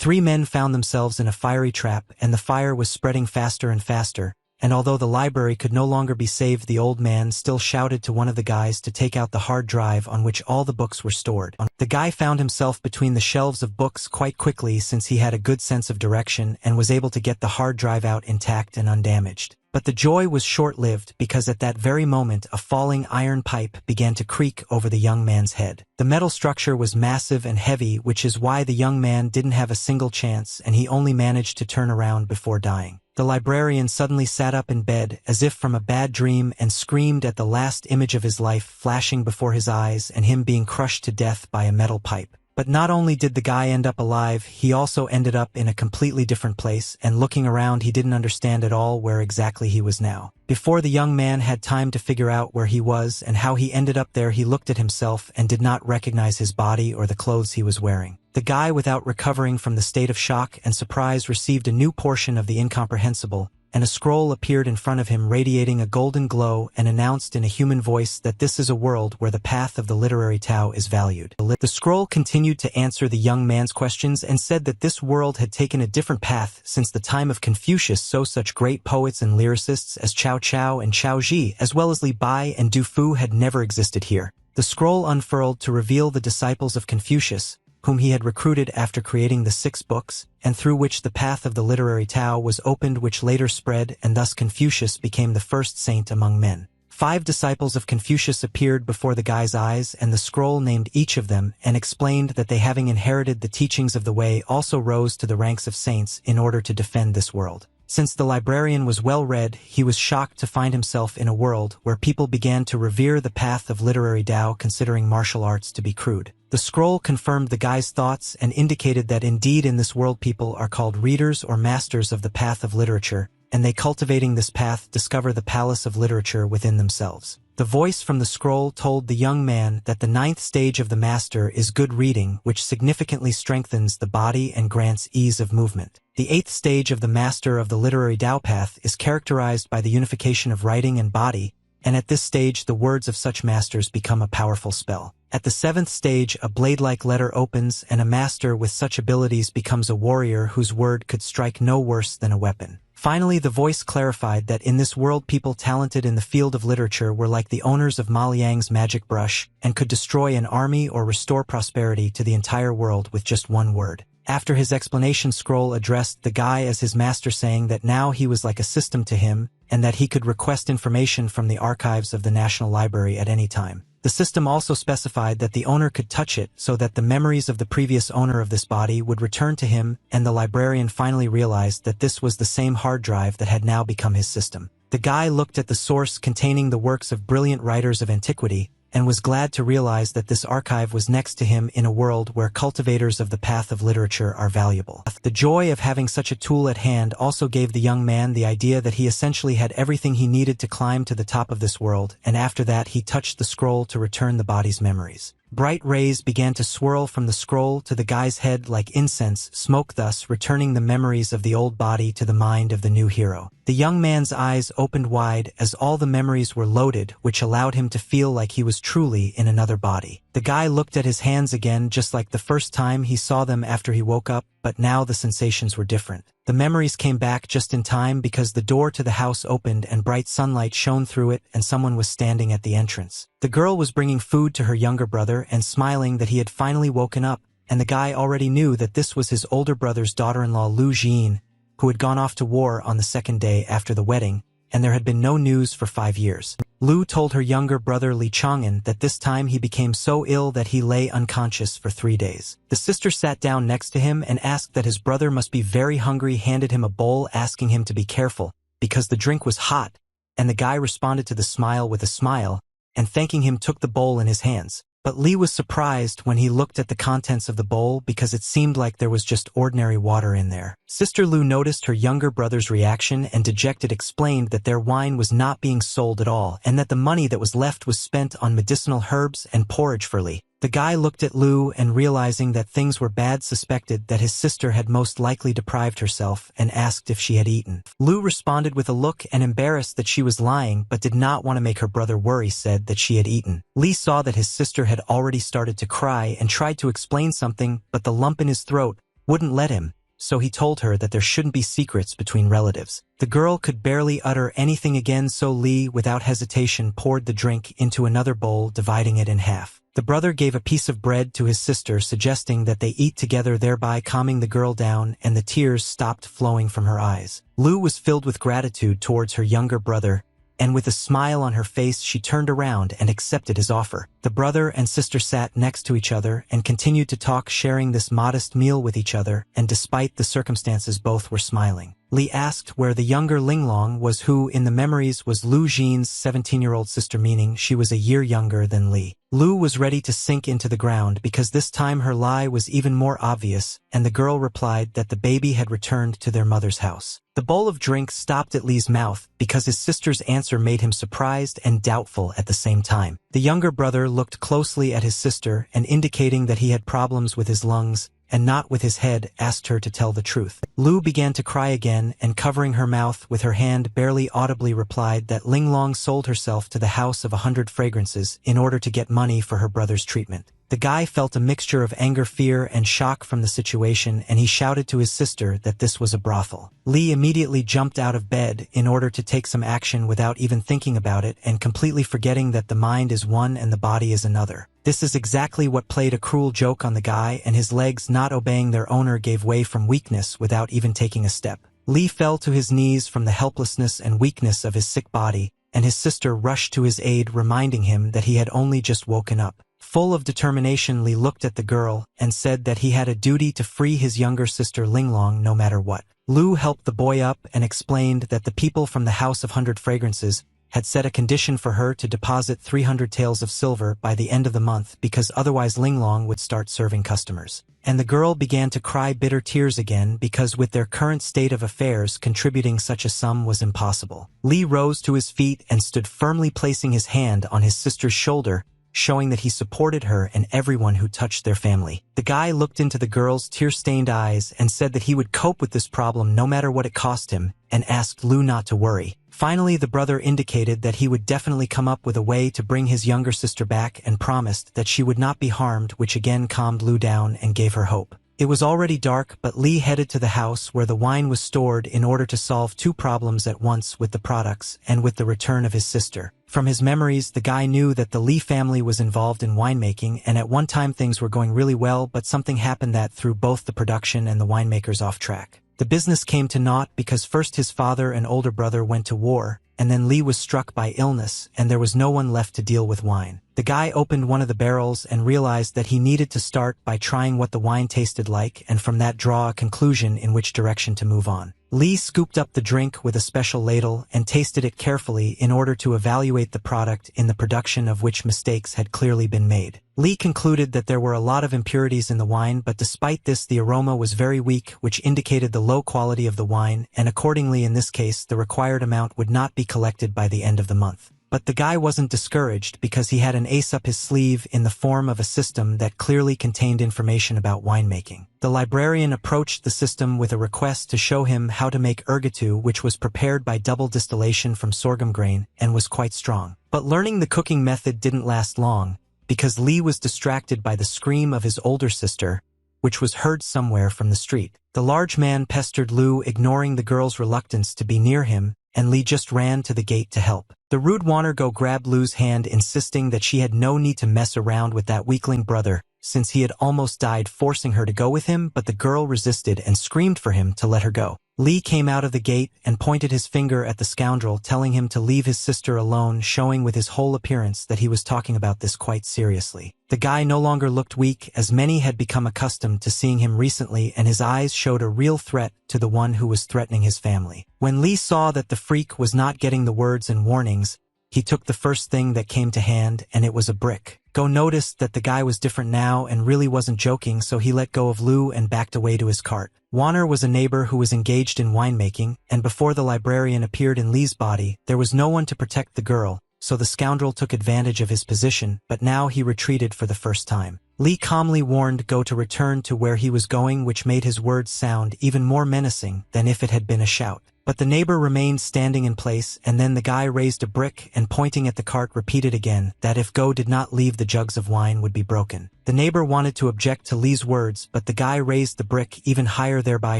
3 men found themselves in a fiery trap, and the fire was spreading faster and faster, and although the library could no longer be saved, the old man still shouted to one of the guys to take out the hard drive on which all the books were stored. The guy found himself between the shelves of books quite quickly since he had a good sense of direction and was able to get the hard drive out intact and undamaged. But the joy was short-lived because at that very moment a falling iron pipe began to creak over the young man's head. The metal structure was massive and heavy, which is why the young man didn't have a single chance, and he only managed to turn around before dying. The librarian suddenly sat up in bed, as if from a bad dream, and screamed at the last image of his life flashing before his eyes and him being crushed to death by a metal pipe. But not only did the guy end up alive, he also ended up in a completely different place, and looking around he didn't understand at all where exactly he was now. Before the young man had time to figure out where he was and how he ended up there, he looked at himself and did not recognize his body or the clothes he was wearing. The guy, without recovering from the state of shock and surprise, received a new portion of the incomprehensible, and a scroll appeared in front of him radiating a golden glow and announced in a human voice that this is a world where the path of the literary Tao is valued. The scroll continued to answer the young man's questions and said that this world had taken a different path since the time of Confucius, so such great poets and lyricists as Cao Cao and Cao Ji, as well as Li Bai and Du Fu, had never existed here. The scroll unfurled to reveal the disciples of Confucius, whom he had recruited after creating the 6 books, and through which the path of the literary Tao was opened, which later spread, and thus Confucius became the first saint among men. 5 disciples of Confucius appeared before the guy's eyes, and the scroll named each of them and explained that they, having inherited the teachings of the way, also rose to the ranks of saints in order to defend this world. Since the librarian was well read, he was shocked to find himself in a world where people began to revere the path of literary Tao, considering martial arts to be crude. The scroll confirmed the guy's thoughts and indicated that indeed in this world people are called readers or masters of the path of literature, and they, cultivating this path, discover the palace of literature within themselves. The voice from the scroll told the young man that the 9th stage of the master is good reading, which significantly strengthens the body and grants ease of movement. The 8th stage of the master of the literary Tao path is characterized by the unification of writing and body, and at this stage the words of such masters become a powerful spell. At the 7th stage, a blade-like letter opens, and a master with such abilities becomes a warrior whose word could strike no worse than a weapon. Finally, the voice clarified that in this world people talented in the field of literature were like the owners of Ma Liang's magic brush and could destroy an army or restore prosperity to the entire world with just one word. After his explanation, scroll addressed the guy as his master, saying that now he was like a system to him and that he could request information from the archives of the National Library at any time. The system also specified that the owner could touch it so that the memories of the previous owner of this body would return to him, and the librarian finally realized that this was the same hard drive that had now become his system. The guy looked at the source containing the works of brilliant writers of antiquity and was glad to realize that this archive was next to him in a world where cultivators of the path of literature are valuable. The joy of having such a tool at hand also gave the young man the idea that he essentially had everything he needed to climb to the top of this world, and after that he touched the scroll to return the body's memories. Bright rays began to swirl from the scroll to the guy's head like incense smoke, thus returning the memories of the old body to the mind of the new hero. The young man's eyes opened wide as all the memories were loaded, which allowed him to feel like he was truly in another body. The guy looked at his hands again, just like the first time he saw them after he woke up, but now the sensations were different. The memories came back just in time because the door to the house opened and bright sunlight shone through it, and someone was standing at the entrance. The girl was bringing food to her younger brother and smiling that he had finally woken up, and the guy already knew that this was his older brother's daughter-in-law Lu Jin, who had gone off to war on the second day after the wedding, and there had been no news for 5 years. Lu told her younger brother Li Chang'an that this time he became so ill that he lay unconscious for 3 days. The sister sat down next to him and asked that his brother must be very hungry, handed him a bowl asking him to be careful, because the drink was hot, and the guy responded to the smile with a smile, and thanking him took the bowl in his hands. But Li was surprised when he looked at the contents of the bowl because it seemed like there was just ordinary water in there. Sister Lu noticed her younger brother's reaction and dejected explained that their wine was not being sold at all and that the money that was left was spent on medicinal herbs and porridge for Li. The guy looked at Lu and, realizing that things were bad, suspected that his sister had most likely deprived herself and asked if she had eaten. Lu responded with a look and, embarrassed that she was lying but did not want to make her brother worry, said that she had eaten. Li saw that his sister had already started to cry and tried to explain something, but the lump in his throat wouldn't let him, so he told her that there shouldn't be secrets between relatives. The girl could barely utter anything again, so Lee, without hesitation, poured the drink into another bowl, dividing it in half. The brother gave a piece of bread to his sister, suggesting that they eat together, thereby calming the girl down, and the tears stopped flowing from her eyes. Lu was filled with gratitude towards her younger brother, and with a smile on her face she turned around and accepted his offer. The brother and sister sat next to each other and continued to talk, sharing this modest meal with each other, and despite the circumstances both were smiling. Li asked where the younger Linglong was, who in the memories was Lu Jin's 17-year-old sister, meaning she was a year younger than Li. Lu was ready to sink into the ground because this time her lie was even more obvious, and the girl replied that the baby had returned to their mother's house. The bowl of drink stopped at Li's mouth because his sister's answer made him surprised and doubtful at the same time. The younger brother looked closely at his sister and, indicating that he had problems with his lungs and not with his head, asked her to tell the truth. Lu began to cry again and, covering her mouth with her hand, barely audibly replied that Linglong sold herself to the House of 100 Fragrances in order to get money for her brother's treatment. The guy felt a mixture of anger, fear, and shock from the situation, and he shouted to his sister that this was a brothel. Li immediately jumped out of bed in order to take some action without even thinking about it, and completely forgetting that the mind is one and the body is another. This is exactly what played a cruel joke on the guy, and his legs not obeying their owner gave way from weakness without even taking a step. Li fell to his knees from the helplessness and weakness of his sick body, and his sister rushed to his aid, reminding him that he had only just woken up. Full of determination, Li looked at the girl and said that he had a duty to free his younger sister Linglong no matter what. Lu helped the boy up and explained that the people from the House of 100 Fragrances had set a condition for her to deposit 300 taels of silver by the end of the month because otherwise Linglong would start serving customers. And the girl began to cry bitter tears again because with their current state of affairs, contributing such a sum was impossible. Li rose to his feet and stood firmly, placing his hand on his sister's shoulder, showing that he supported her and everyone who touched their family. The guy looked into the girl's tear-stained eyes and said that he would cope with this problem no matter what it cost him, and asked Lu not to worry. Finally, the brother indicated that he would definitely come up with a way to bring his younger sister back and promised that she would not be harmed, which again calmed Lu down and gave her hope. It was already dark, but Li headed to the house where the wine was stored in order to solve two problems at once, with the products and with the return of his sister. From his memories, the guy knew that the Li family was involved in winemaking, and at one time things were going really well, but something happened that threw both the production and the winemakers off track. The business came to naught because first his father and older brother went to war, and then Li was struck by illness, and there was no one left to deal with wine. The guy opened one of the barrels and realized that he needed to start by trying what the wine tasted like, and from that draw a conclusion in which direction to move on. Li scooped up the drink with a special ladle and tasted it carefully in order to evaluate the product, in the production of which mistakes had clearly been made. Li concluded that there were a lot of impurities in the wine, but despite this the aroma was very weak, which indicated the low quality of the wine, and accordingly in this case the required amount would not be collected by the end of the month. But the guy wasn't discouraged because he had an ace up his sleeve in the form of a system that clearly contained information about winemaking. The librarian approached the system with a request to show him how to make ergotu, which was prepared by double distillation from sorghum grain and was quite strong. But learning the cooking method didn't last long, because Li was distracted by the scream of his older sister, which was heard somewhere from the street. The large man pestered Lu, ignoring the girl's reluctance to be near him, and Li just ran to the gate to help. The rude Wannergo grabbed Lu's hand, insisting that she had no need to mess around with that weakling brother, since he had almost died, forcing her to go with him, but the girl resisted and screamed for him to let her go. Li came out of the gate and pointed his finger at the scoundrel, telling him to leave his sister alone, showing with his whole appearance that he was talking about this quite seriously. The guy no longer looked weak, as many had become accustomed to seeing him recently, and his eyes showed a real threat to the one who was threatening his family. When Li saw that the freak was not getting the words and warnings, he took the first thing that came to hand, and it was a brick. Go noticed that the guy was different now and really wasn't joking, so he let go of Lu and backed away to his cart. Wanner was a neighbor who was engaged in winemaking, and before the librarian appeared in Li's body, there was no one to protect the girl, so the scoundrel took advantage of his position, but now he retreated for the first time. Li calmly warned Go to return to where he was going, which made his words sound even more menacing than if it had been a shout. But the neighbor remained standing in place, and then the guy raised a brick and pointing at the cart repeated again that if Go did not leave the jugs of wine would be broken. The neighbor wanted to object to Lee's words, but the guy raised the brick even higher, thereby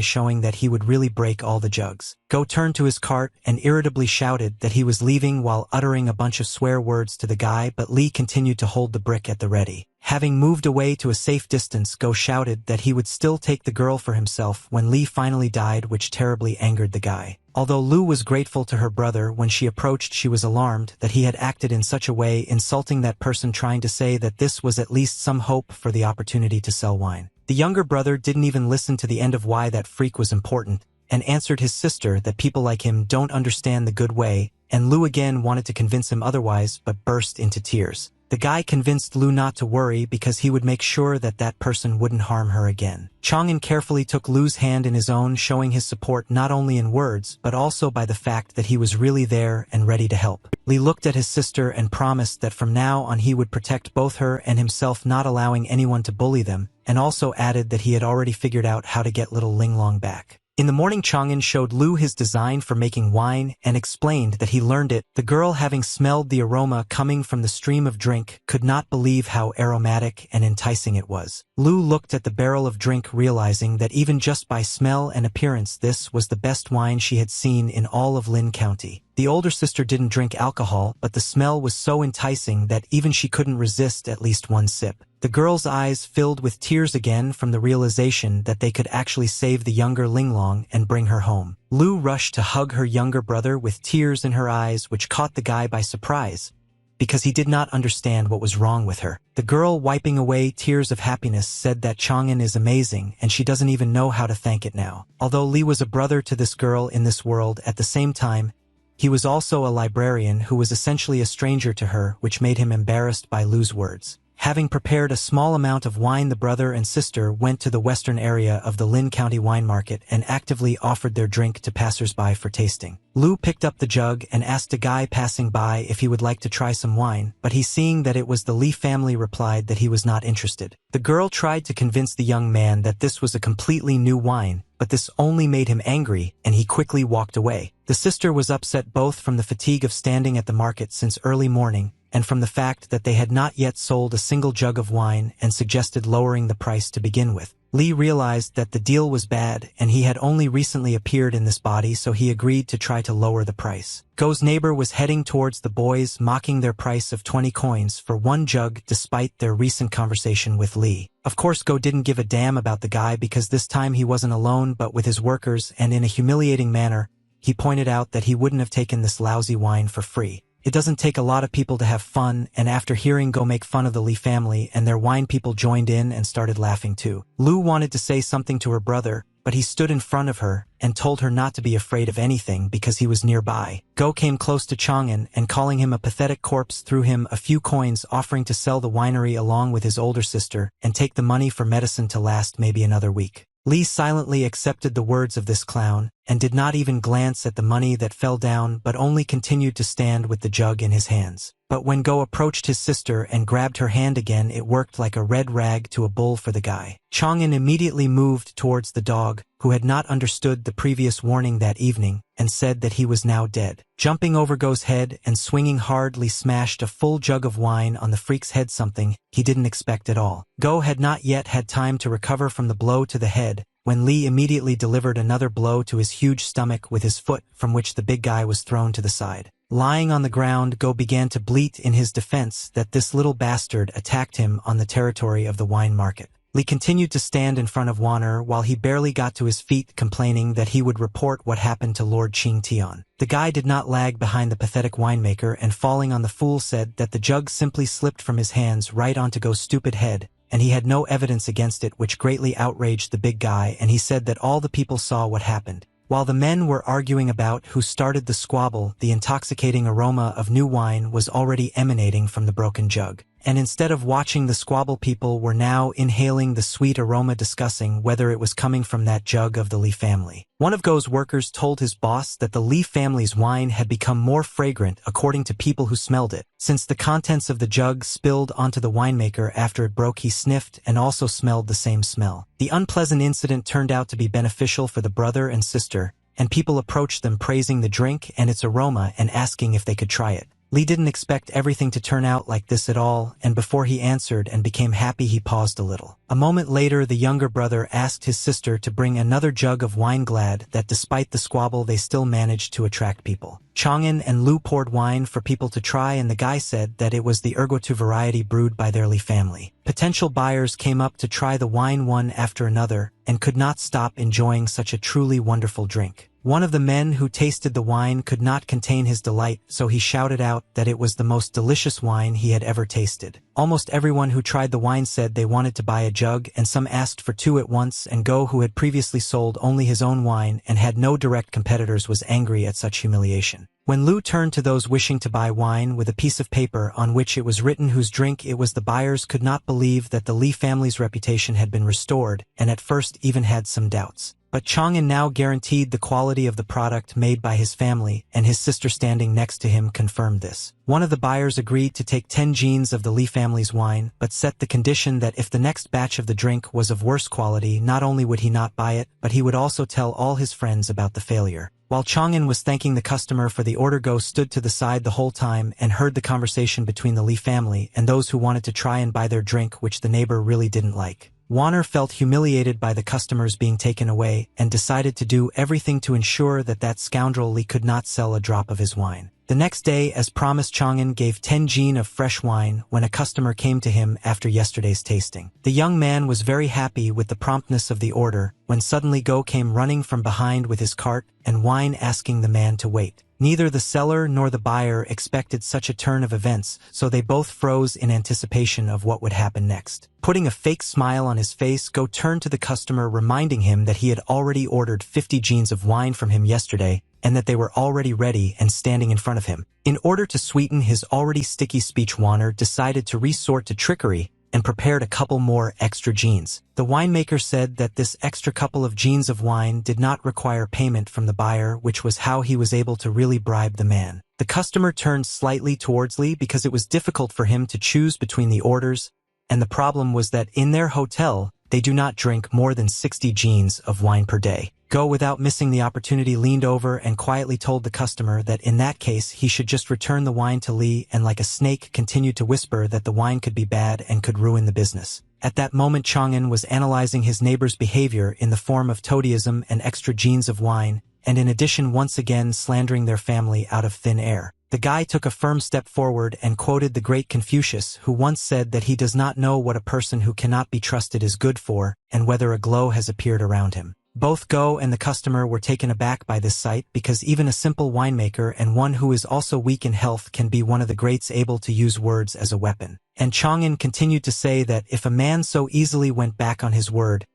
showing that he would really break all the jugs. Go turned to his cart and irritably shouted that he was leaving while uttering a bunch of swear words to the guy, but Lee continued to hold the brick at the ready. Having moved away to a safe distance, Go shouted that he would still take the girl for himself when Lee finally died, which terribly angered the guy. Although Lu was grateful to her brother when she approached, she was alarmed that he had acted in such a way, insulting that person, trying to say that this was at least some hope for the opportunity to sell wine. The younger brother didn't even listen to the end of why that freak was important, and answered his sister that people like him don't understand the good way, and Lu again wanted to convince him otherwise but burst into tears. The guy convinced Lu not to worry because he would make sure that that person wouldn't harm her again. Chang'an carefully took Lu's hand in his own, showing his support not only in words but also by the fact that he was really there and ready to help. Li looked at his sister and promised that from now on he would protect both her and himself, not allowing anyone to bully them, and also added that he had already figured out how to get little Linglong back. In the morning, Chang'an showed Lu his design for making wine and explained that he learned it. The girl, having smelled the aroma coming from the stream of drink, could not believe how aromatic and enticing it was. Lu looked at the barrel of drink, realizing that even just by smell and appearance this was the best wine she had seen in all of Lin County. The older sister didn't drink alcohol, but the smell was so enticing that even she couldn't resist at least one sip. The girl's eyes filled with tears again from the realization that they could actually save the younger Linglong and bring her home. Lu rushed to hug her younger brother with tears in her eyes, which caught the guy by surprise, because he did not understand what was wrong with her. The girl, wiping away tears of happiness, said that Chang'an is amazing and she doesn't even know how to thank it now. Although Li was a brother to this girl in this world, at the same time, he was also a librarian who was essentially a stranger to her, which made him embarrassed by Lu's words. Having prepared a small amount of wine, the brother and sister went to the western area of the Lin County wine market and actively offered their drink to passers-by for tasting. Lu picked up the jug and asked a guy passing by if he would like to try some wine, but he, seeing that it was the Li family, replied that he was not interested. The girl tried to convince the young man that this was a completely new wine, but this only made him angry, and he quickly walked away. The sister was upset both from the fatigue of standing at the market since early morning and from the fact that they had not yet sold a single jug of wine, and suggested lowering the price to begin with. Li realized that the deal was bad and he had only recently appeared in this body, so he agreed to try to lower the price. Go's neighbor was heading towards the boys, mocking their price of 20 coins for one jug despite their recent conversation with Li. Of course, Go didn't give a damn about the guy because this time he wasn't alone but with his workers, and in a humiliating manner, he pointed out that he wouldn't have taken this lousy wine for free. It doesn't take a lot of people to have fun, and after hearing Go make fun of the Li family and their wine, people joined in and started laughing too. Lu wanted to say something to her brother, but he stood in front of her and told her not to be afraid of anything because he was nearby. Go came close to Chang'an and, calling him a pathetic corpse, threw him a few coins, offering to sell the winery along with his older sister and take the money for medicine to last maybe another week. Li silently accepted the words of this clown and did not even glance at the money that fell down, but only continued to stand with the jug in his hands. But when Go approached his sister and grabbed her hand again, it worked like a red rag to a bull for the guy. Chang'an immediately moved towards the dog, who had not understood the previous warning that evening, and said that he was now dead. Jumping over Go's head and swinging hard, Li smashed a full jug of wine on the freak's head, something he didn't expect at all. Go had not yet had time to recover from the blow to the head, when Li immediately delivered another blow to his huge stomach with his foot, from which the big guy was thrown to the side. Lying on the ground, Go began to bleat in his defense that this little bastard attacked him on the territory of the wine market. Li continued to stand in front of Wan'er while he barely got to his feet, complaining that he would report what happened to Lord Qing Tian. The guy did not lag behind the pathetic winemaker and, falling on the fool, said that the jug simply slipped from his hands right onto Go's stupid head, and he had no evidence against it, which greatly outraged the big guy, and he said that all the people saw what happened. While the men were arguing about who started the squabble, the intoxicating aroma of new wine was already emanating from the broken jug. And instead of watching the squabble, people were now inhaling the sweet aroma, discussing whether it was coming from that jug of the Li family. One of Go's workers told his boss that the Li family's wine had become more fragrant according to people who smelled it. Since the contents of the jug spilled onto the winemaker after it broke, he sniffed and also smelled the same smell. The unpleasant incident turned out to be beneficial for the brother and sister, and people approached them praising the drink and its aroma and asking if they could try it. Lee didn't expect everything to turn out like this at all, and before he answered and became happy he paused a little. A moment later the younger brother asked his sister to bring another jug of wine, glad that despite the squabble they still managed to attract people. Chang'an and Lu poured wine for people to try, and the guy said that it was the Ergotu variety brewed by their Lee family. Potential buyers came up to try the wine one after another and could not stop enjoying such a truly wonderful drink. One of the men who tasted the wine could not contain his delight, so he shouted out that it was the most delicious wine he had ever tasted. Almost everyone who tried the wine said they wanted to buy a jug, and some asked for two at once, and Go, who had previously sold only his own wine and had no direct competitors, was angry at such humiliation. When Lu turned to those wishing to buy wine with a piece of paper on which it was written whose drink it was, the buyers could not believe that the Lee family's reputation had been restored, and at first even had some doubts. But Chang'an now guaranteed the quality of the product made by his family, and his sister standing next to him confirmed this. One of the buyers agreed to take 10 jeans of the Lee family's wine, but set the condition that if the next batch of the drink was of worse quality, not only would he not buy it, but he would also tell all his friends about the failure. While Chang'an was thanking the customer for the order, Go stood to the side the whole time and heard the conversation between the Lee family and those who wanted to try and buy their drink, which the neighbor really didn't like. Warner felt humiliated by the customers being taken away and decided to do everything to ensure that that scoundrel Lee could not sell a drop of his wine. The next day, as promised, Chang'an gave 10 jean of fresh wine when a customer came to him after yesterday's tasting. The young man was very happy with the promptness of the order when suddenly Go came running from behind with his cart and wine, asking the man to wait. Neither the seller nor the buyer expected such a turn of events, so they both froze in anticipation of what would happen next. Putting a fake smile on his face, Go turned to the customer, reminding him that he had already ordered 50 jeans of wine from him yesterday and that they were already ready and standing in front of him. In order to sweeten his already sticky speech, Warner decided to resort to trickery and prepared a couple more extra jeans. The winemaker said that this extra couple of jeans of wine did not require payment from the buyer, which was how he was able to really bribe the man. The customer turned slightly towards Lee because it was difficult for him to choose between the orders, and the problem was that in their hotel, they do not drink more than 60 jeans of wine per day. Go, without missing the opportunity, leaned over and quietly told the customer that in that case he should just return the wine to Lee, and like a snake continued to whisper that the wine could be bad and could ruin the business. At that moment, Chang'an was analyzing his neighbor's behavior in the form of toadyism and extra jeans of wine, and in addition once again slandering their family out of thin air. The guy took a firm step forward and quoted the great Confucius, who once said that he does not know what a person who cannot be trusted is good for, and whether a glow has appeared around him. Both Go and the customer were taken aback by this sight, because even a simple winemaker and one who is also weak in health can be one of the greats able to use words as a weapon. And Chang'an continued to say that if a man so easily went back on his word,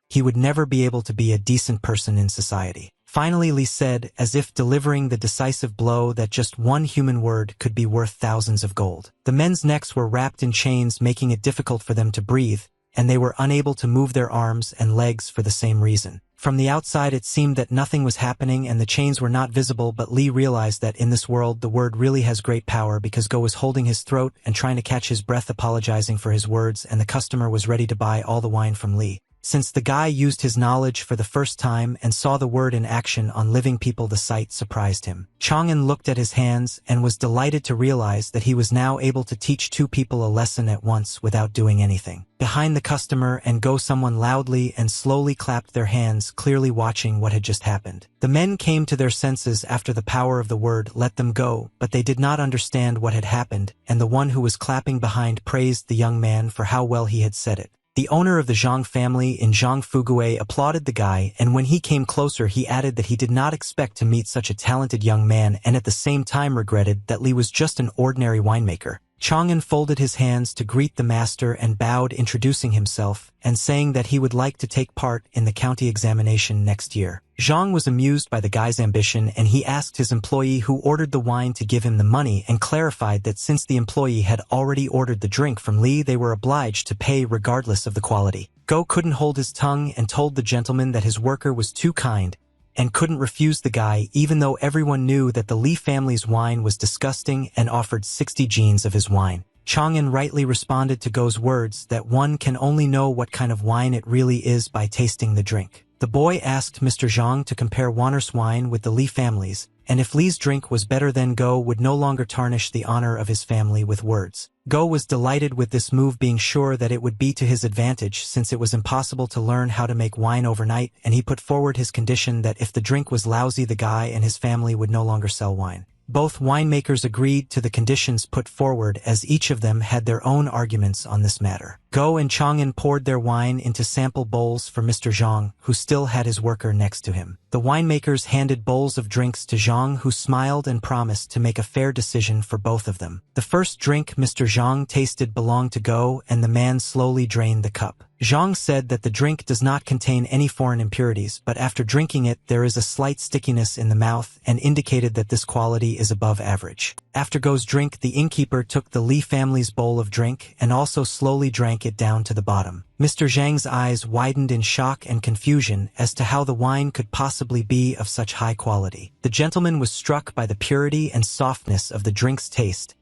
he would never be able to be a decent person in society. Finally, Lee said, as if delivering the decisive blow, that just one human word could be worth thousands of gold. The men's necks were wrapped in chains, making it difficult for them to breathe, and they were unable to move their arms and legs for the same reason. From the outside it seemed that nothing was happening and the chains were not visible, but Lee realized that in this world the word really has great power, because Go was holding his throat and trying to catch his breath, apologizing for his words, and the customer was ready to buy all the wine from Lee. Since the guy used his knowledge for the first time and saw the word in action on living people, the sight surprised him. Chang'an looked at his hands and was delighted to realize that he was now able to teach two people a lesson at once without doing anything. Behind the customer and Go, someone loudly and slowly clapped their hands, clearly watching what had just happened. The men came to their senses after the power of the word let them go, but they did not understand what had happened, and the one who was clapping behind praised the young man for how well he had said it. The owner of the Zhang family in Zhangfugui applauded the guy, and when he came closer he added that he did not expect to meet such a talented young man, and at the same time regretted that Lee was just an ordinary winemaker. Chang'an folded his hands to greet the master and bowed, introducing himself and saying that he would like to take part in the county examination next year. Zhang was amused by the guy's ambition, and he asked his employee who ordered the wine to give him the money and clarified that since the employee had already ordered the drink from Lee, they were obliged to pay regardless of the quality. Go couldn't hold his tongue and told the gentleman that his worker was too kind and couldn't refuse the guy, even though everyone knew that the Lee family's wine was disgusting, and offered 60 jeans of his wine. Chang'an rightly responded to Go's words that one can only know what kind of wine it really is by tasting the drink. The boy asked Mr. Zhang to compare Wanner's wine with the Li family's, and if Li's drink was better then Go would no longer tarnish the honor of his family with words. Go was delighted with this move, being sure that it would be to his advantage since it was impossible to learn how to make wine overnight, and he put forward his condition that if the drink was lousy the guy and his family would no longer sell wine. Both winemakers agreed to the conditions put forward as each of them had their own arguments on this matter. Go and Chang'an poured their wine into sample bowls for Mr. Zhang, who still had his worker next to him. The winemakers handed bowls of drinks to Zhang, who smiled and promised to make a fair decision for both of them. The first drink Mr. Zhang tasted belonged to Go, and the man slowly drained the cup. Zhang said that the drink does not contain any foreign impurities, but after drinking it there is a slight stickiness in the mouth, and indicated that this quality is above average. After Go's drink, the innkeeper took the Li family's bowl of drink and also slowly drank it down to the bottom. Mr. Zhang's eyes widened in shock and confusion as to how the wine could possibly be of such high quality. The gentleman was struck by the purity and softness of the drink's taste,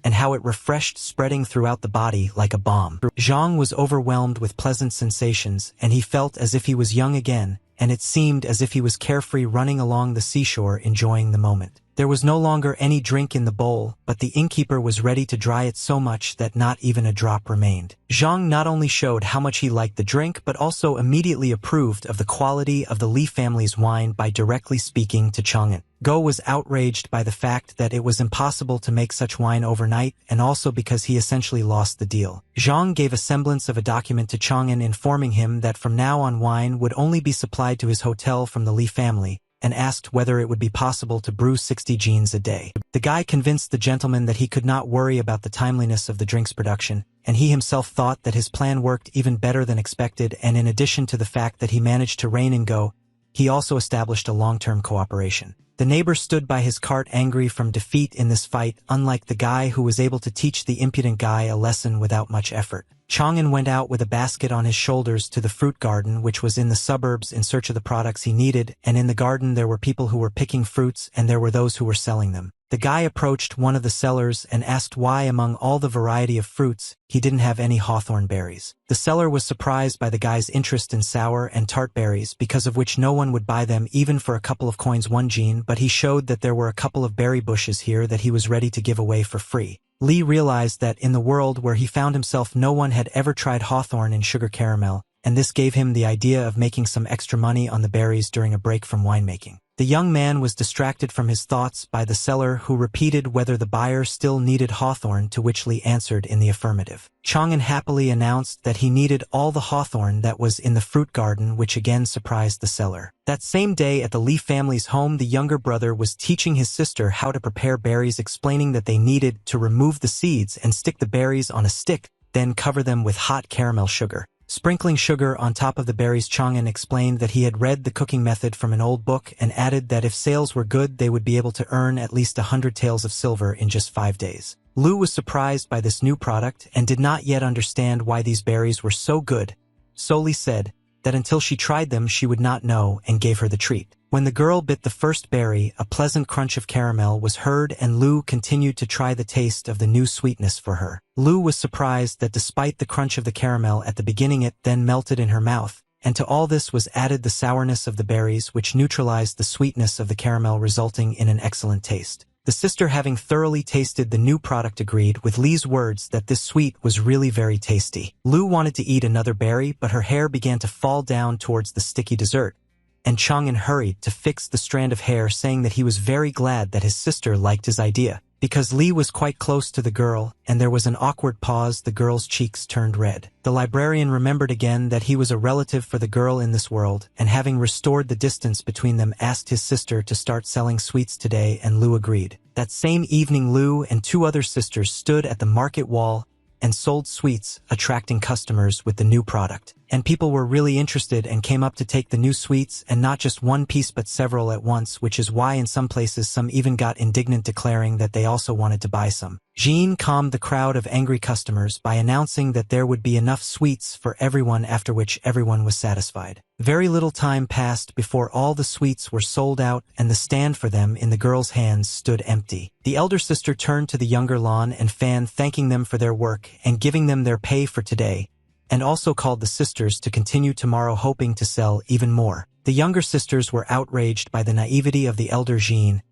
and how it refreshed, spreading throughout the body like a balm. Zhang was overwhelmed with pleasant sensations, and he felt as if he was young again, and it seemed as if he was carefree running along the seashore enjoying the moment. There was no longer any drink in the bowl, but the innkeeper was ready to dry it so much that not even a drop remained. Zhang not only showed how much he liked the drink, but also immediately approved of the quality of the Li family's wine by directly speaking to Chang'an. Go was outraged by the fact that it was impossible to make such wine overnight, and also because he essentially lost the deal. Zhang gave a semblance of a document to Chang'an informing him that from now on wine would only be supplied to his hotel from the Li family, and asked whether it would be possible to brew 60 jeans a day. The guy convinced the gentleman that he could not worry about the timeliness of the drink's production, and he himself thought that his plan worked even better than expected, and in addition to the fact that he managed to rein in Go, he also established a long-term cooperation. The neighbor stood by his cart angry from defeat in this fight, unlike the guy who was able to teach the impudent guy a lesson without much effort. Chang'an went out with a basket on his shoulders to the fruit garden, which was in the suburbs, in search of the products he needed, and in the garden there were people who were picking fruits and there were those who were selling them. The guy approached one of the sellers and asked why among all the variety of fruits, he didn't have any hawthorn berries. The seller was surprised by the guy's interest in sour and tart berries, because of which no one would buy them even for a couple of coins one jean, but he showed that there were a couple of berry bushes here that he was ready to give away for free. Li realized that in the world where he found himself no one had ever tried hawthorn and sugar caramel, and this gave him the idea of making some extra money on the berries during a break from winemaking. The young man was distracted from his thoughts by the seller, who repeated whether the buyer still needed hawthorn, to which Li answered in the affirmative. Chang'an happily announced that he needed all the hawthorn that was in the fruit garden, which again surprised the seller. That same day at the Li family's home, the younger brother was teaching his sister how to prepare berries, explaining that they needed to remove the seeds and stick the berries on a stick, then cover them with hot caramel sugar. Sprinkling sugar on top of the berries, Chang'an explained that he had read the cooking method from an old book and added that if sales were good, they would be able to earn at least 100 taels of silver in just 5 days. Lu was surprised by this new product and did not yet understand why these berries were so good, so Li said that until she tried them she would not know, and gave her the treat. When the girl bit the first berry, a pleasant crunch of caramel was heard, and Lu continued to try the taste of the new sweetness for her. Lu was surprised that despite the crunch of the caramel at the beginning, it then melted in her mouth, and to all this was added the sourness of the berries, which neutralized the sweetness of the caramel, resulting in an excellent taste. The sister, having thoroughly tasted the new product, agreed with Li's words that this sweet was really very tasty. Lu wanted to eat another berry, but her hair began to fall down towards the sticky dessert, and Chang'an hurried to fix the strand of hair, saying that he was very glad that his sister liked his idea. Because Li was quite close to the girl, and there was an awkward pause, the girl's cheeks turned red. The librarian remembered again that he was a relative for the girl in this world, and having restored the distance between them, asked his sister to start selling sweets today, and Lu agreed. That same evening, Lu and 2 other sisters stood at the market wall and sold sweets, attracting customers with the new product. And people were really interested and came up to take the new sweets, and not just one piece but several at once, which is why in some places some even got indignant, declaring that they also wanted to buy some. Jean calmed the crowd of angry customers by announcing that there would be enough sweets for everyone, after which everyone was satisfied. Very little time passed before all the sweets were sold out, and the stand for them in the girl's hands stood empty. The elder sister turned to the younger Lan and Fan, thanking them for their work and giving them their pay for today, and also called the sisters to continue tomorrow, hoping to sell even more. The younger sisters were outraged by the naivety of the elder Jean,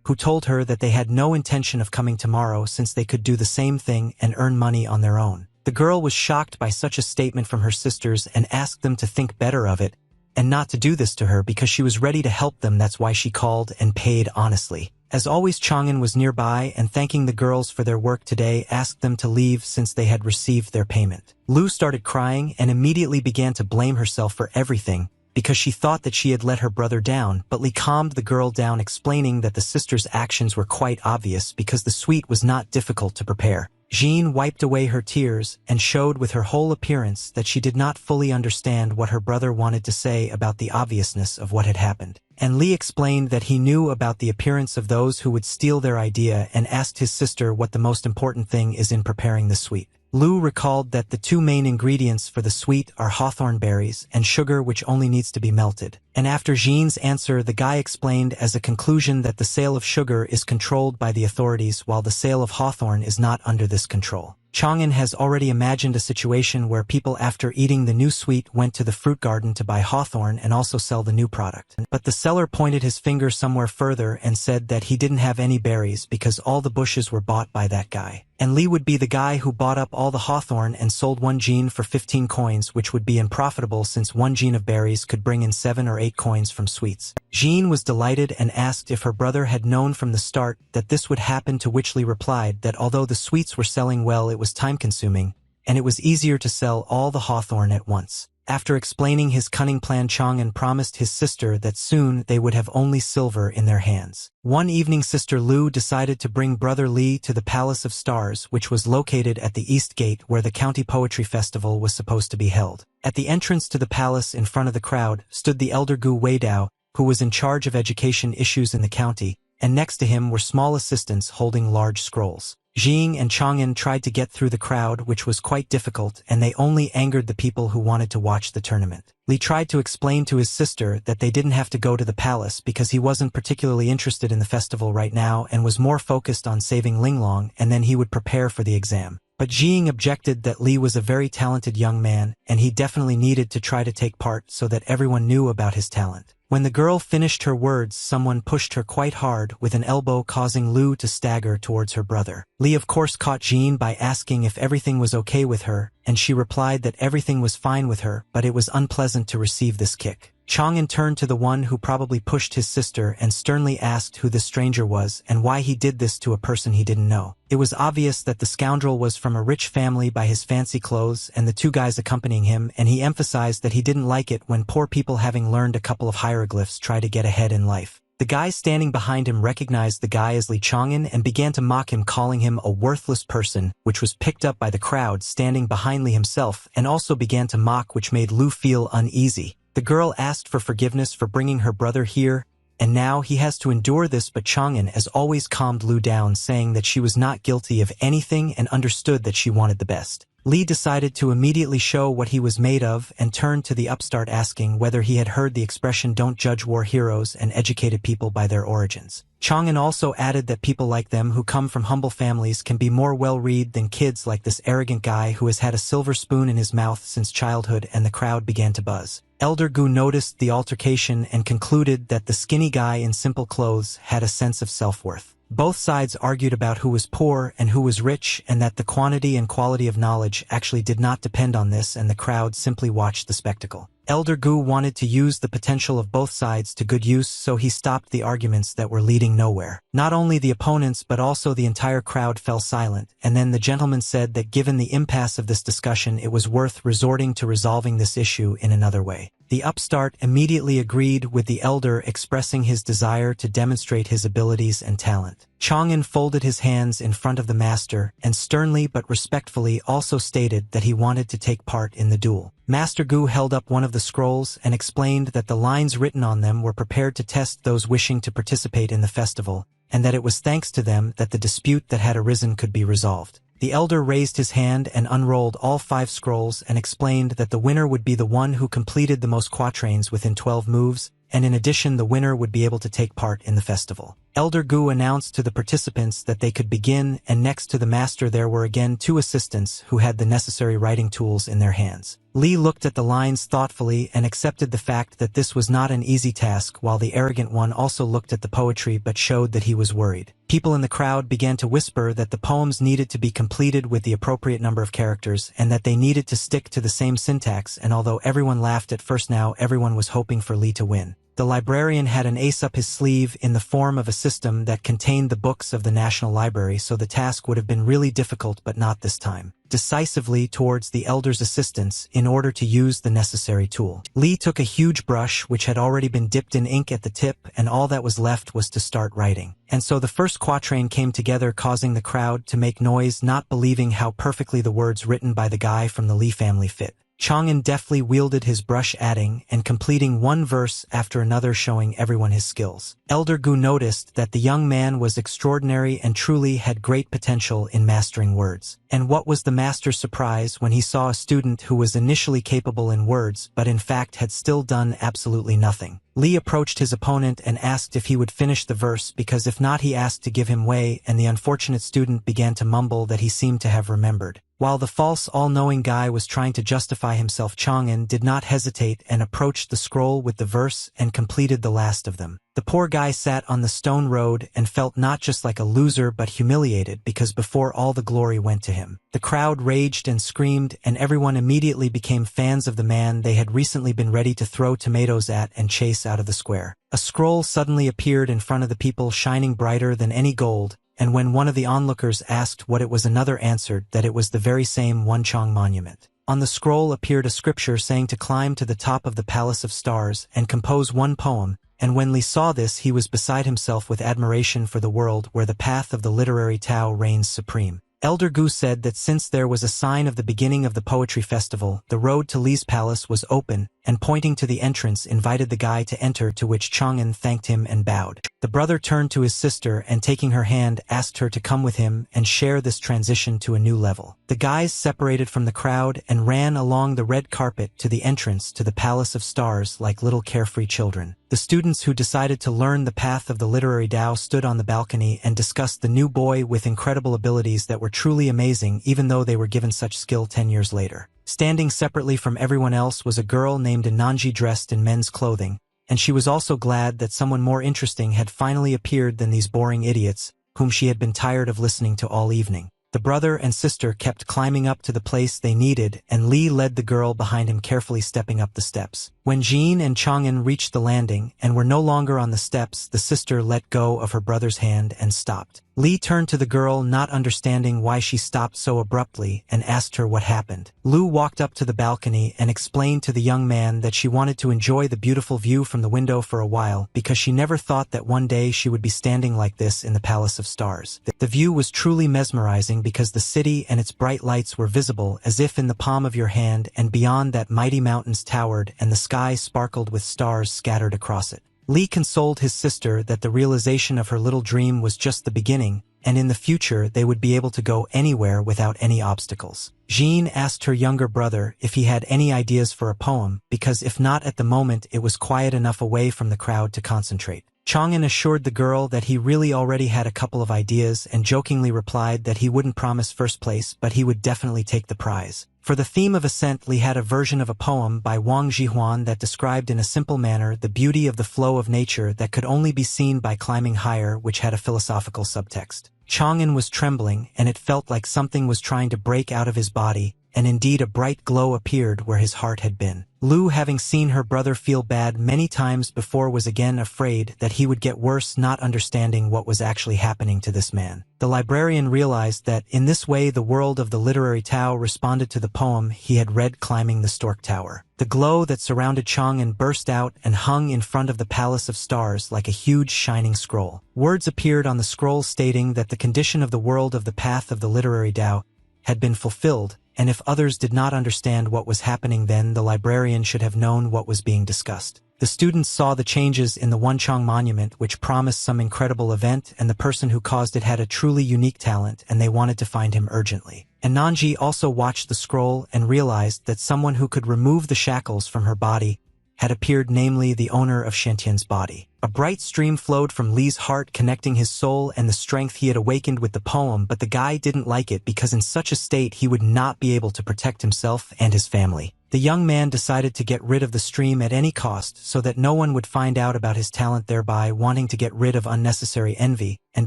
who told her that they had no intention of coming tomorrow since they could do the same thing and earn money on their own. The girl was shocked by such a statement from her sisters and asked them to think better of it and not to do this to her because she was ready to help them. That's why she called and paid honestly. As always, Chang'an was nearby and, thanking the girls for their work today, asked them to leave since they had received their payment. Lu started crying and immediately began to blame herself for everything because she thought that she had let her brother down, but Li calmed the girl down, explaining that the sisters' actions were quite obvious because the sweet was not difficult to prepare. Jean wiped away her tears and showed with her whole appearance that she did not fully understand what her brother wanted to say about the obviousness of what had happened. And Li explained that he knew about the appearance of those who would steal their idea and asked his sister what the most important thing is in preparing the sweet. Lu recalled that the two main ingredients for the sweet are hawthorn berries and sugar, which only needs to be melted. And after Jean's answer, the guy explained as a conclusion that the sale of sugar is controlled by the authorities while the sale of hawthorn is not under this control. Chang'an has already imagined a situation where people after eating the new sweet went to the fruit garden to buy hawthorn and also sell the new product. But the seller pointed his finger somewhere further and said that he didn't have any berries because all the bushes were bought by that guy. And Li would be the guy who bought up all the hawthorn and sold one jean for 15 coins, which would be unprofitable since one jean of berries could bring in 7 or 8 coins from sweets. Jean was delighted and asked if her brother had known from the start that this would happen, to which Li replied that although the sweets were selling well, it was time-consuming, and it was easier to sell all the hawthorn at once. After explaining his cunning plan, Chang'an promised his sister that soon they would have only silver in their hands. One evening, Sister Lu decided to bring Brother Li to the Palace of Stars, which was located at the East Gate where the County Poetry Festival was supposed to be held. At the entrance to the palace, in front of the crowd, stood the elder Gu Weidao, who was in charge of education issues in the county, and next to him were small assistants holding large scrolls. Jing and Chang'an tried to get through the crowd, which was quite difficult, and they only angered the people who wanted to watch the tournament. Li tried to explain to his sister that they didn't have to go to the palace because he wasn't particularly interested in the festival right now and was more focused on saving Linglong, and then he would prepare for the exam. But Jing objected that Li was a very talented young man, and he definitely needed to try to take part so that everyone knew about his talent. When the girl finished her words, someone pushed her quite hard with an elbow, causing Lu to stagger towards her brother. Li of course caught Jean by asking if everything was okay with her, and she replied that everything was fine with her, but it was unpleasant to receive this kick. Chang'an turned to the one who probably pushed his sister and sternly asked who the stranger was and why he did this to a person he didn't know. It was obvious that the scoundrel was from a rich family by his fancy clothes and the two guys accompanying him, and he emphasized that he didn't like it when poor people, having learned a couple of hieroglyphs, try to get ahead in life. The guy standing behind him recognized the guy as Li Chang'an and began to mock him, calling him a worthless person, which was picked up by the crowd standing behind Li himself, and also began to mock, which made Lu feel uneasy. The girl asked for forgiveness for bringing her brother here, and now he has to endure this, but Chang'an as always calmed Lu down, saying that she was not guilty of anything and understood that she wanted the best. Li decided to immediately show what he was made of and turned to the upstart, asking whether he had heard the expression "don't judge war heroes and educated people by their origins." Chang'an also added that people like them who come from humble families can be more well-read than kids like this arrogant guy who has had a silver spoon in his mouth since childhood, and the crowd began to buzz. Elder Gu noticed the altercation and concluded that the skinny guy in simple clothes had a sense of self-worth. Both sides argued about who was poor and who was rich, and that the quantity and quality of knowledge actually did not depend on this, and the crowd simply watched the spectacle. Elder Gu wanted to use the potential of both sides to good use, so he stopped the arguments that were leading nowhere. Not only the opponents but also the entire crowd fell silent, and then the gentleman said that given the impasse of this discussion, it was worth resorting to resolving this issue in another way. The upstart immediately agreed with the elder, expressing his desire to demonstrate his abilities and talent. Chang'an folded his hands in front of the master and sternly but respectfully also stated that he wanted to take part in the duel. Master Gu held up one of the scrolls and explained that the lines written on them were prepared to test those wishing to participate in the festival, and that it was thanks to them that the dispute that had arisen could be resolved. The elder raised his hand and unrolled all 5 scrolls and explained that the winner would be the one who completed the most quatrains within 12 moves, and in addition the winner would be able to take part in the festival. Elder Gu announced to the participants that they could begin, and next to the master there were again 2 assistants who had the necessary writing tools in their hands. Li looked at the lines thoughtfully and accepted the fact that this was not an easy task, while the arrogant one also looked at the poetry but showed that he was worried. People in the crowd began to whisper that the poems needed to be completed with the appropriate number of characters and that they needed to stick to the same syntax, and although everyone laughed at first, now everyone was hoping for Li to win. The librarian had an ace up his sleeve in the form of a system that contained the books of the National Library, so the task would have been really difficult, but not this time. Decisively towards the elder's assistance in order to use the necessary tool. Li took a huge brush which had already been dipped in ink at the tip, and all that was left was to start writing. And so the first quatrain came together, causing the crowd to make noise, not believing how perfectly the words written by the guy from the Li family fit. Chang'an deftly wielded his brush, adding and completing one verse after another, showing everyone his skills. Elder Gu noticed that the young man was extraordinary and truly had great potential in mastering words. And what was the master's surprise when he saw a student who was initially capable in words but in fact had still done absolutely nothing. Li approached his opponent and asked if he would finish the verse, because if not he asked to give him way, and the unfortunate student began to mumble that he seemed to have remembered. While the false all-knowing guy was trying to justify himself, Chang'an did not hesitate and approached the scroll with the verse and completed the last of them. The poor guy sat on the stone road and felt not just like a loser but humiliated, because before all the glory went to him. The crowd raged and screamed, and everyone immediately became fans of the man they had recently been ready to throw tomatoes at and chase out of the square. A scroll suddenly appeared in front of the people, shining brighter than any gold, and when one of the onlookers asked what it was, another answered that it was the very same Wenchang monument. On the scroll appeared a scripture saying to climb to the top of the Palace of Stars and compose one poem, and when Li saw this he was beside himself with admiration for the world where the path of the literary Tao reigns supreme. Elder Gu said that since there was a sign of the beginning of the poetry festival, the road to Li's palace was open, and pointing to the entrance invited the guy to enter, to which Chang'an thanked him and bowed. The brother turned to his sister and, taking her hand, asked her to come with him and share this transition to a new level. The guys separated from the crowd and ran along the red carpet to the entrance to the Palace of Stars like little carefree children. The students who decided to learn the path of the literary Tao stood on the balcony and discussed the new boy with incredible abilities that were truly amazing, even though they were given such skill 10 years later. Standing separately from everyone else was a girl named Nanji, dressed in men's clothing, and she was also glad that someone more interesting had finally appeared than these boring idiots, whom she had been tired of listening to all evening. The brother and sister kept climbing up to the place they needed, and Li led the girl behind him, carefully stepping up the steps. When Jean and Chang'an reached the landing and were no longer on the steps, the sister let go of her brother's hand and stopped. Li turned to the girl, not understanding why she stopped so abruptly, and asked her what happened. Lu walked up to the balcony and explained to the young man that she wanted to enjoy the beautiful view from the window for a while, because she never thought that one day she would be standing like this in the Palace of Stars. The view was truly mesmerizing, because the city and its bright lights were visible as if in the palm of your hand, and beyond that mighty mountains towered and the sky sparkled with stars scattered across it. Li consoled his sister that the realization of her little dream was just the beginning, and in the future they would be able to go anywhere without any obstacles. Jean asked her younger brother if he had any ideas for a poem, because if not at the moment it was quiet enough away from the crowd to concentrate. Chang'an assured the girl that he really already had a couple of ideas and jokingly replied that he wouldn't promise first place, but he would definitely take the prize. For the theme of ascent, Li had a version of a poem by Wang Jihuan that described in a simple manner the beauty of the flow of nature that could only be seen by climbing higher, which had a philosophical subtext. Chang'an was trembling, and it felt like something was trying to break out of his body, and indeed a bright glow appeared where his heart had been. Lu, having seen her brother feel bad many times before, was again afraid that he would get worse, not understanding what was actually happening to this man. The librarian realized that in this way the world of the literary Tao responded to the poem he had read, climbing the Stork Tower. The glow that surrounded Chang'an burst out and hung in front of the Palace of Stars like a huge shining scroll. Words appeared on the scroll stating that the condition of the world of the path of the literary Tao had been fulfilled, and if others did not understand what was happening, then the librarian should have known what was being discussed. The students saw the changes in the Wenchang monument, which promised some incredible event, and the person who caused it had a truly unique talent, and they wanted to find him urgently. And Nanji also watched the scroll and realized that someone who could remove the shackles from her body had appeared, namely the owner of Shantian's body. A bright stream flowed from Li's heart, connecting his soul and the strength he had awakened with the poem, but the guy didn't like it because in such a state he would not be able to protect himself and his family. The young man decided to get rid of the stream at any cost so that no one would find out about his talent, thereby wanting to get rid of unnecessary envy, and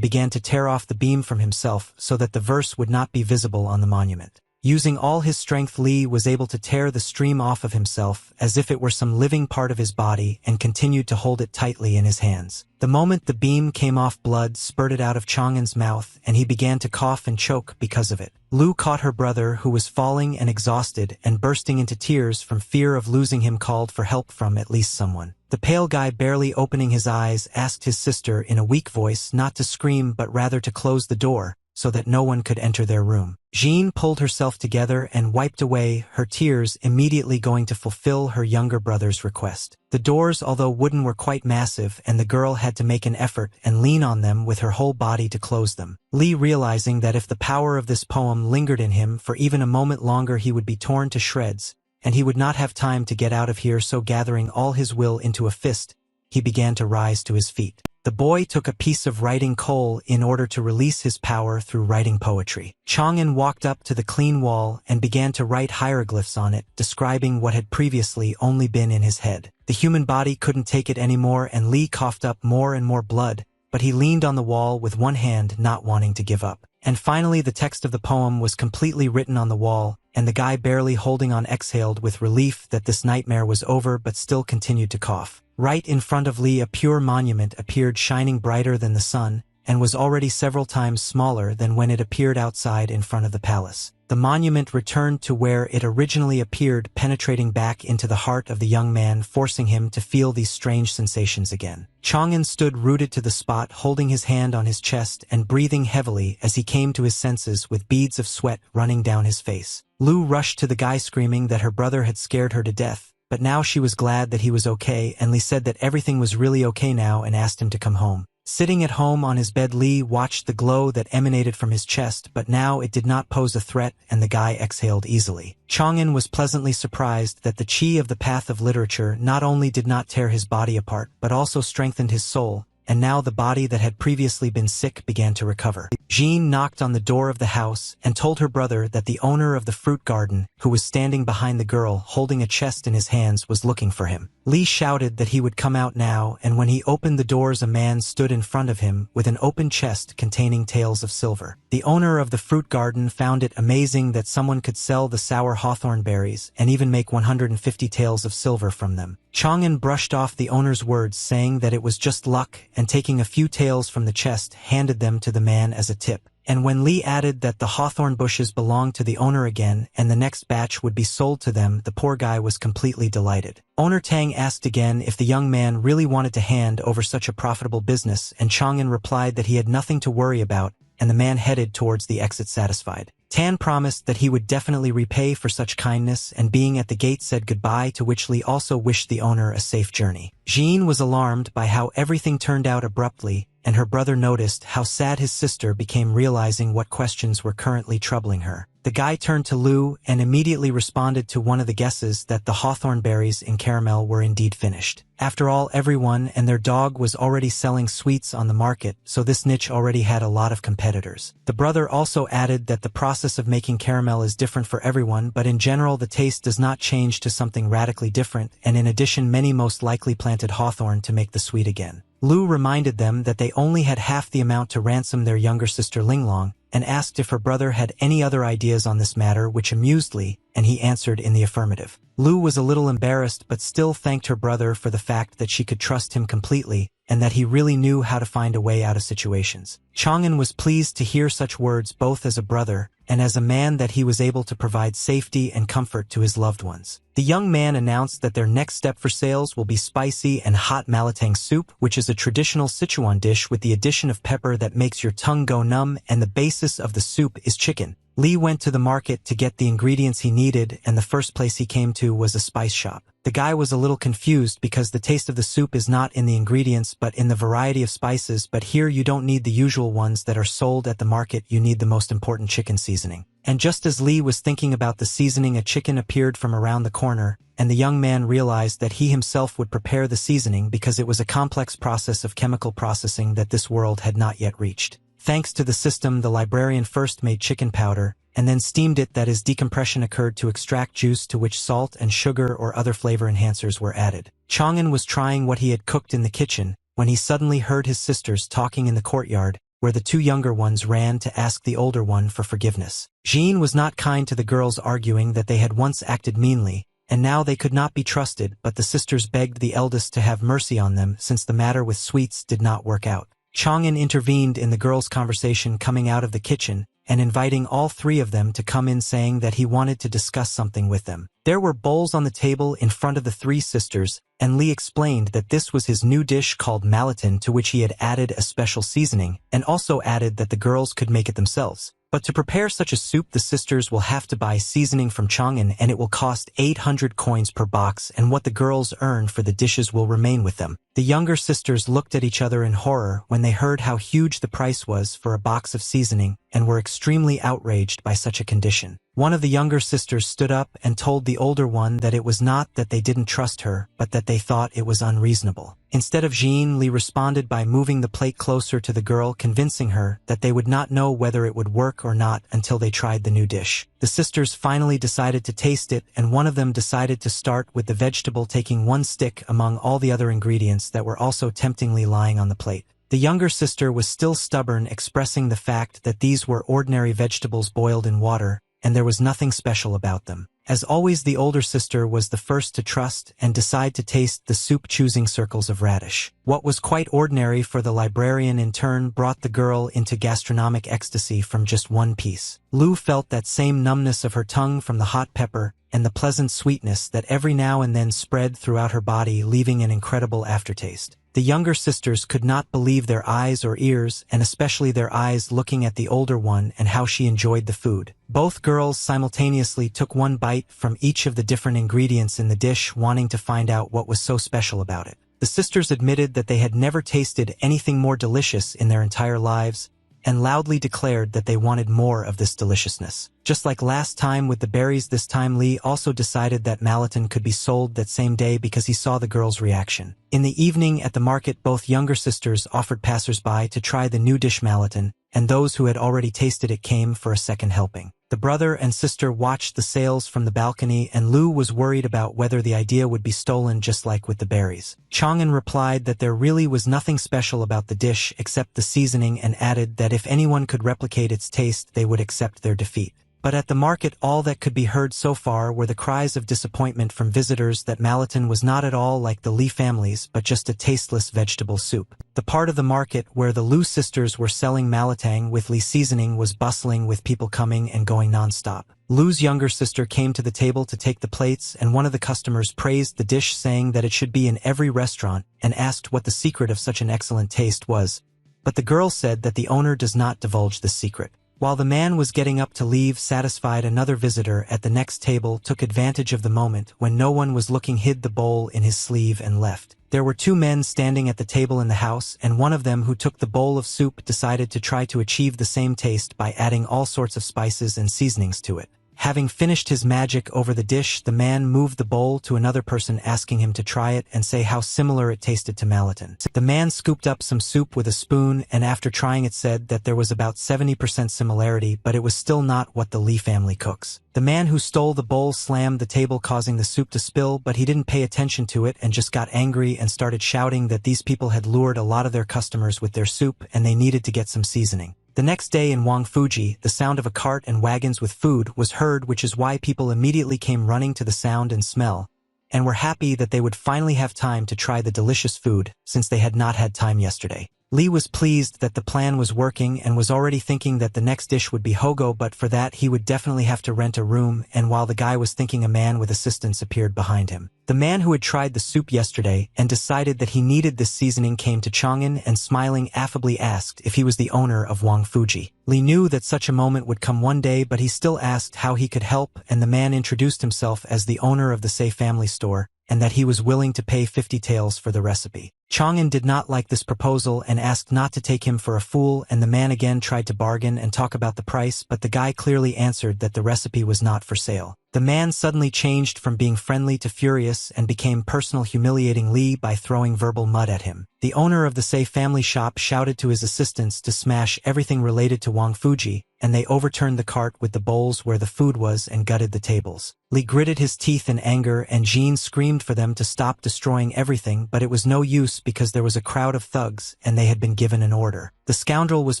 began to tear off the beam from himself so that the verse would not be visible on the monument. Using all his strength, Li was able to tear the stream off of himself as if it were some living part of his body and continued to hold it tightly in his hands. The moment the beam came off, blood spurted out of Chang'an's mouth and he began to cough and choke because of it. Lu caught her brother, who was falling and exhausted and bursting into tears from fear of losing him, called for help from at least someone. The pale guy, barely opening his eyes, asked his sister in a weak voice not to scream but rather to close the door so that no one could enter their room. Jean pulled herself together and wiped away her tears, immediately going to fulfill her younger brother's request. The doors, although wooden, were quite massive, and the girl had to make an effort and lean on them with her whole body to close them. Li, realizing that if the power of this poem lingered in him for even a moment longer, he would be torn to shreds, and he would not have time to get out of here, so gathering all his will into a fist, he began to rise to his feet. The boy took a piece of writing coal in order to release his power through writing poetry. Chang'an walked up to the clean wall and began to write hieroglyphs on it, describing what had previously only been in his head. The human body couldn't take it anymore, and Li coughed up more and more blood, but he leaned on the wall with one hand, not wanting to give up. And finally the text of the poem was completely written on the wall, and the guy, barely holding on, exhaled with relief that this nightmare was over, but still continued to cough. Right in front of Li, a pure monument appeared, shining brighter than the sun, and was already several times smaller than when it appeared outside in front of the palace. The monument returned to where it originally appeared, penetrating back into the heart of the young man, forcing him to feel these strange sensations again. Chang'an stood rooted to the spot, holding his hand on his chest and breathing heavily as he came to his senses, with beads of sweat running down his face. Lu rushed to the guy, screaming that her brother had scared her to death, but now she was glad that he was okay, and Li said that everything was really okay now and asked him to come home. Sitting at home on his bed, Li watched the glow that emanated from his chest, but now it did not pose a threat, and the guy exhaled easily. Chang'an was pleasantly surprised that the chi of the path of literature not only did not tear his body apart, but also strengthened his soul, and now the body that had previously been sick began to recover. Jean knocked on the door of the house and told her brother that the owner of the fruit garden, who was standing behind the girl holding a chest in his hands, was looking for him. Li shouted that he would come out now, and when he opened the doors, a man stood in front of him with an open chest containing taels of silver. The owner of the fruit garden found it amazing that someone could sell the sour hawthorn berries and even make 150 taels of silver from them. Chang'an brushed off the owner's words, saying that it was just luck, and taking a few taels from the chest, handed them to the man as a tip. And when Li added that the hawthorn bushes belonged to the owner again and the next batch would be sold to them, the poor guy was completely delighted. Owner Tang asked again if the young man really wanted to hand over such a profitable business, and Chang'an replied that he had nothing to worry about, and the man headed towards the exit satisfied. Tan promised that he would definitely repay for such kindness, and being at the gate said goodbye, to which Li also wished the owner a safe journey. Jean was alarmed by how everything turned out abruptly, and her brother noticed how sad his sister became, realizing what questions were currently troubling her. The guy turned to Lu and immediately responded to one of the guesses that the hawthorn berries in caramel were indeed finished. After all, everyone and their dog was already selling sweets on the market, so this niche already had a lot of competitors. The brother also added that the process of making caramel is different for everyone, but in general the taste does not change to something radically different, and in addition many most likely planted hawthorn to make the sweet again. Lu reminded them that they only had half the amount to ransom their younger sister Linglong, and asked if her brother had any other ideas on this matter, which amused Li, and he answered in the affirmative. Lu was a little embarrassed, but still thanked her brother for the fact that she could trust him completely, and that he really knew how to find a way out of situations. Chang'an was pleased to hear such words, both as a brother and as a man, that he was able to provide safety and comfort to his loved ones. The young man announced that their next step for sales will be spicy and hot malatang soup, which is a traditional Sichuan dish with the addition of pepper that makes your tongue go numb, and the basis of the soup is chicken. Lee went to the market to get the ingredients he needed, and the first place he came to was a spice shop. The guy was a little confused because the taste of the soup is not in the ingredients but in the variety of spices, but here you don't need the usual ones that are sold at the market, you need the most important chicken seasoning. And just as Lee was thinking about the seasoning, a chicken appeared from around the corner, and the young man realized that he himself would prepare the seasoning because it was a complex process of chemical processing that this world had not yet reached. Thanks to the system, the librarian first made chicken powder, and then steamed it. That is, decompression occurred to extract juice to which salt and sugar or other flavor enhancers were added. Chang'an was trying what he had cooked in the kitchen when he suddenly heard his sisters talking in the courtyard, where the two younger ones ran to ask the older one for forgiveness. Jean was not kind to the girls, arguing that they had once acted meanly, and now they could not be trusted, but the sisters begged the eldest to have mercy on them since the matter with sweets did not work out. Chang'an intervened in the girls' conversation, coming out of the kitchen and inviting all three of them to come in, saying that he wanted to discuss something with them. There were bowls on the table in front of the three sisters, and Lee explained that this was his new dish called malatin, to which he had added a special seasoning, and also added that the girls could make it themselves. But to prepare such a soup, the sisters will have to buy seasoning from Chang'an, and it will cost 800 coins per box, and what the girls earn for the dishes will remain with them. The younger sisters looked at each other in horror when they heard how huge the price was for a box of seasoning, and were extremely outraged by such a condition. One of the younger sisters stood up and told the older one that it was not that they didn't trust her, but that they thought it was unreasonable. Instead of Jean, Lee responded by moving the plate closer to the girl, convincing her that they would not know whether it would work or not until they tried the new dish. The sisters finally decided to taste it, and one of them decided to start with the vegetable, taking one stick among all the other ingredients that were also temptingly lying on the plate. The younger sister was still stubborn, expressing the fact that these were ordinary vegetables boiled in water, and there was nothing special about them. As always, the older sister was the first to trust and decide to taste the soup, choosing circles of radish. What was quite ordinary for the librarian in turn brought the girl into gastronomic ecstasy from just one piece. Lou felt that same numbness of her tongue from the hot pepper and the pleasant sweetness that every now and then spread throughout her body, leaving an incredible aftertaste. The younger sisters could not believe their eyes or ears, and especially their eyes, looking at the older one and how she enjoyed the food. Both girls simultaneously took one bite from each of the different ingredients in the dish, wanting to find out what was so special about it. The sisters admitted that they had never tasted anything more delicious in their entire lives, and loudly declared that they wanted more of this deliciousness. Just like last time with the berries, this time Lee also decided that malatin could be sold that same day because he saw the girls' reaction. In the evening at the market, both younger sisters offered passers-by to try the new dish malatin, and those who had already tasted it came for a second helping. The brother and sister watched the sales from the balcony, and Lou was worried about whether the idea would be stolen just like with the berries. Chang'an replied that there really was nothing special about the dish except the seasoning, and added that if anyone could replicate its taste, they would accept their defeat. But at the market, all that could be heard so far were the cries of disappointment from visitors that malatin was not at all like the Lee families, but just a tasteless vegetable soup. The part of the market where the Lu sisters were selling malatang with Lee seasoning was bustling with people coming and going non-stop. Lu's younger sister came to the table to take the plates, and one of the customers praised the dish, saying that it should be in every restaurant, and asked what the secret of such an excellent taste was. But the girl said that the owner does not divulge the secret. While the man was getting up to leave, satisfied, another visitor at the next table took advantage of the moment when no one was looking, hid the bowl in his sleeve, and left. There were two men standing at the table in the house, and one of them, who took the bowl of soup, decided to try to achieve the same taste by adding all sorts of spices and seasonings to it. Having finished his magic over the dish, the man moved the bowl to another person, asking him to try it and say how similar it tasted to malatin. The man scooped up some soup with a spoon, and after trying it said that there was about 70% similarity, but it was still not what the Lee family cooks. The man who stole the bowl slammed the table, causing the soup to spill, but he didn't pay attention to it and just got angry and started shouting that these people had lured a lot of their customers with their soup and they needed to get some seasoning. The next day in Wangfuji, the sound of a cart and wagons with food was heard, which is why people immediately came running to the sound and smell, and were happy that they would finally have time to try the delicious food, since they had not had time yesterday. Lee was pleased that the plan was working and was already thinking that the next dish would be hogo, but for that he would definitely have to rent a room, and while the guy was thinking, a man with assistance appeared behind him. The man who had tried the soup yesterday and decided that he needed this seasoning came to Chang'an and smiling affably asked if he was the owner of Wang Fuji. Lee knew that such a moment would come one day, but he still asked how he could help, and the man introduced himself as the owner of the Say family store, and that he was willing to pay 50 taels for the recipe. Chang'an did not like this proposal and asked not to take him for a fool, and the man again tried to bargain and talk about the price, but the guy clearly answered that the recipe was not for sale. The man suddenly changed from being friendly to furious and became personal, humiliating Lee by throwing verbal mud at him. The owner of the Say family shop shouted to his assistants to smash everything related to Wang Fuji, and they overturned the cart with the bowls where the food was and gutted the tables. Lee gritted his teeth in anger, and Jean screamed for them to stop destroying everything, but it was no use because there was a crowd of thugs and they had been given an order. The scoundrel was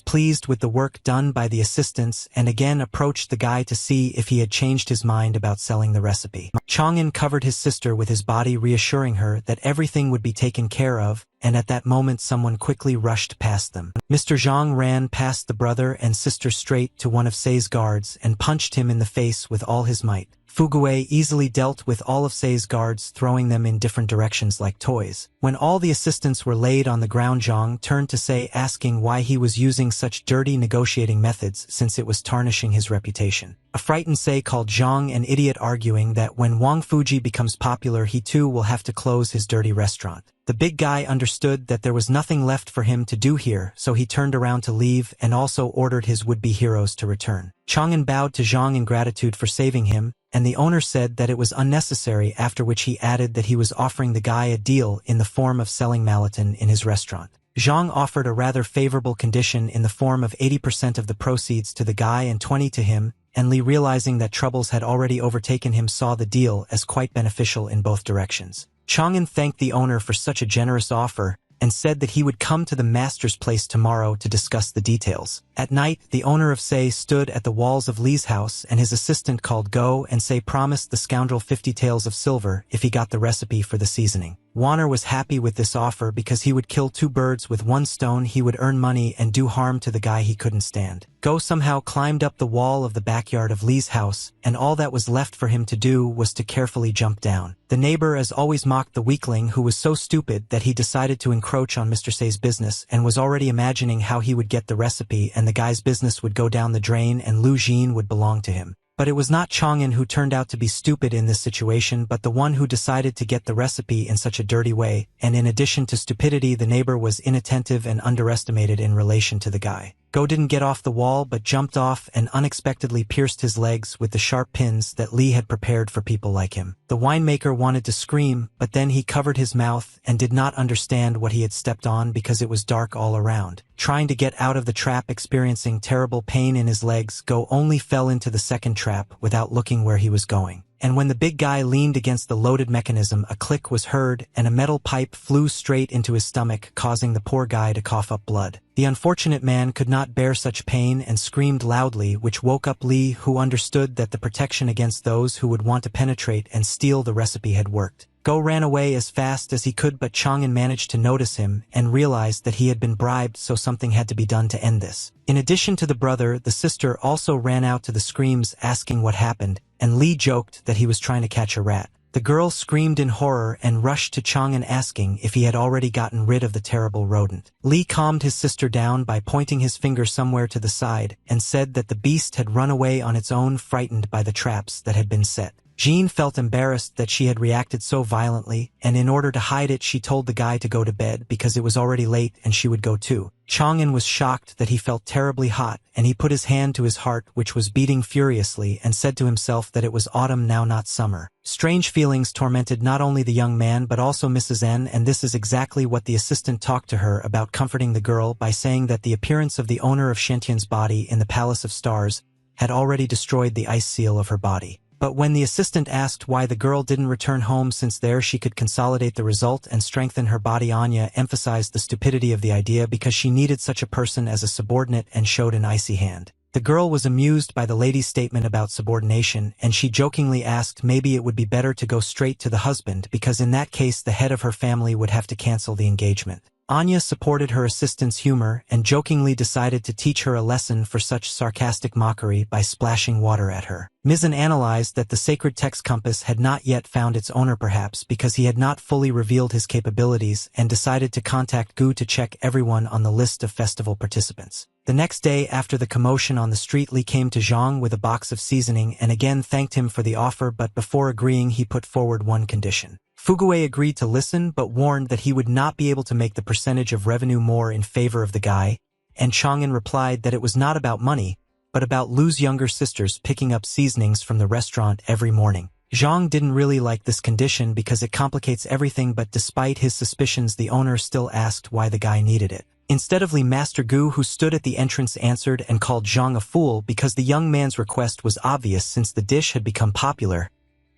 pleased with the work done by the assistants and again approached the guy to see if he had changed his mind about selling the recipe. Chang'an covered his sister with his body, reassuring her that everything would be taken care of, and at that moment someone quickly rushed past them. Mr. Zhang ran past the brother and sister straight to one of Say's guards and punched him in the face with all his might. Fuguei easily dealt with all of Say's guards, throwing them in different directions like toys. When all the assistants were laid on the ground, Zhang turned to Say, asking why he was using such dirty negotiating methods since it was tarnishing his reputation. A frightened Say called Zhang an idiot, arguing that when Wang Fuji becomes popular, he too will have to close his dirty restaurant. The big guy understood that there was nothing left for him to do here, so he turned around to leave and also ordered his would-be heroes to return. Chang'an bowed to Zhang in gratitude for saving him, and the owner said that it was unnecessary, after which he added that he was offering the guy a deal in the form of selling Malaton in his restaurant. Zhang offered a rather favorable condition in the form of 80% of the proceeds to the guy and 20% to him, and Lee, realizing that troubles had already overtaken him, saw the deal as quite beneficial in both directions. Chang'an thanked the owner for such a generous offer and said that he would come to the master's place tomorrow to discuss the details. At night, the owner of Say stood at the walls of Lee's house, and his assistant called Go, and Say promised the scoundrel 50 taels of silver if he got the recipe for the seasoning. Warner was happy with this offer because he would kill two birds with one stone. He would earn money and do harm to the guy he couldn't stand. Go somehow climbed up the wall of the backyard of Lee's house, and all that was left for him to do was to carefully jump down. The neighbor as always mocked the weakling, who was so stupid that he decided to encroach on Mr. Say's business and was already imagining how he would get the recipe and the guy's business would go down the drain and Lu Jin would belong to him. But it was not Chang'an who turned out to be stupid in this situation, but the one who decided to get the recipe in such a dirty way, and in addition to stupidity, the neighbor was inattentive and underestimated in relation to the guy. Go didn't get off the wall but jumped off and unexpectedly pierced his legs with the sharp pins that Lee had prepared for people like him. The winemaker wanted to scream, but then he covered his mouth and did not understand what he had stepped on because it was dark all around. Trying to get out of the trap, experiencing terrible pain in his legs, Go only fell into the second trap without looking where he was going. And when the big guy leaned against the loaded mechanism, a click was heard and a metal pipe flew straight into his stomach, causing the poor guy to cough up blood. The unfortunate man could not bear such pain and screamed loudly, which woke up Lee, who understood that the protection against those who would want to penetrate and steal the recipe had worked. Go ran away as fast as he could, but Chang'an managed to notice him and realized that he had been bribed, so something had to be done to end this. In addition to the brother, the sister also ran out to the screams asking what happened, and Lee joked that he was trying to catch a rat. The girl screamed in horror and rushed to Chang'an asking if he had already gotten rid of the terrible rodent. Lee calmed his sister down by pointing his finger somewhere to the side and said that the beast had run away on its own, frightened by the traps that had been set. Jean felt embarrassed that she had reacted so violently, and in order to hide it she told the guy to go to bed because it was already late and she would go too. Chang'an was shocked that he felt terribly hot, and he put his hand to his heart, which was beating furiously, and said to himself that it was autumn now, not summer. Strange feelings tormented not only the young man but also Mrs. N, and this is exactly what the assistant talked to her about, comforting the girl by saying that the appearance of the owner of Shentian's body in the Palace of Stars had already destroyed the ice seal of her body. But when the assistant asked why the girl didn't return home since there she could consolidate the result and strengthen her body, Anya emphasized the stupidity of the idea because she needed such a person as a subordinate and showed an icy hand. The girl was amused by the lady's statement about subordination, and she jokingly asked maybe it would be better to go straight to the husband because in that case the head of her family would have to cancel the engagement. Anya supported her assistant's humor and jokingly decided to teach her a lesson for such sarcastic mockery by splashing water at her. Mizan analyzed that the sacred text compass had not yet found its owner, perhaps because he had not fully revealed his capabilities, and decided to contact Gu to check everyone on the list of festival participants. The next day after the commotion on the street, Li came to Zhang with a box of seasoning and again thanked him for the offer, but before agreeing he put forward one condition. Fugui agreed to listen but warned that he would not be able to make the percentage of revenue more in favor of the guy, and Chang'an replied that it was not about money, but about Lu's younger sisters picking up seasonings from the restaurant every morning. Zhang didn't really like this condition because it complicates everything, but despite his suspicions the owner still asked why the guy needed it. Instead of Li, Master Gu, who stood at the entrance, answered and called Zhang a fool because the young man's request was obvious since the dish had become popular,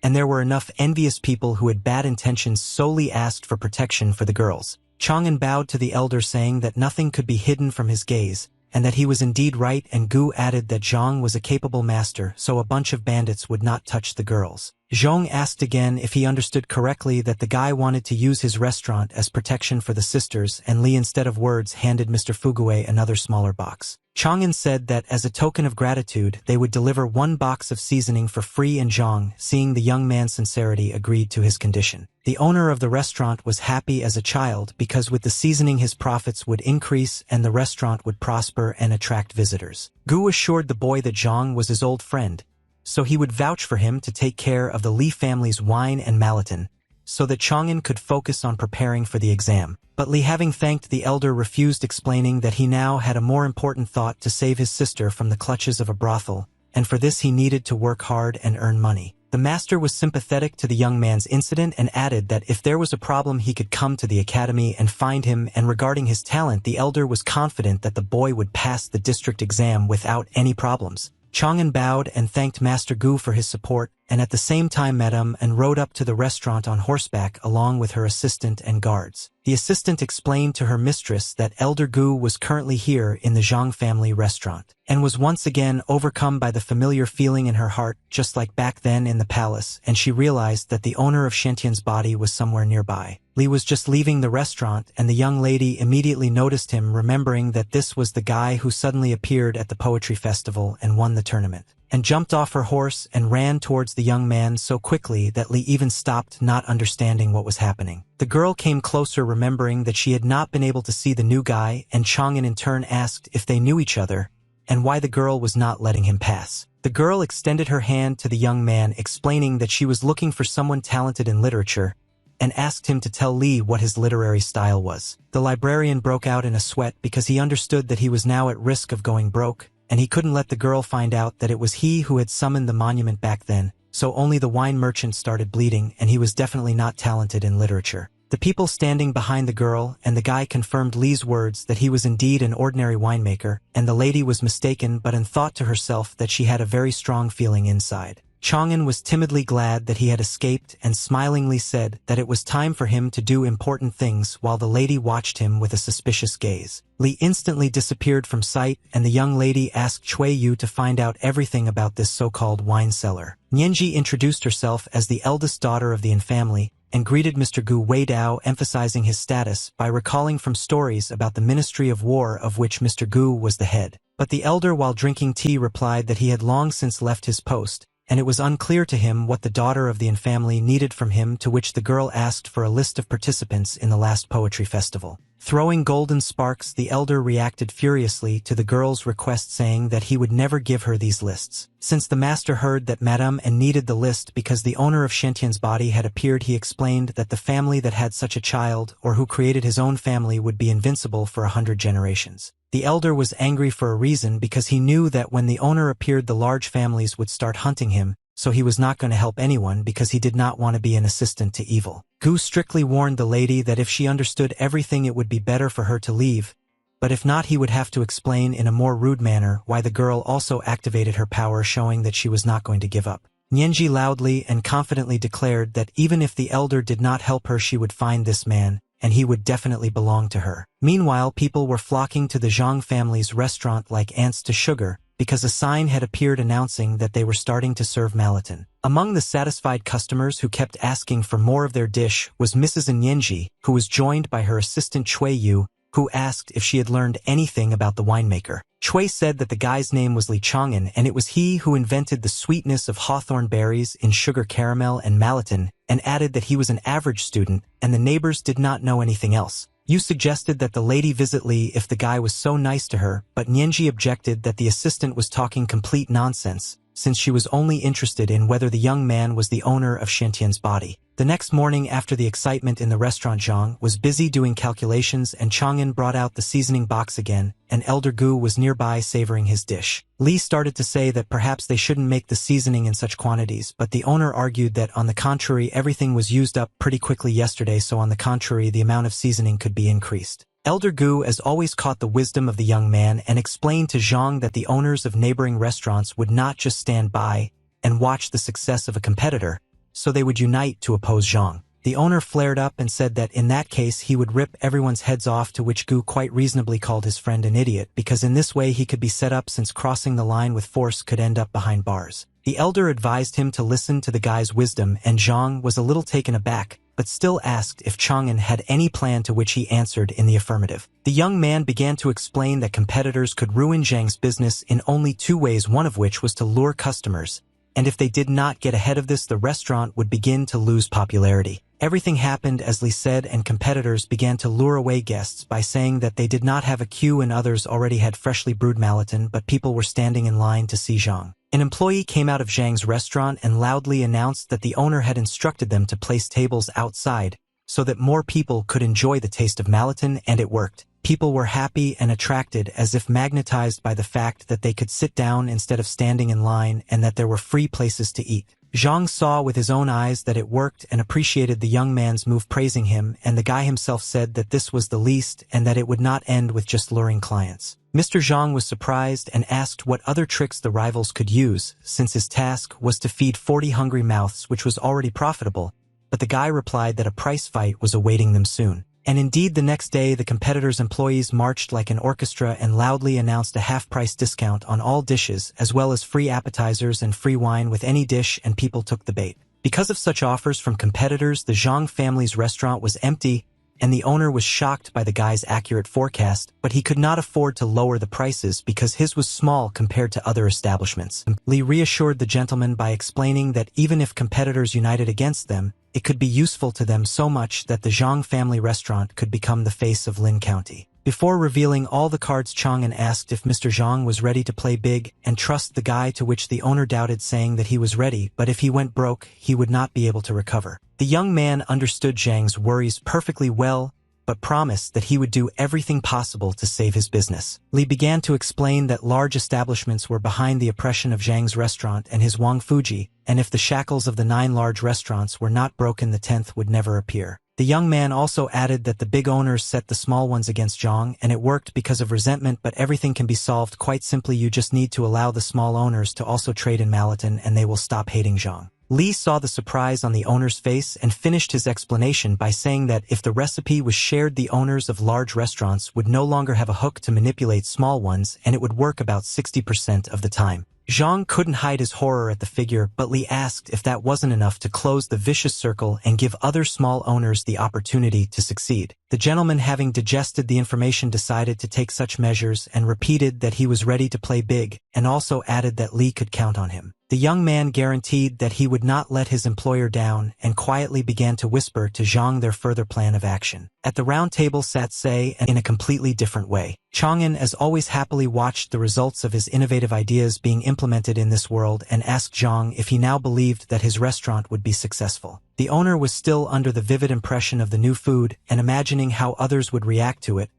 and there were enough envious people who had bad intentions solely asked for protection for the girls. Chang'an bowed to the elder, saying that nothing could be hidden from his gaze, and that he was indeed right, and Gu added that Zhang was a capable master, so a bunch of bandits would not touch the girls. Zhong asked again if he understood correctly that the guy wanted to use his restaurant as protection for the sisters, and Li, instead of words, handed Mr. Fugui another smaller box. Chang'an said that as a token of gratitude they would deliver one box of seasoning for free, and Zhang, seeing the young man's sincerity, agreed to his condition. The owner of the restaurant was happy as a child because with the seasoning his profits would increase and the restaurant would prosper and attract visitors. Gu assured the boy that Zhang was his old friend, so he would vouch for him to take care of the Li family's wine and Malaton, so that Chang'an could focus on preparing for the exam. But Li, having thanked the elder, refused, explaining that he now had a more important thought: to save his sister from the clutches of a brothel, and for this he needed to work hard and earn money. The master was sympathetic to the young man's incident and added that if there was a problem he could come to the academy and find him, and regarding his talent the elder was confident that the boy would pass the district exam without any problems. Chang'an bowed and thanked Master Gu for his support, and at the same time met him and rode up to the restaurant on horseback along with her assistant and guards. The assistant explained to her mistress that Elder Gu was currently here in the Zhang family restaurant, and was once again overcome by the familiar feeling in her heart, just like back then in the palace, and she realized that the owner of Shantian's body was somewhere nearby. Li was just leaving the restaurant, and the young lady immediately noticed him, remembering that this was the guy who suddenly appeared at the poetry festival and won the tournament, and jumped off her horse and ran towards the young man so quickly that Li even stopped, not understanding what was happening. The girl came closer, remembering that she had not been able to see the new guy, and Chang'an in turn asked if they knew each other, and why the girl was not letting him pass. The girl extended her hand to the young man, explaining that she was looking for someone talented in literature, and asked him to tell Li what his literary style was. The librarian broke out in a sweat because he understood that he was now at risk of going broke, and he couldn't let the girl find out that it was he who had summoned the monument back then, so only the wine merchant started bleeding, and he was definitely not talented in literature. The people standing behind the girl and the guy confirmed Li's words that he was indeed an ordinary winemaker, and the lady was mistaken, but thought to herself that she had a very strong feeling inside. Chang'an was timidly glad that he had escaped and smilingly said that it was time for him to do important things, while the lady watched him with a suspicious gaze. Li instantly disappeared from sight, and the young lady asked Cui Yu to find out everything about this so-called wine cellar. Nianji introduced herself as the eldest daughter of the Yin family, and greeted Mr. Gu Wei Dao, emphasizing his status by recalling from stories about the Ministry of War of which Mr. Gu was the head. But the elder, while drinking tea, replied that he had long since left his post, and it was unclear to him what the daughter of the Yin family needed from him, to which the girl asked for a list of participants in the last poetry festival. Throwing golden sparks, the elder reacted furiously to the girl's request, saying that he would never give her these lists. Since the master heard that Madame N needed the list because the owner of Shantian's body had appeared, he explained that the family that had such a child, or who created his own family, would be invincible for 100 generations. The elder was angry for a reason, because he knew that when the owner appeared the large families would start hunting him, so he was not going to help anyone because he did not want to be an assistant to evil. Gu strictly warned the lady that if she understood everything it would be better for her to leave, but if not he would have to explain in a more rude manner why the girl also activated her power, showing that she was not going to give up. Nianji loudly and confidently declared that even if the elder did not help her she would find this man, and he would definitely belong to her. Meanwhile, people were flocking to the Zhang family's restaurant like ants to sugar, because a sign had appeared announcing that they were starting to serve Malatin. Among the satisfied customers who kept asking for more of their dish was Mrs. Nyenji, who was joined by her assistant Chui Yu, who asked if she had learned anything about the winemaker. Chui said that the guy's name was Li Chang'an, and it was he who invented the sweetness of hawthorn berries in sugar caramel and Malatin, and added that he was an average student, and the neighbors did not know anything else. Yu suggested that the lady visit Li if the guy was so nice to her, but Nyenji objected that the assistant was talking complete nonsense, since she was only interested in whether the young man was the owner of Shantian's body. The next morning after the excitement in the restaurant, Zhang was busy doing calculations and Chang'an brought out the seasoning box again, and Elder Gu was nearby savoring his dish. Li started to say that perhaps they shouldn't make the seasoning in such quantities, but the owner argued that on the contrary everything was used up pretty quickly yesterday, so on the contrary the amount of seasoning could be increased. Elder Gu as always caught the wisdom of the young man and explained to Zhang that the owners of neighboring restaurants would not just stand by and watch the success of a competitor, so they would unite to oppose Zhang. The owner flared up and said that in that case he would rip everyone's heads off, to which Gu quite reasonably called his friend an idiot, because in this way he could be set up, since crossing the line with force could end up behind bars. The elder advised him to listen to the guy's wisdom, and Zhang was a little taken aback, but still asked if Chang'an had any plan, to which he answered in the affirmative. The young man began to explain that competitors could ruin Zhang's business in only two ways, one of which was to lure customers, and if they did not get ahead of this, the restaurant would begin to lose popularity. Everything happened as Li said, and competitors began to lure away guests by saying that they did not have a queue and others already had freshly brewed Malatin, but people were standing in line to see Zhang. An employee came out of Zhang's restaurant and loudly announced that the owner had instructed them to place tables outside so that more people could enjoy the taste of Malatin, and it worked. People were happy and attracted, as if magnetized by the fact that they could sit down instead of standing in line and that there were free places to eat. Zhang saw with his own eyes that it worked and appreciated the young man's move, praising him, and the guy himself said that this was the least and that it would not end with just luring clients. Mr. Zhang was surprised and asked what other tricks the rivals could use, since his task was to feed 40 hungry mouths, which was already profitable, but the guy replied that a price fight was awaiting them soon. And indeed, the next day the competitors' employees marched like an orchestra and loudly announced a half-price discount on all dishes, as well as free appetizers and free wine with any dish, and people took the bait. Because of such offers from competitors, the Zhang family's restaurant was empty, and the owner was shocked by the guy's accurate forecast, but he could not afford to lower the prices because his was small compared to other establishments. Li reassured the gentleman by explaining that even if competitors united against them, it could be useful to them so much that the Zhang family restaurant could become the face of Lin County. Before revealing all the cards, Chang'an asked if Mr. Zhang was ready to play big and trust the guy, to which the owner doubted, saying that he was ready, but if he went broke, he would not be able to recover. The young man understood Zhang's worries perfectly well, but promised that he would do everything possible to save his business. Li began to explain that large establishments were behind the oppression of Zhang's restaurant and his Wang Fuji, and if the shackles of the 9 large restaurants were not broken, the 10th would never appear. The young man also added that the big owners set the small ones against Zhang, and it worked because of resentment, but everything can be solved quite simply. You just need to allow the small owners to also trade in Malatin, and they will stop hating Zhang. Li saw the surprise on the owner's face and finished his explanation by saying that if the recipe was shared, the owners of large restaurants would no longer have a hook to manipulate small ones, and it would work about 60% of the time. Zhang couldn't hide his horror at the figure, but Li asked if that wasn't enough to close the vicious circle and give other small owners the opportunity to succeed. The gentleman, having digested the information, decided to take such measures and repeated that he was ready to play big, and also added that Li could count on him. The young man guaranteed that he would not let his employer down and quietly began to whisper to Zhang their further plan of action. At the round table sat Sei, and in a completely different way. Chang'an, as always, happily watched the results of his innovative ideas being implemented in this world and asked Zhang if he now believed that his restaurant would be successful. The owner was still under the vivid impression of the new food and imagining how others would react to it.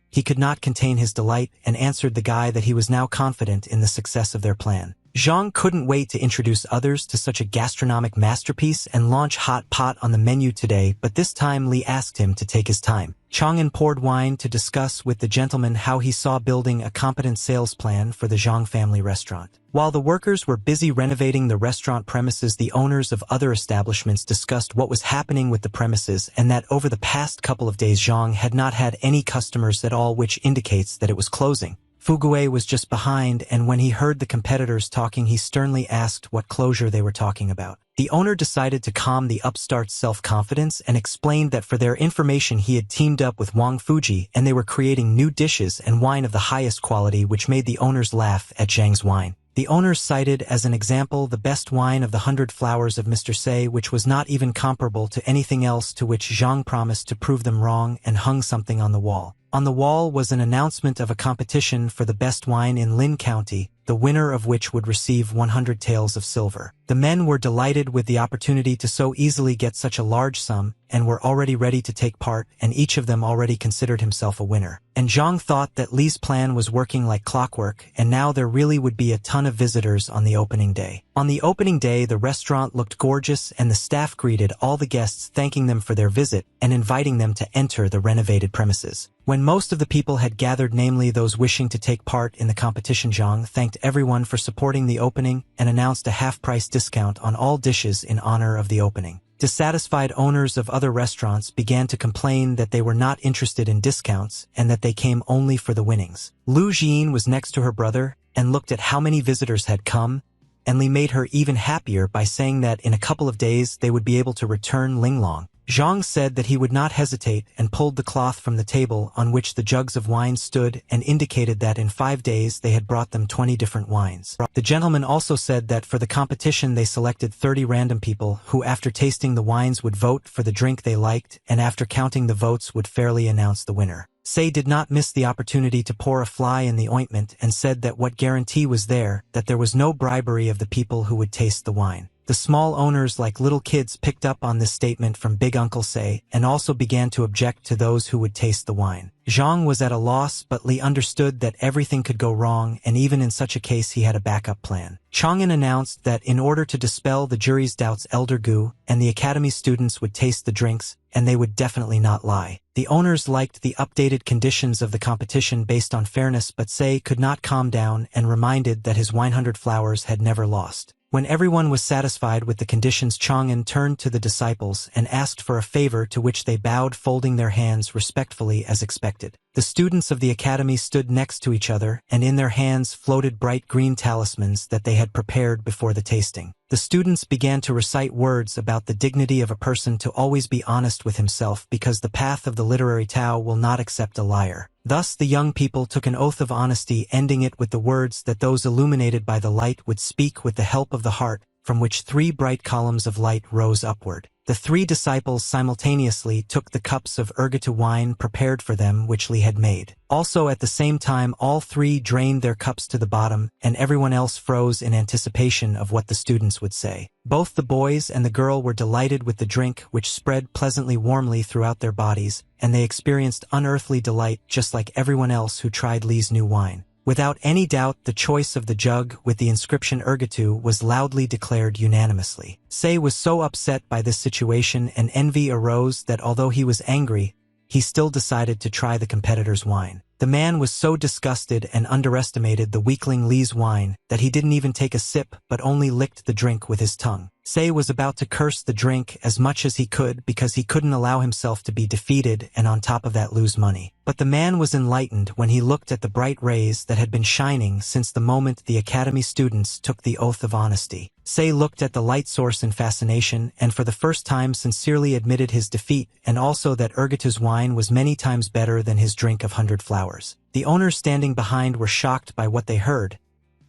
He could not contain his delight and answered the guy that he was now confident in the success of their plan. Zhang couldn't wait to introduce others to such a gastronomic masterpiece and launch hot pot on the menu today, but this time Li asked him to take his time. Chang'an poured wine to discuss with the gentleman how he saw building a competent sales plan for the Zhang family restaurant. While the workers were busy renovating the restaurant premises, the owners of other establishments discussed what was happening with the premises and that over the past couple of days Zhang had not had any customers at all, which indicates that it was closing. Fugue was just behind, and when he heard the competitors talking, he sternly asked what closure they were talking about. The owner decided to calm the upstart's self-confidence and explained that for their information he had teamed up with Wang Fuji and they were creating new dishes and wine of the highest quality, which made the owners laugh at Zhang's wine. The owners cited as an example the best wine of the 100 Flowers of Mr. Say, which was not even comparable to anything else, to which Zhang promised to prove them wrong and hung something on the wall. On the wall was an announcement of a competition for the best wine in Lin County, the winner of which would receive 100 taels of silver. The men were delighted with the opportunity to so easily get such a large sum, and were already ready to take part, and each of them already considered himself a winner. And Zhang thought that Li's plan was working like clockwork, and now there really would be a ton of visitors on the opening day. On the opening day, the restaurant looked gorgeous, and the staff greeted all the guests, thanking them for their visit and inviting them to enter the renovated premises. When most of the people had gathered, namely those wishing to take part in the competition, Zhang thanked everyone for supporting the opening and announced a half-price discount on all dishes in honor of the opening. Dissatisfied owners of other restaurants began to complain that they were not interested in discounts and that they came only for the winnings. Lu Jin was next to her brother and looked at how many visitors had come, and Li made her even happier by saying that in a couple of days they would be able to return Linglong. Zhang said that he would not hesitate and pulled the cloth from the table on which the jugs of wine stood and indicated that in 5 days they had brought them 20 different wines. The gentleman also said that for the competition they selected 30 random people who, after tasting the wines, would vote for the drink they liked, and after counting the votes would fairly announce the winner. Say did not miss the opportunity to pour a fly in the ointment and said that what guarantee was there that there was no bribery of the people who would taste the wine. The small owners, like little kids, picked up on this statement from Big Uncle Say and also began to object to those who would taste the wine. Zhang was at a loss, but Li understood that everything could go wrong, and even in such a case he had a backup plan. Chang'an announced that in order to dispel the jury's doubts, Elder Gu and the academy students would taste the drinks, and they would definitely not lie. The owners liked the updated conditions of the competition based on fairness, but Say could not calm down and reminded that his 100 Flowers had never lost. When everyone was satisfied with the conditions, Chang'an turned to the disciples and asked for a favor, to which they bowed, folding their hands respectfully as expected. The students of the academy stood next to each other, and in their hands floated bright green talismans that they had prepared before the tasting. The students began to recite words about the dignity of a person to always be honest with himself, because the path of the literary Tao will not accept a liar. Thus the young people took an oath of honesty, ending it with the words that those illuminated by the light would speak with the help of the heart, from which 3 bright columns of light rose upward. The 3 disciples simultaneously took the cups of ergatu wine prepared for them, which Li had made. Also at the same time all 3 drained their cups to the bottom, and everyone else froze in anticipation of what the students would say. Both the boys and the girl were delighted with the drink, which spread pleasantly warmly throughout their bodies, and they experienced unearthly delight just like everyone else who tried Li's new wine. Without any doubt, the choice of the jug with the inscription Ergatu was loudly declared unanimously. Say was so upset by this situation and envy arose that although he was angry, he still decided to try the competitor's wine. The man was so disgusted and underestimated the weakling Li's wine that he didn't even take a sip but only licked the drink with his tongue. Say was about to curse the drink as much as he could because he couldn't allow himself to be defeated and on top of that lose money. But the man was enlightened when he looked at the bright rays that had been shining since the moment the academy students took the oath of honesty. Say looked at the light source in fascination and for the first time sincerely admitted his defeat, and also that Ergatu's wine was many times better than his drink of 100 Flowers. The owners standing behind were shocked by what they heard,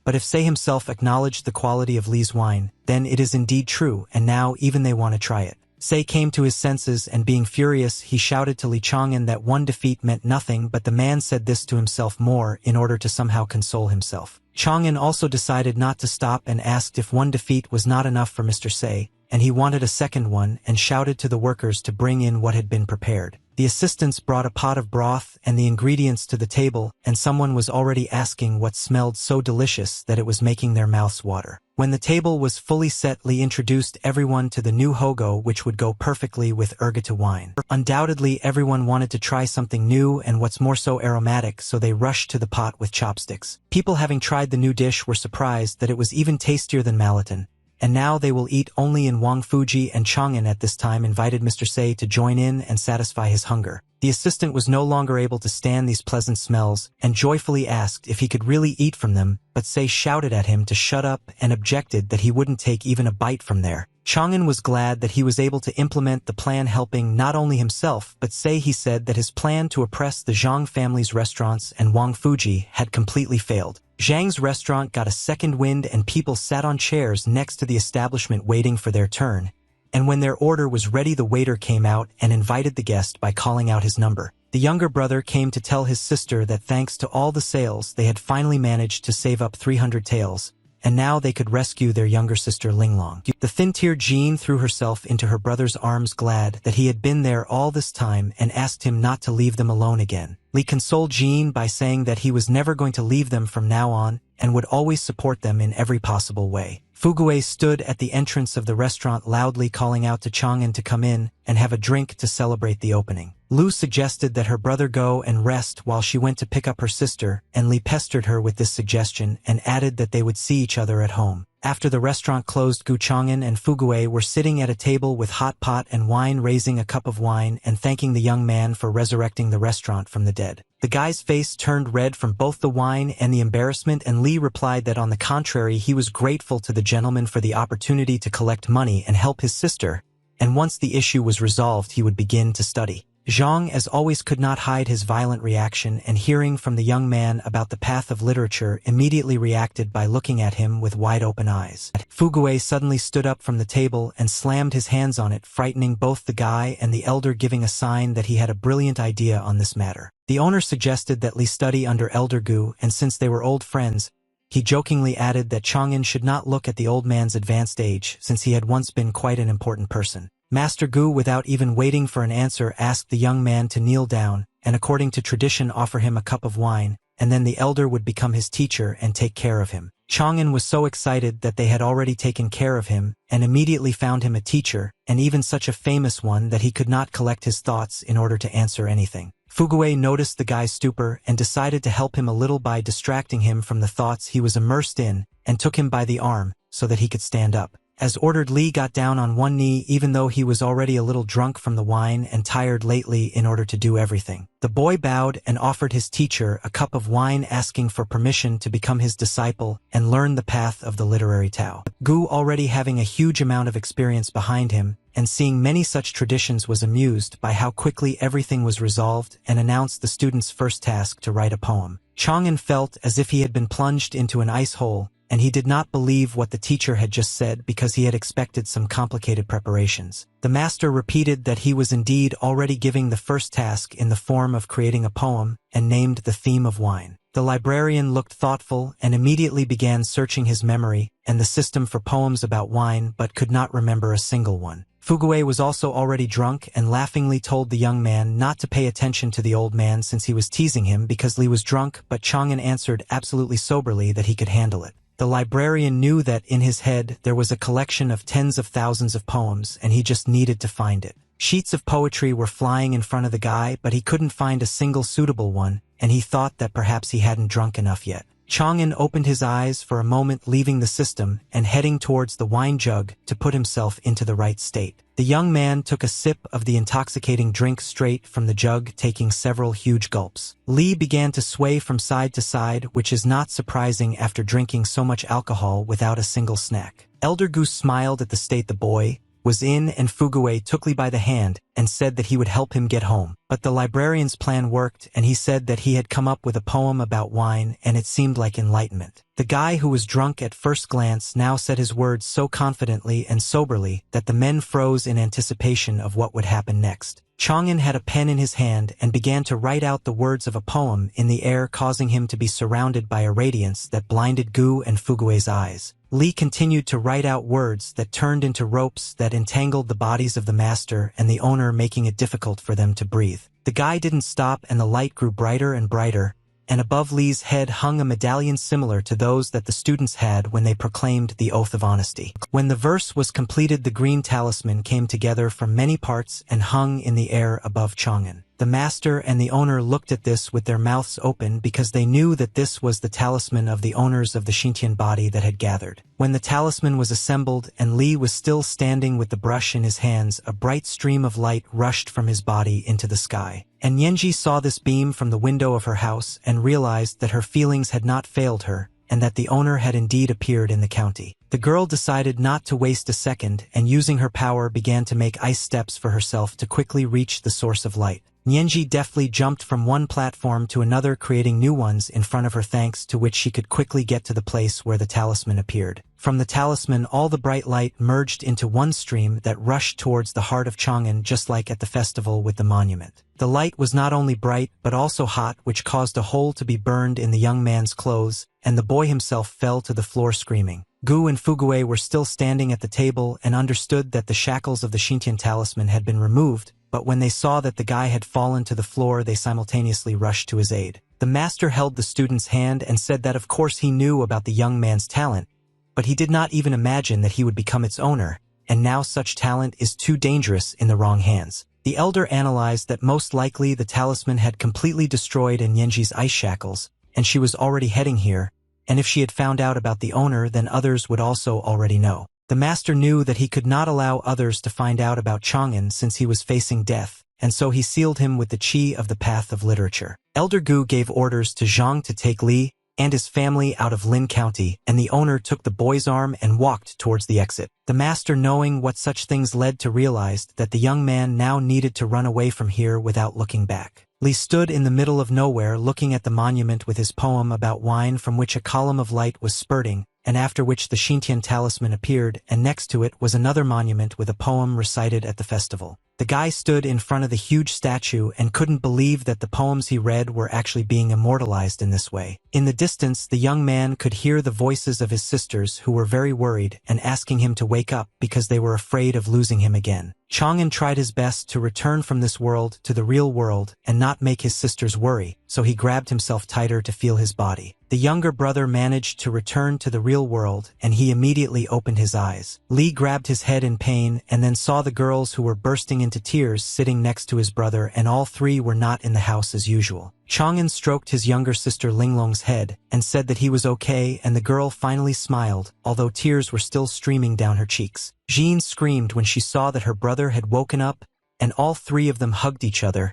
but if Say himself acknowledged the quality of Li's wine, then it is indeed true, and now even they want to try it. Say came to his senses, and being furious, he shouted to Li Chang'an that one defeat meant nothing, but the man said this to himself more in order to somehow console himself. Chang'an also decided not to stop and asked if one defeat was not enough for Mr. Say, and he wanted a second one, and shouted to the workers to bring in what had been prepared. The assistants brought a pot of broth and the ingredients to the table, and someone was already asking what smelled so delicious that it was making their mouths water. When the table was fully set, Li introduced everyone to the new hogo, which would go perfectly with Ergatu wine. Undoubtedly everyone wanted to try something new and what's more so aromatic, so they rushed to the pot with chopsticks. People having tried the new dish were surprised that it was even tastier than Malaton, and now they will eat only in Wang Fuji, and Chang'an at this time invited Mr. Say to join in and satisfy his hunger. The assistant was no longer able to stand these pleasant smells and joyfully asked if he could really eat from them, but Sei shouted at him to shut up and objected that he wouldn't take even a bite from there. Chang'an was glad that he was able to implement the plan, helping not only himself but Sei. He said that his plan to oppress the Zhang family's restaurants and Wang Fuji had completely failed. Zhang's restaurant got a second wind and people sat on chairs next to the establishment waiting for their turn. And when their order was ready, the waiter came out and invited the guest by calling out his number. The younger brother came to tell his sister that thanks to all the sales, they had finally managed to save up 300 taels, and now they could rescue their younger sister Linglong. The thin-tiered Jean threw herself into her brother's arms, glad that he had been there all this time, and asked him not to leave them alone again. Li consoled Jean by saying that he was never going to leave them from now on and would always support them in every possible way. Fuguei stood at the entrance of the restaurant loudly calling out to Chang'an to come in and have a drink to celebrate the opening. Lu suggested that her brother go and rest while she went to pick up her sister, and Li pestered her with this suggestion and added that they would see each other at home. After the restaurant closed, Chang'an and Fuguei were sitting at a table with hot pot and wine, raising a cup of wine and thanking the young man for resurrecting the restaurant from the dead. The guy's face turned red from both the wine and the embarrassment, and Li replied that on the contrary, he was grateful to the gentleman for the opportunity to collect money and help his sister, and once the issue was resolved, he would begin to study. Zhang, as always, could not hide his violent reaction, and hearing from the young man about the path of literature, immediately reacted by looking at him with wide-open eyes. Fuguei suddenly stood up from the table and slammed his hands on it, frightening both the guy and the elder, giving a sign that he had a brilliant idea on this matter. The owner suggested that Li study under Elder Gu, and since they were old friends, he jokingly added that Chang'an should not look at the old man's advanced age, since he had once been quite an important person. Master Gu, without even waiting for an answer, asked the young man to kneel down, and according to tradition offer him a cup of wine, and then the elder would become his teacher and take care of him. Chang'an was so excited that they had already taken care of him, and immediately found him a teacher, and even such a famous one that he could not collect his thoughts in order to answer anything. Fuguei noticed the guy's stupor and decided to help him a little by distracting him from the thoughts he was immersed in, and took him by the arm so that he could stand up. As ordered, Li got down on one knee even though he was already a little drunk from the wine and tired lately in order to do everything. The boy bowed and offered his teacher a cup of wine, asking for permission to become his disciple and learn the path of the literary Tao. Gu, already having a huge amount of experience behind him and seeing many such traditions, was amused by how quickly everything was resolved and announced the student's first task to write a poem. Chang'an felt as if he had been plunged into an ice hole, and he did not believe what the teacher had just said because he had expected some complicated preparations. The master repeated that he was indeed already giving the first task in the form of creating a poem, and named the theme of wine. The librarian looked thoughtful and immediately began searching his memory and the system for poems about wine, but could not remember a single one. Fuguei was also already drunk and laughingly told the young man not to pay attention to the old man since he was teasing him because Li was drunk, but Chang'an answered absolutely soberly that he could handle it. The librarian knew that in his head there was a collection of tens of thousands of poems, and he just needed to find it. Sheets of poetry were flying in front of the guy, but he couldn't find a single suitable one, and he thought that perhaps he hadn't drunk enough yet. Chang'an opened his eyes for a moment, leaving the system and heading towards the wine jug to put himself into the right state. The young man took a sip of the intoxicating drink straight from the jug, taking several huge gulps. Li began to sway from side to side, which is not surprising after drinking so much alcohol without a single snack. Elder Goose smiled at the state the boy was in, and Fuguei took Li by the hand and said that he would help him get home. But the librarian's plan worked, and he said that he had come up with a poem about wine, and it seemed like enlightenment. The guy, who was drunk at first glance, now said his words so confidently and soberly that the men froze in anticipation of what would happen next. Chang'an had a pen in his hand and began to write out the words of a poem in the air, causing him to be surrounded by a radiance that blinded Gu and Fuguei's eyes. Li continued to write out words that turned into ropes that entangled the bodies of the master and the owner, making it difficult for them to breathe. The guy didn't stop, and the light grew brighter and brighter, and above Li's head hung a medallion similar to those that the students had when they proclaimed the oath of honesty. When the verse was completed, the green talisman came together from many parts and hung in the air above Chang'an. The master and the owner looked at this with their mouths open because they knew that this was the talisman of the owners of the Xintian body that had gathered. When the talisman was assembled and Li was still standing with the brush in his hands, a bright stream of light rushed from his body into the sky. And Yanji saw this beam from the window of her house and realized that her feelings had not failed her, and that the owner had indeed appeared in the county. The girl decided not to waste a second and using her power began to make ice steps for herself to quickly reach the source of light. Nianji deftly jumped from one platform to another, creating new ones in front of her, thanks to which she could quickly get to the place where the talisman appeared. From the talisman, all the bright light merged into one stream that rushed towards the heart of Chang'an, just like at the festival with the monument. The light was not only bright but also hot, which caused a hole to be burned in the young man's clothes, and the boy himself fell to the floor screaming. Gu and Fugue were still standing at the table and understood that the shackles of the Xintian talisman had been removed, but when they saw that the guy had fallen to the floor, they simultaneously rushed to his aid. The master held the student's hand and said that of course he knew about the young man's talent, but he did not even imagine that he would become its owner, and now such talent is too dangerous in the wrong hands. The elder analyzed that most likely the talisman had completely destroyed Yanji's ice shackles, and she was already heading here, and if she had found out about the owner, then others would also already know. The master knew that he could not allow others to find out about Chang'an since he was facing death, and so he sealed him with the qi of the path of literature. Elder Gu gave orders to Zhang to take Li and his family out of Lin County, and the owner took the boy's arm and walked towards the exit. The master, knowing what such things led to, realized that the young man now needed to run away from here without looking back. Li stood in the middle of nowhere looking at the monument with his poem about wine, from which a column of light was spurting, and after which the Xintian talisman appeared, and next to it was another monument with a poem recited at the festival. The guy stood in front of the huge statue and couldn't believe that the poems he read were actually being immortalized in this way. In the distance, the young man could hear the voices of his sisters, who were very worried and asking him to wake up because they were afraid of losing him again. Chang'an tried his best to return from this world to the real world and not make his sisters worry, so he grabbed himself tighter to feel his body. The younger brother managed to return to the real world, and he immediately opened his eyes. Li grabbed his head in pain and then saw the girls, who were bursting into tears, sitting next to his brother, and all three were not in the house as usual. Chang'an stroked his younger sister Linglong's head and said that he was okay, and the girl finally smiled, although tears were still streaming down her cheeks. Jean screamed when she saw that her brother had woken up, and all three of them hugged each other,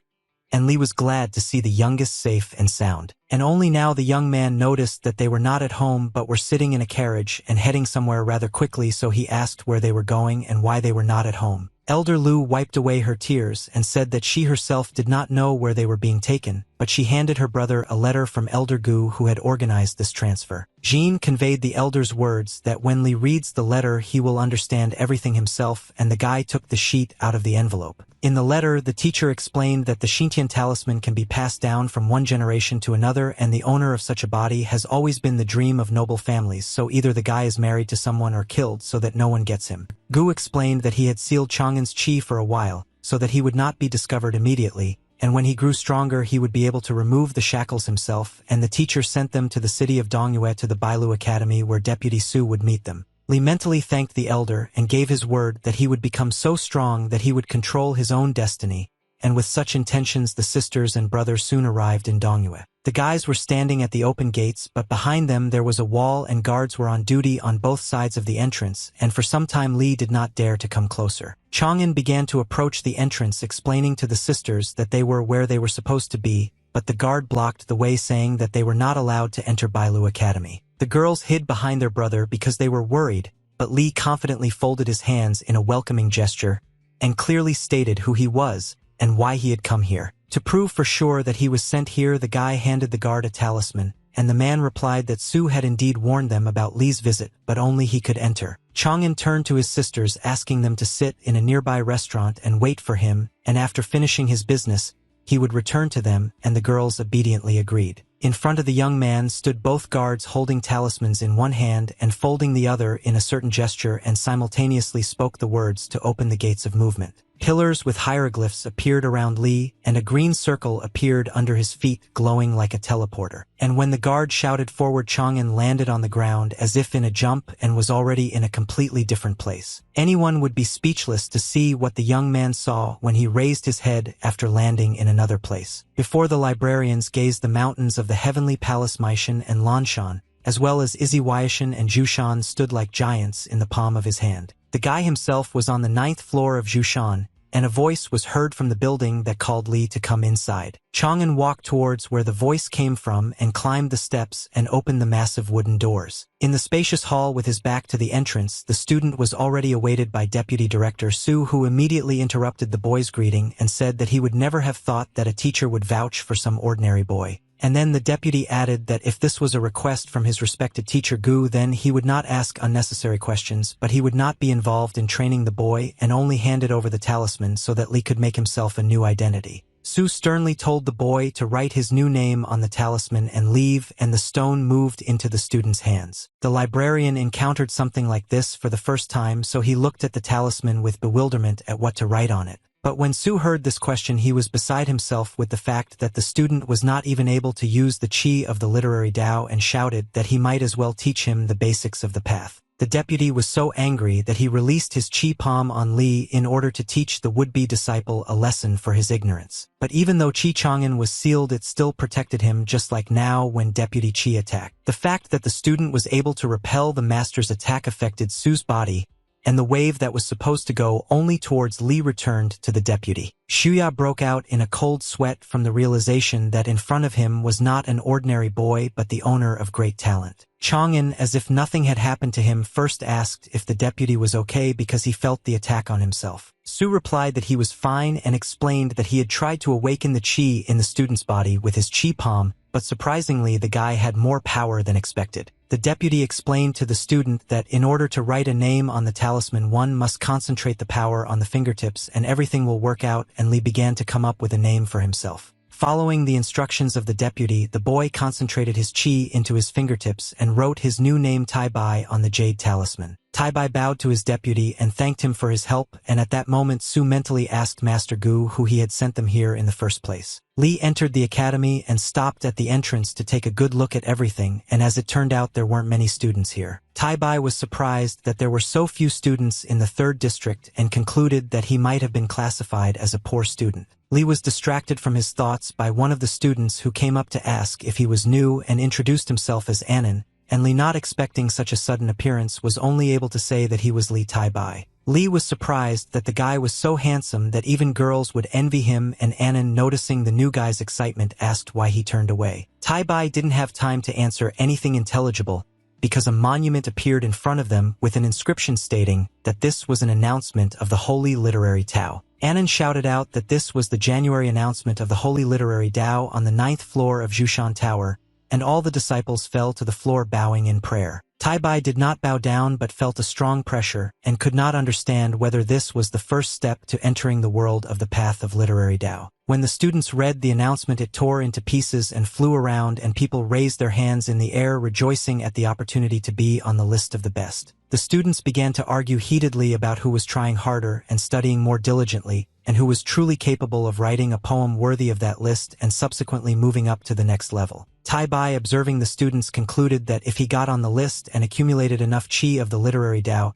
and Li was glad to see the youngest safe and sound. And only now the young man noticed that they were not at home but were sitting in a carriage and heading somewhere rather quickly, so he asked where they were going and why they were not at home. Elder Lu wiped away her tears and said that she herself did not know where they were being taken, but she handed her brother a letter from Elder Gu, who had organized this transfer. Jean conveyed the elder's words that when Li reads the letter he will understand everything himself, and the guy took the sheet out of the envelope. In the letter, the teacher explained that the Xintian talisman can be passed down from one generation to another, and the owner of such a body has always been the dream of noble families, so either the guy is married to someone or killed so that no one gets him. Gu explained that he had sealed Chang'an's qi for a while, so that he would not be discovered immediately, and when he grew stronger he would be able to remove the shackles himself, and the teacher sent them to the city of Dongyue to the Bailu Academy, where Deputy Su would meet them. Li mentally thanked the elder and gave his word that he would become so strong that he would control his own destiny, and with such intentions the sisters and brother soon arrived in Dongyue. The guys were standing at the open gates, but behind them there was a wall and guards were on duty on both sides of the entrance, and for some time Li did not dare to come closer. Chang'an began to approach the entrance, explaining to the sisters that they were where they were supposed to be, but the guard blocked the way, saying that they were not allowed to enter Bailu Academy. The girls hid behind their brother because they were worried, but Li confidently folded his hands in a welcoming gesture and clearly stated who he was and why he had come here. To prove for sure that he was sent here, the guy handed the guard a talisman, and the man replied that Su had indeed warned them about Li's visit, but only he could enter. Chang'an turned to his sisters, asking them to sit in a nearby restaurant and wait for him, and after finishing his business, he would return to them, and the girls obediently agreed. In front of the young man stood both guards, holding talismans in one hand and folding the other in a certain gesture, and simultaneously spoke the words to open the gates of movement. Pillars with hieroglyphs appeared around Lee, and a green circle appeared under his feet, glowing like a teleporter. And when the guard shouted forward, Chang'an landed on the ground as if in a jump and was already in a completely different place. Anyone would be speechless to see what the young man saw when he raised his head after landing in another place. Before the librarians gazed the mountains of the heavenly palace Maishan and Lanshan, as well as Iziwaishan and Jushan, stood like giants in the palm of his hand. The guy himself was on the 9th floor of Jushan, and a voice was heard from the building that called Li to come inside. Chang'an walked towards where the voice came from and climbed the steps and opened the massive wooden doors. In the spacious hall with his back to the entrance, the student was already awaited by Deputy Director Su, who immediately interrupted the boy's greeting and said that he would never have thought that a teacher would vouch for some ordinary boy. And then the deputy added that if this was a request from his respected teacher Gu, then he would not ask unnecessary questions, but he would not be involved in training the boy and only handed over the talisman so that Li could make himself a new identity. Su sternly told the boy to write his new name on the talisman and leave, and the stone moved into the student's hands. The librarian encountered something like this for the first time, so he looked at the talisman with bewilderment at what to write on it. But when Su heard this question, he was beside himself with the fact that the student was not even able to use the chi of the literary Tao, and shouted that he might as well teach him the basics of the path. The deputy was so angry that he released his chi palm on Li in order to teach the would-be disciple a lesson for his ignorance. But even though Chi Chang'an was sealed, it still protected him, just like now when Deputy Chi attacked. The fact that the student was able to repel the master's attack affected Su's body, and the wave that was supposed to go only towards Li returned to the deputy. Shuya broke out in a cold sweat from the realization that in front of him was not an ordinary boy but the owner of great talent. Chang'an, as if nothing had happened to him, first asked if the deputy was okay because he felt the attack on himself. Su replied that he was fine and explained that he had tried to awaken the chi in the student's body with his chi palm, but surprisingly the guy had more power than expected. The deputy explained to the student that in order to write a name on the talisman, one must concentrate the power on the fingertips and everything will work out, and Li began to come up with a name for himself. Following the instructions of the deputy, the boy concentrated his chi into his fingertips and wrote his new name Tai Bai on the jade talisman. Tai Bai bowed to his deputy and thanked him for his help, and at that moment Su mentally asked Master Gu who he had sent them here in the first place. Li entered the academy and stopped at the entrance to take a good look at everything, and as it turned out there weren't many students here. Tai Bai was surprised that there were so few students in the 3rd district and concluded that he might have been classified as a poor student. Li was distracted from his thoughts by one of the students who came up to ask if he was new and introduced himself as Anan, and Li, not expecting such a sudden appearance, was only able to say that he was Li Tai Bai. Li was surprised that the guy was so handsome that even girls would envy him, and Anan, noticing the new guy's excitement, asked why he turned away. Tai Bai didn't have time to answer anything intelligible, because a monument appeared in front of them with an inscription stating that this was an announcement of the Holy Literary Tao. Anan shouted out that this was the January announcement of the Holy Literary Tao on the 9th floor of Jushan Tower, and all the disciples fell to the floor bowing in prayer. Tai Bai did not bow down but felt a strong pressure and could not understand whether this was the first step to entering the world of the path of literary Tao. When the students read the announcement, it tore into pieces and flew around, and people raised their hands in the air, rejoicing at the opportunity to be on the list of the best. The students began to argue heatedly about who was trying harder and studying more diligently, and who was truly capable of writing a poem worthy of that list and subsequently moving up to the next level. Tai Bai, observing the students, concluded that if he got on the list and accumulated enough chi of the literary Tao,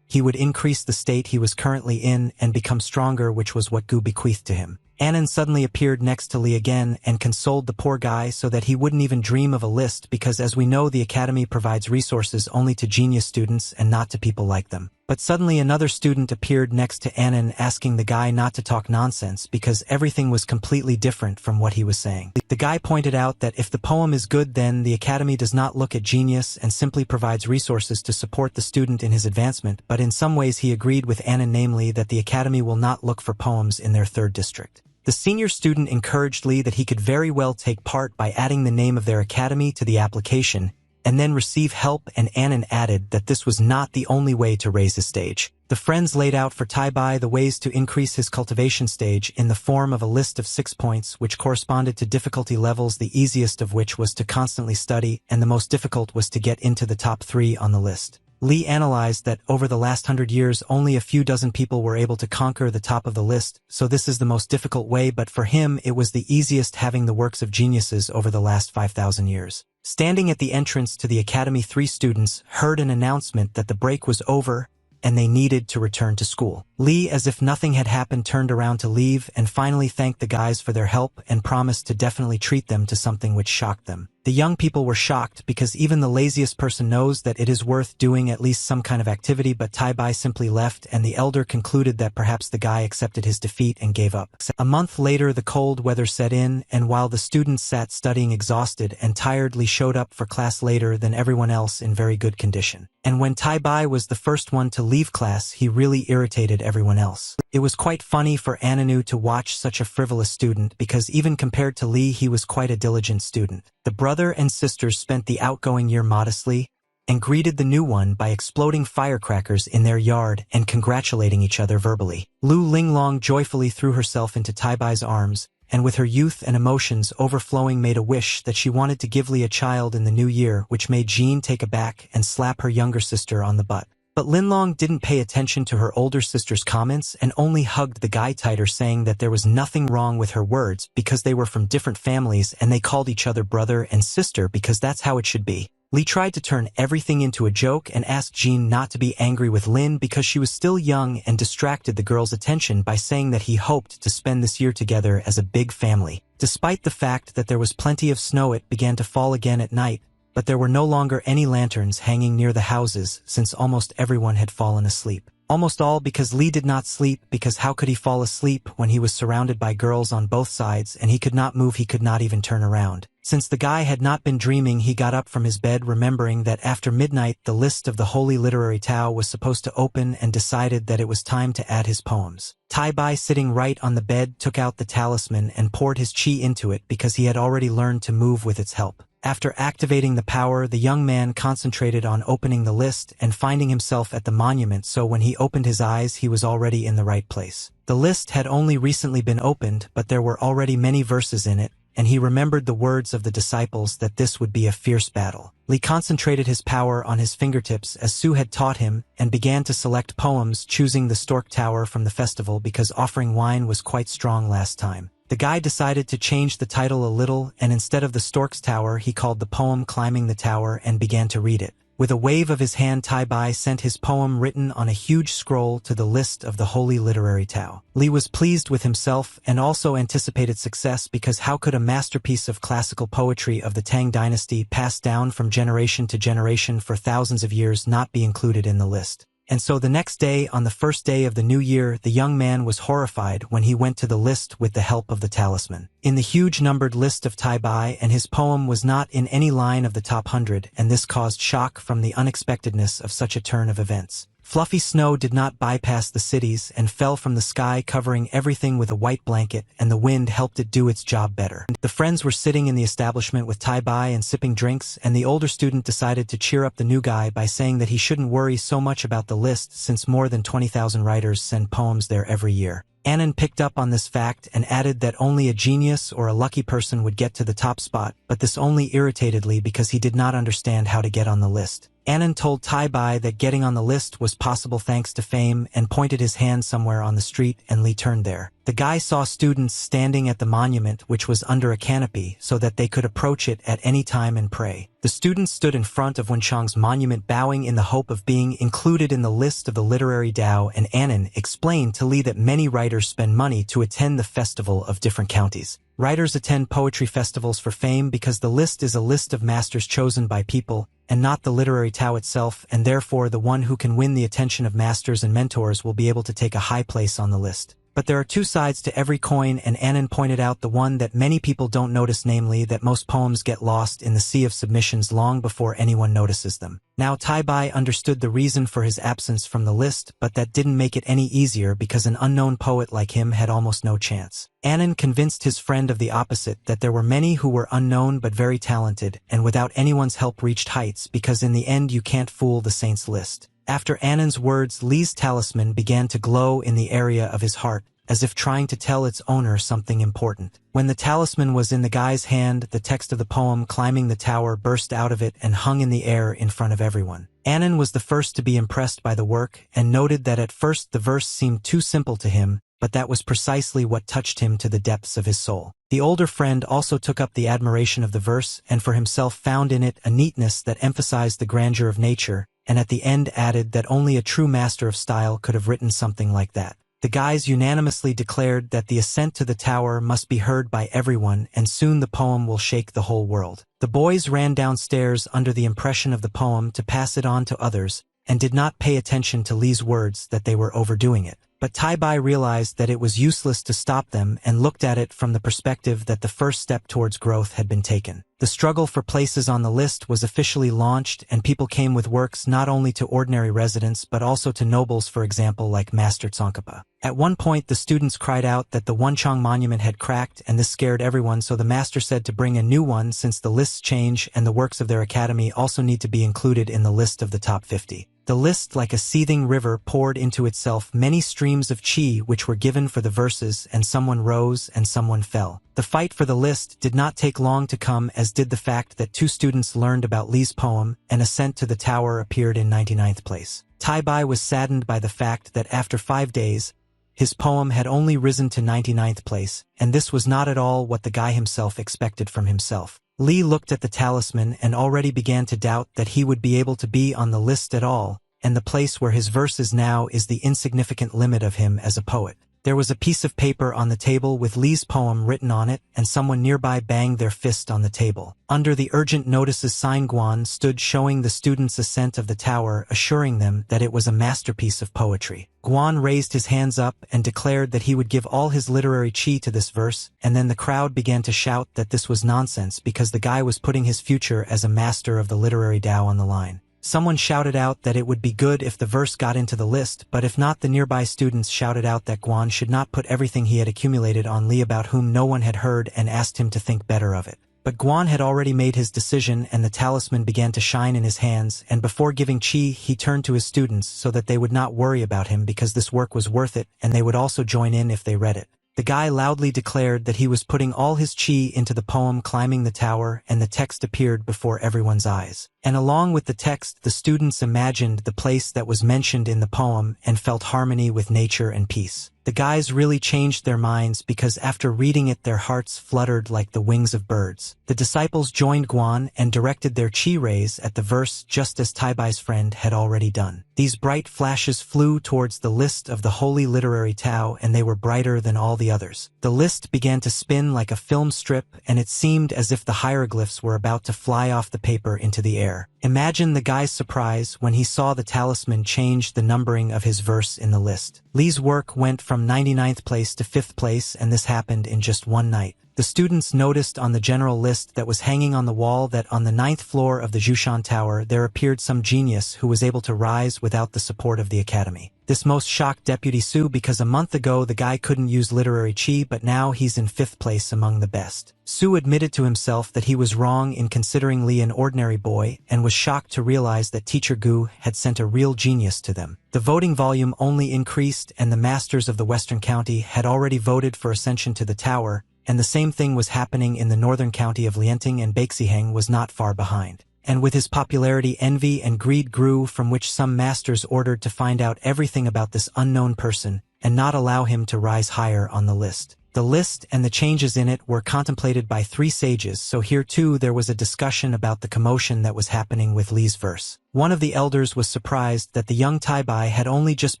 he would increase the state he was currently in and become stronger, which was what Gu bequeathed to him. Anan suddenly appeared next to Li again and consoled the poor guy so that he wouldn't even dream of a list, because as we know, the academy provides resources only to genius students and not to people like them. But suddenly another student appeared next to Anan, asking the guy not to talk nonsense because everything was completely different from what he was saying. The guy pointed out that if the poem is good, then the academy does not look at genius and simply provides resources to support the student in his advancement, but in some ways he agreed with Anan, namely that the academy will not look for poems in their 3rd district. The senior student encouraged Li that he could very well take part by adding the name of their academy to the application and then receive help, and Anan added that this was not the only way to raise his stage. The friends laid out for Tai Bai the ways to increase his cultivation stage in the form of a list of 6 points which corresponded to difficulty levels, the easiest of which was to constantly study and the most difficult was to get into the top 3 on the list. Lee analyzed that over the last 100 years only a few dozen people were able to conquer the top of the list, so this is the most difficult way, but for him it was the easiest, having the works of geniuses over the last 5,000 years. Standing at the entrance to the academy, 3 students heard an announcement that the break was over and they needed to return to school. Lee, as if nothing had happened, turned around to leave and finally thanked the guys for their help and promised to definitely treat them to something which shocked them. The young people were shocked because even the laziest person knows that it is worth doing at least some kind of activity, but Tai-bai simply left, and the elder concluded that perhaps the guy accepted his defeat and gave up. A month later, the cold weather set in, and while the students sat studying exhausted and tired, Lee showed up for class later than everyone else in very good condition. And when Tai-bai was the first one to leave class, he really irritated everyone else. It was quite funny for Ananu to watch such a frivolous student, because even compared to Lee, he was quite a diligent student. The brother and sisters spent the outgoing year modestly and greeted the new one by exploding firecrackers in their yard and congratulating each other verbally. Lu Linglong joyfully threw herself into Tai-bai's arms, and with her youth and emotions overflowing made a wish that she wanted to give Lee a child in the new year, which made Jean take aback and slap her younger sister on the butt. But Linlong didn't pay attention to her older sister's comments and only hugged the guy tighter, saying that there was nothing wrong with her words because they were from different families and they called each other brother and sister because that's how it should be. Lee tried to turn everything into a joke and asked Jean not to be angry with Lin because she was still young, and distracted the girl's attention by saying that he hoped to spend this year together as a big family. Despite the fact that there was plenty of snow, it began to fall again at night, but there were no longer any lanterns hanging near the houses since almost everyone had fallen asleep. Almost all because Lee did not sleep, because how could he fall asleep when he was surrounded by girls on both sides and he could not move, he could not even turn around. Since the guy had not been dreaming, he got up from his bed remembering that after midnight the list of the Holy Literary Tao was supposed to open, and decided that it was time to add his poems. Tai-bai, sitting right on the bed, took out the talisman and poured his chi into it because he had already learned to move with its help. After activating the power, the young man concentrated on opening the list and finding himself at the monument, so when he opened his eyes he was already in the right place. The list had only recently been opened, but there were already many verses in it, and he remembered the words of the disciples that this would be a fierce battle. Lee concentrated his power on his fingertips as Su had taught him and began to select poems, choosing the Stork Tower from the festival because offering wine was quite strong last time. The guy decided to change the title a little, and instead of the Stork's Tower he called the poem Climbing the Tower and began to read it. With a wave of his hand, Tai-bai sent his poem written on a huge scroll to the list of the Holy Literary Tao. Lee was pleased with himself and also anticipated success, because how could a masterpiece of classical poetry of the Tang dynasty, passed down from generation to generation for thousands of years, not be included in the list? And so the next day, on the first day of the new year, the young man was horrified when he went to the list with the help of the talisman. In the huge numbered list of Tai-bai, and his poem was not in any line of the top 100, and this caused shock from the unexpectedness of such a turn of events. Fluffy snow did not bypass the cities and fell from the sky, covering everything with a white blanket, and the wind helped it do its job better. The friends were sitting in the establishment with Tai-bai and sipping drinks, and the older student decided to cheer up the new guy by saying that he shouldn't worry so much about the list since more than 20,000 writers send poems there every year. Annan picked up on this fact and added that only a genius or a lucky person would get to the top spot, but this only irritated Lee because he did not understand how to get on the list. Annan told Tai-bai that getting on the list was possible thanks to fame and pointed his hand somewhere on the street, and Lee turned there. The guy saw students standing at the monument, which was under a canopy, so that they could approach it at any time and pray. The students stood in front of Wenchang's monument, bowing in the hope of being included in the list of the literary Tao, and Annan explained to Lee that many writers spend money to attend the festival of different counties. Writers attend poetry festivals for fame because the list is a list of masters chosen by people, and not the literary Tao itself, and therefore the one who can win the attention of masters and mentors will be able to take a high place on the list. But there are two sides to every coin, and Annan pointed out the one that many people don't notice, namely that most poems get lost in the sea of submissions long before anyone notices them. Now Tai-bai understood the reason for his absence from the list, but that didn't make it any easier because an unknown poet like him had almost no chance. Annan convinced his friend of the opposite, that there were many who were unknown but very talented, and without anyone's help reached heights, because in the end you can't fool the saints list. After Annan's words, Lee's talisman began to glow in the area of his heart, as if trying to tell its owner something important. When the talisman was in the guy's hand, the text of the poem Climbing the Tower burst out of it and hung in the air in front of everyone. Annan was the first to be impressed by the work and noted that at first the verse seemed too simple to him, but that was precisely what touched him to the depths of his soul. The older friend also took up the admiration of the verse and for himself found in it a neatness that emphasized the grandeur of nature, and at the end added that only a true master of style could have written something like that. The guys unanimously declared that the ascent to the tower must be heard by everyone and soon the poem will shake the whole world. The boys ran downstairs under the impression of the poem to pass it on to others and did not pay attention to Lee's words that they were overdoing it. But Tai-Bai realized that it was useless to stop them and looked at it from the perspective that the first step towards growth had been taken. The struggle for places on the list was officially launched and people came with works not only to ordinary residents but also to nobles, for example, like Master Tsongkhapa. At one point the students cried out that the Wonchong monument had cracked and this scared everyone, so the master said to bring a new one since the lists change and the works of their academy also need to be included in the list of the top 50. The list, like a seething river, poured into itself many streams of chi which were given for the verses, and someone rose and someone fell. The fight for the list did not take long to come, as did the fact that 2 students learned about Lee's poem, and Ascent to the Tower appeared in 99th place. Tai-Bai was saddened by the fact that after 5 days, his poem had only risen to 99th place, and this was not at all what the guy himself expected from himself. Lee looked at the talisman and already began to doubt that he would be able to be on the list at all, and the place where his verse is now is the insignificant limit of him as a poet. There was a piece of paper on the table with Lee's poem written on it, and someone nearby banged their fist on the table. Under the urgent notices sign, Guan stood showing the students' ascent of the tower, assuring them that it was a masterpiece of poetry. Guan raised his hands up and declared that he would give all his literary chi to this verse, and then the crowd began to shout that this was nonsense because the guy was putting his future as a master of the literary Tao on the line. Someone shouted out that it would be good if the verse got into the list, but if not, the nearby students shouted out that Guan should not put everything he had accumulated on Lee, about whom no one had heard, and asked him to think better of it. But Guan had already made his decision, and the talisman began to shine in his hands, and before giving chi he turned to his students so that they would not worry about him because this work was worth it and they would also join in if they read it. The guy loudly declared that he was putting all his chi into the poem Climbing the Tower, and the text appeared before everyone's eyes. And along with the text, the students imagined the place that was mentioned in the poem and felt harmony with nature and peace. The guys really changed their minds because after reading it their hearts fluttered like the wings of birds. The disciples joined Guan and directed their chi rays at the verse just as Tai-Bai's friend had already done. These bright flashes flew towards the list of the holy literary Tao, and they were brighter than all the others. The list began to spin like a film strip, and it seemed as if the hieroglyphs were about to fly off the paper into the air. Imagine the guy's surprise when he saw the talisman change the numbering of his verse in the list. Lee's work went from 99th place to 5th place, and this happened in just one night. The students noticed on the general list that was hanging on the wall that on the 9th floor of the Jushan Tower there appeared some genius who was able to rise without the support of the academy. This most shocked Deputy Su because a month ago the guy couldn't use literary chi, but now he's in 5th place among the best. Su admitted to himself that he was wrong in considering Lee an ordinary boy and was shocked to realize that Teacher Gu had sent a real genius to them. The voting volume only increased, and the masters of the Western County had already voted for ascension to the tower, and the same thing was happening in the northern county of Lianting, and Beixiheng was not far behind. And with his popularity, envy and greed grew, from which some masters ordered to find out everything about this unknown person and not allow him to rise higher on the list. The list and the changes in it were contemplated by 3 sages, so here too there was a discussion about the commotion that was happening with Lee's verse. One of the elders was surprised that the young Tai-Bai had only just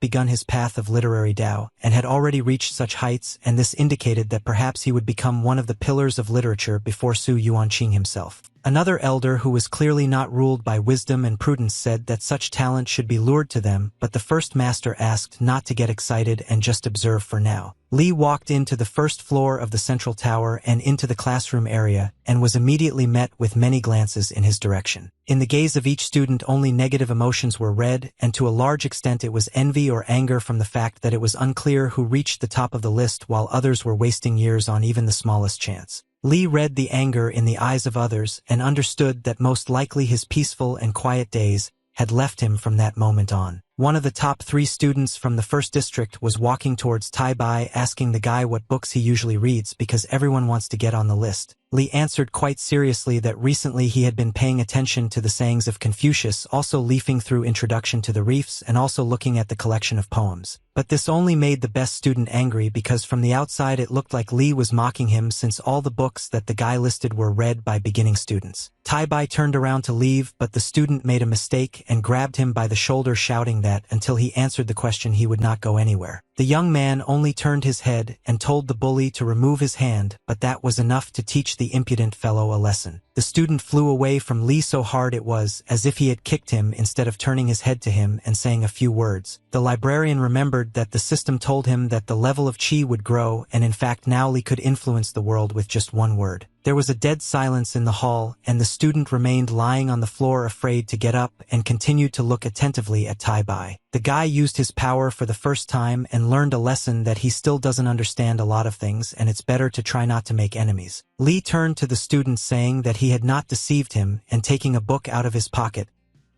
begun his path of literary Tao and had already reached such heights, and this indicated that perhaps he would become one of the pillars of literature before Su Yuanqing himself. Another elder, who was clearly not ruled by wisdom and prudence, said that such talent should be lured to them, but the first master asked not to get excited and just observe for now. Lee walked into the 1st floor of the central tower and into the classroom area, and was immediately met with many glances in his direction. In the gaze of each student only negative emotions were read, and to a large extent it was envy or anger from the fact that it was unclear who reached the top of the list while others were wasting years on even the smallest chance. Lee read the anger in the eyes of others and understood that most likely his peaceful and quiet days had left him from that moment on. One of the top 3 students from the 1st district was walking towards Tai-Bai, asking the guy what books he usually reads because everyone wants to get on the list. Li answered quite seriously that recently he had been paying attention to the sayings of Confucius, also leafing through Introduction to the Reefs and also looking at the collection of poems. But this only made the best student angry because from the outside it looked like Li was mocking him since all the books that the guy listed were read by beginning students. Tai Bai turned around to leave, but the student made a mistake and grabbed him by the shoulder, shouting that until he answered the question he would not go anywhere. The young man only turned his head and told the bully to remove his hand, but that was enough to teach the impudent fellow a lesson. The student flew away from Li so hard it was as if he had kicked him instead of turning his head to him and saying a few words. The librarian remembered that the system told him that the level of qi would grow, and in fact now Li could influence the world with just one word. There was a dead silence in the hall, and the student remained lying on the floor afraid to get up and continued to look attentively at Tai Bai. The guy used his power for the first time and learned a lesson that he still doesn't understand a lot of things, and it's better to try not to make enemies. Li turned to the student saying that he had not deceived him, and taking a book out of his pocket,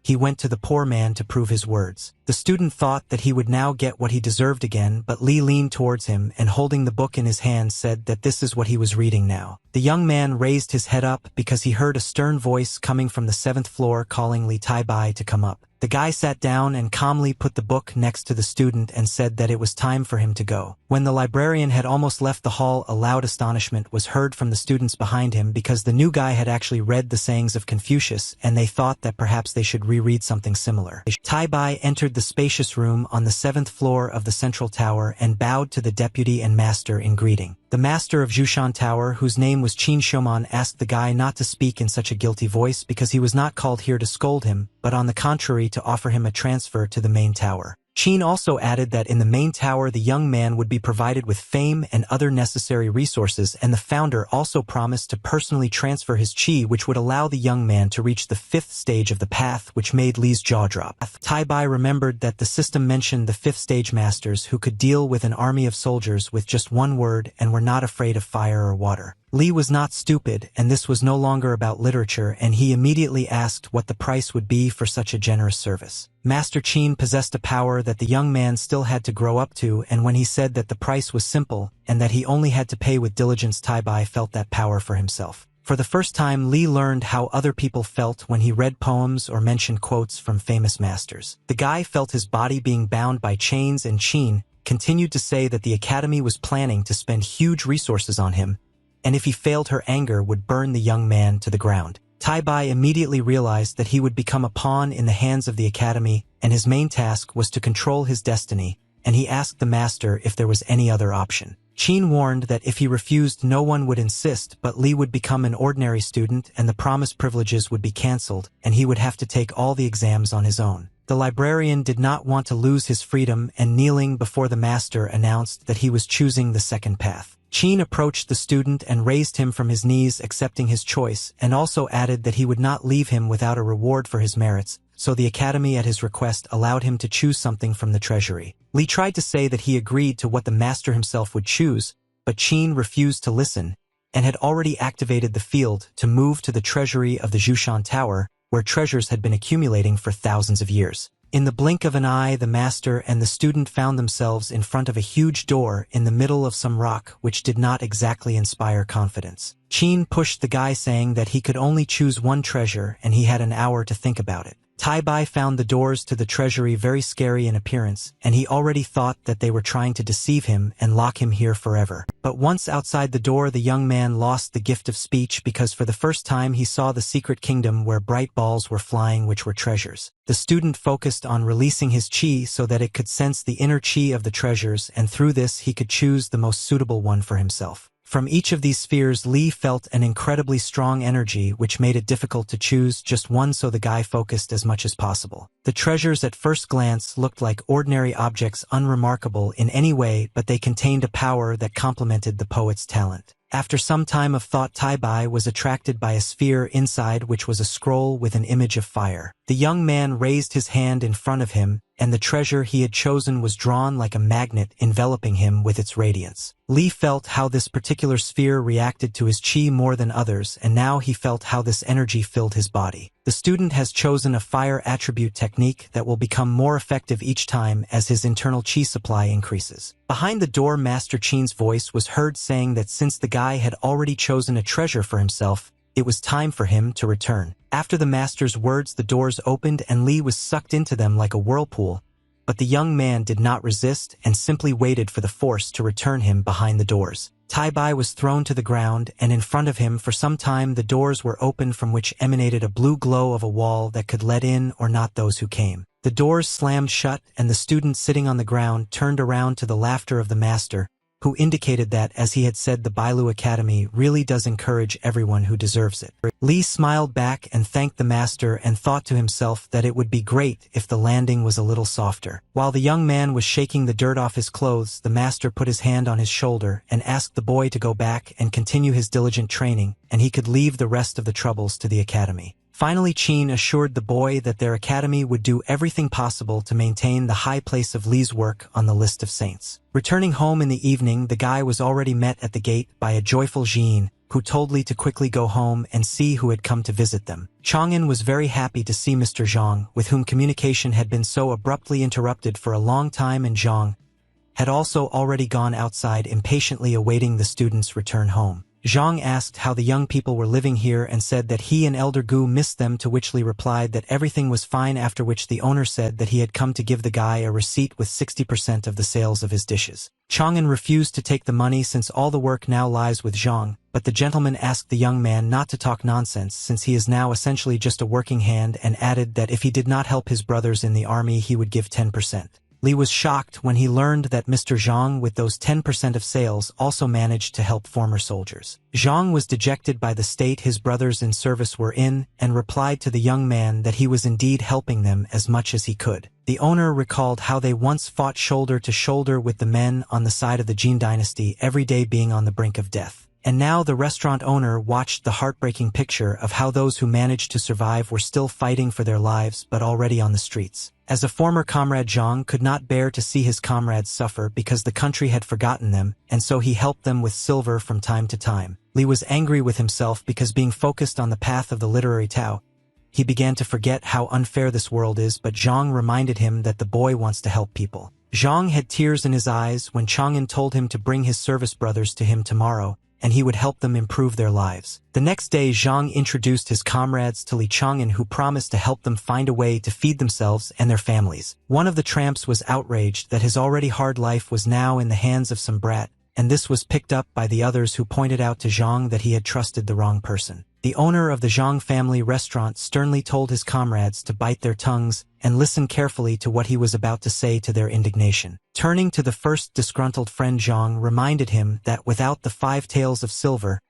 he went to the poor man to prove his words. The student thought that he would now get what he deserved again, but Li leaned towards him and holding the book in his hand said that this is what he was reading now. The young man raised his head up because he heard a stern voice coming from the 7th floor calling Li Tai Bai to come up. The guy sat down and calmly put the book next to the student and said that it was time for him to go. When the librarian had almost left the hall, a loud astonishment was heard from the students behind him because the new guy had actually read the sayings of Confucius and they thought that perhaps they should reread something similar. Tai Bai entered the spacious room on the 7th floor of the central tower and bowed to the deputy and master in greeting. The master of Jushan Tower, whose name was Qin Shouman, asked the guy not to speak in such a guilty voice because he was not called here to scold him, but on the contrary to offer him a transfer to the main tower. Qin also added that in the main tower the young man would be provided with fame and other necessary resources, and the founder also promised to personally transfer his qi, which would allow the young man to reach the 5th stage of the path, which made Li's jaw drop. Tai Bai remembered that the system mentioned the 5th stage masters who could deal with an army of soldiers with just one word and were not afraid of fire or water. Li was not stupid, and this was no longer about literature, and he immediately asked what the price would be for such a generous service. Master Qin possessed a power that the young man still had to grow up to, and when he said that the price was simple and that he only had to pay with diligence, Tai Bai felt that power for himself. For the first time, Li learned how other people felt when he read poems or mentioned quotes from famous masters. The guy felt his body being bound by chains, and Qin continued to say that the academy was planning to spend huge resources on him, and if he failed, her anger would burn the young man to the ground. Tai Bai immediately realized that he would become a pawn in the hands of the academy, and his main task was to control his destiny, and he asked the master if there was any other option. Qin warned that if he refused, no one would insist, but Li would become an ordinary student and the promised privileges would be cancelled, and he would have to take all the exams on his own. The librarian did not want to lose his freedom, and kneeling before the master announced that he was choosing the second path. Qin approached the student and raised him from his knees, accepting his choice, and also added that he would not leave him without a reward for his merits, so the academy at his request allowed him to choose something from the treasury. Li tried to say that he agreed to what the master himself would choose, but Qin refused to listen, and had already activated the field to move to the treasury of the Jushan Tower, where treasures had been accumulating for thousands of years. In the blink of an eye, the master and the student found themselves in front of a huge door in the middle of some rock, which did not exactly inspire confidence. Qin pushed the guy, saying that he could only choose one treasure and he had an hour to think about it. Tai Bai found the doors to the treasury very scary in appearance, and he already thought that they were trying to deceive him and lock him here forever. But once outside the door, the young man lost the gift of speech because for the first time he saw the secret kingdom where bright balls were flying, which were treasures. The student focused on releasing his qi so that it could sense the inner qi of the treasures, and through this he could choose the most suitable one for himself. From each of these spheres, Li felt an incredibly strong energy, which made it difficult to choose just one, so the guy focused as much as possible. The treasures at first glance looked like ordinary objects, unremarkable in any way, but they contained a power that complemented the poet's talent. After some time of thought, Tai Bai was attracted by a sphere inside which was a scroll with an image of fire. The young man raised his hand in front of him, and the treasure he had chosen was drawn like a magnet, enveloping him with its radiance. Li felt how this particular sphere reacted to his chi more than others, and now he felt how this energy filled his body. The student has chosen a fire attribute technique that will become more effective each time as his internal chi supply increases. Behind the door, Master Qin's voice was heard saying that since the guy had already chosen a treasure for himself, it was time for him to return. After the master's words, the doors opened and Li was sucked into them like a whirlpool, but the young man did not resist and simply waited for the force to return him behind the doors. Tai Bai was thrown to the ground, and in front of him for some time the doors were opened from which emanated a blue glow of a wall that could let in or not those who came. The doors slammed shut, and the student sitting on the ground turned around to the laughter of the master, who indicated that, as he had said, the Bailu Academy really does encourage everyone who deserves it. Li smiled back and thanked the master and thought to himself that it would be great if the landing was a little softer. While the young man was shaking the dirt off his clothes, the master put his hand on his shoulder and asked the boy to go back and continue his diligent training, and he could leave the rest of the troubles to the academy. Finally, Qin assured the boy that their academy would do everything possible to maintain the high place of Li's work on the list of saints. Returning home in the evening, the guy was already met at the gate by a joyful Jin, who told Li to quickly go home and see who had come to visit them. Chang'an was very happy to see Mr. Zhang, with whom communication had been so abruptly interrupted for a long time, and Zhang had also already gone outside, impatiently awaiting the student's return home. Zhang asked how the young people were living here and said that he and Elder Gu missed them, to which Li replied that everything was fine, after which the owner said that he had come to give the guy a receipt with 60% of the sales of his dishes. Chang'an refused to take the money since all the work now lies with Zhang, but the gentleman asked the young man not to talk nonsense since he is now essentially just a working hand, and added that if he did not help his brothers in the army he would give 10%. Li was shocked when he learned that Mr. Zhang, with those 10% of sales, also managed to help former soldiers. Zhang was dejected by the state his brothers in service were in, and replied to the young man that he was indeed helping them as much as he could. The owner recalled how they once fought shoulder to shoulder with the men on the side of the Jin dynasty, every day being on the brink of death. And now the restaurant owner watched the heartbreaking picture of how those who managed to survive were still fighting for their lives but already on the streets. As a former comrade, Zhang could not bear to see his comrades suffer because the country had forgotten them, and so he helped them with silver from time to time. Li was angry with himself because, being focused on the path of the literary Tao, he began to forget how unfair this world is, but Zhang reminded him that the boy wants to help people. Zhang had tears in his eyes when Chang'an told him to bring his service brothers to him tomorrow, and he would help them improve their lives. The next day, Zhang introduced his comrades to Li Chang'an, who promised to help them find a way to feed themselves and their families. One of the tramps was outraged that his already hard life was now in the hands of some brat, and this was picked up by the others, who pointed out to Zhang that he had trusted the wrong person. The owner of the Zhang family restaurant sternly told his comrades to bite their tongues and listen carefully to what he was about to say, to their indignation. Turning to the first disgruntled friend, Zhang reminded him that without the 5 taels of silver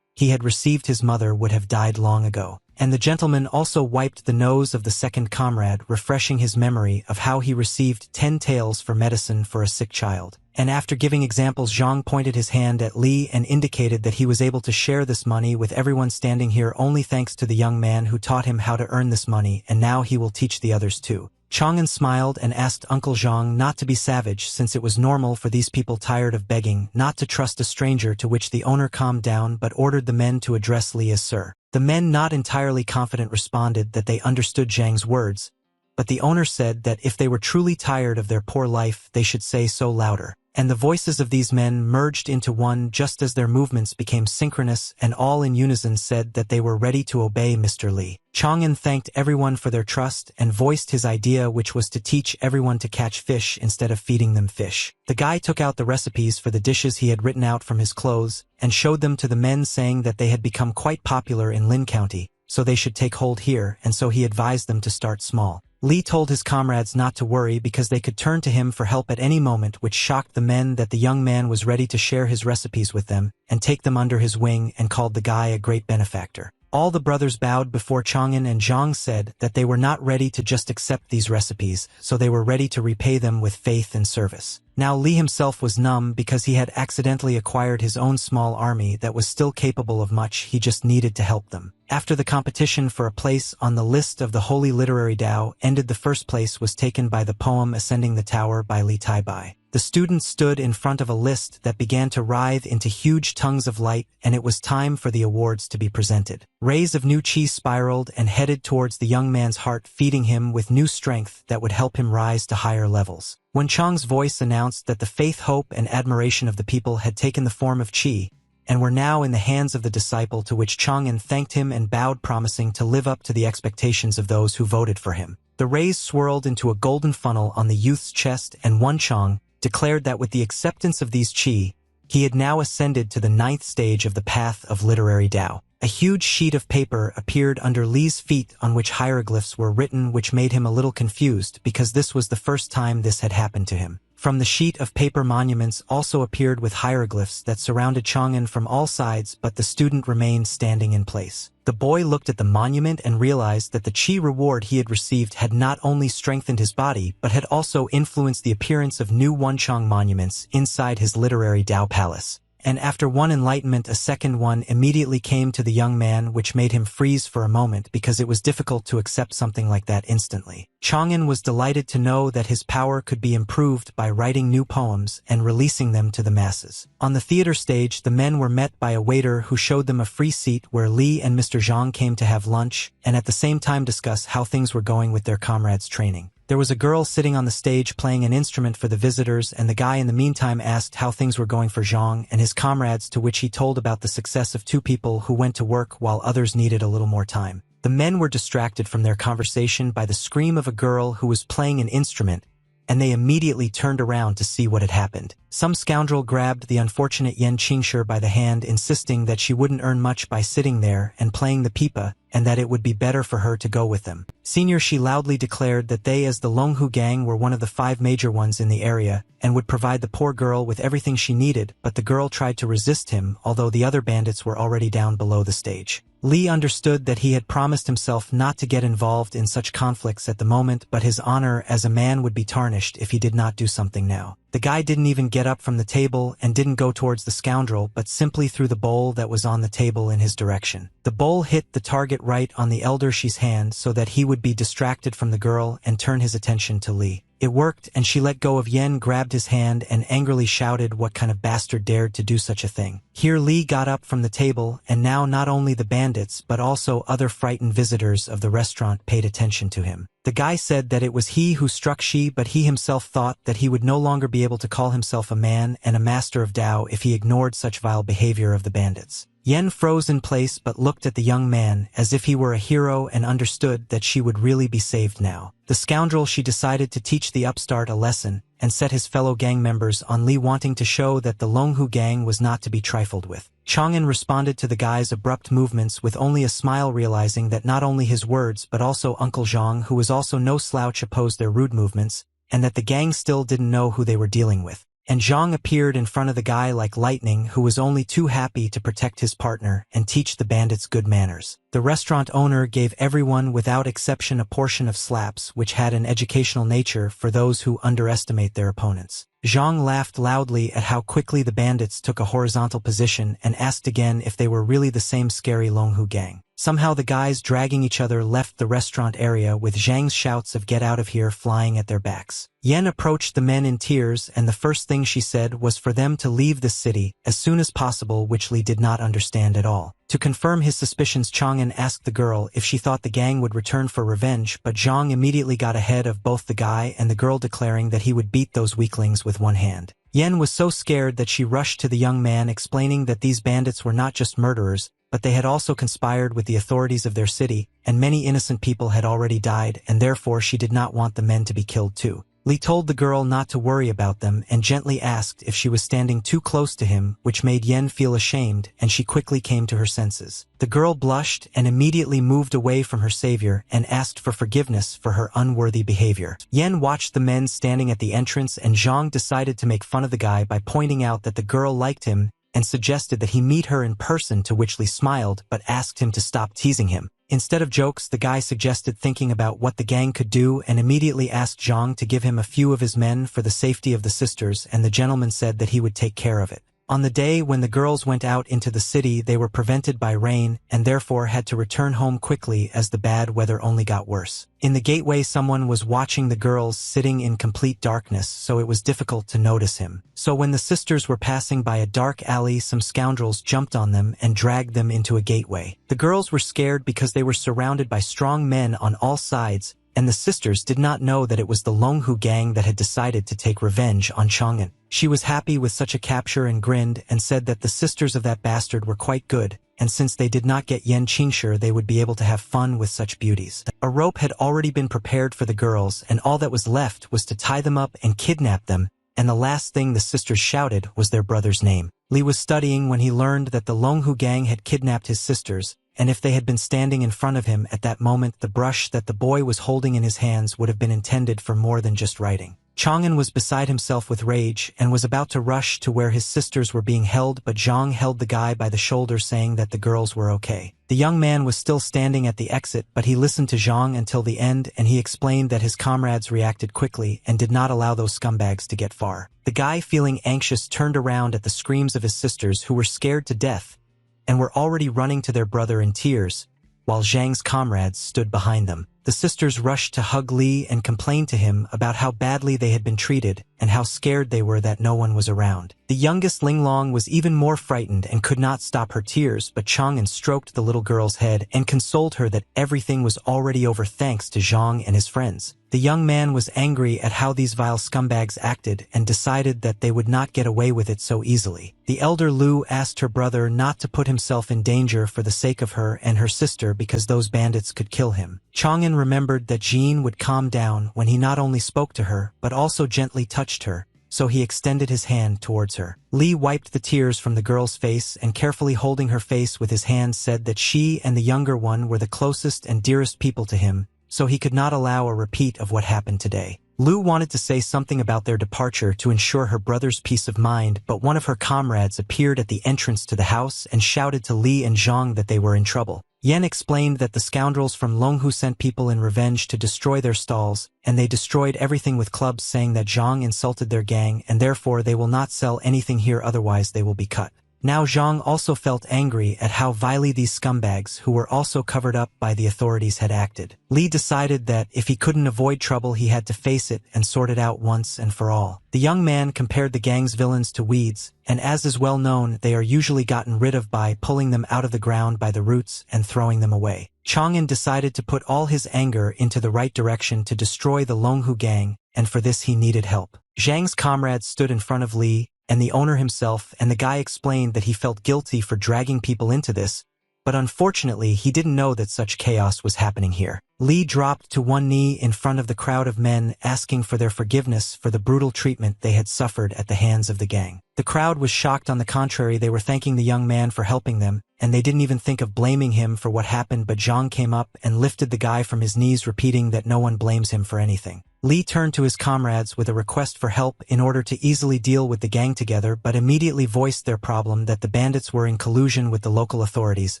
he had received, his mother would have died long ago. And the gentleman also wiped the nose of the second comrade, refreshing his memory of how he received 10 taels for medicine for a sick child. And after giving examples, Zhang pointed his hand at Li and indicated that he was able to share this money with everyone standing here only thanks to the young man who taught him how to earn this money, and now he will teach the others too. Chang'an smiled and asked Uncle Zhang not to be savage, since it was normal for these people tired of begging not to trust a stranger, to which the owner calmed down but ordered the men to address Li as sir. The men, not entirely confident, responded that they understood Zhang's words, but the owner said that if they were truly tired of their poor life they should say so louder. And the voices of these men merged into one just as their movements became synchronous, and all in unison said that they were ready to obey Mr. Li. Chang'an thanked everyone for their trust and voiced his idea, which was to teach everyone to catch fish instead of feeding them fish. The guy took out the recipes for the dishes he had written out from his clothes and showed them to the men, saying that they had become quite popular in Lin County, so they should take hold here, and so he advised them to start small. Li told his comrades not to worry because they could turn to him for help at any moment, which shocked the men that the young man was ready to share his recipes with them and take them under his wing, and called the guy a great benefactor. All the brothers bowed before Chang'an, and Zhang said that they were not ready to just accept these recipes, so they were ready to repay them with faith and service. Now Li himself was numb because he had accidentally acquired his own small army that was still capable of much. He just needed to help them. After the competition for a place on the list of the Holy Literary Tao ended, the first place was taken by the poem Ascending the Tower by Li Taibai. The students stood in front of a list that began to writhe into huge tongues of light, and it was time for the awards to be presented. Rays of new chi spiraled and headed towards the young man's heart, feeding him with new strength that would help him rise to higher levels. When Chang's voice announced that the faith, hope, and admiration of the people had taken the form of chi, and were now in the hands of the disciple, to which Chang'an thanked him and bowed, promising to live up to the expectations of those who voted for him. The rays swirled into a golden funnel on the youth's chest, and one Chang declared that with the acceptance of these chi, he had now ascended to the 9th stage of the path of literary Tao. A huge sheet of paper appeared under Li's feet on which hieroglyphs were written, which made him a little confused because this was the first time this had happened to him. From the sheet of paper, monuments also appeared with hieroglyphs that surrounded Chang'an from all sides, but the student remained standing in place. The boy looked at the monument and realized that the chi reward he had received had not only strengthened his body, but had also influenced the appearance of new Wenchang monuments inside his literary Tao palace. And after one enlightenment, a second one immediately came to the young man, which made him freeze for a moment because it was difficult to accept something like that instantly. Chang'an was delighted to know that his power could be improved by writing new poems and releasing them to the masses. On the theater stage, the men were met by a waiter who showed them a free seat where Li and Mr. Zhang came to have lunch and at the same time discuss how things were going with their comrades' training. There was a girl sitting on the stage playing an instrument for the visitors, and the guy in the meantime asked how things were going for Zhang and his comrades, to which he told about the success of 2 people who went to work while others needed a little more time. The men were distracted from their conversation by the scream of a girl who was playing an instrument, and they immediately turned around to see what had happened. Some scoundrel grabbed the unfortunate Yan Qingshi by the hand, insisting that she wouldn't earn much by sitting there and playing the pipa, and that it would be better for her to go with them. Senior Shi loudly declared that they, as the Longhu gang, were one of the 5 major ones in the area, and would provide the poor girl with everything she needed, but the girl tried to resist him, although the other bandits were already down below the stage. Li understood that he had promised himself not to get involved in such conflicts at the moment, but his honor as a man would be tarnished if he did not do something now. The guy didn't even get up from the table and didn't go towards the scoundrel, but simply threw the bowl that was on the table in his direction. The bowl hit the target right on the elder Shi's hand so that he would be distracted from the girl and turn his attention to Li. It worked, and she let go of Yen, grabbed his hand, and angrily shouted, "What kind of bastard dared to do such a thing?" Here Li got up from the table, and now not only the bandits but also other frightened visitors of the restaurant paid attention to him. The guy said that it was he who struck Shi, but he himself thought that he would no longer be able to call himself a man and a master of Tao if he ignored such vile behavior of the bandits. Yen froze in place but looked at the young man as if he were a hero and understood that she would really be saved now. The scoundrel Shi decided to teach the upstart a lesson and set his fellow gang members on Li, wanting to show that the Longhu gang was not to be trifled with. Chang'an responded to the guy's abrupt movements with only a smile, realizing that not only his words but also Uncle Zhang, who was also no slouch, opposed their rude movements, and that the gang still didn't know who they were dealing with. And Zhang appeared in front of the guy like lightning, who was only too happy to protect his partner and teach the bandits good manners. The restaurant owner gave everyone without exception a portion of slaps, which had an educational nature for those who underestimate their opponents. Zhang laughed loudly at how quickly the bandits took a horizontal position and asked again if they were really the same scary Longhu gang. Somehow the guys dragging each other left the restaurant area with Zhang's shouts of "Get out of here" flying at their backs. Yen approached the men in tears, and the first thing she said was for them to leave the city as soon as possible, which Li did not understand at all. To confirm his suspicions, Chang'an asked the girl if she thought the gang would return for revenge, but Zhang immediately got ahead of both the guy and the girl, declaring that he would beat those weaklings with one hand. Yen was so scared that she rushed to the young man, explaining that these bandits were not just murderers, but they had also conspired with the authorities of their city, and many innocent people had already died, and therefore she did not want the men to be killed too. Li told the girl not to worry about them and gently asked if she was standing too close to him, which made Yen feel ashamed, and she quickly came to her senses. The girl blushed and immediately moved away from her savior and asked for forgiveness for her unworthy behavior. Yen watched the men standing at the entrance, and Zhang decided to make fun of the guy by pointing out that the girl liked him and suggested that he meet her in person, to which Li smiled but asked him to stop teasing him. Instead of jokes, the guy suggested thinking about what the gang could do and immediately asked Zhang to give him a few of his men for the safety of the sisters, and the gentleman said that he would take care of it. On the day when the girls went out into the city, they were prevented by rain and therefore had to return home quickly as the bad weather only got worse. In the gateway, someone was watching the girls sitting in complete darkness, so it was difficult to notice him. So when the sisters were passing by a dark alley, some scoundrels jumped on them and dragged them into a gateway. The girls were scared because they were surrounded by strong men on all sides, and the sisters did not know that it was the Longhu gang that had decided to take revenge on Chang'an. She was happy with such a capture and grinned and said that the sisters of that bastard were quite good, and since they did not get Yan Qingshi, they would be able to have fun with such beauties. A rope had already been prepared for the girls, and all that was left was to tie them up and kidnap them, and the last thing the sisters shouted was their brother's name. Li was studying when he learned that the Longhu gang had kidnapped his sisters, and if they had been standing in front of him at that moment, the brush that the boy was holding in his hands would have been intended for more than just writing. Chang'an was beside himself with rage and was about to rush to where his sisters were being held, but Zhang held the guy by the shoulder, saying that the girls were okay. The young man was still standing at the exit, but he listened to Zhang until the end, and he explained that his comrades reacted quickly and did not allow those scumbags to get far. The guy, feeling anxious, turned around at the screams of his sisters, who were scared to death and were already running to their brother in tears, while Zhang's comrades stood behind them. The sisters rushed to hug Li and complained to him about how badly they had been treated and how scared they were that no one was around. The youngest Linglong was even more frightened and could not stop her tears, but Chang'an stroked the little girl's head and consoled her that everything was already over thanks to Zhang and his friends. The young man was angry at how these vile scumbags acted and decided that they would not get away with it so easily. The elder Lu asked her brother not to put himself in danger for the sake of her and her sister because those bandits could kill him. Chang'an remembered that Jean would calm down when he not only spoke to her but also gently touched her, so he extended his hand towards her. Li wiped the tears from the girl's face and, carefully holding her face with his hand, said that she and the younger one were the closest and dearest people to him, so he could not allow a repeat of what happened today. Lu wanted to say something about their departure to ensure her brother's peace of mind, but one of her comrades appeared at the entrance to the house and shouted to Li and Zhang that they were in trouble. Yan explained that the scoundrels from Longhu sent people in revenge to destroy their stalls, and they destroyed everything with clubs, saying that Zhang insulted their gang and therefore they will not sell anything here, otherwise they will be cut. Now Zhang also felt angry at how vilely these scumbags, who were also covered up by the authorities, had acted. Li decided that if he couldn't avoid trouble, he had to face it and sort it out once and for all. The young man compared the gang's villains to weeds, and as is well known, they are usually gotten rid of by pulling them out of the ground by the roots and throwing them away. Chang'an decided to put all his anger into the right direction to destroy the Longhu gang, and for this he needed help. Zhang's comrades stood in front of Li and the owner himself, and the guy explained that he felt guilty for dragging people into this, but unfortunately he didn't know that such chaos was happening here. Li dropped to one knee in front of the crowd of men, asking for their forgiveness for the brutal treatment they had suffered at the hands of the gang. The crowd was shocked. On the contrary, they were thanking the young man for helping them, and they didn't even think of blaming him for what happened, but Zhang came up and lifted the guy from his knees, repeating that no one blames him for anything. Li turned to his comrades with a request for help in order to easily deal with the gang together, but immediately voiced their problem that the bandits were in collusion with the local authorities,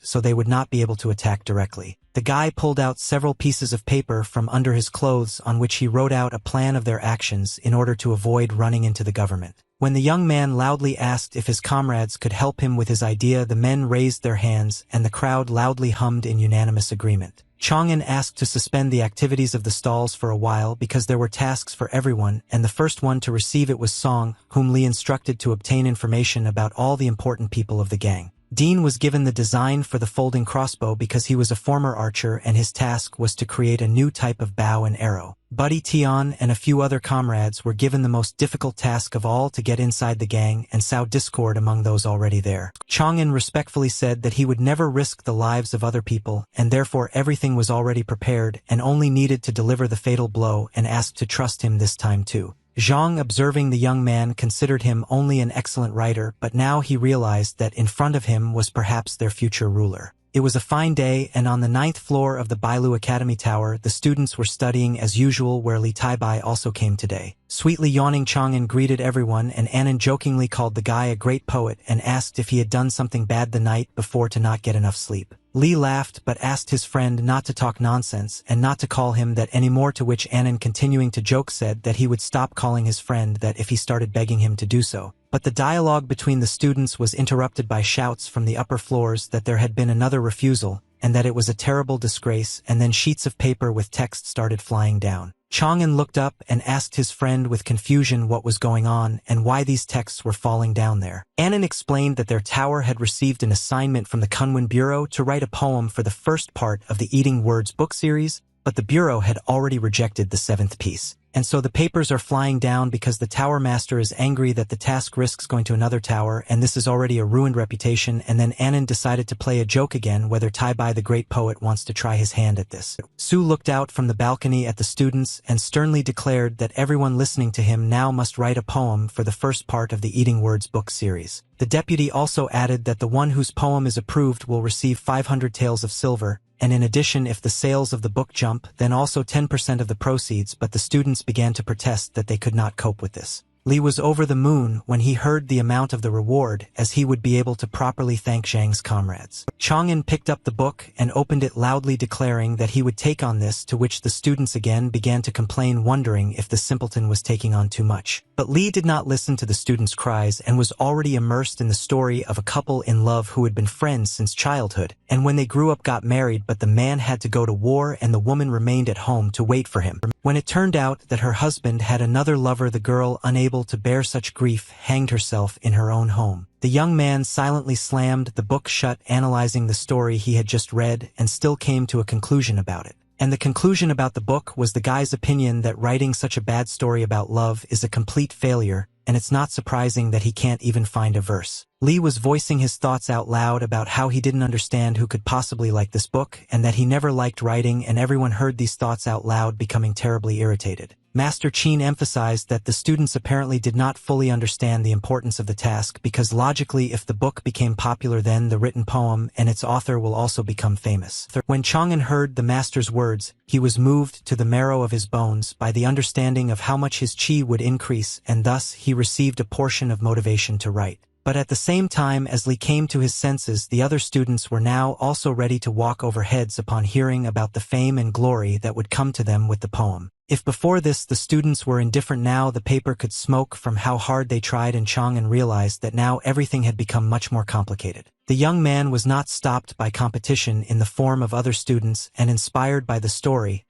so they would not be able to attack directly. The guy pulled out several pieces of paper from under his clothes on which he wrote out a plan of their actions in order to avoid running into the government. When the young man loudly asked if his comrades could help him with his idea, the men raised their hands and the crowd loudly hummed in unanimous agreement. Chang'an asked to suspend the activities of the stalls for a while because there were tasks for everyone, and the first one to receive it was Song, whom Li instructed to obtain information about all the important people of the gang. Dean was given the design for the folding crossbow because he was a former archer, and his task was to create a new type of bow and arrow. Buddy Tian and a few other comrades were given the most difficult task of all, to get inside the gang and sow discord among those already there. Chang'an respectfully said that he would never risk the lives of other people, and therefore everything was already prepared and only needed to deliver the fatal blow, and asked to trust him this time too. Zhang, observing the young man, considered him only an excellent writer, but now he realized that in front of him was perhaps their future ruler. It was a fine day, and on the 9th floor of the Bailu Academy Tower, the students were studying as usual, where Li Taibai also came today. Sweetly yawning, Chang'an greeted everyone, and Annan jokingly called the guy a great poet and asked if he had done something bad the night before to not get enough sleep. Lee laughed but asked his friend not to talk nonsense and not to call him that anymore, to which Annan, continuing to joke, said that he would stop calling his friend that if he started begging him to do so. But the dialogue between the students was interrupted by shouts from the upper floors that there had been another refusal, and that it was a terrible disgrace, and then sheets of paper with text started flying down. Chang'an looked up and asked his friend with confusion what was going on and why these texts were falling down there. Annan explained that their tower had received an assignment from the Kunwen Bureau to write a poem for the first part of the Eating Words book series, but the Bureau had already rejected the 7th piece. And so the papers are flying down because the tower master is angry that the task risks going to another tower, and this is already a ruined reputation. And then Annan decided to play a joke again, whether Tai Bai the great poet wants to try his hand at this. Su looked out from the balcony at the students and sternly declared that everyone listening to him now must write a poem for the first part of the Eating Words book series. The deputy also added that the one whose poem is approved will receive 500 taels of silver, and in addition, if the sales of the book jump, then also 10% of the proceeds. But the students began to protest that they could not cope with this. Li was over the moon when he heard the amount of the reward, as he would be able to properly thank Zhang's comrades. Chang'an picked up the book and opened it loudly, declaring that he would take on this, to which the students again began to complain, wondering if the simpleton was taking on too much. But Li did not listen to the students' cries and was already immersed in the story of a couple in love who had been friends since childhood, and when they grew up got married, but the man had to go to war and the woman remained at home to wait for him. When it turned out that her husband had another lover, the girl, unable to bear such grief, hanged herself in her own home. The young man silently slammed the book shut, analyzing the story he had just read, and still came to a conclusion about it. And the conclusion about the book was the guy's opinion that writing such a bad story about love is a complete failure, and it's not surprising that he can't even find a verse. Lee was voicing his thoughts out loud about how he didn't understand who could possibly like this book, and that he never liked writing, and everyone heard these thoughts out loud, becoming terribly irritated. Master Qin emphasized that the students apparently did not fully understand the importance of the task, because logically, if the book became popular, then the written poem and its author will also become famous. When Chang'an heard the master's words, he was moved to the marrow of his bones by the understanding of how much his qi would increase, and thus he received a portion of motivation to write. But at the same time as Li came to his senses, the other students were now also ready to walk over heads upon hearing about the fame and glory that would come to them with the poem. If before this the students were indifferent, now the paper could smoke from how hard they tried, and Chang'an realized that now everything had become much more complicated. The young man was not stopped by competition in the form of other students, and inspired by the story,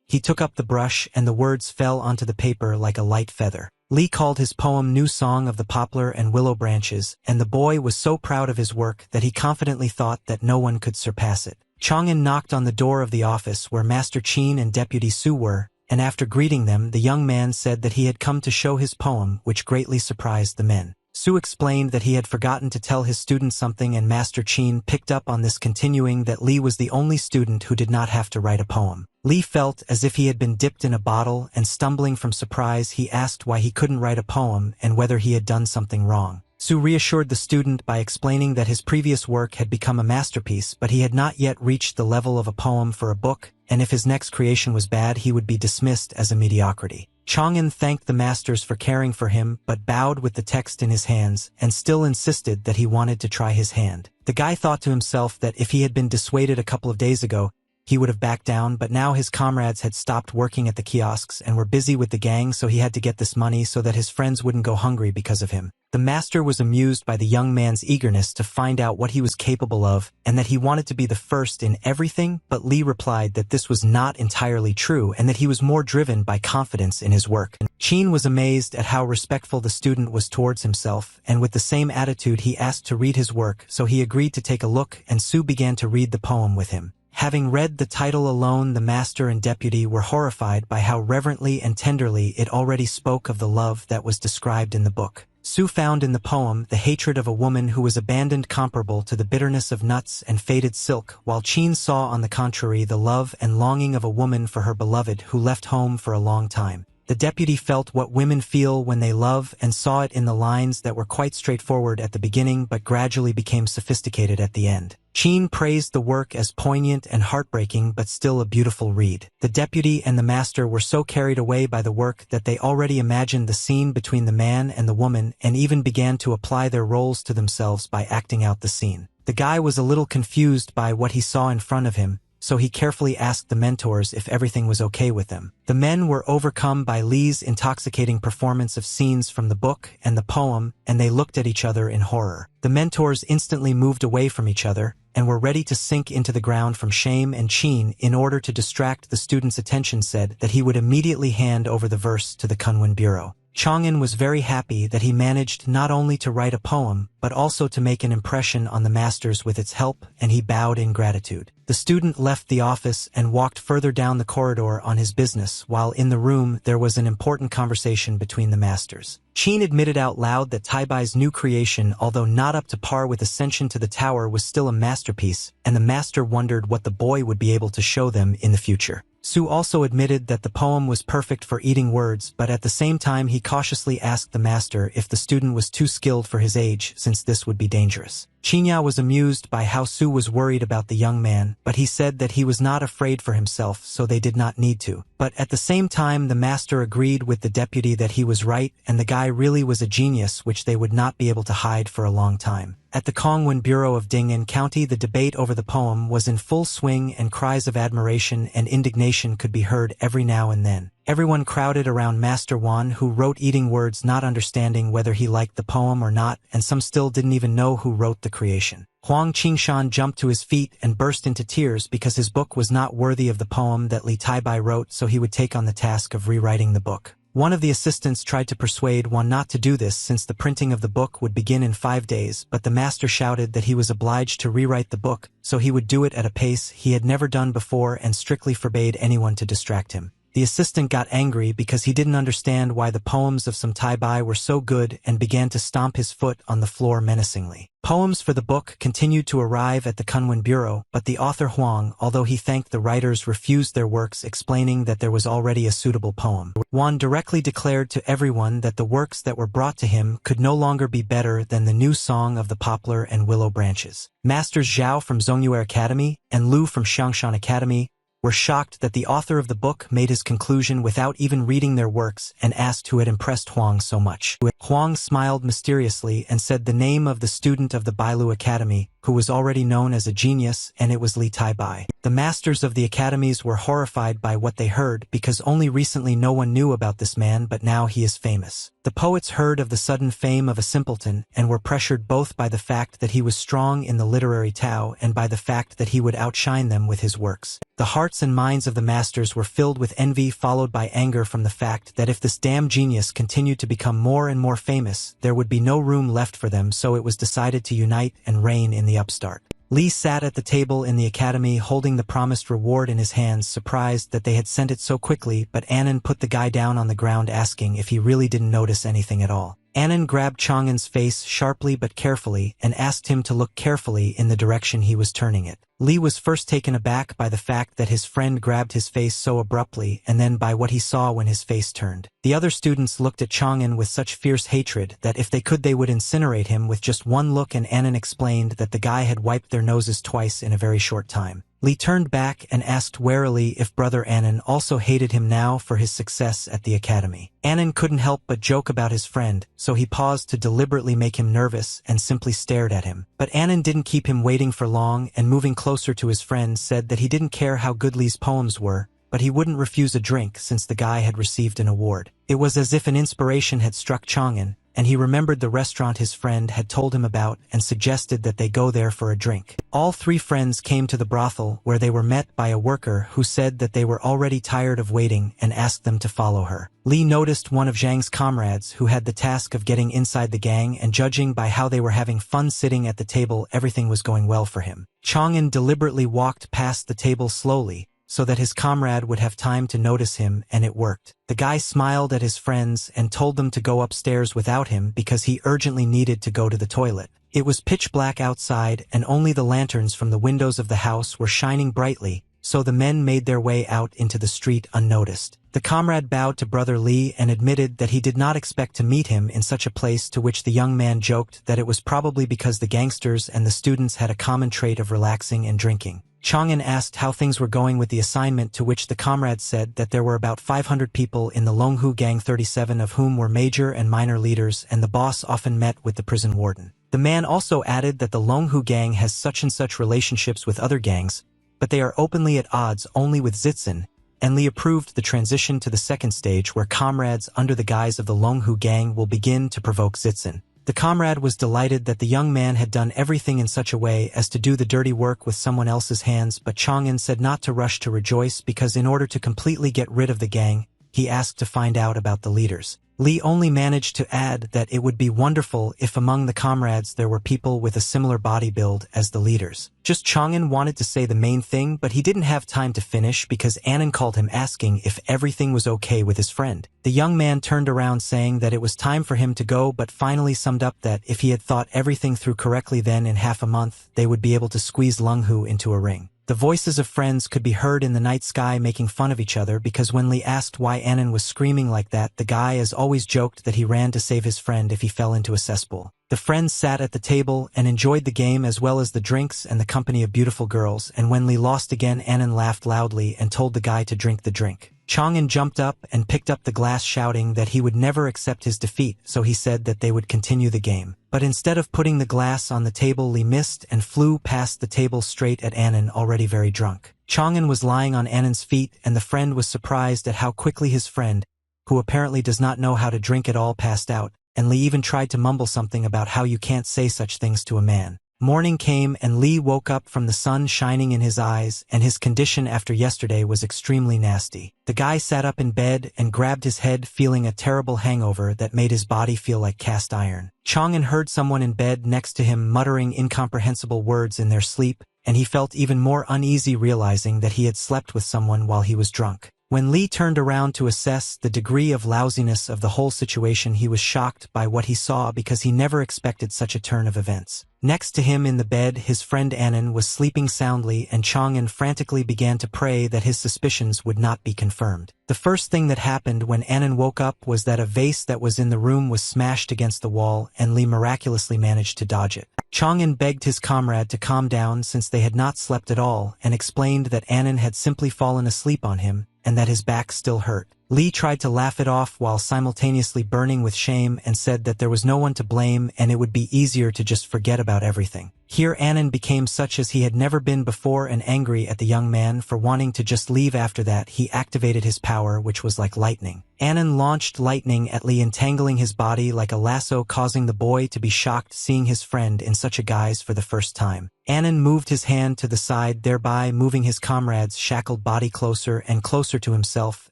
he took up the brush and the words fell onto the paper like a light feather. Lee called his poem New Song of the Poplar and Willow Branches, and the boy was so proud of his work that he confidently thought that no one could surpass it. Chang'an knocked on the door of the office where Master Qin and Deputy Su were, and after greeting them, the young man said that he had come to show his poem, which greatly surprised the men. Su explained that he had forgotten to tell his student something, and Master Qin picked up on this, continuing that Lee was the only student who did not have to write a poem. Lee felt as if he had been dipped in a bottle, and stumbling from surprise, he asked why he couldn't write a poem and whether he had done something wrong. Su reassured the student by explaining that his previous work had become a masterpiece, but he had not yet reached the level of a poem for a book, and if his next creation was bad, he would be dismissed as a mediocrity. Chang'an thanked the masters for caring for him, but bowed with the text in his hands, and still insisted that he wanted to try his hand. The guy thought to himself that if he had been dissuaded a couple of days ago, he would have backed down, but now his comrades had stopped working at the kiosks and were busy with the gang, so he had to get this money so that his friends wouldn't go hungry because of him. The master was amused by the young man's eagerness to find out what he was capable of, and that he wanted to be the first in everything, but Lee replied that this was not entirely true and that he was more driven by confidence in his work. Qin was amazed at how respectful the student was towards himself, and with the same attitude he asked to read his work, so he agreed to take a look, and Su began to read the poem with him. Having read the title alone, the master and deputy were horrified by how reverently and tenderly it already spoke of the love that was described in the book. Su found in the poem the hatred of a woman who was abandoned comparable to the bitterness of nuts and faded silk, while Qin saw on the contrary the love and longing of a woman for her beloved who left home for a long time. The deputy felt what women feel when they love and saw it in the lines that were quite straightforward at the beginning but gradually became sophisticated at the end. Qin praised the work as poignant and heartbreaking but still a beautiful read. The deputy and the master were so carried away by the work that they already imagined the scene between the man and the woman and even began to apply their roles to themselves by acting out the scene. The guy was a little confused by what he saw in front of him, so he carefully asked the mentors if everything was okay with them. The men were overcome by Li's intoxicating performance of scenes from the book and the poem, and they looked at each other in horror. The mentors instantly moved away from each other, and were ready to sink into the ground from shame, and Chin, in order to distract the students' attention, said that he would immediately hand over the verse to the Kunwen Bureau. Chang'an was very happy that he managed not only to write a poem, but also to make an impression on the masters with its help, and he bowed in gratitude. The student left the office and walked further down the corridor on his business, while in the room there was an important conversation between the masters. Chin admitted out loud that Taibai's new creation, although not up to par with Ascension to the Tower, was still a masterpiece, and the master wondered what the boy would be able to show them in the future. Su also admitted that the poem was perfect for eating words, but at the same time he cautiously asked the master if the student was too skilled for his age, since this would be dangerous. Chinya was amused by how Su was worried about the young man, but he said that he was not afraid for himself, so they did not need to. But at the same time the master agreed with the deputy that he was right, and the guy really was a genius which they would not be able to hide for a long time. At the Kongwen Bureau of Ding'an County, the debate over the poem was in full swing, and cries of admiration and indignation could be heard every now and then. Everyone crowded around Master Wan, who wrote eating words, not understanding whether he liked the poem or not, and some still didn't even know who wrote the creation. Huang Qingshan jumped to his feet and burst into tears because his book was not worthy of the poem that Li Taibai wrote, so he would take on the task of rewriting the book. One of the assistants tried to persuade Wan not to do this since the printing of the book would begin in 5 days, but the master shouted that he was obliged to rewrite the book, so he would do it at a pace he had never done before and strictly forbade anyone to distract him. The assistant got angry because he didn't understand why the poems of some Taibai were so good and began to stomp his foot on the floor menacingly. Poems for the book continued to arrive at the Kunwen Bureau, but the author Huang, although he thanked the writers, refused their works, explaining that there was already a suitable poem. Huang directly declared to everyone that the works that were brought to him could no longer be better than the new song of the poplar and willow branches. Masters Zhao from Zongyue Academy and Lu from Xiangshan Academy were shocked that the author of the book made his conclusion without even reading their works, and asked who had impressed Huang so much. Huang smiled mysteriously and said the name of the student of the Bailu Academy, who was already known as a genius, and it was Li Taibai. The masters of the academies were horrified by what they heard, because only recently no one knew about this man, but now he is famous. The poets heard of the sudden fame of a simpleton, and were pressured both by the fact that he was strong in the literary Tao and by the fact that he would outshine them with his works. The hearts and minds of the masters were filled with envy, followed by anger from the fact that if this damn genius continued to become more and more famous, there would be no room left for them, so it was decided to unite and reign in the upstart. Li sat at the table in the academy holding the promised reward in his hands, surprised that they had sent it so quickly, but Annan put the guy down on the ground, asking if he really didn't notice anything at all. Annan grabbed Chang'an's face sharply but carefully and asked him to look carefully in the direction he was turning it. Li was first taken aback by the fact that his friend grabbed his face so abruptly, and then by what he saw when his face turned. The other students looked at Chang'an with such fierce hatred that if they could they would incinerate him with just one look, and Annan explained that the guy had wiped their noses twice in a very short time. Li turned back and asked warily if Brother Annan also hated him now for his success at the academy. Annan couldn't help but joke about his friend, so he paused to deliberately make him nervous and simply stared at him. But Annan didn't keep him waiting for long, and moving closer to his friend said that he didn't care how good Li's poems were, but he wouldn't refuse a drink since the guy had received an award. It was as if an inspiration had struck Chang'an, and he remembered the restaurant his friend had told him about and suggested that they go there for a drink. All three friends came to the brothel, where they were met by a worker who said that they were already tired of waiting and asked them to follow her. Li noticed one of Zhang's comrades who had the task of getting inside the gang, and judging by how they were having fun sitting at the table, everything was going well for him. Chang'an deliberately walked past the table slowly, so that his comrade would have time to notice him, and it worked. The guy smiled at his friends and told them to go upstairs without him because he urgently needed to go to the toilet. It was pitch black outside, and only the lanterns from the windows of the house were shining brightly, so the men made their way out into the street unnoticed. The comrade bowed to Brother Li and admitted that he did not expect to meet him in such a place, to which the young man joked that it was probably because the gangsters and the students had a common trait of relaxing and drinking. Chang'an asked how things were going with the assignment, to which the comrade said that there were about 500 people in the Longhu gang, 37 of whom were major and minor leaders, and the boss often met with the prison warden. The man also added that the Longhu gang has such and such relationships with other gangs, but they are openly at odds only with Zitzen, and Li approved the transition to the second stage where comrades under the guise of the Longhu gang will begin to provoke Zitzen. The comrade was delighted that the young man had done everything in such a way as to do the dirty work with someone else's hands, but Chang'an said not to rush to rejoice because in order to completely get rid of the gang, he asked to find out about the leaders. Li only managed to add that it would be wonderful if among the comrades there were people with a similar body build as the leaders. Just Chang'an wanted to say the main thing, but he didn't have time to finish because Annan called him asking if everything was okay with his friend. The young man turned around saying that it was time for him to go, but finally summed up that if he had thought everything through correctly, then in half a month they would be able to squeeze Lunghu into a ring. The voices of friends could be heard in the night sky making fun of each other because when Li asked why Annan was screaming like that, the guy as always joked that he ran to save his friend if he fell into a cesspool. The friends sat at the table and enjoyed the game as well as the drinks and the company of beautiful girls, and when Li lost again, Annan laughed loudly and told the guy to drink the drink. Chang'an jumped up and picked up the glass shouting that he would never accept his defeat, so he said that they would continue the game. But instead of putting the glass on the table, Li missed and flew past the table straight at Annan, already very drunk. Chang'an was lying on Annan's feet, and the friend was surprised at how quickly his friend, who apparently does not know how to drink at all, passed out, and Li even tried to mumble something about how you can't say such things to a man. Morning came and Li woke up from the sun shining in his eyes, and his condition after yesterday was extremely nasty. The guy sat up in bed and grabbed his head, feeling a terrible hangover that made his body feel like cast iron. Chang'an heard someone in bed next to him muttering incomprehensible words in their sleep, and he felt even more uneasy realizing that he had slept with someone while he was drunk. When Li turned around to assess the degree of lousiness of the whole situation, he was shocked by what he saw because he never expected such a turn of events. Next to him in the bed, his friend Annan was sleeping soundly, and Chang'an frantically began to pray that his suspicions would not be confirmed. The first thing that happened when Annan woke up was that a vase that was in the room was smashed against the wall, and Li miraculously managed to dodge it. Chang'an begged his comrade to calm down since they had not slept at all, and explained that Annan had simply fallen asleep on him, and that his back still hurt. Li tried to laugh it off while simultaneously burning with shame and said that there was no one to blame and it would be easier to just forget about everything. Here Annan became such as he had never been before and angry at the young man for wanting to just leave. After that, he activated his power, which was like lightning. Annan launched lightning at Li, entangling his body like a lasso, causing the boy to be shocked seeing his friend in such a guise for the first time. Annan moved his hand to the side, thereby moving his comrade's shackled body closer and closer to himself,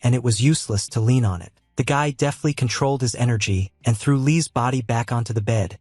and it was useless to lean on it. The guy deftly controlled his energy and threw Li's body back onto the bed,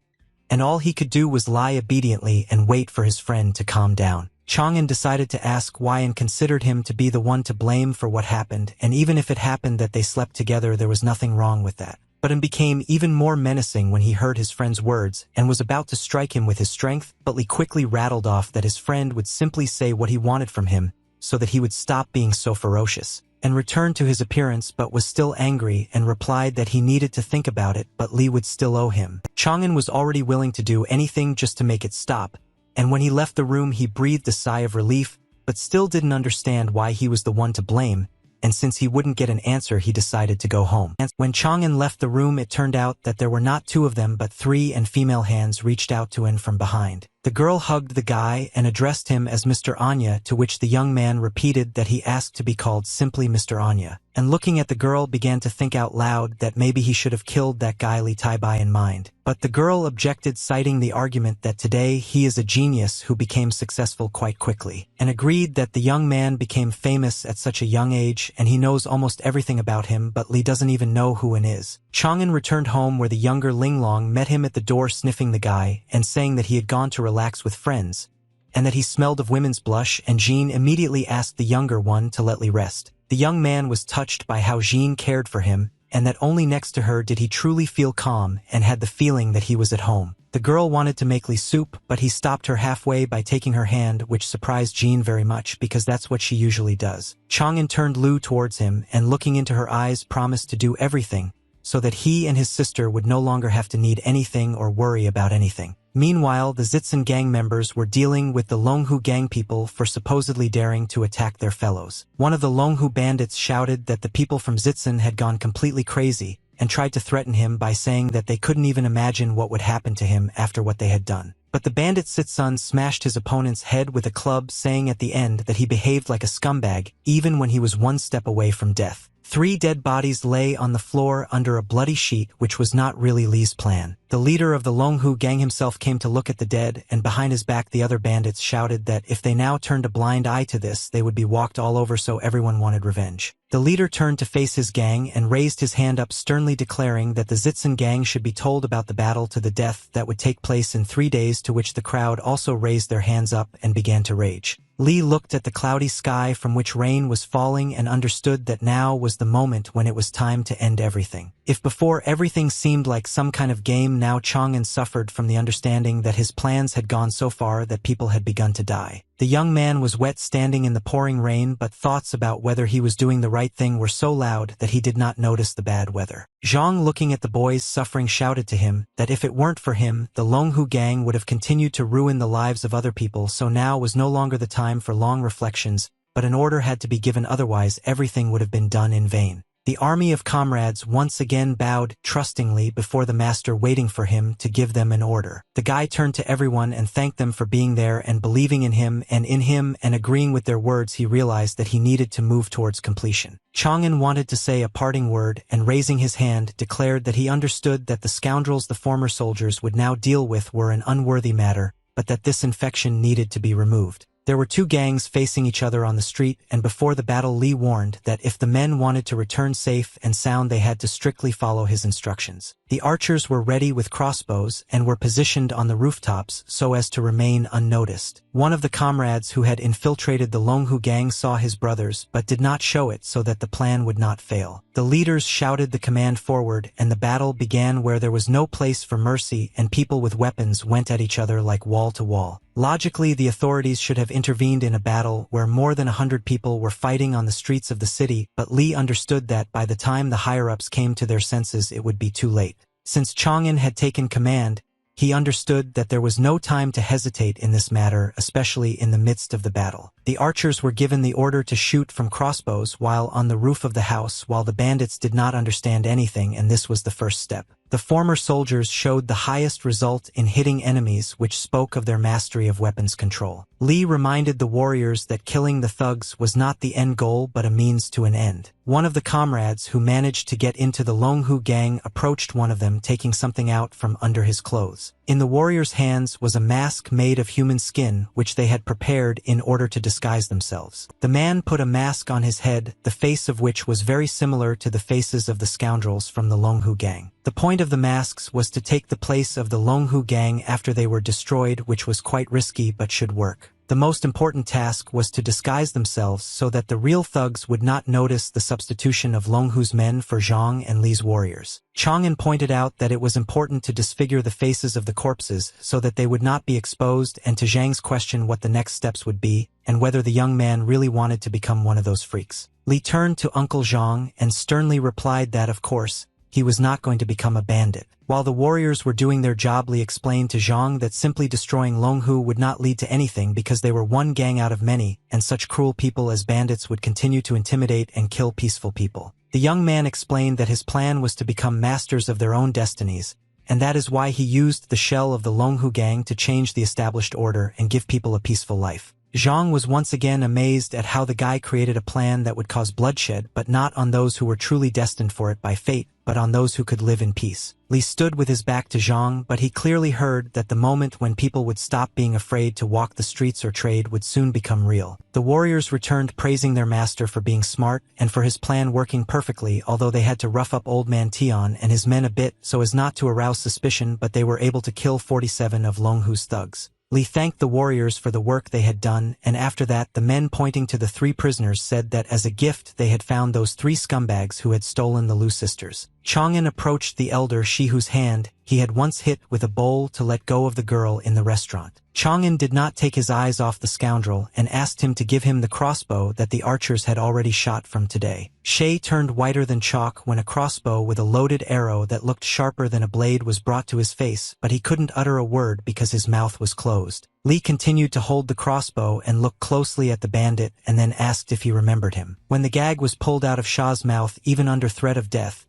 and all he could do was lie obediently and wait for his friend to calm down. Chang'an decided to ask why and considered him to be the one to blame for what happened, and even if it happened that they slept together, there was nothing wrong with that. But it became even more menacing when he heard his friend's words and was about to strike him with his strength, but Li quickly rattled off that his friend would simply say what he wanted from him so that he would stop being so ferocious, and returned to his appearance but was still angry and replied that he needed to think about it, but Li would still owe him. Chang'an was already willing to do anything just to make it stop, and when he left the room he breathed a sigh of relief, but still didn't understand why he was the one to blame, and since he wouldn't get an answer he decided to go home. And when Chang'an left the room, it turned out that there were not two of them but three, and female hands reached out to him from behind. The girl hugged the guy and addressed him as Mr. Anya, to which the young man repeated that he asked to be called simply Mr. Anya, and looking at the girl began to think out loud that maybe he should have killed that guy Li Taibai in mind. But the girl objected, citing the argument that today he is a genius who became successful quite quickly, and agreed that the young man became famous at such a young age and he knows almost everything about him, but Li doesn't even know who Wen is. Chang'an returned home where the younger Linglong met him at the door, sniffing the guy and saying that he had gone to relax with friends, and that he smelled of women's blush, and Jean immediately asked the younger one to let Li rest. The young man was touched by how Jean cared for him, and that only next to her did he truly feel calm and had the feeling that he was at home. The girl wanted to make Li soup, but he stopped her halfway by taking her hand, which surprised Jean very much because that's what she usually does. Chang'an turned Lu towards him and, looking into her eyes, promised to do everything so that he and his sister would no longer have to need anything or worry about anything. Meanwhile, the Zitzen gang members were dealing with the Longhu gang people for supposedly daring to attack their fellows. One of the Longhu bandits shouted that the people from Zitzen had gone completely crazy, and tried to threaten him by saying that they couldn't even imagine what would happen to him after what they had done. But the bandit Sitsun smashed his opponent's head with a club, saying at the end that he behaved like a scumbag even when he was one step away from death. 3 dead bodies lay on the floor under a bloody sheet, which was not really Lee's plan. The leader of the Longhu gang himself came to look at the dead, and behind his back the other bandits shouted that if they now turned a blind eye to this, they would be walked all over, so everyone wanted revenge. The leader turned to face his gang and raised his hand up, sternly declaring that the Zitzen gang should be told about the battle to the death that would take place in 3 days, to which the crowd also raised their hands up and began to rage. Lee looked at the cloudy sky from which rain was falling and understood that now was the moment when it was time to end everything. If before everything seemed like some kind of game, now Chang'an suffered from the understanding that his plans had gone so far that people had begun to die. The young man was wet, standing in the pouring rain, but thoughts about whether he was doing the right thing were so loud that he did not notice the bad weather. Zhang, looking at the boys suffering, shouted to him that if it weren't for him, the Longhu gang would have continued to ruin the lives of other people, so now was no longer the time for long reflections, but an order had to be given, otherwise everything would have been done in vain. The army of comrades once again bowed trustingly before the master, waiting for him to give them an order. The guy turned to everyone and thanked them for being there and believing in him, and agreeing with their words, he realized that he needed to move towards completion. Chang'an wanted to say a parting word, and raising his hand, declared that he understood that the scoundrels the former soldiers would now deal with were an unworthy matter, but that this infection needed to be removed. There were 2 gangs facing each other on the street, and before the battle Lee warned that if the men wanted to return safe and sound, they had to strictly follow his instructions. The archers were ready with crossbows and were positioned on the rooftops so as to remain unnoticed. One of the comrades who had infiltrated the Longhu gang saw his brothers but did not show it so that the plan would not fail. The leaders shouted the command forward, and the battle began where there was no place for mercy, and people with weapons went at each other like wall to wall. Logically, the authorities should have intervened in a battle where more than 100 people were fighting on the streets of the city, but Lee understood that by the time the higher-ups came to their senses, it would be too late. Since Chang'an had taken command, he understood that there was no time to hesitate in this matter, especially in the midst of the battle. The archers were given the order to shoot from crossbows while on the roof of the house, while the bandits did not understand anything, and this was the first step. The former soldiers showed the highest result in hitting enemies, which spoke of their mastery of weapons control. Lee reminded the warriors that killing the thugs was not the end goal but a means to an end. One of the comrades who managed to get into the Longhu gang approached one of them, taking something out from under his clothes. In the warriors' hands was a mask made of human skin, which they had prepared in order to disguise themselves. The man put a mask on his head, the face of which was very similar to the faces of the scoundrels from the Longhu gang. The point of the masks was to take the place of the Longhu gang after they were destroyed, which was quite risky but should work. The most important task was to disguise themselves so that the real thugs would not notice the substitution of Longhu's men for Zhang and Li's warriors. Chang'an pointed out that it was important to disfigure the faces of the corpses so that they would not be exposed, and to Zhang's question what the next steps would be, and whether the young man really wanted to become one of those freaks. Li turned to Uncle Zhang and sternly replied that, of course, he was not going to become a bandit. While the warriors were doing their job, Li explained to Zhang that simply destroying Longhu would not lead to anything because they were one gang out of many, and such cruel people as bandits would continue to intimidate and kill peaceful people. The young man explained that his plan was to become masters of their own destinies, and that is why he used the shell of the Longhu gang to change the established order and give people a peaceful life. Zhang was once again amazed at how the guy created a plan that would cause bloodshed, but not on those who were truly destined for it by fate, but on those who could live in peace. Li stood with his back to Zhang, but he clearly heard that the moment when people would stop being afraid to walk the streets or trade would soon become real. The warriors returned, praising their master for being smart and for his plan working perfectly, although they had to rough up Old Man Tian and his men a bit so as not to arouse suspicion, but they were able to kill 47 of Longhu's thugs. Li thanked the warriors for the work they had done, and after that the men, pointing to the 3 prisoners, said that as a gift they had found those 3 scumbags who had stolen the Lu sisters. Chang'an approached the elder Shi, whose hand he had once hit with a bowl to let go of the girl in the restaurant. Chang'an did not take his eyes off the scoundrel and asked him to give him the crossbow that the archers had already shot from today. Shay turned whiter than chalk when a crossbow with a loaded arrow that looked sharper than a blade was brought to his face, but he couldn't utter a word because his mouth was closed. Li continued to hold the crossbow and look closely at the bandit, and then asked if he remembered him. When the gag was pulled out of Shah's mouth, even under threat of death,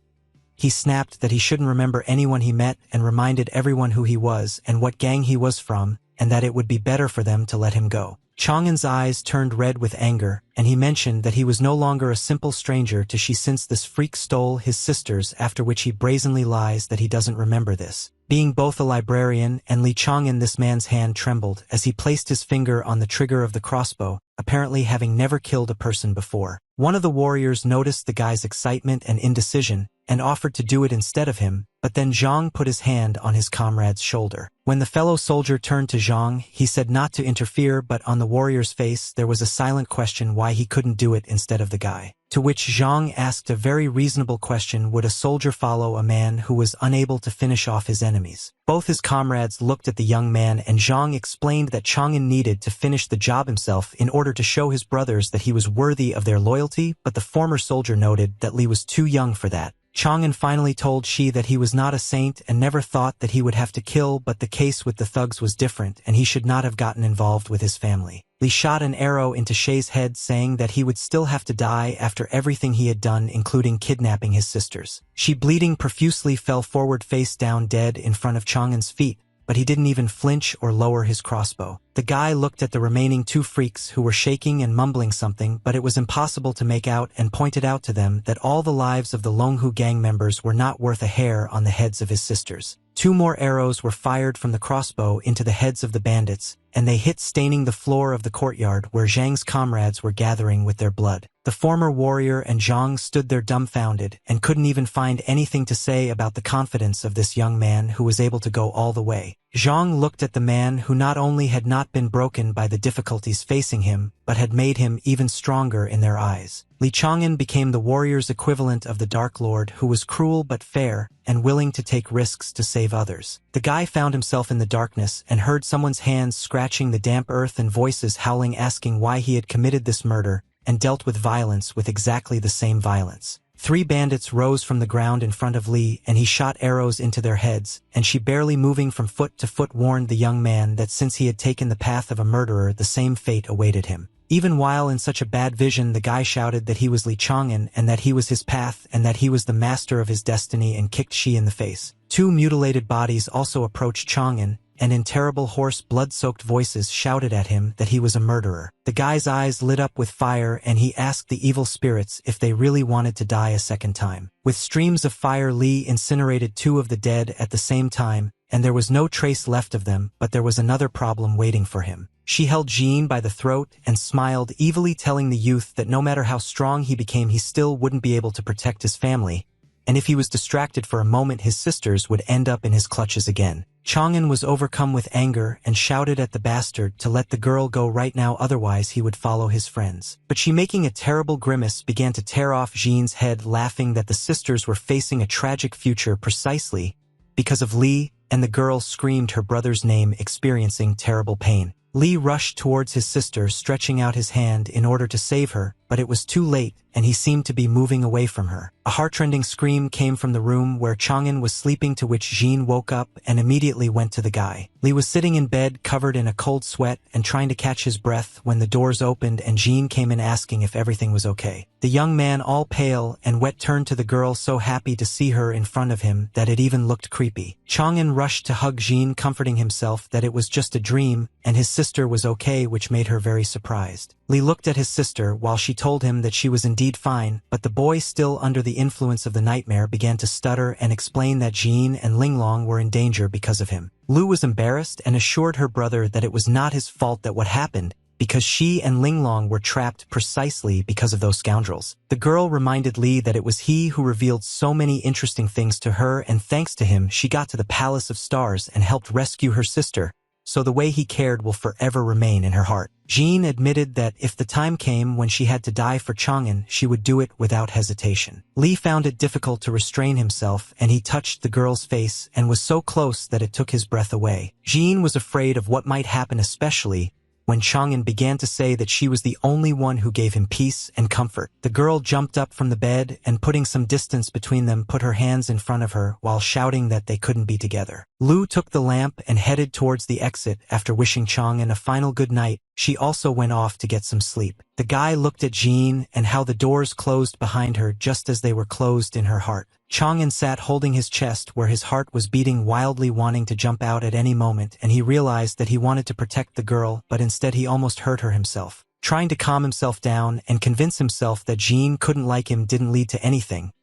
he snapped that he shouldn't remember anyone he met and reminded everyone who he was and what gang he was from, and that it would be better for them to let him go. Chang'en's eyes turned red with anger, and he mentioned that he was no longer a simple stranger to she since this freak stole his sisters, after which he brazenly lies that he doesn't remember this. Being both a librarian and Li Chang'en, this man's hand trembled as he placed his finger on the trigger of the crossbow, apparently having never killed a person before. One of the warriors noticed the guy's excitement and indecision, and offered to do it instead of him, but then Zhang put his hand on his comrade's shoulder. When the fellow soldier turned to Zhang, he said not to interfere, but on the warrior's face there was a silent question why he couldn't do it instead of the guy. To which Zhang asked a very reasonable question: would a soldier follow a man who was unable to finish off his enemies? Both his comrades looked at the young man, and Zhang explained that Chang'en needed to finish the job himself in order to show his brothers that he was worthy of their loyalty, but the former soldier noted that Li was too young for that. Chang'en finally told Shi that he was not a saint and never thought that he would have to kill, but the case with the thugs was different and he should not have gotten involved with his family. Li shot an arrow into Shay's head, saying that he would still have to die after everything he had done, including kidnapping his sisters. She, bleeding profusely, fell forward face down dead in front of Chang'en's feet, but he didn't even flinch or lower his crossbow. The guy looked at the remaining two freaks who were shaking and mumbling something, but it was impossible to make out, and pointed out to them that all the lives of the Longhu gang members were not worth a hair on the heads of his sisters. 2 more arrows were fired from the crossbow into the heads of the bandits, and they hit, staining the floor of the courtyard where Zhang's comrades were gathering with their blood. The former warrior and Zhang stood there dumbfounded and couldn't even find anything to say about the confidence of this young man who was able to go all the way. Zhang looked at the man who not only had not been broken by the difficulties facing him, but had made him even stronger in their eyes. Li Chang'en became the warrior's equivalent of the Dark Lord, who was cruel but fair and willing to take risks to save others. The guy found himself in the darkness and heard someone's hands scratching the damp earth and voices howling, asking why he had committed this murder, and dealt with violence with exactly the same violence. 3 bandits rose from the ground in front of Li, and he shot arrows into their heads, and she, barely moving from foot to foot, warned the young man that since he had taken the path of a murderer, the same fate awaited him. Even while in such a bad vision, the guy shouted that he was Li Chang'en and that he was his path and that he was the master of his destiny, and kicked Shi in the face. 2 mutilated bodies also approached Chang'en, and in terrible, hoarse, blood-soaked voices shouted at him that he was a murderer. The guy's eyes lit up with fire, and he asked the evil spirits if they really wanted to die a second time. With streams of fire, Li incinerated 2 of the dead at the same time, and there was no trace left of them, but there was another problem waiting for him. She held Jean by the throat and smiled evilly, telling the youth that no matter how strong he became, he still wouldn't be able to protect his family, and if he was distracted for a moment, his sisters would end up in his clutches again. Chang'en was overcome with anger and shouted at the bastard to let the girl go right now, otherwise he would follow his friends. But she, making a terrible grimace, began to tear off Jean's head, laughing that the sisters were facing a tragic future precisely because of Li, and the girl screamed her brother's name, experiencing terrible pain. Li rushed towards his sister, stretching out his hand in order to save her, but it was too late, and he seemed to be moving away from her. A heartrending scream came from the room where Chang'en was sleeping, to which Jean woke up and immediately went to the guy. Li was sitting in bed, covered in a cold sweat and trying to catch his breath, when the doors opened and Jean came in, asking if everything was okay. The young man, all pale and wet, turned to the girl, so happy to see her in front of him that it even looked creepy. Chang'en rushed to hug Jean, comforting himself that it was just a dream and his sister was okay, which made her very surprised. Li looked at his sister while she told him that she was indeed fine, but the boy, still under the influence of the nightmare, began to stutter and explain that Jean and Linglong were in danger because of him. Lu was embarrassed and assured her brother that it was not his fault that what happened, because she and Linglong were trapped precisely because of those scoundrels. The girl reminded Li that it was he who revealed so many interesting things to her, and thanks to him she got to the Palace of Stars and helped rescue her sister, so the way he cared will forever remain in her heart. Jean admitted that if the time came when she had to die for Chang'en, she would do it without hesitation. Li found it difficult to restrain himself, and he touched the girl's face and was so close that it took his breath away. Jean was afraid of what might happen, especially when Chang'en began to say that she was the only one who gave him peace and comfort. The girl jumped up from the bed and, putting some distance between them, put her hands in front of her while shouting that they couldn't be together. Lu took the lamp and headed towards the exit. After wishing Chang'en a final good night, she also went off to get some sleep. The guy looked at Jean and how the doors closed behind her just as they were closed in her heart. Chang'an sat holding his chest where his heart was beating wildly, wanting to jump out at any moment, and he realized that he wanted to protect the girl, but instead he almost hurt her himself. Trying to calm himself down and convince himself that Jean couldn't like him didn't lead to anything,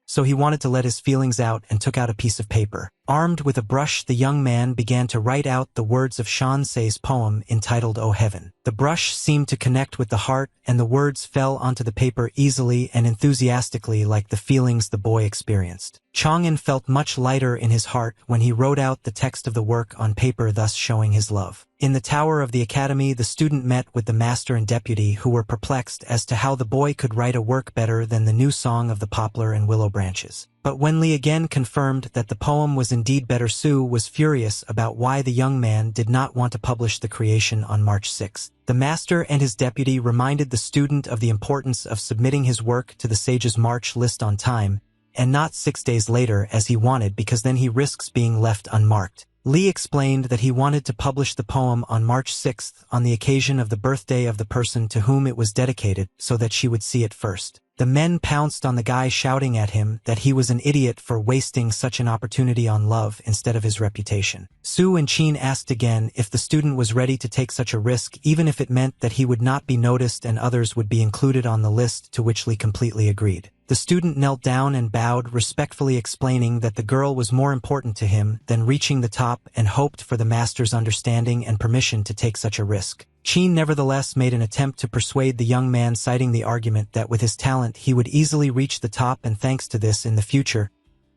so he wanted to let his feelings out and took out a piece of paper. Armed with a brush, the young man began to write out the words of Shansei's poem entitled "O Heaven." The brush seemed to connect with the heart, and the words fell onto the paper easily and enthusiastically, like the feelings the boy experienced. Chang'an felt much lighter in his heart when he wrote out the text of the work on paper, thus showing his love. In the tower of the academy, the student met with the master and deputy, who were perplexed as to how the boy could write a work better than the new song of the poplar and willow branches. But when Li again confirmed that the poem was indeed better, Su was furious about why the young man did not want to publish the creation on March 6. The master and his deputy reminded the student of the importance of submitting his work to the sage's March list on time, and not 6 days later as he wanted, because then he risks being left unmarked. Li explained that he wanted to publish the poem on March 6th on the occasion of the birthday of the person to whom it was dedicated, so that she would see it first. The men pounced on the guy, shouting at him that he was an idiot for wasting such an opportunity on love instead of his reputation. Su and Qin asked again if the student was ready to take such a risk, even if it meant that he would not be noticed and others would be included on the list, to which Li completely agreed. The student knelt down and bowed, respectfully explaining that the girl was more important to him than reaching the top, and hoped for the master's understanding and permission to take such a risk. Qin nevertheless made an attempt to persuade the young man, citing the argument that with his talent he would easily reach the top, and thanks to this, in the future,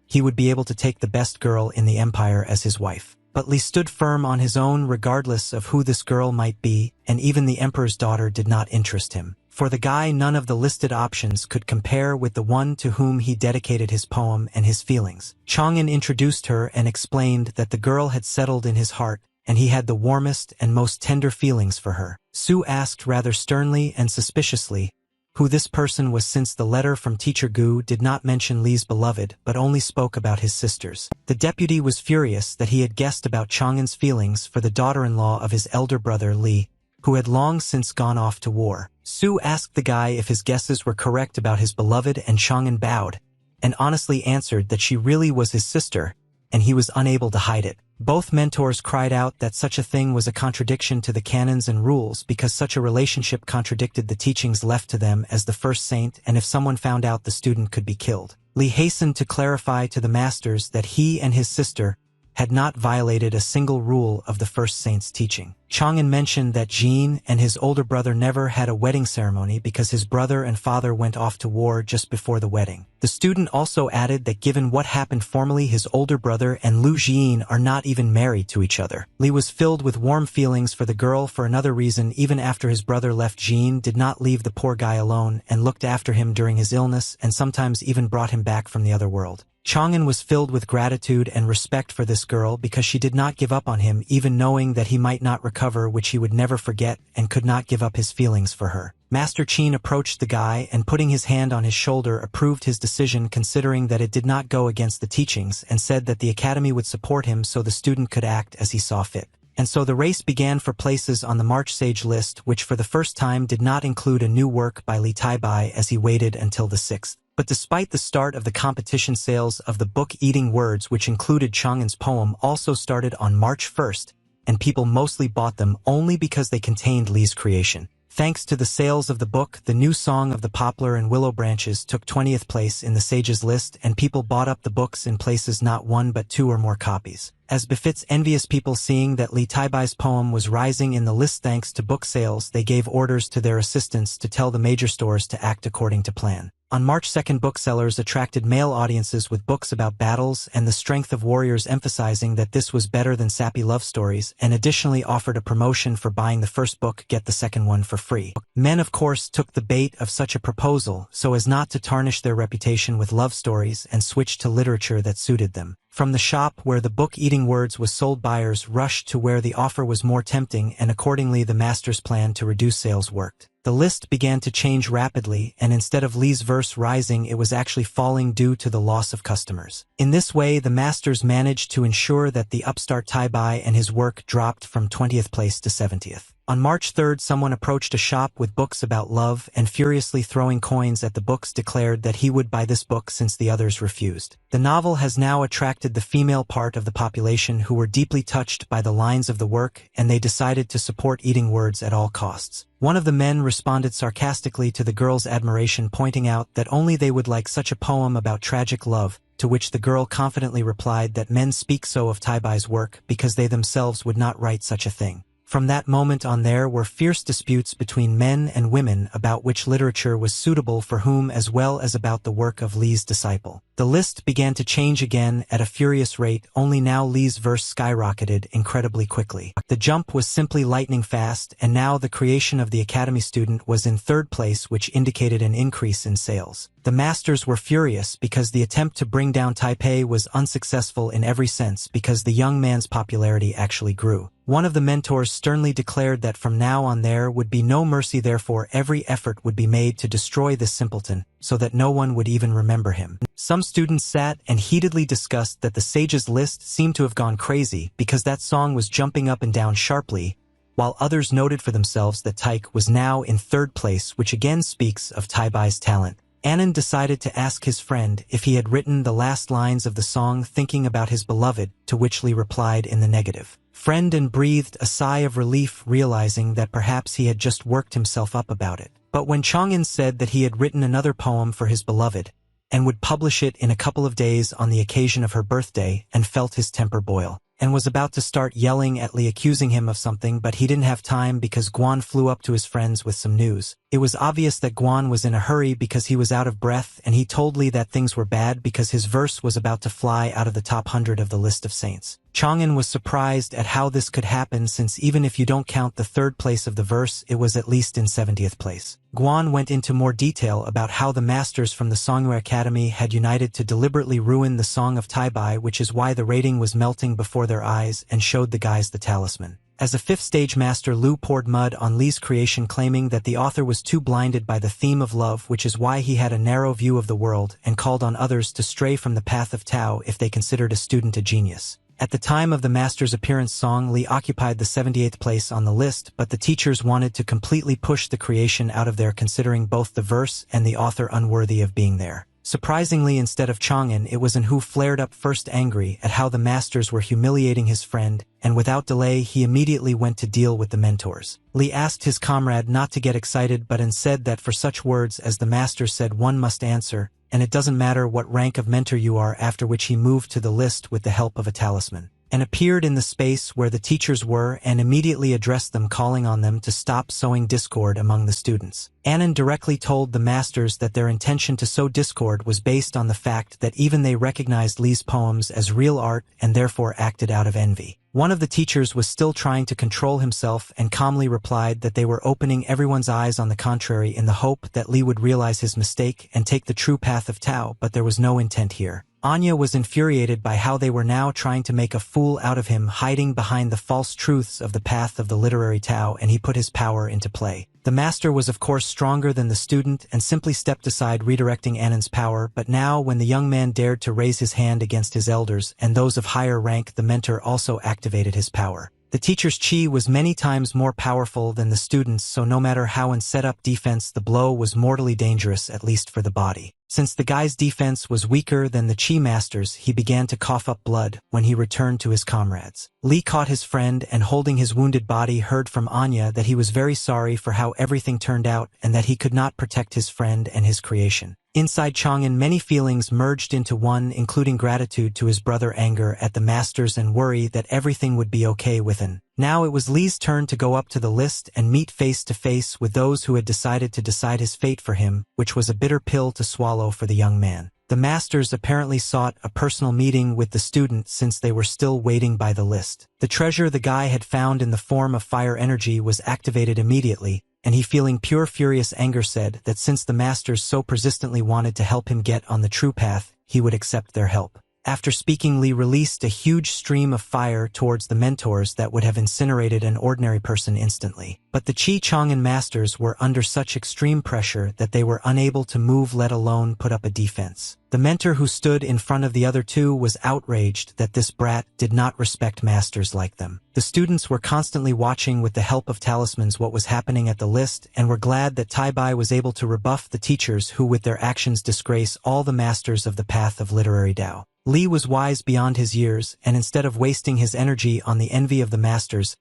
he would be able to take the best girl in the empire as his wife. But Li stood firm on his own regardless of who this girl might be, and even the emperor's daughter did not interest him. For the guy, none of the listed options could compare with the one to whom he dedicated his poem and his feelings. Chang'an introduced her and explained that the girl had settled in his heart, and he had the warmest and most tender feelings for her. Su asked rather sternly and suspiciously who this person was, since the letter from Teacher Gu did not mention Li's beloved but only spoke about his sisters. The deputy was furious that he had guessed about Chang'an's feelings for the daughter-in-law of his elder brother Li, who had long since gone off to war. Su asked the guy if his guesses were correct about his beloved, and Chang'an bowed and honestly answered that she really was his sister, and he was unable to hide it. Both mentors cried out that such a thing was a contradiction to the canons and rules, because such a relationship contradicted the teachings left to them as the first saint, and if someone found out, the student could be killed. Li hastened to clarify to the masters that he and his sister had not violated a single rule of the first saint's teaching. Chang'an mentioned that Jean and his older brother never had a wedding ceremony because his brother and father went off to war just before the wedding. The student also added that given what happened formerly, his older brother and Lu Jin are not even married to each other. Li was filled with warm feelings for the girl for another reason. Even after his brother left, Jean did not leave the poor guy alone and looked after him during his illness, and sometimes even brought him back from the other world. Chang'an was filled with gratitude and respect for this girl because she did not give up on him, even knowing that he might not recover, which he would never forget, and could not give up his feelings for her. Master Qin approached the guy and, putting his hand on his shoulder, approved his decision, considering that it did not go against the teachings, and said that the academy would support him so the student could act as he saw fit. And so the race began for places on the March Sage list, which for the first time did not include a new work by Li Taibai, as he waited until the 6th. But despite the start of the competition, sales of the book Eating Words, which included Chang'an's poem, also started on March 1st, and people mostly bought them only because they contained Li's creation. Thanks to the sales of the book, the new song of the poplar and willow branches took 20th place in the sage's list, and people bought up the books in places not one but two or more copies. As befits envious people, seeing that Li Taibai's poem was rising in the list thanks to book sales, they gave orders to their assistants to tell the major stores to act according to plan. On March 2nd, booksellers attracted male audiences with books about battles and the strength of warriors, emphasizing that this was better than sappy love stories, and additionally offered a promotion for buying the first book, get the second one for free. Men, of course, took the bait of such a proposal so as not to tarnish their reputation with love stories, and switched to literature that suited them. From the shop where the book Eating Words was sold, buyers rushed to where the offer was more tempting, and accordingly the master's plan to reduce sales worked. The list began to change rapidly, and instead of Li's verse rising, it was actually falling due to the loss of customers. In this way, the masters managed to ensure that the upstart Taibai and his work dropped from 20th place to 70th. On March 3rd, someone approached a shop with books about love and furiously throwing coins at the books declared that he would buy this book since the others refused. The novel has now attracted the female part of the population who were deeply touched by the lines of the work, and they decided to support eating words at all costs. One of the men responded sarcastically to the girl's admiration, pointing out that only they would like such a poem about tragic love, to which the girl confidently replied that men speak so of Taibai's work because they themselves would not write such a thing. From that moment on there were fierce disputes between men and women about which literature was suitable for whom as well as about the work of Li's disciple. The list began to change again at a furious rate, only now Li's verse skyrocketed incredibly quickly. The jump was simply lightning fast, and now the creation of the Academy student was in third place, which indicated an increase in sales. The masters were furious because the attempt to bring down Taipei was unsuccessful in every sense because the young man's popularity actually grew. One of the mentors sternly declared that from now on there would be no mercy, therefore every effort would be made to destroy this simpleton, so that no one would even remember him. Some students sat and heatedly discussed that the sage's list seemed to have gone crazy because that song was jumping up and down sharply, while others noted for themselves that Taik was now in third place, which again speaks of Taibai's talent. Anand decided to ask his friend if he had written the last lines of the song thinking about his beloved, to which Li replied in the negative. Friend breathed a sigh of relief, realizing that perhaps he had just worked himself up about it. But when Chang'an said that he had written another poem for his beloved, and would publish it in a couple of days on the occasion of her birthday, and felt his temper boil, and was about to start yelling at Li, accusing him of something, but he didn't have time because Guan flew up to his friends with some news. It was obvious that Guan was in a hurry because he was out of breath, and he told Li that things were bad because his verse was about to fly out of the top 100 of the list of saints. Chang'an was surprised at how this could happen, since even if you don't count the third place of the verse, it was at least in 70th place. Guan went into more detail about how the masters from the Songware Academy had united to deliberately ruin the Song of Taibai, which is why the rating was melting before their eyes, and showed the guys the talisman. As a fifth stage master, Lu poured mud on Li's creation, claiming that the author was too blinded by the theme of love, which is why he had a narrow view of the world, and called on others to stray from the path of Tao if they considered a student a genius. At the time of the master's appearance, song Li occupied the 78th place on the list, but the teachers wanted to completely push the creation out of there, considering both the verse and the author unworthy of being there. Surprisingly, instead of Chang'an, it was An who flared up first, angry at how the masters were humiliating his friend, and without delay he immediately went to deal with the mentors. Li asked his comrade not to get excited, but said that for such words as the master said, one must answer, and it doesn't matter what rank of mentor you are, after which he moved to the list with the help of a talisman, and appeared in the space where the teachers were and immediately addressed them, calling on them to stop sowing discord among the students. Anand directly told the masters that their intention to sow discord was based on the fact that even they recognized Li's poems as real art and therefore acted out of envy. One of the teachers was still trying to control himself and calmly replied that they were opening everyone's eyes on the contrary, in the hope that Li would realize his mistake and take the true path of Tao, but there was no intent here. Anya was infuriated by how they were now trying to make a fool out of him, hiding behind the false truths of the path of the literary Tao, and he put his power into play. The master was of course stronger than the student and simply stepped aside, redirecting Anand's power, but now when the young man dared to raise his hand against his elders and those of higher rank, the mentor also activated his power. The teacher's chi was many times more powerful than the student's, so no matter how in set up defense, the blow was mortally dangerous, at least for the body. Since the guy's defense was weaker than the chi master's, he began to cough up blood when he returned to his comrades. Li caught his friend and, holding his wounded body, heard from Anya that he was very sorry for how everything turned out and that he could not protect his friend and his creation. Inside Chang'an, many feelings merged into one, including gratitude to his brother, anger at the masters, and worry that everything would be okay within. Now it was Li's turn to go up to the list and meet face to face with those who had decided to decide his fate for him, which was a bitter pill to swallow for the young man. The masters apparently sought a personal meeting with the student since they were still waiting by the list. The treasure the guy had found in the form of fire energy was activated immediately, and he, feeling pure furious anger, said that since the masters so persistently wanted to help him get on the true path, he would accept their help. After speaking, Li released a huge stream of fire towards the mentors that would have incinerated an ordinary person instantly. But the Qi Chang'an masters were under such extreme pressure that they were unable to move, let alone put up a defense. The mentor who stood in front of the other two was outraged that this brat did not respect masters like them. The students were constantly watching with the help of talismans what was happening at the list and were glad that Tai Bai was able to rebuff the teachers who with their actions disgrace all the masters of the path of literary Tao. Li was wise beyond his years, and instead of wasting his energy on the envy of the masters,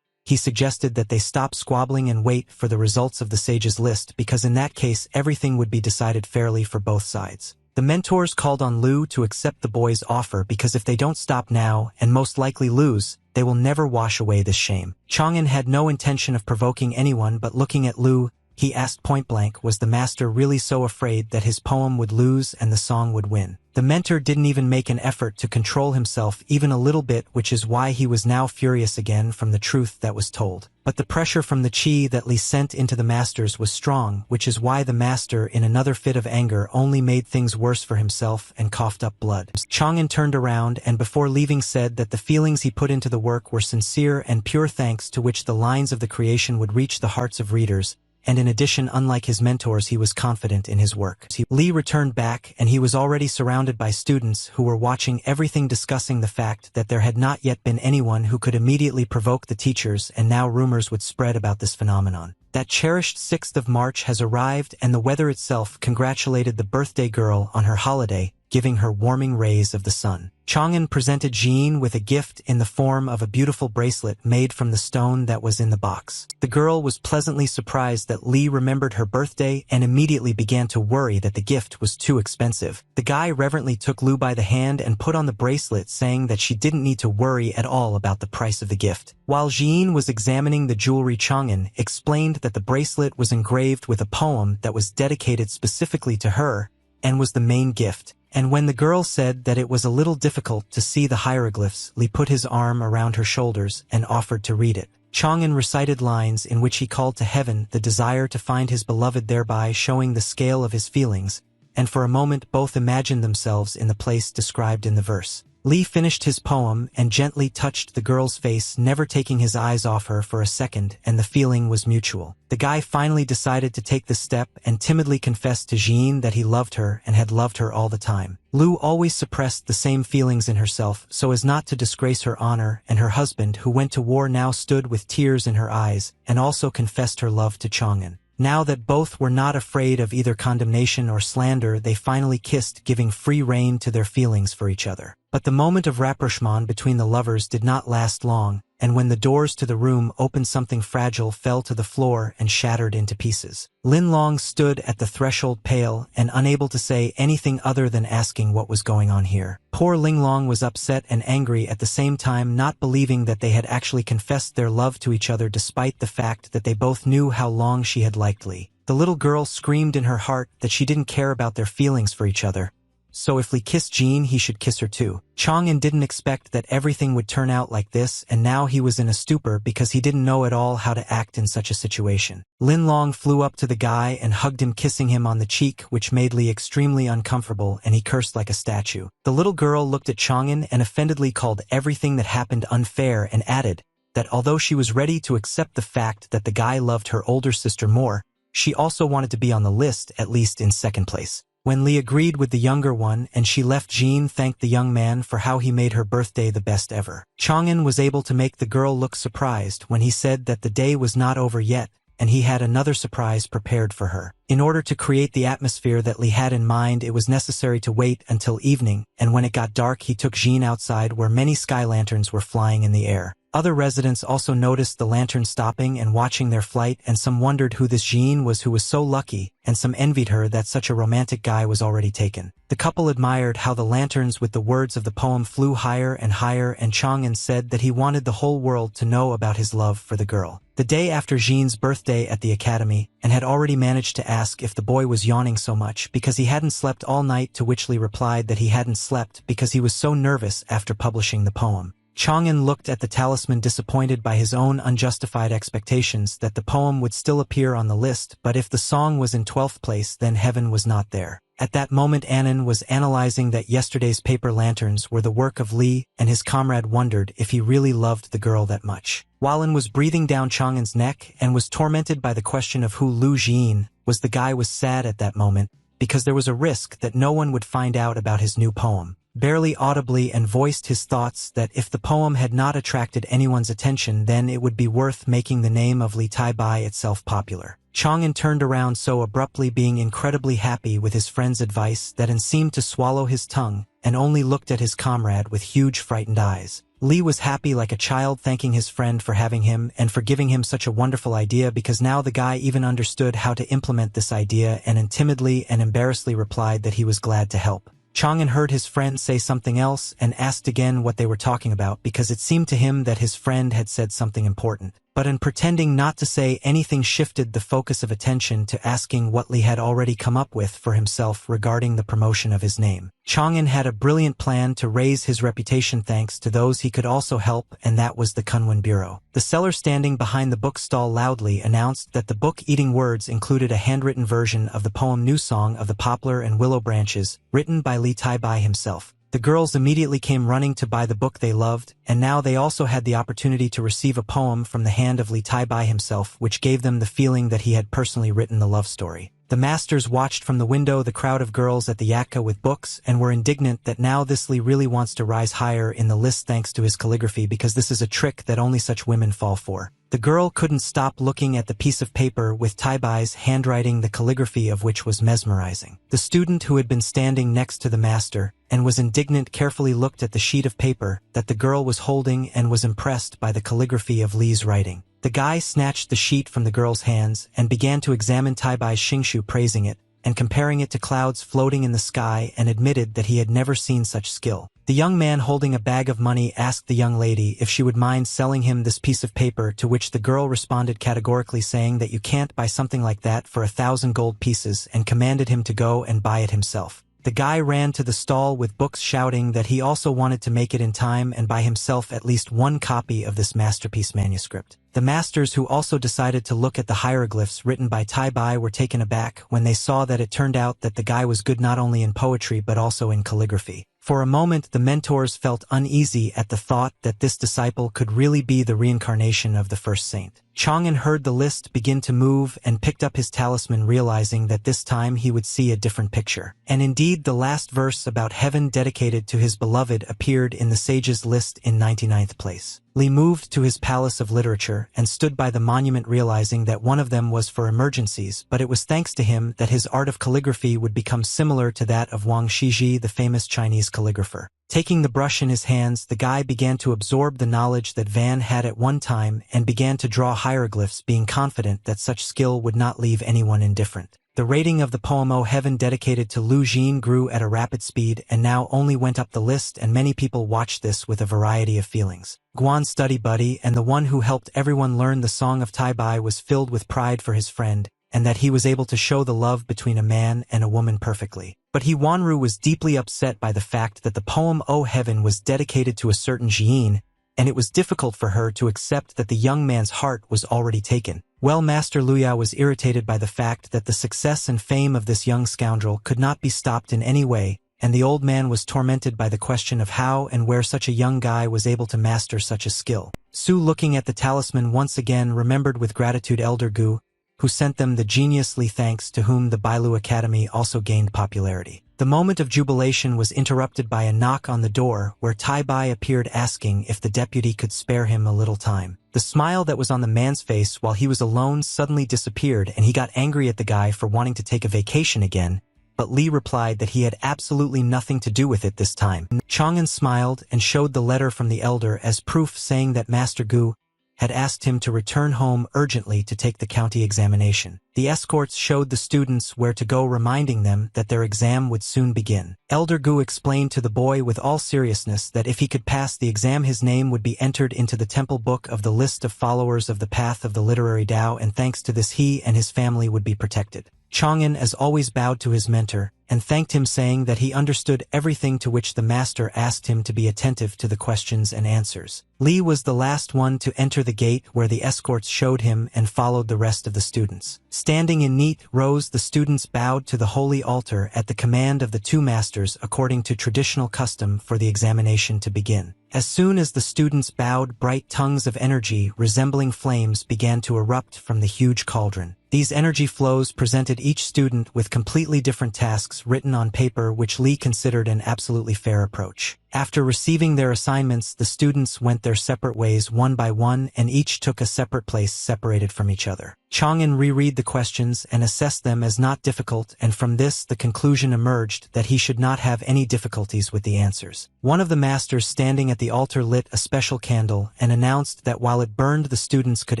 he suggested that they stop squabbling and wait for the results of the sage's list, because in that case everything would be decided fairly for both sides. The mentors called on Lu to accept the boys' offer because if they don't stop now, and most likely lose, they will never wash away this shame. Chang'an had no intention of provoking anyone, but looking at Lu, he asked point-blank, was the master really so afraid that his poem would lose and the song would win? The mentor didn't even make an effort to control himself even a little bit, which is why he was now furious again from the truth that was told. But the pressure from the Qi that Li sent into the masters was strong, which is why the master, in another fit of anger, only made things worse for himself and coughed up blood. Chang'an turned around and before leaving said that the feelings he put into the work were sincere and pure, thanks to which the lines of the creation would reach the hearts of readers. And in addition, unlike his mentors, he was confident in his work. Li returned back, and he was already surrounded by students who were watching everything, discussing the fact that there had not yet been anyone who could immediately provoke the teachers, and now rumors would spread about this phenomenon. That cherished 6th of March has arrived, and the weather itself congratulated the birthday girl on her holiday, giving her warming rays of the sun. Chang'an presented Jean with a gift in the form of a beautiful bracelet made from the stone that was in the box. The girl was pleasantly surprised that Li remembered her birthday and immediately began to worry that the gift was too expensive. The guy reverently took Lu by the hand and put on the bracelet, saying that she didn't need to worry at all about the price of the gift. While Jean was examining the jewelry, Chang'an explained that the bracelet was engraved with a poem that was dedicated specifically to her and was the main gift. And when the girl said that it was a little difficult to see the hieroglyphs, Li put his arm around her shoulders and offered to read it. Chang'an recited lines in which he called to heaven the desire to find his beloved, thereby showing the scale of his feelings, and for a moment both imagined themselves in the place described in the verse. Li finished his poem and gently touched the girl's face, never taking his eyes off her for a second, and the feeling was mutual. The guy finally decided to take the step and timidly confessed to Jean that he loved her and had loved her all the time. Lu always suppressed the same feelings in herself so as not to disgrace her honor, and her husband, who went to war, now stood with tears in her eyes and also confessed her love to Chang'an. Now that both were not afraid of either condemnation or slander, they finally kissed, giving free rein to their feelings for each other. But the moment of rapprochement between the lovers did not last long, and when the doors to the room opened, something fragile fell to the floor and shattered into pieces. Lin Long stood at the threshold, pale and unable to say anything other than asking what was going on here. Poor Ling Long was upset and angry at the same time, not believing that they had actually confessed their love to each other, despite the fact that they both knew how long she had liked Li. The little girl screamed in her heart that she didn't care about their feelings for each other. So if Li kissed Jean, he should kiss her too. Chang'an didn't expect that everything would turn out like this, and now he was in a stupor because he didn't know at all how to act in such a situation. Lin Long flew up to the guy and hugged him, kissing him on the cheek, which made Li extremely uncomfortable, and he cursed like a statue. The little girl looked at Chang'an and offendedly called everything that happened unfair and added that although she was ready to accept the fact that the guy loved her older sister more, she also wanted to be on the list, at least in second place. When Li agreed with the younger one and she left, Jean thanked the young man for how he made her birthday the best ever. Chang'an was able to make the girl look surprised when he said that the day was not over yet, and he had another surprise prepared for her. In order to create the atmosphere that Li had in mind, it was necessary to wait until evening, and when it got dark he took Jean outside where many sky lanterns were flying in the air. Other residents also noticed the lanterns stopping and watching their flight, and some wondered who this Jean was who was so lucky, and some envied her that such a romantic guy was already taken. The couple admired how the lanterns with the words of the poem flew higher and higher, and Chang'an said that he wanted the whole world to know about his love for the girl. The day after Jean's birthday at the academy, and had already managed to ask if the boy was yawning so much because he hadn't slept all night, to which Li replied that he hadn't slept because he was so nervous after publishing the poem. Chang'an looked at the talisman disappointed by his own unjustified expectations that the poem would still appear on the list, but if the song was in 12th place then heaven was not there. At that moment Annan was analyzing that yesterday's paper lanterns were the work of Li, and his comrade wondered if he really loved the girl that much. Wallen was breathing down Chang'an's neck and was tormented by the question of who Lu Jin was. The guy was sad at that moment, because there was a risk that no one would find out about his new poem. Barely audibly, and voiced his thoughts that if the poem had not attracted anyone's attention then it would be worth making the name of Li Tai-bai itself popular. Chang'an turned around so abruptly, being incredibly happy with his friend's advice, that An seemed to swallow his tongue, and only looked at his comrade with huge frightened eyes. Li was happy like a child, thanking his friend for having him and for giving him such a wonderful idea, because now the guy even understood how to implement this idea, and timidly and embarrassedly replied that he was glad to help. Chang'an heard his friend say something else and asked again what they were talking about, because it seemed to him that his friend had said something important. But in pretending not to say anything, shifted the focus of attention to asking what Li had already come up with for himself regarding the promotion of his name. Chang'an had a brilliant plan to raise his reputation thanks to those he could also help, and that was the Kunwen Bureau. The seller standing behind the bookstall loudly announced that the book-eating words included a handwritten version of the poem New Song of the Poplar and Willow Branches, written by Li Tai-bai himself. The girls immediately came running to buy the book they loved, and now they also had the opportunity to receive a poem from the hand of Li Tai-bai himself, which gave them the feeling that he had personally written the love story. The masters watched from the window the crowd of girls at the Yakka with books, and were indignant that now this Li really wants to rise higher in the list thanks to his calligraphy, because this is a trick that only such women fall for. The girl couldn't stop looking at the piece of paper with Tai-bai's handwriting, the calligraphy of which was mesmerizing. The student who had been standing next to the master and was indignant carefully looked at the sheet of paper that the girl was holding and was impressed by the calligraphy of Li's writing. The guy snatched the sheet from the girl's hands and began to examine Tai-bai's xingshu, praising it and comparing it to clouds floating in the sky, and admitted that he had never seen such skill. The young man holding a bag of money asked the young lady if she would mind selling him this piece of paper, to which the girl responded categorically, saying that you can't buy something like that for 1,000 gold pieces, and commanded him to go and buy it himself. The guy ran to the stall with books, shouting that he also wanted to make it in time and buy himself at least one copy of this masterpiece manuscript. The masters, who also decided to look at the hieroglyphs written by Tai-bai, were taken aback when they saw that it turned out that the guy was good not only in poetry but also in calligraphy. For a moment the mentors felt uneasy at the thought that this disciple could really be the reincarnation of the first saint. Chang'an heard the list begin to move and picked up his talisman, realizing that this time he would see a different picture. And indeed, the last verse about heaven dedicated to his beloved appeared in the sages' list in 99th place. Li moved to his palace of literature and stood by the monument, realizing that one of them was for emergencies, but it was thanks to him that his art of calligraphy would become similar to that of Wang Shiji, the famous Chinese calligrapher. Taking the brush in his hands, the guy began to absorb the knowledge that Van had at one time and began to draw hieroglyphs, being confident that such skill would not leave anyone indifferent. The rating of the poem O Heaven dedicated to Lu Jin grew at a rapid speed and now only went up the list, and many people watched this with a variety of feelings. Guan's study buddy and the one who helped everyone learn the song of Tai-bai was filled with pride for his friend, and that he was able to show the love between a man and a woman perfectly. But Wanru was deeply upset by the fact that the poem O Heaven was dedicated to a certain Jin, and it was difficult for her to accept that the young man's heart was already taken. Well, Master Luya was irritated by the fact that the success and fame of this young scoundrel could not be stopped in any way, and the old man was tormented by the question of how and where such a young guy was able to master such a skill. Su, looking at the talisman once again, remembered with gratitude Elder Gu, who sent them the genius Li, thanks to whom the Bailu Academy also gained popularity. The moment of jubilation was interrupted by a knock on the door, where Tai-bai appeared, asking if the deputy could spare him a little time. The smile that was on the man's face while he was alone suddenly disappeared, and he got angry at the guy for wanting to take a vacation again, but Li replied that he had absolutely nothing to do with it this time. Chang'an smiled and showed the letter from the elder as proof, saying that Master Gu had asked him to return home urgently to take the county examination. The escorts showed the students where to go, reminding them that their exam would soon begin. Elder Gu explained to the boy with all seriousness that if he could pass the exam, his name would be entered into the temple book of the list of followers of the path of the literary Tao, and thanks to this he and his family would be protected. Chang'an, as always, bowed to his mentor, and thanked him, saying that he understood everything, to which the master asked him to be attentive to the questions and answers. Li was the last one to enter the gate, where the escorts showed him, and followed the rest of the students. Standing in neat rows, the students bowed to the holy altar at the command of the two masters, according to traditional custom, for the examination to begin. As soon as the students bowed, bright tongues of energy resembling flames began to erupt from the huge cauldron. These energy flows presented each student with completely different tasks written on paper, which Li considered an absolutely fair approach. After receiving their assignments, the students went their separate ways one by one, and each took a separate place separated from each other. Chang'an reread the questions and assessed them as not difficult, and from this the conclusion emerged that he should not have any difficulties with the answers. One of the masters standing at the altar lit a special candle and announced that while it burned, the students could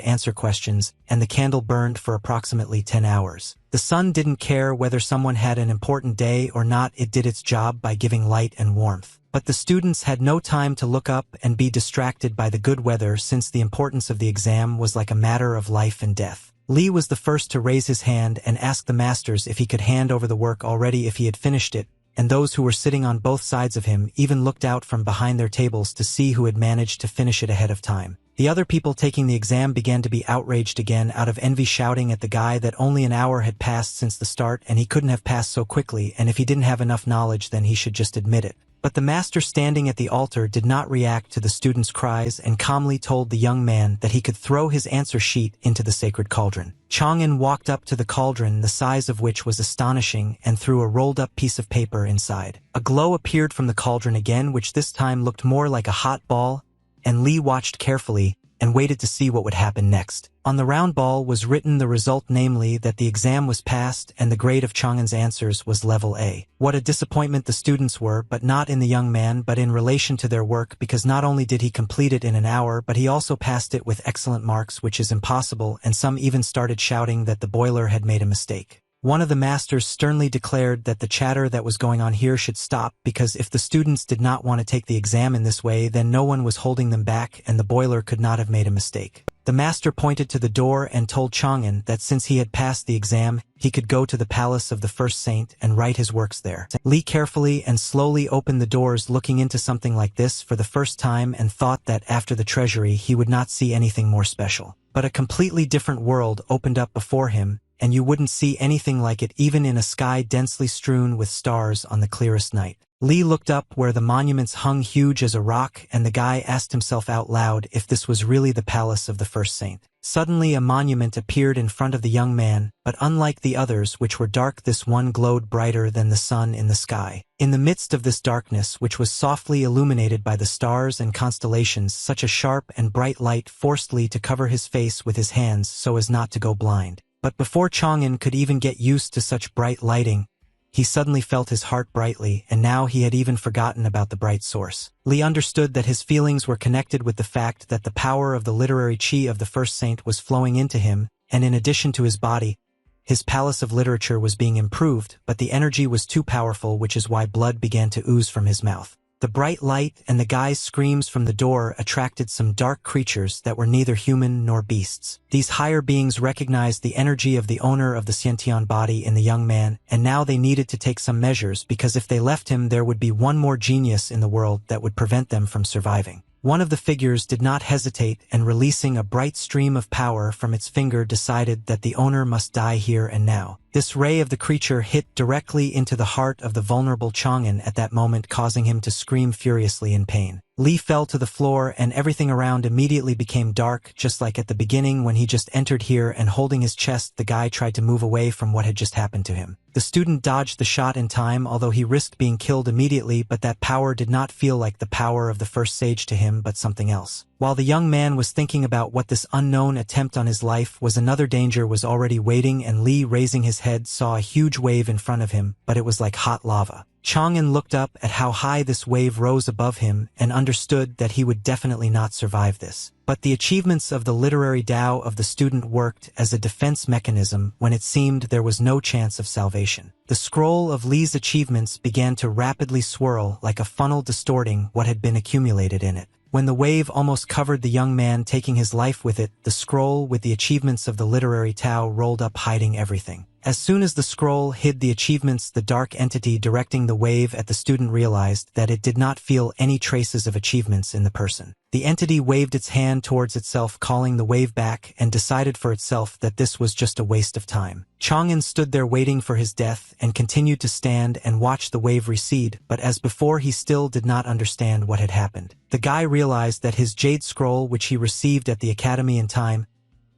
answer questions, and the candle burned for approximately 10 hours. The sun didn't care whether someone had an important day or not. It did its job by giving light and warmth. But the students had no time to look up and be distracted by the good weather, since the importance of the exam was like a matter of life and death. Li was the first to raise his hand and ask the masters if he could hand over the work already if he had finished it, and those who were sitting on both sides of him even looked out from behind their tables to see who had managed to finish it ahead of time. The other people taking the exam began to be outraged again out of envy, shouting at the guy that only an hour had passed since the start and he couldn't have passed so quickly, and if he didn't have enough knowledge then he should just admit it. But the master standing at the altar did not react to the students' cries and calmly told the young man that he could throw his answer sheet into the sacred cauldron. Chang'an walked up to the cauldron, the size of which was astonishing, and threw a rolled-up piece of paper inside. A glow appeared from the cauldron again, which this time looked more like a hot ball, and Li watched carefully and waited to see what would happen next. On the round ball was written the result, namely that the exam was passed and the grade of Chang'an's answers was level A. What a disappointment the students were, but not in the young man, but in relation to their work, because not only did he complete it in an hour, but he also passed it with excellent marks, which is impossible, and some even started shouting that the boiler had made a mistake. One of the masters sternly declared that the chatter that was going on here should stop, because if the students did not want to take the exam in this way, then no one was holding them back and the boiler could not have made a mistake. The master pointed to the door and told Chang'an that since he had passed the exam, he could go to the palace of the first saint and write his works there. Li carefully and slowly opened the doors, looking into something like this for the first time, and thought that after the treasury he would not see anything more special. But a completely different world opened up before him, and you wouldn't see anything like it even in a sky densely strewn with stars on the clearest night. Li looked up where the monuments hung huge as a rock, and the guy asked himself out loud if this was really the palace of the first saint. Suddenly a monument appeared in front of the young man, but unlike the others, which were dark, this one glowed brighter than the sun in the sky. In the midst of this darkness, which was softly illuminated by the stars and constellations, such a sharp and bright light forced Li to cover his face with his hands so as not to go blind. But before Chang'an could even get used to such bright lighting, he suddenly felt his heart brightly, and now he had even forgotten about the bright source. Li understood that his feelings were connected with the fact that the power of the literary chi of the first saint was flowing into him, and in addition to his body, his palace of literature was being improved, but the energy was too powerful, which is why blood began to ooze from his mouth. The bright light and the guy's screams from the door attracted some dark creatures that were neither human nor beasts. These higher beings recognized the energy of the owner of the Xiantian body in the young man, and now they needed to take some measures, because if they left him there would be one more genius in the world that would prevent them from surviving. One of the figures did not hesitate, and releasing a bright stream of power from its finger decided that the owner must die here and now. This ray of the creature hit directly into the heart of the vulnerable Chang'an at that moment, causing him to scream furiously in pain. Li fell to the floor and everything around immediately became dark, just like at the beginning when he just entered here, and holding his chest the guy tried to move away from what had just happened to him. The student dodged the shot in time, although he risked being killed immediately, but that power did not feel like the power of the first sage to him, but something else. While the young man was thinking about what this unknown attempt on his life was, another danger was already waiting, and Li, raising his head, saw a huge wave in front of him, but it was like hot lava. Chang'an looked up at how high this wave rose above him and understood that he would definitely not survive this. But the achievements of the literary Tao of the student worked as a defense mechanism when it seemed there was no chance of salvation. The scroll of Li's achievements began to rapidly swirl like a funnel, distorting what had been accumulated in it. When the wave almost covered the young man, taking his life with it, the scroll with the achievements of the literary Tao rolled up, hiding everything. As soon as the scroll hid the achievements, the dark entity directing the wave at the student realized that it did not feel any traces of achievements in the person. The entity waved its hand towards itself, calling the wave back, and decided for itself that this was just a waste of time. Chang'an stood there waiting for his death and continued to stand and watch the wave recede, but as before he still did not understand what had happened. The guy realized that his jade scroll, which he received at the academy in time,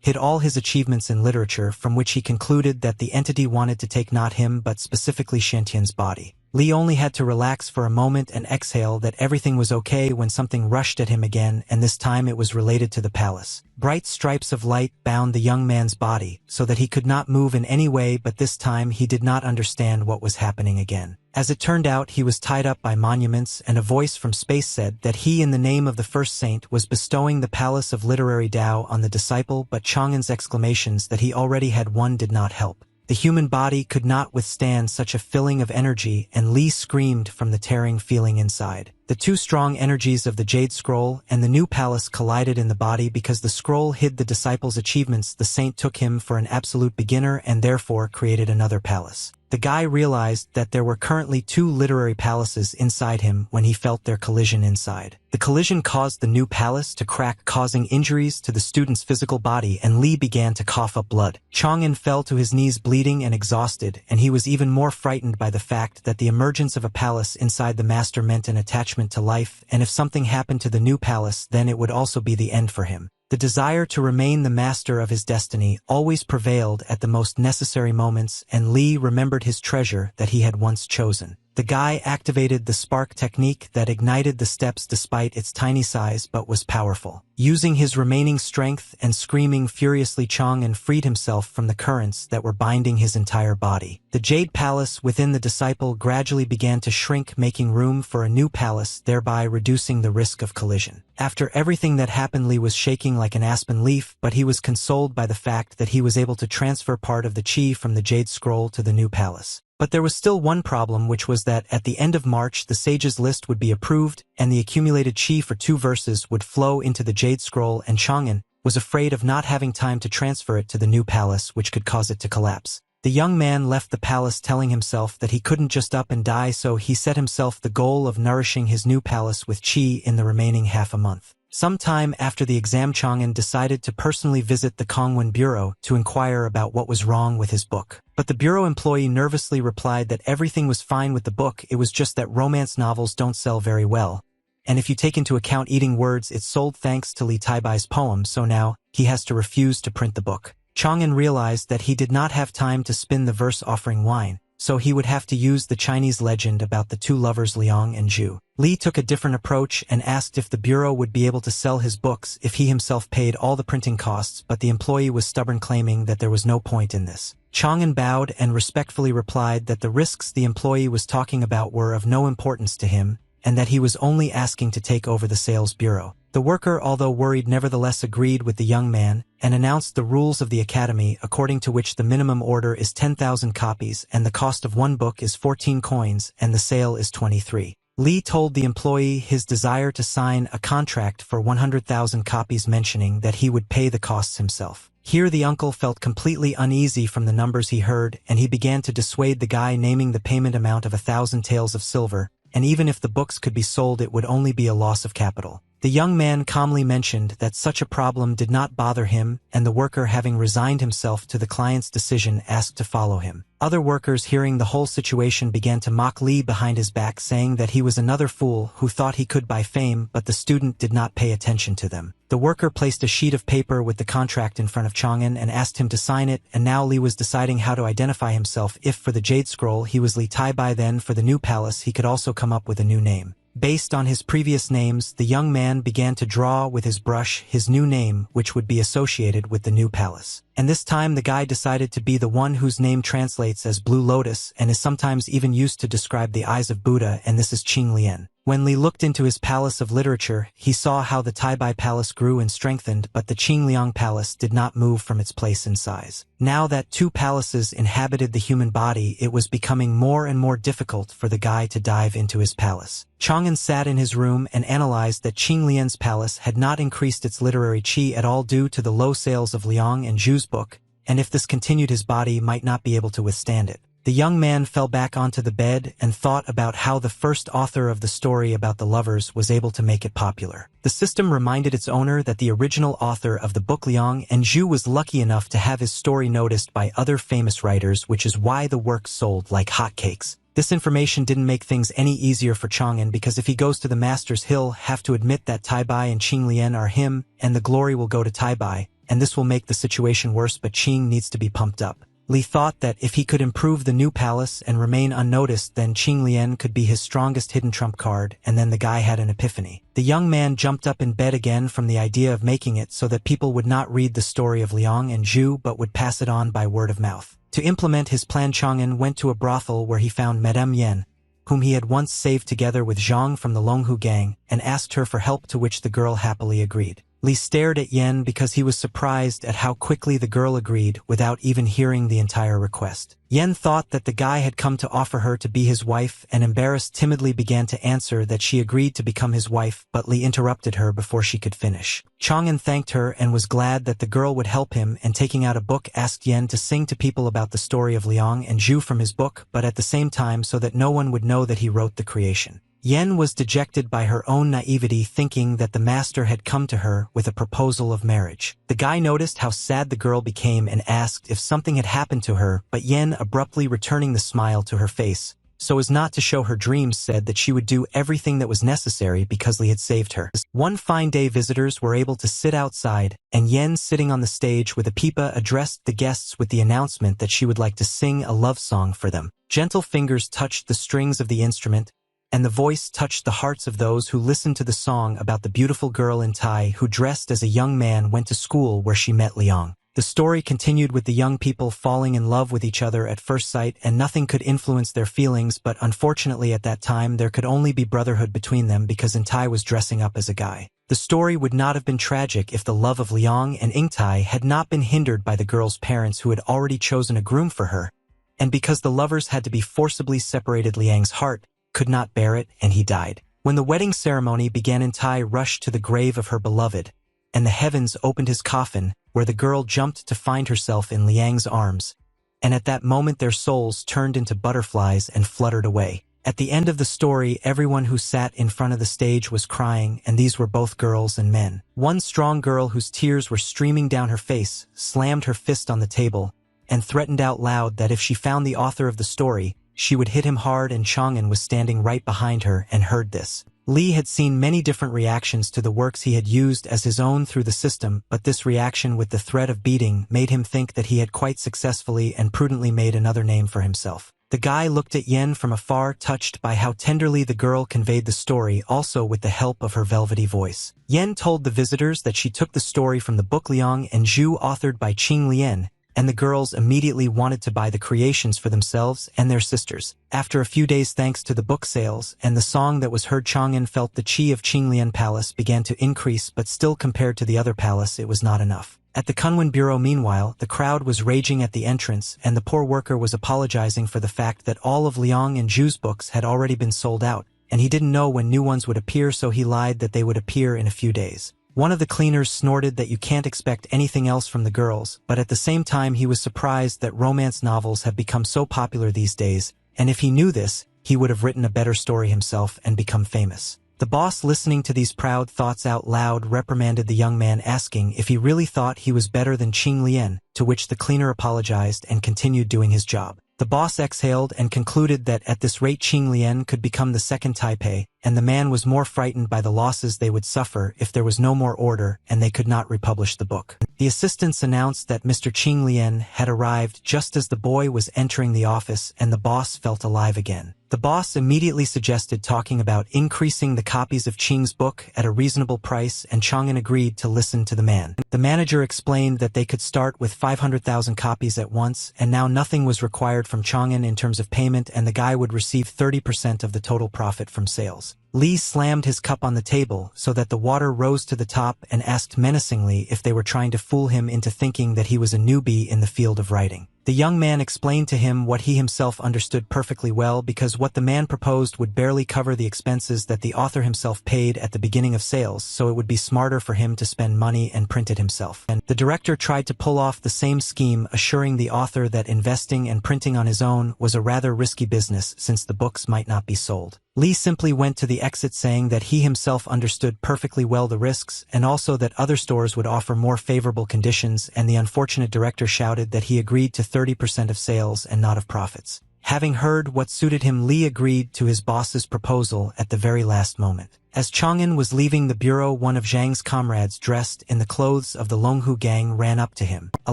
hid all his achievements in literature, from which he concluded that the entity wanted to take not him but specifically Shantian's body. Li only had to relax for a moment and exhale that everything was okay when something rushed at him again, and this time it was related to the palace. Bright stripes of light bound the young man's body, so that he could not move in any way, but this time he did not understand what was happening again. As it turned out, he was tied up by monuments, and a voice from space said that he, in the name of the first saint, was bestowing the palace of literary Tao on the disciple, but Chang'an's exclamations that he already had one did not help. The human body could not withstand such a filling of energy, and Li screamed from the tearing feeling inside. The two strong energies of the Jade Scroll and the new palace collided in the body. Because the scroll hid the disciple's achievements, the saint took him for an absolute beginner and therefore created another palace. The guy realized that there were currently two literary palaces inside him when he felt their collision inside. The collision caused the new palace to crack, causing injuries to the student's physical body, and Li began to cough up blood. Chang'an fell to his knees bleeding and exhausted, and he was even more frightened by the fact that the emergence of a palace inside the master meant an attachment to life, and if something happened to the new palace, then it would also be the end for him. The desire to remain the master of his destiny always prevailed at the most necessary moments, and Li remembered his treasure that he had once chosen. The guy activated the spark technique that ignited the steps despite its tiny size but was powerful. Using his remaining strength and screaming furiously, Chang'an freed himself from the currents that were binding his entire body. The Jade Palace within the disciple gradually began to shrink, making room for a new palace, thereby reducing the risk of collision. After everything that happened, Li was shaking like an aspen leaf, but he was consoled by the fact that he was able to transfer part of the chi from the Jade Scroll to the new palace. But there was still one problem, which was that at the end of March the sages' list would be approved, and the accumulated chi for 2 verses would flow into the Jade Scroll, and Chang'an was afraid of not having time to transfer it to the new palace, which could cause it to collapse. The young man left the palace telling himself that he couldn't just up and die, so he set himself the goal of nourishing his new palace with chi in the remaining half a month. Sometime after the exam, Chang'an decided to personally visit the Kongwen Bureau to inquire about what was wrong with his book. But the bureau employee nervously replied that everything was fine with the book, it was just that romance novels don't sell very well. And if you take into account eating words, it sold thanks to Li Taibai's poem, so now he has to refuse to print the book. Chang'an realized that he did not have time to spin the verse offering wine, so he would have to use the Chinese legend about the two lovers Liang and Zhu. Li took a different approach and asked if the bureau would be able to sell his books if he himself paid all the printing costs, but the employee was stubborn, claiming that there was no point in this. Chang'an bowed and respectfully replied that the risks the employee was talking about were of no importance to him, and that he was only asking to take over the sales bureau. The worker, although worried, nevertheless agreed with the young man and announced the rules of the academy, according to which the minimum order is 10,000 copies and the cost of one book is 14 coins and the sale is 23. Li told the employee his desire to sign a contract for 100,000 copies, mentioning that he would pay the costs himself. Here the uncle felt completely uneasy from the numbers he heard, and he began to dissuade the guy, naming the payment amount of 1,000 taels of silver, and even if the books could be sold it would only be a loss of capital. The young man calmly mentioned that such a problem did not bother him, and the worker, having resigned himself to the client's decision, asked to follow him. Other workers, hearing the whole situation, began to mock Li behind his back, saying that he was another fool who thought he could buy fame, but the student did not pay attention to them. The worker placed a sheet of paper with the contract in front of Chang'an and asked him to sign it, and now Li was deciding how to identify himself. If for the Jade Scroll he was Li Taibai, then for the new palace he could also come up with a new name. Based on his previous names, the young man began to draw with his brush his new name, which would be associated with the new palace. And this time the guy decided to be the one whose name translates as Blue Lotus and is sometimes even used to describe the eyes of Buddha, and this is Qing Lian. When Li looked into his palace of literature, he saw how the Taibai palace grew and strengthened, but the Qingliang palace did not move from its place in size. Now that 2 palaces inhabited the human body, it was becoming more and more difficult for the guy to dive into his palace. Chang'an sat in his room and analyzed that Qinglian's palace had not increased its literary chi at all due to the low sales of Liang and Zhu's book, and if this continued his body might not be able to withstand it. The young man fell back onto the bed and thought about how the first author of the story about the lovers was able to make it popular. The system reminded its owner that the original author of the book Liang and Zhu was lucky enough to have his story noticed by other famous writers, which is why the work sold like hotcakes. This information didn't make things any easier for Chang'an, because if he goes to the masters, he'll have to admit that Tai Bai and Qing Lian are him, and the glory will go to Tai Bai, and this will make the situation worse, but Qing needs to be pumped up. Li thought that if he could improve the new palace and remain unnoticed, then Qing Lian could be his strongest hidden trump card, and then the guy had an epiphany. The young man jumped up in bed again from the idea of making it so that people would not read the story of Liang and Zhu but would pass it on by word of mouth. To implement his plan, Chang'an went to a brothel where he found Madame Yen, whom he had once saved together with Zhang from the Longhu gang, and asked her for help, to which the girl happily agreed. Li stared at Yen because he was surprised at how quickly the girl agreed without even hearing the entire request. Yen thought that the guy had come to offer her to be his wife, and embarrassed timidly began to answer that she agreed to become his wife, but Li interrupted her before she could finish. Chang'an thanked her and was glad that the girl would help him, and taking out a book asked Yen to sing to people about the story of Liang and Zhu from his book, but at the same time so that no one would know that he wrote the creation. Yen was dejected by her own naivety, thinking that the master had come to her with a proposal of marriage. The guy noticed how sad the girl became and asked if something had happened to her, but Yen, abruptly returning the smile to her face, so as not to show her dreams, said that she would do everything that was necessary because Li had saved her. One fine day, visitors were able to sit outside, and Yen, sitting on the stage with a pipa, addressed the guests with the announcement that she would like to sing a love song for them. Gentle fingers touched the strings of the instrument, and the voice touched the hearts of those who listened to the song about the beautiful girl in Tai who, dressed as a young man, went to school where she met Liang. The story continued with the young people falling in love with each other at first sight, and nothing could influence their feelings, but unfortunately at that time there could only be brotherhood between them because Intai was dressing up as a guy. The story would not have been tragic if the love of Liang and Ingtai had not been hindered by the girl's parents, who had already chosen a groom for her, and because the lovers had to be forcibly separated, Liang's heart could not bear it, and he died. When the wedding ceremony began, Intai rushed to the grave of her beloved, and the heavens opened his coffin, where the girl jumped to find herself in Liang's arms, and at that moment their souls turned into butterflies and fluttered away. At the end of the story, everyone who sat in front of the stage was crying, and these were both girls and men. One strong girl, whose tears were streaming down her face, slammed her fist on the table and threatened out loud that if she found the author of the story, she would hit him hard, and Chang'an was standing right behind her and heard this. Li had seen many different reactions to the works he had used as his own through the system, but this reaction with the threat of beating made him think that he had quite successfully and prudently made another name for himself. The guy looked at Yen from afar, touched by how tenderly the girl conveyed the story, also with the help of her velvety voice. Yen told the visitors that she took the story from the book Liang and Zhu, authored by Qing Lian, and the girls immediately wanted to buy the creations for themselves and their sisters. After a few days, thanks to the book sales and the song that was heard, Chang'an felt the qi of Qinglian Palace began to increase, but still compared to the other palace it was not enough. At the Kunwen Bureau, meanwhile, the crowd was raging at the entrance, and the poor worker was apologizing for the fact that all of Liang and Zhu's books had already been sold out, and he didn't know when new ones would appear, so he lied that they would appear in a few days. One of the cleaners snorted that you can't expect anything else from the girls, but at the same time he was surprised that romance novels have become so popular these days, and if he knew this, he would have written a better story himself and become famous. The boss, listening to these proud thoughts out loud, reprimanded the young man, asking if he really thought he was better than Qing Lian, to which the cleaner apologized and continued doing his job. The boss exhaled and concluded that at this rate Qing Lian could become the second Taipei, and the man was more frightened by the losses they would suffer if there was no more order and they could not republish the book. The assistants announced that Mr. Qing Lian had arrived just as the boy was entering the office, and the boss felt alive again. The boss immediately suggested talking about increasing the copies of Qing's book at a reasonable price, and Chang'an agreed to listen to the man. The manager explained that they could start with 500,000 copies at once, and now nothing was required from Chang'an in terms of payment, and the guy would receive 30% of the total profit from sales. Li slammed his cup on the table so that the water rose to the top and asked menacingly if they were trying to fool him into thinking that he was a newbie in the field of writing. The young man explained to him what he himself understood perfectly well, because what the man proposed would barely cover the expenses that the author himself paid at the beginning of sales, so it would be smarter for him to spend money and print it himself. And the director tried to pull off the same scheme, assuring the author that investing and printing on his own was a rather risky business since the books might not be sold. Lee simply went to the exit, saying that he himself understood perfectly well the risks and also that other stores would offer more favorable conditions, and the unfortunate director shouted that he agreed to 30% of sales and not of profits. Having heard what suited him, Lee agreed to his boss's proposal at the very last moment. As Chang'an was leaving the bureau, one of Zhang's comrades dressed in the clothes of the Longhu gang ran up to him. A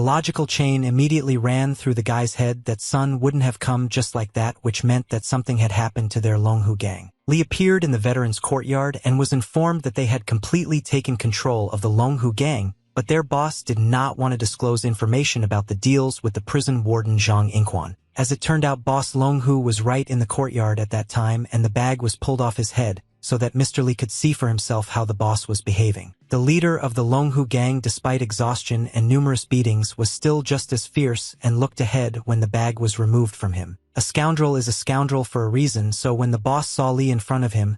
logical chain immediately ran through the guy's head that Sun wouldn't have come just like that, which meant that something had happened to their Longhu gang. Lee appeared in the veterans' courtyard and was informed that they had completely taken control of the Longhu gang, but their boss did not want to disclose information about the deals with the prison warden Zhang Inquan. As it turned out, Boss Longhu was right in the courtyard at that time, and the bag was pulled off his head, so that Mr. Lee could see for himself how the boss was behaving. The leader of the Longhu gang, despite exhaustion and numerous beatings, was still just as fierce and looked ahead when the bag was removed from him. A scoundrel is a scoundrel for a reason, so when the boss saw Lee in front of him,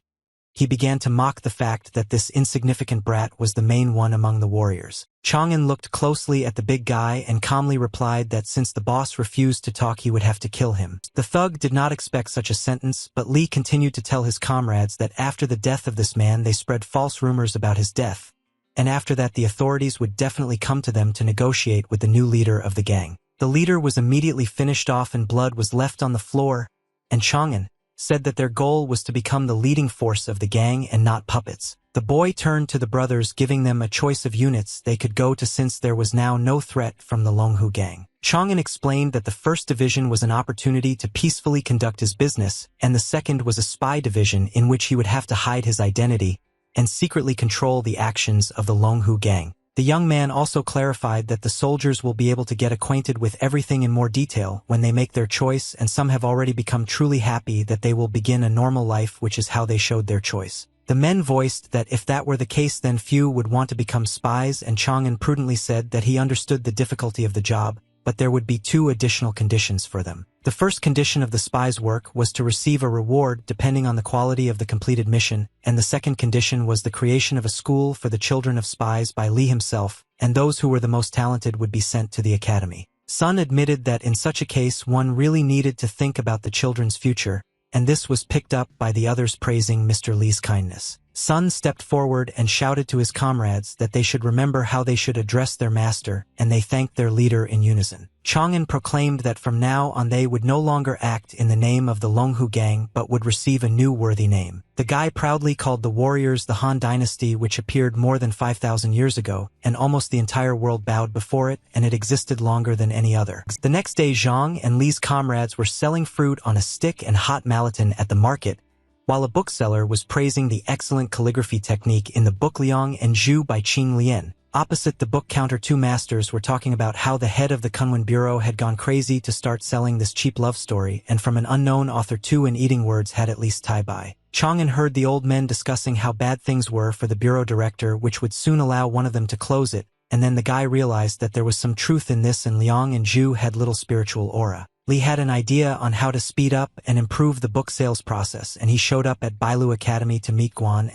he began to mock the fact that this insignificant brat was the main one among the warriors. Chang'an looked closely at the big guy and calmly replied that since the boss refused to talk, he would have to kill him. The thug did not expect such a sentence, but Lee continued to tell his comrades that after the death of this man, they spread false rumors about his death, and after that the authorities would definitely come to them to negotiate with the new leader of the gang. The leader was immediately finished off and blood was left on the floor, and Chang'an said that their goal was to become the leading force of the gang and not puppets. The boy turned to the brothers, giving them a choice of units they could go to since there was now no threat from the Longhu gang. Chang'an explained that the first division was an opportunity to peacefully conduct his business, and the second was a spy division in which he would have to hide his identity and secretly control the actions of the Longhu gang. The young man also clarified that the soldiers will be able to get acquainted with everything in more detail when they make their choice, and some have already become truly happy that they will begin a normal life, which is how they showed their choice. The men voiced that if that were the case, then few would want to become spies, and Chang'an prudently said that he understood the difficulty of the job, but there would be 2 additional conditions for them. The first condition of the spies' work was to receive a reward depending on the quality of the completed mission, and the second condition was the creation of a school for the children of spies by Lee himself, and those who were the most talented would be sent to the academy. Sun admitted that in such a case one really needed to think about the children's future, and this was picked up by the others praising Mr. Lee's kindness. Sun stepped forward and shouted to his comrades that they should remember how they should address their master, and they thanked their leader in unison. Chang'an proclaimed that from now on they would no longer act in the name of the Longhu gang but would receive a new worthy name. The guy proudly called the warriors the Han Dynasty, which appeared more than 5,000 years ago, and almost the entire world bowed before it, and it existed longer than any other. The next day, Zhang and Lee's comrades were selling fruit on a stick and hot malaton at the market, while a bookseller was praising the excellent calligraphy technique in the book Liang and Zhu by Qing Lian. Opposite the book counter, 2 masters were talking about how the head of the Kunwen Bureau had gone crazy to start selling this cheap love story, and from an unknown author too, and eating words had at least tie by. Chang'an heard the old men discussing how bad things were for the bureau director, which would soon allow one of them to close it, and then the guy realized that there was some truth in this, and Liang and Zhu had little spiritual aura. Lee had an idea on how to speed up and improve the book sales process, and he showed up at Bailu Academy to meet Guan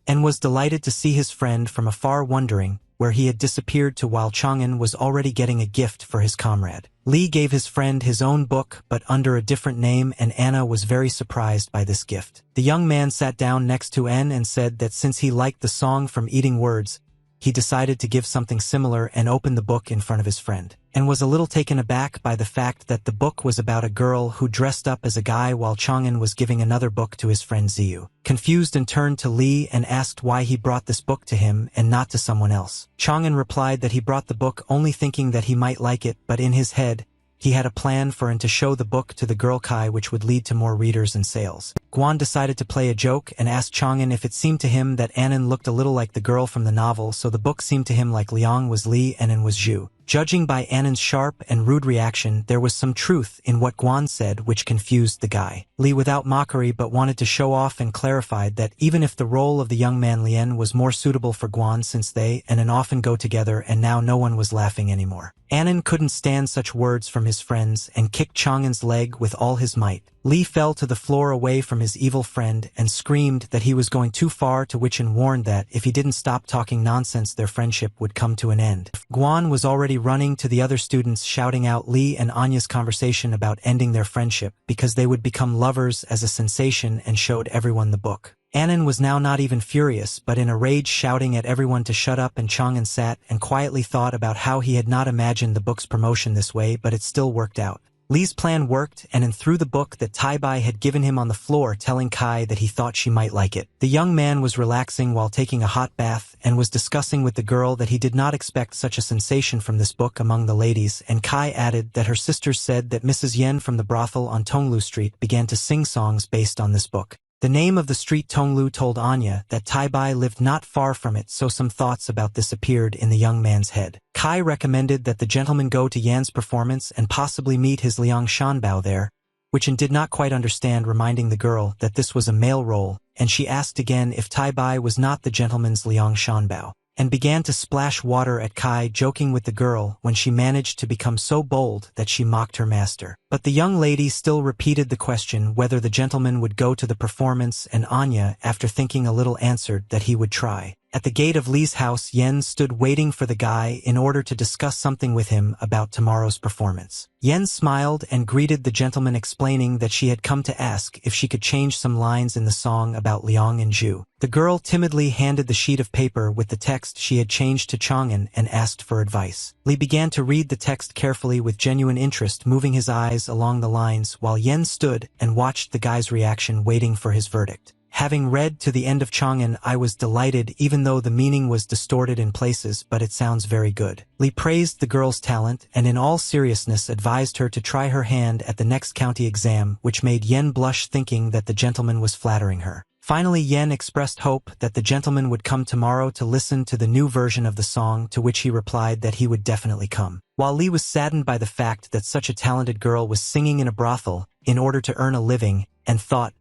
and was delighted to see his friend from afar, wondering where he had disappeared to while Chang'an was already getting a gift for his comrade. Lee gave his friend his own book, but under a different name, and Anna was very surprised by this gift. The young man sat down next to N and said that since he liked the song from Eating Words, he decided to give something similar and opened the book in front of his friend, and was a little taken aback by the fact that the book was about a girl who dressed up as a guy while Chang'an was giving another book to his friend Ziyu. Confused, and turned to Lee and asked why he brought this book to him and not to someone else. Chang'an replied that he brought the book only thinking that he might like it, but in his head, he had a plan for and to show the book to the girl Kai, which would lead to more readers and sales. Guan decided to play a joke and asked Chang'an if it seemed to him that Annan looked a little like the girl from the novel, so the book seemed to him like Liang was Li and Annan was Zhu. Judging by Annan's sharp and rude reaction, there was some truth in what Guan said, which confused the guy. Li, without mockery but wanted to show off, and clarified that even if the role of the young man Lien was more suitable for Guan, since they and Annan often go together, and now no one was laughing anymore. Anan couldn't stand such words from his friends and kicked Chang'an's leg with all his might. Lee fell to the floor away from his evil friend and screamed that he was going too far, to which An warned that if he didn't stop talking nonsense their friendship would come to an end. Guan was already running to the other students, shouting out Lee and Anya's conversation about ending their friendship because they would become lovers as a sensation, and showed everyone the book. Anan was now not even furious, but in a rage, shouting at everyone to shut up, and Chang'an sat and quietly thought about how he had not imagined the book's promotion this way, but it still worked out. Lee's plan worked, and An threw the book that Tai Bai had given him on the floor, telling Kai that he thought she might like it. The young man was relaxing while taking a hot bath and was discussing with the girl that he did not expect such a sensation from this book among the ladies, and Kai added that her sisters said that Mrs. Yen from the brothel on Tonglu Street began to sing songs based on this book. The name of the street Tonglu told Anya that Tai Bai lived not far from it, so some thoughts about this appeared in the young man's head. Kai recommended that the gentleman go to Yan's performance and possibly meet his Liang Shanbao there, which An did not quite understand, reminding the girl that this was a male role, and she asked again if Tai Bai was not the gentleman's Liang Shanbao, and began to splash water at Kai, joking with the girl when she managed to become so bold that she mocked her master. But the young lady still repeated the question whether the gentleman would go to the performance, and Anya, after thinking a little, answered that he would try. At the gate of Lee's house, Yen stood waiting for the guy in order to discuss something with him about tomorrow's performance. Yen smiled and greeted the gentleman, explaining that she had come to ask if she could change some lines in the song about Liang and Zhu. The girl timidly handed the sheet of paper with the text she had changed to Chang'an and asked for advice. Lee began to read the text carefully with genuine interest, moving his eyes along the lines, while Yen stood and watched the guy's reaction, waiting for his verdict. Having read to the end of Chang'an, I was delighted, even though the meaning was distorted in places, but it sounds very good. Lee praised the girl's talent and in all seriousness advised her to try her hand at the next county exam, which made Yen blush, thinking that the gentleman was flattering her. Finally, Yen expressed hope that the gentleman would come tomorrow to listen to the new version of the song, to which he replied that he would definitely come. While Lee was saddened by the fact that such a talented girl was singing in a brothel in order to earn a living, and thought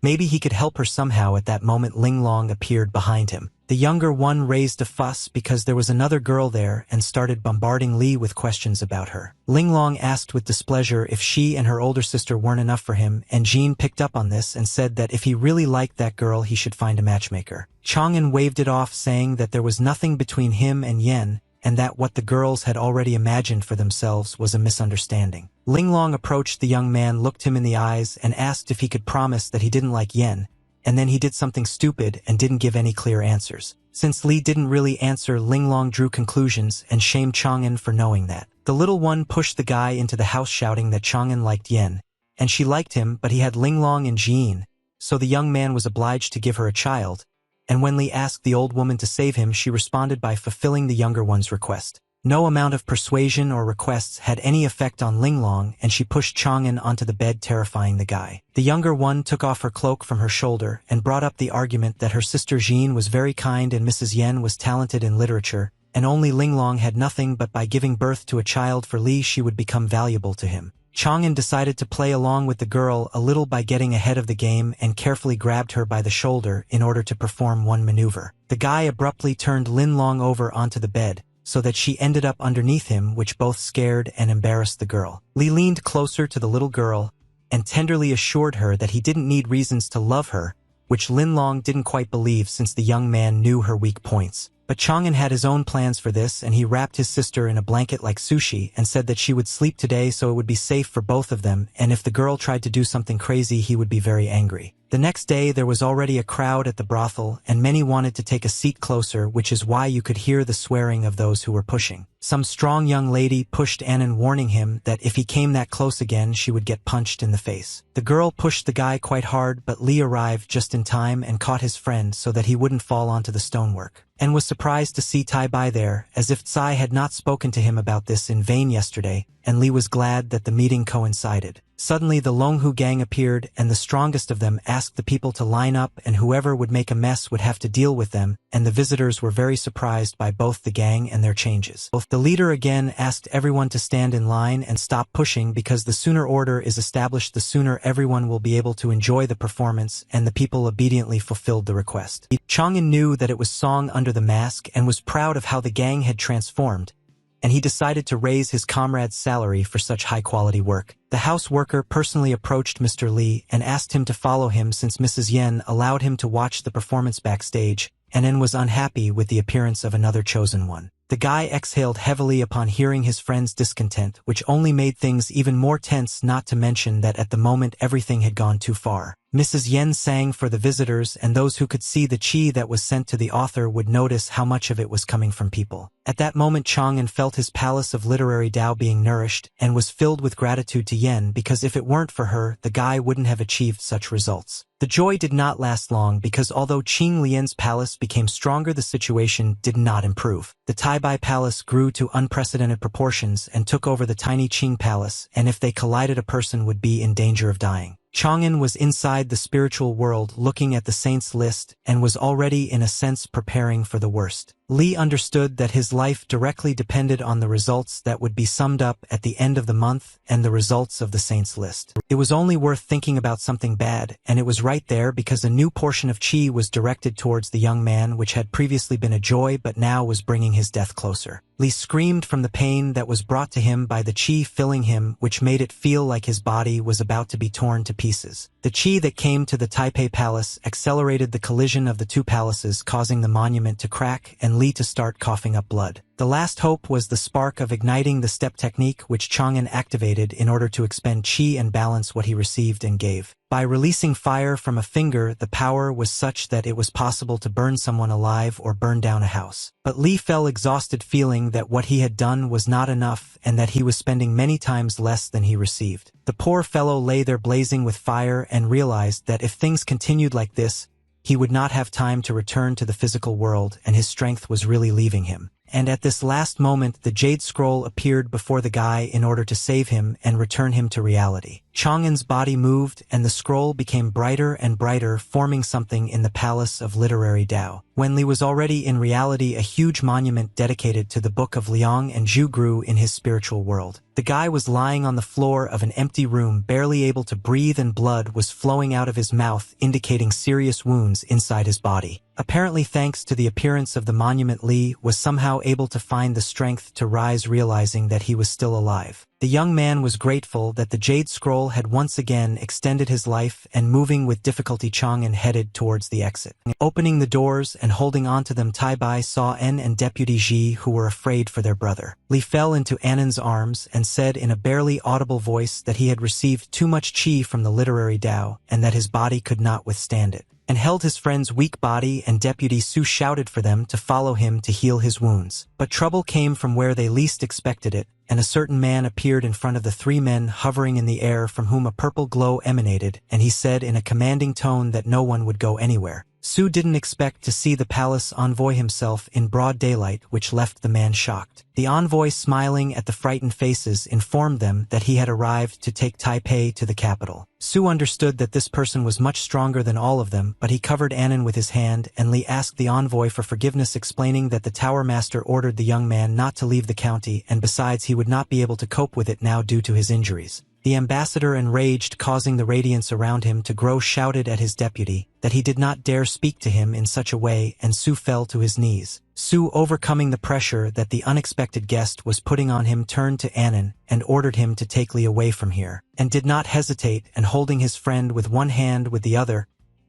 maybe he could help her somehow, at that moment Linglong appeared behind him. The younger one raised a fuss because there was another girl there and started bombarding Lee with questions about her. Linglong asked with displeasure if she and her older sister weren't enough for him, and Jean picked up on this and said that if he really liked that girl he should find a matchmaker. Chang'an waved it off, saying that there was nothing between him and Yen, and that what the girls had already imagined for themselves was a misunderstanding. Linglong approached the young man, looked him in the eyes, and asked if he could promise that he didn't like Yen, and then he did something stupid and didn't give any clear answers. Since Lee didn't really answer, Linglong drew conclusions and shamed Chang'an for knowing that. The little one pushed the guy into the house, shouting that Chang'an liked Yen, and she liked him, but he had Linglong and Jean, so the young man was obliged to give her a child, and when Lee asked the old woman to save him, she responded by fulfilling the younger one's request. No amount of persuasion or requests had any effect on Linglong, and she pushed Chang'an onto the bed, terrifying the guy. The younger one took off her cloak from her shoulder and brought up the argument that her sister Jean was very kind and Mrs. Yen was talented in literature, and only Linglong had nothing, but by giving birth to a child for Lee she would become valuable to him. Chang'an decided to play along with the girl a little by getting ahead of the game and carefully grabbed her by the shoulder in order to perform one maneuver. The guy abruptly turned Linglong over onto the bed, so that she ended up underneath him, which both scared and embarrassed the girl. Lee leaned closer to the little girl and tenderly assured her that he didn't need reasons to love her, which Linglong didn't quite believe since the young man knew her weak points. But Chang'an had his own plans for this, and he wrapped his sister in a blanket like sushi and said that she would sleep today so it would be safe for both of them, and if the girl tried to do something crazy he would be very angry. The next day there was already a crowd at the brothel, and many wanted to take a seat closer, which is why you could hear the swearing of those who were pushing. Some strong young lady pushed Anan, warning him that if he came that close again she would get punched in the face. The girl pushed the guy quite hard, but Lee arrived just in time and caught his friend so that he wouldn't fall onto the stonework, and was surprised to see Tai Bai there, as if Tsai had not spoken to him about this in vain yesterday, and Lee was glad that the meeting coincided. Suddenly the Longhu gang appeared, and the strongest of them asked the people to line up, and whoever would make a mess would have to deal with them, and the visitors were very surprised by both the gang and their changes. The leader again asked everyone to stand in line and stop pushing, because the sooner order is established the sooner everyone will be able to enjoy the performance, and the people obediently fulfilled the request. Chang'an knew that it was Song under the mask and was proud of how the gang had transformed, and he decided to raise his comrade's salary for such high-quality work. The house worker personally approached Mr. Lee and asked him to follow him since Mrs. Yen allowed him to watch the performance backstage, and N was unhappy with the appearance of another chosen one. The guy exhaled heavily upon hearing his friend's discontent, which only made things even more tense, not to mention that at the moment everything had gone too far. Mrs. Yen sang for the visitors, and those who could see the chi that was sent to the author would notice how much of it was coming from people. At that moment Chang'an felt his palace of literary Tao being nourished, and was filled with gratitude to Yen because if it weren't for her, the guy wouldn't have achieved such results. The joy did not last long because although Qing Lian's palace became stronger, the situation did not improve. The Taibai palace grew to unprecedented proportions and took over the tiny Qing palace, and if they collided a person would be in danger of dying. Chang'an was inside the spiritual world looking at the saints list and was already in a sense preparing for the worst. Li understood that his life directly depended on the results that would be summed up at the end of the month and the results of the saints list. It was only worth thinking about something bad, and it was right there because a new portion of chi was directed towards the young man, which had previously been a joy but now was bringing his death closer. Li screamed from the pain that was brought to him by the chi filling him, which made it feel like his body was about to be torn to pieces. The chi that came to the Taipei Palace accelerated the collision of the two palaces, causing the monument to crack and Li to start coughing up blood. The last hope was the spark of igniting the step technique, which Chang'an activated in order to expend chi and balance what he received and gave. By releasing fire from a finger, the power was such that it was possible to burn someone alive or burn down a house. But Li fell exhausted, feeling that what he had done was not enough and that he was spending many times less than he received. The poor fellow lay there blazing with fire and realized that if things continued like this, he would not have time to return to the physical world, and his strength was really leaving him. And at this last moment the Jade Scroll appeared before the guy in order to save him and return him to reality. Chang'an's body moved and the scroll became brighter and brighter, forming something in the Palace of Literary Tao. When Li was already in reality, a huge monument dedicated to the Book of Liang and Zhu grew in his spiritual world. The guy was lying on the floor of an empty room, barely able to breathe, and blood was flowing out of his mouth, indicating serious wounds inside his body. Apparently thanks to the appearance of the monument, Li was somehow able to find the strength to rise, realizing that he was still alive. The young man was grateful that the Jade Scroll had once again extended his life, and moving with difficulty, Chang'an headed towards the exit. Opening the doors and holding onto them, Taibai saw N and Deputy Ji, who were afraid for their brother. Li fell into Annan's arms and said in a barely audible voice that he had received too much chi from the literary Tao and that his body could not withstand it, and held his friend's weak body, and Deputy Su shouted for them to follow him to heal his wounds. But trouble came from where they least expected it, and a certain man appeared in front of the three men hovering in the air, from whom a purple glow emanated, and he said in a commanding tone that no one would go anywhere. Su didn't expect to see the palace envoy himself in broad daylight, which left the man shocked. The envoy, smiling at the frightened faces, informed them that he had arrived to take Taipei to the capital. Su understood that this person was much stronger than all of them, but he covered Annan with his hand, and Li asked the envoy for forgiveness, explaining that the tower master ordered the young man not to leave the county, and besides he would not be able to cope with it now due to his injuries. The ambassador, enraged, causing the radiance around him to grow, shouted at his deputy that he did not dare speak to him in such a way, and Su fell to his knees. Su, overcoming the pressure that the unexpected guest was putting on him, turned to Annan and ordered him to take Li away from here, and did not hesitate, and holding his friend with one hand with the other,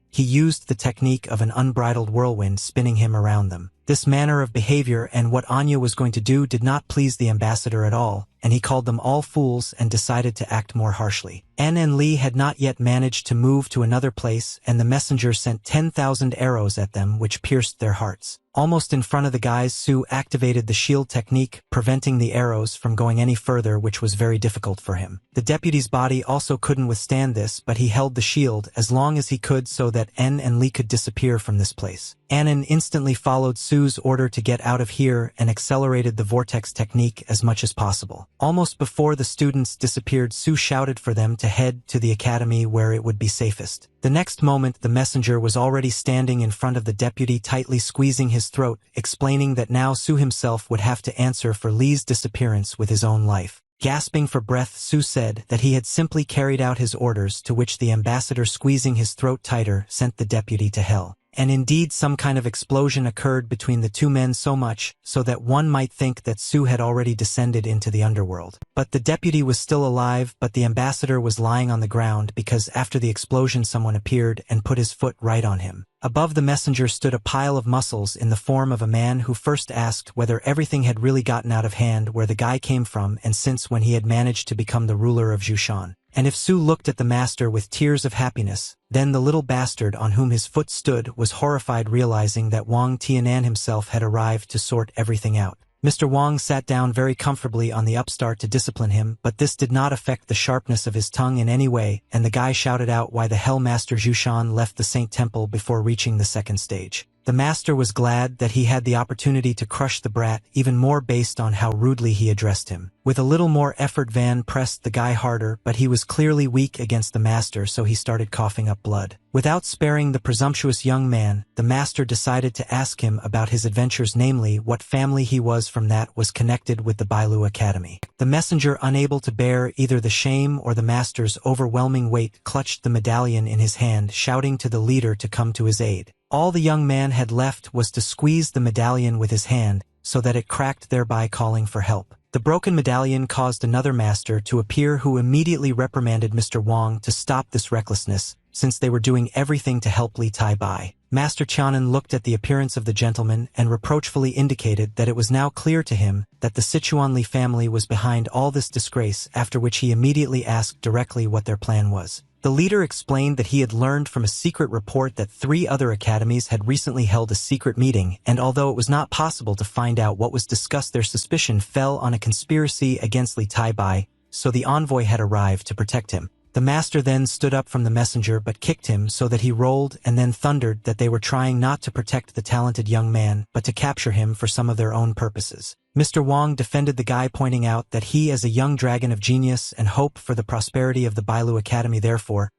he used the technique of an unbridled whirlwind, spinning him around them. This manner of behavior and what Anya was going to do did not please the ambassador at all, and he called them all fools and decided to act more harshly. N and Li had not yet managed to move to another place, and the messenger sent 10,000 arrows at them, which pierced their hearts. Almost in front of the guys, Su activated the shield technique, preventing the arrows from going any further, which was very difficult for him. The deputy's body also couldn't withstand this, but he held the shield as long as he could so that N and Li could disappear from this place. Annan instantly followed Su's order to get out of here and accelerated the vortex technique as much as possible. Almost before the students disappeared, Su shouted for them to head to the academy where it would be safest. The next moment the messenger was already standing in front of the deputy, tightly squeezing his throat, explaining that now Su himself would have to answer for Li's disappearance with his own life. Gasping for breath, Su said that he had simply carried out his orders, to which the ambassador, squeezing his throat tighter, sent the deputy to hell. And indeed some kind of explosion occurred between the two men so much so that one might think that Su had already descended into the underworld. But the deputy was still alive, but the ambassador was lying on the ground because after the explosion someone appeared and put his foot right on him. Above the messenger stood a pile of muscles in the form of a man who first asked whether everything had really gotten out of hand where the guy came from and since when he had managed to become the ruler of Jushan. And if Su looked at the master with tears of happiness, then the little bastard on whom his foot stood was horrified realizing that Wang Tianan himself had arrived to sort everything out. Mr. Wang sat down very comfortably on the upstart to discipline him, but this did not affect the sharpness of his tongue in any way, and the guy shouted out why the hell Master Jushan left the Saint Temple before reaching the second stage. The master was glad that he had the opportunity to crush the brat even more based on how rudely he addressed him. With a little more effort Van pressed the guy harder, but he was clearly weak against the master, so he started coughing up blood. Without sparing the presumptuous young man, the master decided to ask him about his adventures, namely what family he was from that was connected with the Bailu Academy. The messenger, unable to bear either the shame or the master's overwhelming weight, clutched the medallion in his hand, shouting to the leader to come to his aid. All the young man had left was to squeeze the medallion with his hand, so that it cracked, thereby calling for help. The broken medallion caused another master to appear who immediately reprimanded Mr. Wang to stop this recklessness, since they were doing everything to help Li Tai Bai. Master Tianan looked at the appearance of the gentleman and reproachfully indicated that it was now clear to him that the Sichuan Li family was behind all this disgrace, after which he immediately asked directly what their plan was. The leader explained that he had learned from a secret report that 3 other academies had recently held a secret meeting, and although it was not possible to find out what was discussed, their suspicion fell on a conspiracy against Li Tai Bai, so the envoy had arrived to protect him. The master then stood up from the messenger but kicked him so that he rolled and then thundered that they were trying not to protect the talented young man but to capture him for some of their own purposes. Mr. Wang defended the guy, pointing out that he, as a young dragon of genius and hope for the prosperity of the Bailu Academy, therefore,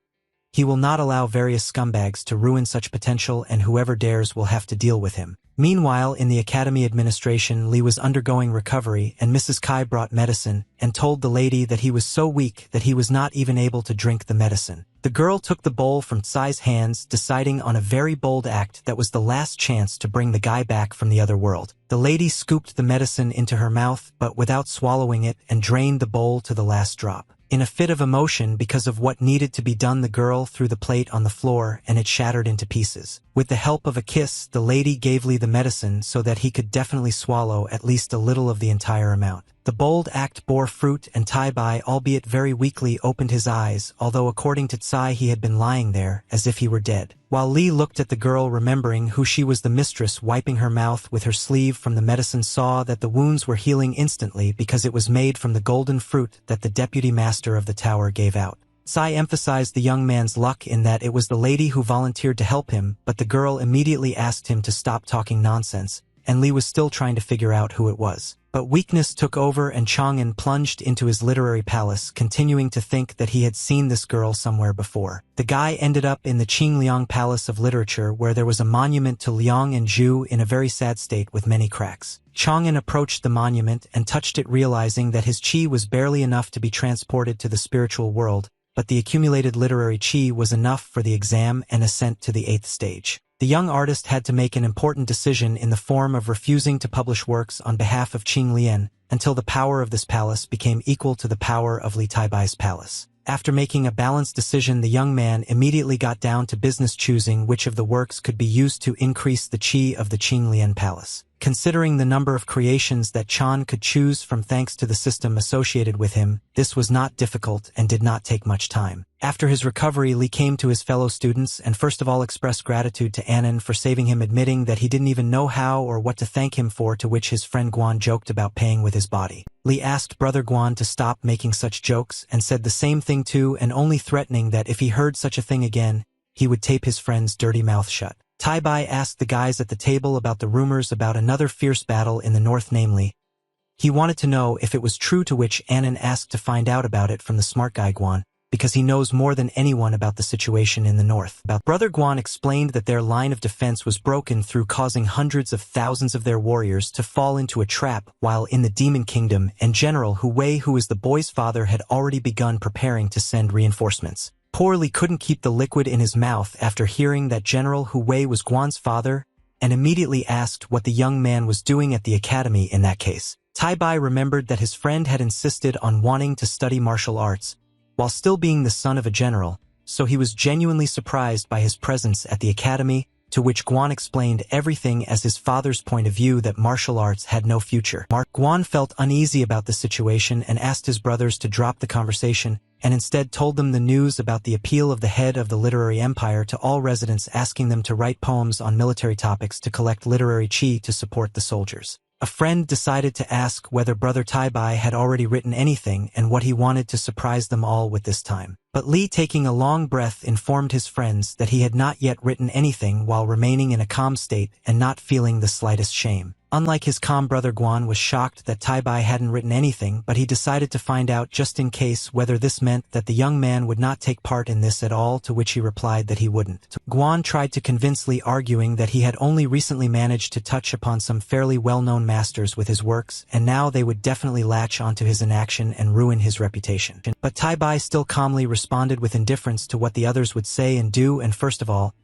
he will not allow various scumbags to ruin such potential, and whoever dares will have to deal with him. Meanwhile, in the academy administration, Li was undergoing recovery, and Mrs. Kai brought medicine and told the lady that he was so weak that he was not even able to drink the medicine. The girl took the bowl from Tsai's hands, deciding on a very bold act that was the last chance to bring the guy back from the other world. The lady scooped the medicine into her mouth, but without swallowing it, and drained the bowl to the last drop. In a fit of emotion because of what needed to be done, the girl threw the plate on the floor and it shattered into pieces. With the help of a kiss, the lady gave Li the medicine so that he could definitely swallow at least a little of the entire amount. The bold act bore fruit, and Tai Bai, albeit very weakly, opened his eyes, although according to Tsai he had been lying there as if he were dead. While Li looked at the girl, remembering who she was, the mistress, wiping her mouth with her sleeve from the medicine, saw that the wounds were healing instantly because it was made from the golden fruit that the deputy master of the tower gave out. Tsai emphasized the young man's luck in that it was the lady who volunteered to help him, but the girl immediately asked him to stop talking nonsense, and Li was still trying to figure out who it was. But weakness took over and Chang'an plunged into his literary palace, continuing to think that he had seen this girl somewhere before. The guy ended up in the Qingliang Palace of Literature, where there was a monument to Liang and Zhu in a very sad state with many cracks. Chang'an approached the monument and touched it, realizing that his qi was barely enough to be transported to the spiritual world, but the accumulated literary qi was enough for the exam and ascent to the 8th stage. The young artist had to make an important decision in the form of refusing to publish works on behalf of Qing Lian until the power of this palace became equal to the power of Li Taibai's palace. After making a balanced decision, the young man immediately got down to business, choosing which of the works could be used to increase the qi of the Qing Lian palace. Considering the number of creations that Chan could choose from thanks to the system associated with him, this was not difficult and did not take much time. After his recovery, Li came to his fellow students and first of all expressed gratitude to Annan for saving him, admitting that he didn't even know how or what to thank him for, to which his friend Guan joked about paying with his body. Li asked brother Guan to stop making such jokes and said the same thing too, and only threatening that if he heard such a thing again, he would tape his friend's dirty mouth shut. Tai Bai asked the guys at the table about the rumors about another fierce battle in the north, namely, he wanted to know if it was true, to which Annan asked to find out about it from the smart guy Guan, because he knows more than anyone about the situation in the north. Brother Guan explained that their line of defense was broken through causing hundreds of thousands of their warriors to fall into a trap while in the Demon Kingdom, and General Hu Wei, who is the boy's father, had already begun preparing to send reinforcements. Poor Li couldn't keep the liquid in his mouth after hearing that General Hu Wei was Guan's father, and immediately asked what the young man was doing at the academy in that case. Tai Bai remembered that his friend had insisted on wanting to study martial arts, while still being the son of a general, so he was genuinely surprised by his presence at the academy, to which Guan explained everything as his father's point of view that martial arts had no future. Guan felt uneasy about the situation and asked his brothers to drop the conversation, and instead told them the news about the appeal of the head of the literary empire to all residents, asking them to write poems on military topics to collect literary chi to support the soldiers. A friend decided to ask whether Brother Tai Bai had already written anything and what he wanted to surprise them all with this time. But Li, taking a long breath, informed his friends that he had not yet written anything while remaining in a calm state and not feeling the slightest shame. Unlike his calm brother, Guan was shocked that Tai Bai hadn't written anything, but he decided to find out just in case whether this meant that the young man would not take part in this at all, to which he replied that he wouldn't. Guan tried to convince Li, arguing that he had only recently managed to touch upon some fairly well-known masters with his works, and now they would definitely latch onto his inaction and ruin his reputation. But Tai Bai still calmly responded with indifference to what the others would say and do, and first of all,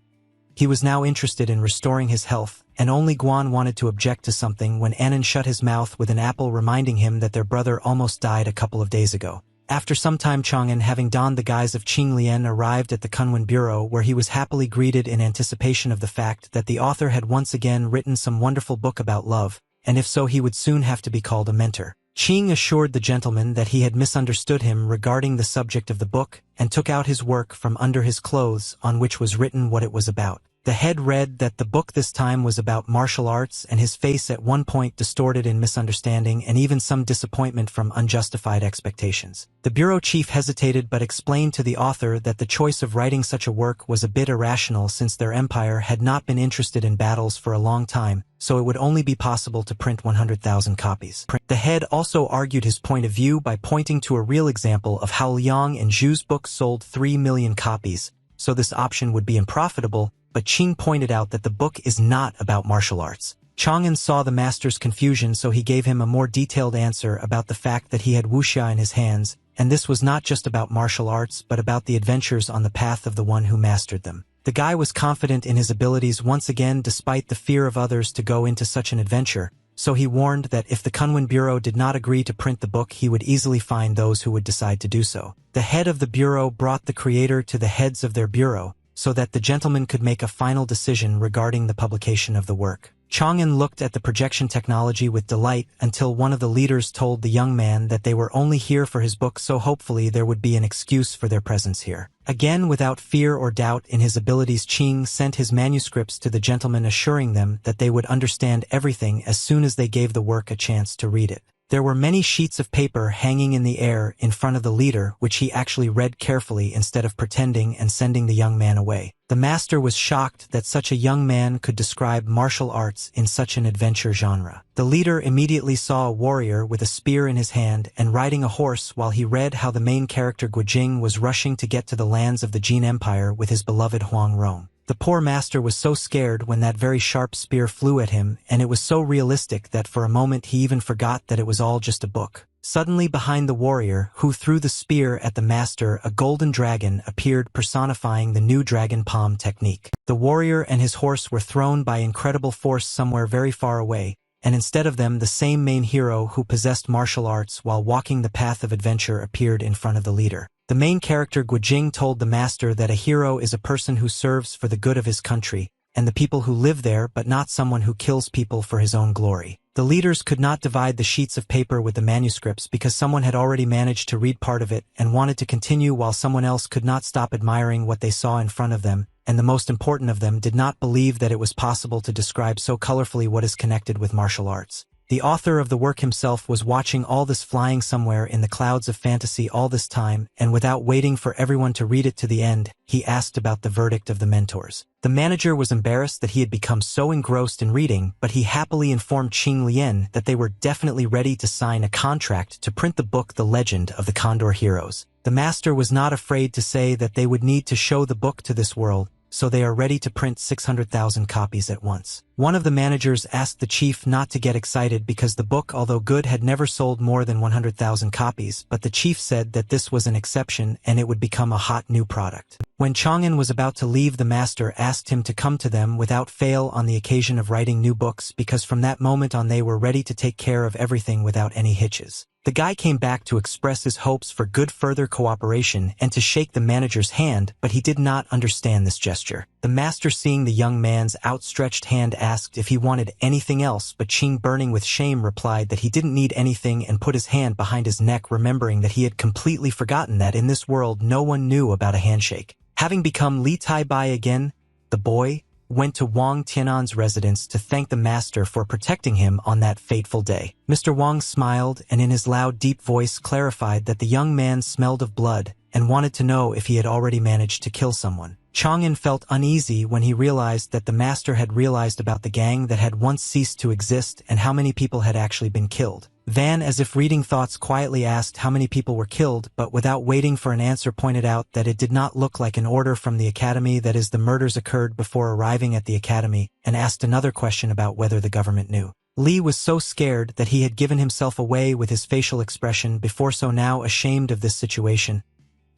he was now interested in restoring his health, and only Guan wanted to object to something when Annan shut his mouth with an apple, reminding him that their brother almost died a couple of days ago. After some time, Chang'an, having donned the guise of Qing Lian, arrived at the Kunwen Bureau, where he was happily greeted in anticipation of the fact that the author had once again written some wonderful book about love, and if so, he would soon have to be called a mentor. Qing assured the gentleman that he had misunderstood him regarding the subject of the book, and took out his work from under his clothes, on which was written what it was about. The head read that the book this time was about martial arts, and his face at one point distorted in misunderstanding and even some disappointment from unjustified expectations. The bureau chief hesitated but explained to the author that the choice of writing such a work was a bit irrational, since their empire had not been interested in battles for a long time, so it would only be possible to print 100,000 copies. The head also argued his point of view by pointing to a real example of how Liang and Zhu's book sold 3 million copies, so this option would be unprofitable, but Qing pointed out that the book is not about martial arts. Chang'an saw the master's confusion, so he gave him a more detailed answer about the fact that he had wuxia in his hands, and this was not just about martial arts but about the adventures on the path of the one who mastered them. The guy was confident in his abilities once again, despite the fear of others to go into such an adventure, so he warned that if the Kunwen Bureau did not agree to print the book, he would easily find those who would decide to do so. The head of the bureau brought the creator to the heads of their bureau, so that the gentleman could make a final decision regarding the publication of the work. Chang'an looked at the projection technology with delight until one of the leaders told the young man that they were only here for his book, so hopefully there would be an excuse for their presence here. Again, without fear or doubt in his abilities, Qing sent his manuscripts to the gentleman, assuring them that they would understand everything as soon as they gave the work a chance to read it. There were many sheets of paper hanging in the air in front of the leader, which he actually read carefully instead of pretending and sending the young man away. The master was shocked that such a young man could describe martial arts in such an adventure genre. The leader immediately saw a warrior with a spear in his hand and riding a horse, while he read how the main character Guijing was rushing to get to the lands of the Jin Empire with his beloved Huang Rong. The poor master was so scared when that very sharp spear flew at him, and it was so realistic that for a moment he even forgot that it was all just a book. Suddenly, behind the warrior who threw the spear at the master, a golden dragon appeared, personifying the new dragon palm technique. The warrior and his horse were thrown by incredible force somewhere very far away, and instead of them, the same main hero who possessed martial arts while walking the path of adventure appeared in front of the leader. The main character Guijing told the master that a hero is a person who serves for the good of his country, and the people who live there, but not someone who kills people for his own glory. The leaders could not divide the sheets of paper with the manuscripts because someone had already managed to read part of it and wanted to continue, while someone else could not stop admiring what they saw in front of them, and the most important of them did not believe that it was possible to describe so colorfully what is connected with martial arts. The author of the work himself was watching all this flying somewhere in the clouds of fantasy all this time, and without waiting for everyone to read it to the end, he asked about the verdict of the mentors. The manager was embarrassed that he had become so engrossed in reading, but he happily informed Qing Lian that they were definitely ready to sign a contract to print the book The Legend of the Condor Heroes. The master was not afraid to say that they would need to show the book to this world, so they are ready to print 600,000 copies at once. One of the managers asked the chief not to get excited because the book, although good, had never sold more than 100,000 copies, but the chief said that this was an exception and it would become a hot new product. When Chang'an was about to leave, the master asked him to come to them without fail on the occasion of writing new books, because from that moment on they were ready to take care of everything without any hitches. The guy came back to express his hopes for good further cooperation and to shake the manager's hand, but he did not understand this gesture. The master, seeing the young man's outstretched hand, asked if he wanted anything else, but Qing, burning with shame, replied that he didn't need anything and put his hand behind his neck, remembering that he had completely forgotten that in this world no one knew about a handshake. Having become Li Tai-bai again, the boy went to Wang Tian'an's residence to thank the master for protecting him on that fateful day. Mr. Wang smiled and in his loud, deep voice clarified that the young man smelled of blood and wanted to know if he had already managed to kill someone. Chang'an felt uneasy when he realized that the master had realized about the gang that had once ceased to exist and how many people had actually been killed. Van, as if reading thoughts, quietly asked how many people were killed, but without waiting for an answer pointed out that it did not look like an order from the academy, that is, the murders occurred before arriving at the academy, and asked another question about whether the government knew. Li was so scared that he had given himself away with his facial expression before, so now ashamed of this situation.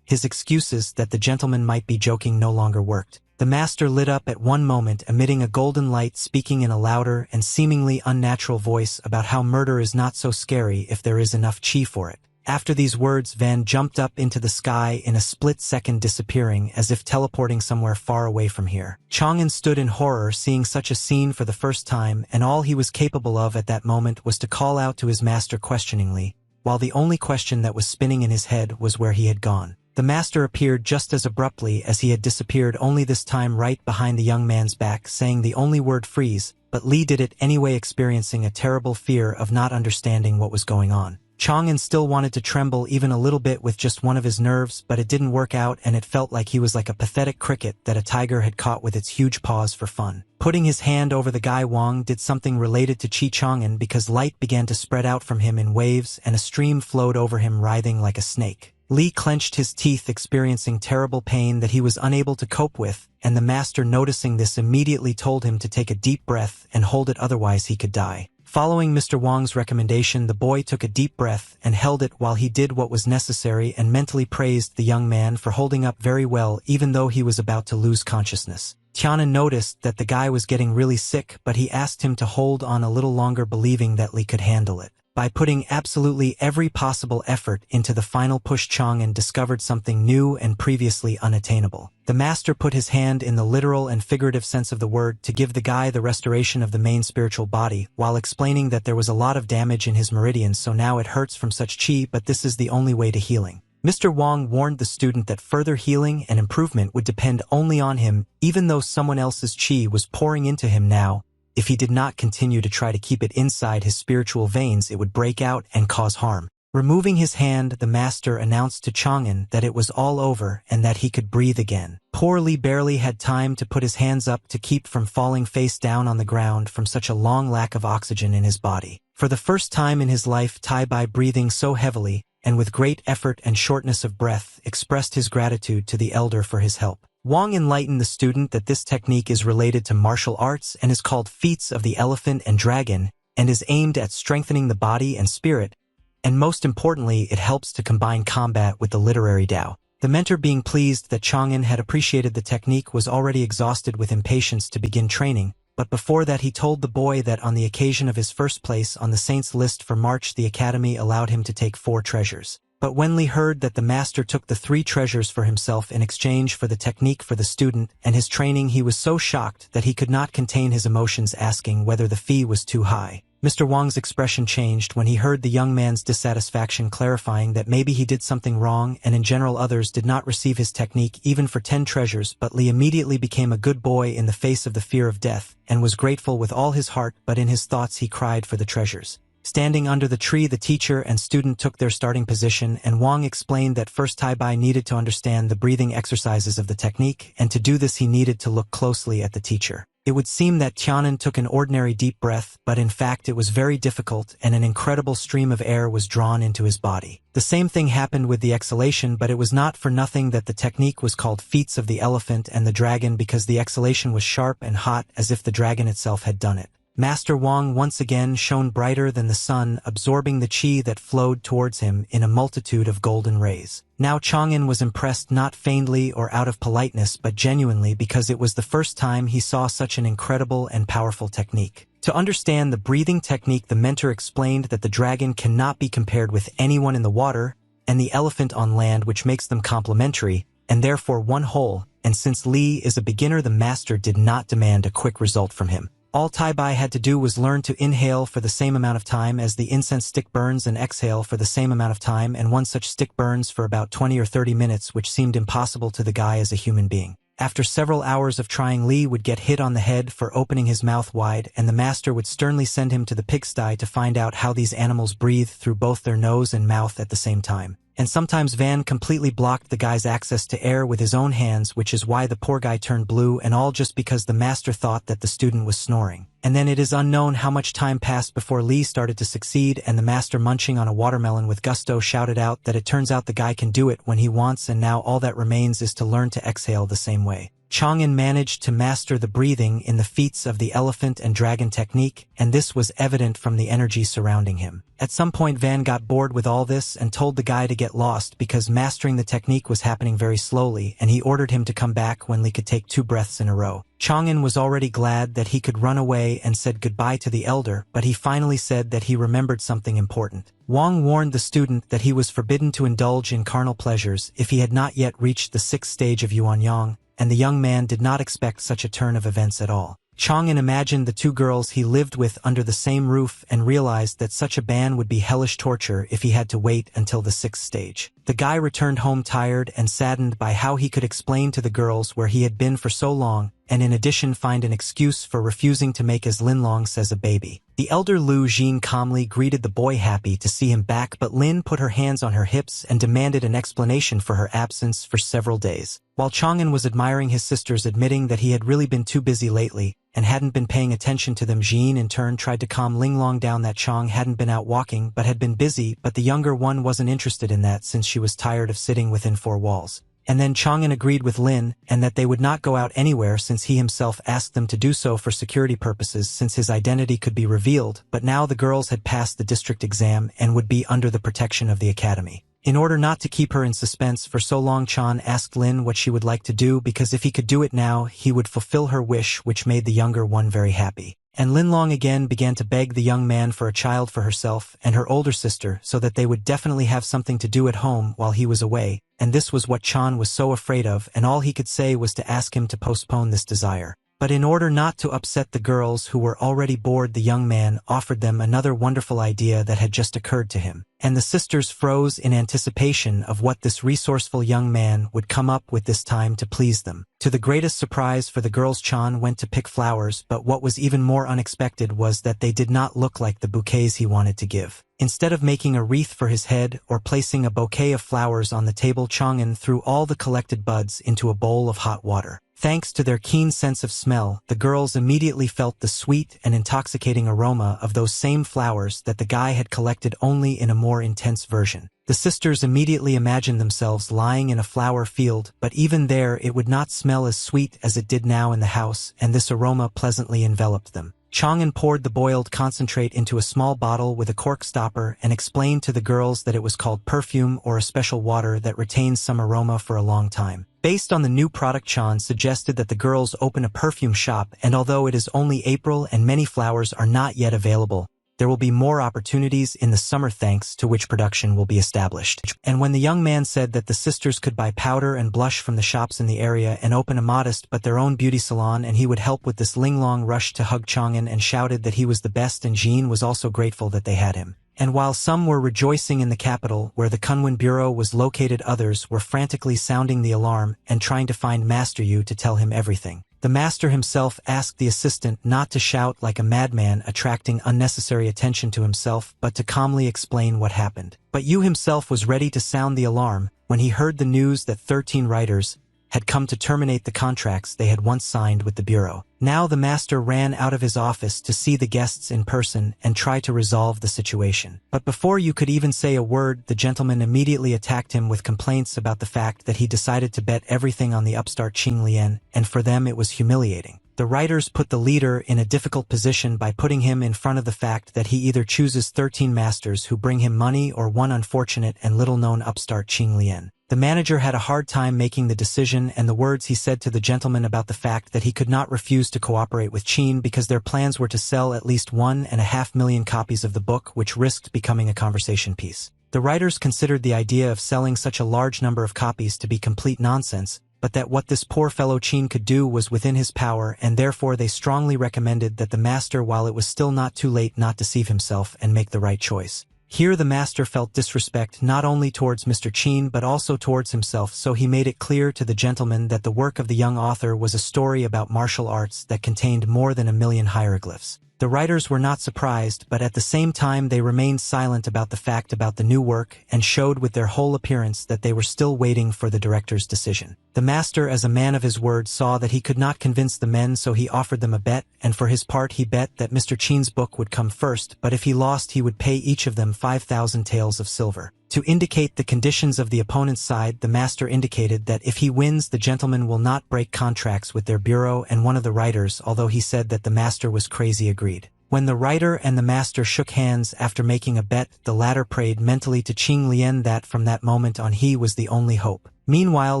His excuses that the gentleman might be joking no longer worked. The master lit up at one moment, emitting a golden light, speaking in a louder and seemingly unnatural voice about how murder is not so scary if there is enough qi for it. After these words, Van jumped up into the sky in a split second, disappearing as if teleporting somewhere far away from here. Chang'an stood in horror, seeing such a scene for the first time, and all he was capable of at that moment was to call out to his master questioningly, while the only question that was spinning in his head was where he had gone. The master appeared just as abruptly as he had disappeared, only this time right behind the young man's back, saying the only word, freeze, but Li did it anyway, experiencing a terrible fear of not understanding what was going on. Chang'an still wanted to tremble even a little bit with just one of his nerves, but it didn't work out, and it felt like he was like a pathetic cricket that a tiger had caught with its huge paws for fun. Putting his hand over the guy, Wang did something related to Qi Chang'an, because light began to spread out from him in waves and a stream flowed over him, writhing like a snake. Li clenched his teeth, experiencing terrible pain that he was unable to cope with, and the master, noticing this, immediately told him to take a deep breath and hold it, otherwise he could die. Following Mr. Wang's recommendation, the boy took a deep breath and held it while he did what was necessary, and mentally praised the young man for holding up very well even though he was about to lose consciousness. Tian'an noticed that the guy was getting really sick, but he asked him to hold on a little longer, believing that Li could handle it. By putting absolutely every possible effort into the final push, Chang'an discovered something new and previously unattainable. The master put his hand in the literal and figurative sense of the word to give the guy the restoration of the main spiritual body, while explaining that there was a lot of damage in his meridians, so now it hurts from such qi, but this is the only way to healing. Mr. Wang warned the student that further healing and improvement would depend only on him, even though someone else's qi was pouring into him now. If he did not continue to try to keep it inside his spiritual veins, it would break out and cause harm. Removing his hand, the master announced to Chang'an that it was all over and that he could breathe again. Poor Li barely had time to put his hands up to keep from falling face down on the ground from such a long lack of oxygen in his body. For the first time in his life, Tai-bai, breathing so heavily and with great effort and shortness of breath, expressed his gratitude to the elder for his help. Wang enlightened the student that this technique is related to martial arts and is called Feats of the Elephant and Dragon, and is aimed at strengthening the body and spirit, and most importantly, it helps to combine combat with the literary Tao. The mentor, being pleased that Chang'an had appreciated the technique, was already exhausted with impatience to begin training, but before that he told the boy that on the occasion of his first place on the saints list for March, the academy allowed him to take 4 treasures. But when Li heard that the master took the 3 treasures for himself in exchange for the technique for the student and his training, he was so shocked that he could not contain his emotions, asking whether the fee was too high. Mr. Wang's expression changed when he heard the young man's dissatisfaction, clarifying that maybe he did something wrong and in general others did not receive his technique even for 10 treasures, but Li immediately became a good boy in the face of the fear of death and was grateful with all his heart, but in his thoughts he cried for the treasures. Standing under the tree, the teacher and student took their starting position, and Wang explained that first Tai-bai needed to understand the breathing exercises of the technique, and to do this he needed to look closely at the teacher. It would seem that Tianan took an ordinary deep breath, but in fact it was very difficult and an incredible stream of air was drawn into his body. The same thing happened with the exhalation, but it was not for nothing that the technique was called Feats of the Elephant and the Dragon, because the exhalation was sharp and hot as if the dragon itself had done it. Master Wang once again shone brighter than the sun, absorbing the qi that flowed towards him in a multitude of golden rays. Now Chang'an was impressed not feignedly or out of politeness but genuinely, because it was the first time he saw such an incredible and powerful technique. To understand the breathing technique, the mentor explained that the dragon cannot be compared with anyone in the water and the elephant on land, which makes them complementary and therefore one whole, and since Li is a beginner, the master did not demand a quick result from him. All Tai Bai had to do was learn to inhale for the same amount of time as the incense stick burns and exhale for the same amount of time, and one such stick burns for about 20 or 30 minutes, which seemed impossible to the guy as a human being. After several hours of trying, Li would get hit on the head for opening his mouth wide, and the master would sternly send him to the pigsty to find out how these animals breathe through both their nose and mouth at the same time. And sometimes Van completely blocked the guy's access to air with his own hands, which is why the poor guy turned blue, and all just because the master thought that the student was snoring. And then it is unknown how much time passed before Li started to succeed, and the master, munching on a watermelon with gusto, shouted out that it turns out the guy can do it when he wants, and now all that remains is to learn to exhale the same way. Chang'an managed to master the breathing in the feats of the elephant and dragon technique, and this was evident from the energy surrounding him. At some point Van got bored with all this and told the guy to get lost because mastering the technique was happening very slowly, and he ordered him to come back when Li could take 2 breaths in a row. Chang'an was already glad that he could run away and said goodbye to the elder, but he finally said that he remembered something important. Wang warned the student that he was forbidden to indulge in carnal pleasures if he had not yet reached the 6th stage of Yuanyang, and the young man did not expect such a turn of events at all. Chang'an imagined the 2 girls he lived with under the same roof and realized that such a ban would be hellish torture if he had to wait until the 6th stage. The guy returned home tired and saddened by how he could explain to the girls where he had been for so long, and in addition find an excuse for refusing to make, as Linlong says, a baby. The elder Lu Jin calmly greeted the boy, happy to see him back, but Lin put her hands on her hips and demanded an explanation for her absence for several days. While Chang'an was admiring his sisters, admitting that he had really been too busy lately and hadn't been paying attention to them, Jin in turn tried to calm Linglong down that Chang hadn't been out walking but had been busy, but the younger one wasn't interested in that since she was tired of sitting within 4 walls. And then Chang'an agreed with Lin, and that they would not go out anywhere since he himself asked them to do so for security purposes, since his identity could be revealed, but now the girls had passed the district exam and would be under the protection of the academy. In order not to keep her in suspense for so long, Chan asked Lin what she would like to do, because if he could do it now, he would fulfill her wish, which made the younger one very happy. And Linlong again began to beg the young man for a child for herself and her older sister, so that they would definitely have something to do at home while he was away, and this was what Chan was so afraid of, and all he could say was to ask him to postpone this desire. But in order not to upset the girls who were already bored, the young man offered them another wonderful idea that had just occurred to him, and the sisters froze in anticipation of what this resourceful young man would come up with this time to please them. To the greatest surprise for the girls, Chan went to pick flowers, but what was even more unexpected was that they did not look like the bouquets he wanted to give. Instead of making a wreath for his head or placing a bouquet of flowers on the table, Chang'an threw all the collected buds into a bowl of hot water. Thanks to their keen sense of smell, the girls immediately felt the sweet and intoxicating aroma of those same flowers that the guy had collected, only in a more intense version. The sisters immediately imagined themselves lying in a flower field, but even there it would not smell as sweet as it did now in the house, and this aroma pleasantly enveloped them. Chang'an poured the boiled concentrate into a small bottle with a cork stopper and explained to the girls that it was called perfume, or a special water that retains some aroma for a long time. Based on the new product, Chan suggested that the girls open a perfume shop, and although it is only April and many flowers are not yet available, there will be more opportunities in the summer thanks to which production will be established. And when the young man said that the sisters could buy powder and blush from the shops in the area and open a modest but their own beauty salon, and he would help with this, Linglong rushed to hug Chang'an and shouted that he was the best, and Jean was also grateful that they had him. And while some were rejoicing in the capital where the Kunlun Bureau was located, others were frantically sounding the alarm and trying to find Master Yu to tell him everything. The master himself asked the assistant not to shout like a madman, attracting unnecessary attention to himself, but to calmly explain what happened. But Yu himself was ready to sound the alarm when he heard the news that 13 writers, had come to terminate the contracts they had once signed with the bureau. Now the master ran out of his office to see the guests in person and try to resolve the situation. But before you could even say a word, the gentleman immediately attacked him with complaints about the fact that he decided to bet everything on the upstart Qing Lian, and for them it was humiliating. The writers put the leader in a difficult position by putting him in front of the fact that he either chooses 13 masters who bring him money or one unfortunate and little-known upstart Qing Lian. The manager had a hard time making the decision, and the words he said to the gentleman about the fact that he could not refuse to cooperate with Qin because their plans were to sell at least 1.5 million copies of the book, which risked becoming a conversation piece. The writers considered the idea of selling such a large number of copies to be complete nonsense, but that what this poor fellow Qin could do was within his power, and therefore they strongly recommended that the master, while it was still not too late, not deceive himself and make the right choice. Here the master felt disrespect not only towards Mr. Qin but also towards himself, so he made it clear to the gentleman that the work of the young author was a story about martial arts that contained more than 1 million hieroglyphs. The writers were not surprised, but at the same time they remained silent about the fact about the new work and showed with their whole appearance that they were still waiting for the director's decision. The master, as a man of his word, saw that he could not convince the men, so he offered them a bet, and for his part he bet that Mr. Qin's book would come first, but if he lost he would pay each of them 5,000 taels of silver. To indicate the conditions of the opponent's side, the master indicated that if he wins, the gentleman will not break contracts with their bureau, and one of the writers, although he said that the master was crazy, agreed. When the writer and the master shook hands after making a bet, the latter prayed mentally to Qing Lian that from that moment on he was the only hope. Meanwhile,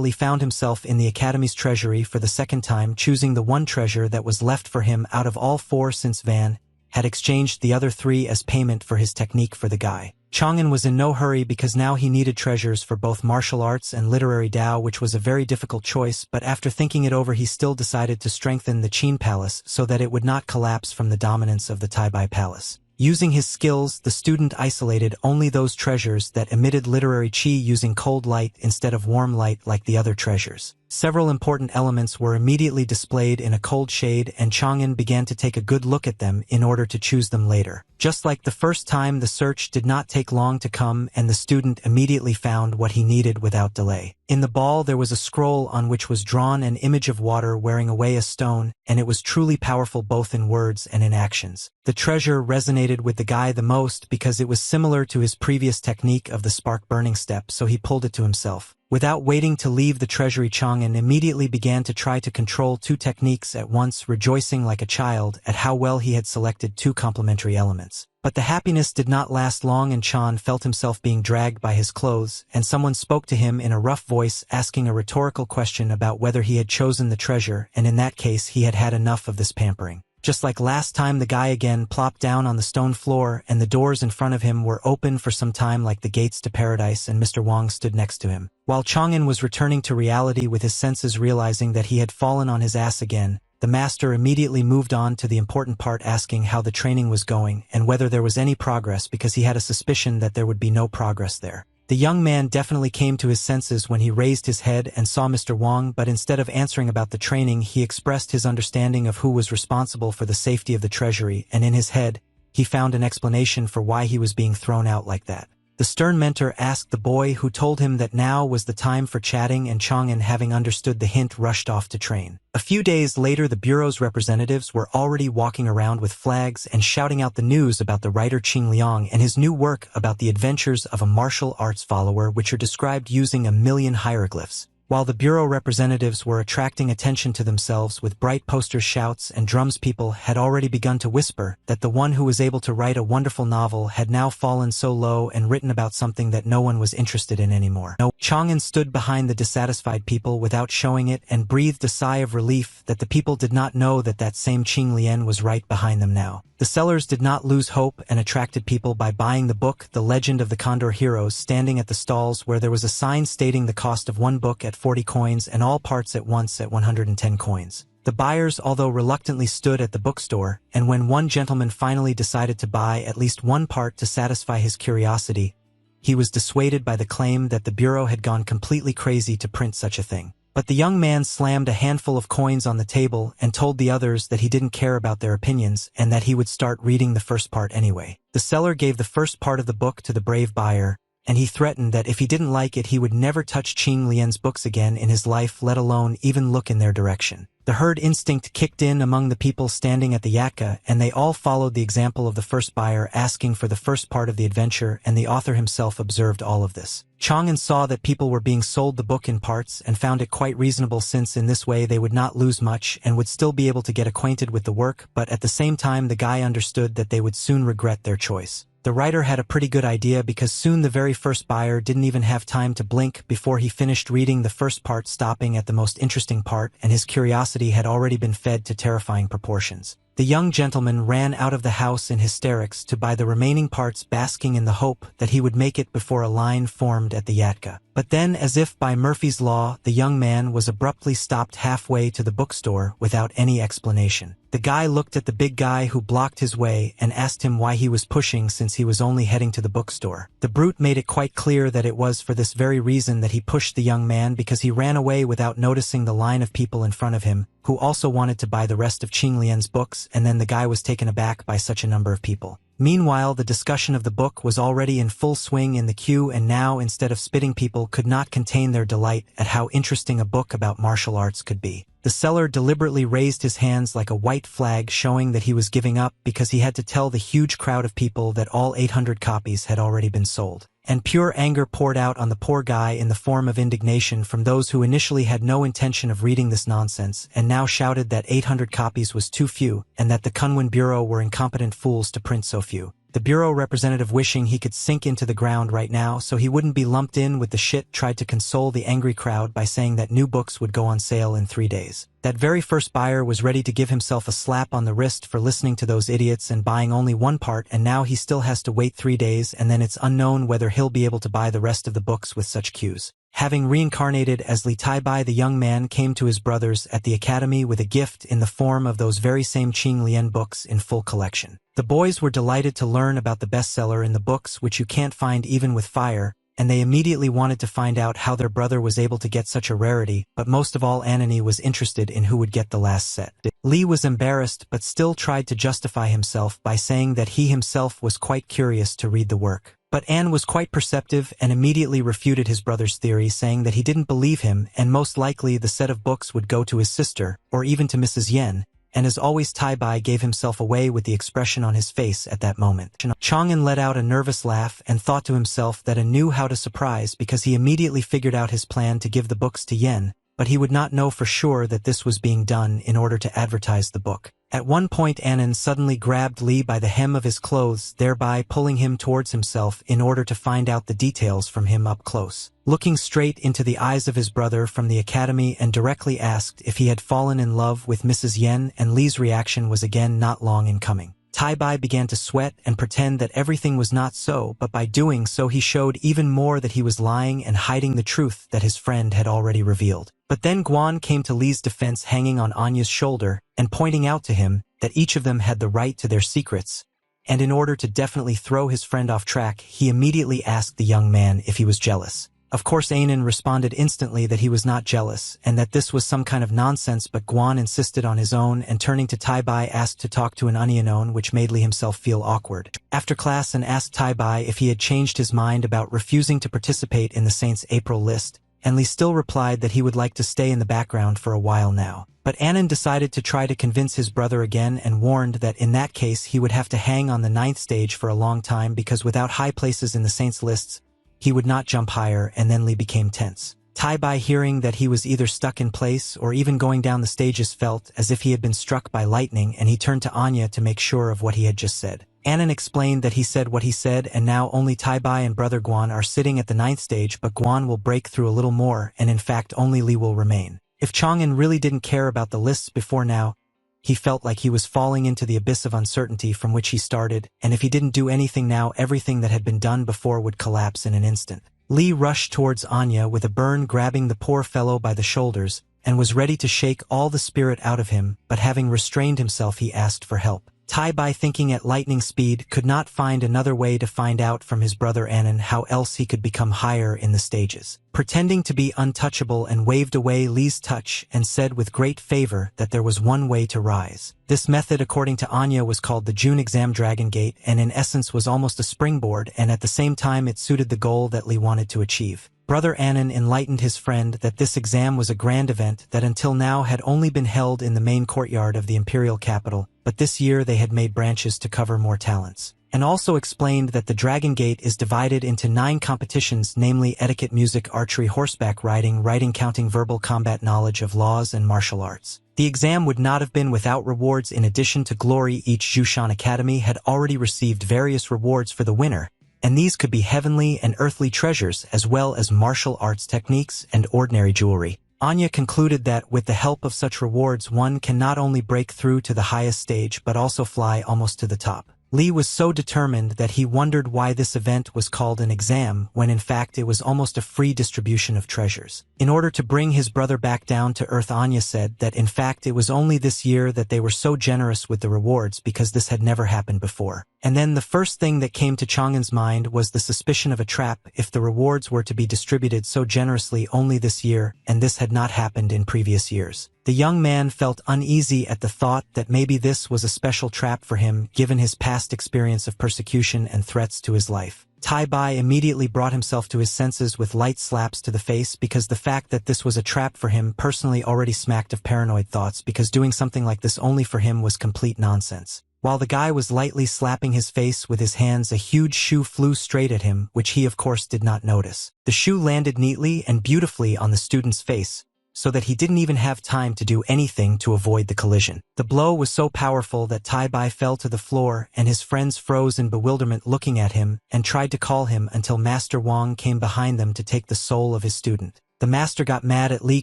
Li found himself in the academy's treasury for the second time, choosing the one treasure that was left for him out of all 4, since Van had exchanged the other 3 as payment for his technique for the guy. Chang'an was in no hurry because now he needed treasures for both martial arts and literary Tao, which was a very difficult choice, but after thinking it over he still decided to strengthen the Qin Palace so that it would not collapse from the dominance of the Taibai Palace. Using his skills, the student isolated only those treasures that emitted literary qi using cold light instead of warm light like the other treasures. Several important elements were immediately displayed in a cold shade, and Chang'an began to take a good look at them in order to choose them later. Just like the first time, the search did not take long to come, and the student immediately found what he needed without delay. In the ball there was a scroll on which was drawn an image of water wearing away a stone, and it was truly powerful both in words and in actions. The treasure resonated with the guy the most because it was similar to his previous technique of the spark burning step, so he pulled it to himself. Without waiting to leave the treasury, Chang'an immediately began to try to control 2 techniques at once, rejoicing like a child at how well he had selected 2 complementary elements. But the happiness did not last long, and Chan felt himself being dragged by his clothes, and someone spoke to him in a rough voice asking a rhetorical question about whether he had chosen the treasure, and in that case he had had enough of this pampering. Just like last time, the guy again plopped down on the stone floor, and the doors in front of him were open for some time like the gates to paradise, and Mr. Wang stood next to him. While Chang'an was returning to reality with his senses, realizing that he had fallen on his ass again, the master immediately moved on to the important part, asking how the training was going and whether there was any progress, because he had a suspicion that there would be no progress there. The young man definitely came to his senses when he raised his head and saw Mr. Wang, but instead of answering about the training, he expressed his understanding of who was responsible for the safety of the treasury, and in his head, he found an explanation for why he was being thrown out like that. The stern mentor asked the boy, who told him that now was the time for chatting, and Chang'an, having understood the hint, rushed off to train. A few days later, the bureau's representatives were already walking around with flags and shouting out the news about the writer Qing Liang and his new work about the adventures of a martial arts follower, which are described using 1 million hieroglyphs. While the bureau representatives were attracting attention to themselves with bright posters, shouts, and drums, people had already begun to whisper that the one who was able to write a wonderful novel had now fallen so low and written about something that no one was interested in anymore. Chang'an stood behind the dissatisfied people without showing it and breathed a sigh of relief that the people did not know that that same Qing Lian was right behind them now. The sellers did not lose hope and attracted people by buying the book The Legend of the Condor Heroes, standing at the stalls where there was a sign stating the cost of one book at 40 coins and all parts at once at 110 coins. The buyers, although reluctantly, stood at the bookstore, and when one gentleman finally decided to buy at least one part to satisfy his curiosity, he was dissuaded by the claim that the bureau had gone completely crazy to print such a thing. But the young man slammed a handful of coins on the table and told the others that he didn't care about their opinions and that he would start reading the first part anyway. The seller gave the first part of the book to the brave buyer, and he threatened that if he didn't like it he would never touch Qing Lian's books again in his life, let alone even look in their direction. The herd instinct kicked in among the people standing at the yatka, and they all followed the example of the first buyer asking for the first part of the adventure, and the author himself observed all of this. Chang'an saw that people were being sold the book in parts and found it quite reasonable, since in this way they would not lose much and would still be able to get acquainted with the work, but at the same time the guy understood that they would soon regret their choice. The writer had a pretty good idea, because soon the very first buyer didn't even have time to blink before he finished reading the first part, stopping at the most interesting part, and his curiosity had already been fed to terrifying proportions. The young gentleman ran out of the house in hysterics to buy the remaining parts, basking in the hope that he would make it before a line formed at the yatka. But then, as if by Murphy's Law, the young man was abruptly stopped halfway to the bookstore without any explanation. The guy looked at the big guy who blocked his way and asked him why he was pushing, since he was only heading to the bookstore. The brute made it quite clear that it was for this very reason that he pushed the young man, because he ran away without noticing the line of people in front of him, who also wanted to buy the rest of Qing Lian's books, and then the guy was taken aback by such a number of people. Meanwhile, the discussion of the book was already in full swing in the queue, and now, instead of spitting, people could not contain their delight at how interesting a book about martial arts could be. The seller deliberately raised his hands like a white flag, showing that he was giving up, because he had to tell the huge crowd of people that all 800 copies had already been sold. And pure anger poured out on the poor guy in the form of indignation from those who initially had no intention of reading this nonsense, and now shouted that 800 copies was too few, and that the Kunwen Bureau were incompetent fools to print so few. The bureau representative, wishing he could sink into the ground right now so he wouldn't be lumped in with the shit, tried to console the angry crowd by saying that new books would go on sale in 3 days. That very first buyer was ready to give himself a slap on the wrist for listening to those idiots and buying only one part, and now he still has to wait 3 days, and then it's unknown whether he'll be able to buy the rest of the books with such queues. Having reincarnated as Li Taibai, the young man came to his brothers at the academy with a gift in the form of those very same Qing Lian books in full collection. The boys were delighted to learn about the bestseller in the books, which you can't find even with fire, and they immediately wanted to find out how their brother was able to get such a rarity, but most of all Anani was interested in who would get the last set. Li was embarrassed but still tried to justify himself by saying that he himself was quite curious to read the work. But Anne was quite perceptive and immediately refuted his brother's theory, saying that he didn't believe him, and most likely the set of books would go to his sister, or even to Mrs. Yen, and as always Taibai gave himself away with the expression on his face at that moment. Chang'an let out a nervous laugh and thought to himself that An knew how to surprise, because he immediately figured out his plan to give the books to Yen, but he would not know for sure that this was being done in order to advertise the book. At one point Annan suddenly grabbed Li by the hem of his clothes, thereby pulling him towards himself in order to find out the details from him up close. Looking straight into the eyes of his brother from the academy and directly asked if he had fallen in love with Mrs. Yen, and Li's reaction was again not long in coming. Taibai began to sweat and pretend that everything was not so, but by doing so he showed even more that he was lying and hiding the truth that his friend had already revealed. But then Guan came to Li's defense, hanging on Anya's shoulder and pointing out to him that each of them had the right to their secrets, and in order to definitely throw his friend off track, he immediately asked the young man if he was jealous. Of course Anan responded instantly that he was not jealous, and that this was some kind of nonsense, but Guan insisted on his own, and turning to Taibai asked to talk to an unknown, which made Li himself feel awkward. After class, and asked Taibai if he had changed his mind about refusing to participate in the Saints' April list, and Li still replied that he would like to stay in the background for a while now. But Annan decided to try to convince his brother again and warned that in that case he would have to hang on the 9th stage for a long time, because without high places in the Saints' lists, he would not jump higher, and then Li became tense. Taibai, hearing that he was either stuck in place or even going down the stages, felt as if he had been struck by lightning, and he turned to Anya to make sure of what he had just said. Annan explained that he said what he said, and now only Taibai and brother Guan are sitting at the 9th stage, but Guan will break through a little more, and in fact only Li will remain. If Chang'an really didn't care about the lists before now, he felt like he was falling into the abyss of uncertainty from which he started, and if he didn't do anything now, everything that had been done before would collapse in an instant. Li rushed towards Anya with a burn, grabbing the poor fellow by the shoulders, and was ready to shake all the spirit out of him, but having restrained himself he asked for help. Tai-Bai, thinking at lightning speed, could not find another way to find out from his brother Anan how else he could become higher in the stages. Pretending to be untouchable and waved away Li's touch and said with great favor that there was one way to rise. This method, according to Anya, was called the June Exam Dragon Gate and in essence was almost a springboard, and at the same time it suited the goal that Li wanted to achieve. Brother Anan enlightened his friend that this exam was a grand event that until now had only been held in the main courtyard of the imperial capital, but this year they had made branches to cover more talents. And also explained that the Dragon Gate is divided into 9 competitions, namely etiquette, music, archery, horseback riding, writing, counting, verbal combat, knowledge of laws, and martial arts. The exam would not have been without rewards. In addition to glory, each Jushan Academy had already received various rewards for the winner, and these could be heavenly and earthly treasures as well as martial arts techniques and ordinary jewelry. Anya concluded that with the help of such rewards one can not only break through to the highest stage but also fly almost to the top. Li was so determined that he wondered why this event was called an exam when in fact it was almost a free distribution of treasures. In order to bring his brother back down to earth, Anya said that in fact it was only this year that they were so generous with the rewards because this had never happened before. And then the first thing that came to Chang'an's mind was the suspicion of a trap if the rewards were to be distributed so generously only this year, and this had not happened in previous years. The young man felt uneasy at the thought that maybe this was a special trap for him given his past experience of persecution and threats to his life. Tai-Bai immediately brought himself to his senses with light slaps to the face because the fact that this was a trap for him personally already smacked of paranoid thoughts, because doing something like this only for him was complete nonsense. While the guy was lightly slapping his face with his hands, a huge shoe flew straight at him, which he of course did not notice. The shoe landed neatly and beautifully on the student's face, so that he didn't even have time to do anything to avoid the collision. The blow was so powerful that Tai-Bai fell to the floor and his friends froze in bewilderment looking at him and tried to call him until Master Wang came behind them to take the soul of his student. The master got mad at Li,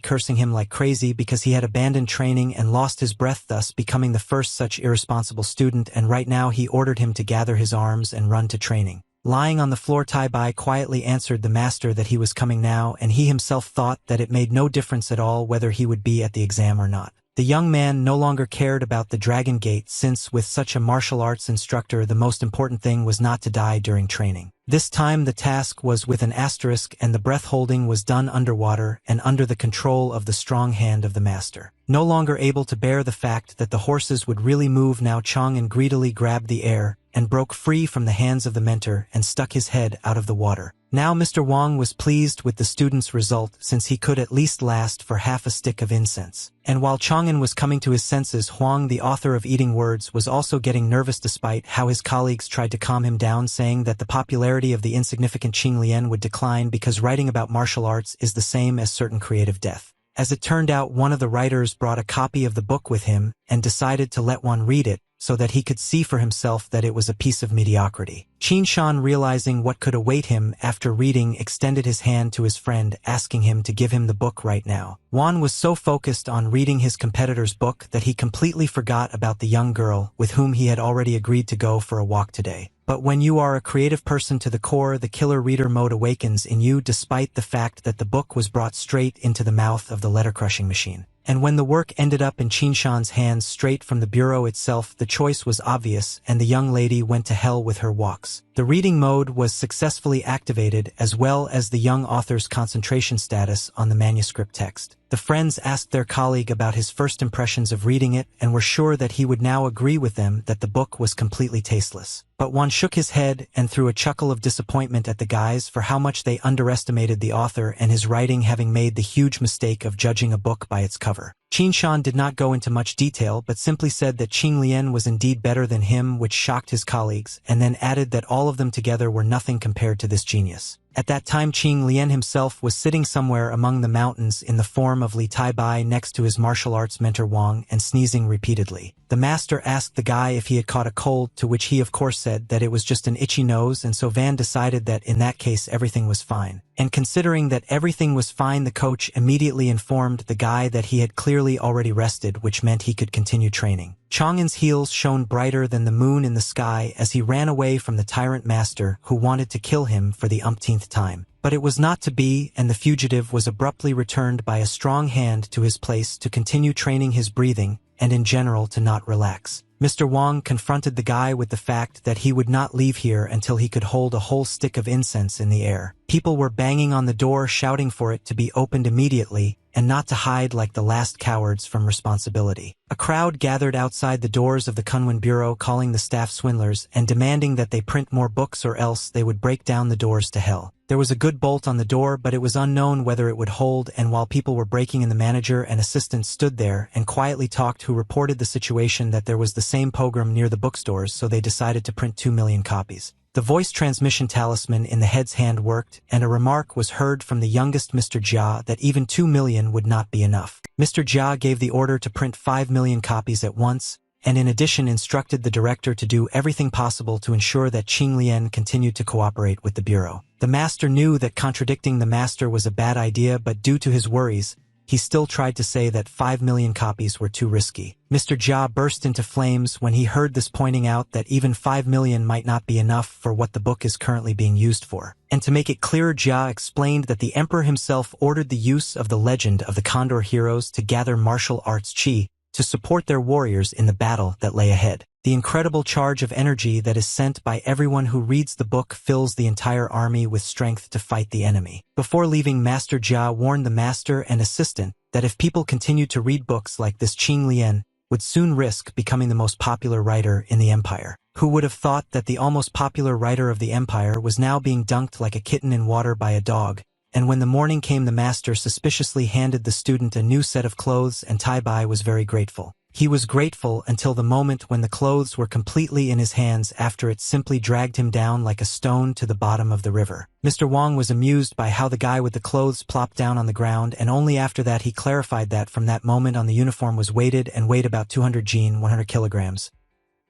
cursing him like crazy because he had abandoned training and lost his breath, thus becoming the first such irresponsible student, and right now he ordered him to gather his arms and run to training. Lying on the floor, Tai-Bai quietly answered the master that he was coming now, and he himself thought that it made no difference at all whether he would be at the exam or not. The young man no longer cared about the Dragon Gate, since with such a martial arts instructor the most important thing was not to die during training. This time the task was with an asterisk, and the breath holding was done underwater and under the control of the strong hand of the master. No longer able to bear the fact that the horses would really move now, Chang'an greedily grabbed the air and broke free from the hands of the mentor and stuck his head out of the water. Now Mr. Wang was pleased with the student's result, since he could at least last for half a stick of incense. And while Chang'an was coming to his senses, Huang, the author of Eating Words, was also getting nervous despite how his colleagues tried to calm him down, saying that the popularity of the insignificant Qing Lian would decline because writing about martial arts is the same as certain creative death. As it turned out, one of the writers brought a copy of the book with him and decided to let one read it so that he could see for himself that it was a piece of mediocrity. Qin Shan, realizing what could await him after reading, extended his hand to his friend, asking him to give him the book right now. Wan was so focused on reading his competitor's book that he completely forgot about the young girl with whom he had already agreed to go for a walk today. But when you are a creative person to the core, the killer reader mode awakens in you despite the fact that the book was brought straight into the mouth of the letter-crushing machine. And when the work ended up in Qin Shan's hands straight from the bureau itself, the choice was obvious, and the young lady went to hell with her walks. The reading mode was successfully activated, as well as the young author's concentration status on the manuscript text. The friends asked their colleague about his first impressions of reading it and were sure that he would now agree with them that the book was completely tasteless. But Wan shook his head and threw a chuckle of disappointment at the guys for how much they underestimated the author and his writing, having made the huge mistake of judging a book by its cover. Qin Shan did not go into much detail but simply said that Qing Lian was indeed better than him, which shocked his colleagues, and then added that all of them together were nothing compared to this genius. At that time Qing Lian himself was sitting somewhere among the mountains in the form of Li Tai-Bai next to his martial arts mentor Wang and sneezing repeatedly. The master asked the guy if he had caught a cold, to which he of course said that it was just an itchy nose, and so Van decided that in that case everything was fine. And considering that everything was fine, the coach immediately informed the guy that he had clearly already rested, which meant he could continue training. Chang'an's heels shone brighter than the moon in the sky as he ran away from the tyrant master who wanted to kill him for the umpteenth time. But it was not to be, and the fugitive was abruptly returned by a strong hand to his place to continue training his breathing and in general to not relax. Mr. Wang confronted the guy with the fact that he would not leave here until he could hold a whole stick of incense in the air. People were banging on the door shouting for it to be opened immediately, and not to hide like the last cowards from responsibility. A crowd gathered outside the doors of the Kunlun Bureau calling the staff swindlers and demanding that they print more books or else they would break down the doors to hell. There was a good bolt on the door, but it was unknown whether it would hold, and while people were breaking in, the manager and assistant stood there and quietly talked, who reported the situation that there was the same pogrom near the bookstores, so they decided to print 2 million copies. The voice transmission talisman in the head's hand worked, and a remark was heard from the youngest Mr. Jia that even 2 million would not be enough. Mr. Jia gave the order to print 5 million copies at once, and in addition instructed the director to do everything possible to ensure that Qing Lian continued to cooperate with the bureau. The master knew that contradicting the master was a bad idea, but due to his worries, he still tried to say that 5 million copies were too risky. Mr. Jia burst into flames when he heard this, pointing out that even 5 million might not be enough for what the book is currently being used for. And to make it clearer, Jia explained that the emperor himself ordered the use of the legend of the Condor heroes to gather martial arts qi to support their warriors in the battle that lay ahead. The incredible charge of energy that is sent by everyone who reads the book fills the entire army with strength to fight the enemy. Before leaving, Master Jia warned the master and assistant that if people continued to read books like this, Qing Lian would soon risk becoming the most popular writer in the empire. Who would have thought that the almost popular writer of the empire was now being dunked like a kitten in water by a dog? And when the morning came, the master suspiciously handed the student a new set of clothes, and Tai Bai was very grateful. He was grateful until the moment when the clothes were completely in his hands. After it simply dragged him down like a stone to the bottom of the river. Mr. Wang was amused by how the guy with the clothes plopped down on the ground, and only after that he clarified that from that moment on the uniform was weighted and weighed about 200 jin, 100 kilograms.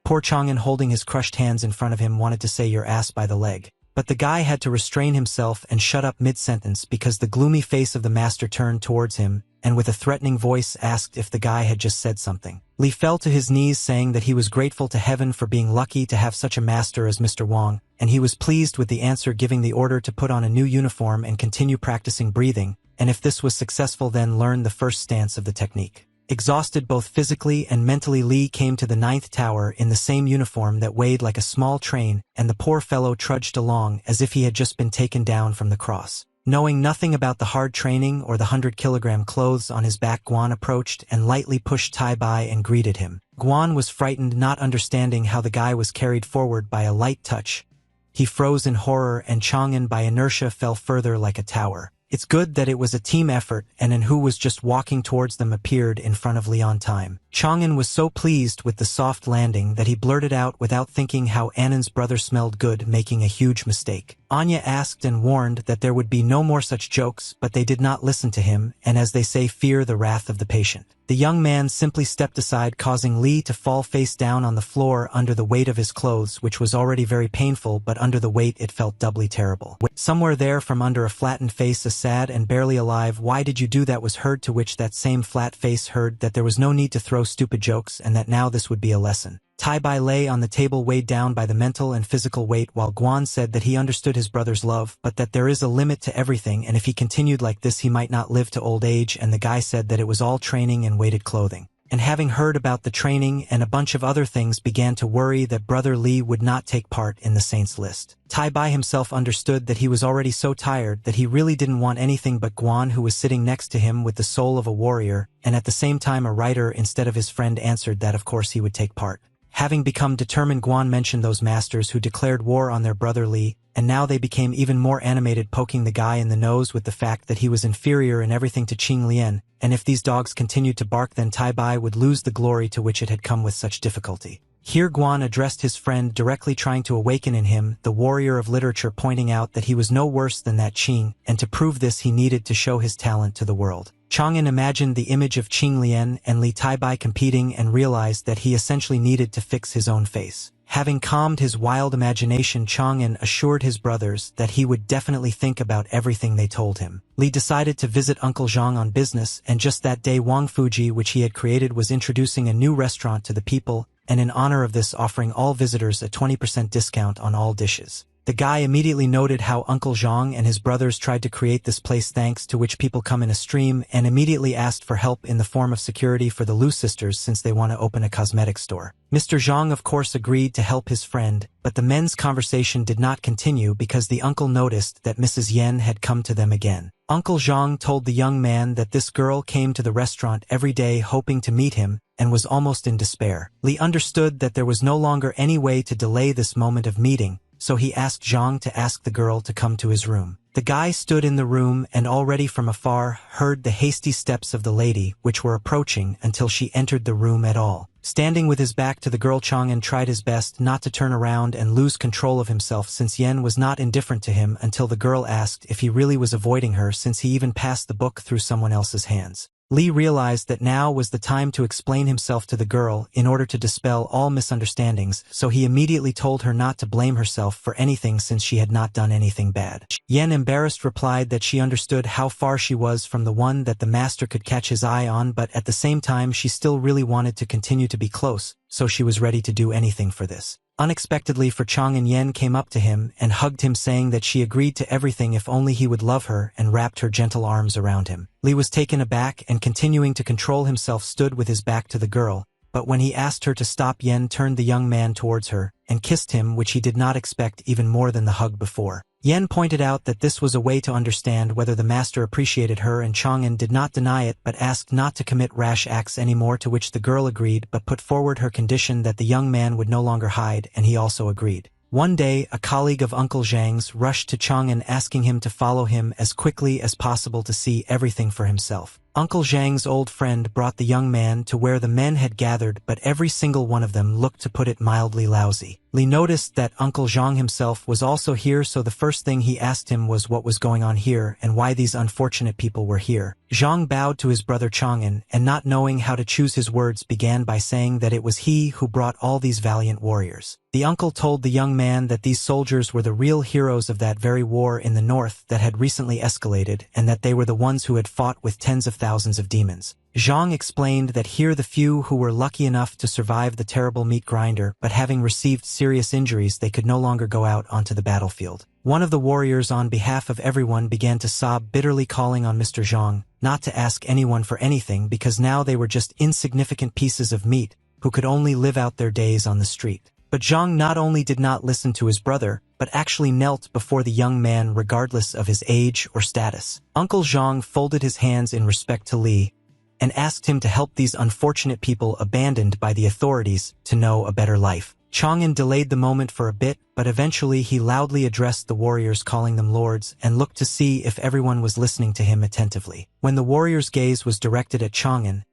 Poor Chang'an, holding his crushed hands in front of him, wanted to say your ass by the leg. But the guy had to restrain himself and shut up mid-sentence because the gloomy face of the master turned towards him, and with a threatening voice asked if the guy had just said something. Li fell to his knees, saying that he was grateful to heaven for being lucky to have such a master as Mr. Wang, and he was pleased with the answer, giving the order to put on a new uniform and continue practicing breathing, and if this was successful then learn the first stance of the technique. Exhausted both physically and mentally, Li came to the 9th tower in the same uniform that weighed like a small train, and the poor fellow trudged along as if he had just been taken down from the cross. Knowing nothing about the hard training or the 100-kilogram clothes on his back, Guan approached and lightly pushed Tai Bai and greeted him. Guan was frightened, not understanding how the guy was carried forward by a light touch. He froze in horror, and Chang'an by inertia fell further like a tower. It's good that it was a team effort, and An, who was just walking towards them, appeared in front of Li on time. Chang'an was so pleased with the soft landing that he blurted out without thinking how Annan's brother smelled good, making a huge mistake. Anya asked and warned that there would be no more such jokes, but they did not listen to him, and as they say, fear the wrath of the patient. The young man simply stepped aside, causing Li to fall face down on the floor under the weight of his clothes, which was already very painful, but under the weight it felt doubly terrible. Somewhere there, from under a flattened face, a sad and barely alive "Why did you do that?" was heard, to which that same flat face heard that there was no need to throw stupid jokes, and that now this would be a lesson. Tai Bai lay on the table, weighed down by the mental and physical weight, while Guan said that he understood his brother's love, but that there is a limit to everything, and if he continued like this he might not live to old age, and the guy said that it was all training and weighted clothing. And having heard about the training and a bunch of other things, began to worry that brother Li would not take part in the saints list. Tai Bai himself understood that he was already so tired that he really didn't want anything but Guan, who was sitting next to him with the soul of a warrior, and at the same time a writer instead of his friend, answered that of course he would take part. Having become determined, Guan mentioned those masters who declared war on their brother Li, and now they became even more animated, poking the guy in the nose with the fact that he was inferior in everything to Qing Lian, and if these dogs continued to bark then Tai Bai would lose the glory to which it had come with such difficulty. Here Guan addressed his friend directly, trying to awaken in him the warrior of literature, pointing out that he was no worse than that Qing, and to prove this he needed to show his talent to the world. Chang'an imagined the image of Qing Lian and Li Tai Bai competing and realized that he essentially needed to fix his own face. Having calmed his wild imagination, Chang'an assured his brothers that he would definitely think about everything they told him. Li decided to visit Uncle Zhang on business, and just that day Wang Fuji, which he had created, was introducing a new restaurant to the people, and in honor of this offering all visitors a 20% discount on all dishes. The guy immediately noted how Uncle Zhang and his brothers tried to create this place, thanks to which people come in a stream, and immediately asked for help in the form of security for the Lu sisters since they want to open a cosmetic store. Mr. Zhang of course agreed to help his friend, but the men's conversation did not continue because the uncle noticed that Mrs. Yen had come to them again. Uncle Zhang told the young man that this girl came to the restaurant every day hoping to meet him, and was almost in despair. Li understood that there was no longer any way to delay this moment of meeting, so he asked Zhang to ask the girl to come to his room. The guy stood in the room and already from afar heard the hasty steps of the lady, which were approaching until she entered the room at all. Standing with his back to the girl, Chang'an tried his best not to turn around and lose control of himself, since Yen was not indifferent to him until the girl asked if he really was avoiding her, since he even passed the book through someone else's hands. Li realized that now was the time to explain himself to the girl in order to dispel all misunderstandings, so he immediately told her not to blame herself for anything since she had not done anything bad. Yen, embarrassed, replied that she understood how far she was from the one that the master could catch his eye on, but at the same time she still really wanted to continue to be close, so she was ready to do anything for this. Unexpectedly for Chang'an, Yen came up to him and hugged him, saying that she agreed to everything if only he would love her, and wrapped her gentle arms around him. Li was taken aback and, continuing to control himself, stood with his back to the girl, but when he asked her to stop, Yen turned the young man towards her and kissed him, which he did not expect even more than the hug before. Yen pointed out that this was a way to understand whether the master appreciated her, and Chang'an did not deny it but asked not to commit rash acts anymore, to which the girl agreed but put forward her condition that the young man would no longer hide, and he also agreed. One day, a colleague of Uncle Zhang's rushed to Chang'an asking him to follow him as quickly as possible to see everything for himself. Uncle Zhang's old friend brought the young man to where the men had gathered, but every single one of them looked, to put it mildly, lousy. Li noticed that Uncle Zhang himself was also here, so the first thing he asked him was what was going on here and why these unfortunate people were here. Zhang bowed to his brother Chang'an, and not knowing how to choose his words, began by saying that it was he who brought all these valiant warriors. The uncle told the young man that these soldiers were the real heroes of that very war in the north that had recently escalated, and that they were the ones who had fought with tens of thousands of demons. Zhang explained that here the few who were lucky enough to survive the terrible meat grinder, but having received serious injuries, they could no longer go out onto the battlefield. One of the warriors, on behalf of everyone, began to sob bitterly, calling on Mr. Zhang not to ask anyone for anything, because now they were just insignificant pieces of meat who could only live out their days on the street. But Zhang not only did not listen to his brother, but actually knelt before the young man regardless of his age or status. Uncle Zhang folded his hands in respect to Li and asked him to help these unfortunate people abandoned by the authorities to know a better life. Chang'an delayed the moment for a bit, but eventually he loudly addressed the warriors, calling them lords, and looked to see if everyone was listening to him attentively. When the warrior's gaze was directed at Chang'an,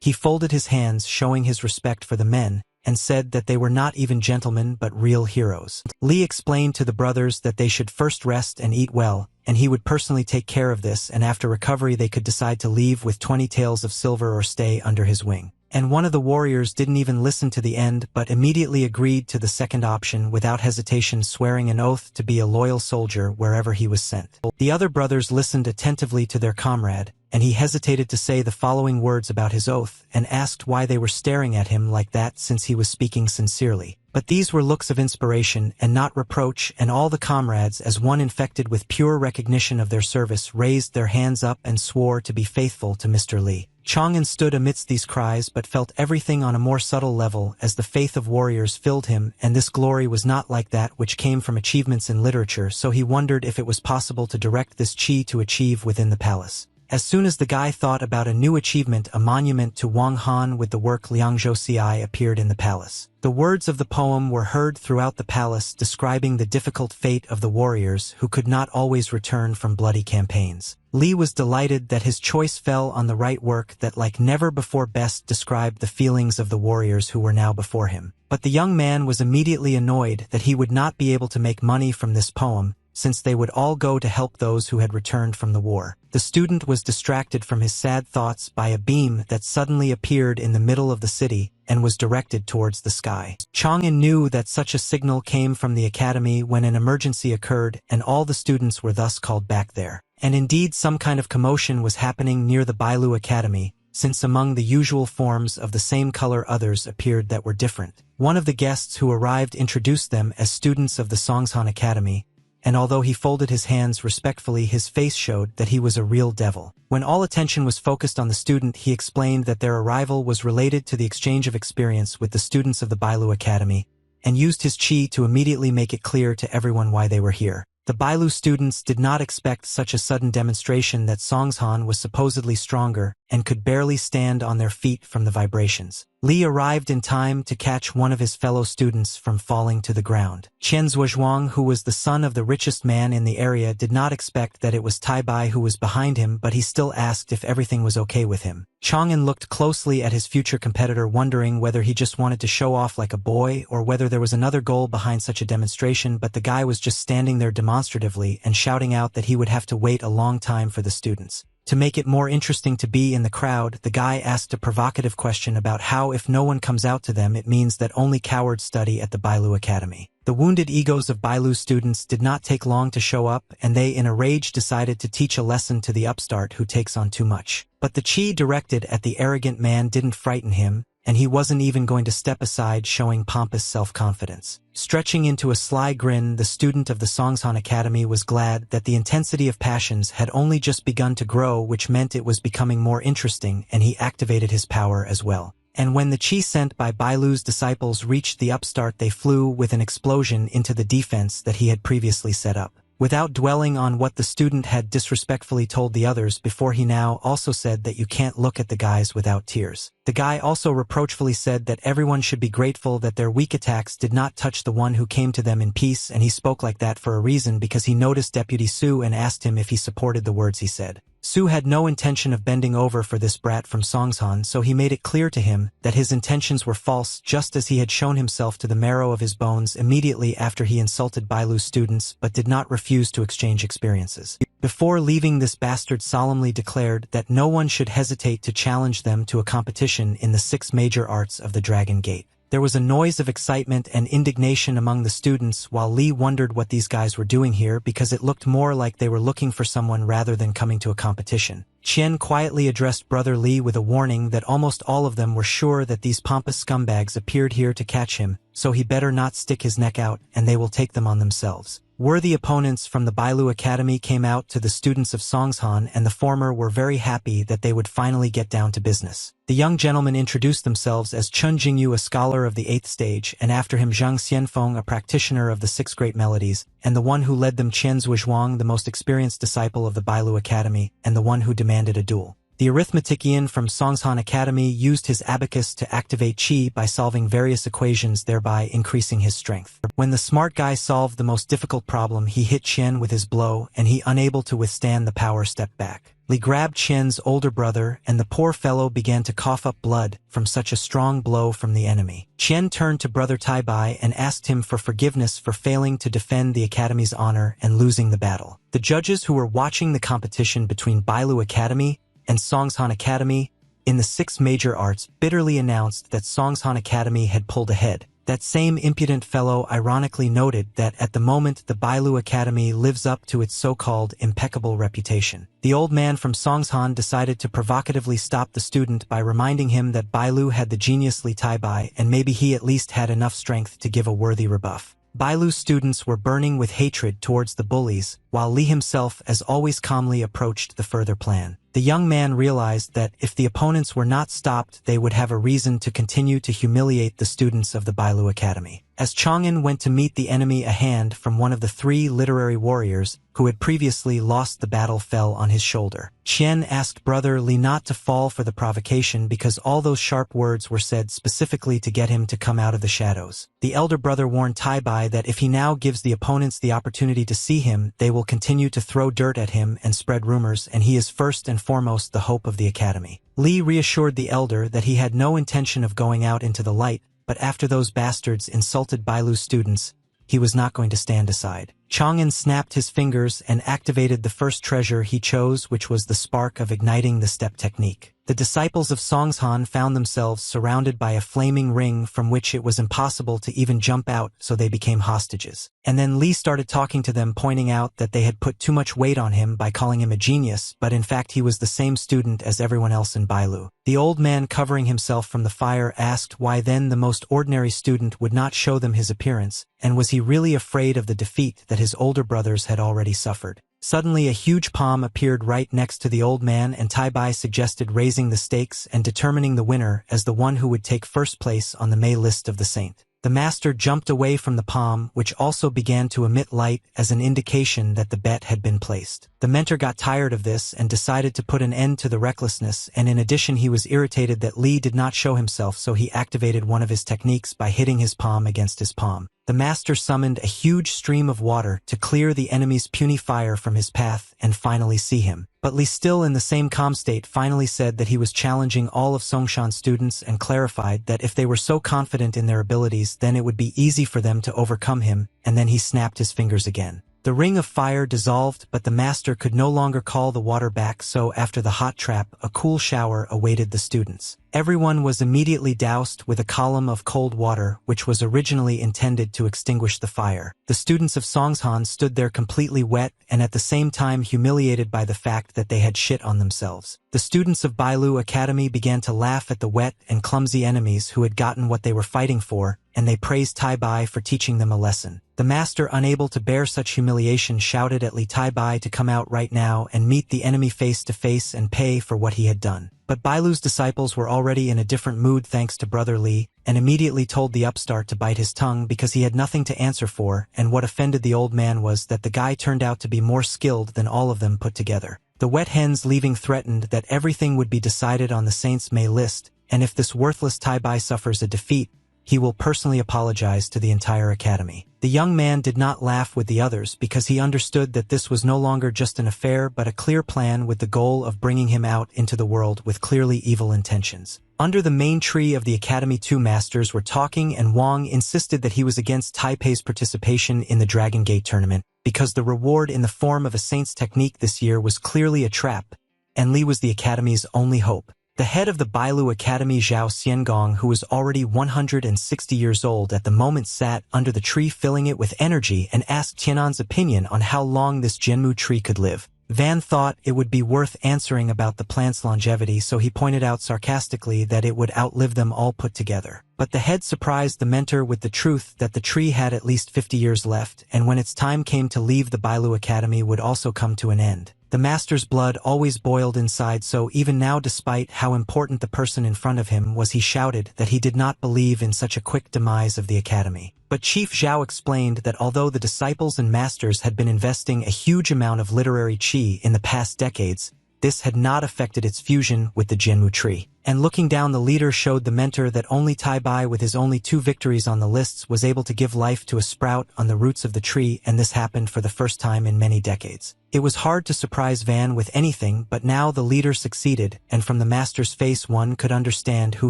he folded his hands, showing his respect for the men, and said that they were not even gentlemen but real heroes. Li explained to the brothers that they should first rest and eat well, and he would personally take care of this, and after recovery they could decide to leave with 20 taels of silver or stay under his wing. And one of the warriors didn't even listen to the end, but immediately agreed to the second option without hesitation, swearing an oath to be a loyal soldier wherever he was sent. The other brothers listened attentively to their comrade, and he hesitated to say the following words about his oath, and asked why they were staring at him like that, since he was speaking sincerely. But these were looks of inspiration and not reproach, and all the comrades, as one infected with pure recognition of their service, raised their hands up and swore to be faithful to Mr. Li. Chang'an stood amidst these cries but felt everything on a more subtle level as the faith of warriors filled him, and this glory was not like that which came from achievements in literature, so he wondered if it was possible to direct this chi to achieve within the palace. As soon as the guy thought about a new achievement, a monument to Wang Han with the work Liangzhou Ci appeared in the palace. The words of the poem were heard throughout the palace, describing the difficult fate of the warriors who could not always return from bloody campaigns. Li was delighted that his choice fell on the right work that like never before best described the feelings of the warriors who were now before him. But the young man was immediately annoyed that he would not be able to make money from this poem, since they would all go to help those who had returned from the war. The student was distracted from his sad thoughts by a beam that suddenly appeared in the middle of the city and was directed towards the sky. Chang'an knew that such a signal came from the academy when an emergency occurred, and all the students were thus called back there. And indeed some kind of commotion was happening near the Bailu Academy, since among the usual forms of the same color others appeared that were different. One of the guests who arrived introduced them as students of the Songshan Academy, and although he folded his hands respectfully, his face showed that he was a real devil. When all attention was focused on the student, he explained that their arrival was related to the exchange of experience with the students of the Bailu Academy, and used his chi to immediately make it clear to everyone why they were here. The Bailu students did not expect such a sudden demonstration that Songshan was supposedly stronger and could barely stand on their feet from the vibrations. Li arrived in time to catch one of his fellow students from falling to the ground. Qian Zhuozhuang, who was the son of the richest man in the area, did not expect that it was Tai Bai who was behind him, but he still asked if everything was okay with him. Chang'an looked closely at his future competitor, wondering whether he just wanted to show off like a boy or whether there was another goal behind such a demonstration, but the guy was just standing there demonstratively and shouting out that he would have to wait a long time for the students. To make it more interesting to be in the crowd, the guy asked a provocative question about how if no one comes out to them, it means that only cowards study at the Bailu Academy. The wounded egos of Bailu students did not take long to show up, and they in a rage decided to teach a lesson to the upstart who takes on too much. But the chi directed at the arrogant man didn't frighten him, and he wasn't even going to step aside, showing pompous self-confidence. Stretching into a sly grin, the student of the Songshan Academy was glad that the intensity of passions had only just begun to grow, which meant it was becoming more interesting, and he activated his power as well. And when the chi sent by Bailu's disciples reached the upstart, they flew with an explosion into the defense that he had previously set up. Without dwelling on what the student had disrespectfully told the others before, he now also said that you can't look at the guys without tears. The guy also reproachfully said that everyone should be grateful that their weak attacks did not touch the one who came to them in peace, and he spoke like that for a reason, because he noticed Deputy Su and asked him if he supported the words he said. Su had no intention of bending over for this brat from Songshan, so he made it clear to him that his intentions were false, just as he had shown himself to the marrow of his bones immediately after he insulted Bailu's students, but did not refuse to exchange experiences. Before leaving, this bastard solemnly declared that no one should hesitate to challenge them to a competition in the 6 major arts of the Dragon Gate. There was a noise of excitement and indignation among the students, while Li wondered what these guys were doing here, because it looked more like they were looking for someone rather than coming to a competition. Qian quietly addressed Brother Li with a warning that almost all of them were sure that these pompous scumbags appeared here to catch him, so he better not stick his neck out, and they will take them on themselves. Worthy opponents from the Bailu Academy came out to the students of Songshan, and the former were very happy that they would finally get down to business. The young gentlemen introduced themselves as Chun Jingyu, a scholar of the 8th stage, and after him Zhang Xianfeng, a practitioner of the 6 great melodies, and the one who led them Qian Zhuozhuang, the most experienced disciple of the Bailu Academy, and the one who demanded a duel. The arithmetician from Songshan Academy used his abacus to activate chi by solving various equations, thereby increasing his strength. When the smart guy solved the most difficult problem, he hit Qian with his blow, and he, unable to withstand the power, stepped back. Li grabbed Qian's older brother, and the poor fellow began to cough up blood from such a strong blow from the enemy. Qian turned to Brother Tai Bai and asked him for forgiveness for failing to defend the Academy's honor and losing the battle. The judges who were watching the competition between Bailu Academy and Songshan Academy in the 6 major arts bitterly announced that Songshan Academy had pulled ahead. That same impudent fellow ironically noted that at the moment the Bailu Academy lives up to its so-called impeccable reputation. The old man from Songshan decided to provocatively stop the student by reminding him that Bailu had the genius Li Tai Bai, and maybe he at least had enough strength to give a worthy rebuff. Bailu's students were burning with hatred towards the bullies, while Li himself, as always, calmly approached the further plan. The young man realized that if the opponents were not stopped, they would have a reason to continue to humiliate the students of the Bailu Academy. As Chang'an went to meet the enemy, a hand from one of the 3 literary warriors who had previously lost the battle fell on his shoulder. Qian asked Brother Li not to fall for the provocation, because all those sharp words were said specifically to get him to come out of the shadows. The elder brother warned Tai Bai that if he now gives the opponents the opportunity to see him, they will continue to throw dirt at him and spread rumors, and he is first and foremost the hope of the academy. Li reassured the elder that he had no intention of going out into the light, but after those bastards insulted Bailu's students, he was not going to stand aside. Chang'an snapped his fingers and activated the first treasure he chose, which was the spark of igniting the step technique. The disciples of Songshan found themselves surrounded by a flaming ring from which it was impossible to even jump out, so they became hostages. And then Li started talking to them, pointing out that they had put too much weight on him by calling him a genius, but in fact he was the same student as everyone else in Bailu. The old man covering himself from the fire asked why then the most ordinary student would not show them his appearance, and was he really afraid of the defeat that his older brothers had already suffered. Suddenly a huge palm appeared right next to the old man, and Tai-bai suggested raising the stakes and determining the winner as the one who would take first place on the May list of the saint. The master jumped away from the palm, which also began to emit light as an indication that the bet had been placed. The mentor got tired of this and decided to put an end to the recklessness, and in addition he was irritated that Li did not show himself, so he activated one of his techniques by hitting his palm against his palm. The master summoned a huge stream of water to clear the enemy's puny fire from his path and finally see him. But Li, still in the same calm state, finally said that he was challenging all of Songshan's students and clarified that if they were so confident in their abilities, then it would be easy for them to overcome him, and then he snapped his fingers again. The ring of fire dissolved, but the master could no longer call the water back, so after the hot trap, a cool shower awaited the students. Everyone was immediately doused with a column of cold water, which was originally intended to extinguish the fire. The students of Songshan stood there completely wet and at the same time humiliated by the fact that they had shit on themselves. The students of Bailu Academy began to laugh at the wet and clumsy enemies who had gotten what they were fighting for, and they praised Tai-bai for teaching them a lesson. The master, unable to bear such humiliation, shouted at Li Tai-bai to come out right now and meet the enemy face to face and pay for what he had done. But Bailu's disciples were already in a different mood thanks to Brother Li, and immediately told the upstart to bite his tongue because he had nothing to answer for, and what offended the old man was that the guy turned out to be more skilled than all of them put together. The wet hens leaving threatened that everything would be decided on the Saints' May list, and if this worthless Tai-bai suffers a defeat, he will personally apologize to the entire academy. The young man did not laugh with the others because he understood that this was no longer just an affair but a clear plan with the goal of bringing him out into the world with clearly evil intentions. Under the main tree of the academy, two masters were talking, and Wang insisted that he was against Taipei's participation in the Dragon Gate tournament because the reward in the form of a saint's technique this year was clearly a trap, and Li was the academy's only hope. The head of the Bailu Academy, Zhao Xiangong, who was already 160 years old at the moment, sat under the tree filling it with energy and asked Tianan's opinion on how long this Jianmu tree could live. Van thought it would be worth answering about the plant's longevity, so he pointed out sarcastically that it would outlive them all put together. But the head surprised the mentor with the truth that the tree had at least 50 years left, and when its time came to leave the Bailu Academy would also come to an end. The master's blood always boiled inside, so even now, despite how important the person in front of him was, he shouted that he did not believe in such a quick demise of the academy. But Chief Zhao explained that although the disciples and masters had been investing a huge amount of literary qi in the past decades, this had not affected its fusion with the Jianmu tree. And looking down, the leader showed the mentor that only Tai-bai, with his only 2 victories on the lists, was able to give life to a sprout on the roots of the tree, and this happened for the first time in many decades. It was hard to surprise Van with anything, but now the leader succeeded, and from the master's face one could understand who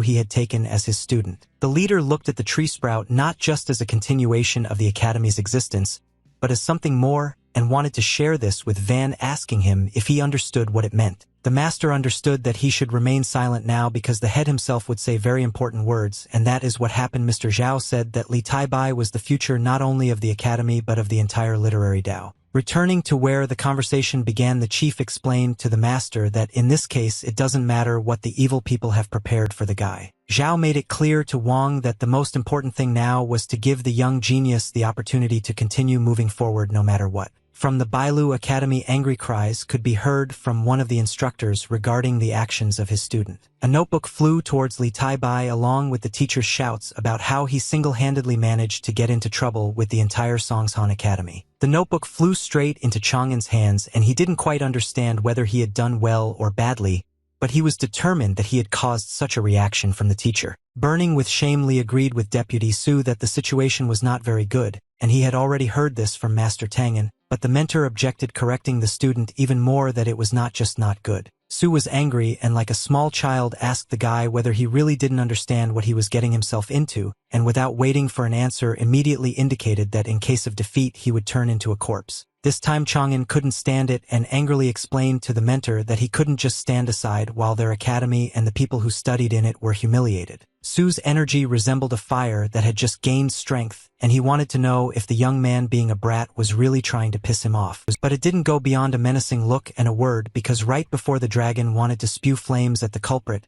he had taken as his student. The leader looked at the tree sprout not just as a continuation of the academy's existence, but as something more, and wanted to share this with Van, asking him if he understood what it meant. The master understood that he should remain silent now because the head himself would say very important words, and that is what happened. Mr. Zhao said that Li Tai-bai was the future not only of the academy but of the entire literary Dao. Returning to where the conversation began, the chief explained to the master that in this case it doesn't matter what the evil people have prepared for the guy. Zhao made it clear to Wang that the most important thing now was to give the young genius the opportunity to continue moving forward no matter what. From the Bailu Academy, angry cries could be heard from one of the instructors regarding the actions of his student. A notebook flew towards Li Tai-bai along with the teacher's shouts about how he single-handedly managed to get into trouble with the entire Songshan Academy. The notebook flew straight into Chang'an's hands, and he didn't quite understand whether he had done well or badly, but he was determined that he had caused such a reaction from the teacher. Burning with shame, Li agreed with Deputy Su that the situation was not very good, and he had already heard this from Master Tangan, but the mentor objected, correcting the student even more that it was not just not good. Su was angry and like a small child asked the guy whether he really didn't understand what he was getting himself into, and without waiting for an answer immediately indicated that in case of defeat he would turn into a corpse. This time Chang'an couldn't stand it and angrily explained to the mentor that he couldn't just stand aside while their academy and the people who studied in it were humiliated. Su's energy resembled a fire that had just gained strength, and he wanted to know if the young man, being a brat, was really trying to piss him off. But it didn't go beyond a menacing look and a word, because right before the dragon wanted to spew flames at the culprit,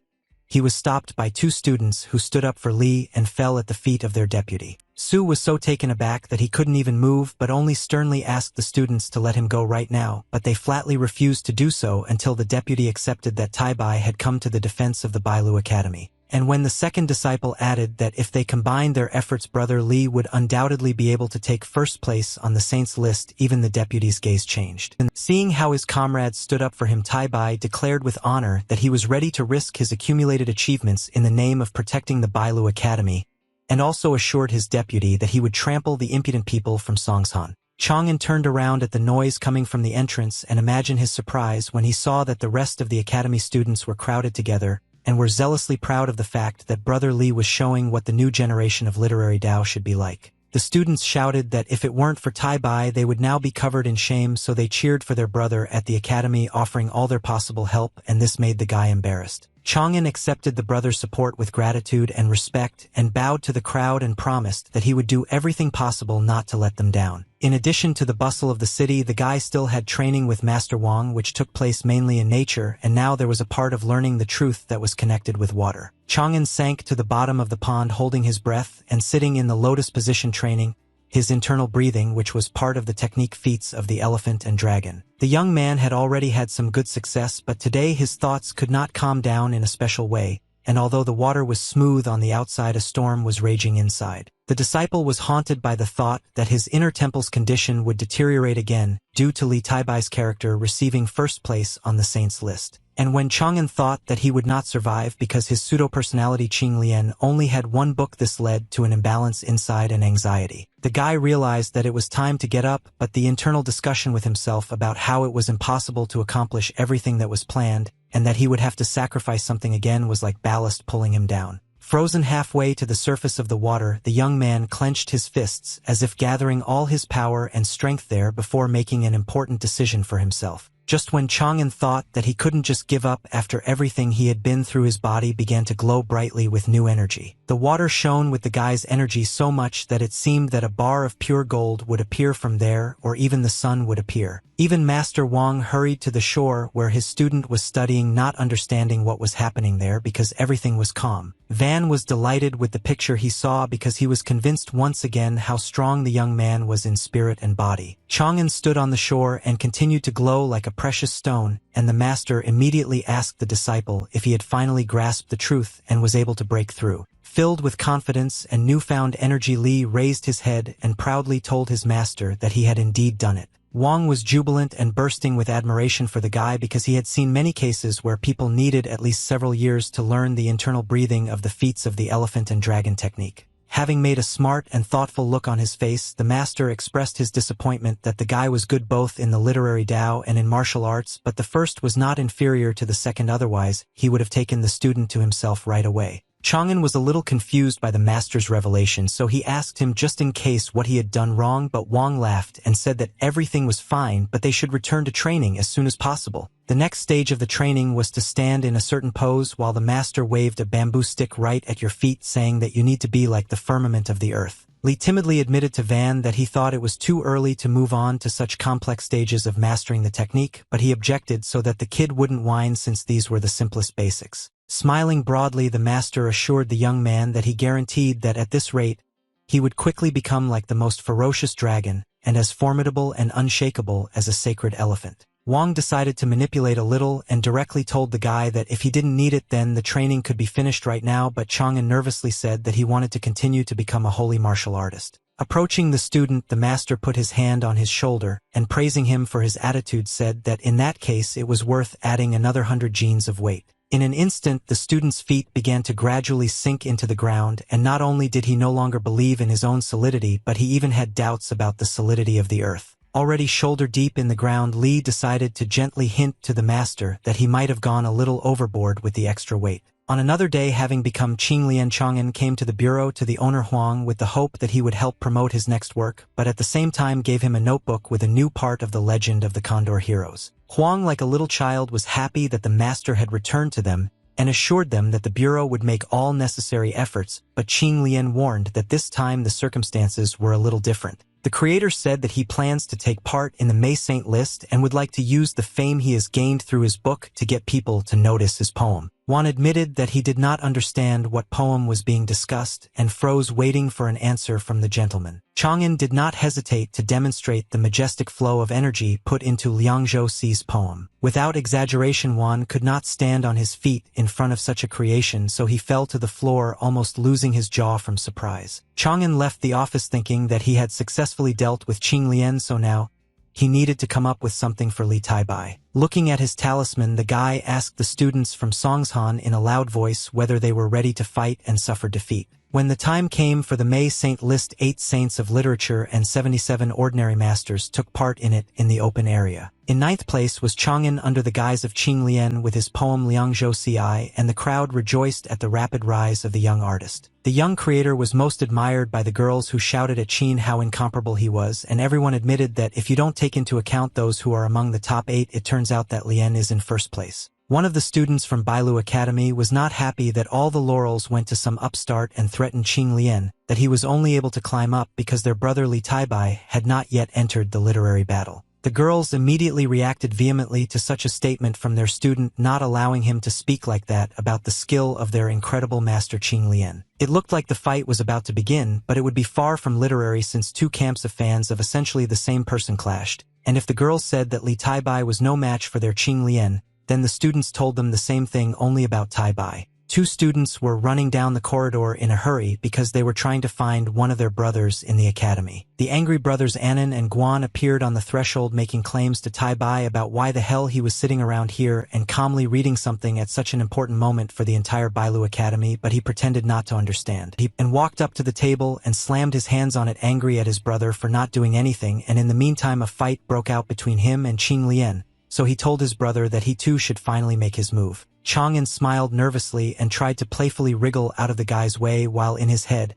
he was stopped by two students who stood up for Li and fell at the feet of their deputy. Su was so taken aback that he couldn't even move but only sternly asked the students to let him go right now, but they flatly refused to do so until the deputy accepted that Tai Bai had come to the defense of the Bailu Academy. And when the second disciple added that if they combined their efforts, brother Li would undoubtedly be able to take first place on the saints list, even the deputy's gaze changed. And seeing how his comrades stood up for him, Tai Bai declared with honor that he was ready to risk his accumulated achievements in the name of protecting the Bailu Academy, and also assured his deputy that he would trample the impudent people from Songshan. Chang'an turned around at the noise coming from the entrance and imagined his surprise when he saw that the rest of the academy students were crowded together and were zealously proud of the fact that Brother Li was showing what the new generation of literary Tao should be like. The students shouted that if it weren't for Tai Bai they would now be covered in shame, so they cheered for their brother at the academy, offering all their possible help, and this made the guy embarrassed. Chang'an accepted the brother's support with gratitude and respect and bowed to the crowd and promised that he would do everything possible not to let them down. In addition to the bustle of the city, the guy still had training with Master Wang, which took place mainly in nature, and now there was a part of learning the truth that was connected with water. Chang'an sank to the bottom of the pond holding his breath and sitting in the lotus position, training his internal breathing, which was part of the technique feats of the elephant and dragon. The young man had already had some good success, but today his thoughts could not calm down in a special way, and although the water was smooth on the outside, a storm was raging inside. The disciple was haunted by the thought that his inner temple's condition would deteriorate again due to Li Taibai's character receiving first place on the saints list. And when Chang'an thought that he would not survive because his pseudo-personality Qing Lian only had one book, this led to an imbalance inside and anxiety. The guy realized that it was time to get up, but the internal discussion with himself about how it was impossible to accomplish everything that was planned and that he would have to sacrifice something again was like ballast pulling him down. Frozen halfway to the surface of the water, the young man clenched his fists as if gathering all his power and strength there before making an important decision for himself. Just when Chang'an thought that he couldn't just give up after everything he had been through, his body began to glow brightly with new energy. The water shone with the guy's energy so much that it seemed that a bar of pure gold would appear from there, or even the sun would appear. Even Master Wang hurried to the shore where his student was studying, not understanding what was happening there because everything was calm. Van was delighted with the picture he saw because he was convinced once again how strong the young man was in spirit and body. Chang'an stood on the shore and continued to glow like a precious stone, and the master immediately asked the disciple if he had finally grasped the truth and was able to break through. Filled with confidence and newfound energy, Li raised his head and proudly told his master that he had indeed done it. Wang was jubilant and bursting with admiration for the guy because he had seen many cases where people needed at least several years to learn the internal breathing of the feats of the elephant and dragon technique. Having made a smart and thoughtful look on his face, the master expressed his disappointment that the guy was good both in the literary Tao and in martial arts, but the first was not inferior to the second, otherwise he would have taken the student to himself right away. Chang'an was a little confused by the master's revelation, so he asked him just in case what he had done wrong, but Wang laughed and said that everything was fine, but they should return to training as soon as possible. The next stage of the training was to stand in a certain pose while the master waved a bamboo stick right at your feet, saying that you need to be like the firmament of the earth. Li timidly admitted to Van that he thought it was too early to move on to such complex stages of mastering the technique, but he objected so that the kid wouldn't whine since these were the simplest basics. Smiling broadly, the master assured the young man that he guaranteed that at this rate, he would quickly become like the most ferocious dragon and as formidable and unshakable as a sacred elephant. Wang decided to manipulate a little and directly told the guy that if he didn't need it then the training could be finished right now, but Chang'an nervously said that he wanted to continue to become a holy martial artist. Approaching the student, the master put his hand on his shoulder and, praising him for his attitude, said that in that case it was worth adding another 100 genes of weight. In an instant, the student's feet began to gradually sink into the ground, and not only did he no longer believe in his own solidity, but he even had doubts about the solidity of the earth. Already shoulder deep in the ground, Li decided to gently hint to the master that he might have gone a little overboard with the extra weight. On another day, having become Qing Lian, Chang'an came to the bureau to the owner Huang with the hope that he would help promote his next work, but at the same time gave him a notebook with a new part of the legend of the Condor heroes. Huang, like a little child, was happy that the master had returned to them and assured them that the bureau would make all necessary efforts, but Qing Lian warned that this time the circumstances were a little different. The creator said that he plans to take part in the May Saint list and would like to use the fame he has gained through his book to get people to notice his poem. Juan admitted that he did not understand what poem was being discussed and froze waiting for an answer from the gentleman. Chang'an did not hesitate to demonstrate the majestic flow of energy put into Liang Zhouxi's poem. Without exaggeration, Juan could not stand on his feet in front of such a creation, so he fell to the floor, almost losing his jaw from surprise. Chang'an left the office thinking that he had successfully dealt with Qing Lian, so now he needed to come up with something for Li Taibai. Looking at his talisman, the guy asked the students from Songshan in a loud voice whether they were ready to fight and suffer defeat. When the time came for the May Saint list, 8 saints of literature and 77 ordinary masters took part in it in the open area. In 9th place was Chang'an under the guise of Qing Lian with his poem Liang Zhouxi, and the crowd rejoiced at the rapid rise of the young artist. The young creator was most admired by the girls, who shouted at Qin how incomparable he was, and everyone admitted that if you don't take into account those who are among the top 8, it turns out that Lian is in first place. One of the students from Bailu Academy was not happy that all the laurels went to some upstart and threatened Qing Lian that he was only able to climb up because their brother Li Taibai had not yet entered the literary battle. The girls immediately reacted vehemently to such a statement from their student, not allowing him to speak like that about the skill of their incredible master Qing Lian. It looked like the fight was about to begin, but it would be far from literary since two camps of fans of essentially the same person clashed, and if the girls said that Li Taibai was no match for their Qing Lian, then the students told them the same thing only about Taibai. Two students were running down the corridor in a hurry because they were trying to find one of their brothers in the academy. The angry brothers Anan and Guan appeared on the threshold, making claims to Taibai about why the hell he was sitting around here and calmly reading something at such an important moment for the entire Bailu Academy, but he pretended not to understand. He walked up to the table and slammed his hands on it, angry at his brother for not doing anything, and in the meantime a fight broke out between him and Qing Lian. So he told his brother that he too should finally make his move. Chang'an smiled nervously and tried to playfully wriggle out of the guy's way, while in his head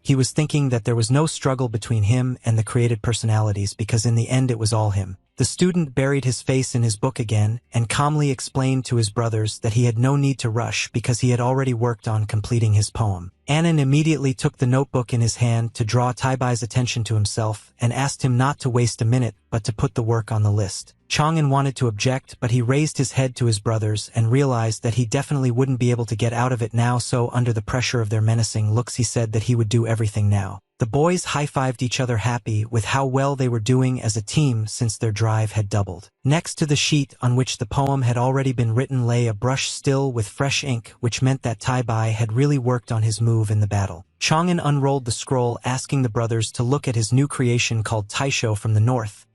he was thinking that there was no struggle between him and the created personalities, because in the end it was all him. The student buried his face in his book again and calmly explained to his brothers that he had no need to rush because he had already worked on completing his poem. Anan immediately took the notebook in his hand to draw Taibai's attention to himself and asked him not to waste a minute but to put the work on the list. Chang'an wanted to object, but he raised his head to his brothers and realized that he definitely wouldn't be able to get out of it now, so under the pressure of their menacing looks he said that he would do everything now. The boys high-fived each other, happy with how well they were doing as a team since their drive had doubled. Next to the sheet on which the poem had already been written lay a brush still with fresh ink, which meant that Taibai had really worked on his move in the battle. Chang'an unrolled the scroll, asking the brothers to look at his new creation called Taisho from the north,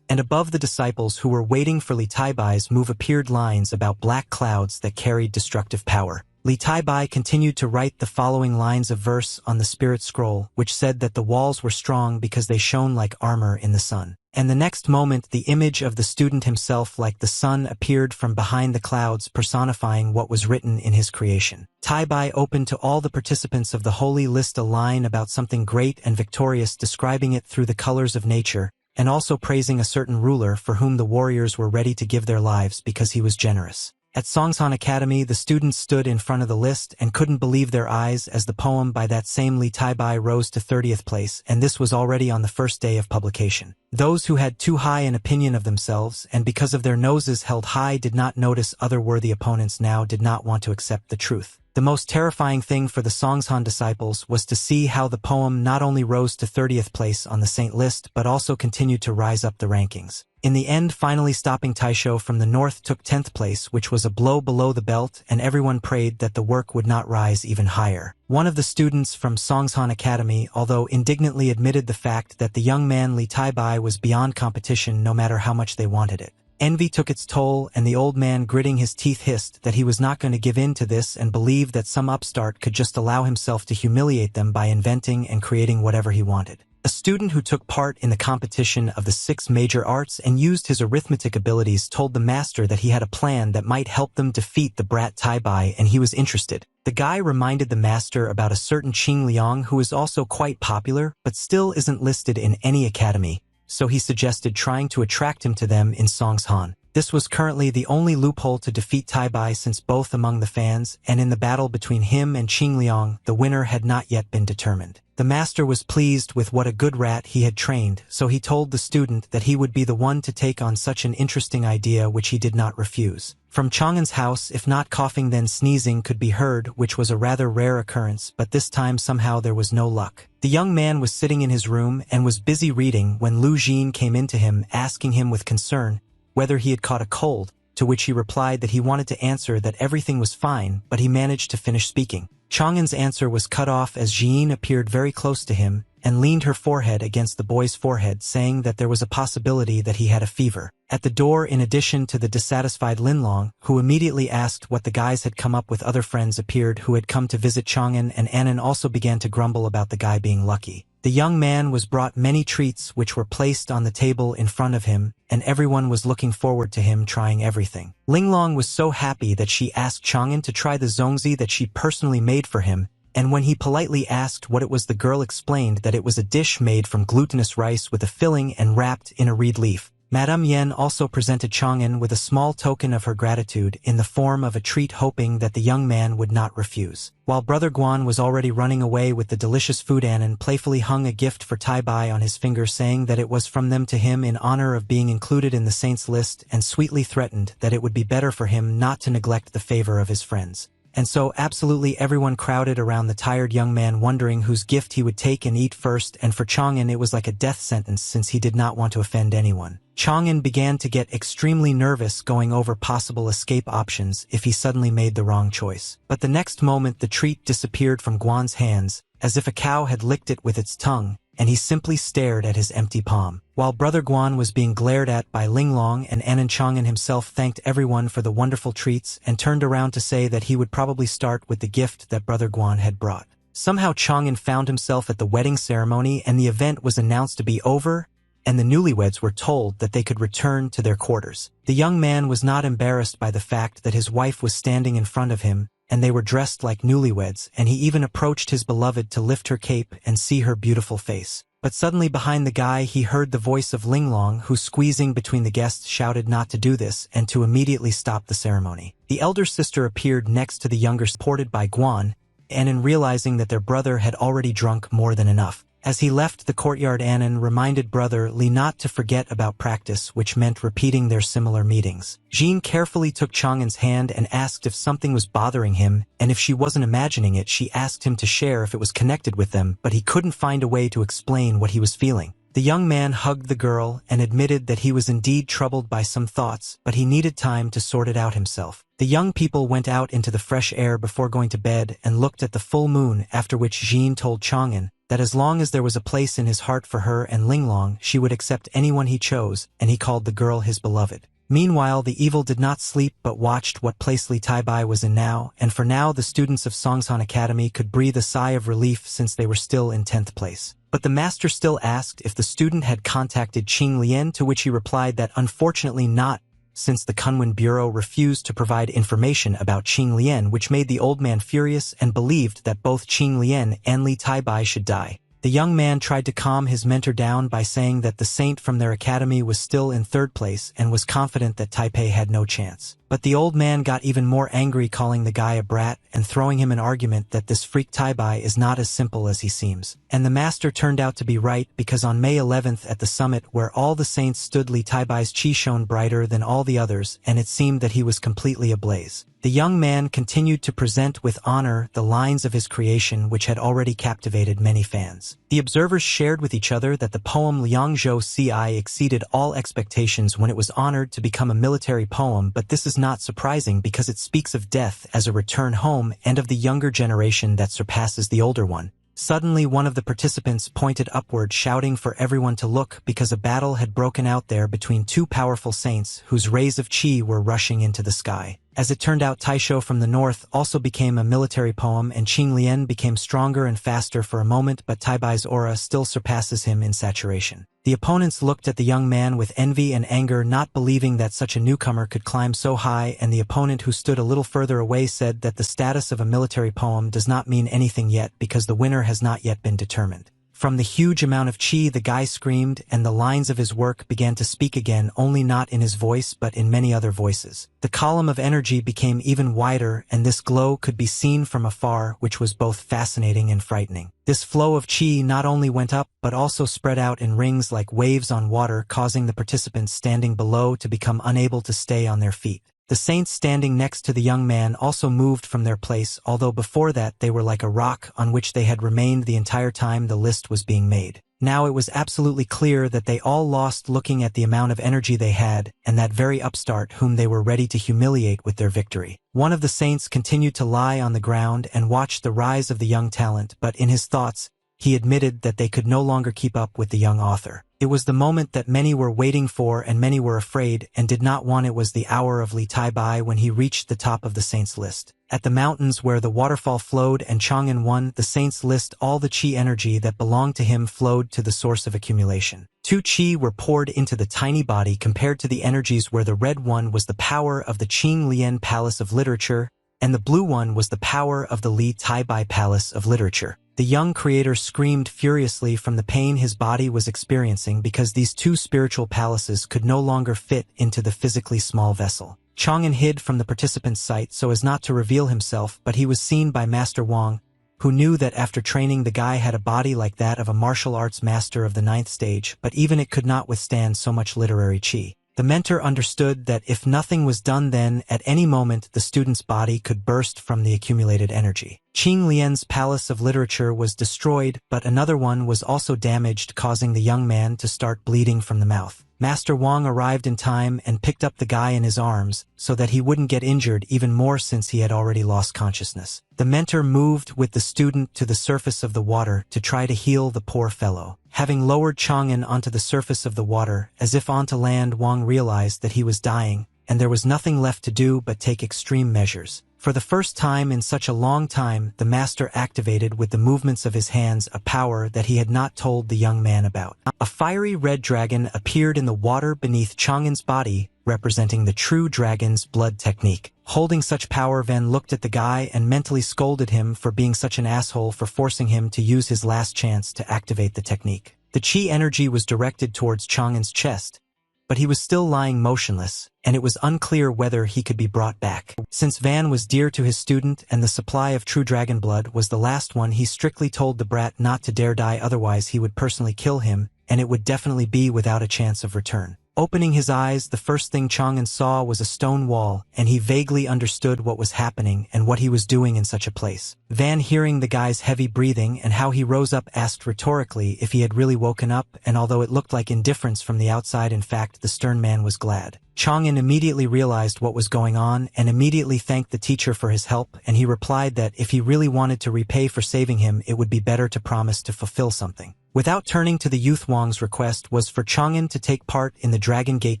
and above the disciples who were waiting for Li Taibai's move appeared lines about black clouds that carried destructive power. Li Taibai continued to write the following lines of verse on the spirit scroll, which said that the walls were strong because they shone like armor in the sun. And the next moment the image of the student himself like the sun appeared from behind the clouds, personifying what was written in his creation. Taibai opened to all the participants of the holy list a line about something great and victorious, describing it through the colors of nature, and also praising a certain ruler for whom the warriors were ready to give their lives because he was generous. At Songshan Academy, the students stood in front of the list and couldn't believe their eyes as the poem by that same Li Taibai rose to 30th place, and this was already on the first day of publication. Those who had too high an opinion of themselves and because of their noses held high did not notice other worthy opponents now did not want to accept the truth. The most terrifying thing for the Songshan disciples was to see how the poem not only rose to 30th place on the Saint list but also continued to rise up the rankings. In the end, finally stopping Taisho from the north took 10th place, which was a blow below the belt, and everyone prayed that the work would not rise even higher. One of the students from Songshan Academy, although indignantly, admitted the fact that the young man Li Taibai was beyond competition no matter how much they wanted it. Envy took its toll, and the old man, gritting his teeth, hissed that he was not going to give in to this and believed that some upstart could just allow himself to humiliate them by inventing and creating whatever he wanted. A student who took part in the competition of the 6 major arts and used his arithmetic abilities told the master that he had a plan that might help them defeat the brat Taibai, and he was interested. The guy reminded the master about a certain Qing Liang who is also quite popular but still isn't listed in any academy, so he suggested trying to attract him to them in Songshan. This was currently the only loophole to defeat Taibai since both among the fans and in the battle between him and Qing Liang, the winner had not yet been determined. The master was pleased with what a good rat he had trained, so he told the student that he would be the one to take on such an interesting idea which he did not refuse. From Chang'an's house, if not coughing then sneezing could be heard, which was a rather rare occurrence, but this time somehow there was no luck. The young man was sitting in his room and was busy reading when Lu Jin came in to him, asking him with concern whether he had caught a cold, to which he replied that he wanted to answer that everything was fine, but he managed to finish speaking. Chang'an's answer was cut off as Jin appeared very close to him and leaned her forehead against the boy's forehead, saying that there was a possibility that he had a fever. At the door, in addition to the dissatisfied Linlong, who immediately asked what the guys had come up with, other friends appeared who had come to visit Chang'an, and Annan also began to grumble about the guy being lucky. The young man was brought many treats which were placed on the table in front of him, and everyone was looking forward to him trying everything. Linlong was so happy that she asked Chang'an to try the zongzi that she personally made for him, and when he politely asked what it was, the girl explained that it was a dish made from glutinous rice with a filling and wrapped in a reed leaf. Madame Yen also presented Chang'an with a small token of her gratitude in the form of a treat, hoping that the young man would not refuse. While Brother Guan was already running away with the delicious food, Annan playfully hung a gift for Taibai on his finger, saying that it was from them to him in honor of being included in the saints list, and sweetly threatened that it would be better for him not to neglect the favor of his friends. And so absolutely everyone crowded around the tired young man, wondering whose gift he would take and eat first, and for Chang'an it was like a death sentence since he did not want to offend anyone. Chang'an began to get extremely nervous, going over possible escape options if he suddenly made the wrong choice. But the next moment the treat disappeared from Guan's hands, as if a cow had licked it with its tongue, and he simply stared at his empty palm. While Brother Guan was being glared at by Linlong and Annan, Chang'an himself thanked everyone for the wonderful treats and turned around to say that he would probably start with the gift that Brother Guan had brought. Somehow Chang'an found himself at the wedding ceremony, and the event was announced to be over, and the newlyweds were told that they could return to their quarters. The young man was not embarrassed by the fact that his wife was standing in front of him, and they were dressed like newlyweds, and he even approached his beloved to lift her cape and see her beautiful face. But suddenly behind the guy he heard the voice of Linlong, who, squeezing between the guests, shouted not to do this and to immediately stop the ceremony. The elder sister appeared next to the younger, supported by Guan, and in realizing that their brother had already drunk more than enough. As he left the courtyard, Annan reminded Brother Li not to forget about practice, which meant repeating their similar meetings. Jean carefully took Chang'an's hand and asked if something was bothering him, and if she wasn't imagining it, she asked him to share if it was connected with them, but he couldn't find a way to explain what he was feeling. The young man hugged the girl and admitted that he was indeed troubled by some thoughts, but he needed time to sort it out himself. The young people went out into the fresh air before going to bed and looked at the full moon, after which Jean told Chang'an that as long as there was a place in his heart for her and Linlong, she would accept anyone he chose, and he called the girl his beloved. Meanwhile, the evil did not sleep but watched what place Li Taibai was in now, and for now the students of Songshan Academy could breathe a sigh of relief since they were still in 10th place. But the master still asked if the student had contacted Qing Lian, to which he replied that unfortunately not, since the Kunwen Bureau refused to provide information about Qing Lian, which made the old man furious and believed that both Qing Lian and Li Taibai should die. The young man tried to calm his mentor down by saying that the saint from their academy was still in 3rd place and was confident that Taipei had no chance. But the old man got even more angry, calling the guy a brat and throwing him an argument that this freak Taibai is not as simple as he seems. And the master turned out to be right, because on May 11th at the summit where all the saints stood, Li Taibai's chi shone brighter than all the others, and it seemed that he was completely ablaze. The young man continued to present with honor the lines of his creation, which had already captivated many fans. The observers shared with each other that the poem Liangzhou Ci exceeded all expectations when it was honored to become a military poem, but this is not surprising because it speaks of death as a return home and of the younger generation that surpasses the older one. Suddenly one of the participants pointed upward, shouting for everyone to look, because a battle had broken out there between two powerful saints whose rays of qi were rushing into the sky. As it turned out, Taisho from the north also became a military poem, and Qing Lian became stronger and faster for a moment, but Taibai's aura still surpasses him in saturation. The opponents looked at the young man with envy and anger, not believing that such a newcomer could climb so high, and the opponent, who stood a little further away, said that the status of a military poem does not mean anything yet because the winner has not yet been determined. From the huge amount of chi, the guy screamed, and the lines of his work began to speak again, only not in his voice but in many other voices. The column of energy became even wider, and this glow could be seen from afar, which was both fascinating and frightening. This flow of chi not only went up but also spread out in rings like waves on water, causing the participants standing below to become unable to stay on their feet. The saints standing next to the young man also moved from their place, although before that they were like a rock on which they had remained the entire time the list was being made. Now it was absolutely clear that they all lost looking at the amount of energy they had, and that very upstart whom they were ready to humiliate with their victory. One of the saints continued to lie on the ground and watch the rise of the young talent, but in his thoughts, he admitted that they could no longer keep up with the young author. It was the moment that many were waiting for and many were afraid and did not want. It was the hour of Li Tai Bai when he reached the top of the saints list. At the mountains where the waterfall flowed and Chang'an won the saints list, all the chi energy that belonged to him flowed to the source of accumulation. 2 chi were poured into the tiny body compared to the energies where the red one was the power of the Qing Lian Palace of Literature and the blue one was the power of the Li Tai Bai Palace of Literature. The young creator screamed furiously from the pain his body was experiencing because these 2 spiritual palaces could no longer fit into the physically small vessel. Chang'an hid from the participant's sight so as not to reveal himself, but he was seen by Master Wang, who knew that after training the guy had a body like that of a martial arts master of the 9th stage, but even it could not withstand so much literary chi. The mentor understood that if nothing was done then, at any moment the student's body could burst from the accumulated energy. Qing Lian's Palace of Literature was destroyed, but another one was also damaged, causing the young man to start bleeding from the mouth. Master Wang arrived in time and picked up the guy in his arms so that he wouldn't get injured even more since he had already lost consciousness. The mentor moved with the student to the surface of the water to try to heal the poor fellow. Having lowered Chang'an onto the surface of the water, as if onto land, Wang realized that he was dying, and there was nothing left to do but take extreme measures. For the first time in such a long time, the master activated with the movements of his hands a power that he had not told the young man about. A fiery red dragon appeared in the water beneath Chang'an's body, representing the true dragon's blood technique. Holding such power, Van looked at the guy and mentally scolded him for being such an asshole for forcing him to use his last chance to activate the technique. The chi energy was directed towards Chang'an's chest, but he was still lying motionless, and it was unclear whether he could be brought back. Since Van was dear to his student and the supply of true dragon blood was the last one, he strictly told the brat not to dare die, otherwise he would personally kill him, and it would definitely be without a chance of return. Opening his eyes, the first thing Chang'an saw was a stone wall, and he vaguely understood what was happening and what he was doing in such a place. Van, hearing the guy's heavy breathing and how he rose up, asked rhetorically if he had really woken up, and although it looked like indifference from the outside, in fact the stern man was glad. Chang'an immediately realized what was going on and immediately thanked the teacher for his help, and he replied that if he really wanted to repay for saving him, it would be better to promise to fulfill something. Without turning to the youth, Wang's request was for Chang'an to take part in the Dragon Gate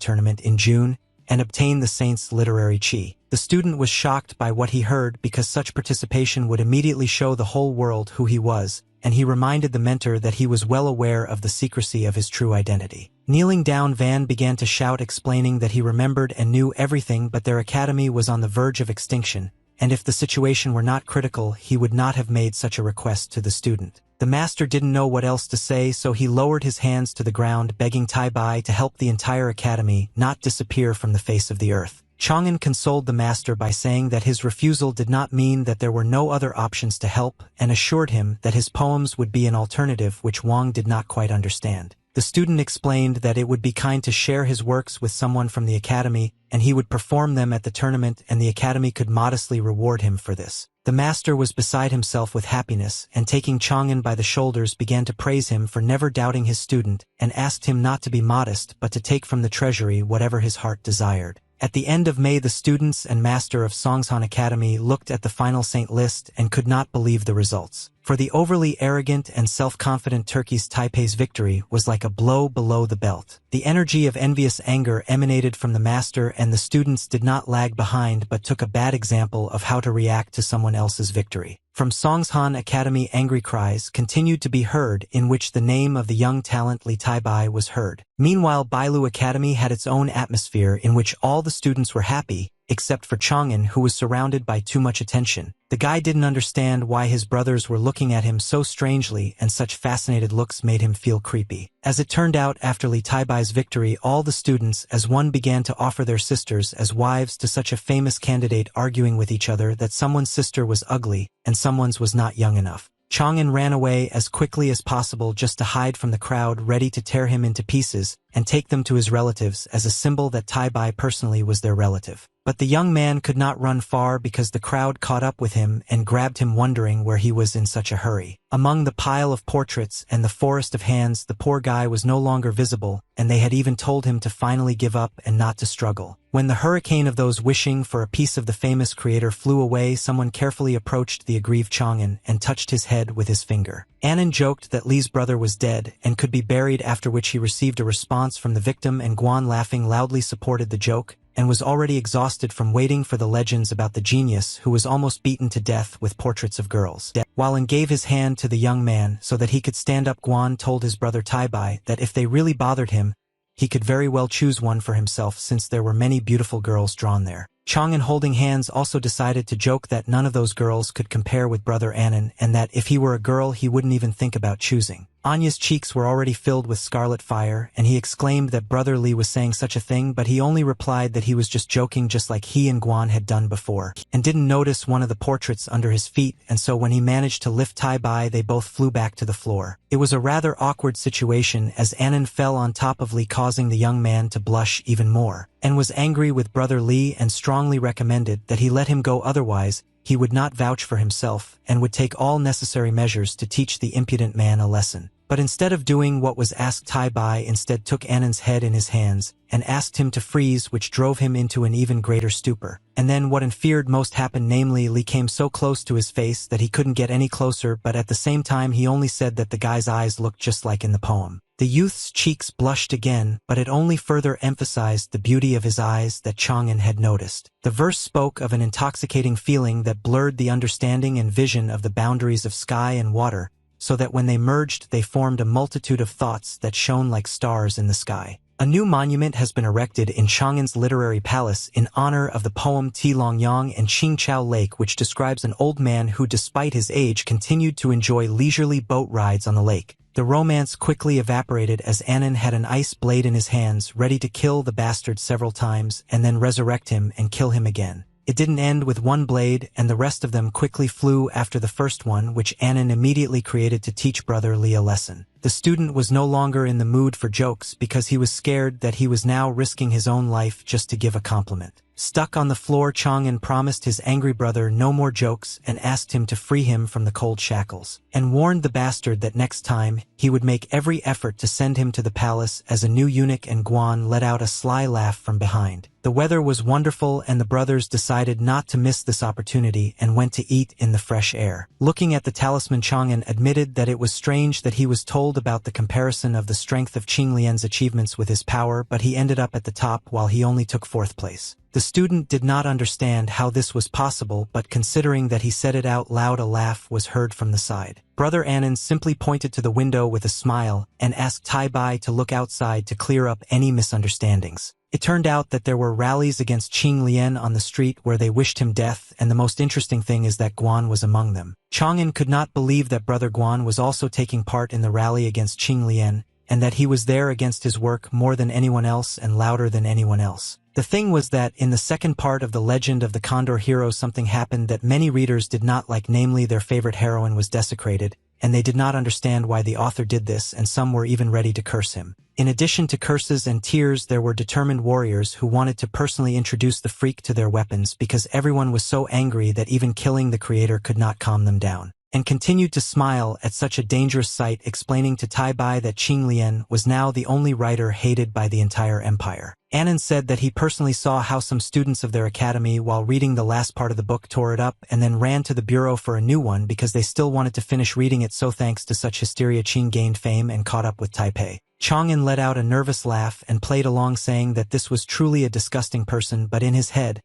tournament in June and obtain the saint's literary chi. The student was shocked by what he heard because such participation would immediately show the whole world who he was, and he reminded the mentor that he was well aware of the secrecy of his true identity. Kneeling down, Van began to shout, explaining that he remembered and knew everything, but their academy was on the verge of extinction, and if the situation were not critical, he would not have made such a request to the student. The master didn't know what else to say, so he lowered his hands to the ground, begging Tai Bai to help the entire academy not disappear from the face of the earth. Chang'an consoled the master by saying that his refusal did not mean that there were no other options to help, and assured him that his poems would be an alternative, which Wang did not quite understand. The student explained that it would be kind to share his works with someone from the academy, and he would perform them at the tournament, and the academy could modestly reward him for this. The master was beside himself with happiness, and taking Chang'an by the shoulders began to praise him for never doubting his student, and asked him not to be modest but to take from the treasury whatever his heart desired. At the end of May, the students and master of Songshan Academy looked at the final saint list and could not believe the results. For the overly arrogant and self-confident Turkey's Taipei's victory was like a blow below the belt. The energy of envious anger emanated from the master, and the students did not lag behind but took a bad example of how to react to someone else's victory. From Songshan Academy, angry cries continued to be heard, in which the name of the young talent Li Tai Bai was heard. Meanwhile, Bailu Academy had its own atmosphere in which all the students were happy, except for Chang'an, who was surrounded by too much attention. The guy didn't understand why his brothers were looking at him so strangely, and such fascinated looks made him feel creepy. As it turned out, after Li Taibai's victory, all the students as one began to offer their sisters as wives to such a famous candidate, arguing with each other that someone's sister was ugly and someone's was not young enough. Chang'an ran away as quickly as possible just to hide from the crowd, ready to tear him into pieces and take them to his relatives as a symbol that Taibai personally was their relative. But the young man could not run far because the crowd caught up with him and grabbed him, wondering where he was in such a hurry. Among the pile of portraits and the forest of hands, the poor guy was no longer visible, and they had even told him to finally give up and not to struggle. When the hurricane of those wishing for a piece of the famous creator flew away, someone carefully approached the aggrieved Chang'an and touched his head with his finger. Annan joked that Li's brother was dead and could be buried, after which he received a response from the victim, and Guan, laughing loudly, supported the joke and was already exhausted from waiting for the legends about the genius who was almost beaten to death with portraits of girls. While An gave his hand to the young man so that he could stand up, Guan told his brother Taibai that if they really bothered him, he could very well choose one for himself, since there were many beautiful girls drawn there. Chang'an, holding hands, also decided to joke that none of those girls could compare with brother Annan, and that if he were a girl he wouldn't even think about choosing. Anya's cheeks were already filled with scarlet fire, and he exclaimed that brother Li was saying such a thing, but he only replied that he was just joking, just like he and Guan had done before, and didn't notice one of the portraits under his feet, and so when he managed to lift Taibai, they both flew back to the floor. It was a rather awkward situation, as Annan fell on top of Li, causing the young man to blush even more, and was angry with brother Li and strongly recommended that he let him go, otherwise he would not vouch for himself and would take all necessary measures to teach the impudent man a lesson. But instead of doing what was asked, Taibai instead took Annan's head in his hands and asked him to freeze, which drove him into an even greater stupor. And then what An feared most happened, namely Li came so close to his face that he couldn't get any closer, but at the same time he only said that the guy's eyes looked just like in the poem. The youth's cheeks blushed again, but it only further emphasized the beauty of his eyes that Chang'an had noticed. The verse spoke of an intoxicating feeling that blurred the understanding and vision of the boundaries of sky and water, so that when they merged they formed a multitude of thoughts that shone like stars in the sky. A new monument has been erected in Chang'an's literary palace in honor of the poem Tilongyang and Qingchao Lake, which describes an old man who, despite his age, continued to enjoy leisurely boat rides on the lake. The romance quickly evaporated as Annan had an ice blade in his hands, ready to kill the bastard several times and then resurrect him and kill him again. It didn't end with one blade, and the rest of them quickly flew after the first one, which Annan immediately created to teach brother Li a lesson. The student was no longer in the mood for jokes because he was scared that he was now risking his own life just to give a compliment. Stuck on the floor, Chang'an promised his angry brother no more jokes and asked him to free him from the cold shackles, and warned the bastard that next time he would make every effort to send him to the palace as a new eunuch, and Guan let out a sly laugh from behind. The weather was wonderful, and the brothers decided not to miss this opportunity and went to eat in the fresh air. Looking at the talisman, Chang'an admitted that it was strange that he was told about the comparison of the strength of Qing Lian's achievements with his power, but he ended up at the top while he only took 4th place. The student did not understand how this was possible, but considering that he said it out loud, a laugh was heard from the side. Brother Annan simply pointed to the window with a smile and asked Taibai to look outside to clear up any misunderstandings. It turned out that there were rallies against Qing Lian on the street where they wished him death, and the most interesting thing is that Guan was among them. Chang'an could not believe that brother Guan was also taking part in the rally against Qing Lian, and that he was there against his work more than anyone else and louder than anyone else. The thing was that in the second part of the Legend of the Condor Hero, something happened that many readers did not like, namely their favorite heroine was desecrated, and they did not understand why the author did this, and some were even ready to curse him. In addition to curses and tears, there were determined warriors who wanted to personally introduce the freak to their weapons because everyone was so angry that even killing the creator could not calm them down, and continued to smile at such a dangerous sight, explaining to Taibai that Qing Lian was now the only writer hated by the entire empire. Annan said that he personally saw how some students of their academy, while reading the last part of the book, tore it up and then ran to the bureau for a new one because they still wanted to finish reading it, so thanks to such hysteria Qing gained fame and caught up with Taipei. Chang'an let out a nervous laugh and played along, saying that this was truly a disgusting person, but in his head,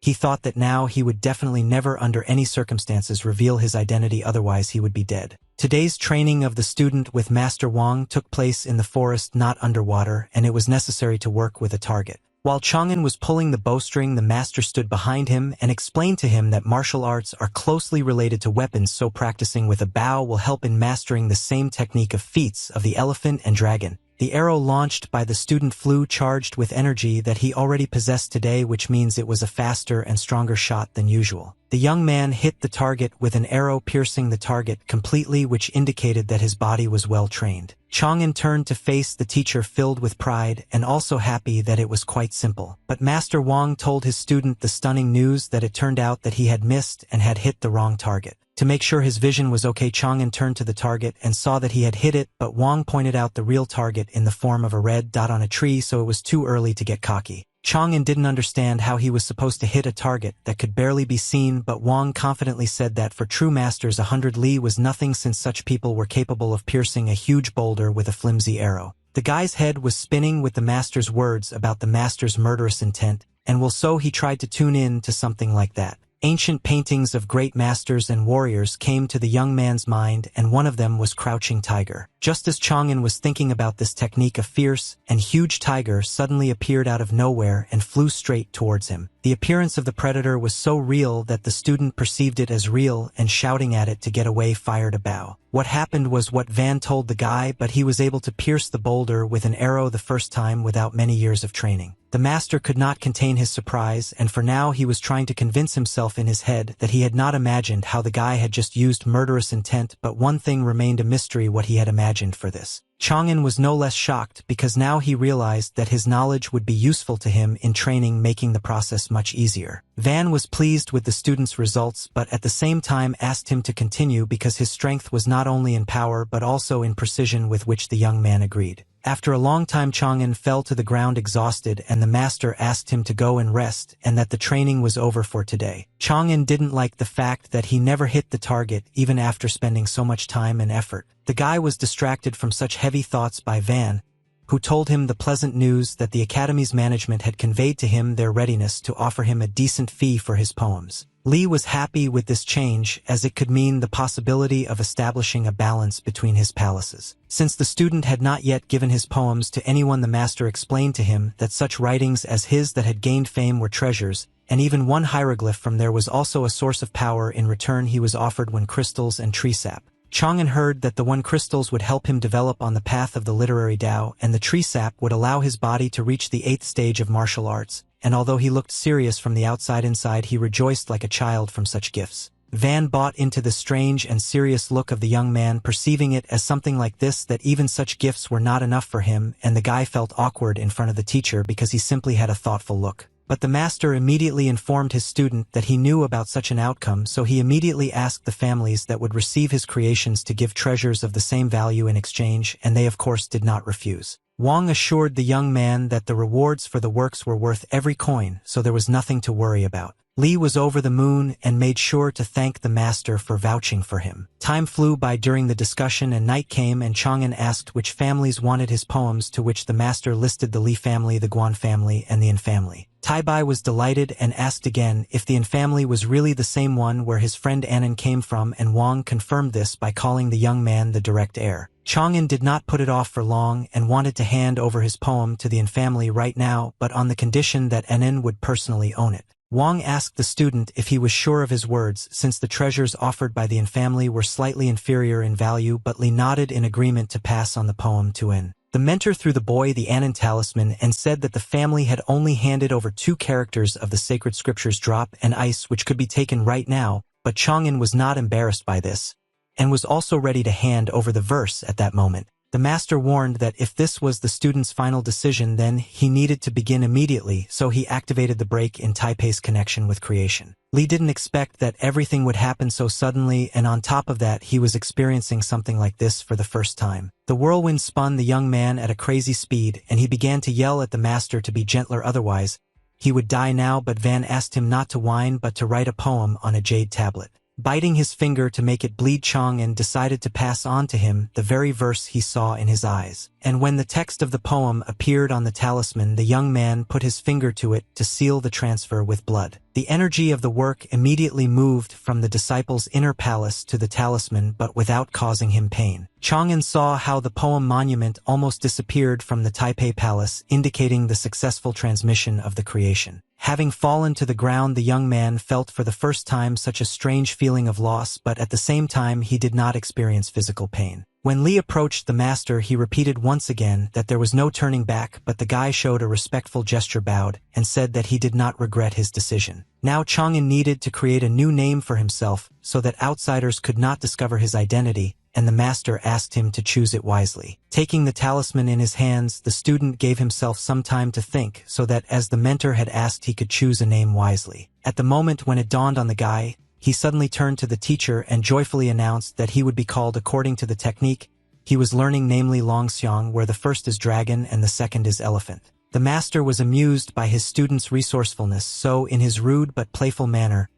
he thought that now he would definitely never under any circumstances reveal his identity, otherwise he would be dead. Today's training of the student with Master Wang took place in the forest, not underwater, and it was necessary to work with a target. While Chang'an was pulling the bowstring, the master stood behind him and explained to him that martial arts are closely related to weapons, so practicing with a bow will help in mastering the same technique of feats of the elephant and dragon. The arrow launched by the student flew charged with energy that he already possessed today, which means it was a faster and stronger shot than usual. The young man hit the target with an arrow, piercing the target completely, which indicated that his body was well trained. Chang'an turned to face the teacher, filled with pride and also happy that it was quite simple. But Master Wang told his student the stunning news that it turned out that he had missed and had hit the wrong target. To make sure his vision was okay, Chang'an turned to the target and saw that he had hit it, but Wang pointed out the real target in the form of a red dot on a tree, so it was too early to get cocky. Chang'an didn't understand how he was supposed to hit a target that could barely be seen, but Wang confidently said that for true masters 100 li was nothing, since such people were capable of piercing a huge boulder with a flimsy arrow. The guy's head was spinning with the master's words about the master's murderous intent, and so he tried to tune in to something like that. Ancient paintings of great masters and warriors came to the young man's mind, and one of them was Crouching Tiger. Just as Chang'an was thinking about this technique, a fierce and huge tiger suddenly appeared out of nowhere and flew straight towards him. The appearance of the predator was so real that the student perceived it as real and, shouting at it to get away, fired a bow. What happened was what Van told the guy, but he was able to pierce the boulder with an arrow the first time without many years of training. The master could not contain his surprise, and for now he was trying to convince himself in his head that he had not imagined how the guy had just used murderous intent, but one thing remained a mystery: what he had imagined for this. Chang'an was no less shocked, because now he realized that his knowledge would be useful to him in training, making the process much easier. Van was pleased with the student's results, but at the same time asked him to continue because his strength was not only in power but also in precision, with which the young man agreed. After a long time, Chang'an fell to the ground exhausted, and the master asked him to go and rest and that the training was over for today. Chang'an didn't like the fact that he never hit the target even after spending so much time and effort. The guy was distracted from such heavy thoughts by Van, who told him the pleasant news that the academy's management had conveyed to him their readiness to offer him a decent fee for his poems. Li was happy with this change, as it could mean the possibility of establishing a balance between his palaces. Since the student had not yet given his poems to anyone, the master explained to him that such writings as his that had gained fame were treasures, and even one hieroglyph from there was also a source of power. In return, he was offered 1 crystals and tree sap. Chang'an heard that the 1 crystals would help him develop on the path of the literary Tao, and the tree sap would allow his body to reach the 8th stage of martial arts, and although he looked serious from the outside, inside he rejoiced like a child from such gifts. Van bought into the strange and serious look of the young man, perceiving it as something like this, that even such gifts were not enough for him, and the guy felt awkward in front of the teacher because he simply had a thoughtful look. But the master immediately informed his student that he knew about such an outcome, so he immediately asked the families that would receive his creations to give treasures of the same value in exchange, and they of course did not refuse. Wang assured the young man that the rewards for the works were worth every coin, so there was nothing to worry about. Li was over the moon and made sure to thank the master for vouching for him. Time flew by during the discussion, and night came, and Chang'an asked which families wanted his poems, to which the master listed the Li family, the Guan family, and the Yin family. Tai Bai was delighted and asked again if the Yin family was really the same one where his friend Annan came from, and Wang confirmed this by calling the young man the direct heir. Chang'an did not put it off for long and wanted to hand over his poem to the Yin family right now, but on the condition that Annan would personally own it. Wang asked the student if he was sure of his words, since the treasures offered by the Yin family were slightly inferior in value, but Li nodded in agreement to pass on the poem to Yin. The mentor threw the boy the Annan talisman and said that the family had only handed over 2 characters of the sacred scriptures, Drop and Ice, which could be taken right now, but Chang'an was not embarrassed by this, and was also ready to hand over the verse at that moment. The master warned that if this was the student's final decision, then he needed to begin immediately, so he activated the break in Taipei's connection with creation. Li didn't expect that everything would happen so suddenly, and on top of that he was experiencing something like this for the first time. The whirlwind spun the young man at a crazy speed, and he began to yell at the master to be gentler, otherwise he would die now, but Van asked him not to whine but to write a poem on a jade tablet. Biting his finger to make it bleed, Chang'an decided to pass on to him the very verse he saw in his eyes. And when the text of the poem appeared on the talisman, the young man put his finger to it to seal the transfer with blood. The energy of the work immediately moved from the disciple's inner palace to the talisman, but without causing him pain. Chang'an saw how the poem monument almost disappeared from the Taipei Palace, indicating the successful transmission of the creation. Having fallen to the ground, the young man felt for the first time such a strange feeling of loss, but at the same time he did not experience physical pain. When Li approached the master, he repeated once again that there was no turning back, but the guy showed a respectful gesture, bowed, and said that he did not regret his decision. Now Chang'an needed to create a new name for himself so that outsiders could not discover his identity, and the master asked him to choose it wisely. Taking the talisman in his hands, the student gave himself some time to think, so that as the mentor had asked, he could choose a name wisely. At the moment when it dawned on the guy, he suddenly turned to the teacher and joyfully announced that he would be called according to the technique he was learning, namely Longxiang, where the first is dragon and the second is elephant. The master was amused by his student's resourcefulness, so in his rude but playful manner,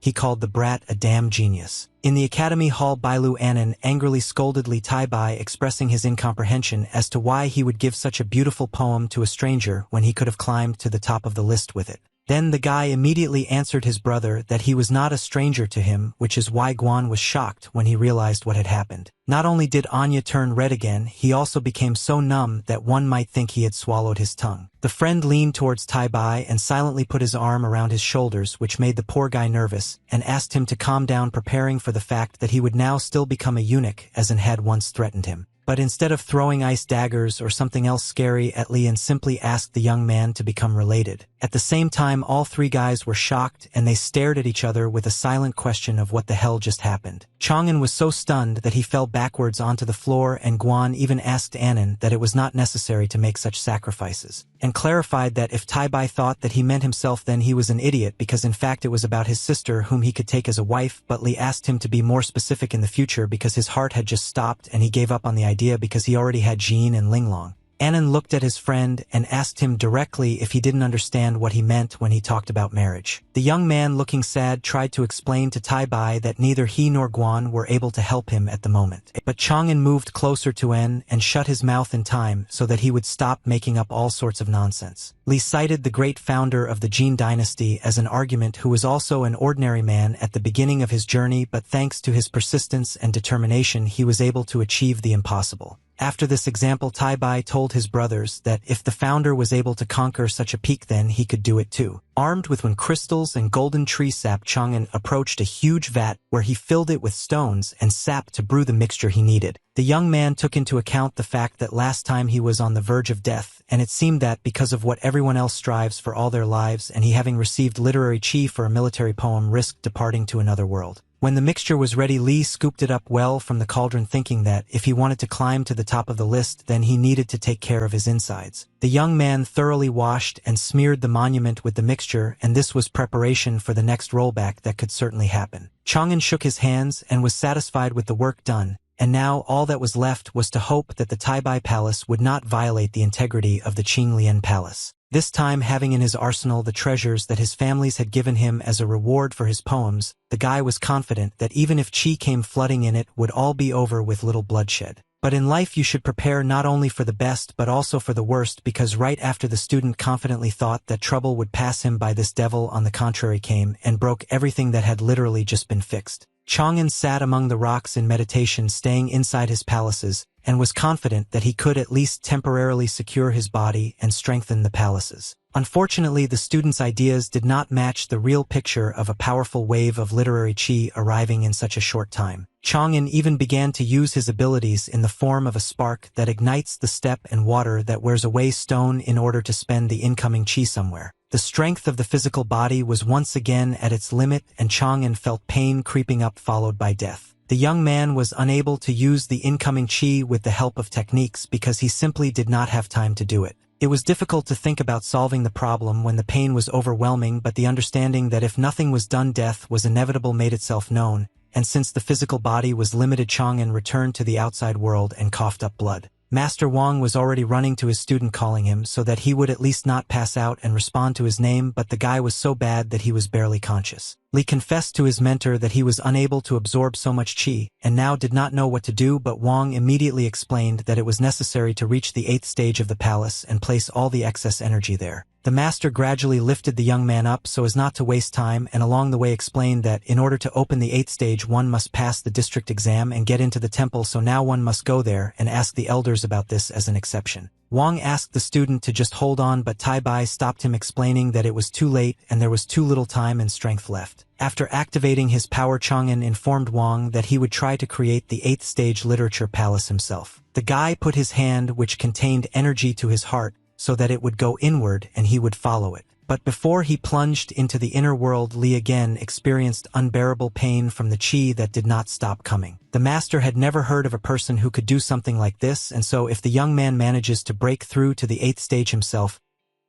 he called the brat a damn genius. In the academy hall, Bailu Anan angrily scolded Li Taibai, expressing his incomprehension as to why he would give such a beautiful poem to a stranger when he could have climbed to the top of the list with it. Then the guy immediately answered his brother that he was not a stranger to him, which is why Guan was shocked when he realized what had happened. Not only did Anya turn red again, he also became so numb that one might think he had swallowed his tongue. The friend leaned towards Taibai and silently put his arm around his shoulders, which made the poor guy nervous, and asked him to calm down, preparing for the fact that he would now still become a eunuch, as An had once threatened him. But instead of throwing ice daggers or something else scary at Li, and simply asked the young man to become related. At the same time, all three guys were shocked, and they stared at each other with a silent question of what the hell just happened. Chang'an was so stunned that he fell backwards onto the floor, and Guan even asked Annan that it was not necessary to make such sacrifices, and clarified that if Taibai thought that he meant himself, then he was an idiot, because in fact it was about his sister whom he could take as a wife. But Li asked him to be more specific in the future because his heart had just stopped, and he gave up on the idea because he already had Jean and Linglong. Annan looked at his friend and asked him directly if he didn't understand what he meant when he talked about marriage. The young man, looking sad, tried to explain to Taibai that neither he nor Guan were able to help him at the moment. But Chang'an moved closer to En and shut his mouth in time so that he would stop making up all sorts of nonsense. Li cited the great founder of the Jin dynasty as an argument, who was also an ordinary man at the beginning of his journey, but thanks to his persistence and determination he was able to achieve the impossible. After this example, Taibai told his brothers that if the founder was able to conquer such a peak, then he could do it too. Armed with crystals and golden tree sap, Chang'an approached a huge vat where he filled it with stones and sap to brew the mixture he needed. The young man took into account the fact that last time he was on the verge of death, and it seemed that because of what everyone else strives for all their lives, and he, having received literary chi for a military poem, risked departing to another world. When the mixture was ready, Li scooped it up well from the cauldron, thinking that if he wanted to climb to the top of the list, then he needed to take care of his insides. The young man thoroughly washed and smeared the monument with the mixture, and this was preparation for the next rollback that could certainly happen. Chang'an shook his hands and was satisfied with the work done, and now all that was left was to hope that the Taibai Palace would not violate the integrity of the Qinglian Palace. This time, having in his arsenal the treasures that his families had given him as a reward for his poems, the guy was confident that even if chi came flooding in, it would all be over with little bloodshed. But in life you should prepare not only for the best but also for the worst, because right after the student confidently thought that trouble would pass him by, this devil on the contrary came and broke everything that had literally just been fixed. Chang'an sat among the rocks in meditation, staying inside his palaces, and was confident that he could at least temporarily secure his body and strengthen the palaces. Unfortunately, the student's ideas did not match the real picture of a powerful wave of literary chi arriving in such a short time. Chang'an even began to use his abilities in the form of a spark that ignites the steppe and water that wears away stone in order to spend the incoming chi somewhere. The strength of the physical body was once again at its limit, and Chang'an felt pain creeping up, followed by death. The young man was unable to use the incoming chi with the help of techniques because he simply did not have time to do it. It was difficult to think about solving the problem when the pain was overwhelming, but the understanding that if nothing was done, death was inevitable made itself known, and since the physical body was limited, Chang'an returned to the outside world and coughed up blood. Master Wang was already running to his student, calling him so that he would at least not pass out and respond to his name, but the guy was so bad that he was barely conscious. Li confessed to his mentor that he was unable to absorb so much qi, and now did not know what to do, but Wang immediately explained that it was necessary to reach the 8th stage of the palace and place all the excess energy there. The master gradually lifted the young man up so as not to waste time, and along the way explained that in order to open the 8th stage one must pass the district exam and get into the temple, so now one must go there and ask the elders about this as an exception. Wang asked the student to just hold on, but Tai Bai stopped him, explaining that it was too late and there was too little time and strength left. After activating his power, Chang'an informed Wang that he would try to create the 8th stage literature palace himself. The guy put his hand, which contained energy, to his heart, so that it would go inward and he would follow it. But before he plunged into the inner world, Li again experienced unbearable pain from the qi that did not stop coming. The master had never heard of a person who could do something like this, and so if the young man manages to break through to the 8th stage himself,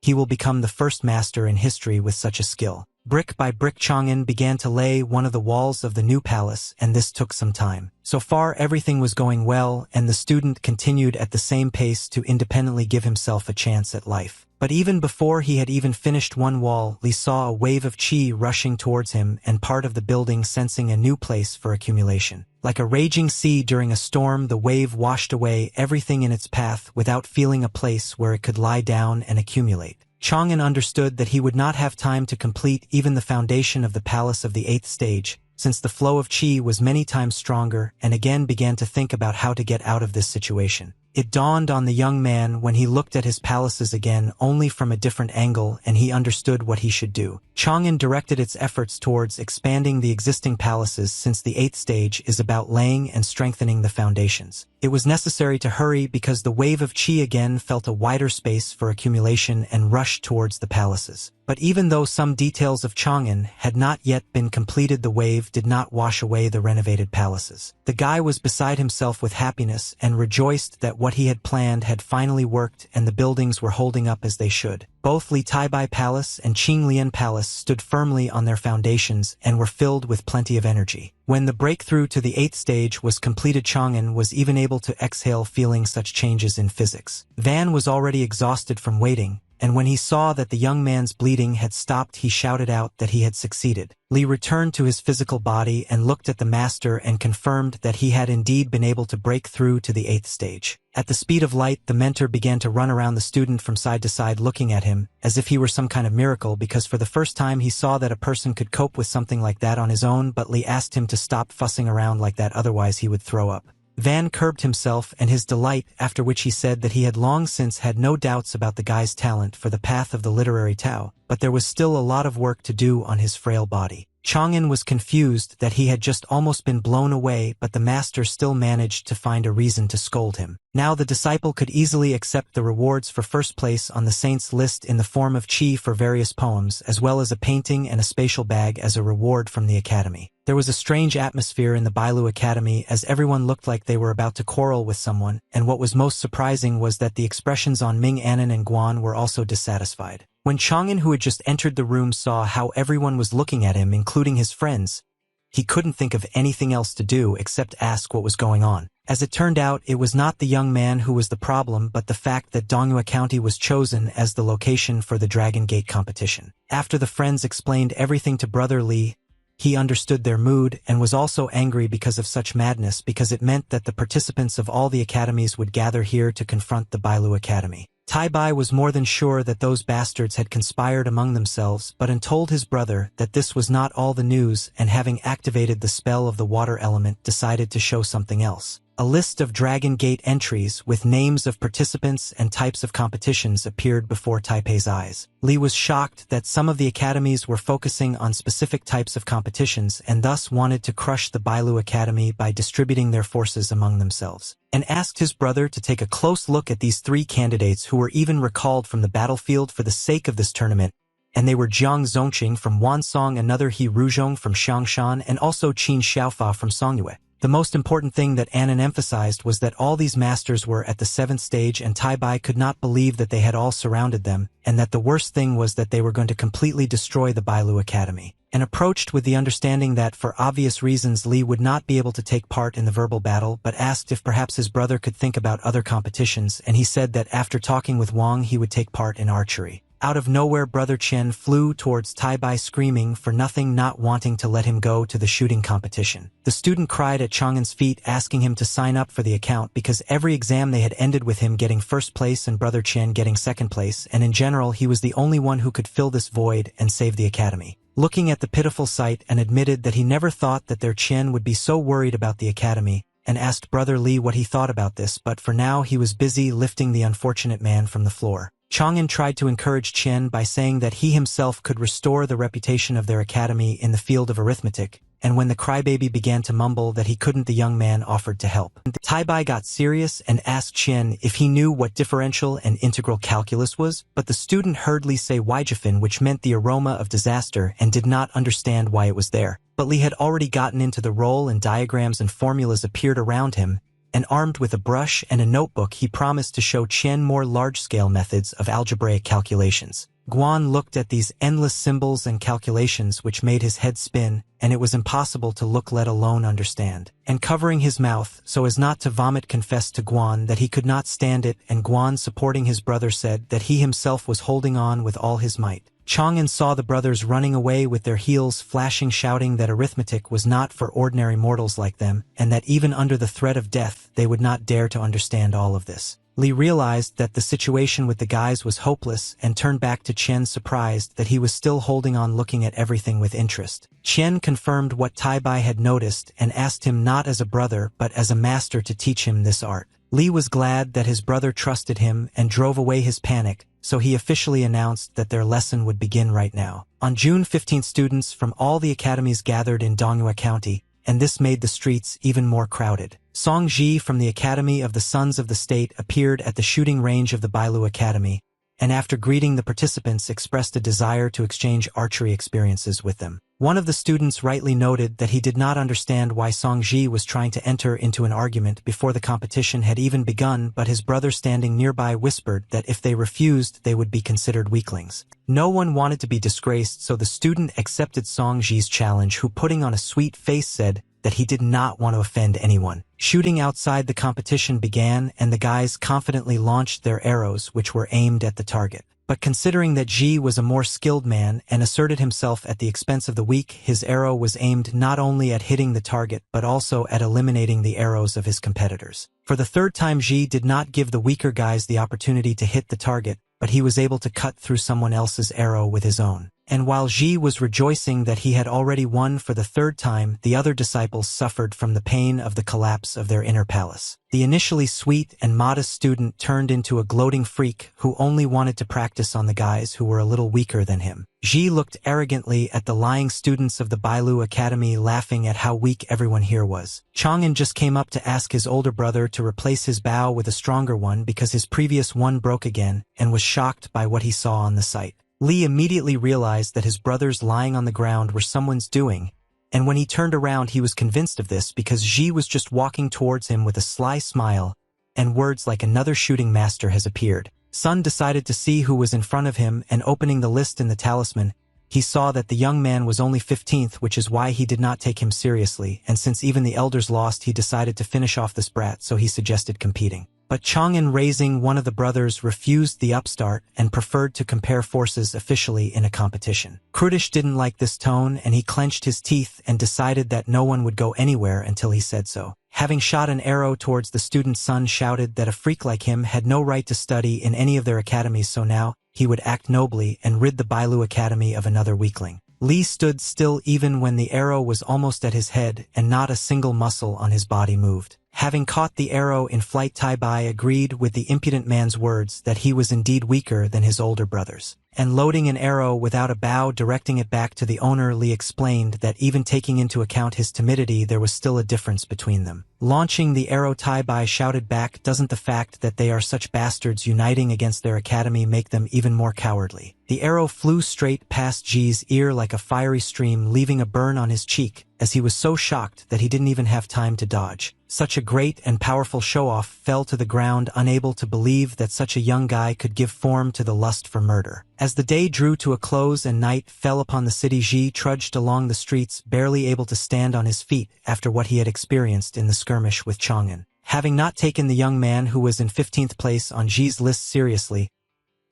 he will become the first master in history with such a skill. Brick by brick, Chang'an began to lay one of the walls of the new palace, and this took some time. So far everything was going well, and the student continued at the same pace to independently give himself a chance at life. But even before he had even finished one wall, Li saw a wave of qi rushing towards him and part of the building, sensing a new place for accumulation. Like a raging sea during a storm, the wave washed away everything in its path without feeling a place where it could lie down and accumulate. Chang'an understood that he would not have time to complete even the foundation of the palace of the 8th stage, since the flow of qi was many times stronger, and again began to think about how to get out of this situation. It dawned on the young man when he looked at his palaces again, only from a different angle, and he understood what he should do. Chang'an directed its efforts towards expanding the existing palaces, since the 8th stage is about laying and strengthening the foundations. It was necessary to hurry because the wave of qi again felt a wider space for accumulation and rushed towards the palaces. But even though some details of Chang'an had not yet been completed, the wave did not wash away the renovated palaces. The guy was beside himself with happiness and rejoiced that what he had planned had finally worked and the buildings were holding up as they should. Both Li Taibai Palace and Qinglian Palace stood firmly on their foundations and were filled with plenty of energy. When the breakthrough to the 8th stage was completed, Chang'an was even able to exhale, feeling such changes in physics. Van was already exhausted from waiting, and when he saw that the young man's bleeding had stopped, he shouted out that he had succeeded. Li returned to his physical body and looked at the master and confirmed that he had indeed been able to break through to the 8th stage. At the speed of light, the mentor began to run around the student from side to side, looking at him as if he were some kind of miracle, because for the first time he saw that a person could cope with something like that on his own. But Li asked him to stop fussing around like that, otherwise he would throw up. Van curbed himself and his delight, after which he said that he had long since had no doubts about the guy's talent for the path of the literary Tao, but there was still a lot of work to do on his frail body. Chang'an was confused that he had just almost been blown away, but the master still managed to find a reason to scold him. Now the disciple could easily accept the rewards for first place on the saints' list in the form of qi for various poems, as well as a painting and a spatial bag as a reward from the academy. There was a strange atmosphere in the Bailu Academy, as everyone looked like they were about to quarrel with someone, and what was most surprising was that the expressions on Ming, Annan, and Guan were also dissatisfied. When Chang'an, who had just entered the room, saw how everyone was looking at him, including his friends, he couldn't think of anything else to do except ask what was going on. As it turned out, it was not the young man who was the problem, but the fact that Donghua County was chosen as the location for the Dragon Gate competition. After the friends explained everything to Brother Li, he understood their mood and was also angry because of such madness, because it meant that the participants of all the academies would gather here to confront the Bailu Academy. Tai Bai was more than sure that those bastards had conspired among themselves, but told his brother that this was not all the news, and having activated the spell of the water element, decided to show something else. A list of Dragon Gate entries with names of participants and types of competitions appeared before Taipei's eyes. Li was shocked that some of the academies were focusing on specific types of competitions and thus wanted to crush the Bailu Academy by distributing their forces among themselves, and asked his brother to take a close look at these three candidates who were even recalled from the battlefield for the sake of this tournament, and they were Jiang Zongqing from Wansong, another He Ruzhong from Xiangshan, and also Qin Xiaofa from Songyue. The most important thing that Annan emphasized was that all these masters were at the 7th stage, and Tai Bai could not believe that they had all surrounded them, and that the worst thing was that they were going to completely destroy the Bailu Academy. And approached with the understanding that for obvious reasons Li would not be able to take part in the verbal battle, but asked if perhaps his brother could think about other competitions, and he said that after talking with Wang he would take part in archery. Out of nowhere, Brother Chen flew towards Tai-bai screaming for nothing, not wanting to let him go to the shooting competition. The student cried at Chang'an's feet, asking him to sign up for the account because every exam they had ended with him getting first place and Brother Chen getting second place, and in general he was the only one who could fill this void and save the academy. Looking at the pitiful sight, and admitted that he never thought that their Chen would be so worried about the academy, and asked Brother Li what he thought about this, but for now he was busy lifting the unfortunate man from the floor. Chang'an tried to encourage Chen by saying that he himself could restore the reputation of their academy in the field of arithmetic, and when the crybaby began to mumble that he couldn't, the young man offered to help. Tai-bai got serious and asked Chen if he knew what differential and integral calculus was, but the student heard Li say Wijafin, which meant the aroma of disaster, and did not understand why it was there. But Li had already gotten into the role, and diagrams and formulas appeared around him, and armed with a brush and a notebook he promised to show Chen more large-scale methods of algebraic calculations. Guan looked at these endless symbols and calculations which made his head spin, and it was impossible to look, let alone understand. And covering his mouth so as not to vomit, confessed to Guan that he could not stand it, and Guan, supporting his brother, said that he himself was holding on with all his might. Chang'an saw the brothers running away with their heels flashing, shouting that arithmetic was not for ordinary mortals like them, and that even under the threat of death they would not dare to understand all of this. Li realized that the situation with the guys was hopeless and turned back to Chen, surprised that he was still holding on, looking at everything with interest. Chen confirmed what Tai-bai had noticed and asked him not as a brother but as a master to teach him this art. Li was glad that his brother trusted him and drove away his panic, so he officially announced that their lesson would begin right now. On June 15th, students from all the academies gathered in Donghua County, and this made the streets even more crowded. Song Ji from the Academy of the Sons of the State appeared at the shooting range of the Bailu Academy, and after greeting the participants expressed a desire to exchange archery experiences with them. One of the students rightly noted that he did not understand why Song Ji was trying to enter into an argument before the competition had even begun, but his brother standing nearby whispered that if they refused they would be considered weaklings. No one wanted to be disgraced, so the student accepted Song Ji's challenge, who, putting on a sweet face, said that he did not want to offend anyone. Shooting outside the competition began, and the guys confidently launched their arrows, which were aimed at the target. But considering that Ji was a more skilled man and asserted himself at the expense of the weak, his arrow was aimed not only at hitting the target but also at eliminating the arrows of his competitors. For the third time, Ji did not give the weaker guys the opportunity to hit the target, but he was able to cut through someone else's arrow with his own. And while Ji was rejoicing that he had already won for the third time, the other disciples suffered from the pain of the collapse of their inner palace. The initially sweet and modest student turned into a gloating freak who only wanted to practice on the guys who were a little weaker than him. Ji looked arrogantly at the lying students of the Bailu Academy, laughing at how weak everyone here was. Chang'an just came up to ask his older brother to replace his bow with a stronger one because his previous one broke again, and was shocked by what he saw on the sight. Li immediately realized that his brothers lying on the ground were someone's doing, and when he turned around he was convinced of this because Ji was just walking towards him with a sly smile, and words like "another shooting master has appeared." Sun decided to see who was in front of him, and opening the list in the talisman, he saw that the young man was only 15th, which is why he did not take him seriously, and since even the elders lost, he decided to finish off this brat, so he suggested competing. But Chang'an, raising one of the brothers, refused the upstart and preferred to compare forces officially in a competition. Krudish didn't like this tone, and he clenched his teeth and decided that no one would go anywhere until he said so. Having shot an arrow towards the student, Sun shouted that a freak like him had no right to study in any of their academies, so now he would act nobly and rid the Bailu Academy of another weakling. Li stood still even when the arrow was almost at his head, and not a single muscle on his body moved. Having caught the arrow in flight, Tai-bai agreed with the impudent man's words that he was indeed weaker than his older brothers. And loading an arrow without a bow, directing it back to the owner, Li explained that even taking into account his timidity, there was still a difference between them. Launching the arrow, Tai-bai shouted back, "Doesn't the fact that they are such bastards uniting against their academy make them even more cowardly?" The arrow flew straight past Ji's ear like a fiery stream, leaving a burn on his cheek, as he was so shocked that he didn't even have time to dodge. Such a great and powerful show-off fell to the ground, unable to believe that such a young guy could give form to the lust for murder. As the day drew to a close and night fell upon the city, Ji trudged along the streets, barely able to stand on his feet after what he had experienced in the skirmish with Chang'an. Having not taken the young man who was in 15th place on Ji's list seriously,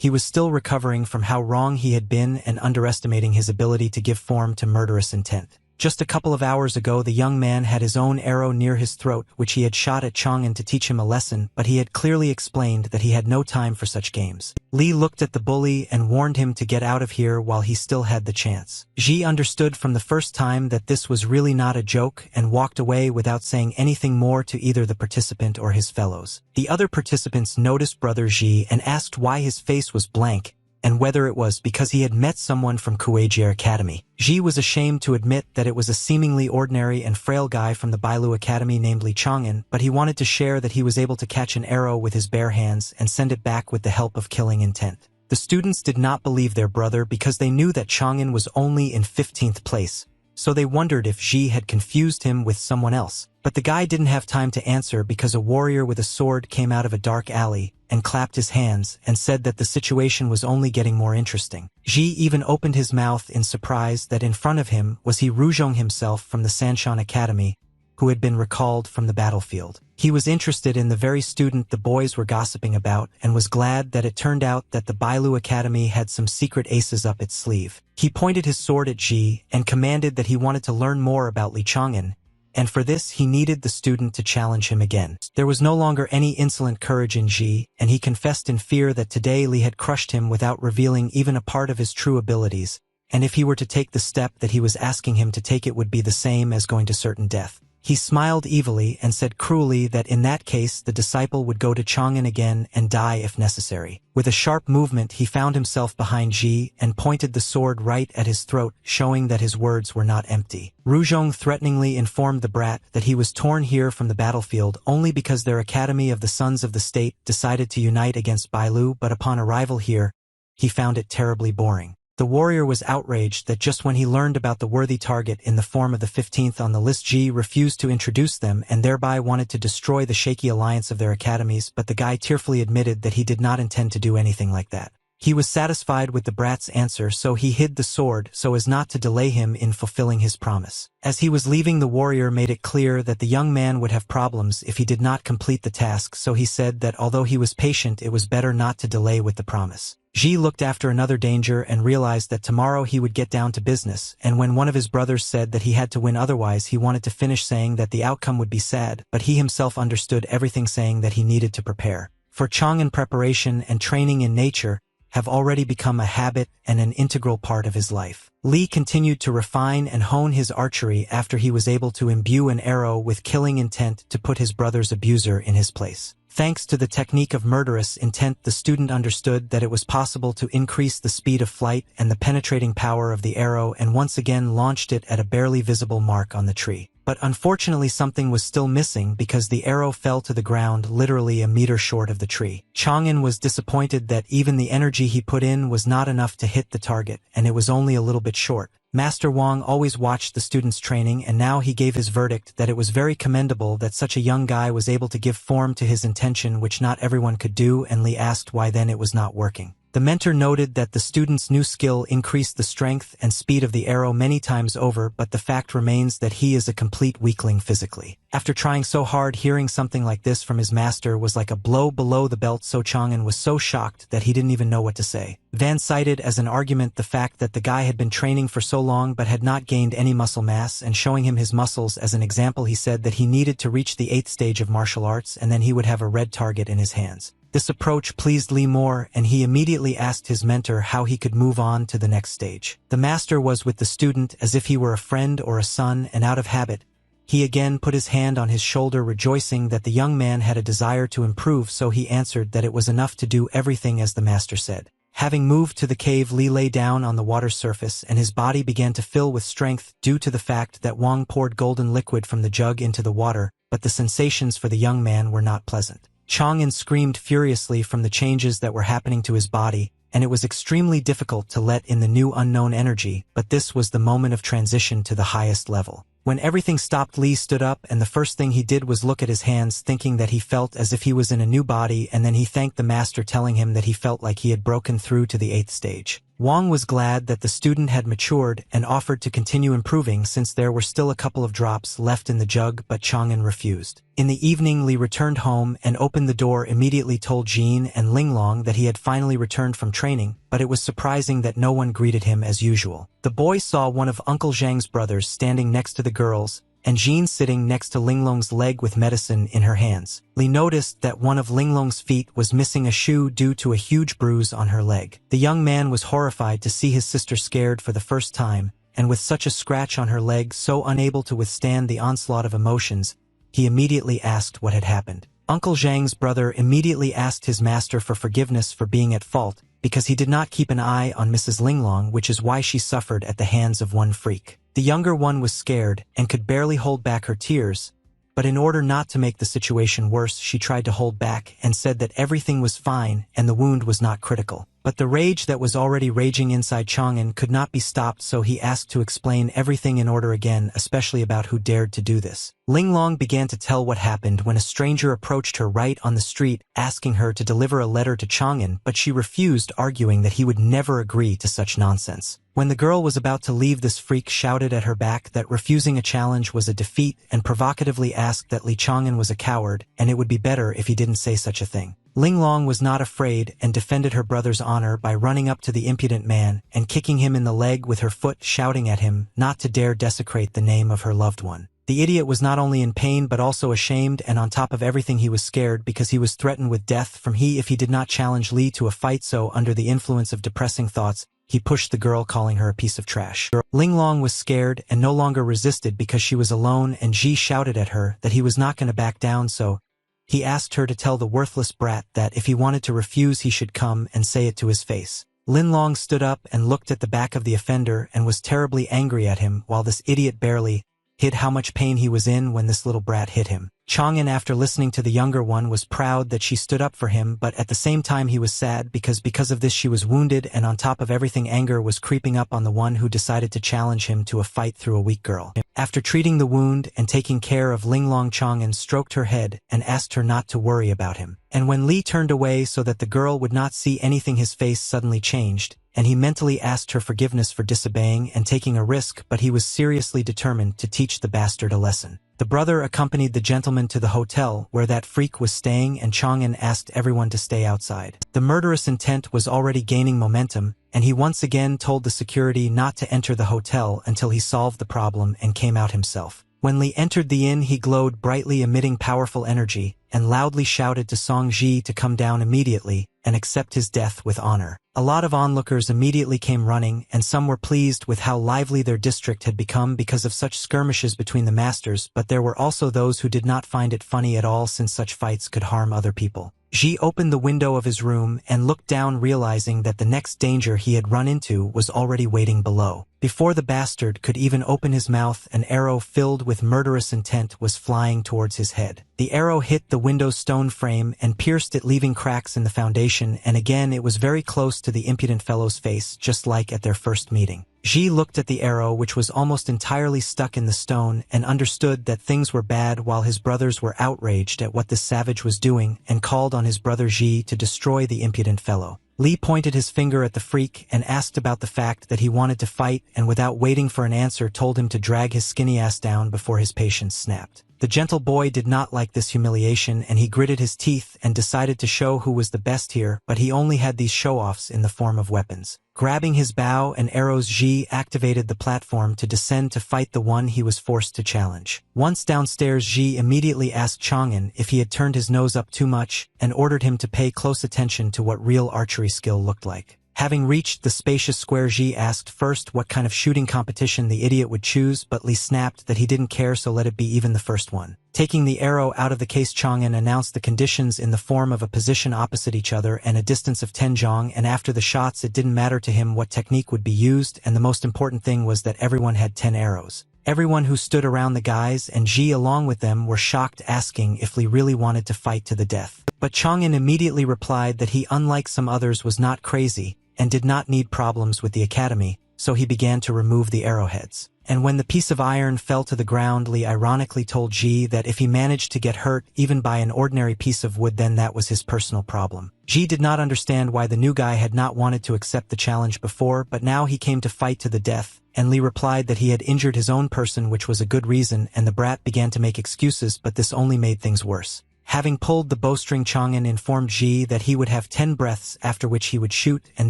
He was still recovering from how wrong he had been and underestimating his ability to give form to murderous intent. Just a couple of hours ago the young man had his own arrow near his throat which he had shot at Chang'an to teach him a lesson, but he had clearly explained that he had no time for such games. Li looked at the bully and warned him to get out of here while he still had the chance. Ji understood from the first time that this was really not a joke and walked away without saying anything more to either the participant or his fellows. The other participants noticed Brother Ji and asked why his face was blank, and whether it was because he had met someone from Kuwaijir Academy. Ji was ashamed to admit that it was a seemingly ordinary and frail guy from the Bailu Academy named Li Chang'an, but he wanted to share that he was able to catch an arrow with his bare hands and send it back with the help of killing intent. The students did not believe their brother because they knew that Chang'an was only in 15th place, so they wondered if Ji had confused him with someone else. But the guy didn't have time to answer because a warrior with a sword came out of a dark alley and clapped his hands and said that the situation was only getting more interesting. Ji even opened his mouth in surprise that in front of him was he Ruzhong himself from the Sanshan Academy, who had been recalled from the battlefield. He was interested in the very student the boys were gossiping about and was glad that it turned out that the Bailu Academy had some secret aces up its sleeve. He pointed his sword at Ji and commanded that he wanted to learn more about Li Chang'an, and for this he needed the student to challenge him again. There was no longer any insolent courage in Ji, and he confessed in fear that today Li had crushed him without revealing even a part of his true abilities, and if he were to take the step that he was asking him to take it would be the same as going to certain death. He smiled evilly and said cruelly that in that case the disciple would go to Chang'an again and die if necessary. With a sharp movement he found himself behind Ji and pointed the sword right at his throat, showing that his words were not empty. Ruzhong threateningly informed the brat that he was torn here from the battlefield only because their Academy of the Sons of the State decided to unite against Bailu, but upon arrival here, he found it terribly boring. The warrior was outraged that just when he learned about the worthy target in the form of the 15th on the list, Ji refused to introduce them and thereby wanted to destroy the shaky alliance of their academies, but the guy tearfully admitted that he did not intend to do anything like that. He was satisfied with the brat's answer, so he hid the sword so as not to delay him in fulfilling his promise. As he was leaving, the warrior made it clear that the young man would have problems if he did not complete the task, so he said that although he was patient, it was better not to delay with the promise. Ji looked after another danger and realized that tomorrow he would get down to business, and when one of his brothers said that he had to win otherwise he wanted to finish saying that the outcome would be sad, but he himself understood everything, saying that he needed to prepare. For Chang'an, preparation and training in nature have already become a habit and an integral part of his life. Li continued to refine and hone his archery after he was able to imbue an arrow with killing intent to put his brother's abuser in his place. Thanks to the technique of murderous intent, the student understood that it was possible to increase the speed of flight and the penetrating power of the arrow and once again launched it at a barely visible mark on the tree. But unfortunately something was still missing because the arrow fell to the ground literally a meter short of the tree. Chang'an was disappointed that even the energy he put in was not enough to hit the target, and it was only a little bit short. Master Wang always watched the students' training, and now he gave his verdict that it was very commendable that such a young guy was able to give form to his intention, which not everyone could do, and Li asked why then it was not working. The mentor noted that the student's new skill increased the strength and speed of the arrow many times over, but the fact remains that he is a complete weakling physically. After trying so hard, hearing something like this from his master was like a blow below the belt, so Chang'an was so shocked that he didn't even know what to say. Van cited as an argument the fact that the guy had been training for so long but had not gained any muscle mass, and showing him his muscles as an example, he said that he needed to reach the 8th stage of martial arts and then he would have a red target in his hands. This approach pleased Li more, and he immediately asked his mentor how he could move on to the next stage. The master was with the student as if he were a friend or a son, and out of habit, he again put his hand on his shoulder, rejoicing that the young man had a desire to improve, so he answered that it was enough to do everything as the master said. Having moved to the cave, Li lay down on the water's surface, and his body began to fill with strength due to the fact that Wang poured golden liquid from the jug into the water, but the sensations for the young man were not pleasant. Chang'an screamed furiously from the changes that were happening to his body, and it was extremely difficult to let in the new unknown energy, but this was the moment of transition to the highest level. When everything stopped, Li stood up, and the first thing he did was look at his hands, thinking that he felt as if he was in a new body, and then he thanked the master, telling him that he felt like he had broken through to the 8th stage. Wang was glad that the student had matured and offered to continue improving since there were still a couple of drops left in the jug, but Chang'an refused. In the evening, Li returned home and opened the door, immediately told Jean and Linglong that he had finally returned from training, but it was surprising that no one greeted him as usual. The boy saw one of Uncle Zhang's brothers standing next to the girls, and Jean sitting next to Linglong's leg with medicine in her hands. Li noticed that one of Linglong's feet was missing a shoe due to a huge bruise on her leg. The young man was horrified to see his sister scared for the first time, and with such a scratch on her leg, so unable to withstand the onslaught of emotions, he immediately asked what had happened. Uncle Zhang's brother immediately asked his master for forgiveness for being at fault, because he did not keep an eye on Mrs. Linglong, which is why she suffered at the hands of one freak. The younger one was scared and could barely hold back her tears, but in order not to make the situation worse, she tried to hold back and said that everything was fine and the wound was not critical. But the rage that was already raging inside Chang'an could not be stopped, so he asked to explain everything in order again, especially about who dared to do this. Linglong began to tell what happened when a stranger approached her right on the street, asking her to deliver a letter to Chang'an, but she refused, arguing that he would never agree to such nonsense. When the girl was about to leave, this freak shouted at her back that refusing a challenge was a defeat and provocatively asked that Li Chang'an was a coward and it would be better if he didn't say such a thing. Linglong was not afraid and defended her brother's honor by running up to the impudent man and kicking him in the leg with her foot, shouting at him not to dare desecrate the name of her loved one. The idiot was not only in pain but also ashamed, and on top of everything he was scared because he was threatened with death from he if he did not challenge Li to a fight, so under the influence of depressing thoughts, he pushed the girl, calling her a piece of trash. Linglong was scared and no longer resisted because she was alone, and Ji shouted at her that he was not going to back down, so he asked her to tell the worthless brat that if he wanted to refuse he should come and say it to his face. Linglong stood up and looked at the back of the offender and was terribly angry at him, while this idiot barely hid how much pain he was in when this little brat hit him. Chang'an, after listening to the younger one, was proud that she stood up for him, but at the same time he was sad because of this she was wounded, and on top of everything anger was creeping up on the one who decided to challenge him to a fight through a weak girl. After treating the wound and taking care of Linglong, Chang'an stroked her head and asked her not to worry about him. And when Li turned away so that the girl would not see anything, his face suddenly changed, and he mentally asked her forgiveness for disobeying and taking a risk, but he was seriously determined to teach the bastard a lesson. The brother accompanied the gentleman to the hotel where that freak was staying, and Chang'an asked everyone to stay outside. The murderous intent was already gaining momentum, and he once again told the security not to enter the hotel until he solved the problem and came out himself. When Li entered the inn, he glowed brightly, emitting powerful energy, and loudly shouted to Song Ji to come down immediately and accept his death with honor. A lot of onlookers immediately came running, and some were pleased with how lively their district had become because of such skirmishes between the masters, but there were also those who did not find it funny at all, since such fights could harm other people. Ji opened the window of his room and looked down, realizing that the next danger he had run into was already waiting below. Before the bastard could even open his mouth, an arrow filled with murderous intent was flying towards his head. The arrow hit the window's stone frame and pierced it, leaving cracks in the foundation, and again it was very close to the impudent fellow's face, just like at their first meeting. Ji looked at the arrow, which was almost entirely stuck in the stone, and understood that things were bad, while his brothers were outraged at what this savage was doing and called on his brother Ji to destroy the impudent fellow. Li pointed his finger at the freak and asked about the fact that he wanted to fight, and without waiting for an answer told him to drag his skinny ass down before his patience snapped. The gentle boy did not like this humiliation, and he gritted his teeth and decided to show who was the best here, but he only had these show-offs in the form of weapons. Grabbing his bow and arrows, Ji activated the platform to descend to fight the one he was forced to challenge. Once downstairs, Ji immediately asked Chang'an if he had turned his nose up too much and ordered him to pay close attention to what real archery skill looked like. Having reached the spacious square, Ji asked first what kind of shooting competition the idiot would choose, but Li snapped that he didn't care, so let it be even the first one. Taking the arrow out of the case, Chang'an announced the conditions in the form of a position opposite each other and a distance of 10 jong, and after the shots it didn't matter to him what technique would be used, and the most important thing was that everyone had 10 arrows. Everyone who stood around the guys, and Ji along with them, were shocked, asking if Li really wanted to fight to the death. But Chang'an immediately replied that he, unlike some others, was not crazy and did not need problems with the academy, so he began to remove the arrowheads. And when the piece of iron fell to the ground, Lee ironically told Ji that if he managed to get hurt even by an ordinary piece of wood, then that was his personal problem. Ji did not understand why the new guy had not wanted to accept the challenge before, but now he came to fight to the death, and Lee replied that he had injured his own person, which was a good reason, and the brat began to make excuses, but this only made things worse. Having pulled the bowstring, Chang'an informed Ji that he would have 10 breaths after which he would shoot, and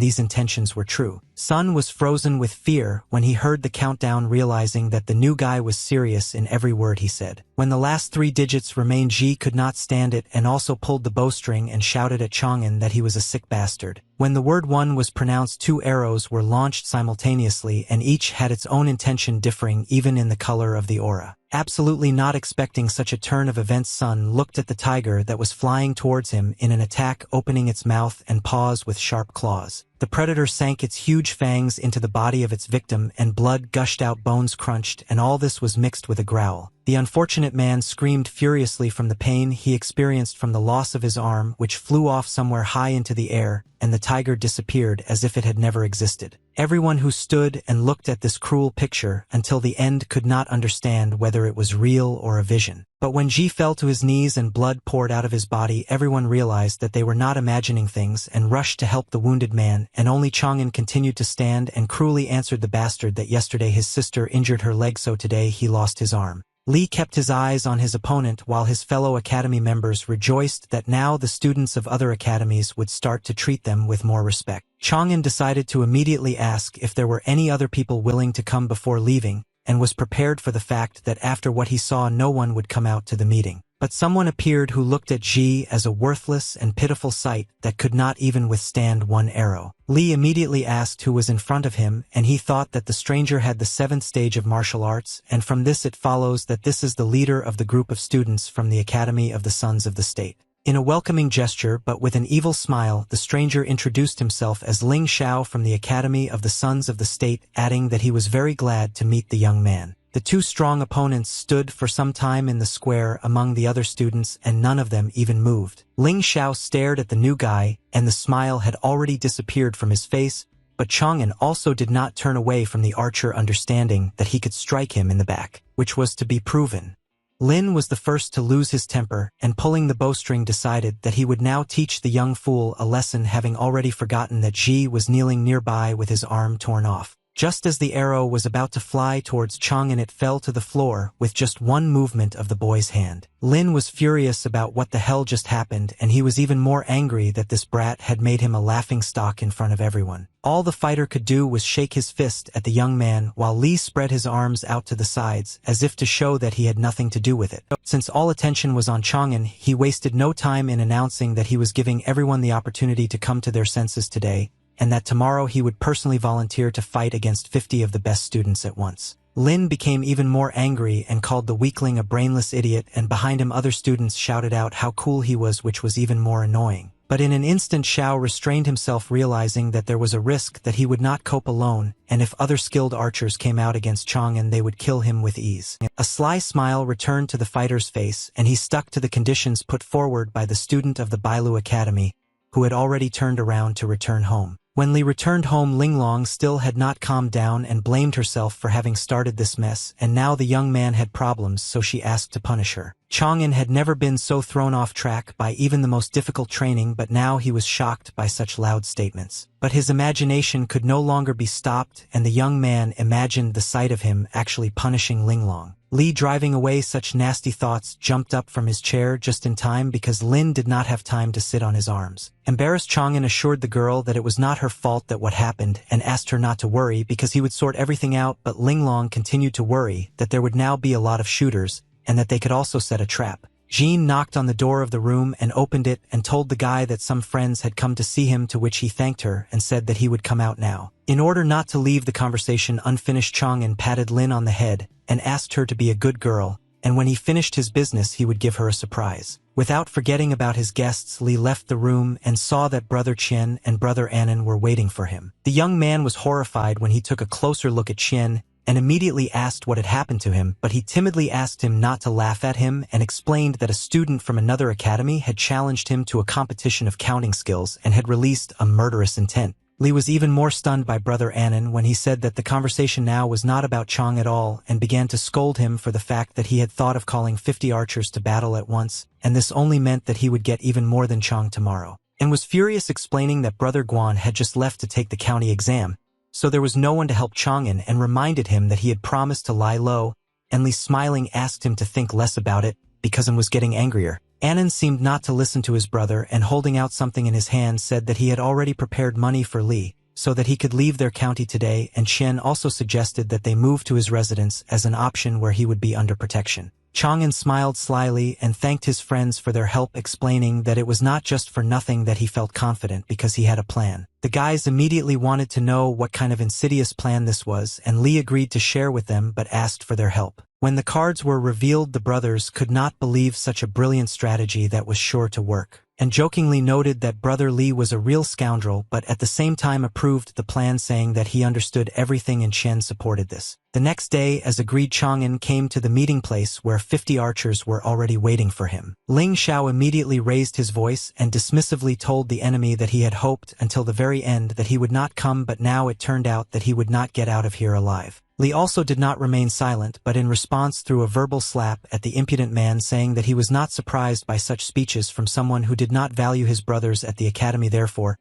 these intentions were true. Sun was frozen with fear when he heard the countdown, realizing that the new guy was serious in every word he said. When the last 3 digits remained, Ji could not stand it and also pulled the bowstring and shouted at Chang'an that he was a sick bastard. When the word 1 was pronounced, 2 arrows were launched simultaneously, and each had its own intention, differing even in the color of the aura. Absolutely not expecting such a turn of events, Sun looked at the tiger that was flying towards him in an attack, opening its mouth and paws with sharp claws. The predator sank its huge fangs into the body of its victim, and blood gushed out, bones crunched, and all this was mixed with a growl. The unfortunate man screamed furiously from the pain he experienced from the loss of his arm, which flew off somewhere high into the air, and the tiger disappeared as if it had never existed. Everyone who stood and looked at this cruel picture until the end could not understand whether it was real or a vision. But when Ji fell to his knees and blood poured out of his body, everyone realized that they were not imagining things and rushed to help the wounded man, and only Chang'an continued to stand and cruelly answered the bastard that yesterday his sister injured her leg, so today he lost his arm. Lee kept his eyes on his opponent while his fellow academy members rejoiced that now the students of other academies would start to treat them with more respect. Chang'an decided to immediately ask if there were any other people willing to come before leaving, and was prepared for the fact that after what he saw no one would come out to the meeting. But someone appeared who looked at Ji as a worthless and pitiful sight that could not even withstand 1 arrow. Lee immediately asked who was in front of him, and he thought that the stranger had the 7th stage of martial arts, and from this it follows that this is the leader of the group of students from the Academy of the Sons of the State. In a welcoming gesture but with an evil smile, the stranger introduced himself as Ling Xiao from the Academy of the Sons of the State, adding that he was very glad to meet the young man. The 2 strong opponents stood for some time in the square among the other students, and none of them even moved. Ling Xiao stared at the new guy, and the smile had already disappeared from his face, but Chang'an also did not turn away from the archer, understanding that he could strike him in the back, which was to be proven. Lin was the first to lose his temper, and pulling the bowstring decided that he would now teach the young fool a lesson, having already forgotten that Ji was kneeling nearby with his arm torn off. Just as the arrow was about to fly towards Chang'an, it fell to the floor with just 1 movement of the boy's hand. Lin was furious about what the hell just happened, and he was even more angry that this brat had made him a laughingstock in front of everyone. All the fighter could do was shake his fist at the young man while Lee spread his arms out to the sides as if to show that he had nothing to do with it. Since all attention was on Chang'an, he wasted no time in announcing that he was giving everyone the opportunity to come to their senses today, and that tomorrow he would personally volunteer to fight against 50 of the best students at once. Lin became even more angry and called the weakling a brainless idiot, and behind him other students shouted out how cool he was, which was even more annoying. But in an instant Xiao restrained himself, realizing that there was a risk that he would not cope alone, and if other skilled archers came out against Chang'an they would kill him with ease. A sly smile returned to the fighter's face, and he stuck to the conditions put forward by the student of the Bailu Academy, who had already turned around to return home. When Li returned home, Linglong still had not calmed down and blamed herself for having started this mess, and now the young man had problems, so she asked to punish her. Chang'an had never been so thrown off track by even the most difficult training, but now he was shocked by such loud statements. But his imagination could no longer be stopped, and the young man imagined the sight of him actually punishing Linglong. Li, driving away such nasty thoughts, jumped up from his chair just in time because Lin did not have time to sit on his arms. Embarrassed, Chang'an assured the girl that it was not her fault that what happened and asked her not to worry because he would sort everything out, but Linglong continued to worry that there would now be a lot of shooters and that they could also set a trap. Jean knocked on the door of the room and opened it and told the guy that some friends had come to see him, to which he thanked her and said that he would come out now. In order not to leave the conversation unfinished, Chang'an patted Lin on the head and asked her to be a good girl, and when he finished his business he would give her a surprise. Without forgetting about his guests, Li left the room and saw that Brother Qian and Brother Annan were waiting for him. The young man was horrified when he took a closer look at Qian and immediately asked what had happened to him, but he timidly asked him not to laugh at him and explained that a student from another academy had challenged him to a competition of counting skills and had released a murderous intent. Li was even more stunned by Brother Annan when he said that the conversation now was not about Chang at all and began to scold him for the fact that he had thought of calling 50 archers to battle at once, and this only meant that he would get even more than Chang tomorrow. And was furious, explaining that Brother Guan had just left to take the county exam, so there was no one to help Chang'an, and reminded him that he had promised to lie low, and Li, smiling, asked him to think less about it because he was getting angrier. Annan seemed not to listen to his brother, and holding out something in his hand said that he had already prepared money for Li so that he could leave their county today, and Chen also suggested that they move to his residence as an option where he would be under protection. Chang'an smiled slyly and thanked his friends for their help, explaining that it was not just for nothing that he felt confident because he had a plan. The guys immediately wanted to know what kind of insidious plan this was, and Li agreed to share with them but asked for their help. When the cards were revealed, the brothers could not believe such a brilliant strategy that was sure to work, and jokingly noted that Brother Li was a real scoundrel, but at the same time approved the plan, saying that he understood everything and Chen supported this. The next day, as agreed, Chang'an came to the meeting place where 50 archers were already waiting for him. Ling Xiao immediately raised his voice and dismissively told the enemy that he had hoped until the very end that he would not come, but now it turned out that he would not get out of here alive. Li also did not remain silent, but in response threw a verbal slap at the impudent man, saying that he was not surprised by such speeches from someone who did not value his brothers at the academy. Therefore,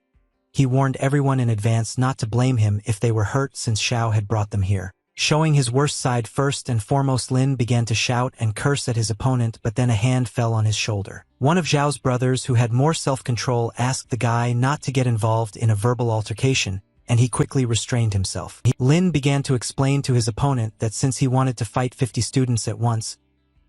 he warned everyone in advance not to blame him if they were hurt, since Xiao had brought them here. Showing his worst side first and foremost, Lin began to shout and curse at his opponent, but then a hand fell on his shoulder. One of Zhao's brothers, who had more self-control, asked the guy not to get involved in a verbal altercation, and he quickly restrained himself. Lin began to explain to his opponent that since he wanted to fight 50 students at once,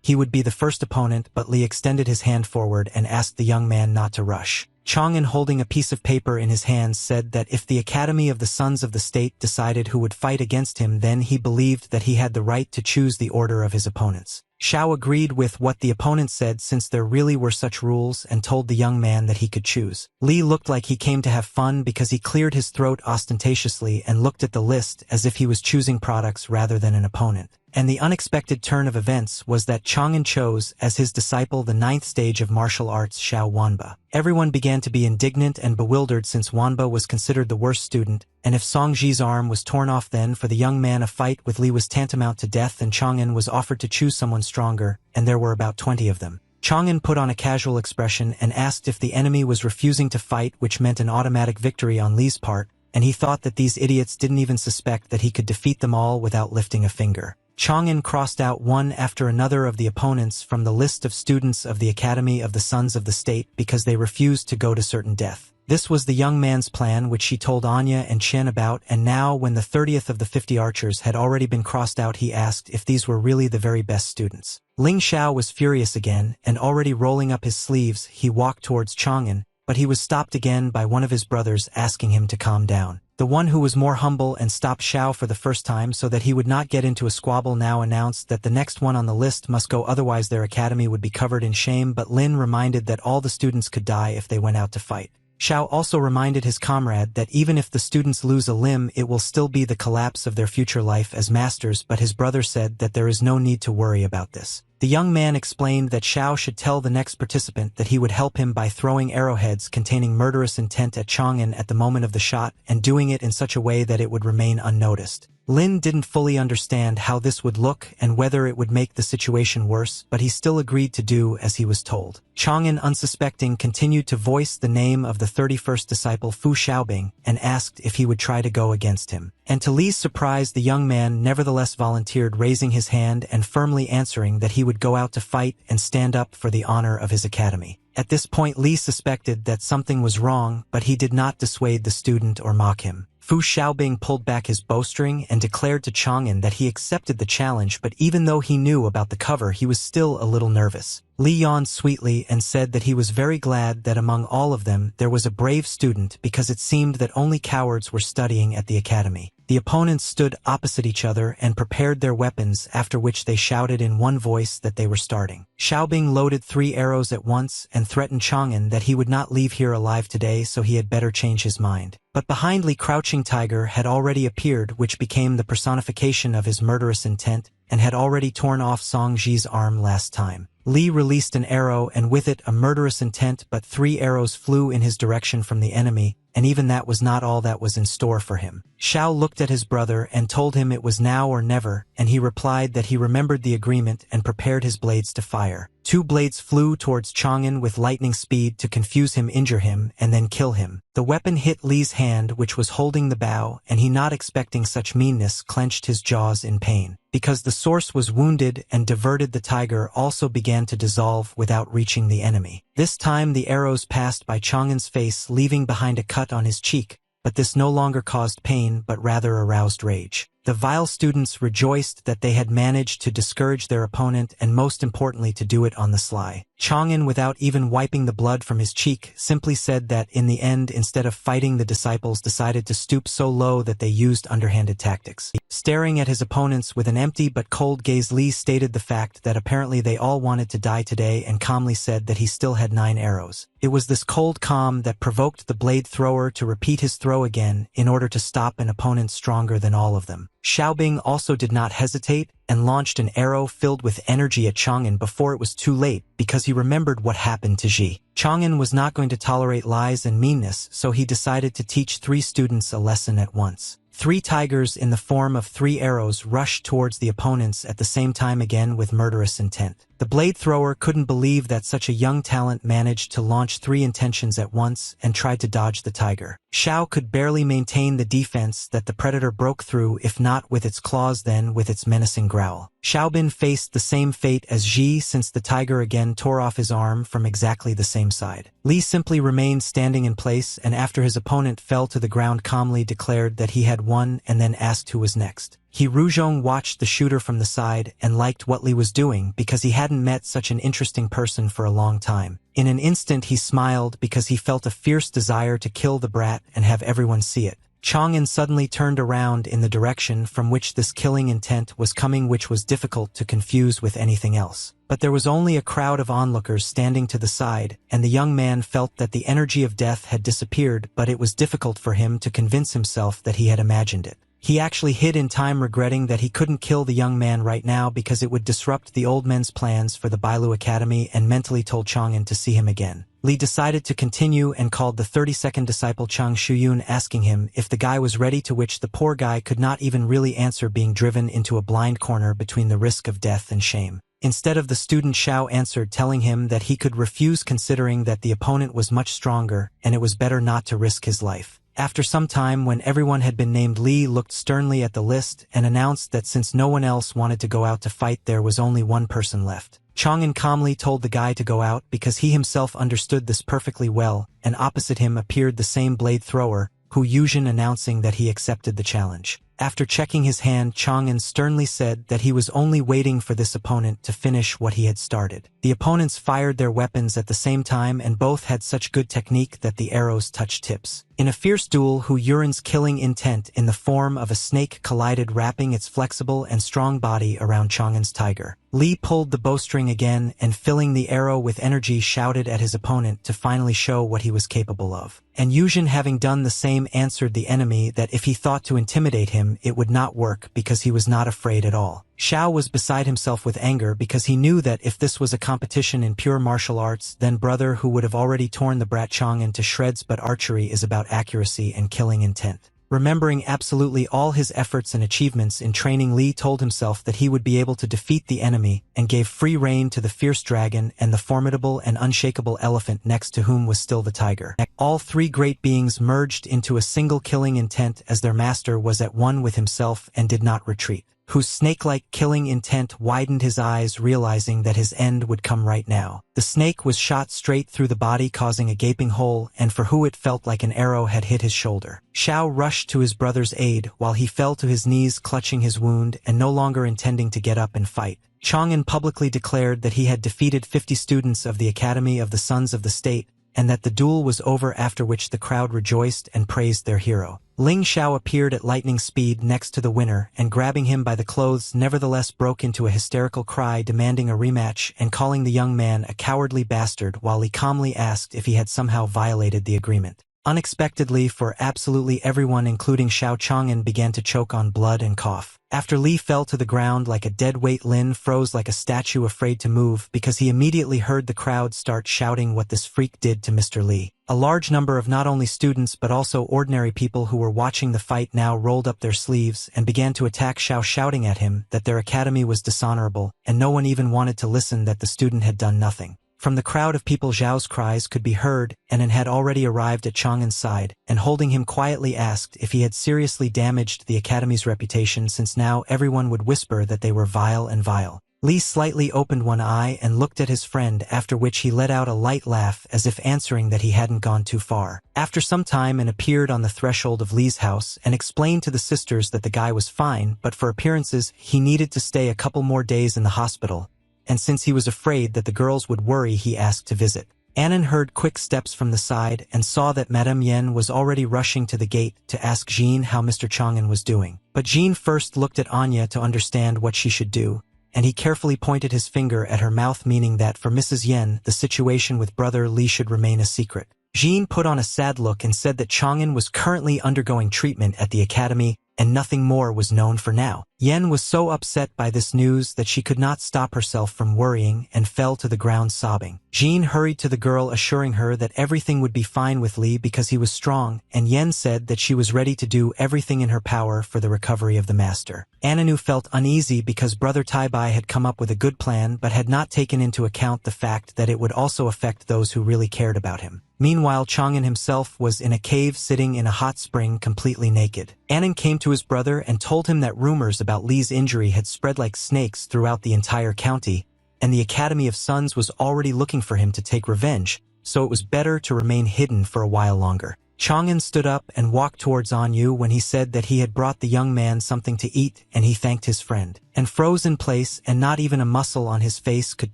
he would be the first opponent, but Li extended his hand forward and asked the young man not to rush. Chang'an, holding a piece of paper in his hands, said that if the Academy of the Sons of the State decided who would fight against him, then he believed that he had the right to choose the order of his opponents. Xiao agreed with what the opponent said, since there really were such rules, and told the young man that he could choose. Li looked like he came to have fun because he cleared his throat ostentatiously and looked at the list as if he was choosing products rather than an opponent. And the unexpected turn of events was that Chang'an chose as his disciple the 9th stage of martial arts, Xiao Wanba. Everyone began to be indignant and bewildered, since Wanba was considered the worst student, and if Songji's arm was torn off, then for the young man a fight with Li was tantamount to death, and Chang'an was offered to choose someone stronger, and there were about 20 of them. Chang'an put on a casual expression and asked if the enemy was refusing to fight, which meant an automatic victory on Li's part, and he thought that these idiots didn't even suspect that he could defeat them all without lifting a finger. Chang'an crossed out one after another of the opponents from the list of students of the Academy of the Sons of the State because they refused to go to certain death. This was the young man's plan, which she told Anya and Chen about, and now when the 30th of the 50 archers had already been crossed out, he asked if these were really the very best students. Ling Xiao was furious again, and already rolling up his sleeves, he walked towards Chang'an, but he was stopped again by one of his brothers asking him to calm down. The one who was more humble and stopped Xiao for the first time so that he would not get into a squabble now announced that the next one on the list must go, otherwise their academy would be covered in shame, but Lin reminded that all the students could die if they went out to fight. Xiao also reminded his comrade that even if the students lose a limb, it will still be the collapse of their future life as masters, but his brother said that there is no need to worry about this. The young man explained that Xiao should tell the next participant that he would help him by throwing arrowheads containing murderous intent at Chang'an at the moment of the shot, and doing it in such a way that it would remain unnoticed. Lin didn't fully understand how this would look and whether it would make the situation worse, but he still agreed to do as he was told. Chang'an, unsuspecting, continued to voice the name of the 31st disciple, Fu Xiaobing, and asked if he would try to go against him. And to Li's surprise, the young man nevertheless volunteered, raising his hand and firmly answering that he would go out to fight and stand up for the honor of his academy. At this point, Li suspected that something was wrong, but he did not dissuade the student or mock him. Fu Xiaobing pulled back his bowstring and declared to Chang'an that he accepted the challenge, but even though he knew about the cover, he was still a little nervous. Li yawned sweetly and said that he was very glad that among all of them there was a brave student, because it seemed that only cowards were studying at the academy. The opponents stood opposite each other and prepared their weapons, after which they shouted in one voice that they were starting. Xiaobing loaded 3 arrows at once and threatened Chang'an that he would not leave here alive today, so he had better change his mind. But behind Li, Crouching Tiger had already appeared, which became the personification of his murderous intent, and had already torn off Song Ji's arm last time. Li released an arrow and with it a murderous intent, but 3 arrows flew in his direction from the enemy, and even that was not all that was in store for him. Xiao looked at his brother and told him it was now or never, and he replied that he remembered the agreement and prepared his blades to fire. 2 blades flew towards Chang'an with lightning speed to confuse him, injure him, and then kill him. The weapon hit Li's hand, which was holding the bow, and he, not expecting such meanness, clenched his jaws in pain. Because the source was wounded and diverted, the tiger also began to dissolve without reaching the enemy. This time the arrows passed by Chang'an's face, leaving behind a cut on his cheek, but this no longer caused pain but rather aroused rage. The vile students rejoiced that they had managed to discourage their opponent and most importantly to do it on the sly. Chang'an, without even wiping the blood from his cheek, simply said that in the end, instead of fighting, the disciples decided to stoop so low that they used underhanded tactics. Staring at his opponents with an empty but cold gaze, Li stated the fact that apparently they all wanted to die today and calmly said that he still had 9 arrows. It was this cold calm that provoked the blade thrower to repeat his throw again in order to stop an opponent stronger than all of them. Xiaobing also did not hesitate and launched an arrow filled with energy at Chang'an before it was too late, because he remembered what happened to Ji. Chang'an was not going to tolerate lies and meanness, so he decided to teach 3 students a lesson at once. 3 tigers in the form of 3 arrows rushed towards the opponents at the same time, again with murderous intent. The blade thrower couldn't believe that such a young talent managed to launch 3 intentions at once and tried to dodge the tiger. Xiao could barely maintain the defense that the predator broke through, if not with its claws then with its menacing growl. Xiaobin faced the same fate as Ji, since the tiger again tore off his arm from exactly the same side. Li simply remained standing in place, and after his opponent fell to the ground calmly declared that he had won and then asked who was next. He Ruzhong watched the shooter from the side and liked what Li was doing because he hadn't met such an interesting person for a long time. In an instant he smiled because he felt a fierce desire to kill the brat and have everyone see it. Chang'an suddenly turned around in the direction from which this killing intent was coming, which was difficult to confuse with anything else. But there was only a crowd of onlookers standing to the side, and the young man felt that the energy of death had disappeared, but it was difficult for him to convince himself that he had imagined it. He actually hid in time, regretting that he couldn't kill the young man right now because it would disrupt the old men's plans for the Bailu Academy, and mentally told Chang'an to see him again. Li decided to continue and called the 32nd disciple Chang Shuyun, asking him if the guy was ready, to which the poor guy could not even really answer, being driven into a blind corner between the risk of death and shame. Instead of the student, Xiao answered, telling him that he could refuse considering that the opponent was much stronger and it was better not to risk his life. After some time, when everyone had been named, Li looked sternly at the list and announced that since no one else wanted to go out to fight, there was only one person left. Chang'an calmly told the guy to go out because he himself understood this perfectly well, and opposite him appeared the same blade thrower, Hu Yuzhen, announcing that he accepted the challenge. After checking his hand, Chang'an sternly said that he was only waiting for this opponent to finish what he had started. The opponents fired their weapons at the same time, and both had such good technique that the arrows touched tips. In a fierce duel, Hu Yuren's killing intent in the form of a snake collided, wrapping its flexible and strong body around Chang'an's tiger. Li pulled the bowstring again and, filling the arrow with energy, shouted at his opponent to finally show what he was capable of. And Yuzhen, having done the same, answered the enemy that if he thought to intimidate him, it would not work because he was not afraid at all. Xiao was beside himself with anger because he knew that if this was a competition in pure martial arts, then brother Hu would have already torn the brat Chang'an to shreds, but archery is about accuracy and killing intent. Remembering absolutely all his efforts and achievements in training, Li told himself that he would be able to defeat the enemy and gave free rein to the fierce dragon and the formidable and unshakable elephant next to whom was still the tiger. All 3 great beings merged into a single killing intent as their master was at one with himself and did not retreat. Whose snake-like killing intent widened his eyes, realizing that his end would come right now. The snake was shot straight through the body, causing a gaping hole, and for Hu it felt like an arrow had hit his shoulder. Xiao rushed to his brother's aid while he fell to his knees, clutching his wound and no longer intending to get up and fight. Chang'an publicly declared that he had defeated 50 students of the Academy of the Sons of the State, and that the duel was over, after which the crowd rejoiced and praised their hero. Ling Xiao appeared at lightning speed next to the winner and, grabbing him by the clothes, nevertheless broke into a hysterical cry demanding a rematch and calling the young man a cowardly bastard, while he calmly asked if he had somehow violated the agreement. Unexpectedly for absolutely everyone including Xiao Chang'an began to choke on blood and cough. After Li fell to the ground like a dead weight, Lin froze like a statue afraid to move because he immediately heard the crowd start shouting what this freak did to Mr. Li. A large number of not only students but also ordinary people who were watching the fight now rolled up their sleeves and began to attack Xiao, shouting at him that their academy was dishonorable, and no one even wanted to listen, that the student had done nothing. From the crowd of people, Zhao's cries could be heard, and An had already arrived at Chang'an's side, and holding him quietly asked if he had seriously damaged the academy's reputation, since now everyone would whisper that they were vile and vile. Li slightly opened one eye and looked at his friend, after which he let out a light laugh as if answering that he hadn't gone too far. After some time, An appeared on the threshold of Li's house and explained to the sisters that the guy was fine, but for appearances he needed to stay a couple more days in the hospital, and since he was afraid that the girls would worry, he asked to visit. Annan heard quick steps from the side and saw that Madame Yen was already rushing to the gate to ask Jean how Mr. Chang'an was doing. But Jean first looked at Anya to understand what she should do, and he carefully pointed his finger at her mouth, meaning that for Mrs. Yen the situation with brother Li should remain a secret. Jean put on a sad look and said that Chang'an was currently undergoing treatment at the academy, and nothing more was known for now. Yen was so upset by this news that she could not stop herself from worrying and fell to the ground sobbing. Jean hurried to the girl, assuring her that everything would be fine with Li because he was strong, and Yen said that she was ready to do everything in her power for the recovery of the master. Ananu felt uneasy because brother Tai-bai had come up with a good plan but had not taken into account the fact that it would also affect those who really cared about him. Meanwhile, Chang'an himself was in a cave sitting in a hot spring completely naked. Annan came to his brother and told him that rumors about Li's injury had spread like snakes throughout the entire county, and the Academy of Suns was already looking for him to take revenge, so it was better to remain hidden for a while longer. Chang'an stood up and walked towards Anyu when he said that he had brought the young man something to eat, and he thanked his friend. And froze in place, and not even a muscle on his face could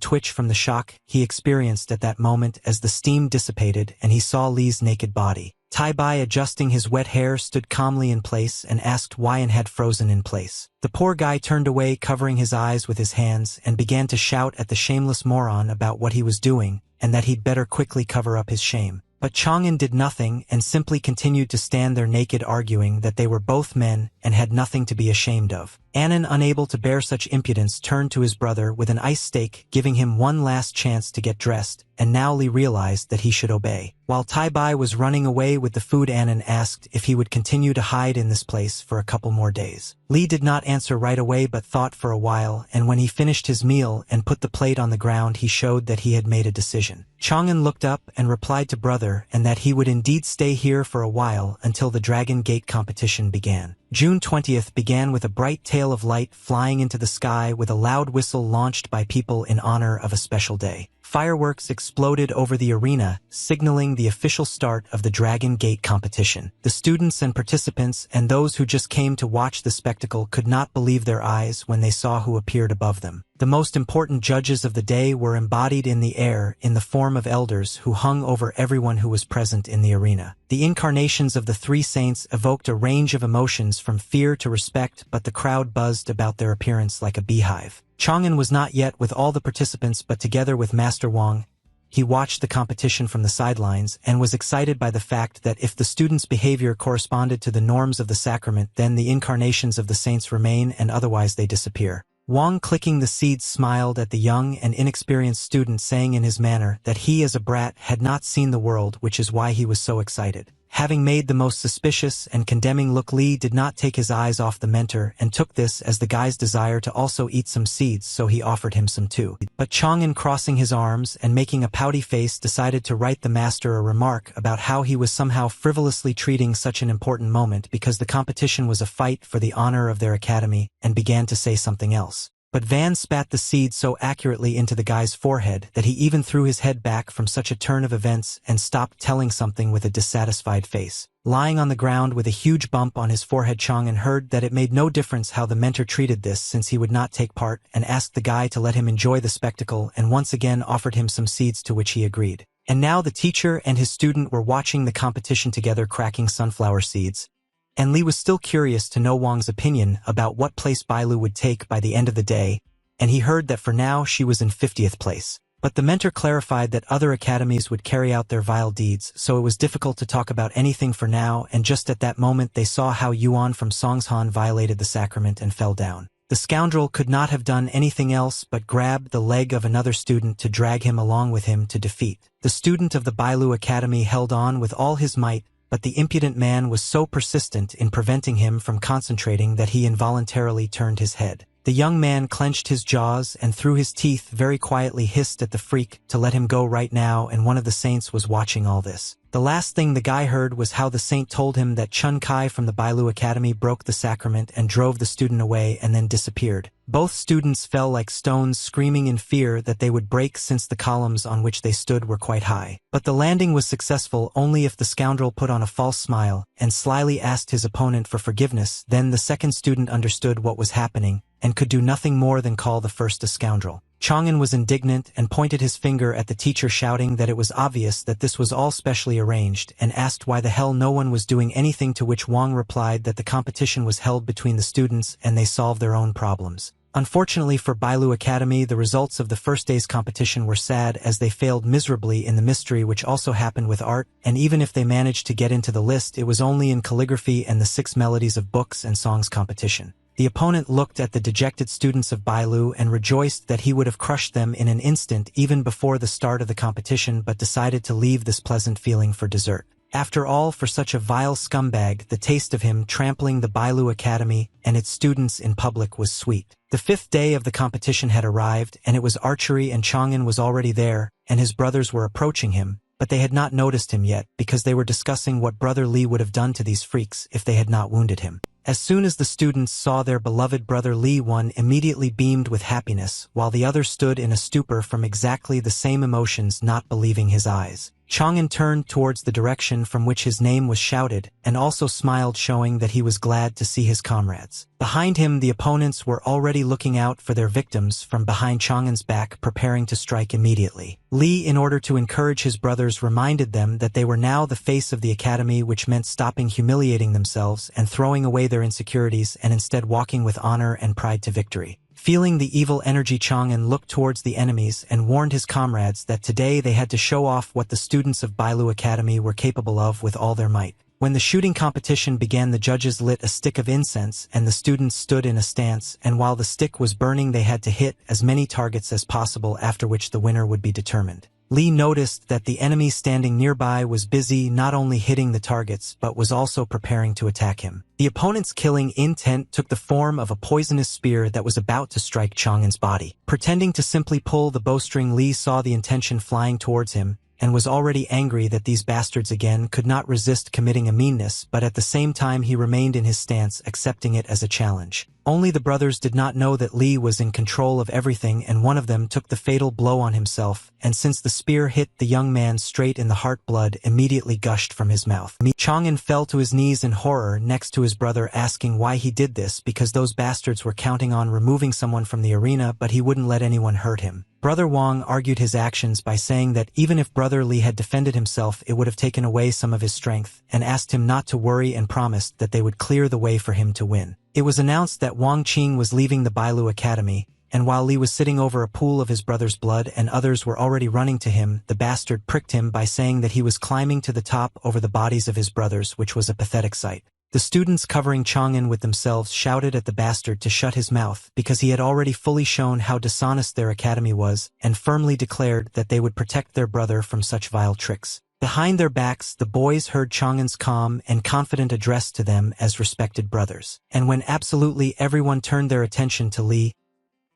twitch from the shock he experienced at that moment as the steam dissipated and he saw Li's naked body. Tai-bai, adjusting his wet hair, stood calmly in place and asked why An had frozen in place. The poor guy turned away, covering his eyes with his hands, and began to shout at the shameless moron about what he was doing and that he'd better quickly cover up his shame. But Chang'an did nothing and simply continued to stand there naked, arguing that they were both men and had nothing to be ashamed of. Annan, unable to bear such impudence, turned to his brother with an ice steak, giving him one last chance to get dressed, and now Li realized that he should obey. While Tai-bai was running away with the food, Annan asked if he would continue to hide in this place for a couple more days. Li did not answer right away but thought for a while, and when he finished his meal and put the plate on the ground, he showed that he had made a decision. Chang'an looked up and replied to brother and that he would indeed stay here for a while until the Dragon Gate competition began. June 20th began with a bright tail of light flying into the sky with a loud whistle launched by people in honor of a special day. Fireworks exploded over the arena, signaling the official start of the Dragon Gate competition. The students and participants and those who just came to watch the spectacle could not believe their eyes when they saw who appeared above them. The most important judges of the day were embodied in the air in the form of elders who hung over everyone who was present in the arena. The incarnations of the three saints evoked a range of emotions from fear to respect, but the crowd buzzed about their appearance like a beehive. Chang'an was not yet with all the participants, but together with Master Wang, he watched the competition from the sidelines and was excited by the fact that if the students' behavior corresponded to the norms of the sacrament, then the incarnations of the saints remain and otherwise they disappear. Wang, clicking the seeds, smiled at the young and inexperienced student, saying in his manner that he as a brat had not seen the world, which is why he was so excited. Having made the most suspicious and condemning look, Li did not take his eyes off the mentor and took this as the guy's desire to also eat some seeds, so he offered him some too. But Chang'an, crossing his arms and making a pouty face, decided to write the master a remark about how he was somehow frivolously treating such an important moment because the competition was a fight for the honor of their academy, and began to say something else. But Van spat the seed so accurately into the guy's forehead that he even threw his head back from such a turn of events and stopped telling something with a dissatisfied face. Lying on the ground with a huge bump on his forehead, Chang'an heard that it made no difference how the mentor treated this, since he would not take part, and asked the guy to let him enjoy the spectacle and once again offered him some seeds, to which he agreed. And now the teacher and his student were watching the competition together, cracking sunflower seeds. And Li was still curious to know Wang's opinion about what place Bailu would take by the end of the day, and he heard that for now she was in 50th place. But the mentor clarified that other academies would carry out their vile deeds, so it was difficult to talk about anything for now, and just at that moment they saw how Yuan from Songshan violated the sacrament and fell down. The scoundrel could not have done anything else but grab the leg of another student to drag him along with him to defeat. The student of the Bailu Academy held on with all his might, but the impudent man was so persistent in preventing him from concentrating that he involuntarily turned his head. The young man clenched his jaws and through his teeth very quietly hissed at the freak to let him go right now, and one of the saints was watching all this. The last thing the guy heard was how the saint told him that Chun Kai from the Bailu Academy broke the sacrament and drove the student away and then disappeared. Both students fell like stones, screaming in fear that they would break since the columns on which they stood were quite high. But the landing was successful only if the scoundrel put on a false smile and slyly asked his opponent for forgiveness. Then the second student understood what was happening and could do nothing more than call the first a scoundrel. Chang'an was indignant and pointed his finger at the teacher, shouting that it was obvious that this was all specially arranged, and asked why the hell no one was doing anything, to which Wang replied that the competition was held between the students and they solved their own problems. Unfortunately for Bailu Academy, the results of the first day's competition were sad, as they failed miserably in the mystery, which also happened with art, and even if they managed to get into the list, it was only in calligraphy and the 6 melodies of books and songs competition. The opponent looked at the dejected students of Bailu and rejoiced that he would have crushed them in an instant even before the start of the competition, but decided to leave this pleasant feeling for dessert. After all, for such a vile scumbag, the taste of him trampling the Bailu Academy and its students in public was sweet. The 5th day of the competition had arrived, and it was archery, and Chang'an was already there, and his brothers were approaching him, but they had not noticed him yet because they were discussing what Brother Li would have done to these freaks if they had not wounded him. As soon as the students saw their beloved Brother Li, one immediately beamed with happiness, while the other stood in a stupor from exactly the same emotions, not believing his eyes. Chang'an turned towards the direction from which his name was shouted, and also smiled, showing that he was glad to see his comrades. Behind him, the opponents were already looking out for their victims from behind Chang'an's back, preparing to strike immediately. Li, in order to encourage his brothers, reminded them that they were now the face of the academy, which meant stopping humiliating themselves and throwing away their insecurities, and instead walking with honor and pride to victory. Feeling the evil energy, Chang'an looked towards the enemies and warned his comrades that today they had to show off what the students of Bailu Academy were capable of with all their might. When the shooting competition began, the judges lit a stick of incense and the students stood in a stance, and while the stick was burning they had to hit as many targets as possible, after which the winner would be determined. Li noticed that the enemy standing nearby was busy not only hitting the targets but was also preparing to attack him. The opponent's killing intent took the form of a poisonous spear that was about to strike Chang'an's body. Pretending to simply pull the bowstring, Li saw the intention flying towards him and was already angry that these bastards again could not resist committing a meanness, but at the same time he remained in his stance, accepting it as a challenge. Only the brothers did not know that Li was in control of everything, and one of them took the fatal blow on himself, and since the spear hit the young man straight in the heart, blood immediately gushed from his mouth. Chang'an fell to his knees in horror next to his brother, asking why he did this, because those bastards were counting on removing someone from the arena, but he wouldn't let anyone hurt him. Brother Wang argued his actions by saying that even if Brother Li had defended himself, it would have taken away some of his strength, and asked him not to worry and promised that they would clear the way for him to win. It was announced that Wang Qing was leaving the Bailu Academy, and while Li was sitting over a pool of his brother's blood and others were already running to him, the bastard pricked him by saying that he was climbing to the top over the bodies of his brothers, which was a pathetic sight. The students covering Chang'an with themselves shouted at the bastard to shut his mouth, because he had already fully shown how dishonest their academy was, and firmly declared that they would protect their brother from such vile tricks. Behind their backs, the boys heard Chang'an's calm and confident address to them as respected brothers. And when absolutely everyone turned their attention to Li,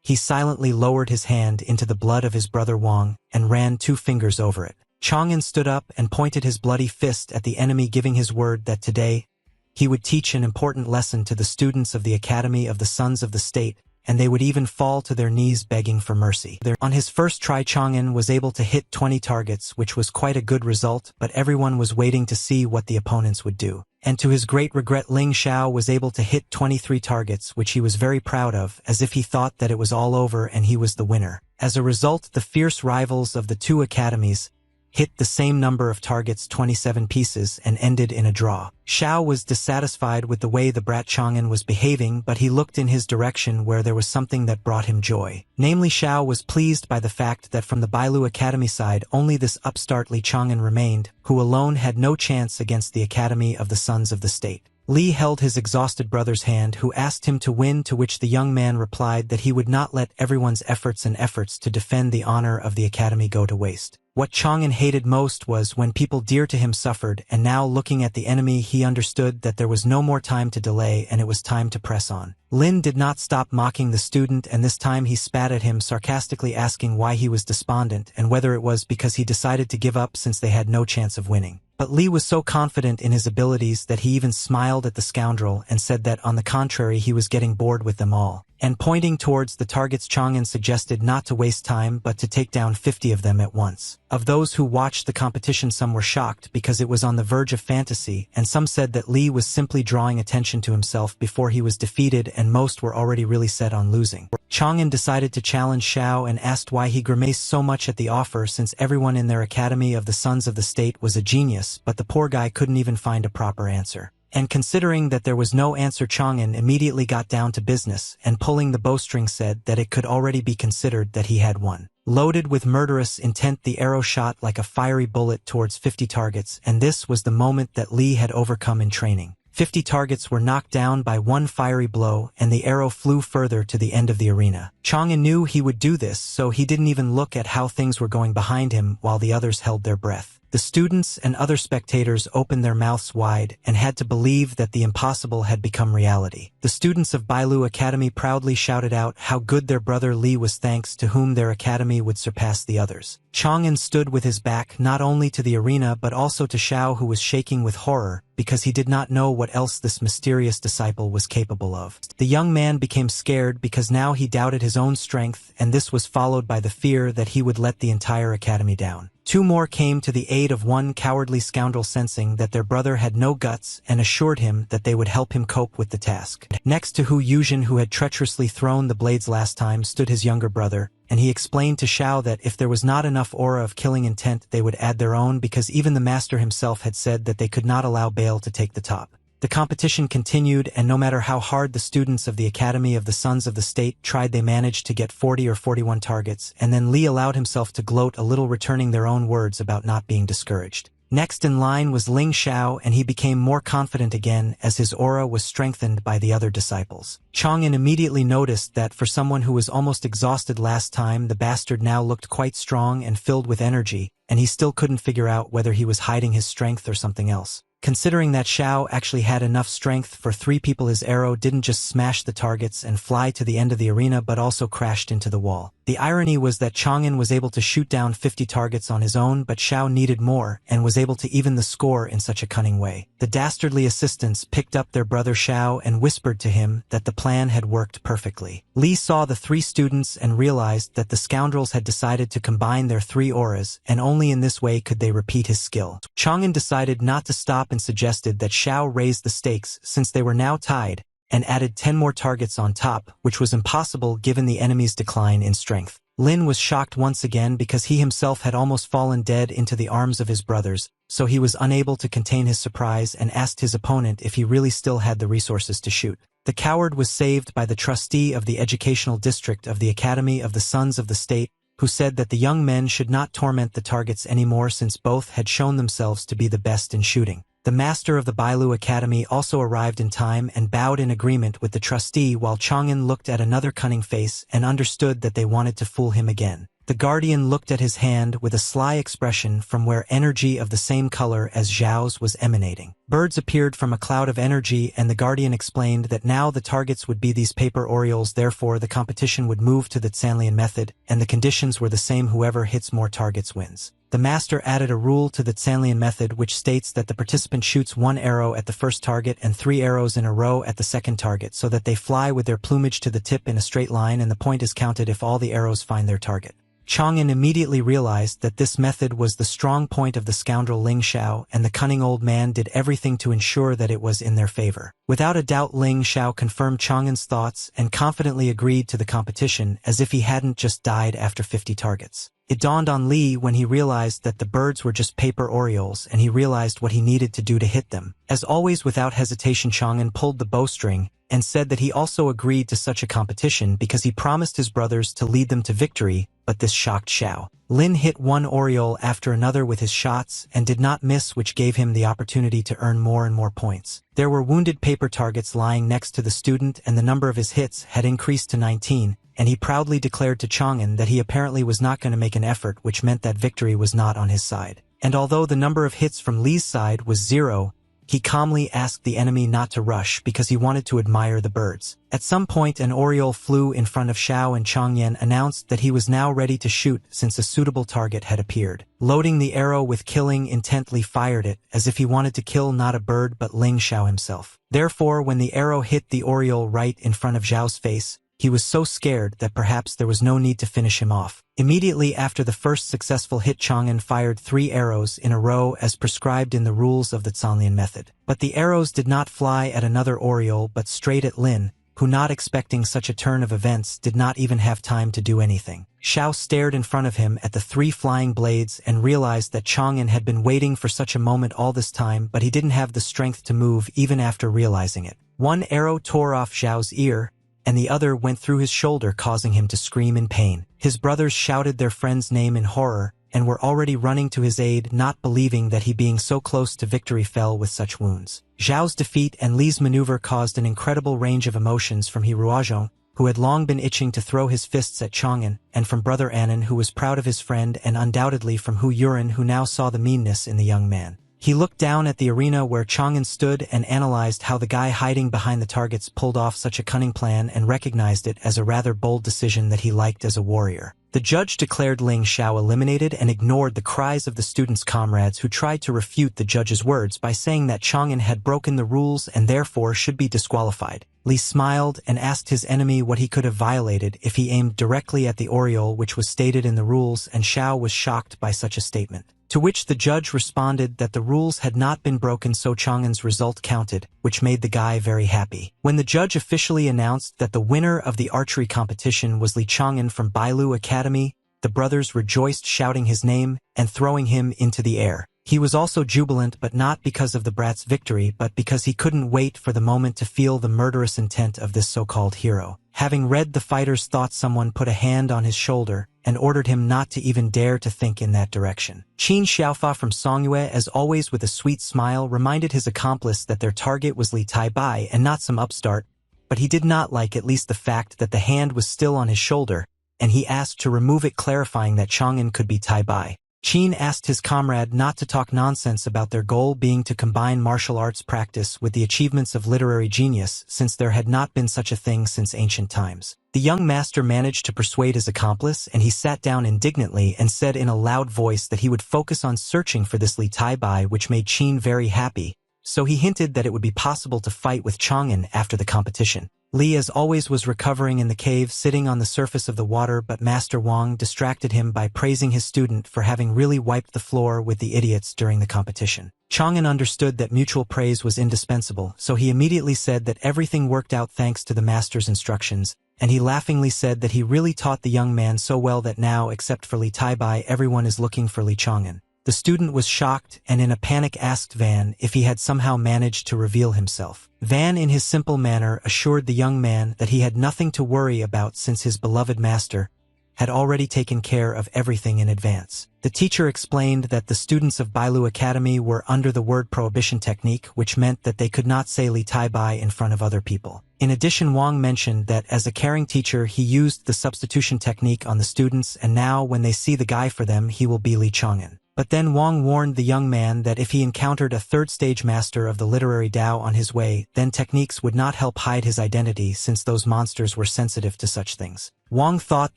he silently lowered his hand into the blood of his brother Wang and ran 2 fingers over it. Chang'an stood up and pointed his bloody fist at the enemy, giving his word that today he would teach an important lesson to the students of the Academy of the Sons of the State, and they would even fall to their knees begging for mercy. On his first try, Chang'an was able to hit 20 targets, which was quite a good result, but everyone was waiting to see what the opponents would do. And to his great regret, Ling Xiao was able to hit 23 targets, which he was very proud of, as if he thought that it was all over and he was the winner. As a result, the fierce rivals of the 2 academies hit the same number of targets 27 pieces and ended in a draw. Xiao was dissatisfied with the way the brat Chang'an was behaving, but he looked in his direction where there was something that brought him joy. Namely, Xiao was pleased by the fact that from the Bailu Academy side only this upstart Li Chang'an remained, who alone had no chance against the Academy of the Sons of the State. Li held his exhausted brother's hand, who asked him to win, to which the young man replied that he would not let everyone's efforts to defend the honor of the Academy go to waste. What Chang'an hated most was when people dear to him suffered, and now looking at the enemy he understood that there was no more time to delay and it was time to press on. Lin did not stop mocking the student, and this time he spat at him, sarcastically asking why he was despondent and whether it was because he decided to give up since they had no chance of winning. But Li was so confident in his abilities that he even smiled at the scoundrel and said that on the contrary he was getting bored with them all. And pointing towards the targets, Chang'an suggested not to waste time but to take down 50 of them at once. Of those who watched the competition, some were shocked because it was on the verge of fantasy, and some said that Li was simply drawing attention to himself before he was defeated, and most were already really set on losing. Chang'an decided to challenge Xiao and asked why he grimaced so much at the offer, since everyone in their Academy of the Sons of the State was a genius, but the poor guy couldn't even find a proper answer. And considering that there was no answer, Chang'an immediately got down to business and, pulling the bowstring, said that it could already be considered that he had won. Loaded with murderous intent, the arrow shot like a fiery bullet towards 50 targets, and this was the moment that Li had overcome in training. 50 targets were knocked down by one fiery blow, and the arrow flew further to the end of the arena. Chang'an knew he would do this, so he didn't even look at how things were going behind him while the others held their breath. The students and other spectators opened their mouths wide and had to believe that the impossible had become reality. The students of Bailu Academy proudly shouted out how good their brother Li was, thanks to whom their academy would surpass the others. Chang'an stood with his back not only to the arena but also to Xiao, who was shaking with horror because he did not know what else this mysterious disciple was capable of. The young man became scared because now he doubted his own strength, and this was followed by the fear that he would let the entire academy down. Two more came to the aid of one cowardly scoundrel, sensing that their brother had no guts, and assured him that they would help him cope with the task. Next to Hu Yuzhen, who had treacherously thrown the blades last time, stood his younger brother, and he explained to Xiao that if there was not enough aura of killing intent, they would add their own, because even the master himself had said that they could not allow Baal to take the top. The competition continued, and no matter how hard the students of the Academy of the Sons of the State tried, they managed to get 40 or 41 targets, and then Li allowed himself to gloat a little, returning their own words about not being discouraged. Next in line was Ling Xiao, and he became more confident again as his aura was strengthened by the other disciples. Chang'an immediately noticed that for someone who was almost exhausted last time, the bastard now looked quite strong and filled with energy, and he still couldn't figure out whether he was hiding his strength or something else. Considering that Xiao actually had enough strength for 3 people, his arrow didn't just smash the targets and fly to the end of the arena but also crashed into the wall. The irony was that Chang'an was able to shoot down 50 targets on his own, but Xiao needed more and was able to even the score in such a cunning way. The dastardly assistants picked up their brother Xiao and whispered to him that the plan had worked perfectly. Li saw the 3 students and realized that the scoundrels had decided to combine their 3 auras, and only in this way could they repeat his skill. Chang'an decided not to stop and suggested that Xiao raise the stakes, since they were now tied, and added 10 more targets on top, which was impossible given the enemy's decline in strength. Lin was shocked once again because he himself had almost fallen dead into the arms of his brothers, so he was unable to contain his surprise and asked his opponent if he really still had the resources to shoot. The coward was saved by the trustee of the educational district of the Academy of the Sons of the State, who said that the young men should not torment the targets anymore since both had shown themselves to be the best in shooting. The master of the Bailu Academy also arrived in time and bowed in agreement with the trustee, while Chang'an looked at another cunning face and understood that they wanted to fool him again. The guardian looked at his hand with a sly expression from where energy of the same color as Zhao's was emanating. Birds appeared from a cloud of energy, and the guardian explained that now the targets would be these paper Orioles, therefore the competition would move to the Tsanlian method, and the conditions were the same: whoever hits more targets wins. The master added a rule to the Tsanlian method which states that the participant shoots 1 arrow at the first target and 3 arrows in a row at the second target, so that they fly with their plumage to the tip in a straight line, and the point is counted if all the arrows find their target. Chang'an immediately realized that this method was the strong point of the scoundrel Ling Xiao, and the cunning old man did everything to ensure that it was in their favor. Without a doubt, Ling Xiao confirmed Chang'an's thoughts and confidently agreed to the competition as if he hadn't just died after 50 targets. It dawned on Li when he realized that the birds were just paper orioles, and he realized what he needed to do to hit them. As always, without hesitation, Chang'an pulled the bowstring and said that he also agreed to such a competition because he promised his brothers to lead them to victory, but this shocked Xiao. Lin hit one oriole after another with his shots and did not miss, which gave him the opportunity to earn more and more points. There were wounded paper targets lying next to the student, and the number of his hits had increased to 19, and he proudly declared to Chang'an that he apparently was not going to make an effort, which meant that victory was not on his side. And although the number of hits from Li's side was 0, he calmly asked the enemy not to rush because he wanted to admire the birds. At some point, an oriole flew in front of Xiao, and Chang'an announced that he was now ready to shoot since a suitable target had appeared. Loading the arrow with killing intent, Li fired it as if he wanted to kill not a bird but Ling Xiao himself. Therefore, when the arrow hit the oriole right in front of Xiao's face, he was so scared that perhaps there was no need to finish him off. Immediately after the first successful hit, Chang'an fired 3 arrows in a row as prescribed in the rules of the Zhanlian method. But the arrows did not fly at another oriole but straight at Lin, who, not expecting such a turn of events, did not even have time to do anything. Xiao stared in front of him at the 3 flying blades and realized that Chang'an had been waiting for such a moment all this time, but he didn't have the strength to move even after realizing it. One arrow tore off Xiao's ear, and the other went through his shoulder, causing him to scream in pain. His brothers shouted their friend's name in horror and were already running to his aid, not believing that he, being so close to victory, fell with such wounds. Zhao's defeat and Li's maneuver caused an incredible range of emotions from Hiruozhong, who had long been itching to throw his fists at Chang'an, and from Brother Anan, who was proud of his friend, and undoubtedly from Hu Yuran, who now saw the meanness in the young man. He looked down at the arena where Chang'an stood and analyzed how the guy hiding behind the targets pulled off such a cunning plan, and recognized it as a rather bold decision that he liked as a warrior. The judge declared Ling Xiao eliminated and ignored the cries of the students' comrades, who tried to refute the judge's words by saying that Chang'an had broken the rules and therefore should be disqualified. Li smiled and asked his enemy what he could have violated if he aimed directly at the oriole, which was stated in the rules, and Xiao was shocked by such a statement. To which the judge responded that the rules had not been broken, so Chang'an's result counted, which made the guy very happy. When the judge officially announced that the winner of the archery competition was Li Chang'an from Bailu Academy, the brothers rejoiced, shouting his name and throwing him into the air. He was also jubilant, but not because of the brat's victory, but because he couldn't wait for the moment to feel the murderous intent of this so-called hero. Having read the fighter's thoughts, someone put a hand on his shoulder and ordered him not to even dare to think in that direction. Qin Xiaofa from Songyue, as always with a sweet smile, reminded his accomplice that their target was Li Taibai and not some upstart, but he did not like at least the fact that the hand was still on his shoulder, and he asked to remove it, clarifying that Chang'an could be Taibai. Qin asked his comrade not to talk nonsense about their goal being to combine martial arts practice with the achievements of literary genius, since there had not been such a thing since ancient times. The young master managed to persuade his accomplice, and he sat down indignantly and said in a loud voice that he would focus on searching for this Li Taibai, which made Qin very happy, so he hinted that it would be possible to fight with Chang'an after the competition. Li, as always, was recovering in the cave, sitting on the surface of the water, but Master Wang distracted him by praising his student for having really wiped the floor with the idiots during the competition. Chang'an understood that mutual praise was indispensable, so he immediately said that everything worked out thanks to the master's instructions, and he laughingly said that he really taught the young man so well that now, except for Li Taibai, everyone is looking for Li Chang'an. The student was shocked and in a panic asked Van if he had somehow managed to reveal himself. Van, in his simple manner, assured the young man that he had nothing to worry about since his beloved master had already taken care of everything in advance. The teacher explained that the students of Bailu Academy were under the word prohibition technique, which meant that they could not say Li Taibai in front of other people. In addition, Wang mentioned that as a caring teacher he used the substitution technique on the students, and now when they see the guy for them he will be Li Chang'an. But then Wang warned the young man that if he encountered a third-stage master of the literary Tao on his way, then techniques would not help hide his identity, since those monsters were sensitive to such things. Wang thought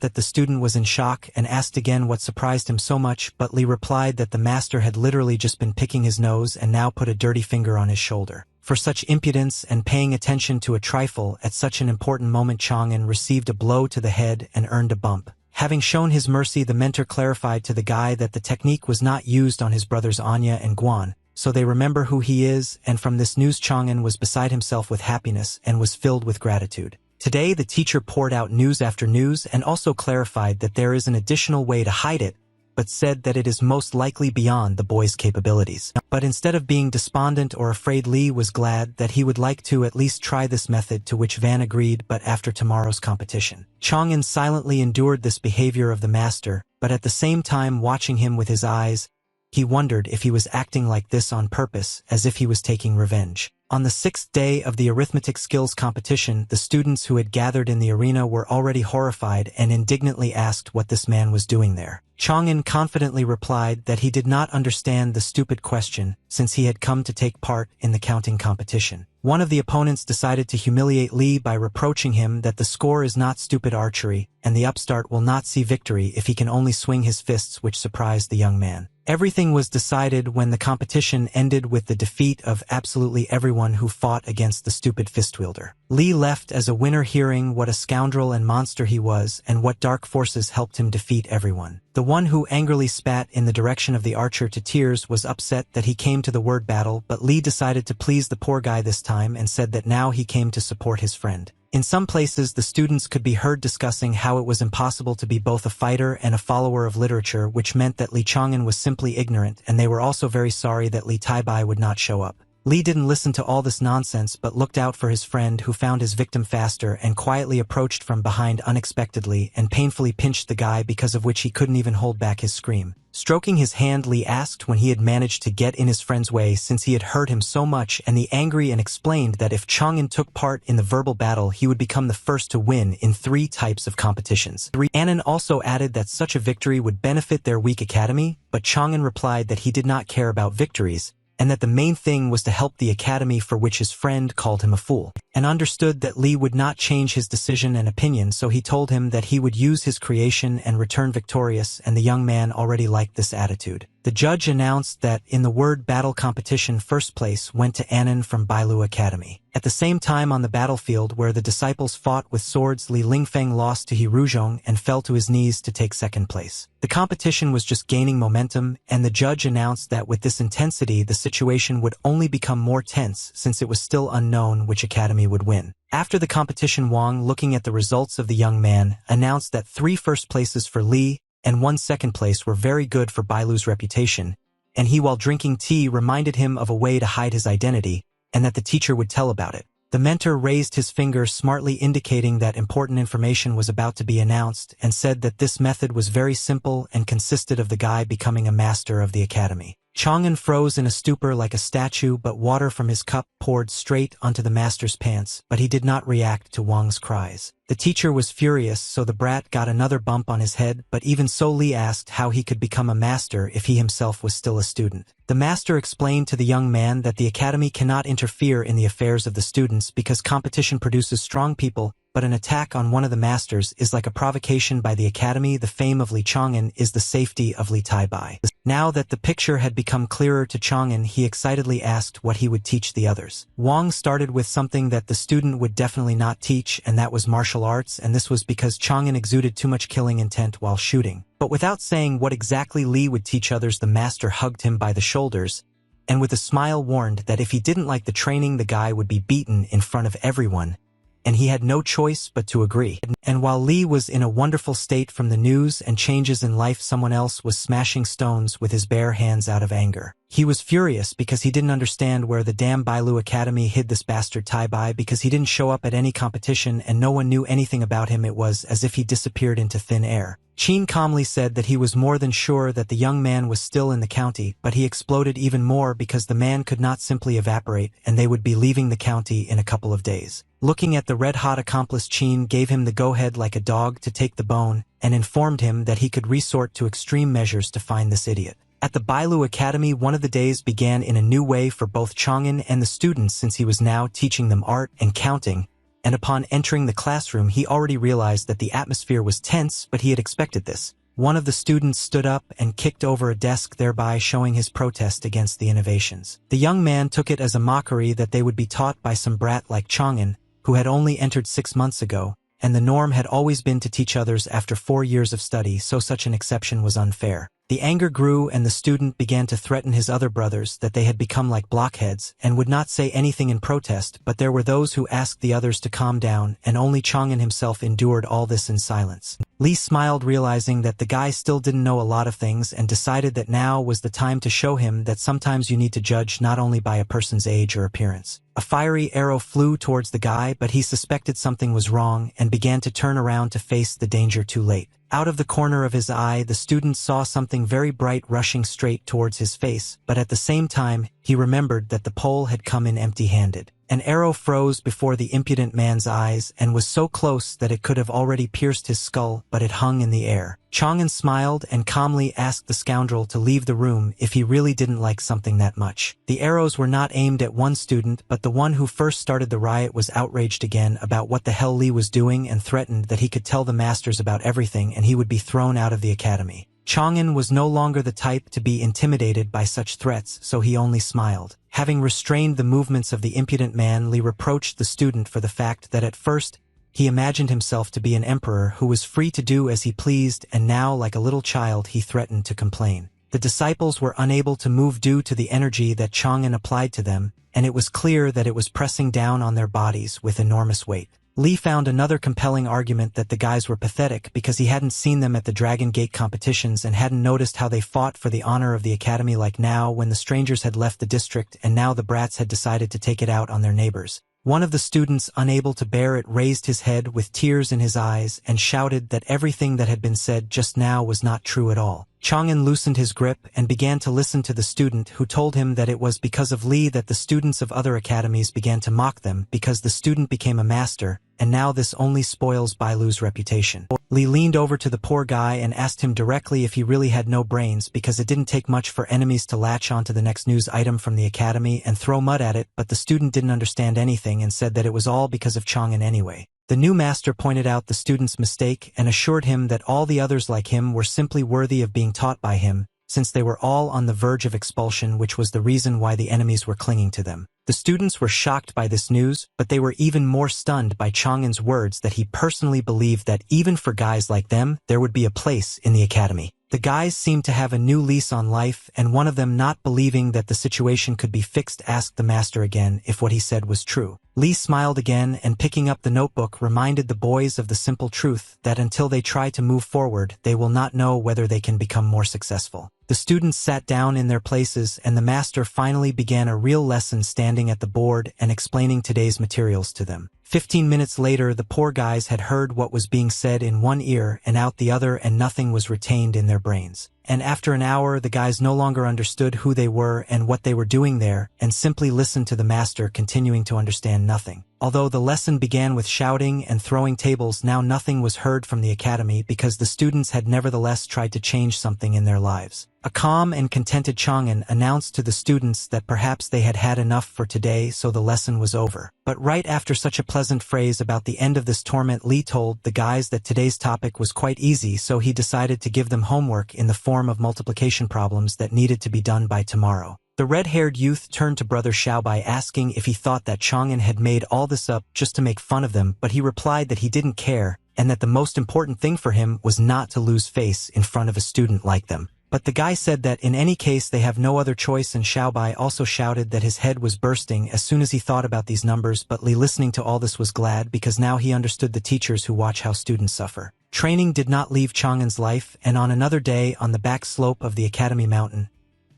that the student was in shock and asked again what surprised him so much, but Li replied that the master had literally just been picking his nose and now put a dirty finger on his shoulder. For such impudence and paying attention to a trifle at such an important moment, Chang'an received a blow to the head and earned a bump. Having shown his mercy, the mentor clarified to the guy that the technique was not used on his brothers Anya and Guan, so they remember who he is, and from this news Chang'an was beside himself with happiness and was filled with gratitude. Today the teacher poured out news after news and also clarified that there is an additional way to hide it, but said that it is most likely beyond the boy's capabilities. But instead of being despondent or afraid, Lee was glad that he would like to at least try this method, to which Van agreed, but after tomorrow's competition. Chang'an silently endured this behavior of the master, but at the same time watching him with his eyes, he wondered if he was acting like this on purpose, as if he was taking revenge. On the sixth day of the arithmetic skills competition, the students who had gathered in the arena were already horrified and indignantly asked what this man was doing there. Chang'an confidently replied that he did not understand the stupid question, since he had come to take part in the counting competition. One of the opponents decided to humiliate Lee by reproaching him that the score is not stupid archery, and the upstart will not see victory if he can only swing his fists, which surprised the young man. Everything was decided when the competition ended with the defeat of absolutely everyone who fought against the stupid fist-wielder. Lee left as a winner, hearing what a scoundrel and monster he was and what dark forces helped him defeat everyone. The one who angrily spat in the direction of the archer to tears was upset that he came to the word battle, but Lee decided to please the poor guy this time and said that now he came to support his friend. In some places, the students could be heard discussing how it was impossible to be both a fighter and a follower of literature, which meant that Li Chang'an was simply ignorant, and they were also very sorry that Li Taibai would not show up. Li didn't listen to all this nonsense but looked out for his friend, who found his victim faster and quietly approached from behind unexpectedly and painfully pinched the guy, because of which he couldn't even hold back his scream. Stroking his hand, Li asked when he had managed to get in his friend's way, since he had hurt him so much, and the angry, and explained that if Chang'an took part in the verbal battle, he would become the first to win in 3 types of competitions. Annan also added that such a victory would benefit their weak academy, but Chang'an replied that he did not care about victories, and that the main thing was to help the academy, for which his friend called him a fool, and understood that Lee would not change his decision and opinion, so he told him that he would use his creation and return victorious, and the young man already liked this attitude. The judge announced that in the word battle competition, first place went to Annan from Bailu Academy. At the same time, on the battlefield where the disciples fought with swords, Li Lingfeng lost to He Ruzhong and fell to his knees to take second place. The competition was just gaining momentum, and the judge announced that with this intensity the situation would only become more tense, since it was still unknown which academy would win. After the competition, Wang, looking at the results of the young man, announced that 3 first places for Li and 1 second place were very good for Bailu's reputation, and he, while drinking tea, reminded him of a way to hide his identity, and that the teacher would tell about it. The mentor raised his finger, smartly indicating that important information was about to be announced, and said that this method was very simple and consisted of the guy becoming a master of the academy. Chang'an froze in a stupor like a statue, but water from his cup poured straight onto the master's pants, but he did not react to Wang's cries. The teacher was furious, so the brat got another bump on his head, but even so Li asked how he could become a master if he himself was still a student. The master explained to the young man that the academy cannot interfere in the affairs of the students because competition produces strong people, but an attack on one of the masters is like a provocation by the academy. The fame of Li Chang'an is the safety of Li Taibai. Now that the picture had become clearer to Chang'an, he excitedly asked what he would teach the others. Wang started with something that the student would definitely not teach, and that was martial arts, and this was because Chang'an exuded too much killing intent while shooting. But without saying what exactly Li would teach others, the master hugged him by the shoulders, and with a smile warned that if he didn't like the training, the guy would be beaten in front of everyone, and he had no choice but to agree. And while Li was in a wonderful state from the news and changes in life, someone else was smashing stones with his bare hands out of anger. He was furious because he didn't understand where the damn Bailu Academy hid this bastard Taibai, because he didn't show up at any competition and no one knew anything about him. It was as if he disappeared into thin air. Qin calmly said that he was more than sure that the young man was still in the county, but he exploded even more because the man could not simply evaporate, and they would be leaving the county in a couple of days. Looking at the red-hot accomplice, Qin gave him the go-ahead like a dog to take the bone, and informed him that he could resort to extreme measures to find this idiot. At the Bailu Academy, one of the days began in a new way for both Chang'an and the students, since he was now teaching them art and counting, and upon entering the classroom he already realized that the atmosphere was tense, but he had expected this. One of the students stood up and kicked over a desk, thereby showing his protest against the innovations. The young man took it as a mockery that they would be taught by some brat like Chang'an, who had only entered 6 months ago, and the norm had always been to teach others after 4 years of study, so such an exception was unfair. The anger grew, and the student began to threaten his other brothers that they had become like blockheads and would not say anything in protest, but there were those who asked the others to calm down, and only Chang'an himself endured all this in silence. Lee smiled, realizing that the guy still didn't know a lot of things, and decided that now was the time to show him that sometimes you need to judge not only by a person's age or appearance. A fiery arrow flew towards the guy, but he suspected something was wrong and began to turn around to face the danger too late. Out of the corner of his eye, the student saw something very bright rushing straight towards his face, but at the same time, he remembered that the pole had come in empty-handed. An arrow froze before the impudent man's eyes and was so close that it could have already pierced his skull, but it hung in the air. Chang'an smiled and calmly asked the scoundrel to leave the room if he really didn't like something that much. The arrows were not aimed at one student, but the one who first started the riot was outraged again about what the hell Lee was doing and threatened that he could tell the masters about everything and he would be thrown out of the academy. Chang'an was no longer the type to be intimidated by such threats, so he only smiled. Having restrained the movements of the impudent man, Lee reproached the student for the fact that at first, he imagined himself to be an emperor who was free to do as he pleased, and now, like a little child, he threatened to complain. The disciples were unable to move due to the energy that Chang'an applied to them, and it was clear that it was pressing down on their bodies with enormous weight. Lee found another compelling argument that the guys were pathetic because he hadn't seen them at the Dragon Gate competitions and hadn't noticed how they fought for the honor of the academy, like now when the strangers had left the district and now the brats had decided to take it out on their neighbors. One of the students, unable to bear it, raised his head with tears in his eyes and shouted that everything that had been said just now was not true at all. Chang'an loosened his grip and began to listen to the student, who told him that it was because of Lee that the students of other academies began to mock them because the student became a master, and now this only spoils Bailu's reputation. Lee leaned over to the poor guy and asked him directly if he really had no brains, because it didn't take much for enemies to latch onto the next news item from the academy and throw mud at it, but the student didn't understand anything and said that it was all because of Chang'an anyway. The new master pointed out the student's mistake and assured him that all the others like him were simply worthy of being taught by him, since they were all on the verge of expulsion, which was the reason why the enemies were clinging to them. The students were shocked by this news, but they were even more stunned by Chang'an's words that he personally believed that even for guys like them, there would be a place in the academy. The guys seemed to have a new lease on life, and one of them, not believing that the situation could be fixed, asked the master again if what he said was true. Lee smiled again and, picking up the notebook, reminded the boys of the simple truth that until they try to move forward, they will not know whether they can become more successful. The students sat down in their places, and the master finally began a real lesson, standing at the board and explaining today's materials to them. 15 minutes later, the poor guys had heard what was being said in one ear and out the other, and nothing was retained in their brains. And after an hour, the guys no longer understood who they were and what they were doing there, and simply listened to the master, continuing to understand nothing. Although the lesson began with shouting and throwing tables, now nothing was heard from the academy because the students had nevertheless tried to change something in their lives. A calm and contented Chang'an announced to the students that perhaps they had had enough for today, so the lesson was over. But right after such a pleasant phrase about the end of this torment, Lee told the guys that today's topic was quite easy, so he decided to give them homework in the form of multiplication problems that needed to be done by tomorrow. The red-haired youth turned to Brother Xiaobai, asking if he thought that Chang'an had made all this up just to make fun of them, but he replied that he didn't care, and that the most important thing for him was not to lose face in front of a student like them. But the guy said that in any case they have no other choice, and Xiaobai also shouted that his head was bursting as soon as he thought about these numbers, but Lee, listening to all this, was glad because now he understood the teachers who watch how students suffer. Training did not leave Chang'an's life, and on another day on the back slope of the Academy Mountain,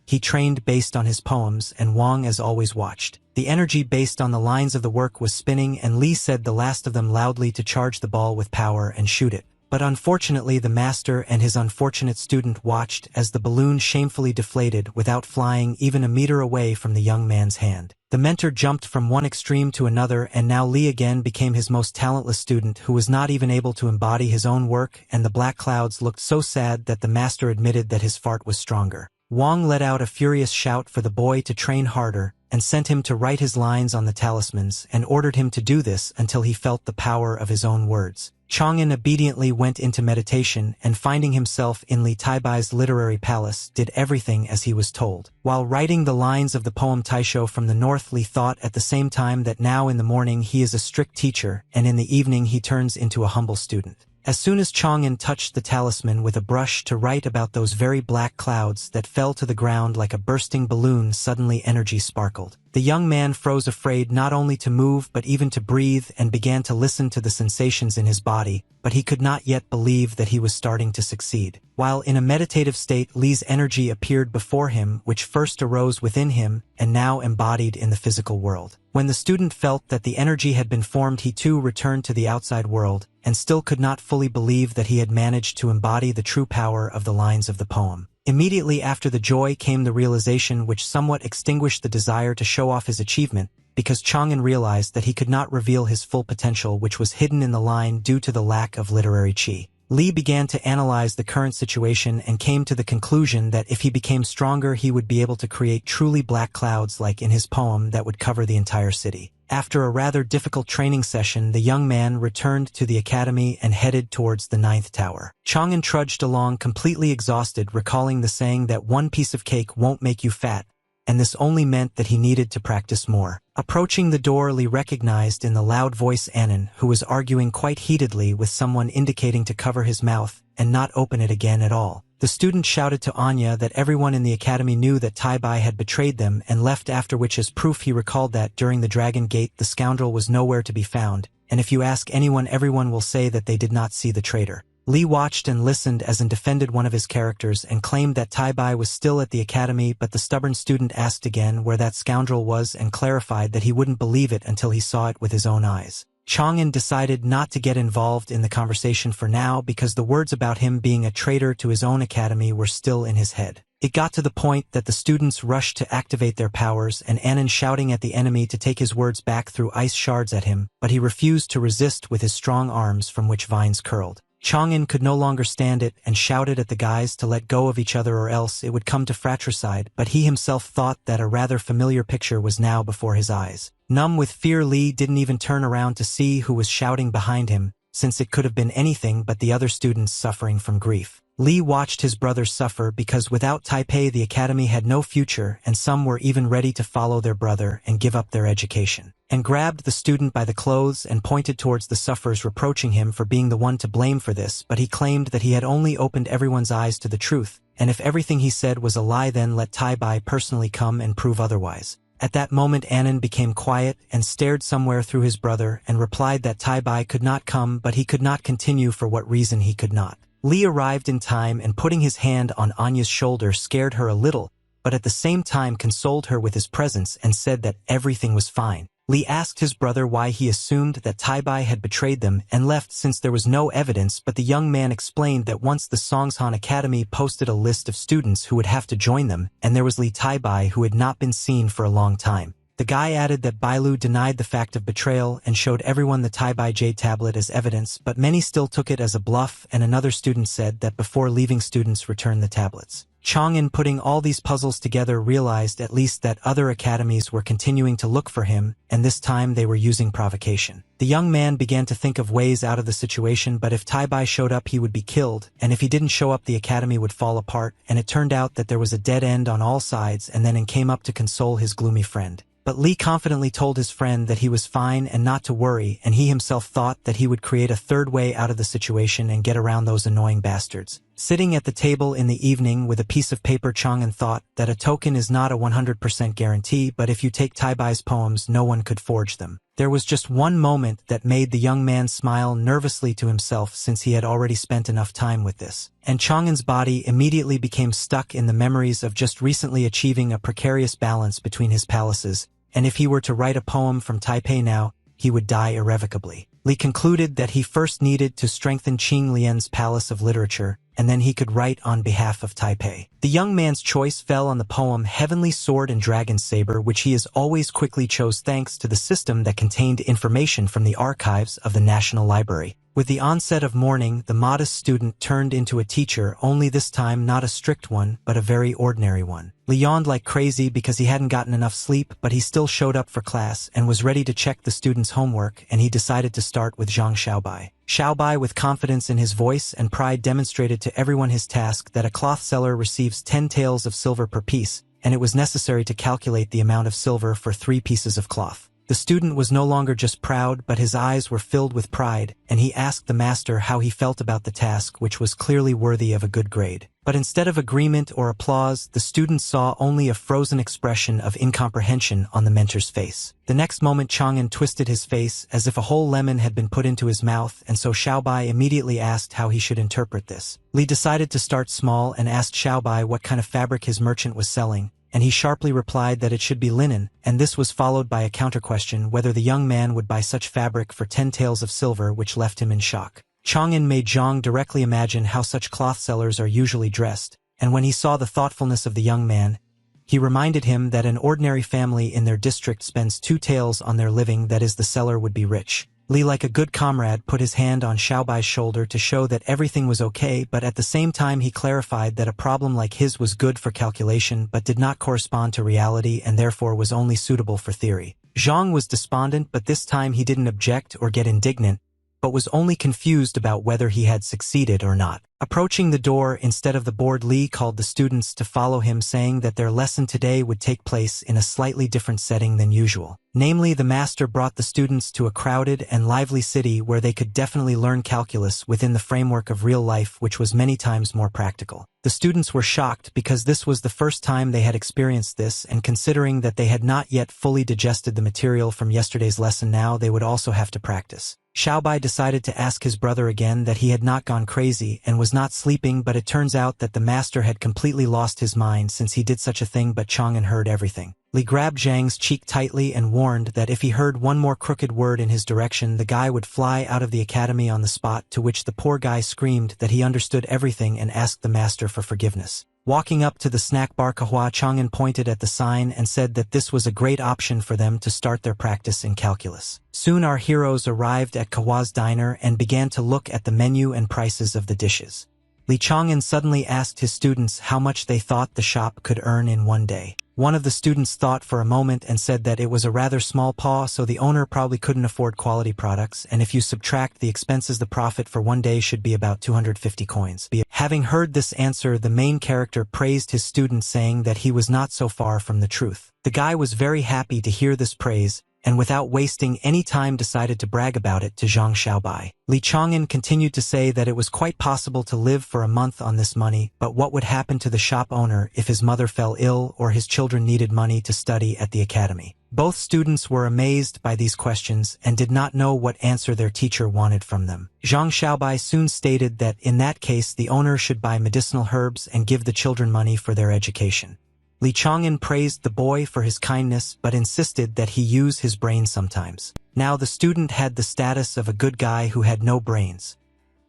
he trained based on his poems, and Wang as always watched. The energy based on the lines of the work was spinning, and Lee said the last of them loudly to charge the ball with power and shoot it. But unfortunately the master and his unfortunate student watched as the balloon shamefully deflated without flying even a meter away from the young man's hand. The mentor jumped from one extreme to another, and now Lee again became his most talentless student, who was not even able to embody his own work, and the black clouds looked so sad that the master admitted that his fart was stronger. Wang let out a furious shout for the boy to train harder, and sent him to write his lines on the talismans, and ordered him to do this until he felt the power of his own words. Chang'an obediently went into meditation, and finding himself in Li Taibai's literary palace, did everything as he was told. While writing the lines of the poem Taisho from the North, Li thought at the same time that now in the morning he is a strict teacher, and in the evening he turns into a humble student. As soon as Chang'an touched the talisman with a brush to write about those very black clouds that fell to the ground like a bursting balloon, suddenly energy sparkled. The young man froze, afraid not only to move but even to breathe, and began to listen to the sensations in his body. body, but he could not yet believe that he was starting to succeed. While in a meditative state, Li's energy appeared before him, which first arose within him and now embodied in the physical world. When the student felt that the energy had been formed, he too returned to the outside world, and still could not fully believe that he had managed to embody the true power of the lines of the poem. Immediately after the joy came the realization, which somewhat extinguished the desire to show off his achievement, because Chang'an realized that he could not reveal his full potential, which was hidden in the line due to the lack of literary qi. Li began to analyze the current situation and came to the conclusion that if he became stronger, he would be able to create truly black clouds like in his poem that would cover the entire city. After a rather difficult training session, the young man returned to the academy and headed towards the 9th tower. Chang'an trudged along completely exhausted, recalling the saying that one piece of cake won't make you fat, and this only meant that he needed to practice more. Approaching the door, Li recognized in the loud voice Annan, who was arguing quite heatedly with someone, indicating to cover his mouth and not open it again at all. The student shouted to Anya that everyone in the academy knew that Tai Bai had betrayed them and left, after which, as proof, he recalled that during the Dragon Gate the scoundrel was nowhere to be found, and if you ask anyone, everyone will say that they did not see the traitor. Li watched and listened as An defended one of his characters and claimed that Tai Bai was still at the academy, but the stubborn student asked again where that scoundrel was and clarified that he wouldn't believe it until he saw it with his own eyes. Chang'an decided not to get involved in the conversation for now because the words about him being a traitor to his own academy were still in his head. It got to the point that the students rushed to activate their powers, and Annan shouting at the enemy to take his words back threw ice shards at him, but he refused to resist with his strong arms from which vines curled. Chang'an could no longer stand it and shouted at the guys to let go of each other or else it would come to fratricide, but he himself thought that a rather familiar picture was now before his eyes. Numb with fear, Li didn't even turn around to see who was shouting behind him, since it could have been anything but the other students suffering from grief. Li watched his brother suffer because without Taipei the academy had no future, and some were even ready to follow their brother and give up their education. And grabbed the student by the clothes and pointed towards the sufferers, reproaching him for being the one to blame for this, but he claimed that he had only opened everyone's eyes to the truth, and if everything he said was a lie, then let Tai Bai personally come and prove otherwise. At that moment Annan became quiet and stared somewhere through his brother and replied that Tai Bai could not come, but he could not continue. For what reason he could not. Li arrived in time and putting his hand on Anya's shoulder scared her a little, but at the same time consoled her with his presence and said that everything was fine. Li asked his brother why he assumed that Tai Bai had betrayed them and left since there was no evidence, but the young man explained that once the Songshan Academy posted a list of students who would have to join them, and there was Li Tai Bai who had not been seen for a long time. The guy added that Bailu denied the fact of betrayal and showed everyone the Tai Bai Jade tablet as evidence, but many still took it as a bluff, and another student said that before leaving students returned the tablets. Chang'an, putting all these puzzles together, realized at least that other academies were continuing to look for him, and this time they were using provocation. The young man began to think of ways out of the situation, but if Tai Bai showed up he would be killed, and if he didn't show up the academy would fall apart, and it turned out that there was a dead end on all sides, and then An came up to console his gloomy friend. But Li confidently told his friend that he was fine and not to worry, and he himself thought that he would create a third way out of the situation and get around those annoying bastards. Sitting at the table in the evening with a piece of paper, Chang'an thought that a token is not a 100% guarantee, but if you take Tai Bai's poems, no one could forge them. There was just one moment that made the young man smile nervously to himself, since he had already spent enough time with this. And Chang'an's body immediately became stuck in the memories of just recently achieving a precarious balance between his palaces, and if he were to write a poem from Taipei now, he would die irrevocably. Li concluded that he first needed to strengthen Qing Lian's Palace of Literature, and then he could write on behalf of Taipei. The young man's choice fell on the poem Heavenly Sword and Dragon Saber, which he as always quickly chose thanks to the system that contained information from the archives of the National Library. With the onset of morning, the modest student turned into a teacher, only this time not a strict one, but a very ordinary one. Li yawned like crazy because he hadn't gotten enough sleep, but he still showed up for class and was ready to check the students' homework, and he decided to start with Zhang Xiaobai. Xiaobai, with confidence in his voice and pride, demonstrated to everyone his task that a cloth seller receives 10 taels of silver per piece, and it was necessary to calculate the amount of silver for 3 pieces of cloth. The student was no longer just proud, but his eyes were filled with pride, and he asked the master how he felt about the task, which was clearly worthy of a good grade. But instead of agreement or applause, the student saw only a frozen expression of incomprehension on the mentor's face. The next moment Chang'an twisted his face as if a whole lemon had been put into his mouth, and so Xiaobai immediately asked how he should interpret this. Li decided to start small and asked Xiaobai what kind of fabric his merchant was selling, and he sharply replied that it should be linen, and this was followed by a counter-question whether the young man would buy such fabric for 10 taels of silver, which left him in shock. Chang'an made Zhang directly imagine how such cloth sellers are usually dressed, and when he saw the thoughtfulness of the young man, he reminded him that an ordinary family in their district spends 2 taels on their living, that is, the seller would be rich. Li, like a good comrade, put his hand on Xiaobai's shoulder to show that everything was okay, but at the same time he clarified that a problem like his was good for calculation but did not correspond to reality and therefore was only suitable for theory. Zhang was despondent, but this time he didn't object or get indignant, but was only confused about whether he had succeeded or not. Approaching the door instead of the board, Li called the students to follow him, saying that their lesson today would take place in a slightly different setting than usual. Namely, the master brought the students to a crowded and lively city where they could definitely learn calculus within the framework of real life, which was many times more practical. The students were shocked because this was the first time they had experienced this, and considering that they had not yet fully digested the material from yesterday's lesson, now they would also have to practice. Xiaobai decided to ask his brother again that he had not gone crazy and was not sleeping, but it turns out that the master had completely lost his mind since he did such a thing, but Chang'an heard everything. Li grabbed Zhang's cheek tightly and warned that if he heard one more crooked word in his direction, the guy would fly out of the academy on the spot, to which the poor guy screamed that he understood everything and asked the master for forgiveness. Walking up to the snack bar, Kahua, Chang'an pointed at the sign and said that this was a great option for them to start their practice in calculus. Soon our heroes arrived at Kahua's diner and began to look at the menu and prices of the dishes. Li Chang'an suddenly asked his students how much they thought the shop could earn in one day. One of the students thought for a moment and said that it was a rather small paw, so the owner probably couldn't afford quality products, and if you subtract the expenses, the profit for one day should be about 250 coins. Having heard this answer, the main character praised his student, saying that he was not so far from the truth. The guy was very happy to hear this praise, and without wasting any time decided to brag about it to Zhang Xiaobai. Li Chang'an continued to say that it was quite possible to live for a month on this money, but what would happen to the shop owner if his mother fell ill or his children needed money to study at the academy? Both students were amazed by these questions and did not know what answer their teacher wanted from them. Zhang Xiaobai soon stated that in that case the owner should buy medicinal herbs and give the children money for their education. Li Chang'an praised the boy for his kindness but insisted that he use his brain sometimes. Now the student had the status of a good guy who had no brains.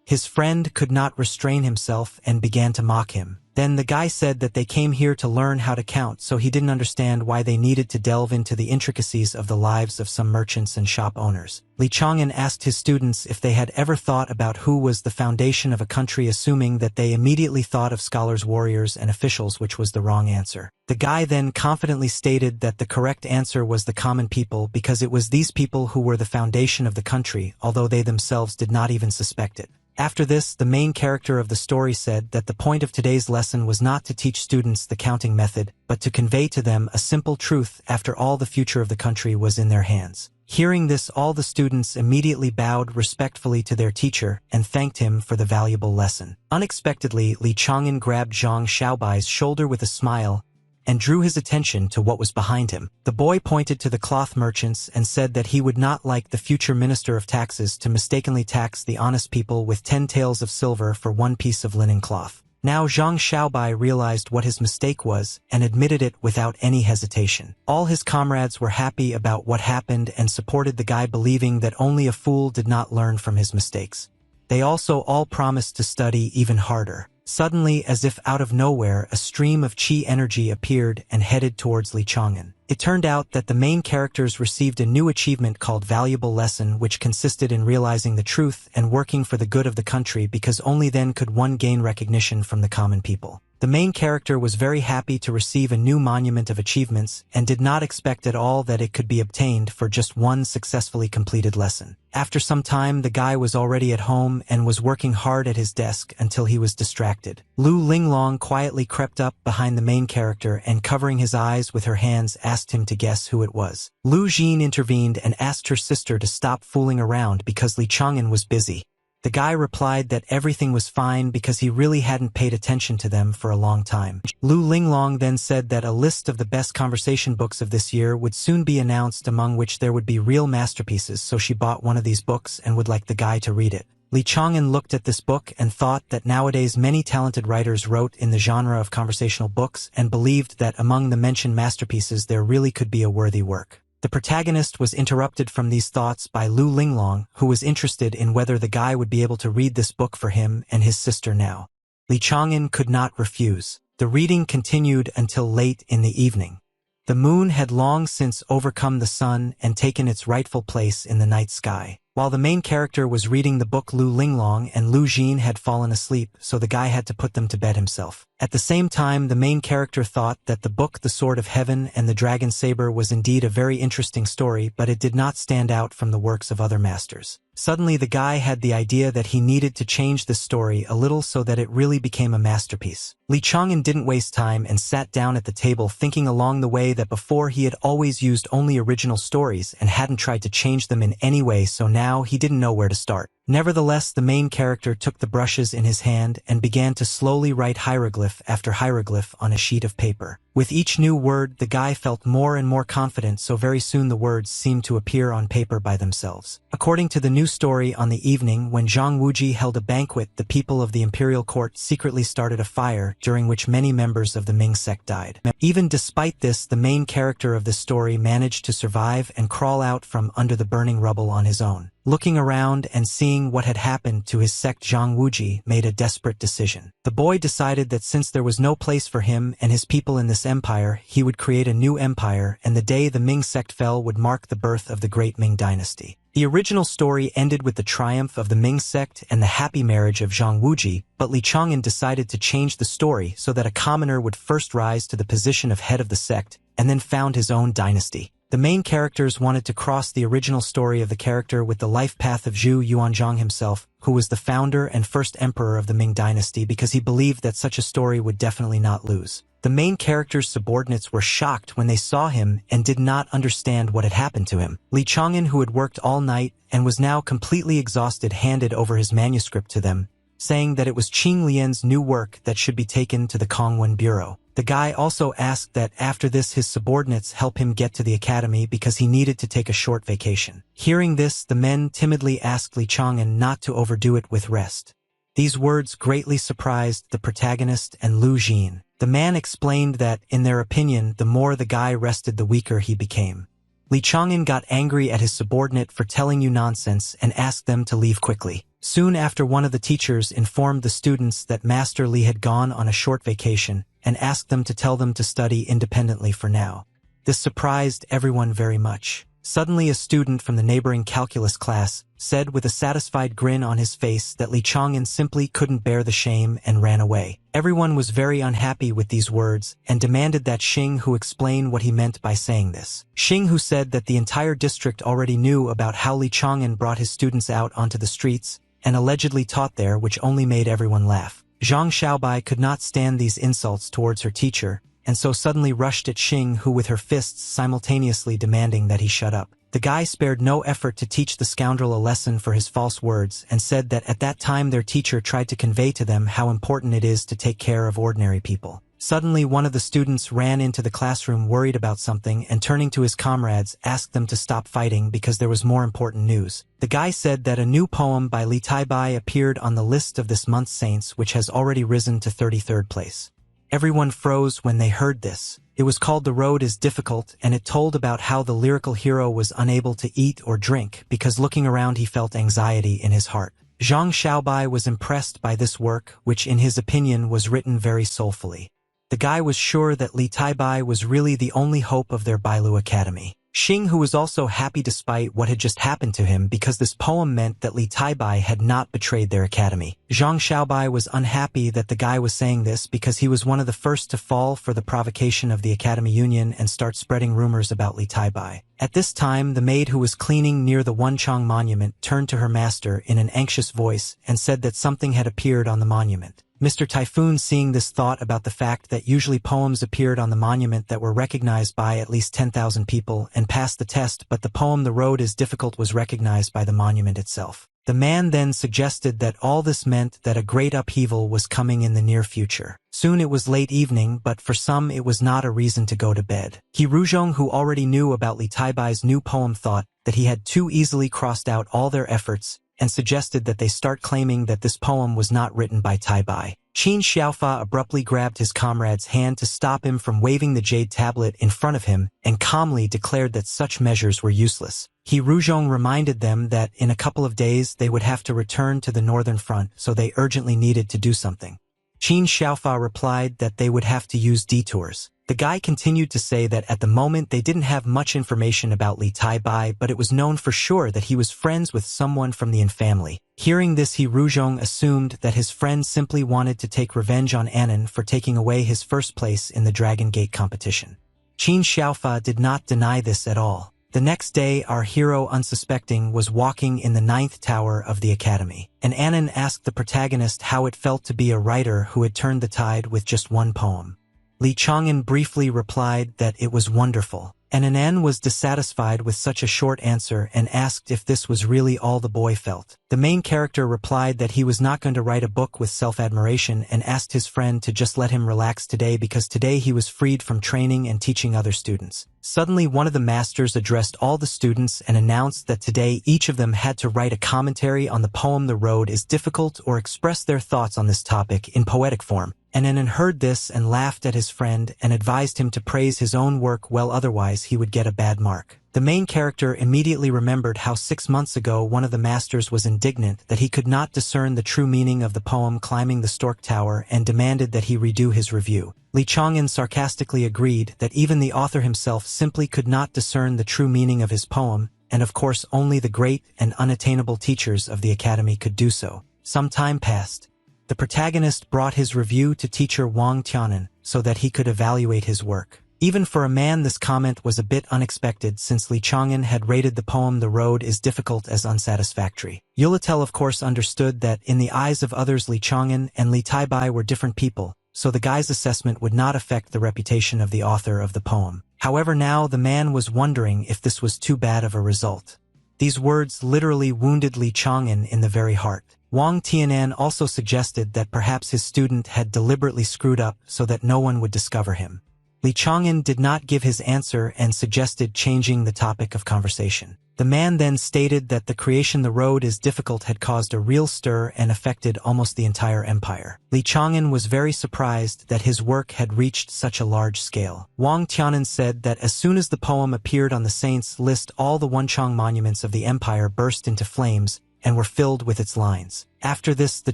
His friend could not restrain himself and began to mock him. Then the guy said that they came here to learn how to count, so he didn't understand why they needed to delve into the intricacies of the lives of some merchants and shop owners. Li Chang'an asked his students if they had ever thought about who was the foundation of a country, assuming that they immediately thought of scholars, warriors, and officials, which was the wrong answer. The guy then confidently stated that the correct answer was the common people, because it was these people who were the foundation of the country, although they themselves did not even suspect it. After this, the main character of the story said that the point of today's lesson was not to teach students the counting method, but to convey to them a simple truth. After all, the future of the country was in their hands. Hearing this, all the students immediately bowed respectfully to their teacher and thanked him for the valuable lesson. Unexpectedly, Li Chang'an grabbed Zhang Xiaobai's shoulder with a smile and drew his attention to what was behind him. The boy pointed to the cloth merchants and said that he would not like the future minister of taxes to mistakenly tax the honest people with 10 taels of silver for one piece of linen cloth. Now Zhang Xiaobai realized what his mistake was and admitted it without any hesitation. All his comrades were happy about what happened and supported the guy, believing that only a fool did not learn from his mistakes. They also all promised to study even harder. Suddenly, as if out of nowhere, a stream of chi energy appeared and headed towards Li Chang'an. It turned out that the main characters received a new achievement called Valuable Lesson, which consisted in realizing the truth and working for the good of the country, because only then could one gain recognition from the common people. The main character was very happy to receive a new monument of achievements and did not expect at all that it could be obtained for just one successfully completed lesson. After some time, the guy was already at home and was working hard at his desk until he was distracted. Lu Linglong quietly crept up behind the main character and, covering his eyes with her hands, asked him to guess who it was. Lu Jin intervened and asked her sister to stop fooling around because Li Chang'an was busy. The guy replied that everything was fine because he really hadn't paid attention to them for a long time. Lu Linglong then said that a list of the best conversation books of this year would soon be announced, among which there would be real masterpieces, so she bought one of these books and would like the guy to read it. Li Chang'an looked at this book and thought that nowadays many talented writers wrote in the genre of conversational books and believed that among the mentioned masterpieces there really could be a worthy work. The protagonist was interrupted from these thoughts by Lu Linglong, who was interested in whether the guy would be able to read this book for him and his sister now. Li Chang'an could not refuse. The reading continued until late in the evening. The moon had long since overcome the sun and taken its rightful place in the night sky. While the main character was reading the book, Lu Linglong and Lu Jin had fallen asleep, so the guy had to put them to bed himself. At the same time, the main character thought that the book The Sword of Heaven and the Dragon Saber was indeed a very interesting story, but it did not stand out from the works of other masters. Suddenly, the guy had the idea that he needed to change the story a little so that it really became a masterpiece. Li Chang'an didn't waste time and sat down at the table, thinking along the way that before he had always used only original stories and hadn't tried to change them in any way, so now he didn't know where to start. Nevertheless, the main character took the brushes in his hand and began to slowly write hieroglyph after hieroglyph on a sheet of paper. With each new word, the guy felt more and more confident, so very soon the words seemed to appear on paper by themselves. According to the new story, on the evening when Zhang Wuji held a banquet, the people of the imperial court secretly started a fire, during which many members of the Ming sect died. Even despite this, the main character of the story managed to survive and crawl out from under the burning rubble on his own. Looking around and seeing what had happened to his sect, Zhang Wuji made a desperate decision. The boy decided that since there was no place for him and his people in this empire, he would create a new empire, and the day the Ming sect fell would mark the birth of the great Ming dynasty. The original story ended with the triumph of the Ming sect and the happy marriage of Zhang Wuji, but Li Chang'an decided to change the story so that a commoner would first rise to the position of head of the sect and then found his own dynasty. The main characters wanted to cross the original story of the character with the life path of Zhu Yuanzhang himself, who was the founder and first emperor of the Ming dynasty, because he believed that such a story would definitely not lose. The main character's subordinates were shocked when they saw him and did not understand what had happened to him. Li Chang'an, who had worked all night and was now completely exhausted, handed over his manuscript to them, saying that it was Qing Lian's new work that should be taken to the Kongwen Bureau. The guy also asked that after this his subordinates help him get to the academy because he needed to take a short vacation. Hearing this, the men timidly asked Li Chang'an not to overdo it with rest. These words greatly surprised the protagonist and Lu Jin. The man explained that, in their opinion, the more the guy rested, the weaker he became. Li Chang'an got angry at his subordinate for telling you nonsense and asked them to leave quickly. Soon after, one of the teachers informed the students that Master Li had gone on a short vacation and asked them to tell them to study independently for now. This surprised everyone very much. Suddenly, a student from the neighboring calculus class said with a satisfied grin on his face that Li Chang'an simply couldn't bear the shame and ran away. Everyone was very unhappy with these words and demanded that Xing Hu explain what he meant by saying this. Xing Hu said that the entire district already knew about how Li Chang'an brought his students out onto the streets and allegedly taught there, which only made everyone laugh. Zhang Xiaobai could not stand these insults towards her teacher, and so suddenly rushed at Xing Hu with her fists, simultaneously demanding that he shut up. The guy spared no effort to teach the scoundrel a lesson for his false words and said that at that time their teacher tried to convey to them how important it is to take care of ordinary people. Suddenly, one of the students ran into the classroom worried about something and, turning to his comrades, asked them to stop fighting because there was more important news. The guy said that a new poem by Li Taibai appeared on the list of this month's saints, which has already risen to 33rd place. Everyone froze when they heard this. It was called The Road is Difficult, and it told about how the lyrical hero was unable to eat or drink because looking around he felt anxiety in his heart. Zhang Xiaobai was impressed by this work, which in his opinion was written very soulfully. The guy was sure that Li Taibai was really the only hope of their Bailu Academy. Xing, who was also happy despite what had just happened to him because this poem meant that Li Taibai had not betrayed their academy. Zhang Xiaobai was unhappy that the guy was saying this because he was one of the first to fall for the provocation of the Academy Union and start spreading rumors about Li Taibai. At this time, the maid who was cleaning near the Wenchang monument turned to her master in an anxious voice and said that something had appeared on the monument. Mr. Typhoon, seeing this, thought about the fact that usually poems appeared on the monument that were recognized by at least 10,000 people and passed the test, but the poem "The Road is Difficult" was recognized by the monument itself. The man then suggested that all this meant that a great upheaval was coming in the near future. Soon it was late evening, but for some it was not a reason to go to bed. He Ruzhong, who already knew about Li Taibai's new poem, thought that he had too easily crossed out all their efforts and suggested that they start claiming that this poem was not written by Taibai. Qin Xiaofa abruptly grabbed his comrade's hand to stop him from waving the jade tablet in front of him and calmly declared that such measures were useless. He Ruzhong reminded them that in a couple of days they would have to return to the northern front, so they urgently needed to do something. Qin Xiaofa replied that they would have to use detours. The guy continued to say that at the moment they didn't have much information about Li Taibai, but it was known for sure that he was friends with someone from the Yin family. Hearing this, he Ruzhong assumed that his friend simply wanted to take revenge on Anan for taking away his first place in the Dragon Gate competition. Qin Xiaofa did not deny this at all. The next day, our hero, unsuspecting, was walking in the 9th tower of the academy, and Anan asked the protagonist how it felt to be a writer who had turned the tide with just one poem. Li Chang'an briefly replied that it was wonderful, and Anan was dissatisfied with such a short answer and asked if this was really all the boy felt. The main character replied that he was not going to write a book with self-admiration and asked his friend to just let him relax today because today he was freed from training and teaching other students. Suddenly, one of the masters addressed all the students and announced that today each of them had to write a commentary on the poem "The Road is Difficult" or express their thoughts on this topic in poetic form. Anan heard this and laughed at his friend and advised him to praise his own work, well, otherwise he would get a bad mark. The main character immediately remembered how 6 months ago one of the masters was indignant that he could not discern the true meaning of the poem "Climbing the Stork Tower" and demanded that he redo his review. Li Chang'an sarcastically agreed that even the author himself simply could not discern the true meaning of his poem, and of course only the great and unattainable teachers of the academy could do so. Some time passed. The protagonist brought his review to teacher Wang Tianan so that he could evaluate his work. Even for a man, this comment was a bit unexpected since Li Chang'an had rated the poem "The Road is Difficult" as unsatisfactory. Yulatel of course understood that in the eyes of others Li Chang'an and Li Taibai were different people, so the guy's assessment would not affect the reputation of the author of the poem. However, now the man was wondering if this was too bad of a result. These words literally wounded Li Chang'an in the very heart. Wang Tianan also suggested that perhaps his student had deliberately screwed up so that no one would discover him. Li Chang'an did not give his answer and suggested changing the topic of conversation. The man then stated that the creation "The Road is Difficult" had caused a real stir and affected almost the entire empire. Li Chang'an was very surprised that his work had reached such a large scale. Wang Tianan said that as soon as the poem appeared on the saints' list, all the Wenchang monuments of the empire burst into flames and were filled with its lines. After this, the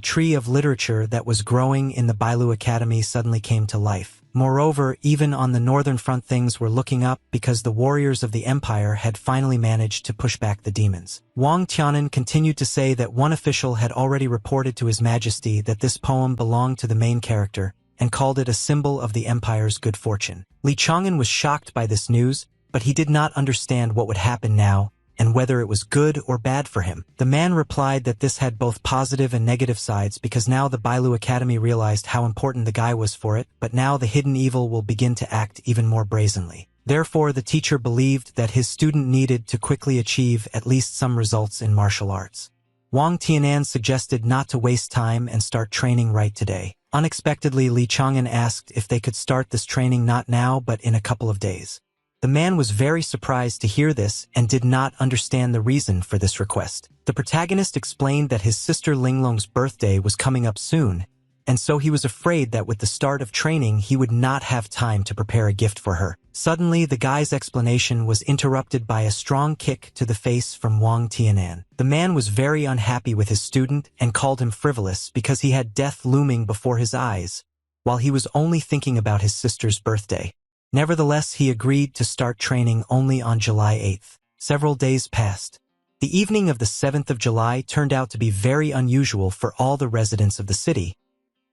tree of literature that was growing in the Bailu Academy suddenly came to life. Moreover, even on the northern front things were looking up because the warriors of the empire had finally managed to push back the demons. Wang Tianan continued to say that one official had already reported to His Majesty that this poem belonged to the main character and called it a symbol of the empire's good fortune. Li Chang'an was shocked by this news, but he did not understand what would happen now and whether it was good or bad for him. The man replied that this had both positive and negative sides because now the Bailu Academy realized how important the guy was for it, but now the hidden evil will begin to act even more brazenly. Therefore, the teacher believed that his student needed to quickly achieve at least some results in martial arts. Wang Tianan suggested not to waste time and start training right today. Unexpectedly, Li Chang'an asked if they could start this training not now but in a couple of days. The man was very surprised to hear this and did not understand the reason for this request. The protagonist explained that his sister Linglong's birthday was coming up soon, and so he was afraid that with the start of training he would not have time to prepare a gift for her. Suddenly, the guy's explanation was interrupted by a strong kick to the face from Wang Tianan. The man was very unhappy with his student and called him frivolous because he had death looming before his eyes. while he was only thinking about his sister's birthday. Nevertheless, he agreed to start training only on July 8th. Several days passed. The evening of the 7th of July turned out to be very unusual for all the residents of the city,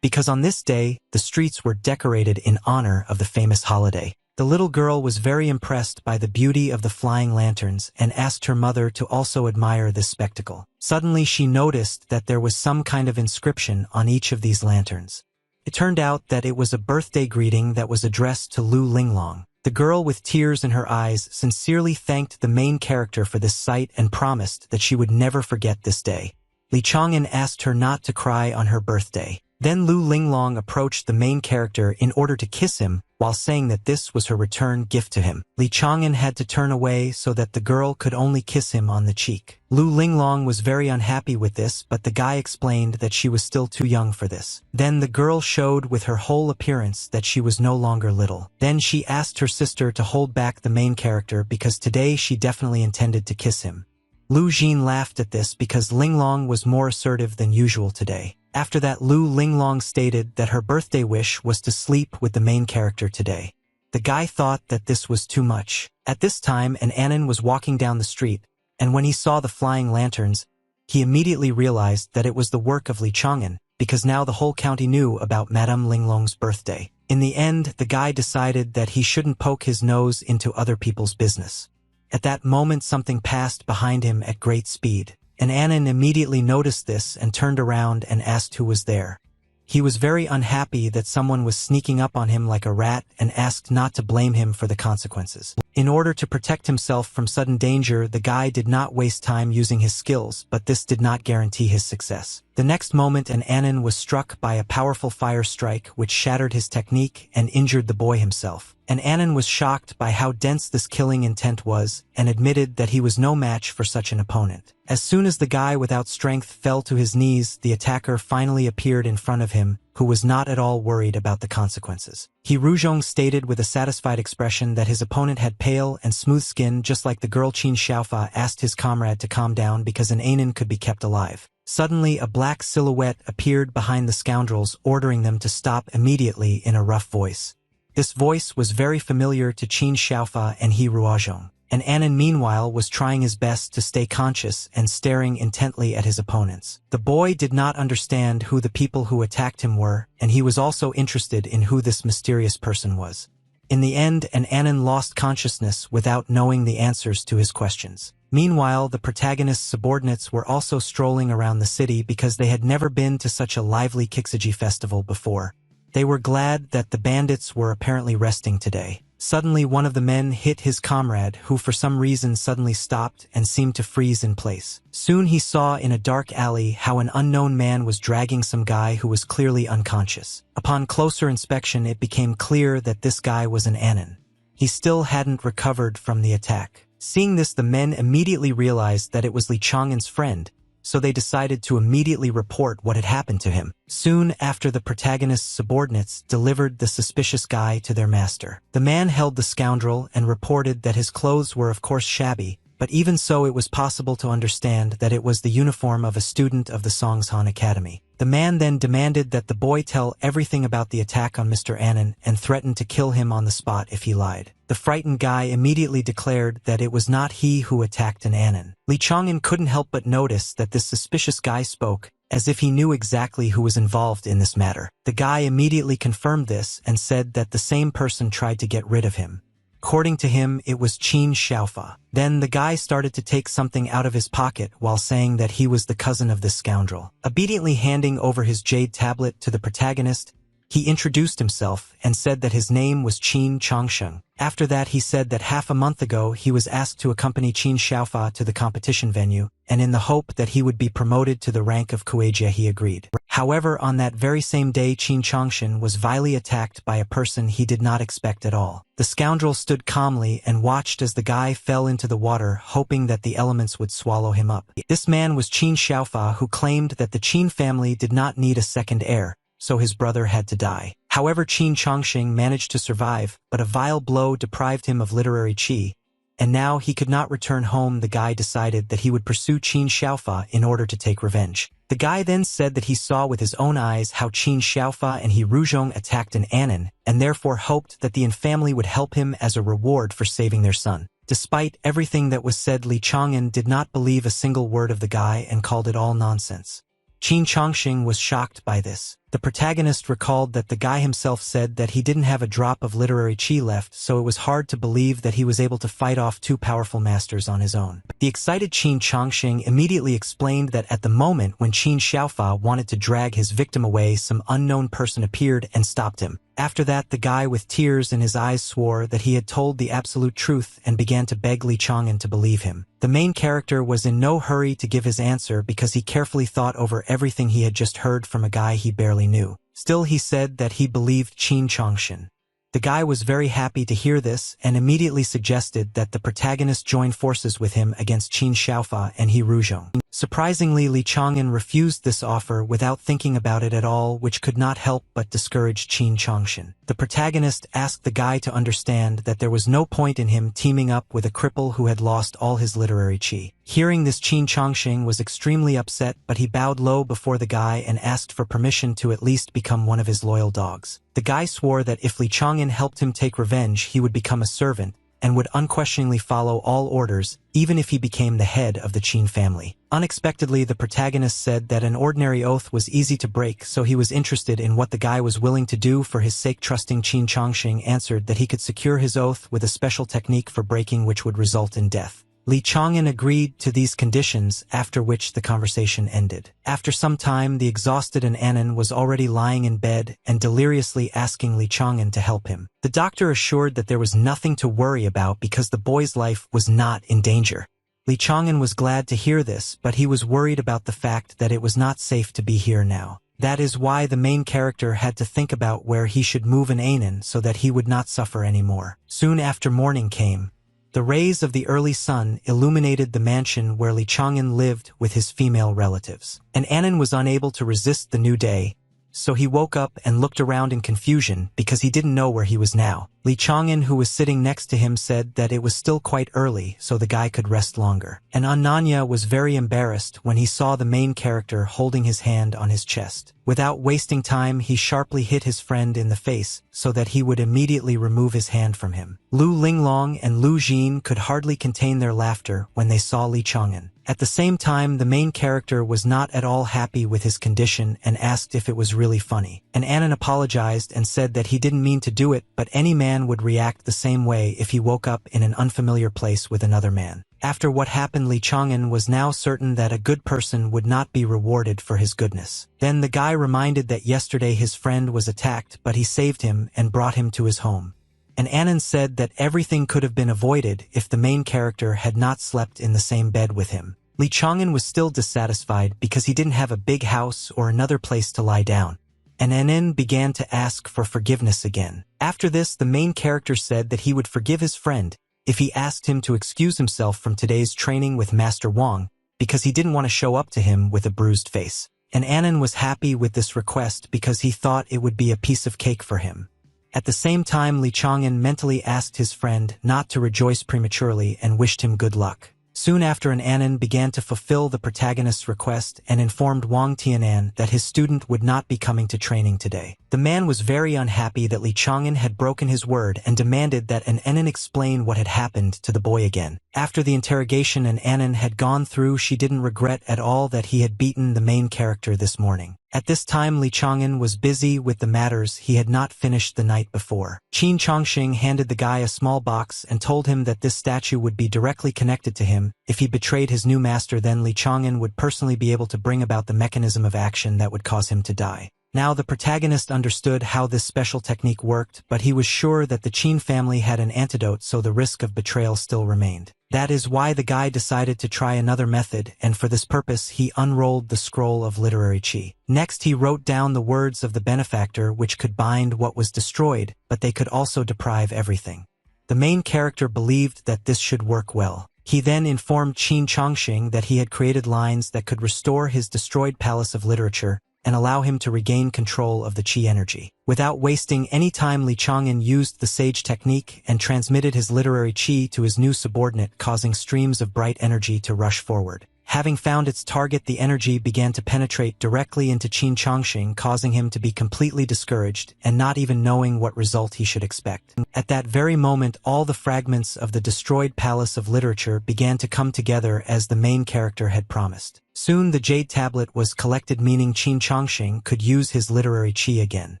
because on this day, the streets were decorated in honor of the famous holiday. The little girl was very impressed by the beauty of the flying lanterns and asked her mother to also admire this spectacle. Suddenly, she noticed that there was some kind of inscription on each of these lanterns. It turned out that it was a birthday greeting that was addressed to Lu Linglong. The girl, with tears in her eyes, sincerely thanked the main character for this sight and promised that she would never forget this day. Li Chang'an asked her not to cry on her birthday. Then Lu Linglong approached the main character in order to kiss him, while saying that this was her return gift to him. Li Chang'an had to turn away so that the girl could only kiss him on the cheek. Lu Linglong was very unhappy with this, but the guy explained that she was still too young for this. Then the girl showed with her whole appearance that she was no longer little. Then she asked her sister to hold back the main character because today she definitely intended to kiss him. Lu Jin laughed at this because Linglong was more assertive than usual today. After that, Lu Linglong stated that her birthday wish was to sleep with the main character today. The guy thought that this was too much. At this time, an Anon was walking down the street, and when he saw the flying lanterns, he immediately realized that it was the work of Li Chang'an, because now the whole county knew about Madame Linglong's birthday. In the end, the guy decided that he shouldn't poke his nose into other people's business. At that moment, something passed behind him at great speed. An Anon immediately noticed this and turned around and asked who was there. He was very unhappy that someone was sneaking up on him like a rat and asked not to blame him for the consequences. In order to protect himself from sudden danger, the guy did not waste time using his skills, but this did not guarantee his success. The next moment, an Anon was struck by a powerful fire strike which shattered his technique and injured the boy himself. An Anon was shocked by how dense this killing intent was and admitted that he was no match for such an opponent. As soon as the guy without strength fell to his knees, the attacker finally appeared in front of him, who was not at all worried about the consequences. He Ruzhong stated with a satisfied expression that his opponent had pale and smooth skin, just like the girl. Qin Xiaofa asked his comrade to calm down because an Anon could be kept alive. Suddenly, a black silhouette appeared behind the scoundrels, ordering them to stop immediately in a rough voice. This voice was very familiar to Qin Xiaofa and He Ruozhong. An Anon, meanwhile, was trying his best to stay conscious and staring intently at his opponents. The boy did not understand who the people who attacked him were, and he was also interested in who this mysterious person was. In the end, an Anon lost consciousness without knowing the answers to his questions. Meanwhile, the protagonist's subordinates were also strolling around the city because they had never been to such a lively Kiksuji festival before. They were glad that the bandits were apparently resting today. Suddenly, one of the men hit his comrade, who for some reason suddenly stopped and seemed to freeze in place. Soon he saw in a dark alley how an unknown man was dragging some guy who was clearly unconscious. Upon closer inspection, it became clear that this guy was an Anon. He still hadn't recovered from the attack. Seeing this, the men immediately realized that it was Li Chang'an's friend, so they decided to immediately report what had happened to him. Soon after, the protagonist's subordinates delivered the suspicious guy to their master. The man held the scoundrel and reported that his clothes were of course shabby, but even so it was possible to understand that it was the uniform of a student of the Songshan Academy. The man then demanded that the boy tell everything about the attack on Mr. Anon and threatened to kill him on the spot if he lied. The frightened guy immediately declared that it was not he who attacked an Anon. Li Chang'an couldn't help but notice that this suspicious guy spoke as if he knew exactly who was involved in this matter. The guy immediately confirmed this and said that the same person tried to get rid of him. According to him, it was Qin Xiaofa. Then the guy started to take something out of his pocket while saying that he was the cousin of this scoundrel. Obediently handing over his jade tablet to the protagonist, he introduced himself and said that his name was Qin Changsheng. After that, he said that half a month ago he was asked to accompany Qin Xiaofa to the competition venue, and in the hope that he would be promoted to the rank of Kueijie, he agreed. However, on that very same day, Qin Changshen was vilely attacked by a person he did not expect at all. The scoundrel stood calmly and watched as the guy fell into the water, hoping that the elements would swallow him up. This man was Qin Xiaofa, who claimed that the Qin family did not need a second heir, so his brother had to die. However, Qin Changsheng managed to survive, but a vile blow deprived him of literary qi, and now he could not return home. The guy decided that he would pursue Qin Xiaofa in order to take revenge. The guy then said that he saw with his own eyes how Qin Xiaofa and He Ruzhong attacked an Anon, and therefore hoped that the An family would help him as a reward for saving their son. Despite everything that was said, Li Chang'an did not believe a single word of the guy and called it all nonsense. Qin Chongqing was shocked by this. The protagonist recalled that the guy himself said that he didn't have a drop of literary qi left, so it was hard to believe that he was able to fight off two powerful masters on his own. The excited Qin Chongqing immediately explained that at the moment when Qin Xiaofa wanted to drag his victim away, some unknown person appeared and stopped him. After that, the guy with tears in his eyes swore that he had told the absolute truth and began to beg Li Chang'an to believe him. The main character was in no hurry to give his answer because he carefully thought over everything he had just heard from a guy he barely knew. Still, he said that he believed Qin Chongqing. The guy was very happy to hear this and immediately suggested that the protagonist join forces with him against Qin Xiaofa and He Ruzhong. Surprisingly, Li Chang'an refused this offer without thinking about it at all, which could not help but discourage Qin Chongqing. The protagonist asked the guy to understand that there was no point in him teaming up with a cripple who had lost all his literary qi. Hearing this, Qin Chongqing was extremely upset, but he bowed low before the guy and asked for permission to at least become one of his loyal dogs. The guy swore that if Li Chang'an helped him take revenge, he would become a servant and would unquestioningly follow all orders, even if he became the head of the Qin family. Unexpectedly, the protagonist said that an ordinary oath was easy to break, so he was interested in what the guy was willing to do for his sake. Trusting Qin Chongqing answered that he could secure his oath with a special technique for breaking which would result in death. Li Chang'an agreed to these conditions, after which the conversation ended. After some time, the exhausted Anon was already lying in bed and deliriously asking Li Chang'an to help him. The doctor assured that there was nothing to worry about because the boy's life was not in danger. Li Chang'an was glad to hear this, but he was worried about the fact that it was not safe to be here now. That is why the main character had to think about where he should move an Anon so that he would not suffer anymore. Soon after morning came, the rays of the early sun illuminated the mansion where Li Chang'an lived with his female relatives. And Anon was unable to resist the new day, so he woke up and looked around in confusion because he didn't know where he was now. Li Chang'an, who was sitting next to him, said that it was still quite early, so the guy could rest longer. And Ananya was very embarrassed when he saw the main character holding his hand on his chest. Without wasting time, he sharply hit his friend in the face so that he would immediately remove his hand from him. Lu Linglong and Lu Jin could hardly contain their laughter when they saw Li Chang'an. At the same time, the main character was not at all happy with his condition and asked if it was really funny. And Anon apologized and said that he didn't mean to do it, but any man would react the same way if he woke up in an unfamiliar place with another man. After what happened, Li Chang'an was now certain that a good person would not be rewarded for his goodness. Then the guy reminded that yesterday his friend was attacked, but he saved him and brought him to his home. And Anon said that everything could have been avoided if the main character had not slept in the same bed with him. Li Chang'an was still dissatisfied because he didn't have a big house or another place to lie down. And Anon began to ask for forgiveness again. After this, the main character said that he would forgive his friend if he asked him to excuse himself from today's training with Master Wang, because he didn't want to show up to him with a bruised face. And Anon was happy with this request because he thought it would be a piece of cake for him. At the same time, Li Chang'an mentally asked his friend not to rejoice prematurely and wished him good luck. Soon after, Anon began to fulfill the protagonist's request and informed Wang Tianan that his student would not be coming to training today. The man was very unhappy that Li Chang'an had broken his word and demanded that Anon explain what had happened to the boy again. After the interrogation Anon had gone through, she didn't regret at all that he had beaten the main character this morning. At this time, Li Chang'an was busy with the matters he had not finished the night before. Qin Chongqing handed the guy a small box and told him that this statue would be directly connected to him. If he betrayed his new master, then Li Chang'an would personally be able to bring about the mechanism of action that would cause him to die. Now the protagonist understood how this special technique worked, but he was sure that the Qin family had an antidote, so the risk of betrayal still remained. That is why the guy decided to try another method, and for this purpose he unrolled the scroll of literary qi. Next he wrote down the words of the benefactor, which could bind what was destroyed, but they could also deprive everything. The main character believed that this should work well. He then informed Qin Chongqing that he had created lines that could restore his destroyed palace of literature and allow him to regain control of the qi energy. Without wasting any time, Li Chang'an used the sage technique and transmitted his literary qi to his new subordinate, causing streams of bright energy to rush forward. Having found its target, the energy began to penetrate directly into Qin Chongqing, causing him to be completely discouraged and not even knowing what result he should expect. At that very moment, all the fragments of the destroyed Palace of Literature began to come together as the main character had promised. Soon the jade tablet was collected, meaning Qin Chongqing could use his literary qi again.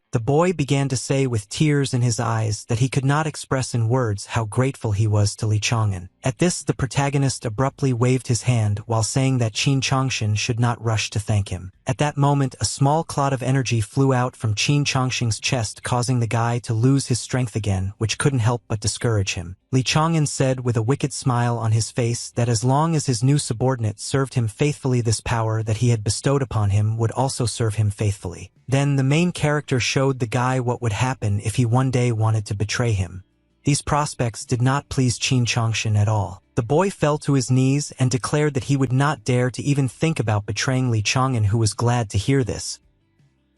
The boy began to say with tears in his eyes that he could not express in words how grateful he was to Li Chang'an. At this, the protagonist abruptly waved his hand while saying that Qin Chongqing should not rush to thank him. At that moment, a small cloud of energy flew out from Qin Chongqing's chest, causing the guy to lose his strength again, which couldn't help but discourage him. Li Chang'an said with a wicked smile on his face that as long as his new subordinate served him faithfully, this power that he had bestowed upon him would also serve him faithfully. Then the main character showed the guy what would happen if he one day wanted to betray him. These prospects did not please Qin Chongqing at all. The boy fell to his knees and declared that he would not dare to even think about betraying Li Chang'an, who was glad to hear this.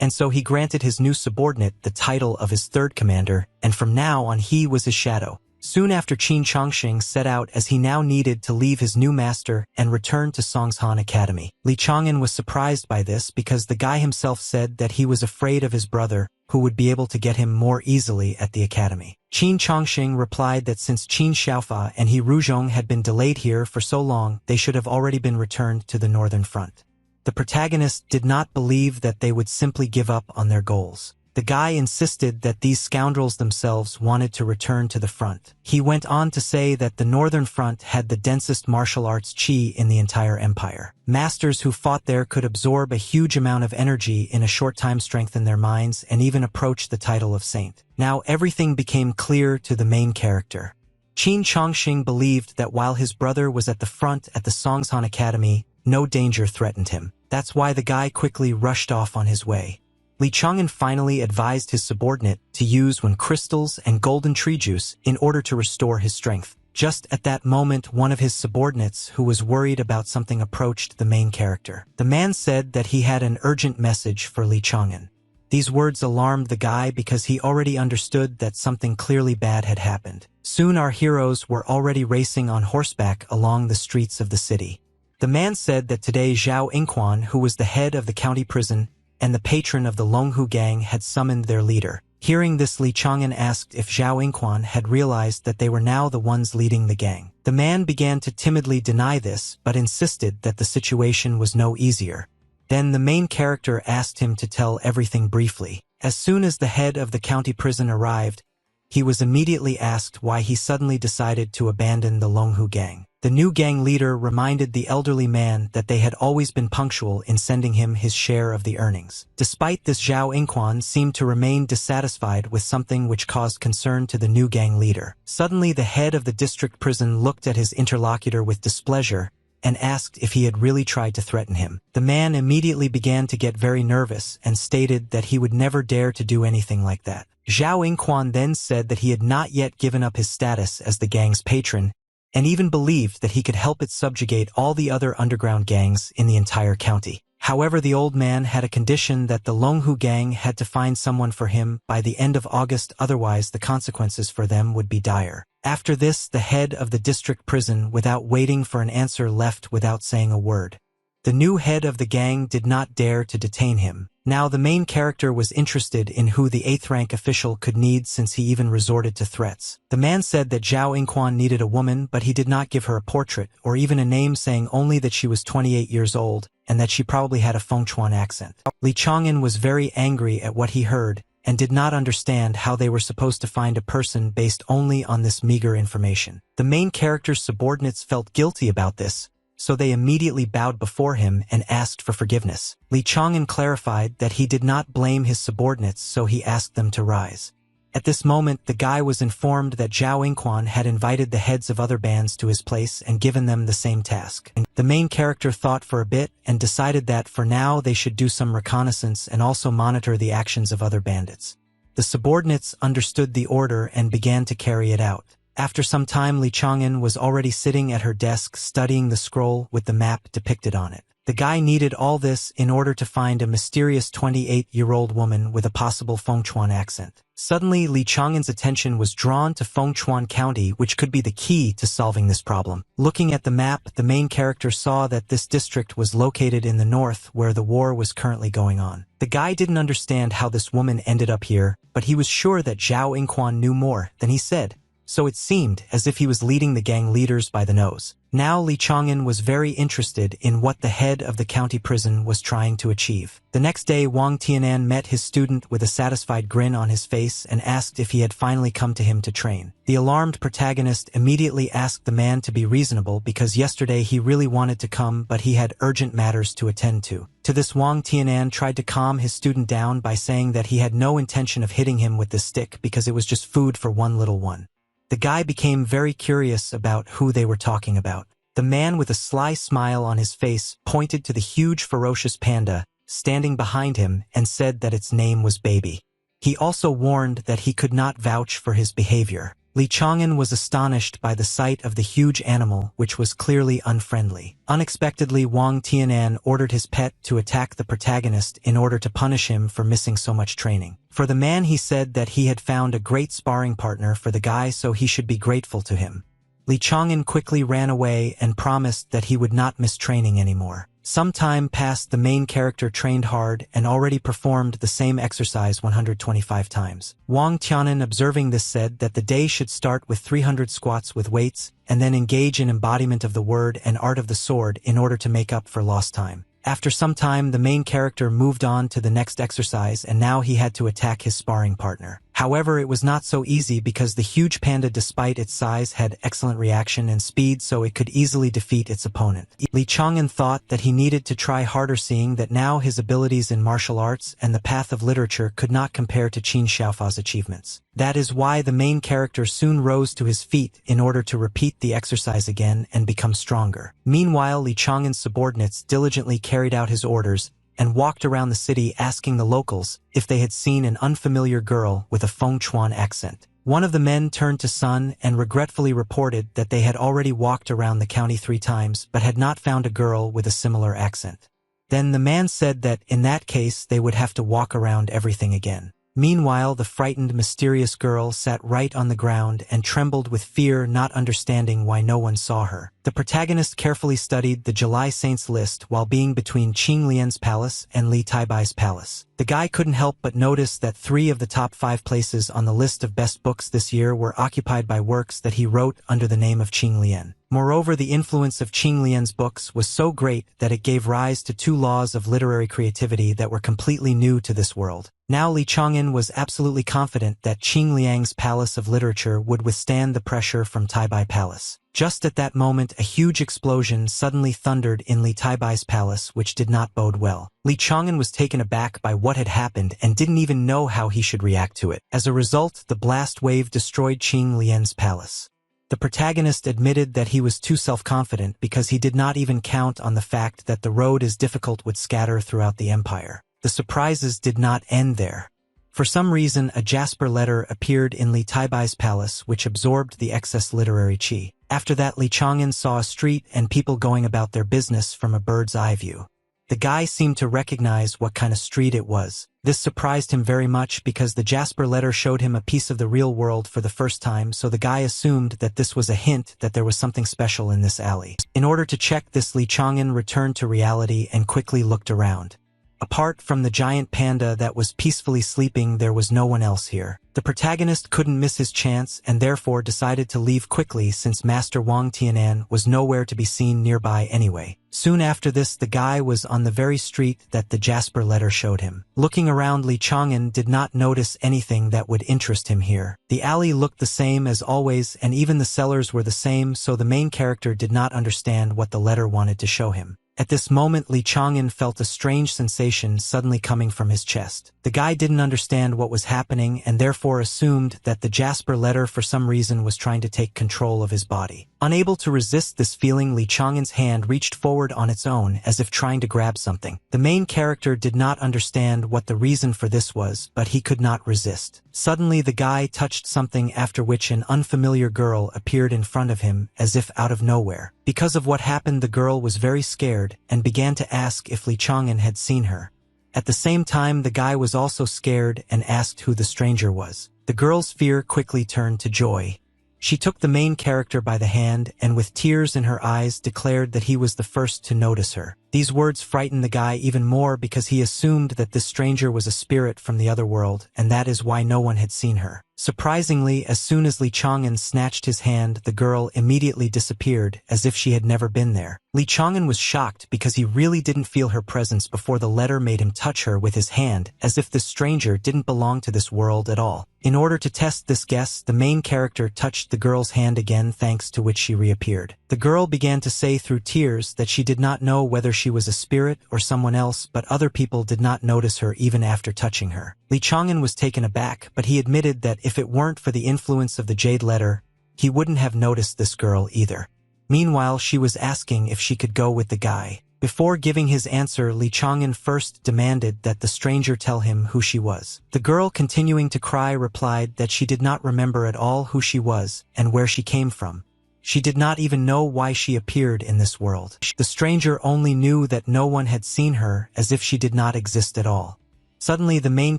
And so he granted his new subordinate the title of his third commander, and from now on he was his shadow. Soon after, Qin Chongqing set out, as he now needed to leave his new master and return to Songshan Academy. Li Chang'an was surprised by this because the guy himself said that he was afraid of his brother, who would be able to get him more easily at the academy. Qin Chongqing replied that since Qin Xiaofa and He Ruzhong had been delayed here for so long, they should have already been returned to the northern front. The protagonist did not believe that they would simply give up on their goals. The guy insisted that these scoundrels themselves wanted to return to the front. He went on to say that the northern front had the densest martial arts qi in the entire empire. Masters who fought there could absorb a huge amount of energy in a short time, strengthen their minds, and even approach the title of saint. Now everything became clear to the main character. Qin Chongqing believed that while his brother was at the front at the Songshan Academy, no danger threatened him. That's why the guy quickly rushed off on his way. Li Chang'an finally advised his subordinate to use one crystals and golden tree juice in order to restore his strength. Just at that moment, one of his subordinates, who was worried about something, approached the main character. The man said that he had an urgent message for Li Chang'an. These words alarmed the guy because he already understood that something clearly bad had happened. Soon our heroes were already racing on horseback along the streets of the city. The man said that today Zhao Yingquan, who was the head of the county prison and the patron of the Longhu gang, had summoned their leader. Hearing this, Li Chang'an asked if Zhao Yingquan had realized that they were now the ones leading the gang. The man began to timidly deny this, but insisted that the situation was no easier. Then the main character asked him to tell everything briefly. As soon as the head of the county prison arrived, he was immediately asked why he suddenly decided to abandon the Longhu gang. The new gang leader reminded the elderly man that they had always been punctual in sending him his share of the earnings. Despite this, Zhao Yingquan seemed to remain dissatisfied with something which caused concern to the new gang leader. Suddenly, the head of the district prison looked at his interlocutor with displeasure and asked if he had really tried to threaten him. The man immediately began to get very nervous and stated that he would never dare to do anything like that. Zhao Yingquan then said that he had not yet given up his status as the gang's patron, and even believed that he could help it subjugate all the other underground gangs in the entire county. However, the old man had a condition that the Longhu gang had to find someone for him by the end of August, otherwise the consequences for them would be dire. After this, the head of the district prison, without waiting for an answer, left without saying a word. The new head of the gang did not dare to detain him. Now the main character was interested in who the 8th rank official could need, since he even resorted to threats. The man said that Zhao Yingquan needed a woman, but he did not give her a portrait or even a name, saying only that she was 28 years old and that she probably had a Fengchuan accent. Li Chang'an was very angry at what he heard and did not understand how they were supposed to find a person based only on this meager information. The main character's subordinates felt guilty about this, so they immediately bowed before him and asked for forgiveness. Li Chang'an clarified that he did not blame his subordinates, so he asked them to rise. At this moment, the guy was informed that Zhao Yingquan had invited the heads of other bands to his place and given them the same task. The main character thought for a bit and decided that for now they should do some reconnaissance and also monitor the actions of other bandits. The subordinates understood the order and began to carry it out. After some time, Li Chang'an was already sitting at her desk studying the scroll with the map depicted on it. The guy needed all this in order to find a mysterious 28-year-old woman with a possible Fengchuan accent. Suddenly, Li Chang'an's attention was drawn to Fengchuan County, which could be the key to solving this problem. Looking at the map, the main character saw that this district was located in the north, where the war was currently going on. The guy didn't understand how this woman ended up here, but he was sure that Zhao Yingquan knew more than he said, so it seemed as if he was leading the gang leaders by the nose. Now Li Chang'an was very interested in what the head of the county prison was trying to achieve. The next day, Wang Tianan met his student with a satisfied grin on his face and asked if he had finally come to him to train. The alarmed protagonist immediately asked the man to be reasonable because yesterday he really wanted to come, but he had urgent matters to attend to. To this, Wang Tianan tried to calm his student down by saying that he had no intention of hitting him with the stick because it was just food for one little one. The guy became very curious about who they were talking about. The man with a sly smile on his face pointed to the huge ferocious panda standing behind him and said that its name was Baby. He also warned that he could not vouch for his behavior. Li Chang'an was astonished by the sight of the huge animal, which was clearly unfriendly. Unexpectedly, Wang Tianan ordered his pet to attack the protagonist in order to punish him for missing so much training. For the man, he said that he had found a great sparring partner for the guy, so he should be grateful to him. Li Chang'an quickly ran away and promised that he would not miss training anymore. Some time passed. The main character trained hard and already performed the same exercise 125 times. Wang Tianan, observing this, said that the day should start with 300 squats with weights and then engage in embodiment of the word and art of the sword in order to make up for lost time. After some time, the main character moved on to the next exercise, and now he had to attack his sparring partner. However, it was not so easy because the huge panda, despite its size, had excellent reaction and speed, so it could easily defeat its opponent. Li Chang'an thought that he needed to try harder, seeing that now his abilities in martial arts and the path of literature could not compare to Qin Xiaofa's achievements. That is why the main character soon rose to his feet in order to repeat the exercise again and become stronger. Meanwhile, Li Chang'an's subordinates diligently carried out his orders and walked around the city asking the locals if they had seen an unfamiliar girl with a Fengchuan accent. One of the men turned to Sun and regretfully reported that they had already walked around the county 3 times but had not found a girl with a similar accent. Then the man said that in that case they would have to walk around everything again. Meanwhile, the frightened, mysterious girl sat right on the ground and trembled with fear, not understanding why no one saw her. The protagonist carefully studied the July Saints list while being between Qing Lian's palace and Li Taibai's palace. The guy couldn't help but notice that 3 of the top 5 places on the list of best books this year were occupied by works that he wrote under the name of Qing Lian. Moreover, the influence of Qing Lian's books was so great that it gave rise to 2 laws of literary creativity that were completely new to this world. Now Li Chang'an was absolutely confident that Qing Liang's Palace of Literature would withstand the pressure from Taibai Palace. Just at that moment, a huge explosion suddenly thundered in Li Taibai's palace, which did not bode well. Li Chang'an was taken aback by what had happened and didn't even know how he should react to it. As a result, the blast wave destroyed Qing Lian's palace. The protagonist admitted that he was too self-confident because he did not even count on the fact that the road is difficult would scatter throughout the empire. The surprises did not end there. For some reason, a jasper letter appeared in Li Taibai's palace which absorbed the excess literary qi. After that, Li Chang'an saw a street and people going about their business from a bird's eye view. The guy seemed to recognize what kind of street it was. This surprised him very much because the jasper letter showed him a piece of the real world for the first time, so the guy assumed that this was a hint that there was something special in this alley. In order to check this, Li Chang'an returned to reality and quickly looked around. Apart from the giant panda that was peacefully sleeping, there was no one else here. The protagonist couldn't miss his chance and therefore decided to leave quickly since Master Wang Tianan was nowhere to be seen nearby anyway. Soon after this, the guy was on the very street that the jasper letter showed him. Looking around, Li Chang'an did not notice anything that would interest him here. The alley looked the same as always, and even the cellars were the same, so the main character did not understand what the letter wanted to show him. At this moment, Li Chang'an felt a strange sensation suddenly coming from his chest. The guy didn't understand what was happening and therefore assumed that the jasper letter for some reason was trying to take control of his body. Unable to resist this feeling, Li Chang'an's hand reached forward on its own as if trying to grab something. The main character did not understand what the reason for this was, but he could not resist. Suddenly, the guy touched something, after which an unfamiliar girl appeared in front of him as if out of nowhere. Because of what happened, the girl was very scared and began to ask if Li Chang'an had seen her. At the same time, the guy was also scared and asked who the stranger was. The girl's fear quickly turned to joy. She took the main character by the hand and with tears in her eyes declared that he was the first to notice her. These words frightened the guy even more because he assumed that this stranger was a spirit from the other world, and that is why no one had seen her. Surprisingly, as soon as Li Chang'an snatched his hand, the girl immediately disappeared, as if she had never been there. Li Chang'an was shocked because he really didn't feel her presence before the letter made him touch her with his hand, as if this stranger didn't belong to this world at all. In order to test this guess, the main character touched the girl's hand again, thanks to which she reappeared. The girl began to say through tears that she did not know whether she was a spirit or someone else, but other people did not notice her even after touching her. Li Chang'an was taken aback, but he admitted that if it weren't for the influence of the jade letter, he wouldn't have noticed this girl either. Meanwhile, she was asking if she could go with the guy. Before giving his answer, Li Chang'an first demanded that the stranger tell him who she was. The girl, continuing to cry, replied that she did not remember at all who she was and where she came from. She did not even know why she appeared in this world. The stranger only knew that no one had seen her, as if she did not exist at all. Suddenly, the main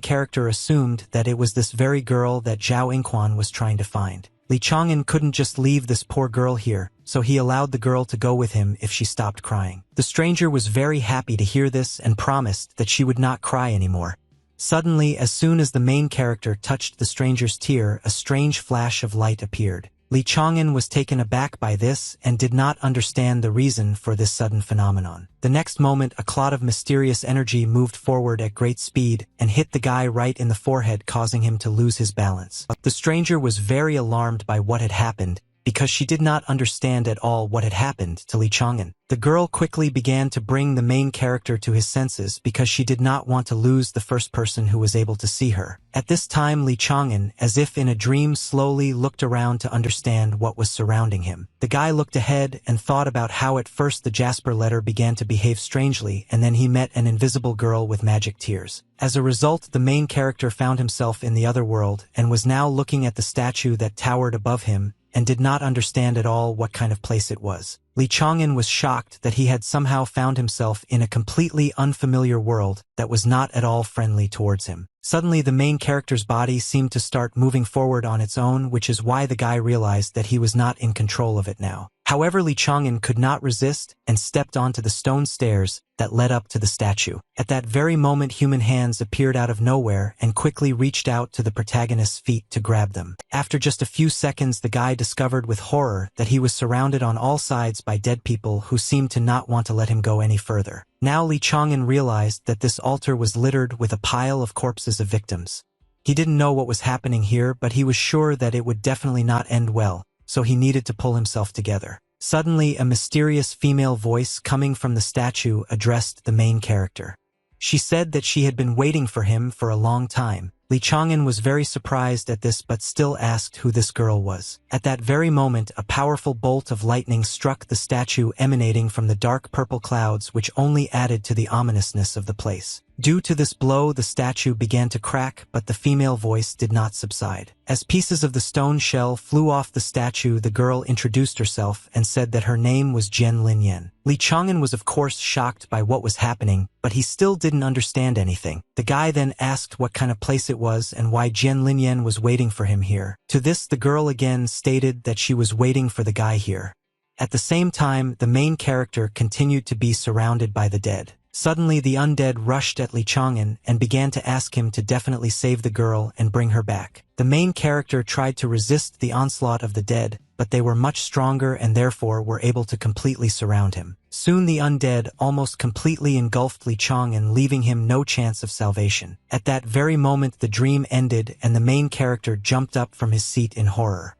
character assumed that it was this very girl that Zhao Yingquan was trying to find. Li Chang'an couldn't just leave this poor girl here, so he allowed the girl to go with him if she stopped crying. The stranger was very happy to hear this and promised that she would not cry anymore. Suddenly, as soon as the main character touched the stranger's tear, a strange flash of light appeared. Li Chang'an was taken aback by this and did not understand the reason for this sudden phenomenon. The next moment, a cloud of mysterious energy moved forward at great speed and hit the guy right in the forehead, causing him to lose his balance. The stranger was very alarmed by what had happened, because she did not understand at all what had happened to Li Chang'an. The girl quickly began to bring the main character to his senses because she did not want to lose the first person who was able to see her. At this time, Li Chang'an, as if in a dream, slowly looked around to understand what was surrounding him. The guy looked ahead and thought about how at first the Jasper letter began to behave strangely, and then he met an invisible girl with magic tears. As a result, the main character found himself in the other world and was now looking at the statue that towered above him and did not understand at all what kind of place it was. Li Chang'an was shocked that he had somehow found himself in a completely unfamiliar world that was not at all friendly towards him. Suddenly, the main character's body seemed to start moving forward on its own, which is why the guy realized that he was not in control of it now. However, Li Chang'an could not resist and stepped onto the stone stairs that led up to the statue. At that very moment, human hands appeared out of nowhere and quickly reached out to the protagonist's feet to grab them. After just a few seconds, the guy discovered with horror that he was surrounded on all sides by dead people who seemed to not want to let him go any further. Now Li Chang'an realized that this altar was littered with a pile of corpses of victims. He didn't know what was happening here, but he was sure that it would definitely not end well, so he needed to pull himself together. Suddenly, a mysterious female voice coming from the statue addressed the main character. She said that she had been waiting for him for a long time. Li Chang'an was very surprised at this but still asked who this girl was. At that very moment, a powerful bolt of lightning struck the statue emanating from the dark purple clouds, which only added to the ominousness of the place. Due to this blow, the statue began to crack, but the female voice did not subside. As pieces of the stone shell flew off the statue, the girl introduced herself and said that her name was Jian Linyan. Li Chang'an was of course shocked by what was happening, but he still didn't understand anything. The guy then asked what kind of place it was and why Jian Linyan was waiting for him here. To this, the girl again stated that she was waiting for the guy here. At the same time, the main character continued to be surrounded by the dead. Suddenly, the undead rushed at Li Chang'an and began to ask him to definitely save the girl and bring her back. The main character tried to resist the onslaught of the dead, but they were much stronger and therefore were able to completely surround him. Soon the undead almost completely engulfed Li Chang'an, leaving him no chance of salvation. At that very moment, the dream ended and the main character jumped up from his seat in horror.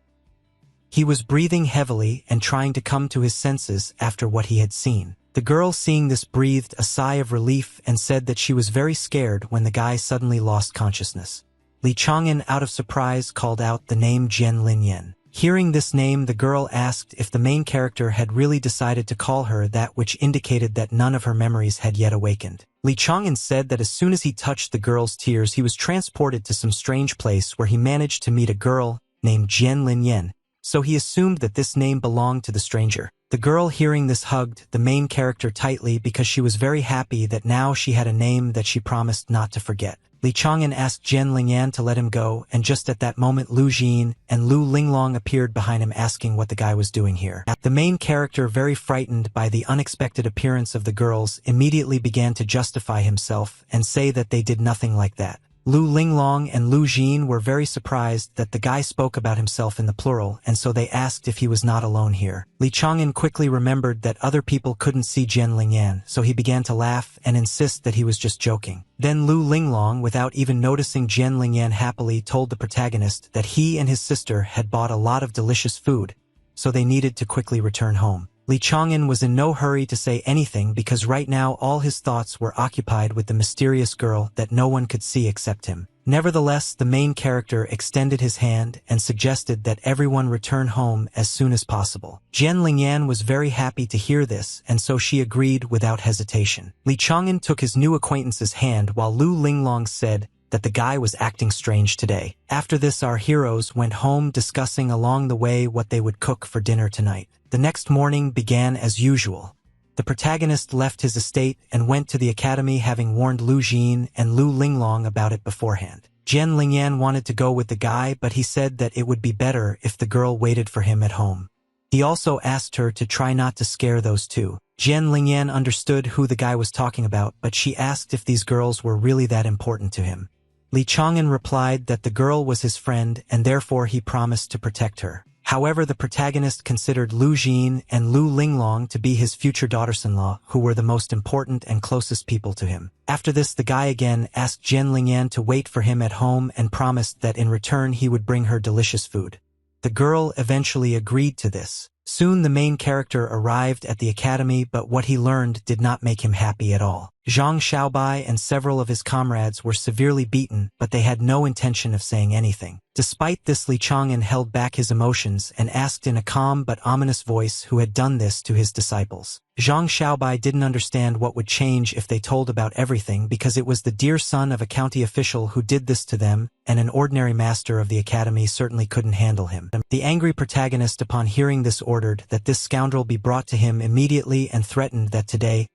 He was breathing heavily and trying to come to his senses after what he had seen. The girl, seeing this, breathed a sigh of relief and said that she was very scared when the guy suddenly lost consciousness. Li Chang'an, out of surprise, called out the name Jian Linyan. Hearing this name, the girl asked if the main character had really decided to call her that, which indicated that none of her memories had yet awakened. Li Chang'an said that as soon as he touched the girl's tears, he was transported to some strange place where he managed to meet a girl named Jian Linyan, so he assumed that this name belonged to the stranger. The girl hearing this hugged the main character tightly because she was very happy that now she had a name that she promised not to forget. Li Chang'an asked Jian Lingyan to let him go, and just at that moment Lu Jin and Lu Linglong appeared behind him asking what the guy was doing here. The main character, very frightened by the unexpected appearance of the girls, immediately began to justify himself and say that they did nothing like that. Lu Linglong and Lu Jin were very surprised that the guy spoke about himself in the plural, and so they asked if he was not alone here. Li Chang'an quickly remembered that other people couldn't see Jian Lingyan, so he began to laugh and insist that he was just joking. Then Lu Linglong, without even noticing Jian Lingyan, happily told the protagonist that he and his sister had bought a lot of delicious food, so they needed to quickly return home. Li Chang'an was in no hurry to say anything because right now all his thoughts were occupied with the mysterious girl that no one could see except him. Nevertheless, the main character extended his hand and suggested that everyone return home as soon as possible. Jian Lingyan was very happy to hear this, and so she agreed without hesitation. Li Chang'an took his new acquaintance's hand while Lu Linglong said that the guy was acting strange today. After this, our heroes went home discussing along the way what they would cook for dinner tonight. The next morning began as usual. The protagonist left his estate and went to the academy, having warned Lu Jin and Lu Linglong about it beforehand. Jian Lingyan wanted to go with the guy, but he said that it would be better if the girl waited for him at home. He also asked her to try not to scare those two. Jian Lingyan understood who the guy was talking about, but she asked if these girls were really that important to him. Li Chang'an replied that the girl was his friend and therefore he promised to protect her. However, the protagonist considered Lu Jin and Lu Linglong to be his future daughters-in-law, who were the most important and closest people to him. After this, the guy again asked Jian Lingyan to wait for him at home and promised that in return he would bring her delicious food. The girl eventually agreed to this. Soon the main character arrived at the academy, but what he learned did not make him happy at all. Zhang Xiaobai and several of his comrades were severely beaten, but they had no intention of saying anything. Despite this, Li Chang'an held back his emotions and asked in a calm but ominous voice who had done this to his disciples. Zhang Xiaobai didn't understand what would change if they told about everything, because it was the dear son of a county official who did this to them, and an ordinary master of the academy certainly couldn't handle him. The angry protagonist, upon hearing this, ordered that this scoundrel be brought to him immediately and threatened that today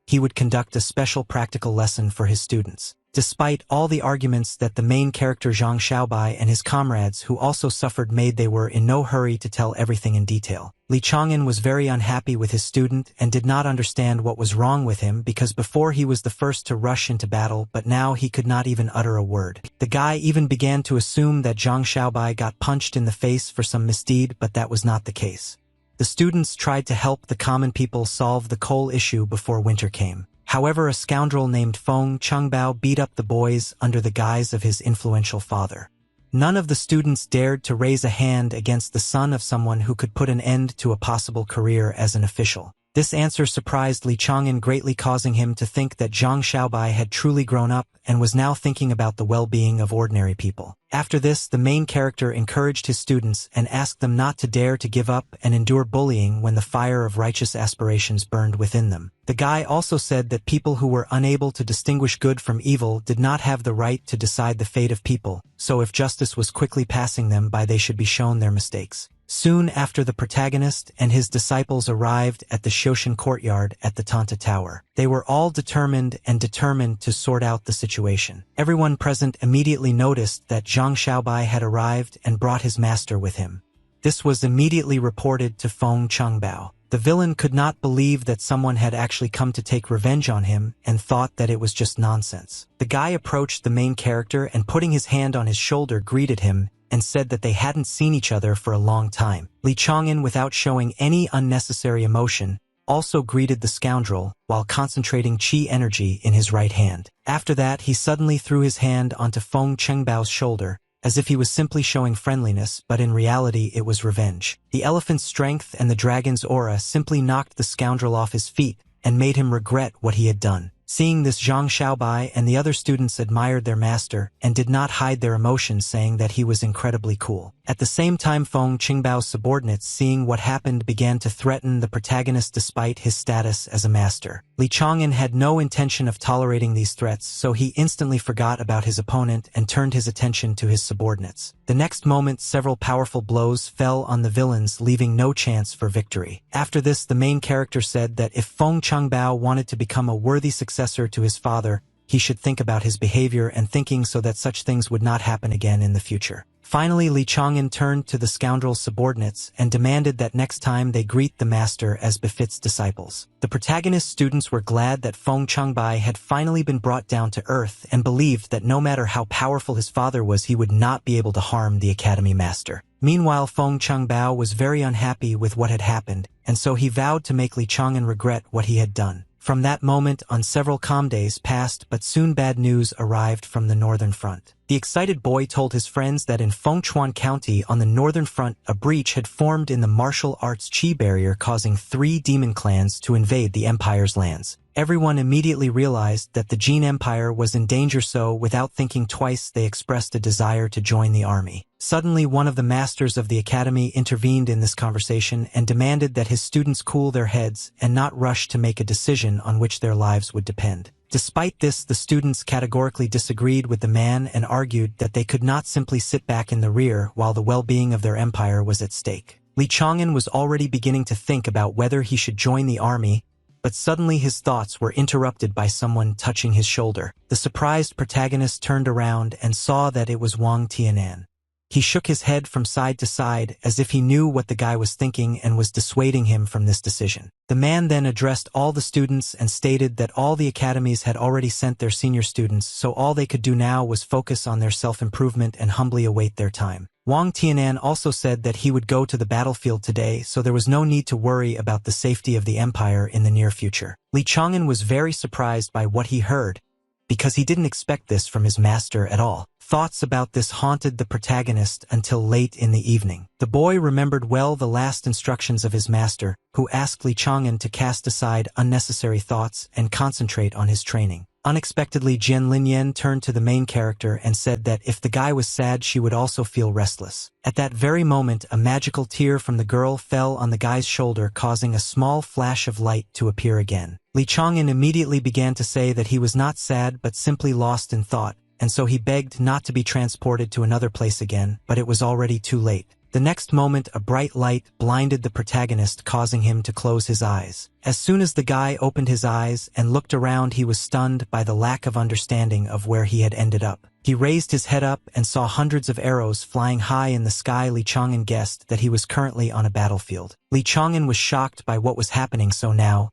he would conduct a special practical lesson for his students. Despite all the arguments that the main character Zhang Xiaobai and his comrades, who also suffered, made, they were in no hurry to tell everything in detail. Li Chang'an was very unhappy with his student and did not understand what was wrong with him, because before he was the first to rush into battle, but now he could not even utter a word. The guy even began to assume that Zhang Xiaobai got punched in the face for some misdeed, but that was not the case. The students tried to help the common people solve the coal issue before winter came. However, a scoundrel named Feng Chungbao beat up the boys under the guise of his influential father. None of the students dared to raise a hand against the son of someone who could put an end to a possible career as an official. This answer surprised Li Chang'an greatly, causing him to think that Zhang Xiaobai had truly grown up and was now thinking about the well-being of ordinary people. After this, the main character encouraged his students and asked them not to dare to give up and endure bullying when the fire of righteous aspirations burned within them. The guy also said that people who were unable to distinguish good from evil did not have the right to decide the fate of people, so if justice was quickly passing them by, they should be shown their mistakes. Soon after, the protagonist and his disciples arrived at the Shoshin courtyard at the Tanta Tower. They were all determined to sort out the situation. Everyone present immediately noticed that Zhang Xiaobai had arrived and brought his master with him. This was immediately reported to Feng Chungbao. The villain could not believe that someone had actually come to take revenge on him and thought that it was just nonsense. The guy approached the main character and, putting his hand on his shoulder, greeted him and said that they hadn't seen each other for a long time. Li Chang'an, without showing any unnecessary emotion, also greeted the scoundrel while concentrating chi energy in his right hand. After that, he suddenly threw his hand onto Feng Chengbao's shoulder, as if he was simply showing friendliness, but in reality it was revenge. The elephant's strength and the dragon's aura simply knocked the scoundrel off his feet and made him regret what he had done. Seeing this, Zhang Xiaobai and the other students admired their master and did not hide their emotions, saying that he was incredibly cool. At the same time, Feng Qingbao's subordinates, seeing what happened, began to threaten the protagonist despite his status as a master. Li Chang'an had no intention of tolerating these threats, so he instantly forgot about his opponent and turned his attention to his subordinates. The next moment, several powerful blows fell on the villains, leaving no chance for victory. After this, the main character said that if Feng Qingbao wanted to become a worthy successor to his father, he should think about his behavior and thinking so that such things would not happen again in the future. Finally, Li Chang'an turned to the scoundrel's subordinates and demanded that next time they greet the master as befits disciples. The protagonist students were glad that Feng Qingbai had finally been brought down to earth and believed that no matter how powerful his father was, he would not be able to harm the academy master. Meanwhile, Feng Qingbao was very unhappy with what had happened, and so he vowed to make Li Chang'an regret what he had done. From that moment on, several calm days passed, but soon bad news arrived from the northern front. The excited boy told his friends that in Fengchuan County on the northern front, a breach had formed in the martial arts Qi barrier, causing 3 demon clans to invade the empire's lands. Everyone immediately realized that the Jin Empire was in danger, so without thinking twice they expressed a desire to join the army. Suddenly, one of the masters of the academy intervened in this conversation and demanded that his students cool their heads and not rush to make a decision on which their lives would depend. Despite this, the students categorically disagreed with the man and argued that they could not simply sit back in the rear while the well-being of their empire was at stake. Li Chang'an was already beginning to think about whether he should join the army, but suddenly his thoughts were interrupted by someone touching his shoulder. The surprised protagonist turned around and saw that it was Wang Tianan. He shook his head from side to side as if he knew what the guy was thinking and was dissuading him from this decision. The man then addressed all the students and stated that all the academies had already sent their senior students, so all they could do now was focus on their self-improvement and humbly await their time. Wang Tianan also said that he would go to the battlefield today, so there was no need to worry about the safety of the empire in the near future. Li Chang'an was very surprised by what he heard, because he didn't expect this from his master at all. Thoughts about this haunted the protagonist until late in the evening. The boy remembered well the last instructions of his master, who asked Li Chang'an to cast aside unnecessary thoughts and concentrate on his training. Unexpectedly, Jian Linyan turned to the main character and said that if the guy was sad, she would also feel restless. At that very moment, a magical tear from the girl fell on the guy's shoulder, causing a small flash of light to appear again. Li Chang'an immediately began to say that he was not sad but simply lost in thought, and so he begged not to be transported to another place again, but it was already too late. The next moment, a bright light blinded the protagonist, causing him to close his eyes. As soon as the guy opened his eyes and looked around, he was stunned by the lack of understanding of where he had ended up. He raised his head up and saw hundreds of arrows flying high in the sky. Li Chang'an guessed that he was currently on a battlefield. Li Chang'an was shocked by what was happening, so now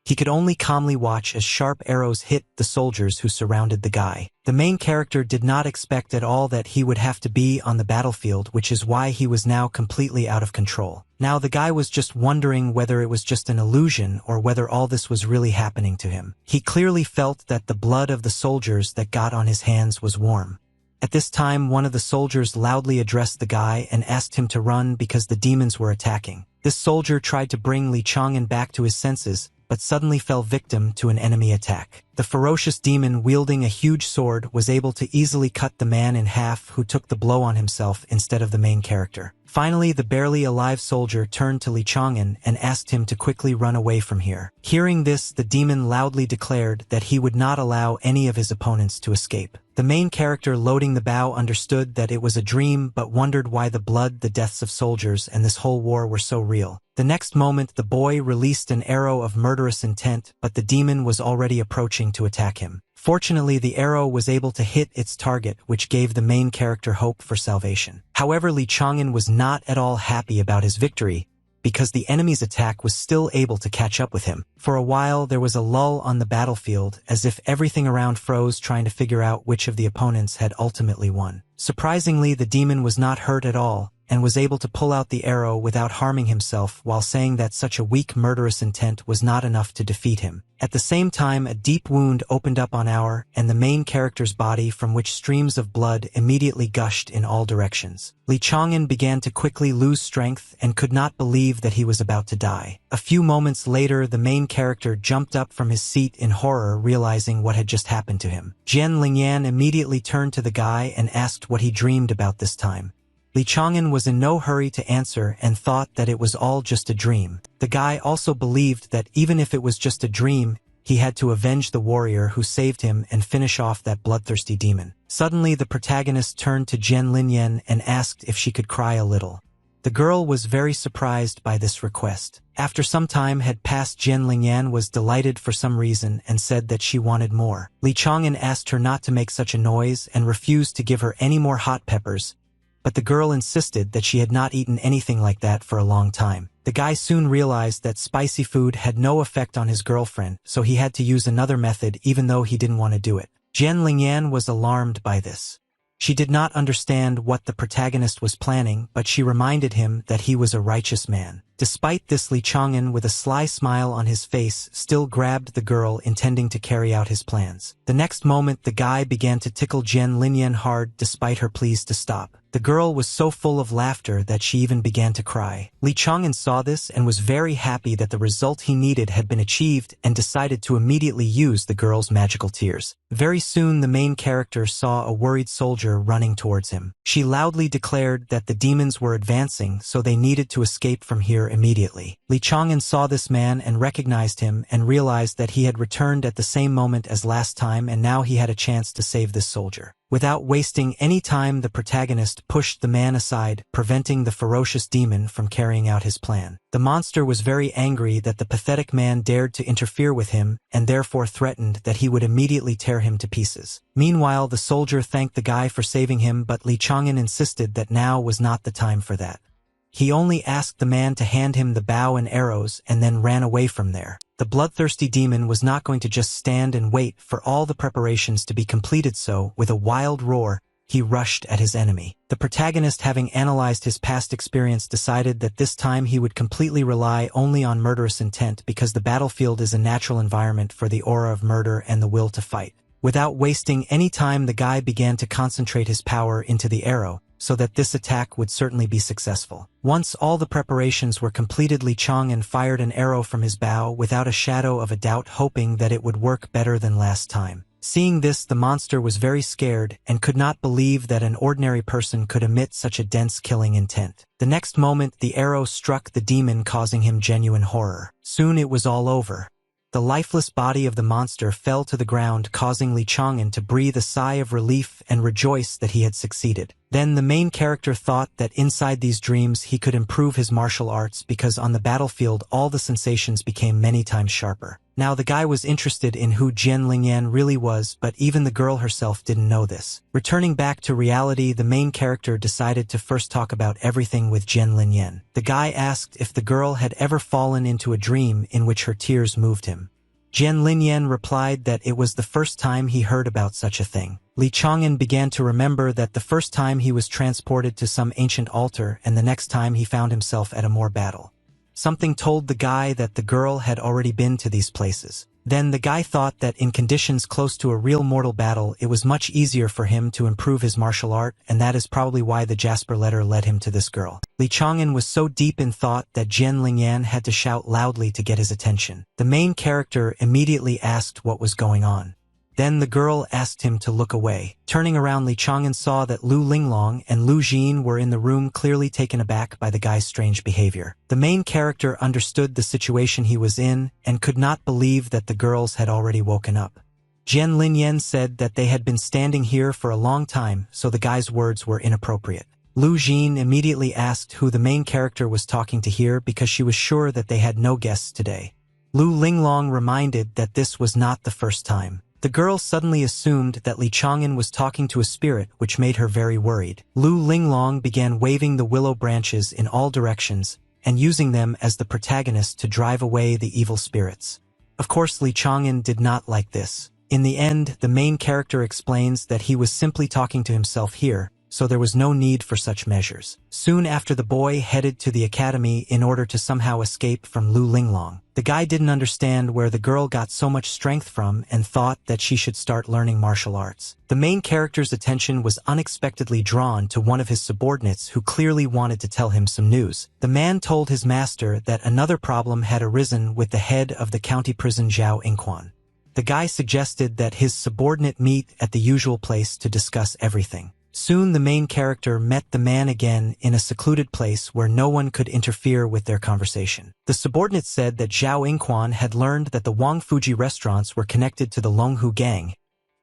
he could only calmly watch as sharp arrows hit the soldiers who surrounded the guy. The main character did not expect at all that he would have to be on the battlefield, which is why he was now completely out of control. Now the guy was just wondering whether it was just an illusion or whether all this was really happening to him. He clearly felt that the blood of the soldiers that got on his hands was warm. At this time, one of the soldiers loudly addressed the guy and asked him to run because the demons were attacking. This soldier tried to bring Li Chang'an back to his senses, but suddenly fell victim to an enemy attack. The ferocious demon, wielding a huge sword, was able to easily cut the man in half who took the blow on himself instead of the main character. Finally, the barely alive soldier turned to Li Chang'an and asked him to quickly run away from here. Hearing this, the demon loudly declared that he would not allow any of his opponents to escape. The main character, loading the bow, understood that it was a dream but wondered why the blood, the deaths of soldiers, and this whole war were so real. The next moment, the boy released an arrow of murderous intent, but the demon was already approaching to attack him. Fortunately, the arrow was able to hit its target, which gave the main character hope for salvation. However, Li Chang'an was not at all happy about his victory, because the enemy's attack was still able to catch up with him. For a while, there was a lull on the battlefield, as if everything around froze, trying to figure out which of the opponents had ultimately won. Surprisingly, the demon was not hurt at all, and was able to pull out the arrow without harming himself while saying that such a weak murderous intent was not enough to defeat him. At the same time, a deep wound opened up on our and the main character's body from which streams of blood immediately gushed in all directions. Lee Chang'an began to quickly lose strength and could not believe that he was about to die. A few moments later, the main character jumped up from his seat in horror, realizing what had just happened to him. Jian Lingyan immediately turned to the guy and asked what he dreamed about this time. Lee Chang'an was in no hurry to answer and thought that it was all just a dream. The guy also believed that even if it was just a dream, he had to avenge the warrior who saved him and finish off that bloodthirsty demon. Suddenly, the protagonist turned to Jian Lingyan and asked if she could cry a little. The girl was very surprised by this request. After some time had passed, Jian Lingyan was delighted for some reason and said that she wanted more. Lee Chang'an asked her not to make such a noise and refused to give her any more hot peppers, but the girl insisted that she had not eaten anything like that for a long time. The guy soon realized that spicy food had no effect on his girlfriend, so he had to use another method even though he didn't want to do it. Jian Lingyan was alarmed by this. She did not understand what the protagonist was planning, but she reminded him that he was a righteous man. Despite this, Lee Chang'an, with a sly smile on his face, still grabbed the girl, intending to carry out his plans. The next moment, the guy began to tickle Jian Lingyan hard despite her pleas to stop. The girl was so full of laughter that she even began to cry. Lee Chang'an saw this and was very happy that the result he needed had been achieved and decided to immediately use the girl's magical tears. Very soon, the main character saw a worried soldier running towards him. She loudly declared that the demons were advancing, so they needed to escape from here immediately. Lee Chang'an saw this man and recognized him and realized that he had returned at the same moment as last time, and now he had a chance to save this soldier. Without wasting any time, the protagonist pushed the man aside, preventing the ferocious demon from carrying out his plan. The monster was very angry that the pathetic man dared to interfere with him and therefore threatened that he would immediately tear him to pieces. Meanwhile, the soldier thanked the guy for saving him, but Lee Chang'an insisted that now was not the time for that. He only asked the man to hand him the bow and arrows and then ran away from there. The bloodthirsty demon was not going to just stand and wait for all the preparations to be completed, so, with a wild roar, he rushed at his enemy. The protagonist, having analyzed his past experience, decided that this time he would completely rely only on murderous intent, because the battlefield is a natural environment for the aura of murder and the will to fight. Without wasting any time, the guy began to concentrate his power into the arrow, so that this attack would certainly be successful. Once all the preparations were completed, Lee Chang'an fired an arrow from his bow without a shadow of a doubt, hoping that it would work better than last time. Seeing this, the monster was very scared and could not believe that an ordinary person could emit such a dense killing intent. The next moment, the arrow struck the demon, causing him genuine horror. Soon it was all over. The lifeless body of the monster fell to the ground, causing Lee Chang'an to breathe a sigh of relief and rejoice that he had succeeded. Then the main character thought that inside these dreams he could improve his martial arts, because on the battlefield all the sensations became many times sharper. Now the guy was interested in who Jian Lingyan really was, but even the girl herself didn't know this. Returning back to reality, the main character decided to first talk about everything with Jian Lingyan. The guy asked if the girl had ever fallen into a dream in which her tears moved him. Jian Lingyan replied that it was the first time he heard about such a thing. Lee Chang'an began to remember that the first time he was transported to some ancient altar, and the next time he found himself at a more battle. Something told the guy that the girl had already been to these places. Then the guy thought that in conditions close to a real mortal battle, it was much easier for him to improve his martial art, and that is probably why the Jasper letter led him to this girl. Lee Chang'an was so deep in thought that Jian Lingyan had to shout loudly to get his attention. The main character immediately asked what was going on. Then the girl asked him to look away. Turning around, Lee Chang'an saw that Lu Linglong and Lu Jin were in the room, clearly taken aback by the guy's strange behavior. The main character understood the situation he was in and could not believe that the girls had already woken up. Jian Lingyan said that they had been standing here for a long time, so the guy's words were inappropriate. Lu Jin immediately asked who the main character was talking to here, because she was sure that they had no guests today. Lu Linglong reminded that this was not the first time. The girl suddenly assumed that Lee Chang'an was talking to a spirit, which made her very worried. Lu Linglong began waving the willow branches in all directions and using them as the protagonist to drive away the evil spirits. Of course, Lee Chang'an did not like this. In the end, the main character explains that he was simply talking to himself here, so there was no need for such measures. Soon after, the boy headed to the academy in order to somehow escape from Lu Linglong. The guy didn't understand where the girl got so much strength from and thought that she should start learning martial arts. The main character's attention was unexpectedly drawn to one of his subordinates who clearly wanted to tell him some news. The man told his master that another problem had arisen with the head of the county prison, Zhao Inquan. The guy suggested that his subordinate meet at the usual place to discuss everything. Soon the main character met the man again in a secluded place where no one could interfere with their conversation. The subordinate said that Zhao Inquan had learned that the Wang Fuji restaurants were connected to the Longhu gang,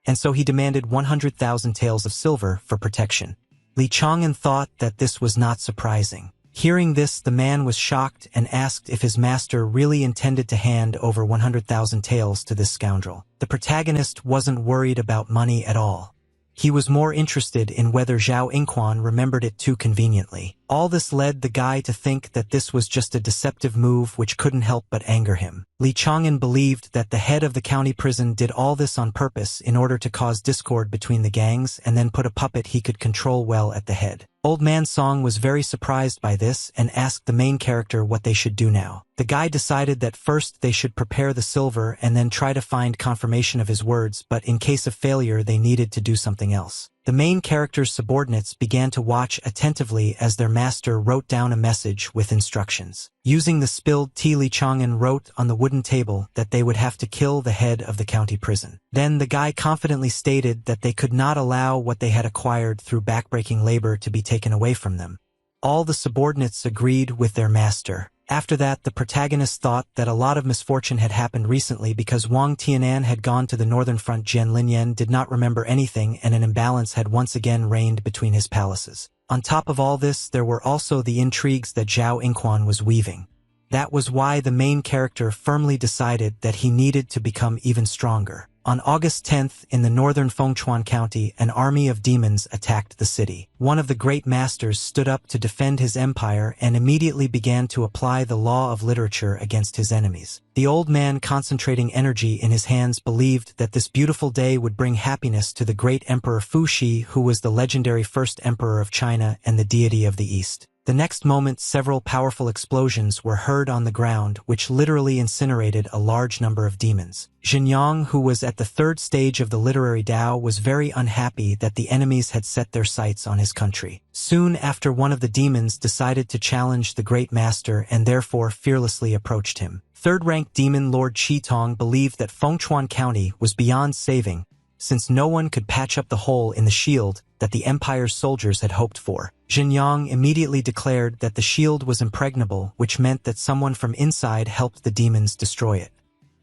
and so he demanded 100,000 taels of silver for protection. Li Chang'an thought that this was not surprising. Hearing this, the man was shocked and asked if his master really intended to hand over 100,000 taels to this scoundrel. The protagonist wasn't worried about money at all. He was more interested in whether Zhao Inquan remembered it too conveniently. All this led the guy to think that this was just a deceptive move which couldn't help but anger him. Li Chang'an believed that the head of the county prison did all this on purpose in order to cause discord between the gangs and then put a puppet he could control well at the head. Old Man Song was very surprised by this and asked the main character what they should do now. The guy decided that first they should prepare the silver and then try to find confirmation of his words, but in case of failure they needed to do something else. The main character's subordinates began to watch attentively as their master wrote down a message with instructions. Using the spilled tea, Li Chang'an wrote on the wooden table that they would have to kill the head of the county prison. Then the guy confidently stated that they could not allow what they had acquired through backbreaking labor to be taken away from them. All the subordinates agreed with their master. After that, the protagonist thought that a lot of misfortune had happened recently because Wang Tianan had gone to the northern front. Jian Linyan did not remember anything, and an imbalance had once again reigned between his palaces. On top of all this, there were also the intrigues that Zhao Inquan was weaving. That was why the main character firmly decided that he needed to become even stronger. On August 10th, in the northern Fengchuan County, an army of demons attacked the city. One of the great masters stood up to defend his empire and immediately began to apply the law of literature against his enemies. The old man, concentrating energy in his hands, believed that this beautiful day would bring happiness to the great Emperor Fuxi, who was the legendary first emperor of China and the deity of the East. The next moment, several powerful explosions were heard on the ground, which literally incinerated a large number of demons. Xinjiang, who was at the third stage of the literary Dao, was very unhappy that the enemies had set their sights on his country. Soon after, one of the demons decided to challenge the great master and therefore fearlessly approached him. Third-ranked demon Lord Qitong believed that Fengchuan County was beyond saving, since no one could patch up the hole in the shield that the Empire's soldiers had hoped for. Xinjiang immediately declared that the shield was impregnable, which meant that someone from inside helped the demons destroy it.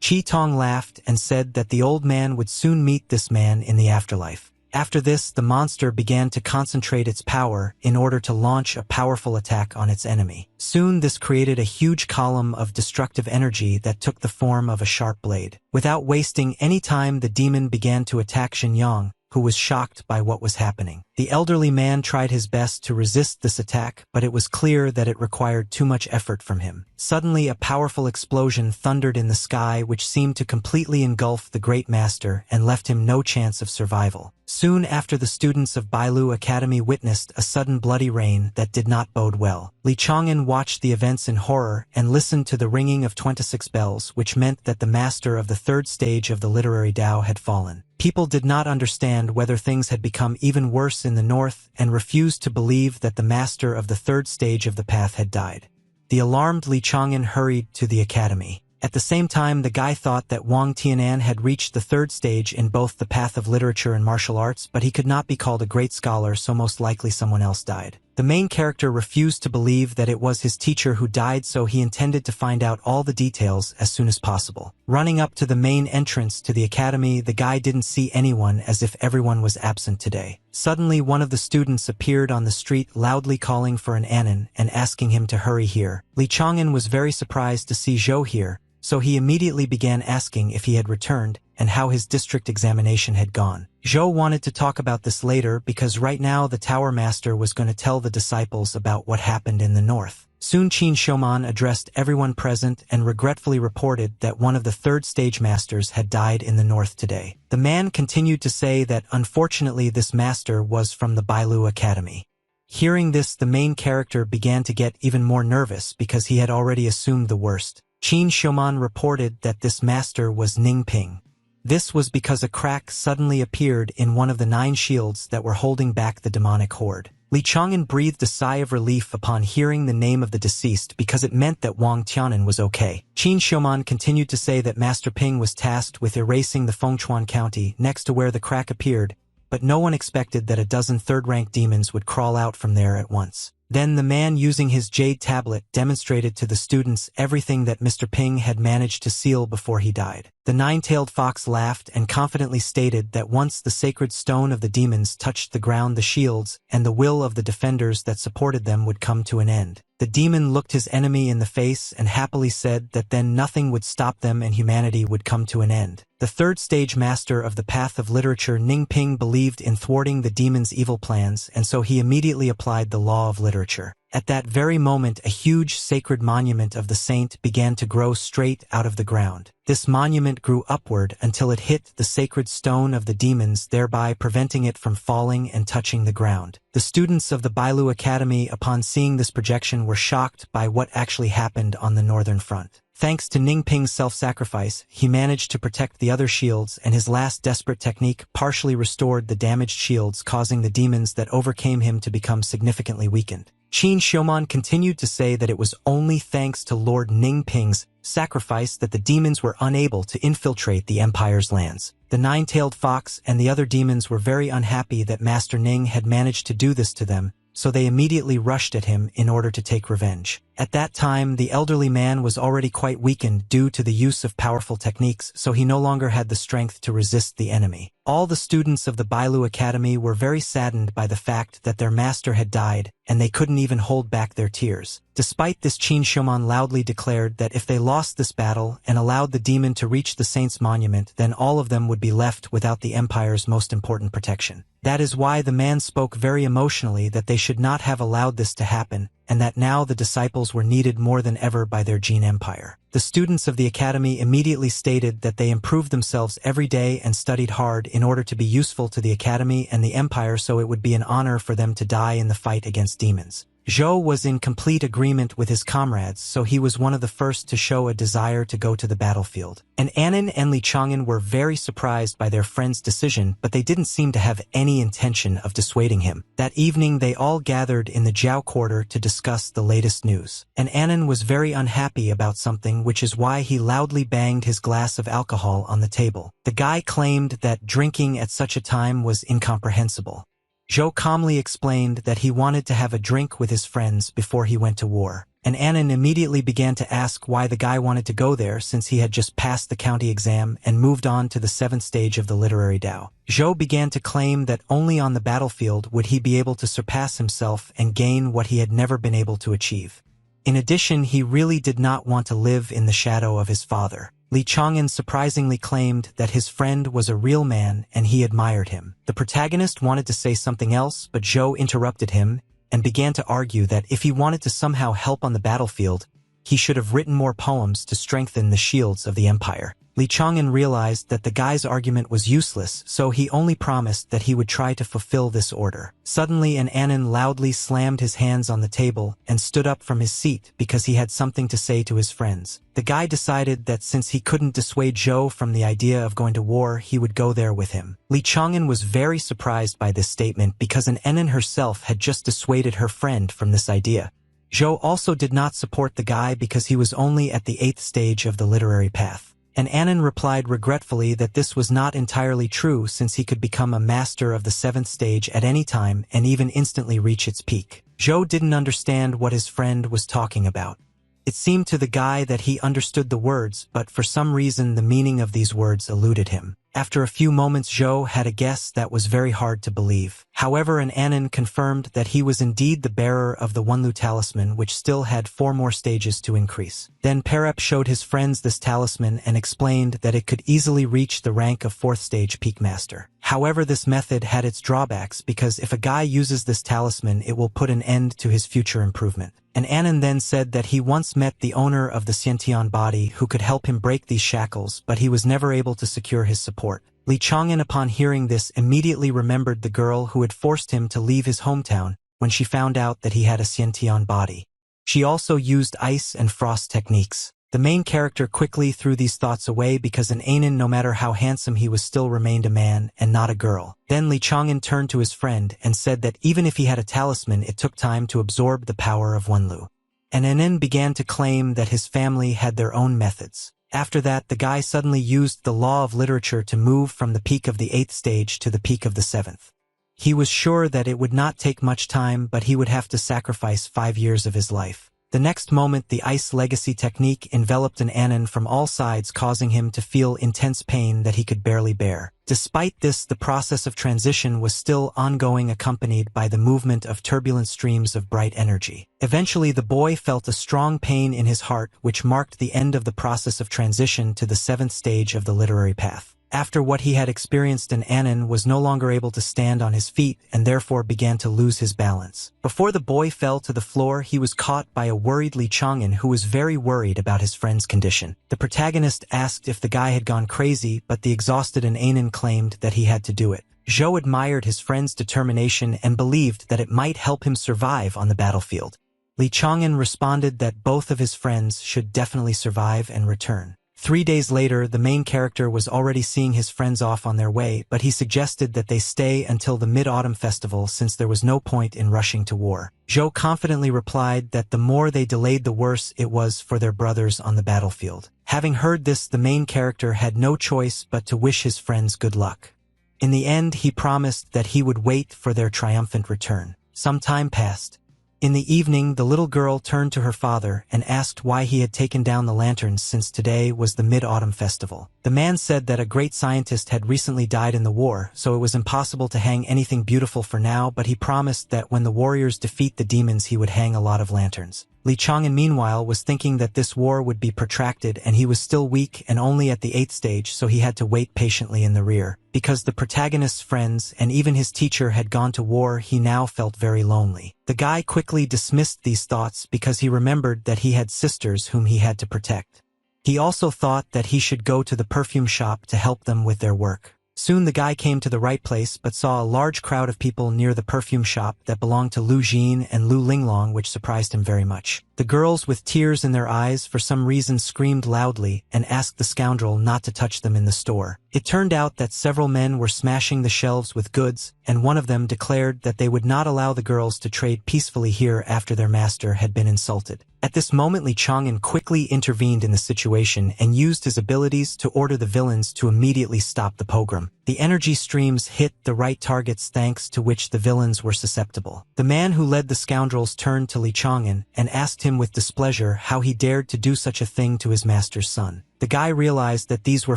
Qitong laughed and said that the old man would soon meet this man in the afterlife. After this, the monster began to concentrate its power in order to launch a powerful attack on its enemy. Soon this created a huge column of destructive energy that took the form of a sharp blade. Without wasting any time, the demon began to attack Xinjiang, who was shocked by what was happening. The elderly man tried his best to resist this attack, but it was clear that it required too much effort from him. Suddenly, a powerful explosion thundered in the sky, which seemed to completely engulf the great master and left him no chance of survival. Soon after, the students of Bailu Academy witnessed a sudden bloody rain that did not bode well. Li Chang'an watched the events in horror and listened to the ringing of 26 bells, which meant that the master of the third stage of the literary Dao had fallen. People did not understand whether things had become even worse in the north and refused to believe that the master of the third stage of the path had died. The alarmed Li Chang'an hurried to the academy. At the same time, the guy thought that Wang Tianan had reached the third stage in both the path of literature and martial arts, but he could not be called a great scholar, so most likely someone else died. The main character refused to believe that it was his teacher who died, so he intended to find out all the details as soon as possible. Running up to the main entrance to the academy, the guy didn't see anyone, as if everyone was absent today. Suddenly, one of the students appeared on the street, loudly calling for an anon and asking him to hurry here. Li Chang'an was very surprised to see Zhou here, so he immediately began asking if he had returned and how his district examination had gone. Zhou wanted to talk about this later because right now the Tower Master was going to tell the disciples about what happened in the north. Soon Qin Shouman addressed everyone present and regretfully reported that one of the third stage masters had died in the north today. The man continued to say that unfortunately this master was from the Bailu Academy. Hearing this, the main character began to get even more nervous because he had already assumed the worst. Qin Shouman reported that this master was Ning Ping. This was because a crack suddenly appeared in one of the 9 shields that were holding back the demonic horde. Li Chang'an breathed a sigh of relief upon hearing the name of the deceased because it meant that Wang Tianan was okay. Qin Shouman continued to say that Master Ping was tasked with erasing the Fengchuan County next to where the crack appeared, but no one expected that a dozen third-rank demons would crawl out from there at once. Then the man using his jade tablet demonstrated to the students everything that Mr. Ping had managed to seal before he died. The 9-tailed fox laughed and confidently stated that once the sacred stone of the demons touched the ground, the shields and the will of the defenders that supported them would come to an end. The demon looked his enemy in the face and happily said that then nothing would stop them and humanity would come to an end. The third stage master of the path of literature, Ning Ping, believed in thwarting the demon's evil plans, and so he immediately applied the law of literature. At that very moment, a huge sacred monument of the saint began to grow straight out of the ground. This monument grew upward until it hit the sacred stone of the demons, thereby preventing it from falling and touching the ground. The students of the Bailu Academy, upon seeing this projection, were shocked by what actually happened on the northern front. Thanks to Ning Ping's self-sacrifice, he managed to protect the other shields, and his last desperate technique partially restored the damaged shields, causing the demons that overcame him to become significantly weakened. Qin Shouman continued to say that it was only thanks to Lord Ning Ping's sacrifice that the demons were unable to infiltrate the Empire's lands. The 9-tailed fox and the other demons were very unhappy that Master Ning had managed to do this to them, so they immediately rushed at him in order to take revenge. At that time, the elderly man was already quite weakened due to the use of powerful techniques, so he no longer had the strength to resist the enemy. All the students of the Bailu Academy were very saddened by the fact that their master had died, and they couldn't even hold back their tears. Despite this, Qin Shouman loudly declared that if they lost this battle and allowed the demon to reach the saint's monument, then all of them would be left without the Empire's most important protection. That is why the man spoke very emotionally that they should not have allowed this to happen, and that now the disciples were needed more than ever by their Jin Empire. The students of the academy immediately stated that they improved themselves every day and studied hard in order to be useful to the academy and the empire, so it would be an honor for them to die in the fight against demons. Zhou was in complete agreement with his comrades, so he was one of the first to show a desire to go to the battlefield. And Annan and Li Chang'an were very surprised by their friend's decision, but they didn't seem to have any intention of dissuading him. That evening they all gathered in the Jiao quarter to discuss the latest news. And Annan was very unhappy about something, which is why he loudly banged his glass of alcohol on the table. The guy claimed that drinking at such a time was incomprehensible. Zhou calmly explained that he wanted to have a drink with his friends before he went to war, and Annan immediately began to ask why the guy wanted to go there since he had just passed the county exam and moved on to the 7th stage of the literary Tao. Zhou began to claim that only on the battlefield would he be able to surpass himself and gain what he had never been able to achieve. In addition, he really did not want to live in the shadow of his father. Li Chang'an surprisingly claimed that his friend was a real man and he admired him. The protagonist wanted to say something else, but Zhou interrupted him and began to argue that if he wanted to somehow help on the battlefield, he should have written more poems to strengthen the shields of the empire. Li Chang'an realized that the guy's argument was useless, so he only promised that he would try to fulfill this order. Suddenly, Annan loudly slammed his hands on the table and stood up from his seat because he had something to say to his friends. The guy decided that since he couldn't dissuade Zhou from the idea of going to war, he would go there with him. Li Chang'an was very surprised by this statement because Annan herself had just dissuaded her friend from this idea. Zhou also did not support the guy because he was only at the 8th stage of the literary path. And Annan replied regretfully that this was not entirely true since he could become a master of the 7th stage at any time and even instantly reach its peak. Zhou didn't understand what his friend was talking about. It seemed to the guy that he understood the words, but for some reason the meaning of these words eluded him. After a few moments Zhou had a guess that was very hard to believe. However, an Anon confirmed that he was indeed the bearer of the Wenlu talisman, which still had 4 more stages to increase. Then Perep showed his friends this talisman and explained that it could easily reach the rank of 4th stage Peak Master. However, this method had its drawbacks because if a guy uses this talisman, it will put an end to his future improvement. An Anon then said that he once met the owner of the Xiantian body who could help him break these shackles, but he was never able to secure his support. Li Chang'an, upon hearing this, immediately remembered the girl who had forced him to leave his hometown when she found out that he had a Xiantian body. She also used ice and frost techniques. The main character quickly threw these thoughts away because an Anon, no matter how handsome he was, still remained a man and not a girl. Then Li Chang'an turned to his friend and said that even if he had a talisman, it took time to absorb the power of Wenlu. And Anon began to claim that his family had their own methods. After that, the guy suddenly used the law of literature to move from the peak of the 8th stage to the peak of the 7th. He was sure that it would not take much time, but he would have to sacrifice 5 years of his life. The next moment, the ice legacy technique enveloped an Anon from all sides, causing him to feel intense pain that he could barely bear. Despite this, the process of transition was still ongoing, accompanied by the movement of turbulent streams of bright energy. Eventually, the boy felt a strong pain in his heart, which marked the end of the process of transition to the 7th stage of the literary path. After what he had experienced, an Anon was no longer able to stand on his feet and therefore began to lose his balance. Before the boy fell to the floor, he was caught by a worried Li Chang'an, who was very worried about his friend's condition. The protagonist asked if the guy had gone crazy, but the exhausted Anon claimed that he had to do it. Zhou admired his friend's determination and believed that it might help him survive on the battlefield. Li Chang'an responded that both of his friends should definitely survive and return. 3 days later, the main character was already seeing his friends off on their way, but he suggested that they stay until the Mid-Autumn Festival since there was no point in rushing to war. Zhou confidently replied that the more they delayed, the worse it was for their brothers on the battlefield. Having heard this, the main character had no choice but to wish his friends good luck. In the end, he promised that he would wait for their triumphant return. Some time passed. In the evening, the little girl turned to her father and asked why he had taken down the lanterns since today was the Mid-Autumn Festival. The man said that a great scientist had recently died in the war, so it was impossible to hang anything beautiful for now, but he promised that when the warriors defeat the demons, he would hang a lot of lanterns. Li Chang'an, meanwhile, was thinking that this war would be protracted and he was still weak and only at the 8th stage, so he had to wait patiently in the rear. Because the protagonist's friends and even his teacher had gone to war, he now felt very lonely. The guy quickly dismissed these thoughts because he remembered that he had sisters whom he had to protect. He also thought that he should go to the perfume shop to help them with their work. Soon the guy came to the right place but saw a large crowd of people near the perfume shop that belonged to Lu Jin and Lu Linglong, which surprised him very much. The girls, with tears in their eyes, for some reason screamed loudly and asked the scoundrel not to touch them in the store. It turned out that several men were smashing the shelves with goods, and one of them declared that they would not allow the girls to trade peacefully here after their master had been insulted. At this moment, Li Chang'an quickly intervened in the situation and used his abilities to order the villains to immediately stop the pogrom. The energy streams hit the right targets, thanks to which the villains were susceptible. The man who led the scoundrels turned to Li Chang'an and asked him with displeasure how he dared to do such a thing to his master's son. The guy realized that these were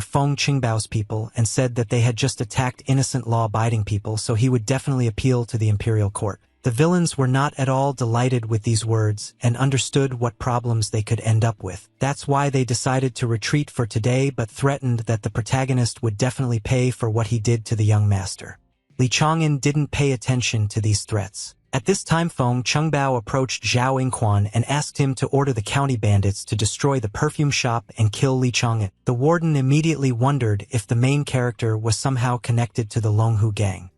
Feng Qingbao's people and said that they had just attacked innocent law-abiding people, so he would definitely appeal to the imperial court. The villains were not at all delighted with these words and understood what problems they could end up with. That's why they decided to retreat for today, but threatened that the protagonist would definitely pay for what he did to the young master. Li Chang'an didn't pay attention to these threats. At this time, Feng Qingbao approached Zhao Yingquan and asked him to order the county bandits to destroy the perfume shop and kill Li Chang'an. The warden immediately wondered if the main character was somehow connected to the Longhu gang.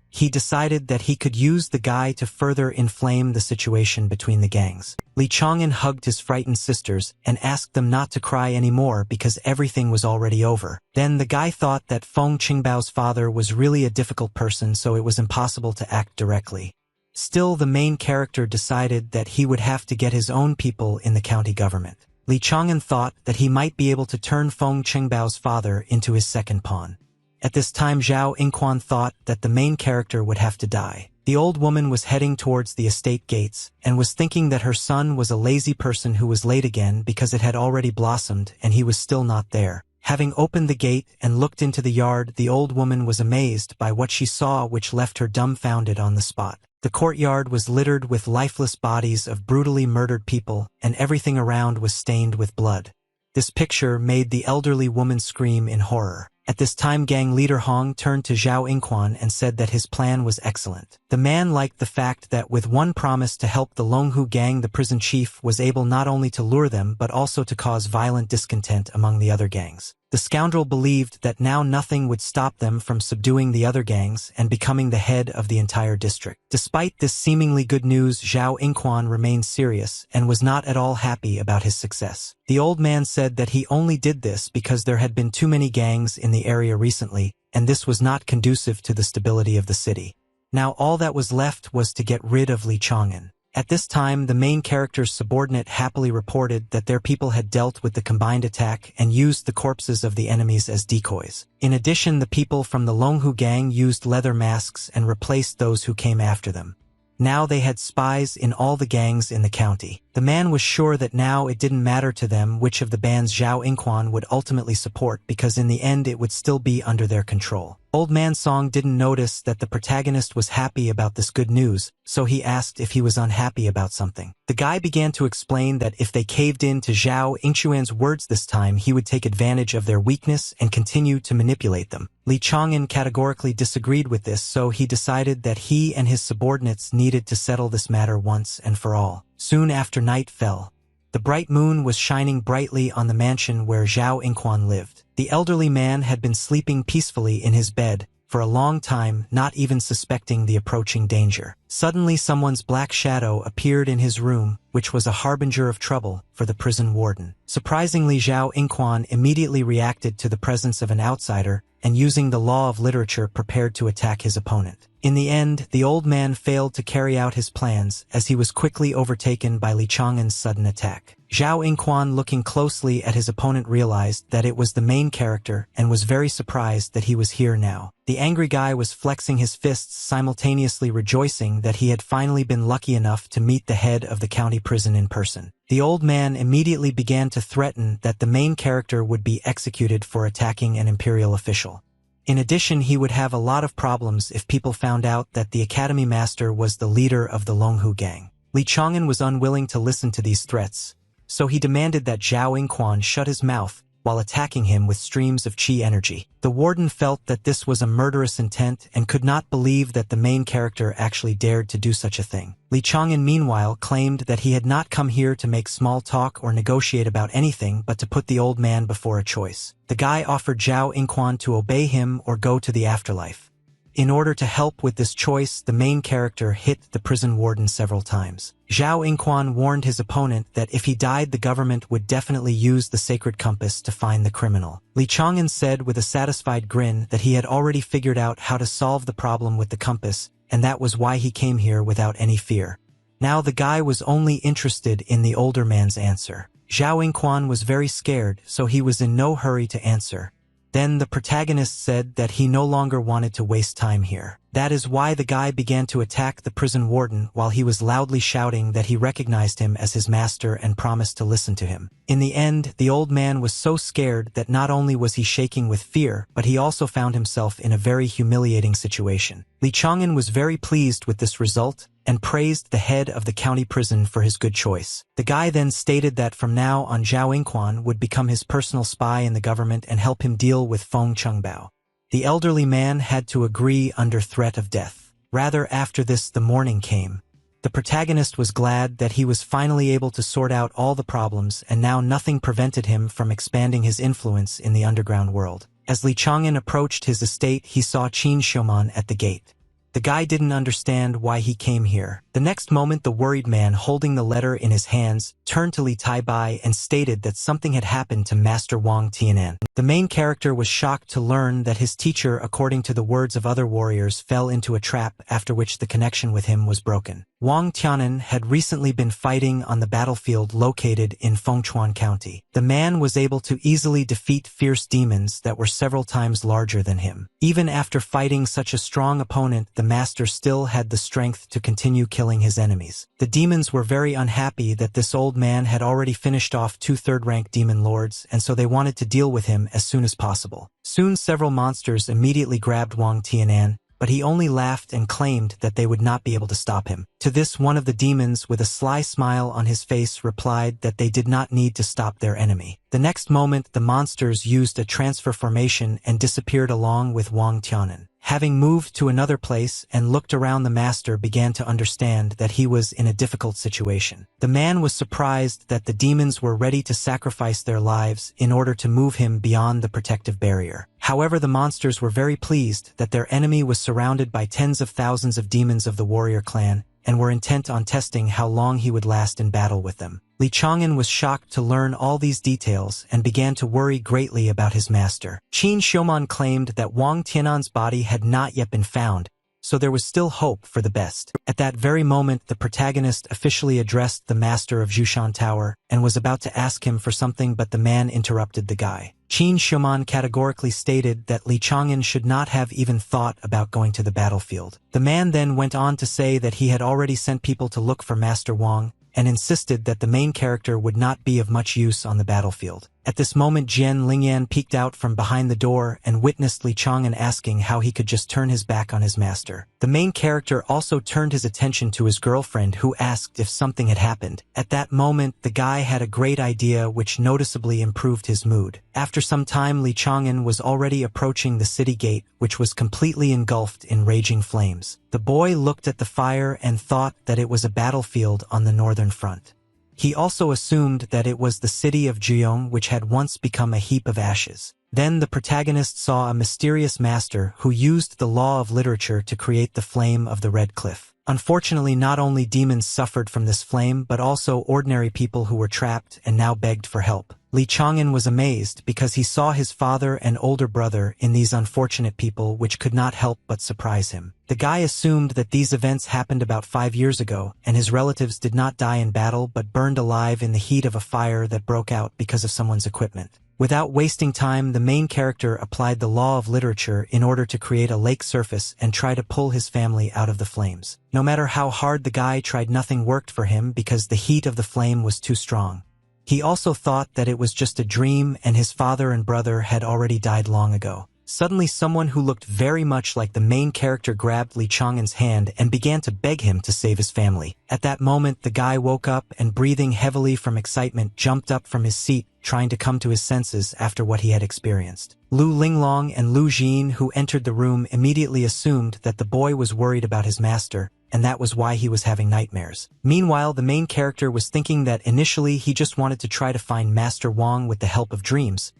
He decided that he could use the guy to further inflame the situation between the gangs. Li Chang'an hugged his frightened sisters and asked them not to cry anymore because everything was already over. Then the guy thought that Feng Qingbao's father was really a difficult person, so it was impossible to act directly. Still, the main character decided that he would have to get his own people in the county government. Li Chang'an thought that he might be able to turn Feng Qingbao's father into his second pawn. At this time, Zhao Yingquan thought that the main character would have to die. The old woman was heading towards the estate gates and was thinking that her son was a lazy person who was late again because it had already blossomed and he was still not there. Having opened the gate and looked into the yard, the old woman was amazed by what she saw, which left her dumbfounded on the spot. The courtyard was littered with lifeless bodies of brutally murdered people, and everything around was stained with blood. This picture made the elderly woman scream in horror. At this time, gang leader Hong turned to Zhao Yingquan and said that his plan was excellent. The man liked the fact that with one promise to help the Longhu gang, the prison chief was able not only to lure them but also to cause violent discontent among the other gangs. The scoundrel believed that now nothing would stop them from subduing the other gangs and becoming the head of the entire district. Despite this seemingly good news, Zhao Yingquan remained serious and was not at all happy about his success. The old man said that he only did this because there had been too many gangs in the area recently, and this was not conducive to the stability of the city. Now all that was left was to get rid of Li Chang'an. At this time, the main character's subordinate happily reported that their people had dealt with the combined attack and used the corpses of the enemies as decoys. In addition, the people from the Longhu gang used leather masks and replaced those who came after them. Now they had spies in all the gangs in the county. The man was sure that now it didn't matter to them which of the bands Zhao Yingquan would ultimately support, because in the end it would still be under their control. Old Man Song didn't notice that the protagonist was happy about this good news, so he asked if he was unhappy about something. The guy began to explain that if they caved in to Zhao Yingquan's words this time, he would take advantage of their weakness and continue to manipulate them. Li Chang'an categorically disagreed with this, so he decided that he and his subordinates needed to settle this matter once and for all. Soon after night fell, the bright moon was shining brightly on the mansion where Zhao Yingquan lived. The elderly man had been sleeping peacefully in his bed for a long time, not even suspecting the approaching danger. Suddenly someone's black shadow appeared in his room, which was a harbinger of trouble for the prison warden. Surprisingly, Zhao Yingquan immediately reacted to the presence of an outsider and, using the law of literature, prepared to attack his opponent. In the end, the old man failed to carry out his plans, as he was quickly overtaken by Li Chang'an's sudden attack. Zhao Yingquan, looking closely at his opponent, realized that it was the main character and was very surprised that he was here now. The angry guy was flexing his fists, simultaneously rejoicing that he had finally been lucky enough to meet the head of the county prison in person. The old man immediately began to threaten that the main character would be executed for attacking an imperial official. In addition, he would have a lot of problems if people found out that the academy master was the leader of the Longhu gang. Li Chang'an was unwilling to listen to these threats, so he demanded that Zhao Yingquan shut his mouth while attacking him with streams of chi energy. The warden felt that this was a murderous intent and could not believe that the main character actually dared to do such a thing. Li Chang'an, meanwhile, claimed that he had not come here to make small talk or negotiate about anything, but to put the old man before a choice. The guy offered Zhao Yingquan to obey him or go to the afterlife. In order to help with this choice, the main character hit the prison warden several times. Zhao Yingquan warned his opponent that if he died, the government would definitely use the sacred compass to find the criminal. Li Chang'an said with a satisfied grin that he had already figured out how to solve the problem with the compass, and that was why he came here without any fear. Now the guy was only interested in the older man's answer. Zhao Yingquan was very scared, so he was in no hurry to answer. Then the protagonist said that he no longer wanted to waste time here. That is why the guy began to attack the prison warden while he was loudly shouting that he recognized him as his master and promised to listen to him. In the end, the old man was so scared that not only was he shaking with fear, but he also found himself in a very humiliating situation. Li Chang'an was very pleased with this result and praised the head of the county prison for his good choice. The guy then stated that from now on Zhao Yingquan would become his personal spy in the government and help him deal with Feng Chengbao. The elderly man had to agree under threat of death. Rather, after this, the morning came. The protagonist was glad that he was finally able to sort out all the problems, and now nothing prevented him from expanding his influence in the underground world. As Li Chang'an approached his estate, he saw Qin Shouman at the gate. The guy didn't understand why he came here. The next moment, the worried man holding the letter in his hands turned to Li Taibai and stated that something had happened to Master Wang Tianan. The main character was shocked to learn that his teacher, according to the words of other warriors, fell into a trap, after which the connection with him was broken. Wang Tianan had recently been fighting on the battlefield located in Fengchuan County. The man was able to easily defeat fierce demons that were several times larger than him. Even after fighting such a strong opponent, the master still had the strength to continue killing killing his enemies. The demons were very unhappy that this old man had already finished off 2 third-rank demon lords, and so they wanted to deal with him as soon as possible. Soon several monsters immediately grabbed Wang Tianan, but he only laughed and claimed that they would not be able to stop him. To this, one of the demons, with a sly smile on his face, replied that they did not need to stop their enemy. The next moment, the monsters used a transfer formation and disappeared along with Wang Tianan. Having moved to another place and looked around, the master began to understand that he was in a difficult situation. The man was surprised that the demons were ready to sacrifice their lives in order to move him beyond the protective barrier. However, the monsters were very pleased that their enemy was surrounded by tens of thousands of demons of the warrior clan, and were intent on testing how long he would last in battle with them. Li Chang'an was shocked to learn all these details and began to worry greatly about his master. Qin Xiuman claimed that Wang Tianan's body had not yet been found, so there was still hope for the best. At that very moment, the protagonist officially addressed the master of Zhushan Tower and was about to ask him for something, but the man interrupted the guy. Qin Xiuman categorically stated that Li Chang'an should not have even thought about going to the battlefield. The man then went on to say that he had already sent people to look for Master Wang, and insisted that the main character would not be of much use on the battlefield. At this moment, Jian Lingyan peeked out from behind the door and witnessed Li Chang'an asking how he could just turn his back on his master. The main character also turned his attention to his girlfriend, who asked if something had happened. At that moment, the guy had a great idea which noticeably improved his mood. After some time, Li Chang'an was already approaching the city gate, which was completely engulfed in raging flames. The boy looked at the fire and thought that it was a battlefield on the northern front. He also assumed that it was the city of Jiong, which had once become a heap of ashes. Then the protagonist saw a mysterious master who used the law of literature to create the flame of the Red Cliff. Unfortunately, not only demons suffered from this flame, but also ordinary people who were trapped and now begged for help. Li Chang'an was amazed because he saw his father and older brother in these unfortunate people, which could not help but surprise him. The guy assumed that these events happened about 5 years ago, and his relatives did not die in battle but burned alive in the heat of a fire that broke out because of someone's equipment. Without wasting time, the main character applied the law of literature in order to create a lake surface and try to pull his family out of the flames. No matter how hard the guy tried, nothing worked for him because the heat of the flame was too strong. He also thought that it was just a dream and his father and brother had already died long ago. Suddenly, someone who looked very much like the main character grabbed Li Chang'an's hand and began to beg him to save his family. At that moment, the guy woke up and, breathing heavily from excitement, jumped up from his seat, trying to come to his senses after what he had experienced. Lu Linglong and Lu Jin, who entered the room, immediately assumed that the boy was worried about his master, and that was why he was having nightmares. Meanwhile, the main character was thinking that initially he just wanted to try to find Master Wang with the help of dreams,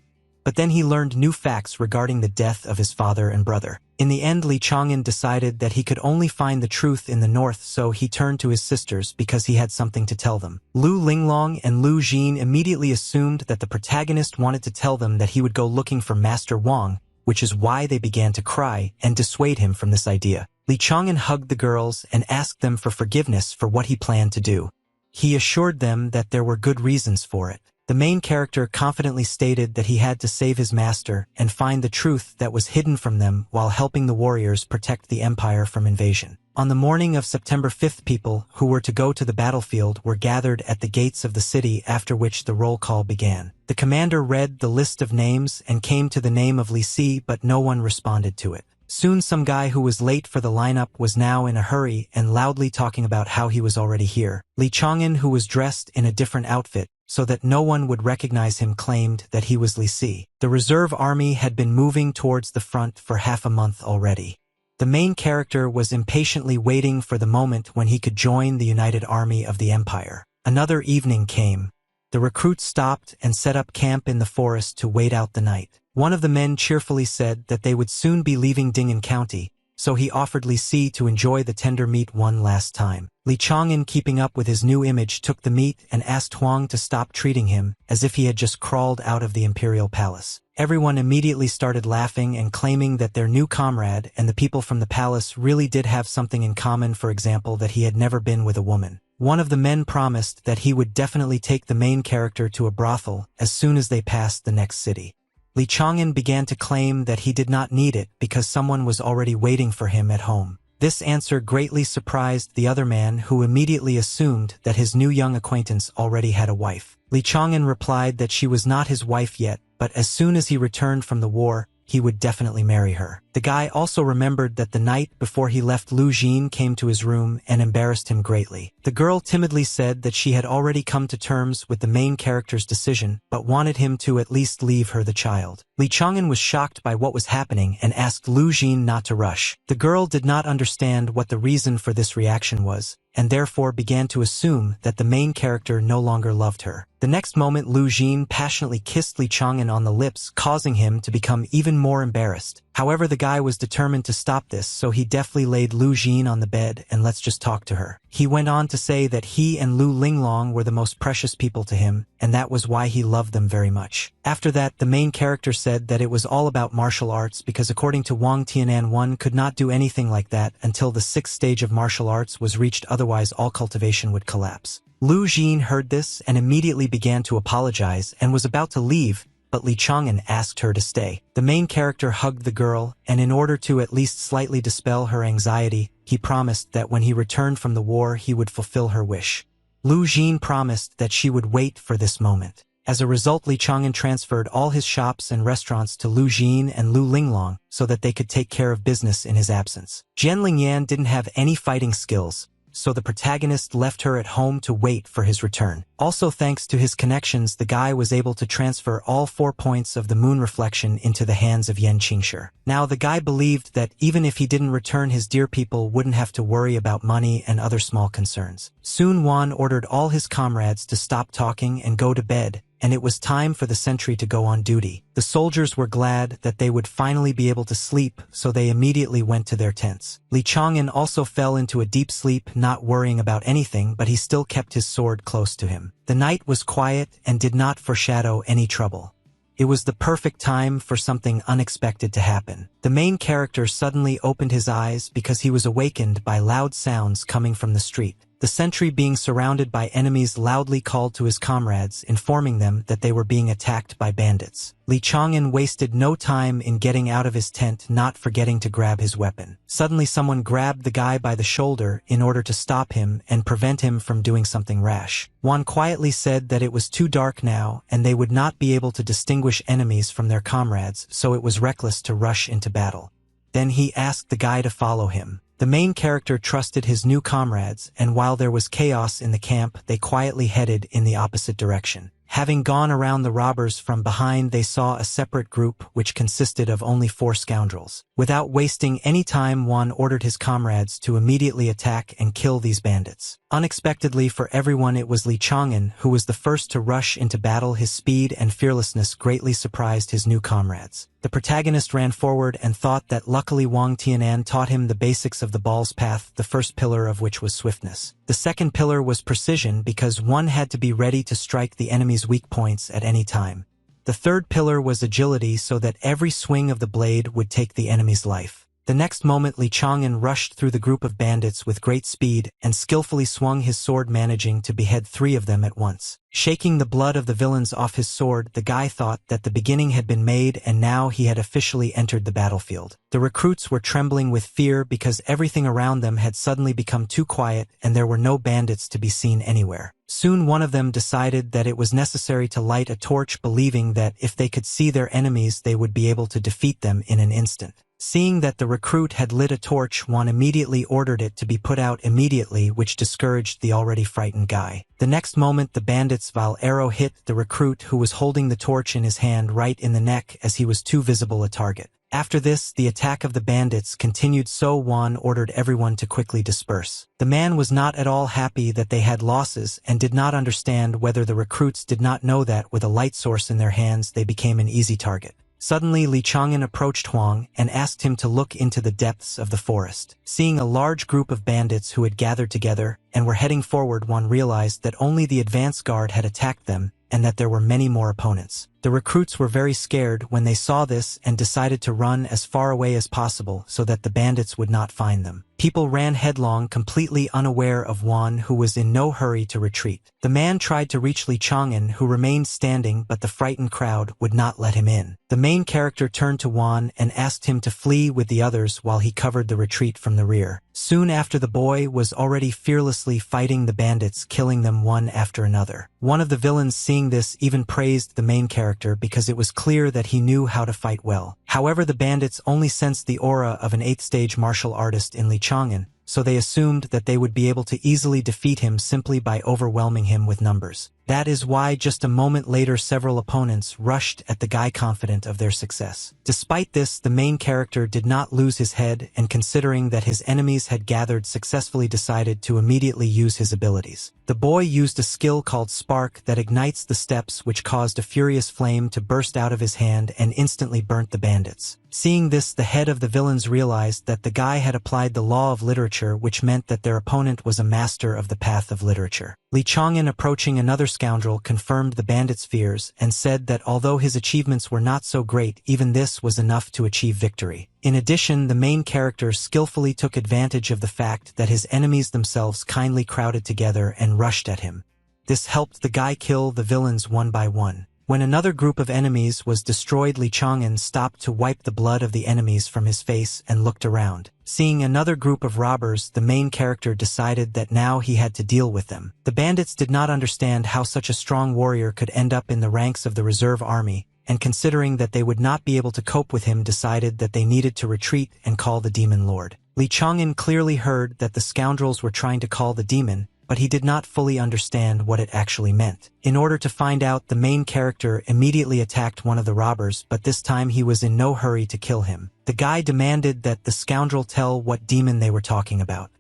but then he learned new facts regarding the death of his father and brother. In the end, Li Chang'an decided that he could only find the truth in the north, so he turned to his sisters because he had something to tell them. Lu Linglong and Lu Jin immediately assumed that the protagonist wanted to tell them that he would go looking for Master Wang, which is why they began to cry and dissuade him from this idea. Li Chang'an hugged the girls and asked them for forgiveness for what he planned to do. He assured them that there were good reasons for it. The main character confidently stated that he had to save his master and find the truth that was hidden from them while helping the warriors protect the empire from invasion. On the morning of September 5th, people who were to go to the battlefield were gathered at the gates of the city, after which the roll call began. The commander read the list of names and came to the name of Li Si, but no one responded to it. Soon some guy who was late for the lineup was now in a hurry and loudly talking about how he was already here. Li Chang'an, who was dressed in a different outfit so that no one would recognize him, claimed that he was Li Si. The reserve army had been moving towards the front for half a month already. The main character was impatiently waiting for the moment when he could join the united army of the empire. Another evening came. The recruits stopped and set up camp in the forest to wait out the night. One of the men cheerfully said that they would soon be leaving Ding'an County, so he offered Li Si to enjoy the tender meat one last time. Li Chang'an, keeping up with his new image, took the meat and asked Huang to stop treating him as if he had just crawled out of the imperial palace. Everyone immediately started laughing and claiming that their new comrade and the people from the palace really did have something in common, for example, that he had never been with a woman. One of the men promised that he would definitely take the main character to a brothel as soon as they passed the next city. Li Chang'an began to claim that he did not need it because someone was already waiting for him at home. This answer greatly surprised the other man, who immediately assumed that his new young acquaintance already had a wife. Li Chang'an replied that she was not his wife yet, but as soon as he returned from the war, he would definitely marry her. The guy also remembered that the night before he left, Lu Jin came to his room and embarrassed him greatly. The girl timidly said that she had already come to terms with the main character's decision, but wanted him to at least leave her the child. Li Chang'an was shocked by what was happening and asked Lu Jin not to rush. The girl did not understand what the reason for this reaction was, and therefore began to assume that the main character no longer loved her. The next moment, Lu Jin passionately kissed Li Chang'an on the lips, causing him to become even more embarrassed. However, the guy was determined to stop this, so he deftly laid Lu Jin on the bed and let's just talk to her. He went on to say that he and Lu Linglong were the most precious people to him, and that was why he loved them very much. After that, the main character said that it was all about martial arts because according to Wang Tianan, one could not do anything like that until the 6th stage of martial arts was reached, otherwise all cultivation would collapse. Lu Jin heard this and immediately began to apologize and was about to leave, but Li Chang'an asked her to stay. The main character hugged the girl, and in order to at least slightly dispel her anxiety, he promised that when he returned from the war he would fulfill her wish. Lu Jin promised that she would wait for this moment. As a result, Li Chang'an transferred all his shops and restaurants to Lu Jin and Lu Linglong so that they could take care of business in his absence. Jian Lingyan didn't have any fighting skills, so the protagonist left her at home to wait for his return. Also, thanks to his connections, the guy was able to transfer all 4 points of the moon reflection into the hands of Yan Qingshi. Now, the guy believed that even if he didn't return, his dear people wouldn't have to worry about money and other small concerns. Soon Wan ordered all his comrades to stop talking and go to bed, and it was time for the sentry to go on duty. The soldiers were glad that they would finally be able to sleep, so they immediately went to their tents. Li Chang'an also fell into a deep sleep, not worrying about anything, but he still kept his sword close to him. The night was quiet and did not foreshadow any trouble. It was the perfect time for something unexpected to happen. The main character suddenly opened his eyes because he was awakened by loud sounds coming from the street. The sentry, being surrounded by enemies, loudly called to his comrades, informing them that they were being attacked by bandits. Li Chang'an wasted no time in getting out of his tent, not forgetting to grab his weapon. Suddenly someone grabbed the guy by the shoulder in order to stop him and prevent him from doing something rash. Wan quietly said that it was too dark now and they would not be able to distinguish enemies from their comrades, so it was reckless to rush into battle. Then he asked the guy to follow him. The main character trusted his new comrades, and while there was chaos in the camp, they quietly headed in the opposite direction. Having gone around the robbers from behind, they saw a separate group which consisted of only 4 scoundrels. Without wasting any time, Wan ordered his comrades to immediately attack and kill these bandits. Unexpectedly for everyone, it was Li Chang'an who was the first to rush into battle. His speed and fearlessness greatly surprised his new comrades. The protagonist ran forward and thought that luckily Wang Tianan taught him the basics of the ball's path, the first pillar of which was swiftness. The second pillar was precision, because one had to be ready to strike the enemy's weak points at any time. The third pillar was agility, so that every swing of the blade would take the enemy's life. The next moment, Li Chang'an rushed through the group of bandits with great speed and skillfully swung his sword, managing to behead 3 of them at once. Shaking the blood of the villains off his sword, the guy thought that the beginning had been made and now he had officially entered the battlefield. The recruits were trembling with fear because everything around them had suddenly become too quiet and there were no bandits to be seen anywhere. Soon one of them decided that it was necessary to light a torch, believing that if they could see their enemies they would be able to defeat them in an instant. Seeing that the recruit had lit a torch, Wan immediately ordered it to be put out immediately, which discouraged the already frightened guy. The next moment, the bandit's arrow hit the recruit, who was holding the torch in his hand, right in the neck, as he was too visible a target. After this, the attack of the bandits continued, so Wan ordered everyone to quickly disperse. The man was not at all happy that they had losses and did not understand whether the recruits did not know that with a light source in their hands they became an easy target. Suddenly, Li Chang'an approached Huang and asked him to look into the depths of the forest. Seeing a large group of bandits who had gathered together and were heading forward, Wan realized that only the advance guard had attacked them and that there were many more opponents. The recruits were very scared when they saw this and decided to run as far away as possible so that the bandits would not find them. People ran headlong, completely unaware of Wan, who was in no hurry to retreat. The man tried to reach Li Chang'an, who remained standing, but the frightened crowd would not let him in. The main character turned to Wan and asked him to flee with the others while he covered the retreat from the rear. Soon after, the boy was already fearlessly fighting the bandits, killing them one after another. One of the villains, seeing this, even praised the main character because it was clear that he knew how to fight well. However, the bandits only sensed the aura of an 8th-stage martial artist in Li Chang'an, so they assumed that they would be able to easily defeat him simply by overwhelming him with numbers. That is why just a moment later several opponents rushed at the guy, confident of their success. Despite this, the main character did not lose his head, and considering that his enemies had gathered, successfully decided to immediately use his abilities. The boy used a skill called Spark that ignites the steps, which caused a furious flame to burst out of his hand and instantly burnt the bandits. Seeing this, the head of the villains realized that the guy had applied the law of literature, which meant that their opponent was a master of the path of literature. Li Chang'an, approaching another scoundrel, confirmed the bandit's fears and said that although his achievements were not so great, even this was enough to achieve victory. In addition, the main character skillfully took advantage of the fact that his enemies themselves kindly crowded together and rushed at him. This helped the guy kill the villains one by one. When another group of enemies was destroyed, Li Chang'an stopped to wipe the blood of the enemies from his face and looked around. Seeing another group of robbers, the main character decided that now he had to deal with them. The bandits did not understand how such a strong warrior could end up in the ranks of the reserve army, and considering that they would not be able to cope with him, decided that they needed to retreat and call the Demon Lord. Li Chang'an clearly heard that the scoundrels were trying to call the demon, but he did not fully understand what it actually meant. In order to find out, the main character immediately attacked one of the robbers, but this time he was in no hurry to kill him. The guy demanded that the scoundrel tell what demon they were talking about.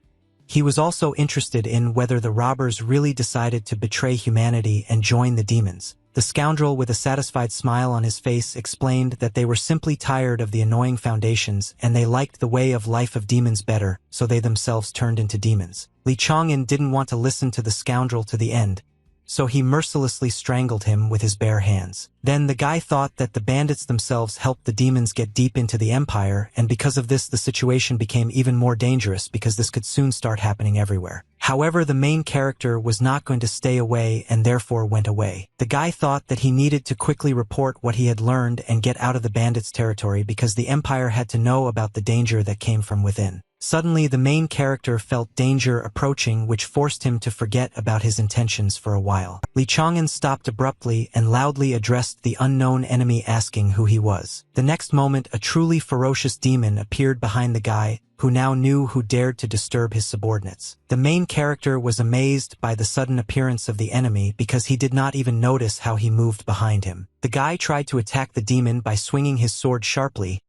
He was also interested in whether the robbers really decided to betray humanity and join the demons. The scoundrel, with a satisfied smile on his face, explained that they were simply tired of the annoying foundations and they liked the way of life of demons better, so they themselves turned into demons. Li Chang'an didn't want to listen to the scoundrel to the end, so he mercilessly strangled him with his bare hands. Then the guy thought that the bandits themselves helped the demons get deep into the empire, and because of this the situation became even more dangerous because this could soon start happening everywhere. However, the main character was not going to stay away and therefore went away. The guy thought that he needed to quickly report what he had learned and get out of the bandits' territory because the empire had to know about the danger that came from within. Suddenly, the main character felt danger approaching, which forced him to forget about his intentions for a while. Li Chang'an stopped abruptly and loudly addressed the unknown enemy, asking who he was. The next moment, a truly ferocious demon appeared behind the guy, who now knew who dared to disturb his subordinates. The main character was amazed by the sudden appearance of the enemy because he did not even notice how he moved behind him. The guy tried to attack the demon by swinging his sword sharply,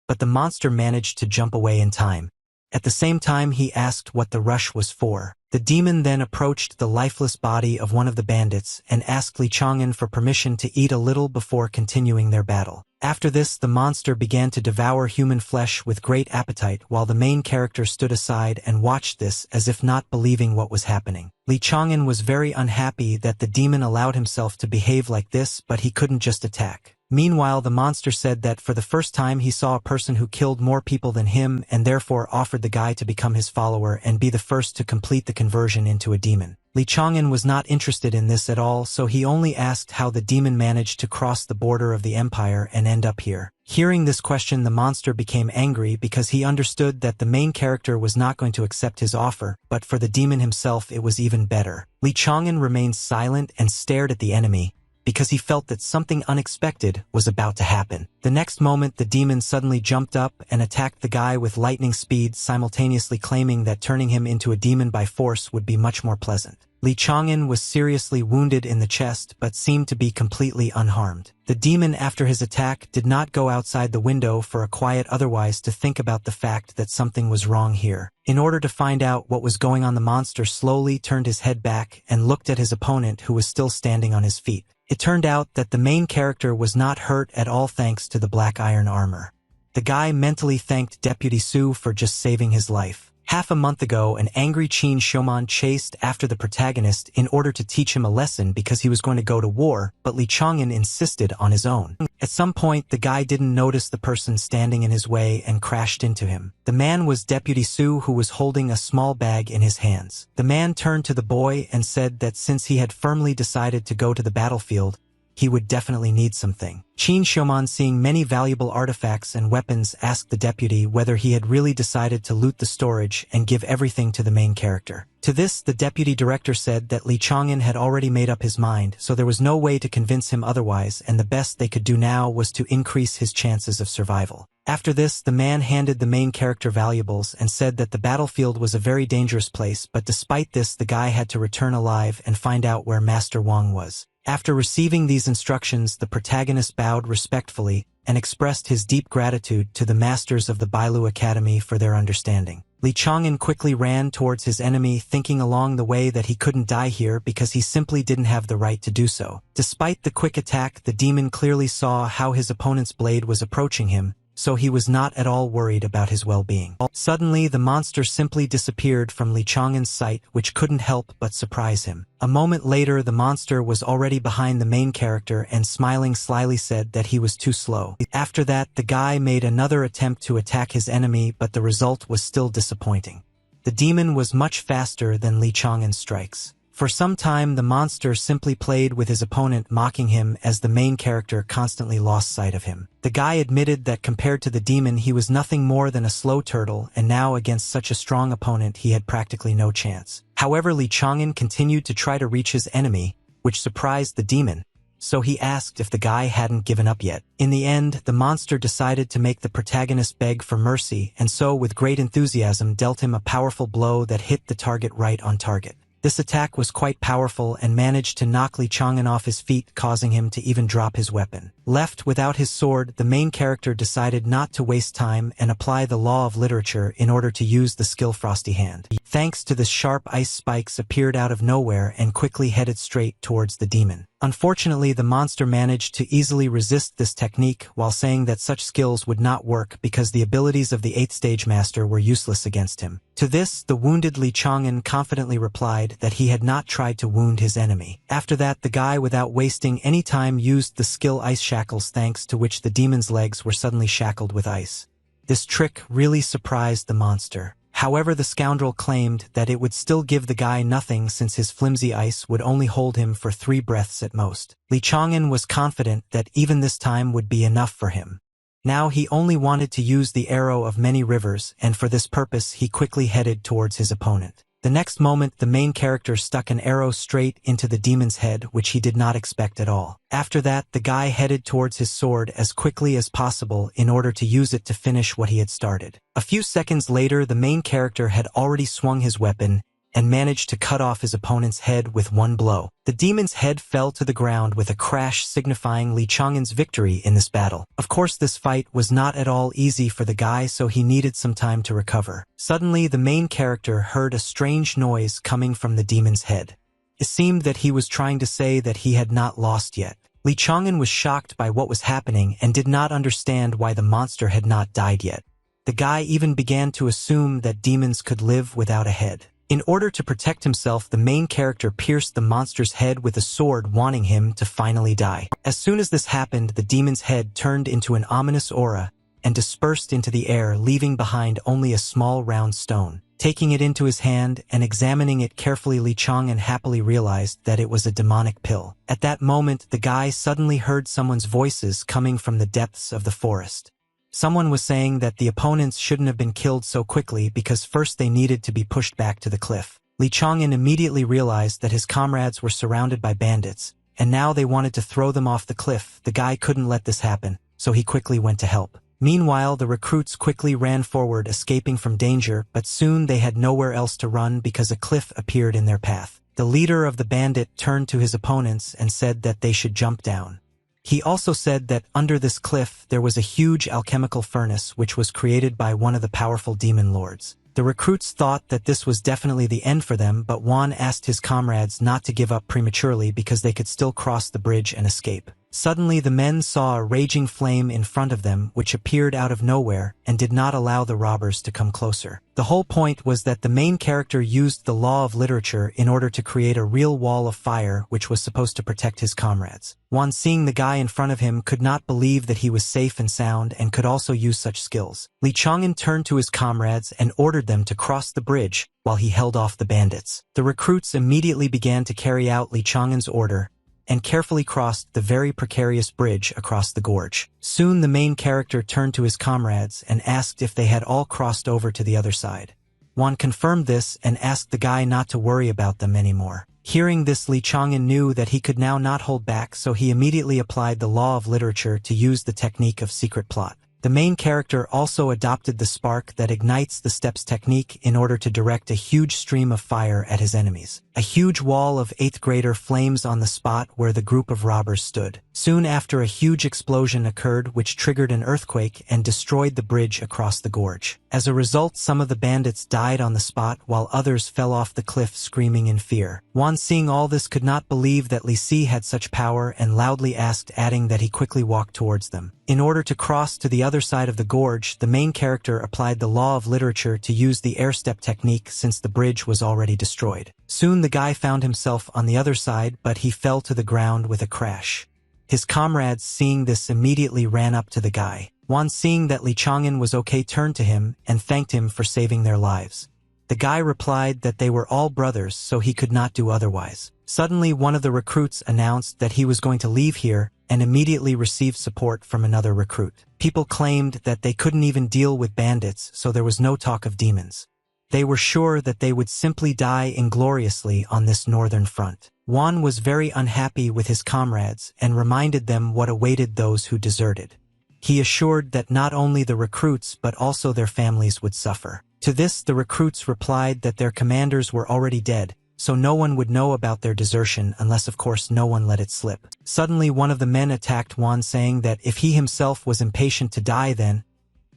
but the monster managed to jump away in time. At the same time, he asked what the rush was for. The demon then approached the lifeless body of one of the bandits and asked Li Chang'an for permission to eat a little before continuing their battle. After this, the monster began to devour human flesh with great appetite, while the main character stood aside and watched this as if not believing what was happening. Li Chang'an was very unhappy that the demon allowed himself to behave like this, but he couldn't just attack. Meanwhile, the monster said that for the first time he saw a person who killed more people than him and therefore offered the guy to become his follower and be the first to complete the conversion into a demon. Li Chang'an was not interested in this at all, so he only asked how the demon managed to cross the border of the empire and end up here. Hearing this question, the monster became angry because he understood that the main character was not going to accept his offer, but for the demon himself it was even better. Li Chang'an remained silent and stared at the enemy, because he felt that something unexpected was about to happen. The next moment, the demon suddenly jumped up and attacked the guy with lightning speed, simultaneously claiming that turning him into a demon by force would be much more pleasant. Li Chang'an was seriously wounded in the chest but seemed to be completely unharmed. The demon, after his attack, did not go outside the window for a quiet otherwise to think about the fact that something was wrong here. In order to find out what was going on, the monster slowly turned his head back and looked at his opponent, who was still standing on his feet. It turned out that the main character was not hurt at all thanks to the black iron armor. The guy mentally thanked Deputy Su for just saving his life. Half a month ago, an angry Qin showman chased after the protagonist in order to teach him a lesson because he was going to go to war, but Li Chang'an insisted on his own. At some point, the guy didn't notice the person standing in his way and crashed into him. The man was Deputy Su, who was holding a small bag in his hands. The man turned to the boy and said that since he had firmly decided to go to the battlefield, he would definitely need something. Qin Showman, seeing many valuable artifacts and weapons, asked the deputy whether he had really decided to loot the storage and give everything to the main character. To this, the deputy director said that Li Chang'an had already made up his mind, so there was no way to convince him otherwise, and the best they could do now was to increase his chances of survival. After this, the man handed the main character valuables and said that the battlefield was a very dangerous place, but despite this, the guy had to return alive and find out where Master Wang was. After receiving these instructions, the protagonist bowed respectfully and expressed his deep gratitude to the masters of the Bailu Academy for their understanding. Li Chang'an quickly ran towards his enemy, thinking along the way that he couldn't die here because he simply didn't have the right to do so. Despite the quick attack, the demon clearly saw how his opponent's blade was approaching him, so he was not at all worried about his well-being. Suddenly, the monster simply disappeared from Li Chang'an's sight, which couldn't help but surprise him. A moment later, the monster was already behind the main character and smiling slyly said that he was too slow. After that, the guy made another attempt to attack his enemy, but the result was still disappointing. The demon was much faster than Li Chang'an's strikes. For some time, the monster simply played with his opponent, mocking him as the main character constantly lost sight of him. The guy admitted that compared to the demon, he was nothing more than a slow turtle, and now against such a strong opponent, he had practically no chance. However, Li Chang'an continued to try to reach his enemy, which surprised the demon, so he asked if the guy hadn't given up yet. In the end, the monster decided to make the protagonist beg for mercy, and so with great enthusiasm dealt him a powerful blow that hit the target right on target. This attack was quite powerful and managed to knock Li Chang'an off his feet, causing him to even drop his weapon. Left without his sword, the main character decided not to waste time and apply the law of literature in order to use the skill Frosty Hand. Thanks to this, sharp ice spikes appeared out of nowhere and quickly headed straight towards the demon. Unfortunately, the monster managed to easily resist this technique while saying that such skills would not work because the abilities of the 8th stage master were useless against him. To this, the wounded Li Chang'an confidently replied that he had not tried to wound his enemy. After that, the guy, without wasting any time, used the skill Ice Shackles, thanks to which the demon's legs were suddenly shackled with ice. This trick really surprised the monster. However, the scoundrel claimed that it would still give the guy nothing since his flimsy ice would only hold him for 3 breaths at most. Li Chang'an was confident that even this time would be enough for him. Now he only wanted to use the arrow of many rivers, and for this purpose he quickly headed towards his opponent. The next moment, the main character stuck an arrow straight into the demon's head, which he did not expect at all. After that, the guy headed towards his sword as quickly as possible in order to use it to finish what he had started. A few seconds later, the main character had already swung his weapon and managed to cut off his opponent's head with one blow. The demon's head fell to the ground with a crash, signifying Li Chang'an's victory in this battle. Of course, this fight was not at all easy for the guy, so he needed some time to recover. Suddenly, the main character heard a strange noise coming from the demon's head. It seemed that he was trying to say that he had not lost yet. Li Chang'an was shocked by what was happening and did not understand why the monster had not died yet. The guy even began to assume that demons could live without a head. In order to protect himself, the main character pierced the monster's head with a sword, wanting him to finally die. As soon as this happened, the demon's head turned into an ominous aura and dispersed into the air, leaving behind only a small round stone. Taking it into his hand and examining it carefully, Li Chang'an happily realized that it was a demonic pill. At that moment, the guy suddenly heard someone's voices coming from the depths of the forest. Someone was saying that the opponents shouldn't have been killed so quickly because first they needed to be pushed back to the cliff. Li Chang'an immediately realized that his comrades were surrounded by bandits, and now they wanted to throw them off the cliff. The guy couldn't let this happen, so he quickly went to help. Meanwhile, the recruits quickly ran forward, escaping from danger, but soon they had nowhere else to run because a cliff appeared in their path. The leader of the bandit turned to his opponents and said that they should jump down. He also said that under this cliff there was a huge alchemical furnace which was created by one of the powerful demon lords. The recruits thought that this was definitely the end for them, but Juan asked his comrades not to give up prematurely because they could still cross the bridge and escape. Suddenly the men saw a raging flame in front of them which appeared out of nowhere and did not allow the robbers to come closer. The whole point was that the main character used the law of literature in order to create a real wall of fire which was supposed to protect his comrades. Juan, seeing the guy in front of him, could not believe that he was safe and sound and could also use such skills. Li Chang'an turned to his comrades and ordered them to cross the bridge while he held off the bandits. The recruits immediately began to carry out Li Chang'an's order and carefully crossed the very precarious bridge across the gorge. Soon the main character turned to his comrades and asked if they had all crossed over to the other side. Juan confirmed this and asked the guy not to worry about them anymore. Hearing this, Li Chang'an knew that he could now not hold back, so he immediately applied the law of literature to use the technique of secret plot. The main character also adopted the spark that ignites the steps technique in order to direct a huge stream of fire at his enemies. A huge wall of 8th grader flames on the spot where the group of robbers stood. Soon after, a huge explosion occurred which triggered an earthquake and destroyed the bridge across the gorge. As a result, some of the bandits died on the spot while others fell off the cliff screaming in fear. Juan, seeing all this, could not believe that Li Si had such power and loudly asked, adding that he quickly walked towards them. In order to cross to the other side of the gorge, the main character applied the law of literature to use the air step technique since the bridge was already destroyed. Soon the guy found himself on the other side, but he fell to the ground with a crash. His comrades, seeing this, immediately ran up to the guy. Juan, seeing that Li Chang'an was okay, turned to him and thanked him for saving their lives. The guy replied that they were all brothers, so he could not do otherwise. Suddenly, one of the recruits announced that he was going to leave here and immediately received support from another recruit. People claimed that they couldn't even deal with bandits, so there was no talk of demons. They were sure that they would simply die ingloriously on this northern front. Juan was very unhappy with his comrades and reminded them what awaited those who deserted. He assured that not only the recruits but also their families would suffer. To this, the recruits replied that their commanders were already dead, so no one would know about their desertion unless, of course, no one let it slip. Suddenly, one of the men attacked Juan, saying that if he himself was impatient to die, then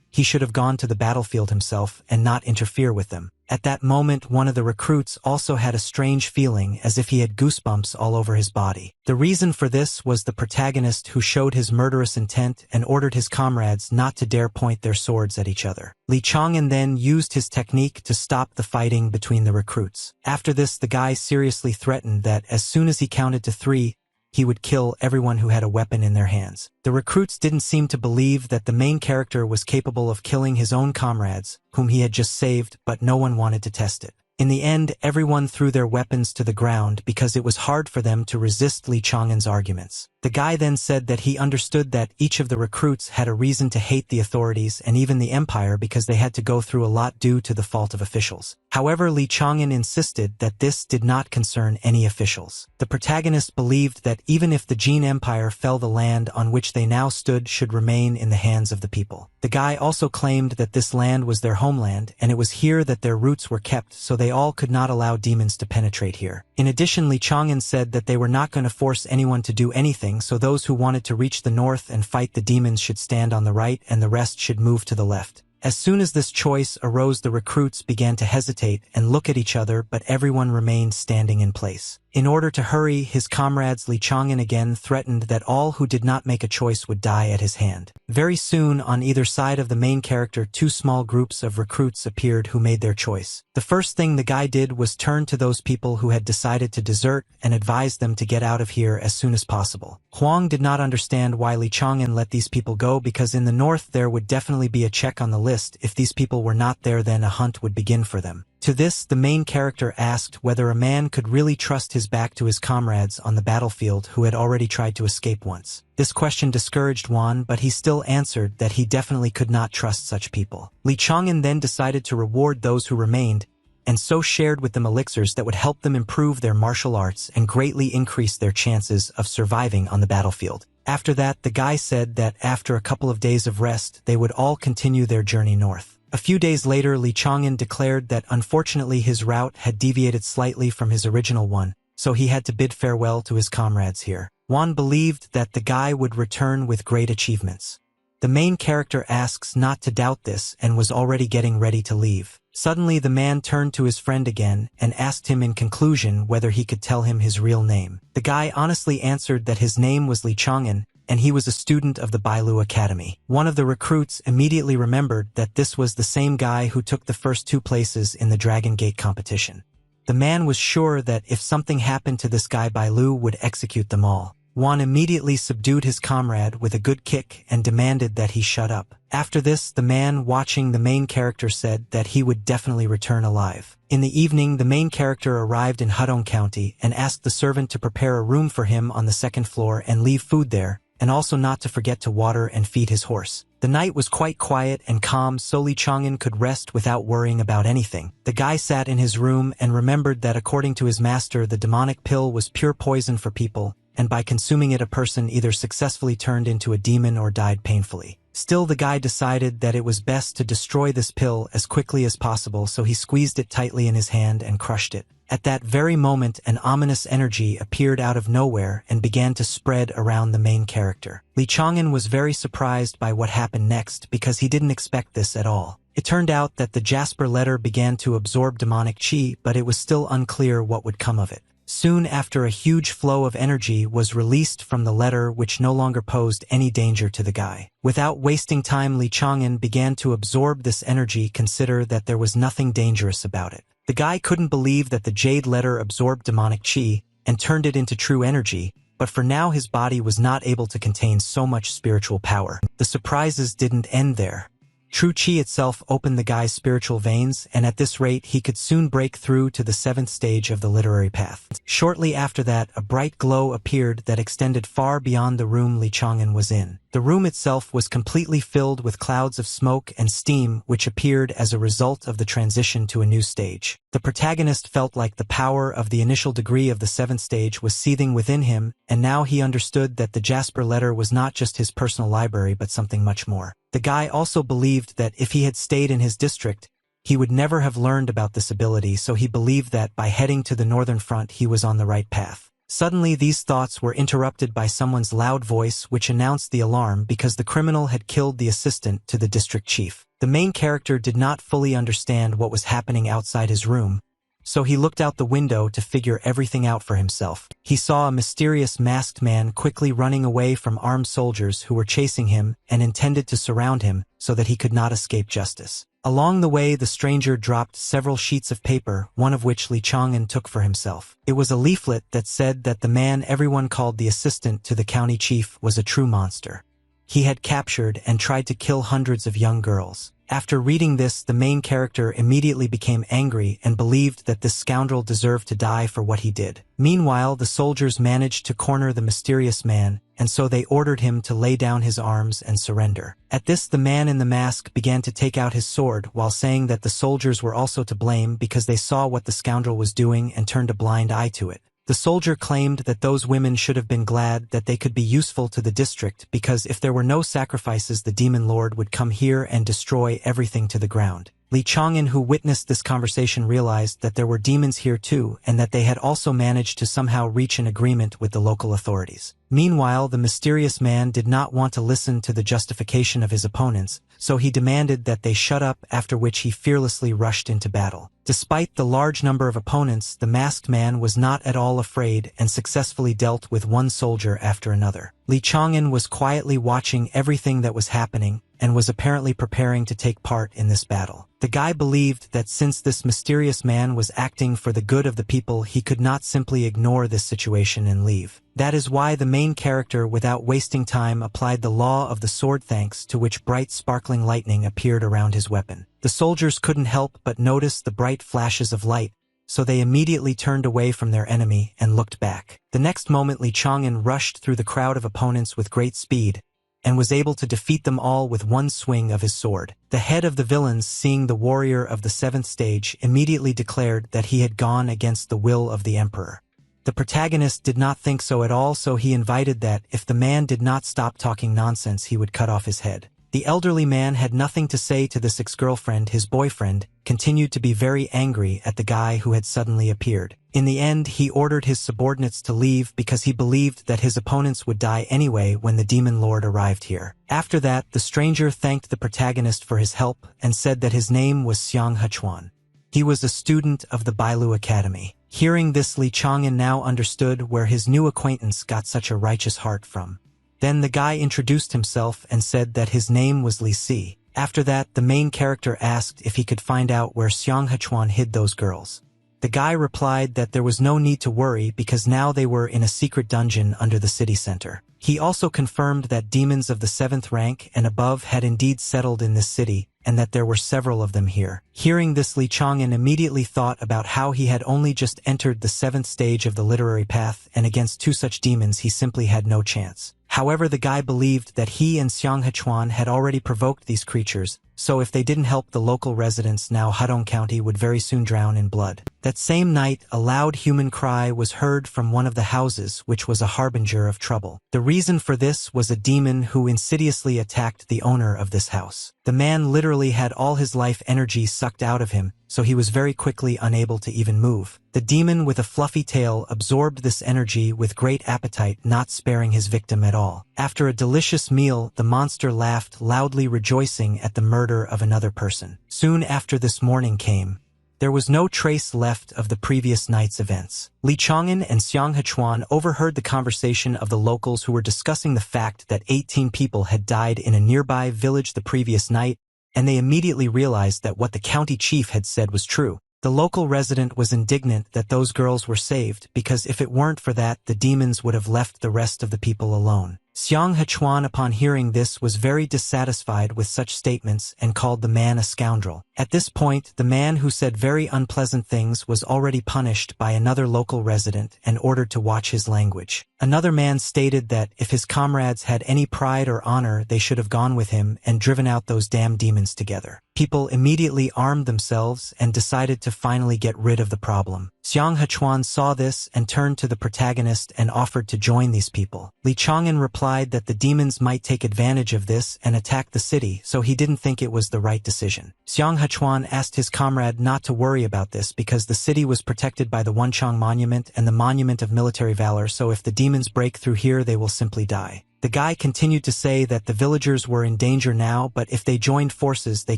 he should have gone to the battlefield himself and not interfere with them. At that moment, one of the recruits also had a strange feeling, as if he had goosebumps all over his body. The reason for this was the protagonist, who showed his murderous intent and ordered his comrades not to dare point their swords at each other. Li Chang'an then used his technique to stop the fighting between the recruits. After this, the guy seriously threatened that as soon as he counted to 3, he would kill everyone who had a weapon in their hands. The recruits didn't seem to believe that the main character was capable of killing his own comrades, whom he had just saved, but no one wanted to test it. In the end, everyone threw their weapons to the ground because it was hard for them to resist Li Chang'an's arguments. The guy then said that he understood that each of the recruits had a reason to hate the authorities and even the empire because they had to go through a lot due to the fault of officials. However, Li Chang'an insisted that this did not concern any officials. The protagonist believed that even if the Jin Empire fell, the land on which they now stood should remain in the hands of the people. The guy also claimed that this land was their homeland, and it was here that their roots were kept, so they all could not allow demons to penetrate here. In addition, Li Chang'an said that they were not going to force anyone to do anything, so those who wanted to reach the north and fight the demons should stand on the right and the rest should move to the left. As soon as this choice arose, the recruits began to hesitate and look at each other, but everyone remained standing in place. In order to hurry his comrades, Li Chang'an again threatened that all who did not make a choice would die at his hand. Very soon, on either side of the main character, 2 small groups of recruits appeared who made their choice. The first thing the guy did was turn to those people who had decided to desert and advise them to get out of here as soon as possible. Huang did not understand why Li Chang'an let these people go, because in the north there would definitely be a check on the list. If these people were not there, then a hunt would begin for them. To this, the main character asked whether a man could really trust his back to his comrades on the battlefield who had already tried to escape once. This question discouraged Juan, but he still answered that he definitely could not trust such people. Li Chang'an then decided to reward those who remained, and so shared with them elixirs that would help them improve their martial arts and greatly increase their chances of surviving on the battlefield. After that, the guy said that after a couple of days of rest, they would all continue their journey north. A few days later, Li Chang'an declared that unfortunately his route had deviated slightly from his original one, so he had to bid farewell to his comrades here. Juan believed that the guy would return with great achievements. The main character asks not to doubt this and was already getting ready to leave. Suddenly the man turned to his friend again and asked him in conclusion whether he could tell him his real name. The guy honestly answered that his name was Li Chang'an, and he was a student of the Bailu Academy. One of the recruits immediately remembered that this was the same guy who took the first 2 places in the Dragon Gate competition. The man was sure that if something happened to this guy, Bailu would execute them all. Juan immediately subdued his comrade with a good kick and demanded that he shut up. After this, the man watching the main character said that he would definitely return alive. In the evening, the main character arrived in Hudong County and asked the servant to prepare a room for him on the 2nd floor and leave food there, and also not to forget to water and feed his horse. The night was quite quiet and calm, so Li Chang'an could rest without worrying about anything. The guy sat in his room and remembered that according to his master, the demonic pill was pure poison for people, and by consuming it a person either successfully turned into a demon or died painfully. Still, the guy decided that it was best to destroy this pill as quickly as possible, so he squeezed it tightly in his hand and crushed it. At that very moment, an ominous energy appeared out of nowhere and began to spread around the main character. Li Chang'an was very surprised by what happened next because he didn't expect this at all. It turned out that the Jasper letter began to absorb demonic chi, but it was still unclear what would come of it. Soon after, a huge flow of energy was released from the letter, which no longer posed any danger to the guy. Without wasting time, Li Chang'an began to absorb this energy, consider that there was nothing dangerous about it. The guy couldn't believe that the jade letter absorbed demonic chi and turned it into true energy, but for now his body was not able to contain so much spiritual power. The surprises didn't end there. True chi itself opened the guy's spiritual veins, and at this rate he could soon break through to the 7th stage of the literary path. Shortly after that, a bright glow appeared that extended far beyond the room Li Chang'an was in. The room itself was completely filled with clouds of smoke and steam, which appeared as a result of the transition to a new stage. The protagonist felt like the power of the initial degree of the 7th stage was seething within him, and now he understood that the Jasper letter was not just his personal library but something much more. The guy also believed that if he had stayed in his district, he would never have learned about this ability, so he believed that by heading to the northern front he was on the right path. Suddenly these thoughts were interrupted by someone's loud voice which announced the alarm because the criminal had killed the assistant to the district chief. The main character did not fully understand what was happening outside his room, so he looked out the window to figure everything out for himself. He saw a mysterious masked man quickly running away from armed soldiers who were chasing him and intended to surround him so that he could not escape justice. Along the way, the stranger dropped several sheets of paper, one of which Li Chang'an took for himself. It was a leaflet that said that the man everyone called the assistant to the county chief was a true monster. He had captured and tried to kill hundreds of young girls. After reading this, the main character immediately became angry and believed that this scoundrel deserved to die for what he did. Meanwhile, the soldiers managed to corner the mysterious man, and so they ordered him to lay down his arms and surrender. At this, the man in the mask began to take out his sword while saying that the soldiers were also to blame because they saw what the scoundrel was doing and turned a blind eye to it. The soldier claimed that those women should have been glad that they could be useful to the district because if there were no sacrifices, the demon lord would come here and destroy everything to the ground. Li Chang'an, who witnessed this conversation, realized that there were demons here too and that they had also managed to somehow reach an agreement with the local authorities. Meanwhile, the mysterious man did not want to listen to the justification of his opponents, so he demanded that they shut up, after which he fearlessly rushed into battle. Despite the large number of opponents, the masked man was not at all afraid and successfully dealt with one soldier after another. Li Chang'an was quietly watching everything that was happening and was apparently preparing to take part in this battle. The guy believed that since this mysterious man was acting for the good of the people, he could not simply ignore this situation and leave. That is why the main character, without wasting time, applied the law of the sword, thanks to which bright sparkling lightning appeared around his weapon. The soldiers couldn't help but notice the bright flashes of light, so they immediately turned away from their enemy and looked back. The next moment, Li Chang'an rushed through the crowd of opponents with great speed, and was able to defeat them all with one swing of his sword. The head of the villains, seeing the warrior of the 7th stage, immediately declared that he had gone against the will of the emperor. The protagonist did not think so at all, so he invited that if the man did not stop talking nonsense, he would cut off his head. The elderly man had nothing to say to this ex-girlfriend. His boyfriend continued to be very angry at the guy who had suddenly appeared. In the end, he ordered his subordinates to leave because he believed that his opponents would die anyway when the demon lord arrived here. After that, the stranger thanked the protagonist for his help and said that his name was Xiang Hechuan. He was a student of the Bailu Academy. Hearing this, Li Chang'an now understood where his new acquaintance got such a righteous heart from. Then the guy introduced himself and said that his name was Li Si. After that, the main character asked if he could find out where Xiang Hechuan hid those girls. The guy replied that there was no need to worry because now they were in a secret dungeon under the city center. He also confirmed that demons of the 7th rank and above had indeed settled in this city, and that there were several of them here. Hearing this, Li Chang'an immediately thought about how he had only just entered the 7th stage of the literary path, and against 2 such demons he simply had no chance. However, the guy believed that he and Xiang Hechuan had already provoked these creatures, so if they didn't help the local residents, now Hudong County would very soon drown in blood. That same night, a loud human cry was heard from one of the houses, which was a harbinger of trouble. The reason for this was a demon who insidiously attacked the owner of this house. The man literally had all his life energy sucked out of him, so he was very quickly unable to even move. The demon with a fluffy tail absorbed this energy with great appetite, not sparing his victim at all. After a delicious meal, the monster laughed loudly, rejoicing at the murder of another person. Soon after this morning came. There was no trace left of the previous night's events. Li Chang'an and Xiang Hechuan overheard the conversation of the locals who were discussing the fact that 18 people had died in a nearby village the previous night, and they immediately realized that what the county chief had said was true. The local resident was indignant that those girls were saved because if it weren't for that, the demons would have left the rest of the people alone. Xiang Hechuan, upon hearing this, was very dissatisfied with such statements and called the man a scoundrel. At this point, the man who said very unpleasant things was already punished by another local resident and ordered to watch his language. Another man stated that if his comrades had any pride or honor, they should have gone with him and driven out those damn demons together. People immediately armed themselves and decided to finally get rid of the problem. Xiang Hechuan saw this and turned to the protagonist and offered to join these people. Li Chang'an replied that the demons might take advantage of this and attack the city, so he didn't think it was the right decision. Xiang Hechuan asked his comrade not to worry about this because the city was protected by the Wenchang Monument and the Monument of Military Valor, so if the demons break through here, they will simply die. The guy continued to say that the villagers were in danger now, but if they joined forces, they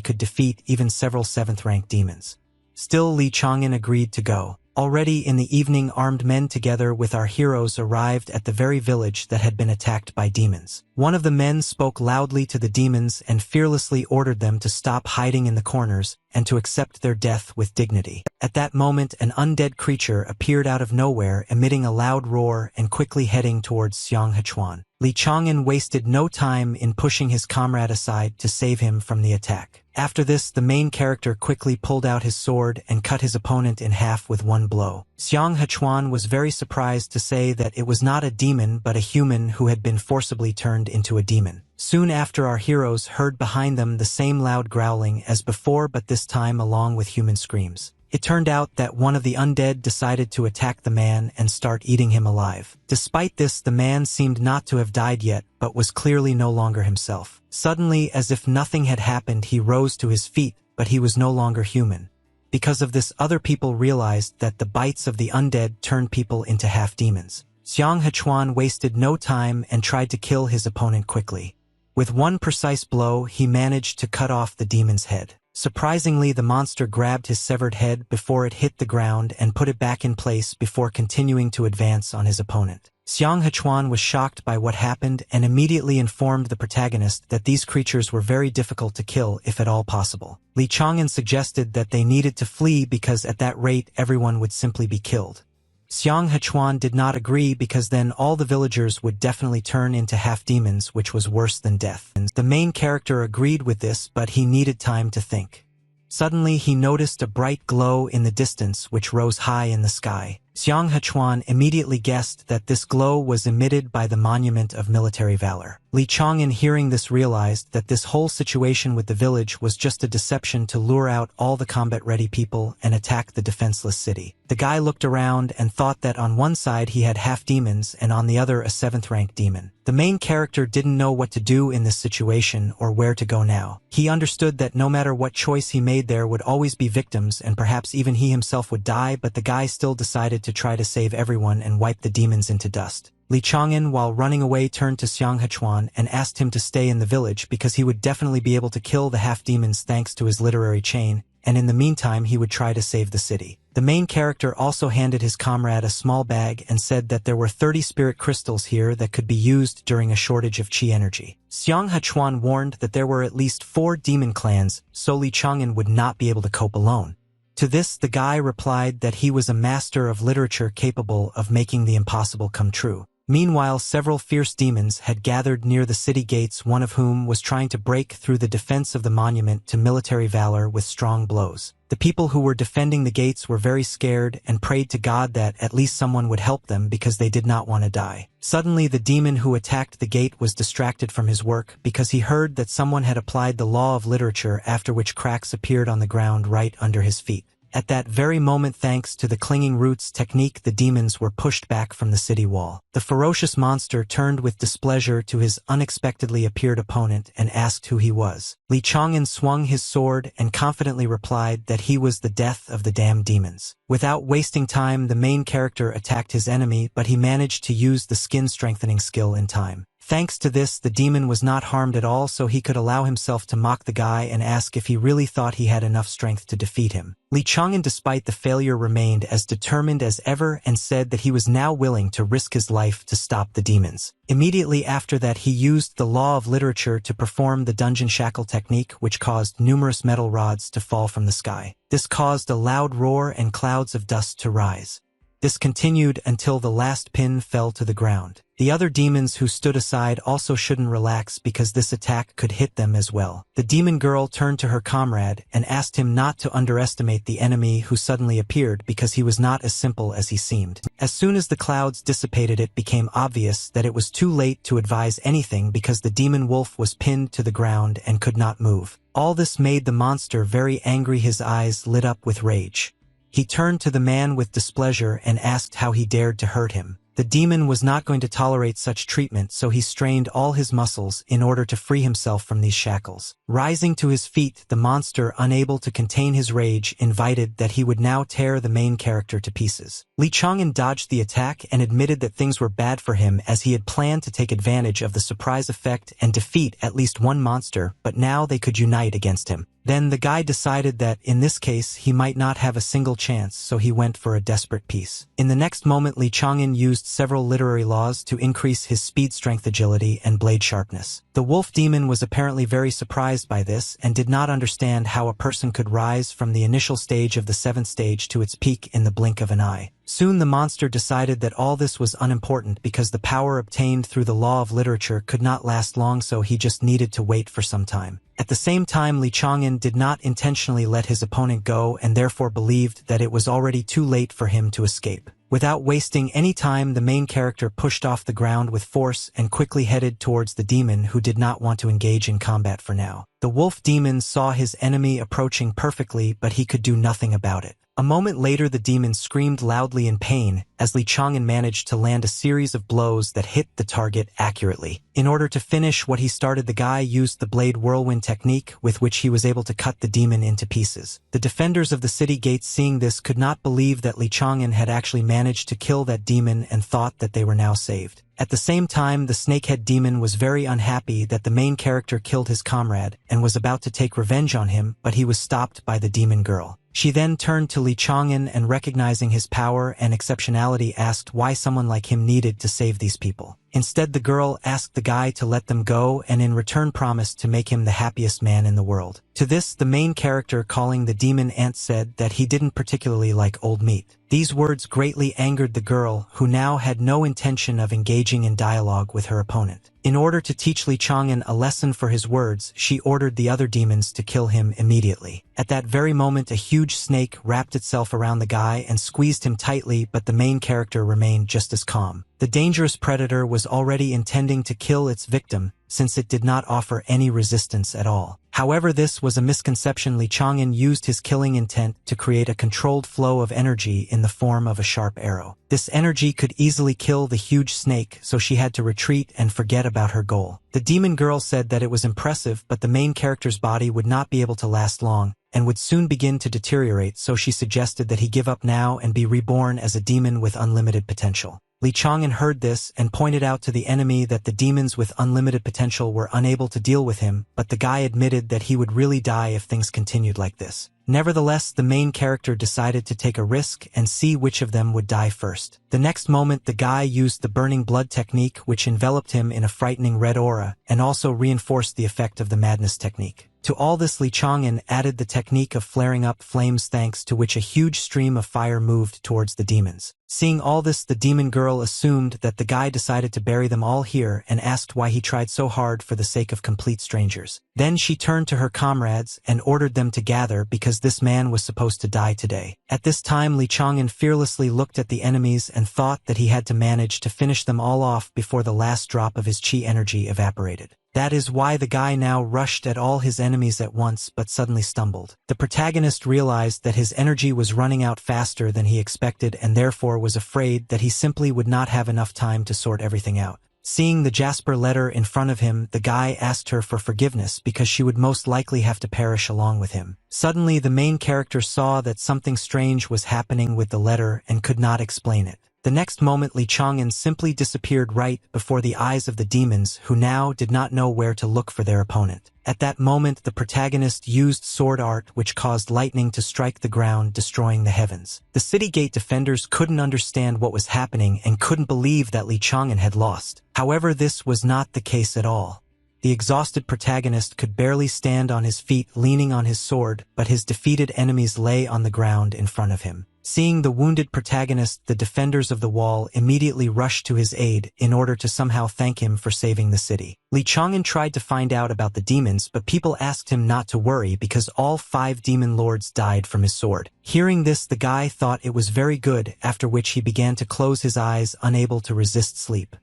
could defeat even several 7th-rank demons. Still, Li Chang'an agreed to go. Already in the evening, armed men together with our heroes arrived at the very village that had been attacked by demons. One of the men spoke loudly to the demons and fearlessly ordered them to stop hiding in the corners and to accept their death with dignity. At that moment, an undead creature appeared out of nowhere, emitting a loud roar and quickly heading towards Xiang Hechuan. Li Chang'an wasted no time in pushing his comrade aside to save him from the attack. After this, the main character quickly pulled out his sword and cut his opponent in half with one blow. Xiang Hechuan was very surprised to say that it was not a demon but a human who had been forcibly turned into a demon. Soon after, our heroes heard behind them the same loud growling as before, but this time along with human screams. It turned out that one of the undead decided to attack the man and start eating him alive. Despite this, the man seemed not to have died yet, but was clearly no longer himself. Suddenly, as if nothing had happened, he rose to his feet, but he was no longer human. Because of this, other people realized that the bites of the undead turned people into half-demons. Xiang Hechuan wasted no time and tried to kill his opponent quickly. With one precise blow, he managed to cut off the demon's head. Surprisingly, the monster grabbed his severed head before it hit the ground and put it back in place before continuing to advance on his opponent. Xiang Hechuan was shocked by what happened and immediately informed the protagonist that these creatures were very difficult to kill, if at all possible. Li Chang'an suggested that they needed to flee because at that rate everyone would simply be killed. Xiang Hechuan did not agree because then all the villagers would definitely turn into half-demons, which was worse than death. The main character agreed with this, but he needed time to think. Suddenly, he noticed a bright glow in the distance which rose high in the sky. Xiang Hechuan immediately guessed that this glow was emitted by the Monument of Military Valor. Li Chang'an, hearing this, realized that this whole situation with the village was just a deception to lure out all the combat-ready people and attack the defenseless city. The guy looked around and thought that on one side he had half-demons and on the other a 7th-rank demon. The The main character didn't know what to do in this situation or where to go now. He understood that no matter what choice he made there would always be victims and perhaps even he himself would die, but the guy still decided to try to save everyone and wipe the demons into dust. Li Chang'an, while running away, turned to Xiang Hechuan and asked him to stay in the village because he would definitely be able to kill the half-demons thanks to his literary chain, and in the meantime he would try to save the city. The main character also handed his comrade a small bag and said that there were 30 spirit crystals here that could be used during a shortage of chi energy. Xiang Hechuan warned that there were at least 4 demon clans, so Li Chang'an would not be able to cope alone. To this, the guy replied that he was a master of literature capable of making the impossible come true. Meanwhile, several fierce demons had gathered near the city gates, one of whom was trying to break through the defense of the monument to military valor with strong blows. The people who were defending the gates were very scared and prayed to God that at least someone would help them because they did not want to die. Suddenly, the demon who attacked the gate was distracted from his work because he heard that someone had applied the law of literature, after which cracks appeared on the ground right under his feet. At that very moment, thanks to the clinging roots technique, the demons were pushed back from the city wall. The ferocious monster turned with displeasure to his unexpectedly appeared opponent and asked who he was. Li Chang'an swung his sword and confidently replied that he was the death of the damned demons. Without wasting time, the main character attacked his enemy, but he managed to use the skin-strengthening skill in time. Thanks to this, the demon was not harmed at all, so he could allow himself to mock the guy and ask if he really thought he had enough strength to defeat him. Li Chang'an, despite the failure, remained as determined as ever and said that he was now willing to risk his life to stop the demons. Immediately after that, he used the law of literature to perform the dungeon shackle technique, which caused numerous metal rods to fall from the sky. This caused a loud roar and clouds of dust to rise. This continued until the last pin fell to the ground. The other demons who stood aside also shouldn't relax because this attack could hit them as well. The demon girl turned to her comrade and asked him not to underestimate the enemy who suddenly appeared because he was not as simple as he seemed. As soon as the clouds dissipated, it became obvious that it was too late to advise anything because the demon wolf was pinned to the ground and could not move. All this made the monster very angry. His eyes lit up with rage. He turned to the man with displeasure and asked how he dared to hurt him. The demon was not going to tolerate such treatment, so he strained all his muscles in order to free himself from these shackles. Rising to his feet, the monster, unable to contain his rage, invited that he would now tear the main character to pieces. Li Chang'an dodged the attack and admitted that things were bad for him, as he had planned to take advantage of the surprise effect and defeat at least one monster, but now they could unite against him. Then the guy decided that, in this case, he might not have a single chance, so he went for a desperate piece. In the next moment, Li Chang'an used several literary laws to increase his speed, strength, agility, and blade sharpness. The wolf demon was apparently very surprised by this and did not understand how a person could rise from the initial stage of the 7th stage to its peak in the blink of an eye. Soon the monster decided that all this was unimportant because the power obtained through the law of literature could not last long, so he just needed to wait for some time. At the same time, Li Chang'an did not intentionally let his opponent go and therefore believed that it was already too late for him to escape. Without wasting any time, the main character pushed off the ground with force and quickly headed towards the demon, who did not want to engage in combat for now. The wolf demon saw his enemy approaching perfectly, but he could do nothing about it. A moment later, the demon screamed loudly in pain as Li Chang'an managed to land a series of blows that hit the target accurately. In order to finish what he started, the guy used the blade whirlwind technique, with which he was able to cut the demon into pieces. The defenders of the city gates, seeing this, could not believe that Li Chang'an had actually managed to kill that demon and thought that they were now saved. At the same time, the snakehead demon was very unhappy that the main character killed his comrade and was about to take revenge on him, but he was stopped by the demon girl. She then turned to Li Chang'an and, recognizing his power and exceptionality, asked why someone like him needed to save these people. Instead, the girl asked the guy to let them go and in return promised to make him the happiest man in the world. To this, the main character, calling the demon ant, said that he didn't particularly like old meat. These words greatly angered the girl, who now had no intention of engaging in dialogue with her opponent. In order to teach Li Chang'an a lesson for his words, she ordered the other demons to kill him immediately. At that very moment, a huge snake wrapped itself around the guy and squeezed him tightly, but the main character remained just as calm. The dangerous predator was already intending to kill its victim, since it did not offer any resistance at all. However, this was a misconception. Li Chang'an used his killing intent to create a controlled flow of energy in the form of a sharp arrow. This energy could easily kill the huge snake, so she had to retreat and forget about her goal. The demon girl said that it was impressive, but the main character's body would not be able to last long, and would soon begin to deteriorate, so she suggested that he give up now and be reborn as a demon with unlimited potential. Li Chang'an heard this and pointed out to the enemy that the demons with unlimited potential were unable to deal with him, but the guy admitted that he would really die if things continued like this. Nevertheless, the main character decided to take a risk and see which of them would die first. The next moment, the guy used the burning blood technique, which enveloped him in a frightening red aura, and also reinforced the effect of the madness technique. To all this, Li Chang'an added the technique of flaring up flames, thanks to which a huge stream of fire moved towards the demons. Seeing all this, the demon girl assumed that the guy decided to bury them all here and asked why he tried so hard for the sake of complete strangers. Then she turned to her comrades and ordered them to gather because this man was supposed to die today. At this time, Li Chang'an fearlessly looked at the enemies and thought that he had to manage to finish them all off before the last drop of his chi energy evaporated. That is why the guy now rushed at all his enemies at once but suddenly stumbled. The protagonist realized that his energy was running out faster than he expected and therefore was afraid that he simply would not have enough time to sort everything out. Seeing the jasper letter in front of him, the guy asked her for forgiveness because she would most likely have to perish along with him. Suddenly, the main character saw that something strange was happening with the letter and could not explain it. The next moment, Li Chang'an simply disappeared right before the eyes of the demons, who now did not know where to look for their opponent. At that moment, the protagonist used sword art, which caused lightning to strike the ground, destroying the heavens. The city gate defenders couldn't understand what was happening and couldn't believe that Li Chang'an had lost. However, this was not the case at all. The exhausted protagonist could barely stand on his feet, leaning on his sword, but his defeated enemies lay on the ground in front of him. Seeing the wounded protagonist, the defenders of the wall immediately rushed to his aid in order to somehow thank him for saving the city. Li Chang'an tried to find out about the demons, but people asked him not to worry because all 5 demon lords died from his sword. Hearing this, the guy thought it was very good, after which he began to close his eyes, unable to resist sleep.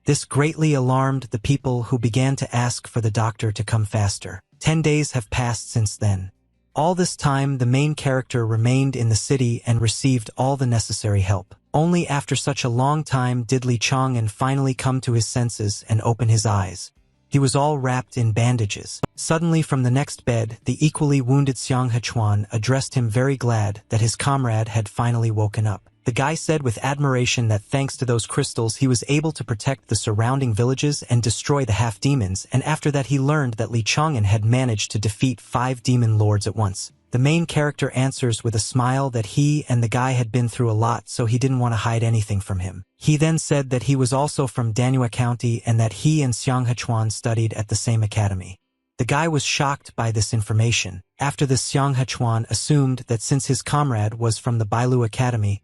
This greatly alarmed the people, who began to ask for the doctor to come faster. 10 days have passed since then. All this time, the main character remained in the city and received all the necessary help. Only after such a long time did Li Chang'an finally come to his senses and open his eyes. He was all wrapped in bandages. Suddenly, from the next bed, the equally wounded Xiang Hechuan addressed him, very glad that his comrade had finally woken up. The guy said with admiration that thanks to those crystals he was able to protect the surrounding villages and destroy the half-demons, and after that he learned that Li Chang'an had managed to defeat 5 demon lords at once. The main character answers with a smile that he and the guy had been through a lot, so he didn't want to hide anything from him. He then said that he was also from Danhua County and that he and Xiang Hechuan studied at the same academy. The guy was shocked by this information. After this, Xiang Hechuan assumed that since his comrade was from the Bailu Academy,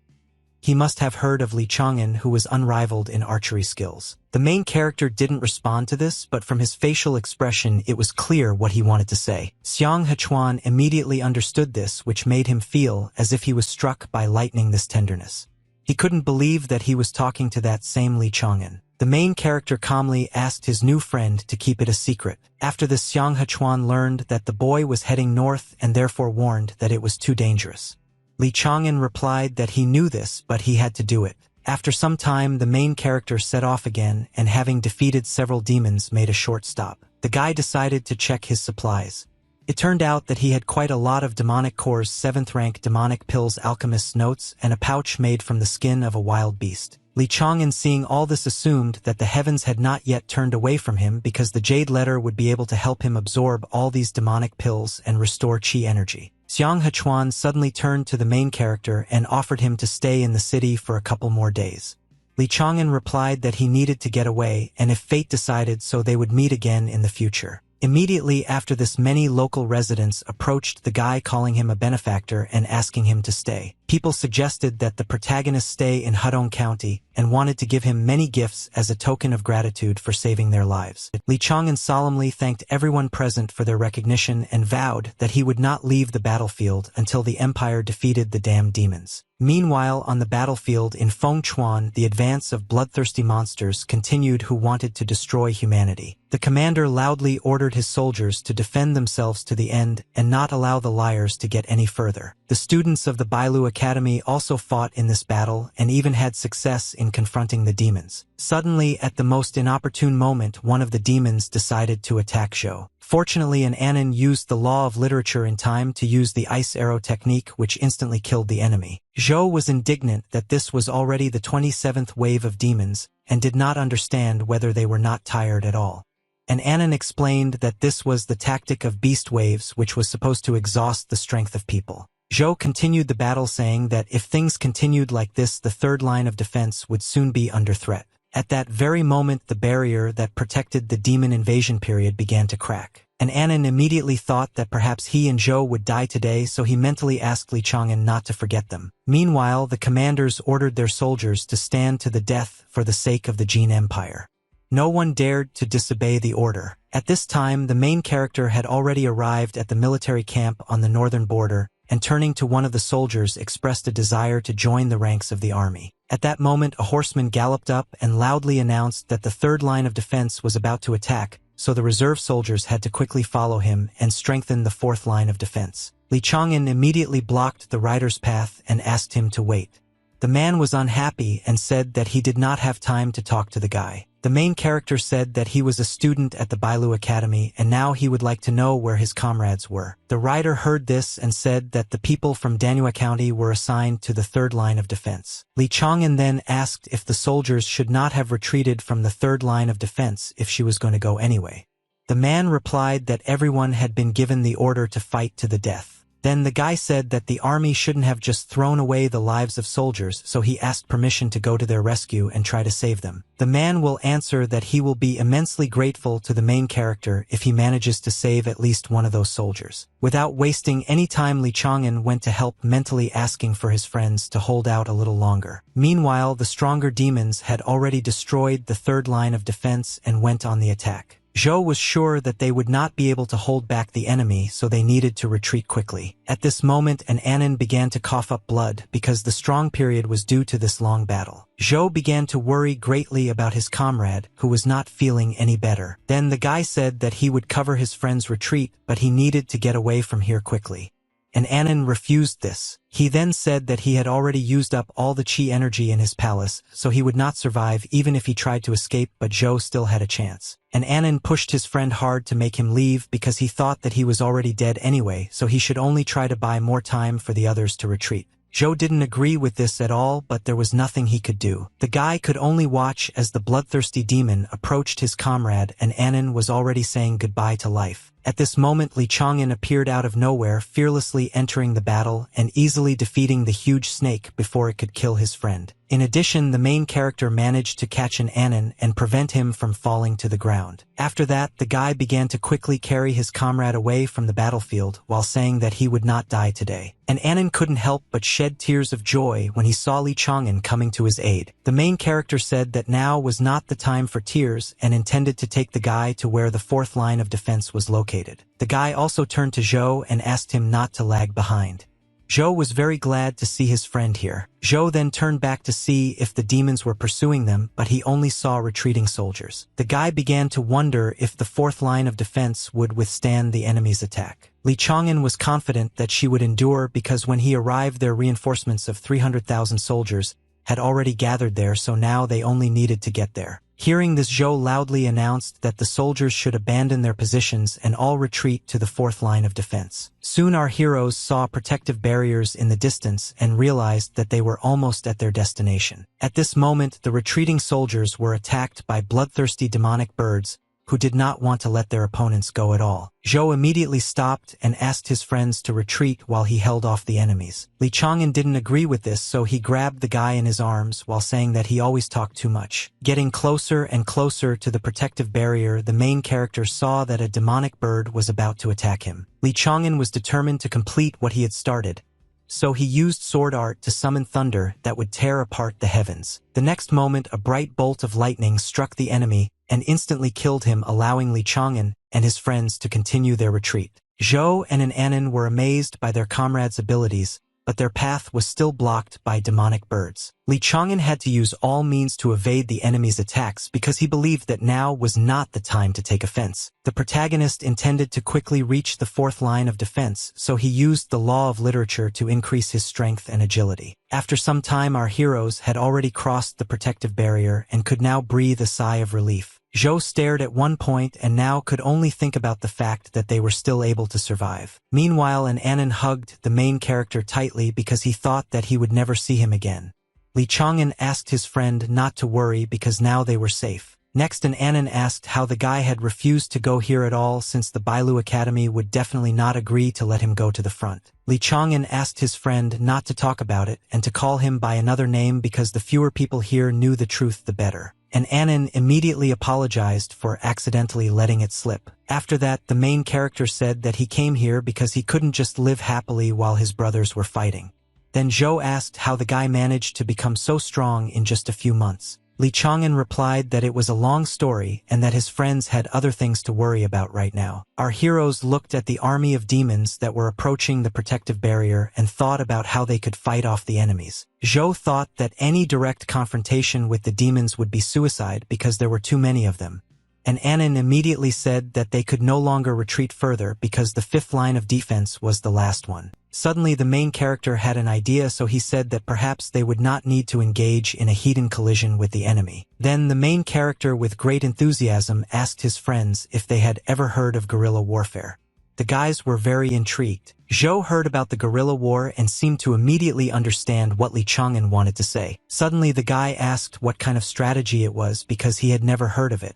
he must have heard of Li Chang'an, who was unrivaled in archery skills. The main character didn't respond to this, but from his facial expression it was clear what he wanted to say. Xiang Hechuan immediately understood this, which made him feel as if he was struck by lightning, this tenderness. He couldn't believe that he was talking to that same Li Chang'an. The main character calmly asked his new friend to keep it a secret. After this, Xiang Hechuan learned that the boy was heading north and therefore warned that it was too dangerous. Li Chang'an replied that he knew this, but he had to do it. After some time, the main character set off again, and having defeated several demons, made a short stop. The guy decided to check his supplies. It turned out that he had quite a lot of demonic cores, 7th rank demonic pills, alchemist's notes, and a pouch made from the skin of a wild beast. Li Chang'an, seeing all this, assumed that the heavens had not yet turned away from him because the jade letter would be able to help him absorb all these demonic pills and restore chi energy. Xiang Hechuan suddenly turned to the main character and offered him to stay in the city for a couple more days. Li Chang'an replied that he needed to get away, and if fate decided so, they would meet again in the future. Immediately after this, many local residents approached the guy, calling him a benefactor and asking him to stay. people suggested that the protagonist stay in Hudong County and wanted to give him many gifts as a token of gratitude for saving their lives. Li Chang'an solemnly thanked everyone present for their recognition and vowed that he would not leave the battlefield until the Empire defeated the damned demons. Meanwhile, on the battlefield in Fengchuan, the advance of bloodthirsty monsters continued who wanted to destroy humanity. The commander loudly ordered his soldiers to defend themselves to the end and not allow the liars to get any further. The students of the Bailu Academy also fought in this battle and even had success in confronting the demons. Suddenly, at the most inopportune moment, one of the demons decided to attack Zhou. Fortunately, an Anon used the law of literature in time to use the ice arrow technique, which instantly killed the enemy. Zhou was indignant that this was already the 27th wave of demons and did not understand whether they were not tired at all. An Anon explained that this was the tactic of beast waves, which was supposed to exhaust the strength of people. Zhou continued the battle, saying that if things continued like this, the third line of defense would soon be under threat. At that very moment, the barrier that protected the demon invasion period began to crack. And Anon immediately thought that perhaps he and Zhou would die today, so he mentally asked Li Chang'an not to forget them. Meanwhile, the commanders ordered their soldiers to stand to the death for the sake of the Jin Empire. No one dared to disobey the order. At this time, the main character had already arrived at the military camp on the northern border, and turning to one of the soldiers expressed a desire to join the ranks of the army. At that moment, a horseman galloped up and loudly announced that the third line of defense was about to attack, so the reserve soldiers had to quickly follow him and strengthen the fourth line of defense. Li Chang'an immediately blocked the rider's path and asked him to wait. The man was unhappy and said that he did not have time to talk to the guy. The main character said that he was a student at the Bailu Academy and now he would like to know where his comrades were. The rider heard this and said that the people from Manhwa County were assigned to the third line of defense. Li Chang'an then asked if the soldiers should not have retreated from the third line of defense if she was going to go anyway. The man replied that everyone had been given the order to fight to the death. Then the guy said that the army shouldn't have just thrown away the lives of soldiers, so he asked permission to go to their rescue and try to save them. The man will answer that he will be immensely grateful to the main character if he manages to save at least one of those soldiers. Without wasting any time, Li Chang'an went to help, mentally asking for his friends to hold out a little longer. Meanwhile, the stronger demons had already destroyed the third line of defense and went on the attack. Zhou was sure that they would not be able to hold back the enemy, so they needed to retreat quickly. At this moment, an Anon began to cough up blood because the strong period was due to this long battle. Zhou began to worry greatly about his comrade, who was not feeling any better. Then the guy said that he would cover his friend's retreat, but he needed to get away from here quickly. And Anon refused this. He then said that he had already used up all the chi energy in his palace, so he would not survive even if he tried to escape, but Zhou still had a chance. And Anon pushed his friend hard to make him leave because he thought that he was already dead anyway, so he should only try to buy more time for the others to retreat. Zhou didn't agree with this at all, but there was nothing he could do. The guy could only watch as the bloodthirsty demon approached his comrade, and Anon was already saying goodbye to life. At this moment, Li Chang'an appeared out of nowhere, fearlessly entering the battle and easily defeating the huge snake before it could kill his friend. In addition, the main character managed to catch an Anon and prevent him from falling to the ground. After that, the guy began to quickly carry his comrade away from the battlefield while saying that he would not die today. And Anon couldn't help but shed tears of joy when he saw Li Chang'an coming to his aid. The main character said that now was not the time for tears and intended to take the guy to where the fourth line of defense was located. The guy also turned to Zhou and asked him not to lag behind. Zhou was very glad to see his friend here. Zhou then turned back to see if the demons were pursuing them, but he only saw retreating soldiers. The guy began to wonder if the fourth line of defense would withstand the enemy's attack. Li Chang'an was confident that she would endure because when he arrived there, reinforcements of 300,000 soldiers had already gathered there, so now they only needed to get there. Hearing this, Zhou loudly announced that the soldiers should abandon their positions and all retreat to the fourth line of defense. Soon our heroes saw protective barriers in the distance and realized that they were almost at their destination. At this moment, the retreating soldiers were attacked by bloodthirsty demonic birds who did not want to let their opponents go at all. Zhou immediately stopped and asked his friends to retreat while he held off the enemies. Li Chang'an didn't agree with this, so he grabbed the guy in his arms while saying that he always talked too much. Getting closer and closer to the protective barrier, the main character saw that a demonic bird was about to attack him. Li Chang'an was determined to complete what he had started, so he used sword art to summon thunder that would tear apart the heavens. The next moment, a bright bolt of lightning struck the enemy and instantly killed him, allowing Li Chang'an and his friends to continue their retreat. Zhou and an Anon were amazed by their comrade's abilities, but their path was still blocked by demonic birds. Li Chang'an had to use all means to evade the enemy's attacks because he believed that now was not the time to take offense. The protagonist intended to quickly reach the fourth line of defense, so he used the law of literature to increase his strength and agility. After some time, our heroes had already crossed the protective barrier and could now breathe a sigh of relief. Zhou stared at one point and now could only think about the fact that they were still able to survive. Meanwhile, an Anon hugged the main character tightly because he thought that he would never see him again. Li Chang'an asked his friend not to worry because now they were safe. Next, an Anon asked how the guy had refused to go here at all since the Bailu Academy would definitely not agree to let him go to the front. Li Chang'an asked his friend not to talk about it and to call him by another name because the fewer people here knew the truth, the better. And Anon immediately apologized for accidentally letting it slip. After that, the main character said that he came here because he couldn't just live happily while his brothers were fighting. Then Zhou asked how the guy managed to become so strong in just a few months. Li Chang'an replied that it was a long story and that his friends had other things to worry about right now. Our heroes looked at the army of demons that were approaching the protective barrier and thought about how they could fight off the enemies. Zhou thought that any direct confrontation with the demons would be suicide because there were too many of them. And Anon immediately said that they could no longer retreat further because the fifth line of defense was the last one. Suddenly, the main character had an idea, so he said that perhaps they would not need to engage in a heated collision with the enemy. Then the main character, with great enthusiasm, asked his friends if they had ever heard of guerrilla warfare. The guys were very intrigued. Zhou heard about the guerrilla war and seemed to immediately understand what Li Chang'an wanted to say. Suddenly, the guy asked what kind of strategy it was because he had never heard of it.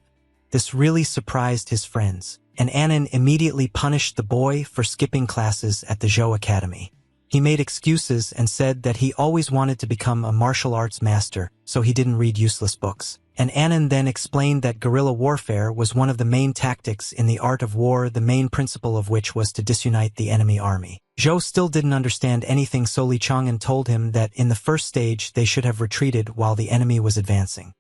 This really surprised his friends, and Anon immediately punished the boy for skipping classes at the Zhou Academy. He made excuses and said that he always wanted to become a martial arts master, so he didn't read useless books. And Anon then explained that guerrilla warfare was one of the main tactics in the art of war, the main principle of which was to disunite the enemy army. Zhou still didn't understand anything, so Li Chang'an told him that in the first stage they should have retreated while the enemy was advancing.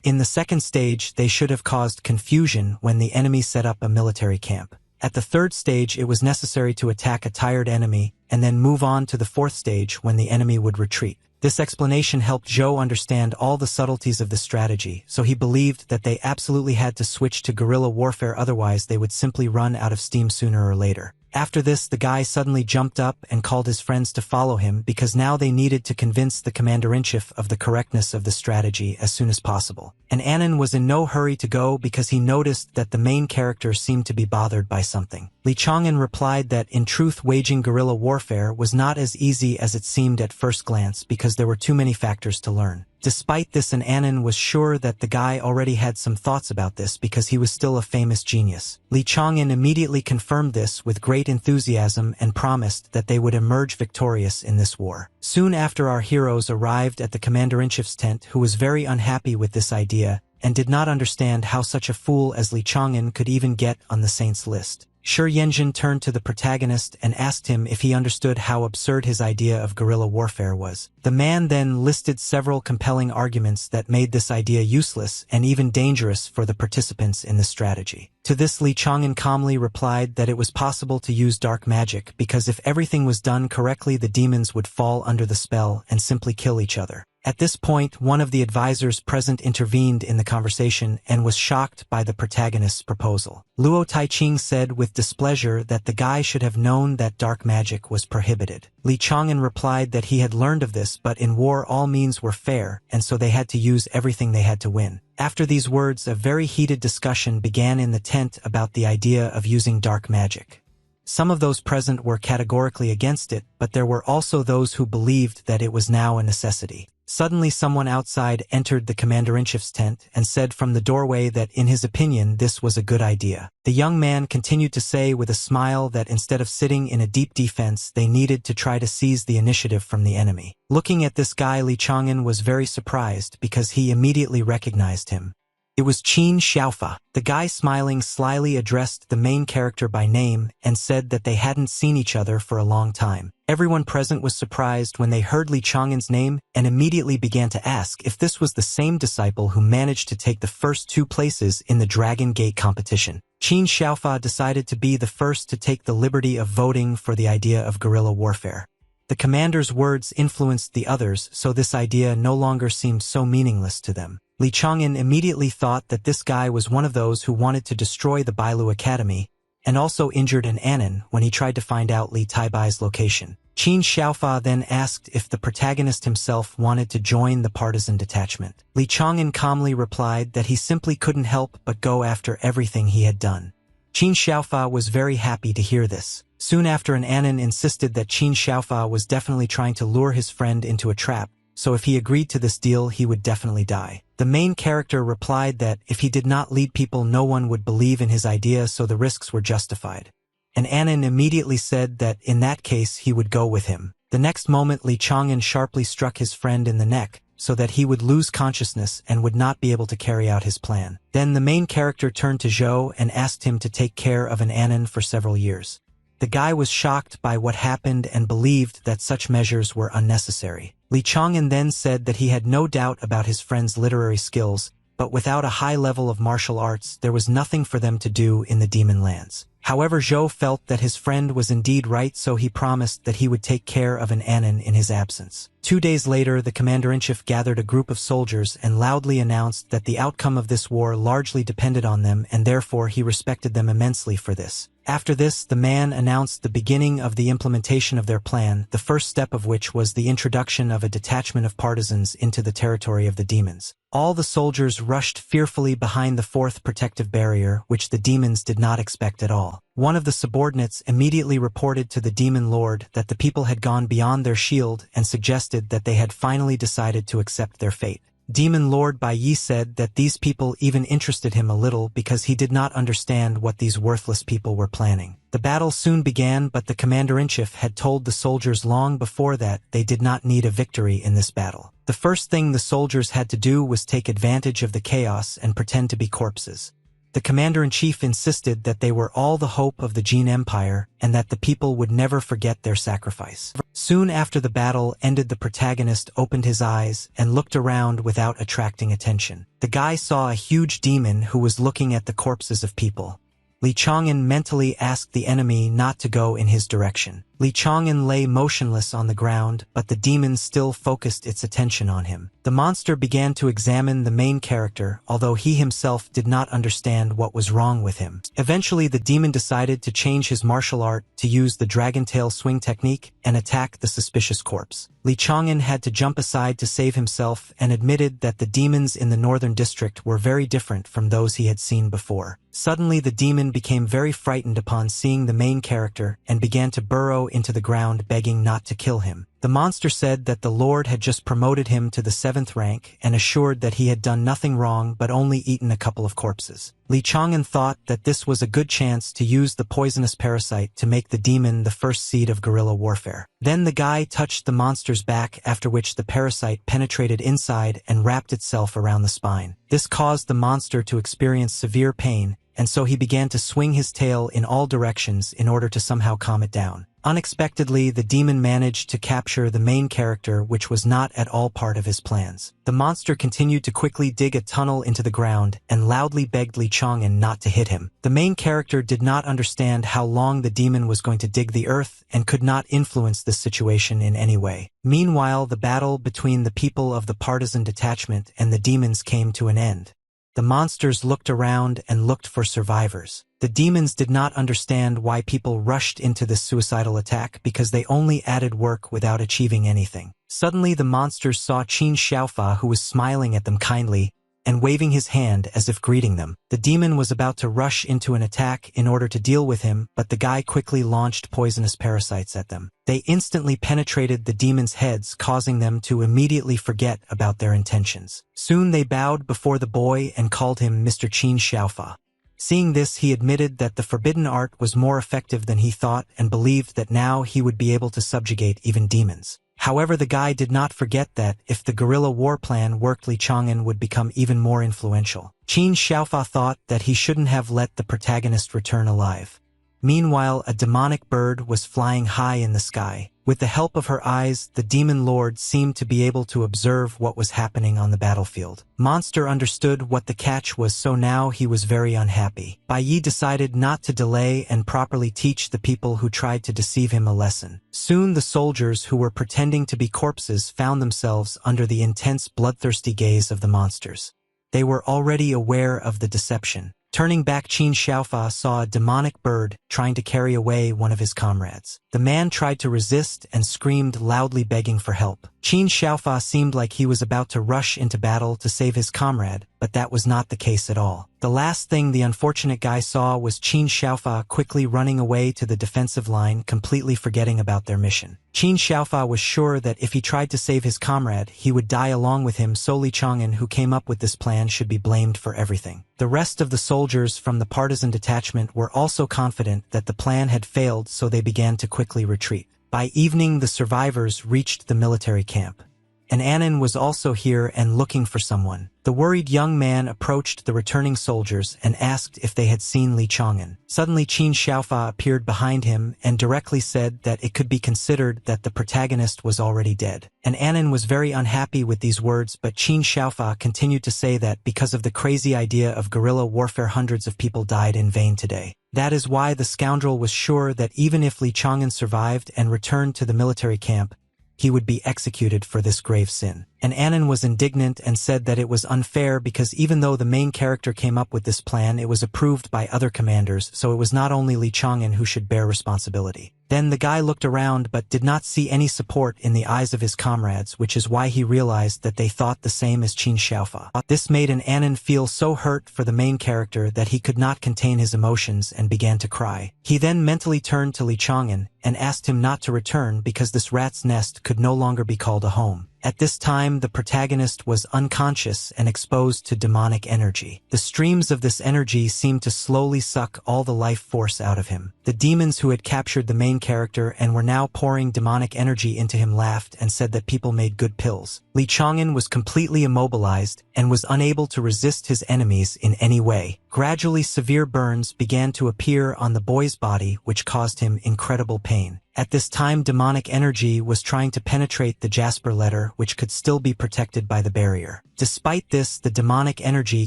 In the second stage, they should have caused confusion when the enemy set up a military camp. At the third stage, it was necessary to attack a tired enemy, and then move on to the fourth stage when the enemy would retreat. This explanation helped Zhou understand all the subtleties of the strategy, so he believed that they absolutely had to switch to guerrilla warfare, otherwise they would simply run out of steam sooner or later. After this, the guy suddenly jumped up and called his friends to follow him because now they needed to convince the commander-in-chief of the correctness of the strategy as soon as possible. And Anon was in no hurry to go because he noticed that the main character seemed to be bothered by something. Li Chang'an replied that in truth waging guerrilla warfare was not as easy as it seemed at first glance because there were too many factors to learn. Despite this, an Anon was sure that the guy already had some thoughts about this because he was still a famous genius. Li Chang'an immediately confirmed this with great enthusiasm and promised that they would emerge victorious in this war. Soon after, our heroes arrived at the commander-in-chief's tent, who was very unhappy with this idea and did not understand how such a fool as Li Chang'an could even get on the saints' list. Shi Yanjun turned to the protagonist and asked him if he understood how absurd his idea of guerrilla warfare was. The man then listed several compelling arguments that made this idea useless and even dangerous for the participants in the strategy. To this, Li Chang'an calmly replied that it was possible to use dark magic because if everything was done correctly, the demons would fall under the spell and simply kill each other. At this point, one of the advisors present intervened in the conversation and was shocked by the protagonist's proposal. Luo Taiqing said with displeasure that the guy should have known that dark magic was prohibited. Li Chang'an replied that he had learned of this, but in war all means were fair, and so they had to use everything they had to win. After these words, a very heated discussion began in the tent about the idea of using dark magic. Some of those present were categorically against it, but there were also those who believed that it was now a necessity. Suddenly, someone outside entered the commander-in-chief's tent and said from the doorway that in his opinion this was a good idea. The young man continued to say with a smile that instead of sitting in a deep defense, they needed to try to seize the initiative from the enemy. Looking at this guy, Li Chang'an was very surprised because he immediately recognized him. It was Qin Xiaofa. The guy smiling slyly addressed the main character by name and said that they hadn't seen each other for a long time. Everyone present was surprised when they heard Li Chang'an's name and immediately began to ask if this was the same disciple who managed to take the first 2 places in the Dragon Gate competition. Qin Xiaofa decided to be the first to take the liberty of voting for the idea of guerrilla warfare. The commander's words influenced the others, so this idea no longer seemed so meaningless to them. Li Chang'an immediately thought that this guy was one of those who wanted to destroy the Bailu Academy, and also injured an Anon when he tried to find out Li Taibai's location. Qin Xiaofa then asked if the protagonist himself wanted to join the partisan detachment. Li Chang'an calmly replied that he simply couldn't help but go after everything he had done. Qin Xiaofa was very happy to hear this. Soon after, an Anon insisted that Qin Xiaofa was definitely trying to lure his friend into a trap, so if he agreed to this deal he would definitely die. The main character replied that if he did not lead people no one would believe in his idea, so the risks were justified. And Anon immediately said that in that case he would go with him. The next moment Li Chang'an sharply struck his friend in the neck, so that he would lose consciousness and would not be able to carry out his plan. Then the main character turned to Zhou and asked him to take care of an Anon for several years. The guy was shocked by what happened and believed that such measures were unnecessary. Li Chang'an then said that he had no doubt about his friend's literary skills, but without a high level of martial arts there was nothing for them to do in the Demon Lands. However, Zhou felt that his friend was indeed right, so he promised that he would take care of an Anon in his absence. 2 days later, the commander-in-chief gathered a group of soldiers and loudly announced that the outcome of this war largely depended on them, and therefore he respected them immensely for this. After this, the man announced the beginning of the implementation of their plan, the first step of which was the introduction of a detachment of partisans into the territory of the demons. All the soldiers rushed fearfully behind the 4th protective barrier, which the demons did not expect at all. One of the subordinates immediately reported to the demon lord that the people had gone beyond their shield and suggested that they had finally decided to accept their fate. Demon Lord Bai Yi said that these people even interested him a little because he did not understand what these worthless people were planning. The battle soon began, but the commander-in-chief had told the soldiers long before that they did not need a victory in this battle. The first thing the soldiers had to do was take advantage of the chaos and pretend to be corpses. The commander-in-chief insisted that they were all the hope of the Jin Empire and that the people would never forget their sacrifice. Soon after the battle ended, the protagonist opened his eyes and looked around without attracting attention. The guy saw a huge demon who was looking at the corpses of people. Li Chang'an mentally asked the enemy not to go in his direction. Li Chang'an lay motionless on the ground, but the demon still focused its attention on him. The monster began to examine the main character, although he himself did not understand what was wrong with him. Eventually, the demon decided to change his martial art to use the dragon tail swing technique and attack the suspicious corpse. Li Chang'an had to jump aside to save himself and admitted that the demons in the northern district were very different from those he had seen before. Suddenly, the demon became very frightened upon seeing the main character and began to burrow into the ground, begging not to kill him. The monster said that the Lord had just promoted him to the 7th rank and assured that he had done nothing wrong but only eaten a couple of corpses. Li Chang'an thought that this was a good chance to use the poisonous parasite to make the demon the first seed of guerrilla warfare. Then the guy touched the monster's back, after which the parasite penetrated inside and wrapped itself around the spine. This caused the monster to experience severe pain, and so he began to swing his tail in all directions in order to somehow calm it down. Unexpectedly, the demon managed to capture the main character, which was not at all part of his plans. The monster continued to quickly dig a tunnel into the ground and loudly begged Li Chang'an not to hit him. The main character did not understand how long the demon was going to dig the earth and could not influence this situation in any way. Meanwhile, the battle between the people of the partisan detachment and the demons came to an end. The monsters looked around and looked for survivors. The demons did not understand why people rushed into this suicidal attack because they only added work without achieving anything. Suddenly, the monsters saw Qin Xiaofa, who was smiling at them kindly and waving his hand as if greeting them. The demon was about to rush into an attack in order to deal with him, but the guy quickly launched poisonous parasites at them. They instantly penetrated the demons' heads, causing them to immediately forget about their intentions. Soon they bowed before the boy and called him Mr. Qin Xiaofa. Seeing this, he admitted that the forbidden art was more effective than he thought and believed that now he would be able to subjugate even demons. However, the guy did not forget that, if the guerrilla war plan worked, Li Chang'an would become even more influential. Qin Xiaofa thought that he shouldn't have let the protagonist return alive. Meanwhile, a demonic bird was flying high in the sky. With the help of her eyes, the demon lord seemed to be able to observe what was happening on the battlefield. Monster understood what the catch was, so now he was very unhappy. Bai Yi decided not to delay and properly teach the people who tried to deceive him a lesson. Soon the soldiers who were pretending to be corpses found themselves under the intense bloodthirsty gaze of the monsters. They were already aware of the deception. Turning back, Qin Xiaofa saw a demonic bird trying to carry away one of his comrades. The man tried to resist and screamed loudly, begging for help. Qin Xiaofa seemed like he was about to rush into battle to save his comrade, but that was not the case at all. The last thing the unfortunate guy saw was Qin Xiaofa quickly running away to the defensive line, completely forgetting about their mission. Qin Xiaofa was sure that if he tried to save his comrade, he would die along with him, so Li Chang'an, who came up with this plan, should be blamed for everything. The rest of the soldiers from the partisan detachment were also confident that the plan had failed, so they began to quickly retreat. By evening, the survivors reached the military camp. An Anon was also here and looking for someone. The worried young man approached the returning soldiers and asked if they had seen Li Chang'an. Suddenly, Qin Xiaofa appeared behind him and directly said that it could be considered that the protagonist was already dead. An Anon was very unhappy with these words, but Qin Xiaofa continued to say that because of the crazy idea of guerrilla warfare, hundreds of people died in vain today. That is why the scoundrel was sure that even if Li Chang'an survived and returned to the military camp, he would be executed for this grave sin. And Anon was indignant and said that it was unfair because even though the main character came up with this plan, it was approved by other commanders, so it was not only Li Chang'an who should bear responsibility. Then the guy looked around but did not see any support in the eyes of his comrades, which is why he realized that they thought the same as Qin Xiaofa. This made an Anon feel so hurt for the main character that he could not contain his emotions and began to cry. He then mentally turned to Li Chang'an and asked him not to return because this rat's nest could no longer be called a home. At this time, the protagonist was unconscious and exposed to demonic energy. The streams of this energy seemed to slowly suck all the life force out of him. The demons who had captured the main character and were now pouring demonic energy into him laughed and said that people made good pills. Li Chang'an was completely immobilized and was unable to resist his enemies in any way. Gradually, severe burns began to appear on the boy's body, which caused him incredible pain. At this time, demonic energy was trying to penetrate the Jasper letter, which could still be protected by the barrier. Despite this, the demonic energy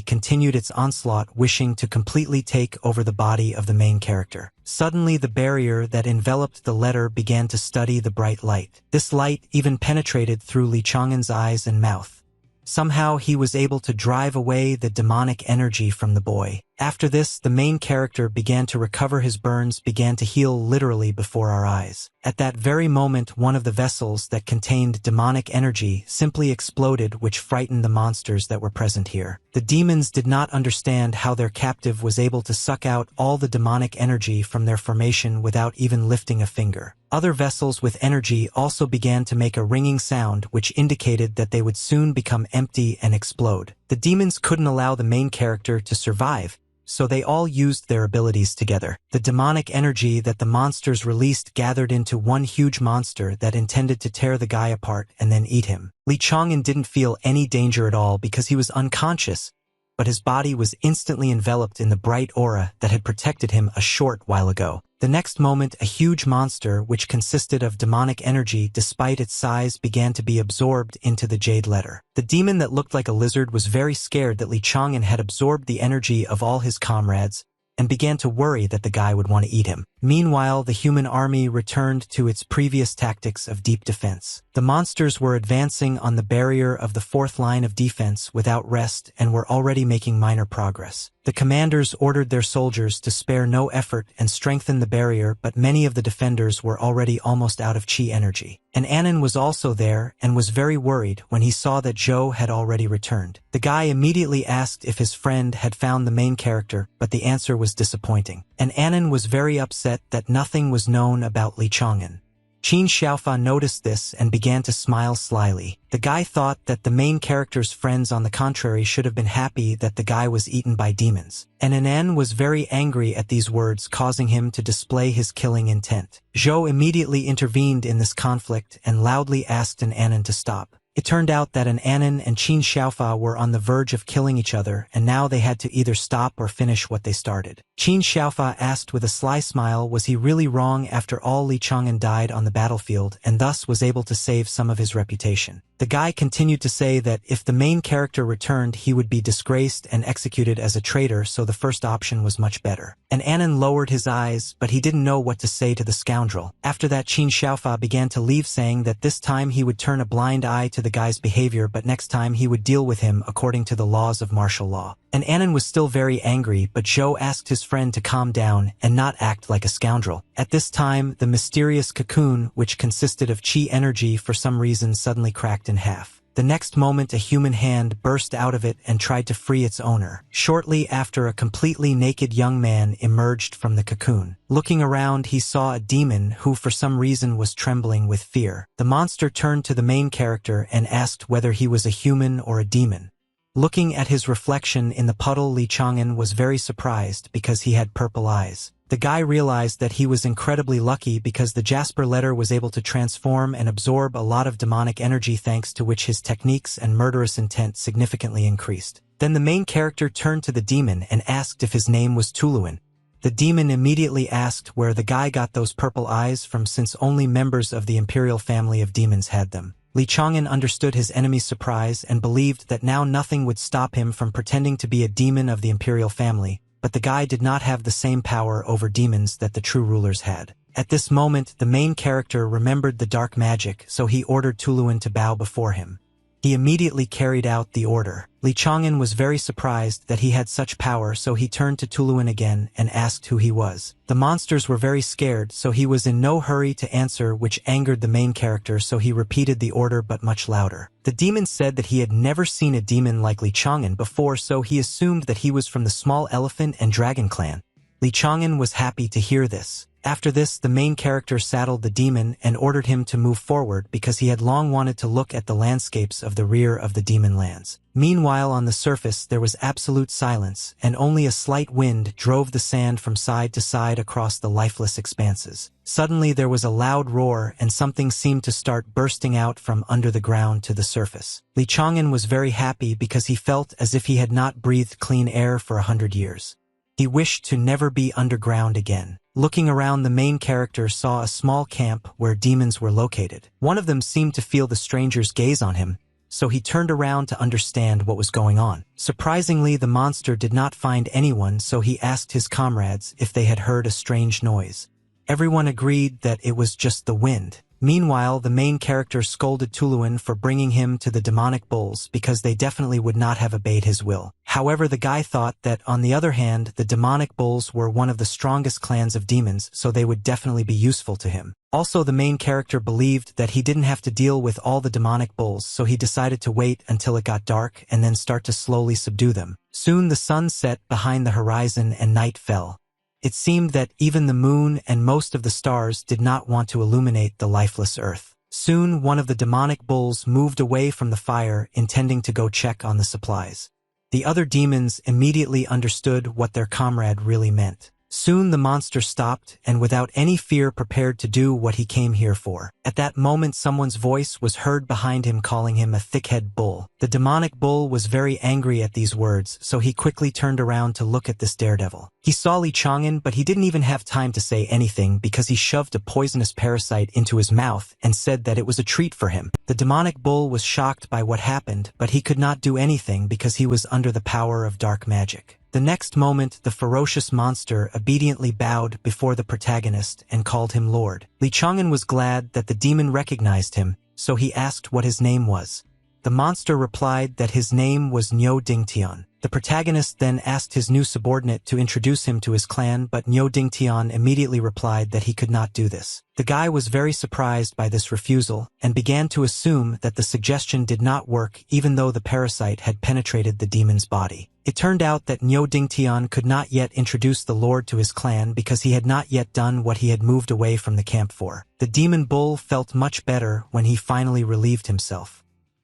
continued its onslaught, wishing to completely take over the body of the main character. Suddenly, the barrier that enveloped the letter began to study the bright light. This light even penetrated through Li Chang'an's eyes and mouth. Somehow, he was able to drive away the demonic energy from the boy. After this, the main character began to recover. His burns began to heal literally before our eyes. At that very moment, one of the vessels that contained demonic energy simply exploded, which frightened the monsters that were present here. The demons did not understand how their captive was able to suck out all the demonic energy from their formation without even lifting a finger. Other vessels with energy also began to make a ringing sound, which indicated that they would soon become empty and explode. The demons couldn't allow the main character to survive, so they all used their abilities together. The demonic energy that the monsters released gathered into one huge monster that intended to tear the guy apart and then eat him. Li Chang'an didn't feel any danger at all because he was unconscious, but his body was instantly enveloped in the bright aura that had protected him a short while ago. The next moment, a huge monster, which consisted of demonic energy despite its size, began to be absorbed into the jade letter. The demon that looked like a lizard was very scared that Li Chang'an had absorbed the energy of all his comrades and began to worry that the guy would want to eat him. Meanwhile, the human army returned to its previous tactics of deep defense. The monsters were advancing on the barrier of the fourth line of defense without rest and were already making minor progress. The commanders ordered their soldiers to spare no effort and strengthen the barrier, but many of the defenders were already almost out of chi energy. An Anon was also there and was very worried when he saw that Zhou had already returned. The guy immediately asked if his friend had found the main character, but the answer was disappointing. An Anon was very upset that nothing was known about Li Chang'an. Qin Xiaofa noticed this and began to smile slyly. The guy thought that the main character's friends on the contrary should have been happy that the guy was eaten by demons. And Anan was very angry at these words, causing him to display his killing intent. Zhou immediately intervened in this conflict and loudly asked an Anan to stop. It turned out that an Anan and Qin Xiaofa were on the verge of killing each other, and now they had to either stop or finish what they started. Qin Xiaofa asked with a sly smile, was he really wrong after all? Li Chang'an died on the battlefield and thus was able to save some of his reputation. The guy continued to say that if the main character returned, he would be disgraced and executed as a traitor, so the first option was much better. And Anan lowered his eyes, but he didn't know what to say to the scoundrel. After that, Qin Xiaofa began to leave, saying that this time he would turn a blind eye to the guy's behavior, but next time he would deal with him according to the laws of martial law. And Anan was still very angry, but Zhou asked his friend to calm down and not act like a scoundrel. At this time, the mysterious cocoon, which consisted of chi energy, for some reason suddenly cracked in half. The next moment, a human hand burst out of it and tried to free its owner. Shortly after, a completely naked young man emerged from the cocoon. Looking around, he saw a demon who for some reason was trembling with fear. The monster turned to the main character and asked whether he was a human or a demon. Looking at his reflection in the puddle, Li Chang'an was very surprised because he had purple eyes. The guy realized that he was incredibly lucky because the Jasper letter was able to transform and absorb a lot of demonic energy, thanks to which his techniques and murderous intent significantly increased. Then the main character turned to the demon and asked if his name was Tuluan. The demon immediately asked where the guy got those purple eyes from, since only members of the imperial family of demons had them. Li Chang'an understood his enemy's surprise and believed that now nothing would stop him from pretending to be a demon of the imperial family, but the guy did not have the same power over demons that the true rulers had. At this moment, the main character remembered the dark magic, so he ordered Tuluan to bow before him. He immediately carried out the order. Li Chang'an was very surprised that he had such power, so he turned to Tuluan again and asked who he was. The monsters were very scared, so he was in no hurry to answer, which angered the main character, so he repeated the order but much louder. The demon said that he had never seen a demon like Li Chang'an before, so he assumed that he was from the small elephant and dragon clan. Li Chang'an was happy to hear this. After this, the main character saddled the demon and ordered him to move forward because he had long wanted to look at the landscapes of the rear of the demon lands. Meanwhile, on the surface there was absolute silence, and only a slight wind drove the sand from side to side across the lifeless expanses. Suddenly there was a loud roar, and something seemed to start bursting out from under the ground to the surface. Li Chang'an was very happy because he felt as if he had not breathed clean air for 100 years. He wished to never be underground again. Looking around, the main character saw a small camp where demons were located. One of them seemed to feel the stranger's gaze on him, so he turned around to understand what was going on. Surprisingly, the monster did not find anyone, so he asked his comrades if they had heard a strange noise. Everyone agreed that it was just the wind. Meanwhile, the main character scolded Tuluan for bringing him to the demonic bulls because they definitely would not have obeyed his will. However, the guy thought that, on the other hand, the demonic bulls were one of the strongest clans of demons, so they would definitely be useful to him. Also, the main character believed that he didn't have to deal with all the demonic bulls, so he decided to wait until it got dark and then start to slowly subdue them. Soon the sun set behind the horizon and night fell. It seemed that even the moon and most of the stars did not want to illuminate the lifeless earth. Soon one of the demonic bulls moved away from the fire, intending to go check on the supplies. The other demons immediately understood what their comrade really meant. Soon the monster stopped and without any fear prepared to do what he came here for. At that moment, someone's voice was heard behind him calling him a thickhead bull. The demonic bull was very angry at these words, so he quickly turned around to look at this daredevil. He saw Li Chang'an, but he didn't even have time to say anything because he shoved a poisonous parasite into his mouth and said that it was a treat for him. The demonic bull was shocked by what happened, but he could not do anything because he was under the power of dark magic. The next moment, the ferocious monster obediently bowed before the protagonist and called him Lord. Li Chang'an was glad that the demon recognized him, so he asked what his name was. The monster replied that his name was Nyo Dingtian. The protagonist then asked his new subordinate to introduce him to his clan, but Nyo Dingtian immediately replied that he could not do this. The guy was very surprised by this refusal and began to assume that the suggestion did not work even though the parasite had penetrated the demon's body. It turned out that Nyo Dingtian could not yet introduce the Lord to his clan because he had not yet done what he had moved away from the camp for. The demon bull felt much better when he finally relieved himself.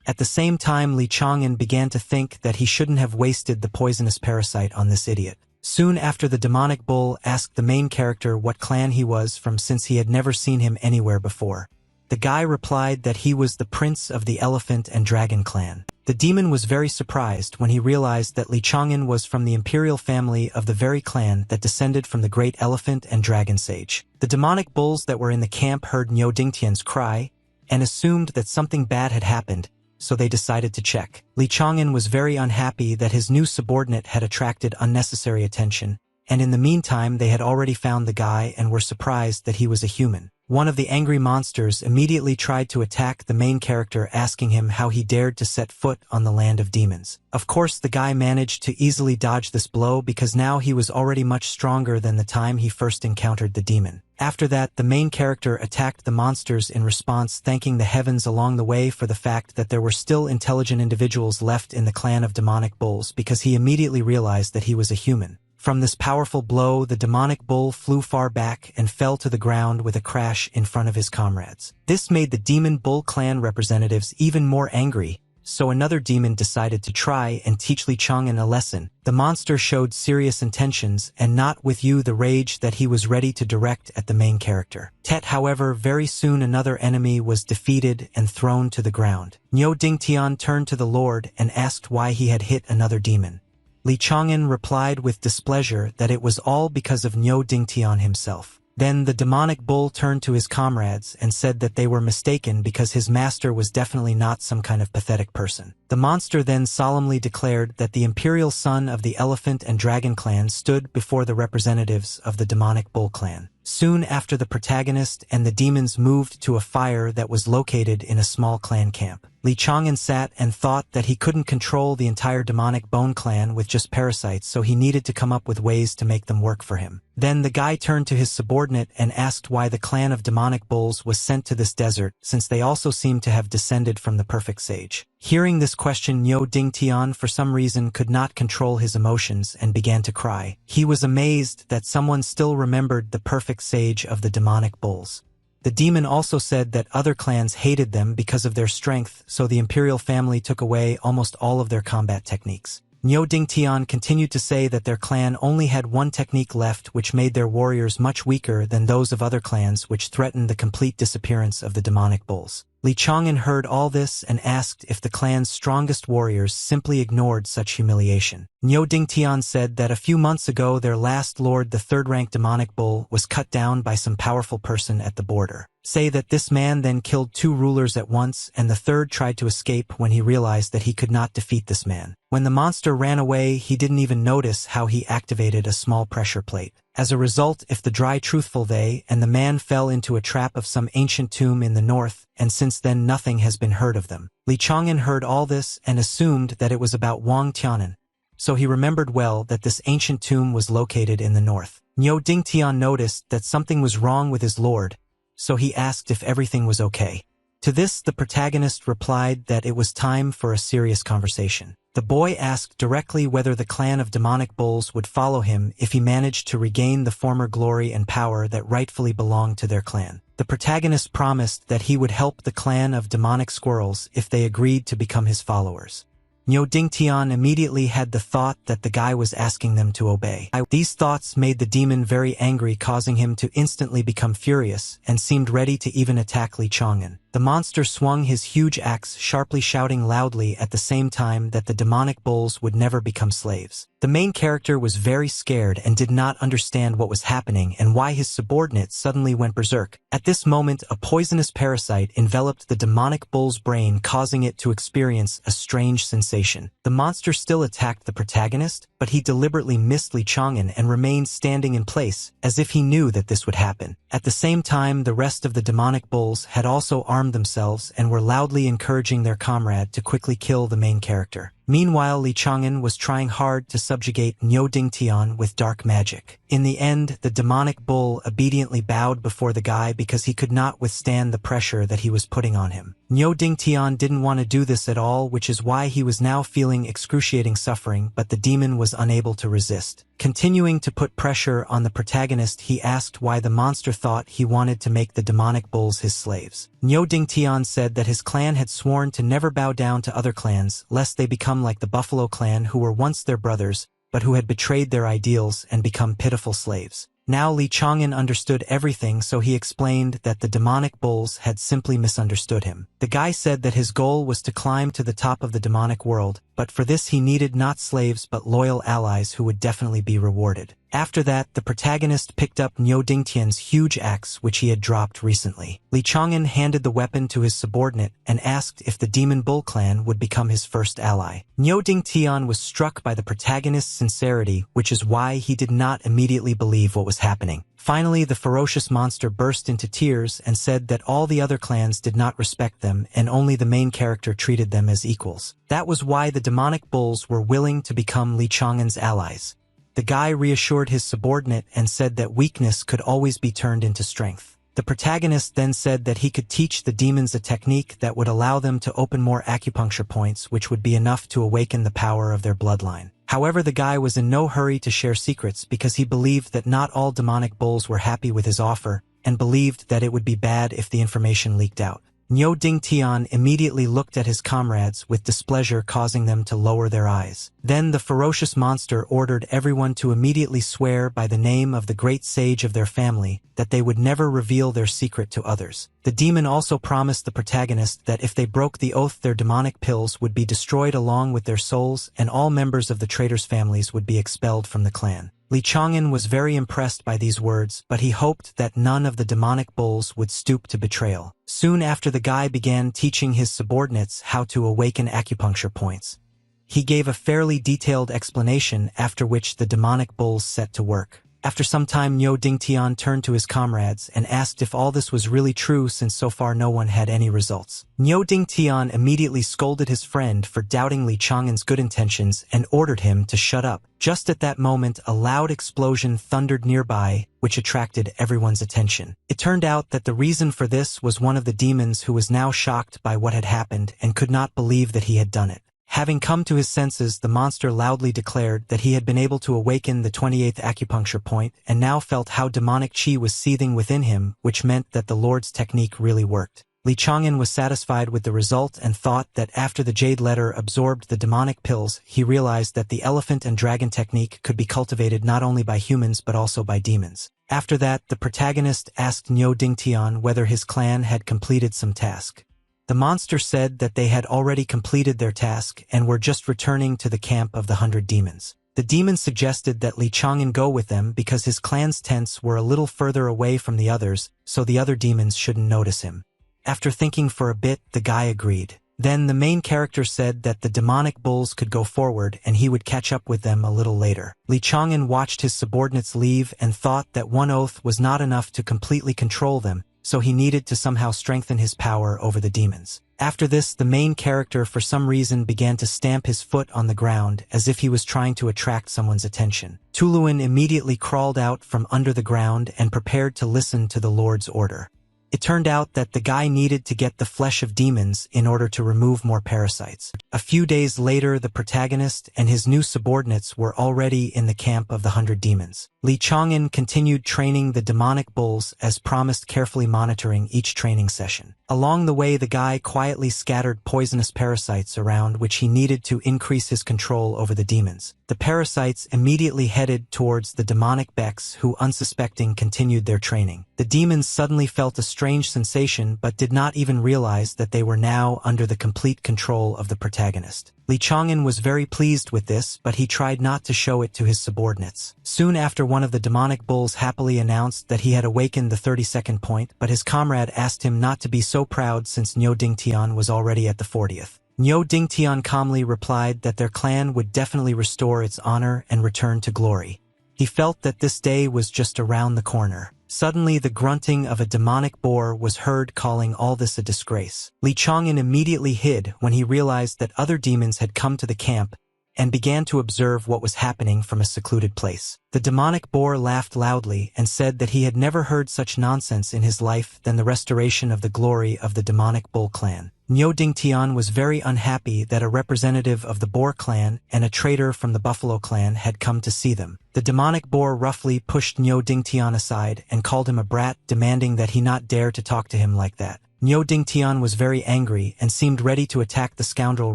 At the same time, Li Chang'an began to think that he shouldn't have wasted the poisonous parasite on this idiot. Soon after, the demonic bull asked the main character what clan he was from since he had never seen him anywhere before. The guy replied that he was the prince of the Elephant and Dragon clan. The demon was very surprised when he realized that Li Chang'an was from the imperial family of the very clan that descended from the great Elephant and Dragon sage. The demonic bulls that were in the camp heard Nyo Dingtian's cry and assumed that something bad had happened, so they decided to check. Li Chang'an was very unhappy that his new subordinate had attracted unnecessary attention, and in the meantime they had already found the guy and were surprised that he was a human. One of the angry monsters immediately tried to attack the main character, asking him how he dared to set foot on the land of demons. Of course, the guy managed to easily dodge this blow because now he was already much stronger than the time he first encountered the demon. After that, the main character attacked the monsters in response, thanking the heavens along the way for the fact that there were still intelligent individuals left in the clan of demonic bulls, because he immediately realized that he was a human. From this powerful blow, the demonic bull flew far back and fell to the ground with a crash in front of his comrades. This made the demon bull clan representatives even more angry, so another demon decided to try and teach Li Chang'an a lesson. The monster showed serious intentions and not with you the rage that he was ready to direct at the main character. However, very soon another enemy was defeated and thrown to the ground. Nyo Dingtian turned to the Lord and asked why he had hit another demon. Li Chang'an replied with displeasure that it was all because of Nyo Dingtian himself. Then the demonic bull turned to his comrades and said that they were mistaken because his master was definitely not some kind of pathetic person. The monster then solemnly declared that the imperial son of the Elephant and Dragon clan stood before the representatives of the demonic bull clan. Soon after, the protagonist and the demons moved to a fire that was located in a small clan camp. Li Chang'an sat and thought that he couldn't control the entire demonic bone clan with just parasites, so he needed to come up with ways to make them work for him. Then the guy turned to his subordinate and asked why the clan of demonic bulls was sent to this desert, since they also seemed to have descended from the perfect sage. Hearing this question, Nyo Dingtian for some reason could not control his emotions and began to cry. He was amazed that someone still remembered the perfect sage of the demonic bulls. The demon also said that other clans hated them because of their strength, so the imperial family took away almost all of their combat techniques. Nyo Dingtian continued to say that their clan only had one technique left, which made their warriors much weaker than those of other clans, which threatened the complete disappearance of the demonic bulls. Li Chang'an heard all this and asked if the clan's strongest warriors simply ignored such humiliation. Nyo Dingtian said that a few months ago their last lord, the third-rank demonic bull, was cut down by some powerful person at the border. Say that this man then killed 2 rulers at once, and the third tried to escape when he realized that he could not defeat this man. When the monster ran away, he didn't even notice how he activated a small pressure plate. As a result, if the dry truthful they and the man fell into a trap of some ancient tomb in the north, and since then nothing has been heard of them. Li Chang'an heard all this and assumed that it was about Wang Tianan, so he remembered well that this ancient tomb was located in the north. Nyo Dingtian noticed that something was wrong with his lord, so he asked if everything was okay. To this, the protagonist replied that it was time for a serious conversation. The boy asked directly whether the clan of demonic bulls would follow him if he managed to regain the former glory and power that rightfully belonged to their clan. The protagonist promised that he would help the clan of demonic squirrels if they agreed to become his followers. Nyo Dingtian immediately had the thought that the guy was asking them to obey. These thoughts made the demon very angry, causing him to instantly become furious and seemed ready to even attack Li Chang'an. The monster swung his huge axe, sharply shouting loudly at the same time that the demonic bulls would never become slaves. The main character was very scared and did not understand what was happening and why his subordinate suddenly went berserk. At this moment, a poisonous parasite enveloped the demonic bull's brain, causing it to experience a strange sensation. The monster still attacked the protagonist, but he deliberately missed Li Chang'an and remained standing in place, as if he knew that this would happen. At the same time, the rest of the demonic bulls had also armed armed themselves and were loudly encouraging their comrade to quickly kill the main character. Meanwhile, Li Chang'an was trying hard to subjugate Niu Dingtian with dark magic. In the end, the demonic bull obediently bowed before the guy because he could not withstand the pressure that he was putting on him. Niu Dingtian didn't want to do this at all, which is why he was now feeling excruciating suffering, but the demon was unable to resist. Continuing to put pressure on the protagonist, he asked why the monster thought he wanted to make the demonic bulls his slaves. Niu Dingtian said that his clan had sworn to never bow down to other clans, lest they become like the Buffalo clan, who were once their brothers, but who had betrayed their ideals and become pitiful slaves. Now Li Chang'an understood everything, so he explained that the demonic bulls had simply misunderstood him. The guy said that his goal was to climb to the top of the demonic world, but for this he needed not slaves but loyal allies who would definitely be rewarded. After that, the protagonist picked up Niu Dingtian's huge axe, which he had dropped recently. Li Chang'an handed the weapon to his subordinate and asked if the Demon Bull clan would become his first ally. Niu Dingtian was struck by the protagonist's sincerity, which is why he did not immediately believe what was happening. Finally, the ferocious monster burst into tears and said that all the other clans did not respect them and only the main character treated them as equals. That was why the demonic bulls were willing to become Li Chang'an's allies. The guy reassured his subordinate and said that weakness could always be turned into strength. The protagonist then said that he could teach the demons a technique that would allow them to open more acupuncture points, which would be enough to awaken the power of their bloodline. However, the guy was in no hurry to share secrets because he believed that not all demonic bulls were happy with his offer and believed that it would be bad if the information leaked out. Niu Dingtian immediately looked at his comrades with displeasure, causing them to lower their eyes. Then the ferocious monster ordered everyone to immediately swear by the name of the great sage of their family that they would never reveal their secret to others. The demon also promised the protagonist that if they broke the oath, their demonic pills would be destroyed along with their souls, and all members of the traitors' families would be expelled from the clan. Li Chang'an was very impressed by these words, but he hoped that none of the demonic bulls would stoop to betrayal. Soon after, the guy began teaching his subordinates how to awaken acupuncture points. He gave a fairly detailed explanation, after which the demonic bulls set to work. After some time, Niu Dingtian turned to his comrades and asked if all this was really true, since so far no one had any results. Niu Dingtian immediately scolded his friend for doubting Li Chang'an's good intentions and ordered him to shut up. Just at that moment, a loud explosion thundered nearby, which attracted everyone's attention. It turned out that the reason for this was one of the demons, who was now shocked by what had happened and could not believe that he had done it. Having come to his senses, the monster loudly declared that he had been able to awaken the 28th acupuncture point and now felt how demonic chi was seething within him, which meant that the Lord's technique really worked. Li Chang'an was satisfied with the result and thought that after the jade letter absorbed the demonic pills, he realized that the elephant and dragon technique could be cultivated not only by humans but also by demons. After that, the protagonist asked Niu Dingtian whether his clan had completed some task. The monster said that they had already completed their task and were just returning to the camp of the 100 demons. The demons suggested that Li Chang'an go with them because his clan's tents were a little further away from the others, so the other demons shouldn't notice him. After thinking for a bit, the guy agreed. Then the main character said that the demonic bulls could go forward and he would catch up with them a little later. Li Chang'an watched his subordinates leave and thought that one oath was not enough to completely control them, so he needed to somehow strengthen his power over the demons. After this, the main character for some reason began to stamp his foot on the ground as if he was trying to attract someone's attention. Tuluan immediately crawled out from under the ground and prepared to listen to the Lord's order. It turned out that the guy needed to get the flesh of demons in order to remove more parasites. A few days later, the protagonist and his new subordinates were already in the camp of the 100 demons. Li Chang'an continued training the demonic bulls as promised, carefully monitoring each training session. Along the way, the guy quietly scattered poisonous parasites around, which he needed to increase his control over the demons. The parasites immediately headed towards the demonic Becks, who, unsuspecting, continued their training. The demons suddenly felt a strange sensation but did not even realize that they were now under the complete control of the protagonist. Li Chang'an was very pleased with this, but he tried not to show it to his subordinates. Soon after, one of the demonic bulls happily announced that he had awakened the 32nd point, but his comrade asked him not to be so proud since Niu Dingtian was already at the 40th. Niu Dingtian calmly replied that their clan would definitely restore its honor and return to glory. He felt that this day was just around the corner. Suddenly the grunting of a demonic boar was heard, calling all this a disgrace. Li Chang'an immediately hid when he realized that other demons had come to the camp and began to observe what was happening from a secluded place. The demonic boar laughed loudly and said that he had never heard such nonsense in his life than the restoration of the glory of the demonic bull clan. Niu Dingtian was very unhappy that a representative of the boar clan and a traitor from the buffalo clan had come to see them. The demonic boar roughly pushed Niu Dingtian aside and called him a brat, demanding that he not dare to talk to him like that. Niu Dingtian was very angry and seemed ready to attack the scoundrel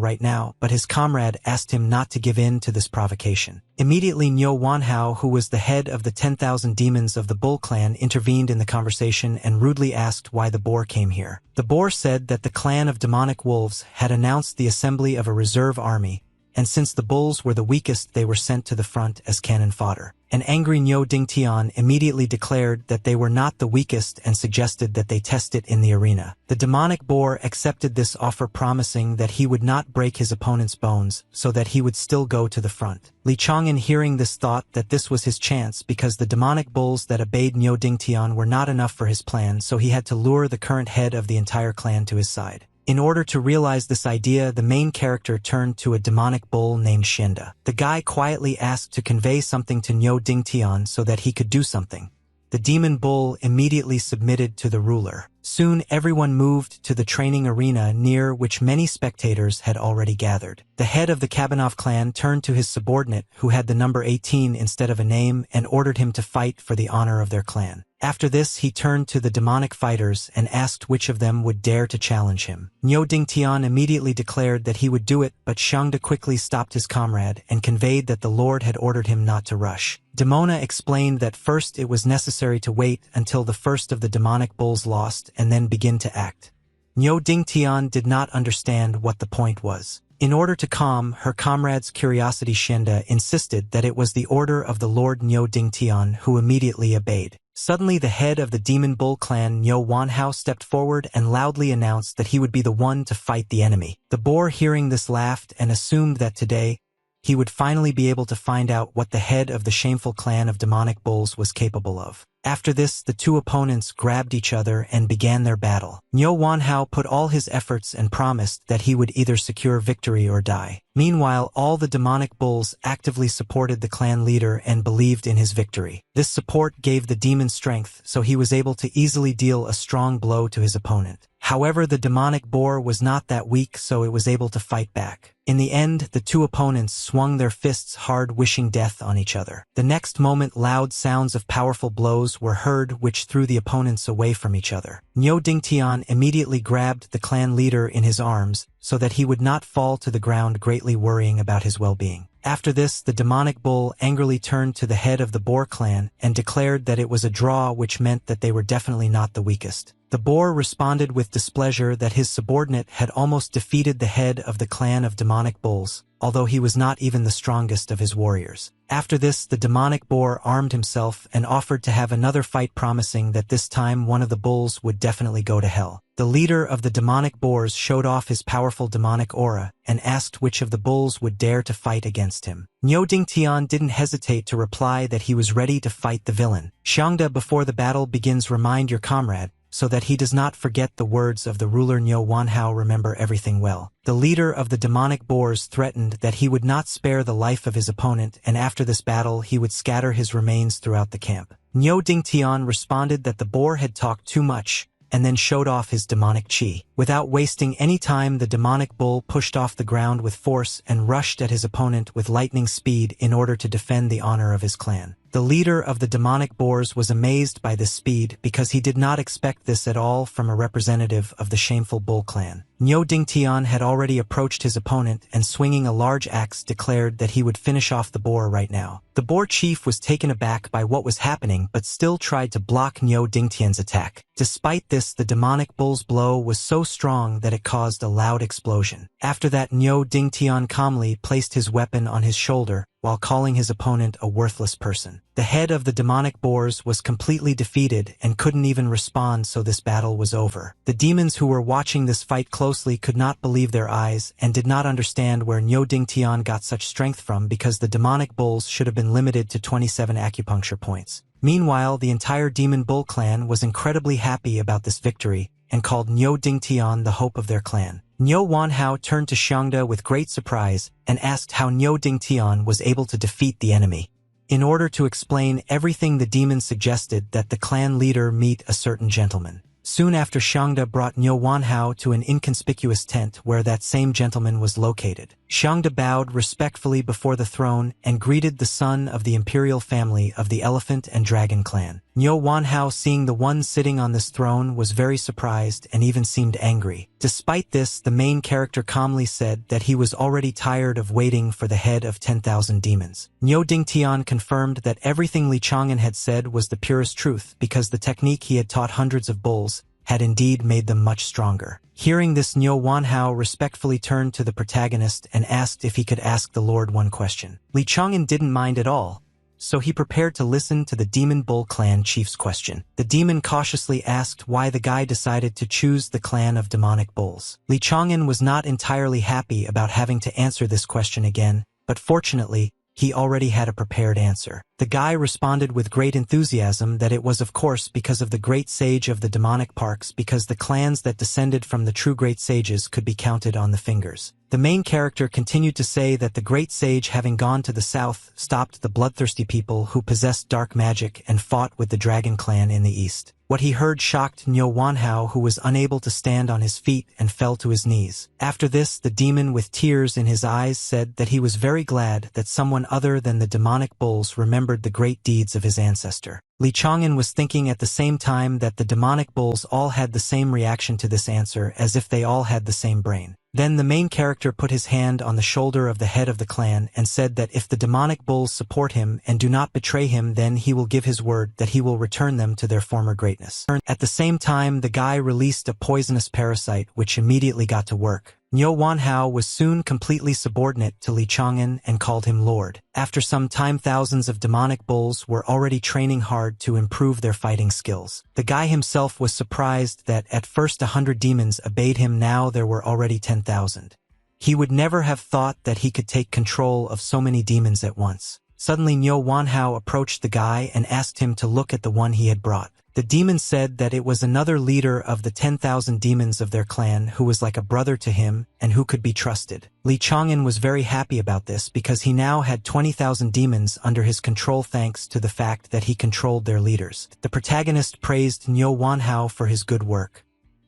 right now, but his comrade asked him not to give in to this provocation. Immediately Niu Wanhao, who was the head of the 10,000 demons of the bull clan, intervened in the conversation and rudely asked why the boar came here. The boar said that the clan of demonic wolves had announced the assembly of a reserve army, and since the bulls were the weakest, they were sent to the front as cannon fodder. An angry Niu Dingtian immediately declared that they were not the weakest and suggested that they test it in the arena. The demonic boar accepted this offer, promising that he would not break his opponent's bones, so that he would still go to the front. Li Chang'an, hearing this, thought that this was his chance because the demonic bulls that obeyed Niu Dingtian were not enough for his plan, so he had to lure the current head of the entire clan to his side. In order to realize this idea, the main character turned to a demonic bull named Shenda. The guy quietly asked to convey something to Niu Dingtian so that he could do something. The demon bull immediately submitted to the ruler. Soon everyone moved to the training arena, near which many spectators had already gathered. The head of the Kabanov clan turned to his subordinate, who had the number 18 instead of a name, and ordered him to fight for the honor of their clan. After this, he turned to the demonic fighters and asked which of them would dare to challenge him. Niu Dingtian immediately declared that he would do it, but Shangda quickly stopped his comrade and conveyed that the Lord had ordered him not to rush. Demona explained that first it was necessary to wait until the first of the demonic bulls lost and then begin to act. Niu Dingtian did not understand what the point was. In order to calm her comrade's curiosity, Shenda insisted that it was the order of the Lord Niu Dingtian, who immediately obeyed. Suddenly the head of the demon bull clan, Niu Wanhao, stepped forward and loudly announced that he would be the one to fight the enemy. The boar, hearing this, laughed and assumed that today he would finally be able to find out what the head of the shameful clan of demonic bulls was capable of. After this, the two opponents grabbed each other and began their battle. Niu Wanhao put all his efforts and promised that he would either secure victory or die. Meanwhile, all the demonic bulls actively supported the clan leader and believed in his victory. This support gave the demon strength, so he was able to easily deal a strong blow to his opponent. However, the demonic boar was not that weak, so it was able to fight back. In the end, the two opponents swung their fists hard, wishing death on each other. The next moment, loud sounds of powerful blows were heard, which threw the opponents away from each other. Niu Dingtian immediately grabbed the clan leader in his arms so that he would not fall to the ground, greatly worrying about his well-being. After this, the demonic bull angrily turned to the head of the boar clan and declared that it was a draw, which meant that they were definitely not the weakest. The boar responded with displeasure that his subordinate had almost defeated the head of the clan of demonic bulls, although he was not even the strongest of his warriors. After this, the demonic boar armed himself and offered to have another fight, promising that this time one of the bulls would definitely go to hell. The leader of the demonic boars showed off his powerful demonic aura and asked which of the bulls would dare to fight against him. Niu Dingtian didn't hesitate to reply that he was ready to fight the villain. Shangda, before the battle begins, remind your comrade so that he does not forget the words of the ruler Niu Wanhao. Remember everything well. The leader of the demonic boars threatened that he would not spare the life of his opponent, and after this battle he would scatter his remains throughout the camp. Niu Dingtian responded that the boar had talked too much, and then showed off his demonic chi. Without wasting any time, the demonic bull pushed off the ground with force and rushed at his opponent with lightning speed in order to defend the honor of his clan. The leader of the demonic boars was amazed by this speed because he did not expect this at all from a representative of the shameful bull clan. Niu Dingtian had already approached his opponent and, swinging a large axe, declared that he would finish off the boar right now. The boar chief was taken aback by what was happening but still tried to block Niu Dingtian's attack. Despite this, the demonic bull's blow was so strong that it caused a loud explosion. After that, Niu Dingtian calmly placed his weapon on his shoulder while calling his opponent a worthless person. The head of the demonic boars was completely defeated and couldn't even respond, so this battle was over. The demons who were watching this fight closely could not believe their eyes and did not understand where Niu Dingtian got such strength from, because the demonic bulls should have been limited to 27 acupuncture points. Meanwhile, the entire demon bull clan was incredibly happy about this victory and called Niu Dingtian the hope of their clan. Niu Wanhao turned to Xiangde with great surprise and asked how Niu Dingtian was able to defeat the enemy. In order to explain everything, the demon suggested that the clan leader meet a certain gentleman. Soon after, Xiangde brought Niu Wanhao to an inconspicuous tent where that same gentleman was located. Xiangde bowed respectfully before the throne and greeted the son of the imperial family of the Elephant and Dragon clan. Niu Wanhao, seeing the one sitting on this throne, was very surprised and even seemed angry. Despite this, the main character calmly said that he was already tired of waiting for the head of 10,000 demons. Niu Dingtian confirmed that everything Li Chang'an had said was the purest truth, because the technique he had taught hundreds of bulls had indeed made them much stronger. Hearing this, Niu Wanhao respectfully turned to the protagonist and asked if he could ask the Lord one question. Li Chang'an didn't mind at all, so he prepared to listen to the Demon Bull clan chief's question. The demon cautiously asked why the guy decided to choose the clan of demonic bulls. Li Chang'an was not entirely happy about having to answer this question again, but fortunately, he already had a prepared answer. The guy responded with great enthusiasm that it was of course because of the great sage of the demonic parks, because the clans that descended from the true great sages could be counted on the fingers. The main character continued to say that the great sage, having gone to the south, stopped the bloodthirsty people who possessed dark magic and fought with the dragon clan in the east. What he heard shocked Niu Wanhao, who was unable to stand on his feet and fell to his knees. After this, the demon, with tears in his eyes, said that he was very glad that someone other than the demonic bulls remembered the great deeds of his ancestor. Li Chang'an was thinking at the same time that the demonic bulls all had the same reaction to this answer, as if they all had the same brain. Then the main character put his hand on the shoulder of the head of the clan and said that if the demonic bulls support him and do not betray him, then he will give his word that he will return them to their former greatness. At the same time, the guy released a poisonous parasite which immediately got to work. Niu Wanhao was soon completely subordinate to Li Chang'an and called him Lord. After some time, thousands of demonic bulls were already training hard to improve their fighting skills. The guy himself was surprised that at first 100 demons obeyed him, now there were already 10,000. He would never have thought that he could take control of so many demons at once. Suddenly, Niu Wanhao approached the guy and asked him to look at the one he had brought. The demon said that it was another leader of the 10,000 demons of their clan who was like a brother to him and who could be trusted. Li Chang'an was very happy about this because he now had 20,000 demons under his control thanks to the fact that he controlled their leaders. The protagonist praised Niu Wanhao for his good work.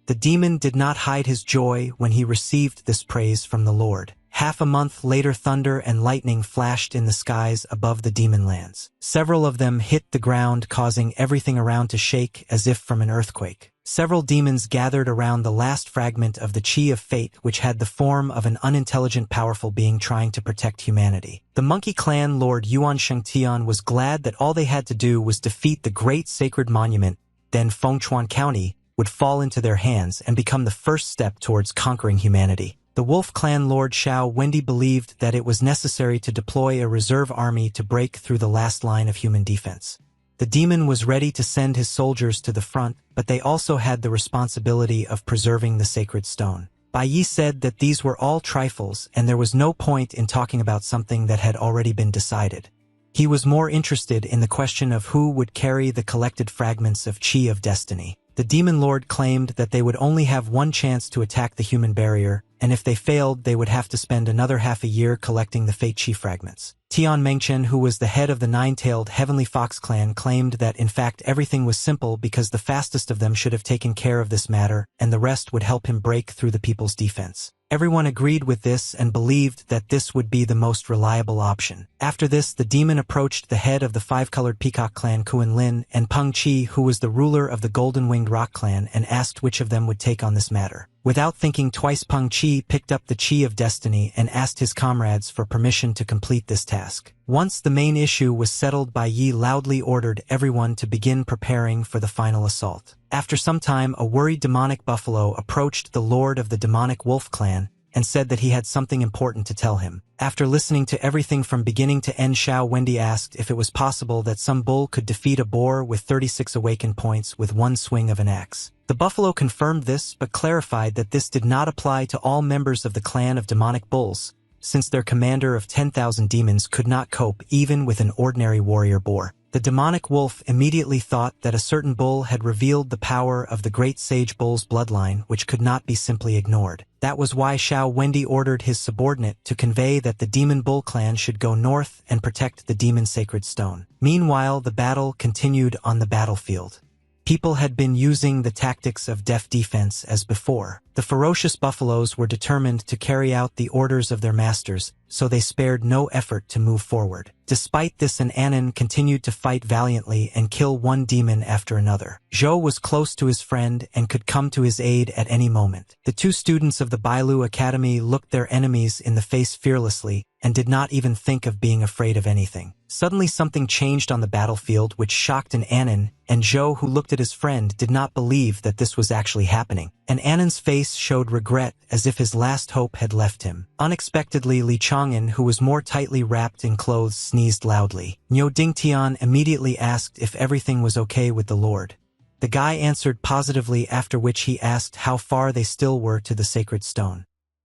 The demon did not hide his joy when he received this praise from the Lord. Half a month later, thunder and lightning flashed in the skies above the demon lands. Several of them hit the ground, causing everything around to shake as if from an earthquake. Several demons gathered around the last fragment of the Chi of Fate, which had the form of an unintelligent powerful being trying to protect humanity. The Monkey Clan Lord Yuan Shengtian was glad that all they had to do was defeat the great sacred monument, then Fengchuan County would fall into their hands and become the first step towards conquering humanity. The Wolf Clan Lord Xiao Wendy believed that it was necessary to deploy a reserve army to break through the last line of human defense. The demon was ready to send his soldiers to the front, but they also had the responsibility of preserving the sacred stone. Bai Yi said that these were all trifles and there was no point in talking about something that had already been decided. He was more interested in the question of who would carry the collected fragments of Chi of Destiny. The Demon Lord claimed that they would only have one chance to attack the human barrier, and if they failed, they would have to spend another half a year collecting the Fate Chi fragments. Tian Mengchen, who was the head of the nine-tailed Heavenly Fox clan, claimed that in fact everything was simple because the fastest of them should have taken care of this matter, and the rest would help him break through the people's defense. Everyone agreed with this and believed that this would be the most reliable option. After this, the demon approached the head of the five-colored peacock clan Kuan Lin and Peng Chi, who was the ruler of the golden-winged rock clan, and asked which of them would take on this matter. Without thinking twice, Peng Chi picked up the Chi of Destiny and asked his comrades for permission to complete this task. Once the main issue was settled, Bai Yi loudly ordered everyone to begin preparing for the final assault. After some time, a worried demonic buffalo approached the lord of the demonic wolf clan and said that he had something important to tell him. After listening to everything from beginning to end, Xiao Wendy asked if it was possible that some bull could defeat a boar with 36 awakened points with one swing of an axe. The buffalo confirmed this but clarified that this did not apply to all members of the clan of demonic bulls, since their commander of 10,000 demons could not cope even with an ordinary warrior boar. The demonic wolf immediately thought that a certain bull had revealed the power of the great sage bull's bloodline, which could not be simply ignored. That was why Xiao Wendy ordered his subordinate to convey that the demon bull clan should go north and protect the demon sacred stone. Meanwhile, the battle continued on the battlefield. People had been using the tactics of deft defense as before. The ferocious buffaloes were determined to carry out the orders of their masters, so they spared no effort to move forward. Despite this, an Anon continued to fight valiantly and kill one demon after another. Zhou was close to his friend and could come to his aid at any moment. The two students of the Bailu Academy looked their enemies in the face fearlessly and did not even think of being afraid of anything. Suddenly something changed on the battlefield which shocked an Anon, and Zhou, who looked at his friend, did not believe that this was actually happening. An Anon's face showed regret, as if his last hope had left him. Unexpectedly, Li Chang'an, who was more tightly wrapped in clothes, sneezed loudly. Niu Dingtian immediately asked if everything was okay with the Lord. The guy answered positively, after which he asked how far they still were to the sacred stone.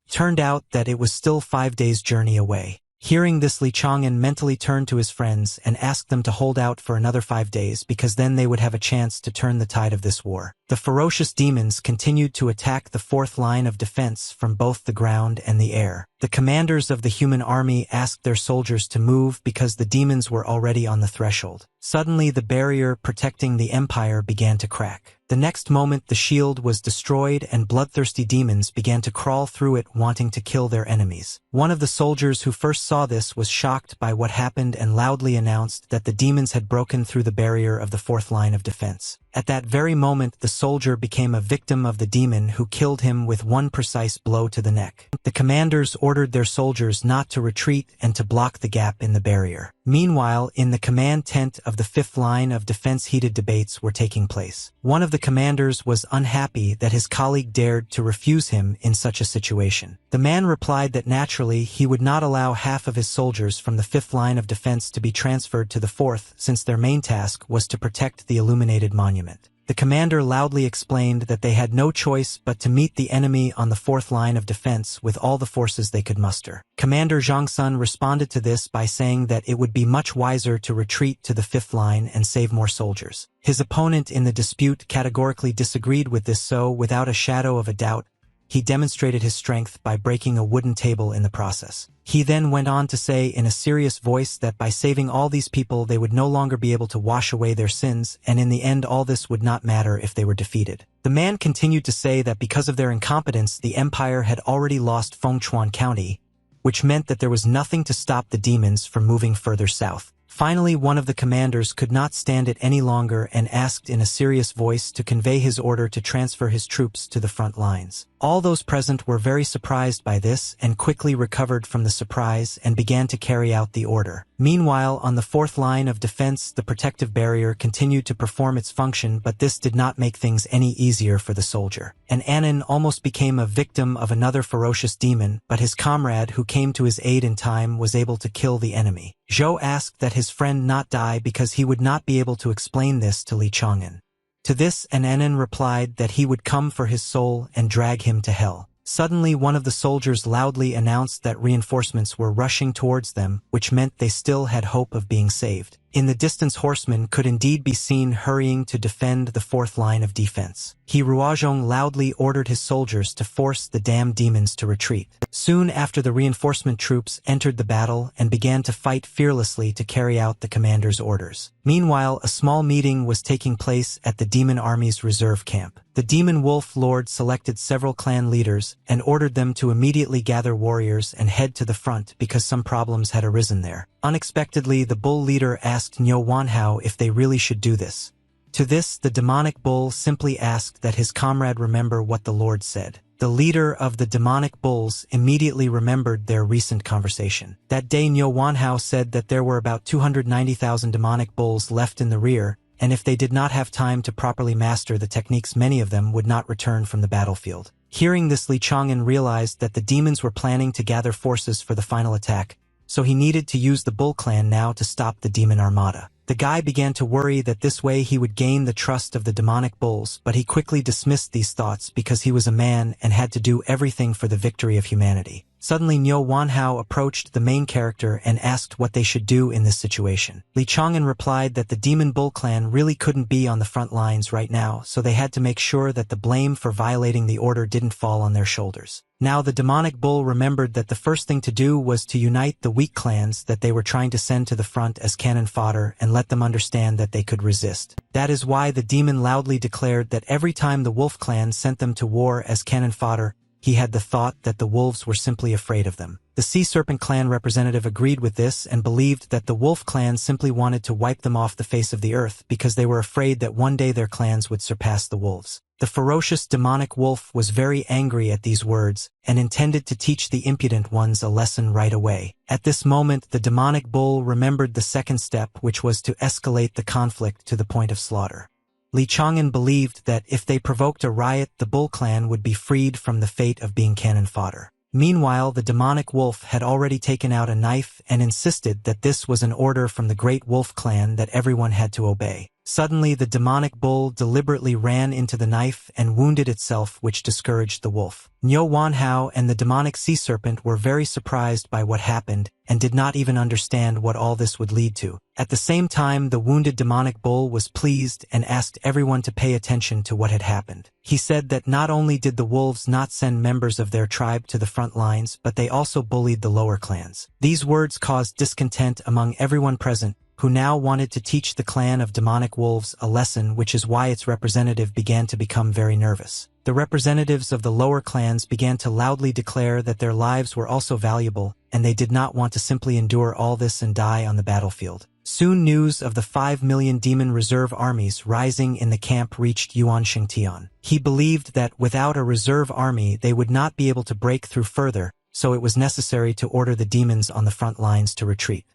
Turned out that it was still 5 days' journey away. Hearing this, Li Chang'an mentally turned to his friends and asked them to hold out for another 5 days, because then they would have a chance to turn the tide of this war. The ferocious demons continued to attack the fourth line of defense from both the ground and the air. The commanders of the human army asked their soldiers to move because the demons were already on the threshold. Suddenly, the barrier protecting the empire began to crack. The next moment, the shield was destroyed and bloodthirsty demons began to crawl through it, wanting to kill their enemies. One of the soldiers who first saw this was shocked by what happened and loudly announced that the demons had broken through the barrier of the fourth line of defense. At that very moment, the soldier became a victim of the demon, who killed him with one precise blow to the neck. The commanders ordered their soldiers not to retreat and to block the gap in the barrier. Meanwhile, in the command tent of the fifth line of defense, heated debates were taking place. One of the commanders was unhappy that his colleague dared to refuse him in such a situation. The man replied that naturally he would not allow half of his soldiers from the fifth line of defense to be transferred to the fourth, since their main task was to protect the illuminated monument. The commander loudly explained that they had no choice but to meet the enemy on the fourth line of defense with all the forces they could muster. Commander Zhang Sun responded to this by saying that it would be much wiser to retreat to the fifth line and save more soldiers. His opponent in the dispute categorically disagreed with this, so without a shadow of a doubt, he demonstrated his strength by breaking a wooden table in the process. He then went on to say in a serious voice that by saving all these people they would no longer be able to wash away their sins, and in the end all this would not matter if they were defeated. The man continued to say that because of their incompetence the empire had already lost Fengchuan County, which meant that there was nothing to stop the demons from moving further south. Finally, one of the commanders could not stand it any longer and asked in a serious voice to convey his order to transfer his troops to the front lines. All those present were very surprised by this and quickly recovered from the surprise and began to carry out the order. Meanwhile, on the fourth line of defense, the protective barrier continued to perform its function, but this did not make things any easier for the soldier. An Anon almost became a victim of another ferocious demon, but his comrade, who came to his aid in time, was able to kill the enemy. Zhou asked that his friend not die because he would not be able to explain this to Li Chang'an. To this, an Anon replied that he would come for his soul and drag him to hell. Suddenly, one of the soldiers loudly announced that reinforcements were rushing towards them, which meant they still had hope of being saved. In the distance, horsemen could indeed be seen hurrying to defend the fourth line of defense. He Ruozhong loudly ordered his soldiers to force the damned demons to retreat. Soon after, the reinforcement troops entered the battle and began to fight fearlessly to carry out the commander's orders. Meanwhile, a small meeting was taking place at the demon army's reserve camp. The demon wolf lord selected several clan leaders and ordered them to immediately gather warriors and head to the front because some problems had arisen there. Unexpectedly, the bull leader asked Niu Wanhao if they really should do this. To this, the demonic bull simply asked that his comrade remember what the Lord said. The leader of the demonic bulls immediately remembered their recent conversation. That day, Niu Wanhao said that there were about 290,000 demonic bulls left in the rear, and if they did not have time to properly master the techniques, many of them would not return from the battlefield. Hearing this, Li Chang'an realized that the demons were planning to gather forces for the final attack, so he needed to use the Bull clan now to stop the demon armada. The guy began to worry that this way he would gain the trust of the demonic bulls, but he quickly dismissed these thoughts because he was a man and had to do everything for the victory of humanity. Suddenly, Niu Wanhao approached the main character and asked what they should do in this situation. Li Chang'an replied that the Demon Bull clan really couldn't be on the front lines right now, so they had to make sure that the blame for violating the order didn't fall on their shoulders. Now the demonic bull remembered that the first thing to do was to unite the weak clans that they were trying to send to the front as cannon fodder and let them understand that they could resist. That is why the demon loudly declared that every time the wolf clan sent them to war as cannon fodder, he had the thought that the wolves were simply afraid of them. The Sea Serpent clan representative agreed with this and believed that the wolf clan simply wanted to wipe them off the face of the earth because they were afraid that one day their clans would surpass the wolves. The ferocious demonic wolf was very angry at these words and intended to teach the impudent ones a lesson right away. At this moment, the demonic bull remembered the second step, which was to escalate the conflict to the point of slaughter. Li Chang'an believed that if they provoked a riot, the Bull clan would be freed from the fate of being cannon fodder. Meanwhile, the demonic wolf had already taken out a knife and insisted that this was an order from the great wolf clan that everyone had to obey. Suddenly, the demonic bull deliberately ran into the knife and wounded itself, which discouraged the wolf. Niu Wanhao and the demonic sea serpent were very surprised by what happened and did not even understand what all this would lead to. At the same time, the wounded demonic bull was pleased and asked everyone to pay attention to what had happened. He said that not only did the wolves not send members of their tribe to the front lines, but they also bullied the lower clans. These words caused discontent among everyone present, who now wanted to teach the clan of demonic wolves a lesson, which is why its representative began to become very nervous. The representatives of the lower clans began to loudly declare that their lives were also valuable, and they did not want to simply endure all this and die on the battlefield. Soon news of the 5 million demon reserve armies rising in the camp reached Yuan Shengtian. He believed that without a reserve army they would not be able to break through further, so it was necessary to order the demons on the front lines to retreat.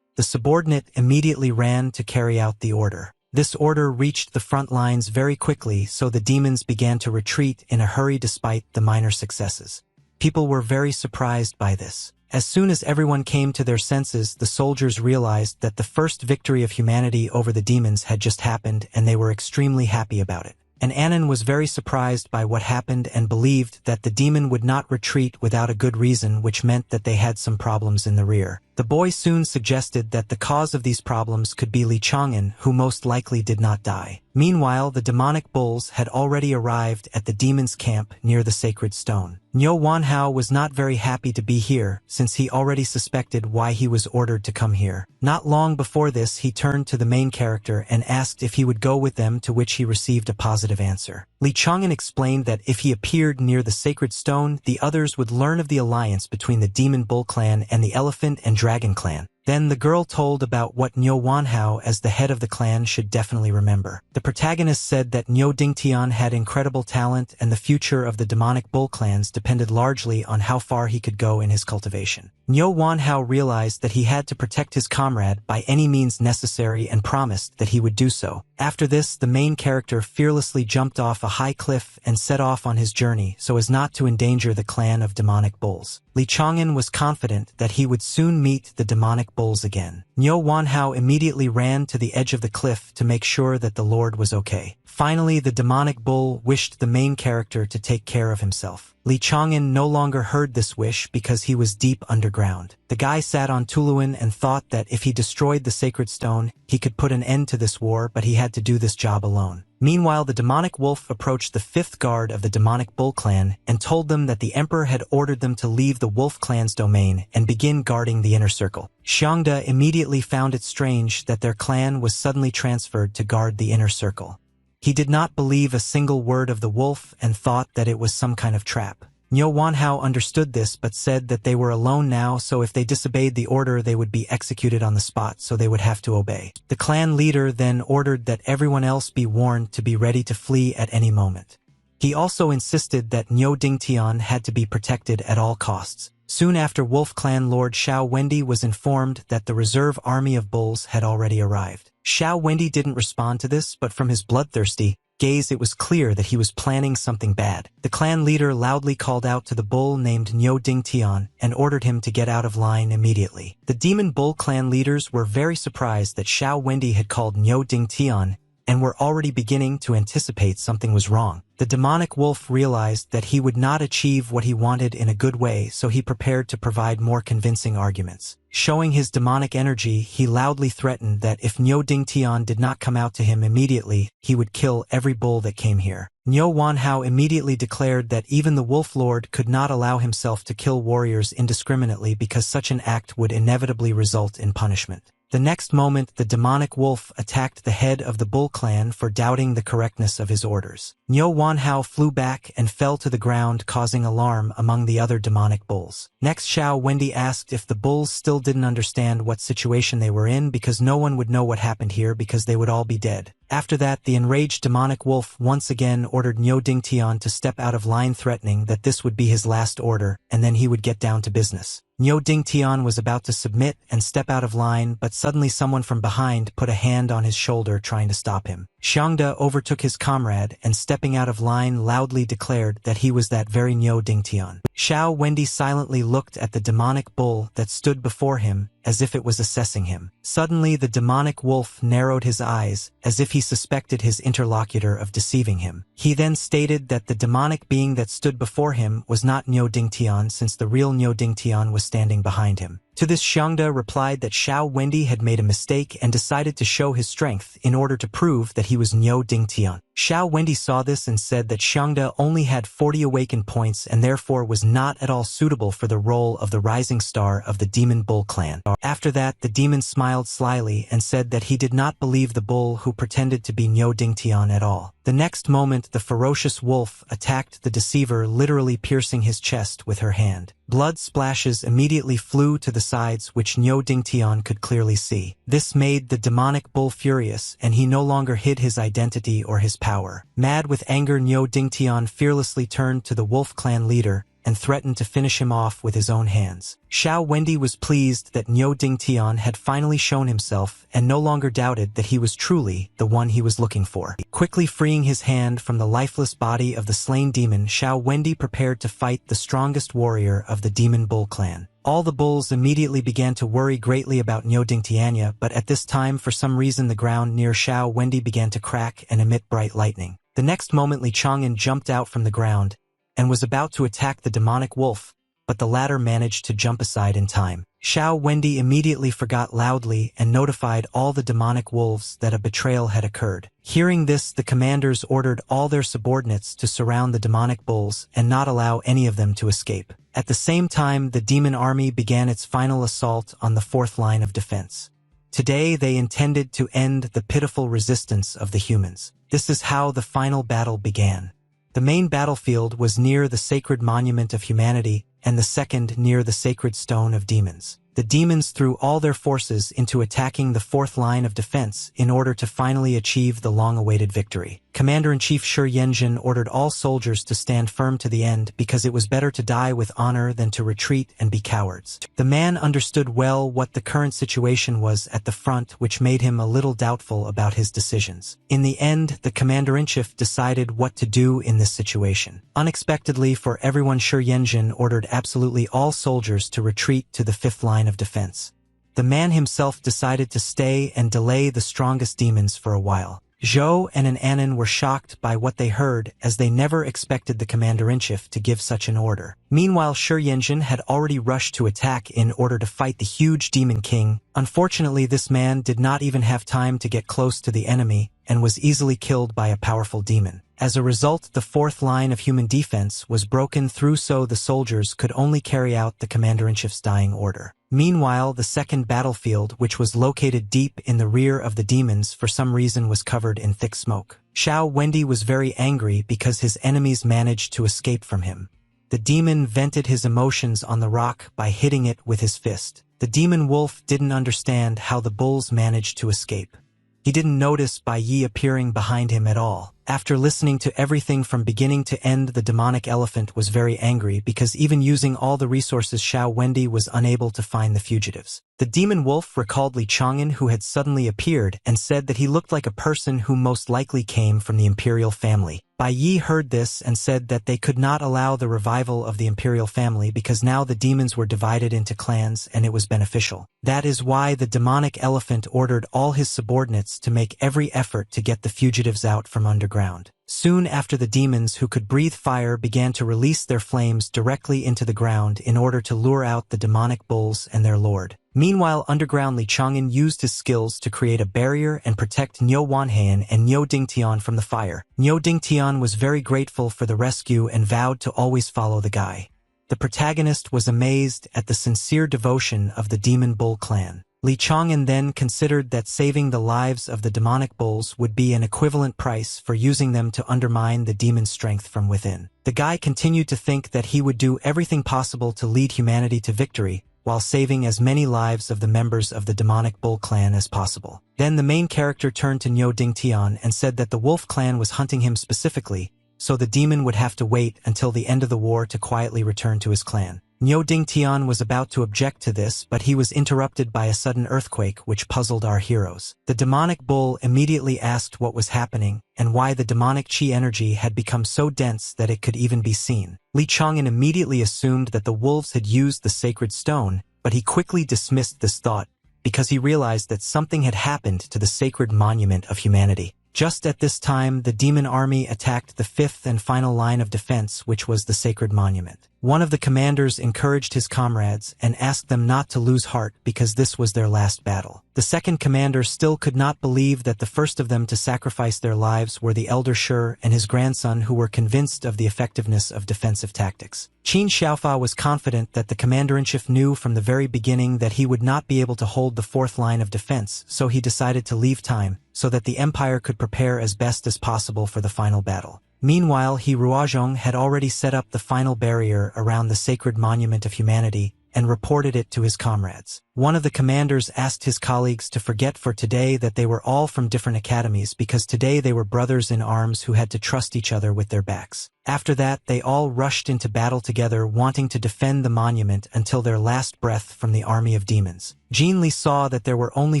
The subordinate immediately ran to carry out the order. This order reached the front lines very quickly, so the demons began to retreat in a hurry despite the minor successes. People were very surprised by this. As soon as everyone came to their senses, the soldiers realized that the first victory of humanity over the demons had just happened, and they were extremely happy about it. And Annan was very surprised by what happened and believed that the demon would not retreat without a good reason, which meant that they had some problems in the rear. The boy soon suggested that the cause of these problems could be Li Chang'an, who most likely did not die. Meanwhile, the demonic bulls had already arrived at the demon's camp near the sacred stone. Niu Wanhao was not very happy to be here, since he already suspected why he was ordered to come here. Not long before this, he turned to the main character and asked if he would go with them, to which he received a positive answer. Li Chang'an explained that if he appeared near the sacred stone, the others would learn of the alliance between the Demon Bull clan and the Elephant and Dragon clan. Then the girl told about what Niu Wanhao as the head of the clan should definitely remember. The protagonist said that Niu Dingtian had incredible talent and the future of the demonic bull clans depended largely on how far he could go in his cultivation. Niu Wanhao realized that he had to protect his comrade by any means necessary and promised that he would do so. After this, the main character fearlessly jumped off a high cliff and set off on his journey so as not to endanger the clan of demonic bulls. Li Chang'an was confident that he would soon meet the demonic bulls again. Niu Wanhao immediately ran to the edge of the cliff to make sure that the Lord was okay. Finally, the demonic bull wished the main character to take care of himself. Li Chang'an no longer heard this wish because he was deep underground. The guy sat on Tuluan and thought that if he destroyed the sacred stone, he could put an end to this war, but he had to do this job alone. Meanwhile, the demonic wolf approached the 5th guard of the demonic bull clan and told them that the emperor had ordered them to leave the wolf clan's domain and begin guarding the inner circle. Xiangda immediately found it strange that their clan was suddenly transferred to guard the inner circle. He did not believe a single word of the wolf and thought that it was some kind of trap. Niu Wanhao understood this but said that they were alone now, so if they disobeyed the order they would be executed on the spot, so they would have to obey. The clan leader then ordered that everyone else be warned to be ready to flee at any moment. He also insisted that Niu Dingtian had to be protected at all costs. Soon after, Wolf Clan Lord Xiao Wendi was informed that the reserve army of bulls had already arrived. Xiao Wendi didn't respond to this, but from his bloodthirsty, gaze it was clear that he was planning something bad. The clan leader loudly called out to the bull named Nyo Ding Tian and ordered him to get out of line immediately. The demon bull clan leaders were very surprised that Xiao Wendy had called Nyo Ding Tian and were already beginning to anticipate something was wrong. The demonic wolf realized that he would not achieve what he wanted in a good way, so he prepared to provide more convincing arguments. Showing his demonic energy, he loudly threatened that if Nyo Ding Tian did not come out to him immediately, he would kill every bull that came here. Nyo Wanhao immediately declared that even the Wolf Lord could not allow himself to kill warriors indiscriminately because such an act would inevitably result in punishment. The next moment, the demonic wolf attacked the head of the bull clan for doubting the correctness of his orders. Nyo Wanhao flew back and fell to the ground, causing alarm among the other demonic bulls. Next, Xiao Wendy asked if the bulls still didn't understand what situation they were in because no one would know what happened here because they would all be dead. After that, the enraged demonic wolf once again ordered Nyo Ding Tian to step out of line, threatening that this would be his last order and then he would get down to business. Nyo Ding Tian was about to submit and step out of line, but suddenly someone from behind put a hand on his shoulder trying to stop him. Xiangda overtook his comrade and stepping out of line loudly declared that he was that very Nyo Ding Tian. Xiao Wendy silently looked at the demonic bull that stood before him as if it was assessing him. Suddenly the demonic wolf narrowed his eyes as if he suspected his interlocutor of deceiving him. He then stated that the demonic being that stood before him was not Nyo Ding Tian, since the real Nyo Ding Tian was standing behind him. To this, Xiangda replied that Xiao Wendy had made a mistake and decided to show his strength in order to prove that he was Nyo Ding Tian. Xiao Wendy saw this and said that Xiangda only had 40 awakened points and therefore was not at all suitable for the role of the rising star of the demon bull clan. After that, the demon smiled slyly and said that he did not believe the bull who pretended to be Nyo Ding Tian at all. The next moment, the ferocious wolf attacked the deceiver, literally piercing his chest with her hand. Blood splashes immediately flew to the sides, which Nyo Ding Tian could clearly see. This made the demonic bull furious, and he no longer hid his identity or his power. Mad with anger, Nyo Ding Tian fearlessly turned to the wolf clan leader and threatened to finish him off with his own hands. Xiao Wendy was pleased that Nyo Ding Tian had finally shown himself and no longer doubted that he was truly the one he was looking for. Quickly freeing his hand from the lifeless body of the slain demon, Xiao Wendy prepared to fight the strongest warrior of the demon bull clan. All the bulls immediately began to worry greatly about Nyo Ding Tian, but at this time, for some reason, the ground near Xiao Wendy began to crack and emit bright lightning. The next moment, Li Chang'an jumped out from the ground and was about to attack the demonic wolf, but the latter managed to jump aside in time. Xiao Wendy immediately forgot loudly and notified all the demonic wolves that a betrayal had occurred. Hearing this, the commanders ordered all their subordinates to surround the demonic bulls and not allow any of them to escape. At the same time, the demon army began its final assault on the fourth line of defense. Today, they intended to end the pitiful resistance of the humans. This is how the final battle began. The main battlefield was near the sacred monument of humanity, and the second near the sacred stone of demons. The demons threw all their forces into attacking the fourth line of defense in order to finally achieve the long-awaited victory. Commander-in-Chief Shi Yanjun ordered all soldiers to stand firm to the end because it was better to die with honor than to retreat and be cowards. The man understood well what the current situation was at the front, which made him a little doubtful about his decisions. In the end, the Commander-in-Chief decided what to do in this situation. Unexpectedly for everyone, Shi Yanjun ordered absolutely all soldiers to retreat to the fifth line of defense. The man himself decided to stay and delay the strongest demons for a while. Zhou and an Anan were shocked by what they heard, as they never expected the Commander-in-Chief to give such an order. Meanwhile, Shi Yanjun had already rushed to attack in order to fight the huge Demon King. Unfortunately, this man did not even have time to get close to the enemy and was easily killed by a powerful demon. As a result, the fourth line of human defense was broken through, so the soldiers could only carry out the Commander-in-Chief's dying order. Meanwhile, the second battlefield, which was located deep in the rear of the demons, for some reason was covered in thick smoke. Xiao Wendy was very angry because his enemies managed to escape from him. The demon vented his emotions on the rock by hitting it with his fist. The demon wolf didn't understand how the bulls managed to escape. He didn't notice Bai Yi appearing behind him at all. After listening to everything from beginning to end, the demonic elephant was very angry because even using all the resources Xiao Wendy was unable to find the fugitives. The demon wolf recalled Li Chang'an, who had suddenly appeared, and said that he looked like a person who most likely came from the imperial family. Bai Yi heard this and said that they could not allow the revival of the imperial family because now the demons were divided into clans and it was beneficial. That is why the demonic elephant ordered all his subordinates to make every effort to get the fugitives out from underground. Soon after, the demons who could breathe fire began to release their flames directly into the ground in order to lure out the demonic bulls and their lord. Meanwhile, underground, Li Chang'an used his skills to create a barrier and protect Niu Wanheian and Niu Dingtian from the fire. Niu Dingtian was very grateful for the rescue and vowed to always follow the guy. The protagonist was amazed at the sincere devotion of the Demon Bull clan. Li Chang'an then considered that saving the lives of the demonic bulls would be an equivalent price for using them to undermine the demon's strength from within. The guy continued to think that he would do everything possible to lead humanity to victory, while saving as many lives of the members of the demonic bull clan as possible. Then the main character turned to Niu Dingtian and said that the wolf clan was hunting him specifically, so the demon would have to wait until the end of the war to quietly return to his clan. Niu Dingtian was about to object to this, but he was interrupted by a sudden earthquake which puzzled our heroes. The demonic bull immediately asked what was happening and why the demonic chi energy had become so dense that it could even be seen. Li Chang'an immediately assumed that the wolves had used the sacred stone, but he quickly dismissed this thought because he realized that something had happened to the sacred monument of humanity. Just at this time, the demon army attacked the fifth and final line of defense, which was the sacred monument. One of the commanders encouraged his comrades and asked them not to lose heart because this was their last battle. The second commander still could not believe that the first of them to sacrifice their lives were the elder Shi and his grandson, who were convinced of the effectiveness of defensive tactics. Qin Xiaofa was confident that the commander-in-chief knew from the very beginning that he would not be able to hold the fourth line of defense, so he decided to leave time so that the empire could prepare as best as possible for the final battle. Meanwhile, He Ruozhong had already set up the final barrier around the sacred monument of humanity and reported it to his comrades. One of the commanders asked his colleagues to forget for today that they were all from different academies because today they were brothers in arms who had to trust each other with their backs. After that, they all rushed into battle together, wanting to defend the monument until their last breath from the army of demons. Jin Li saw that there were only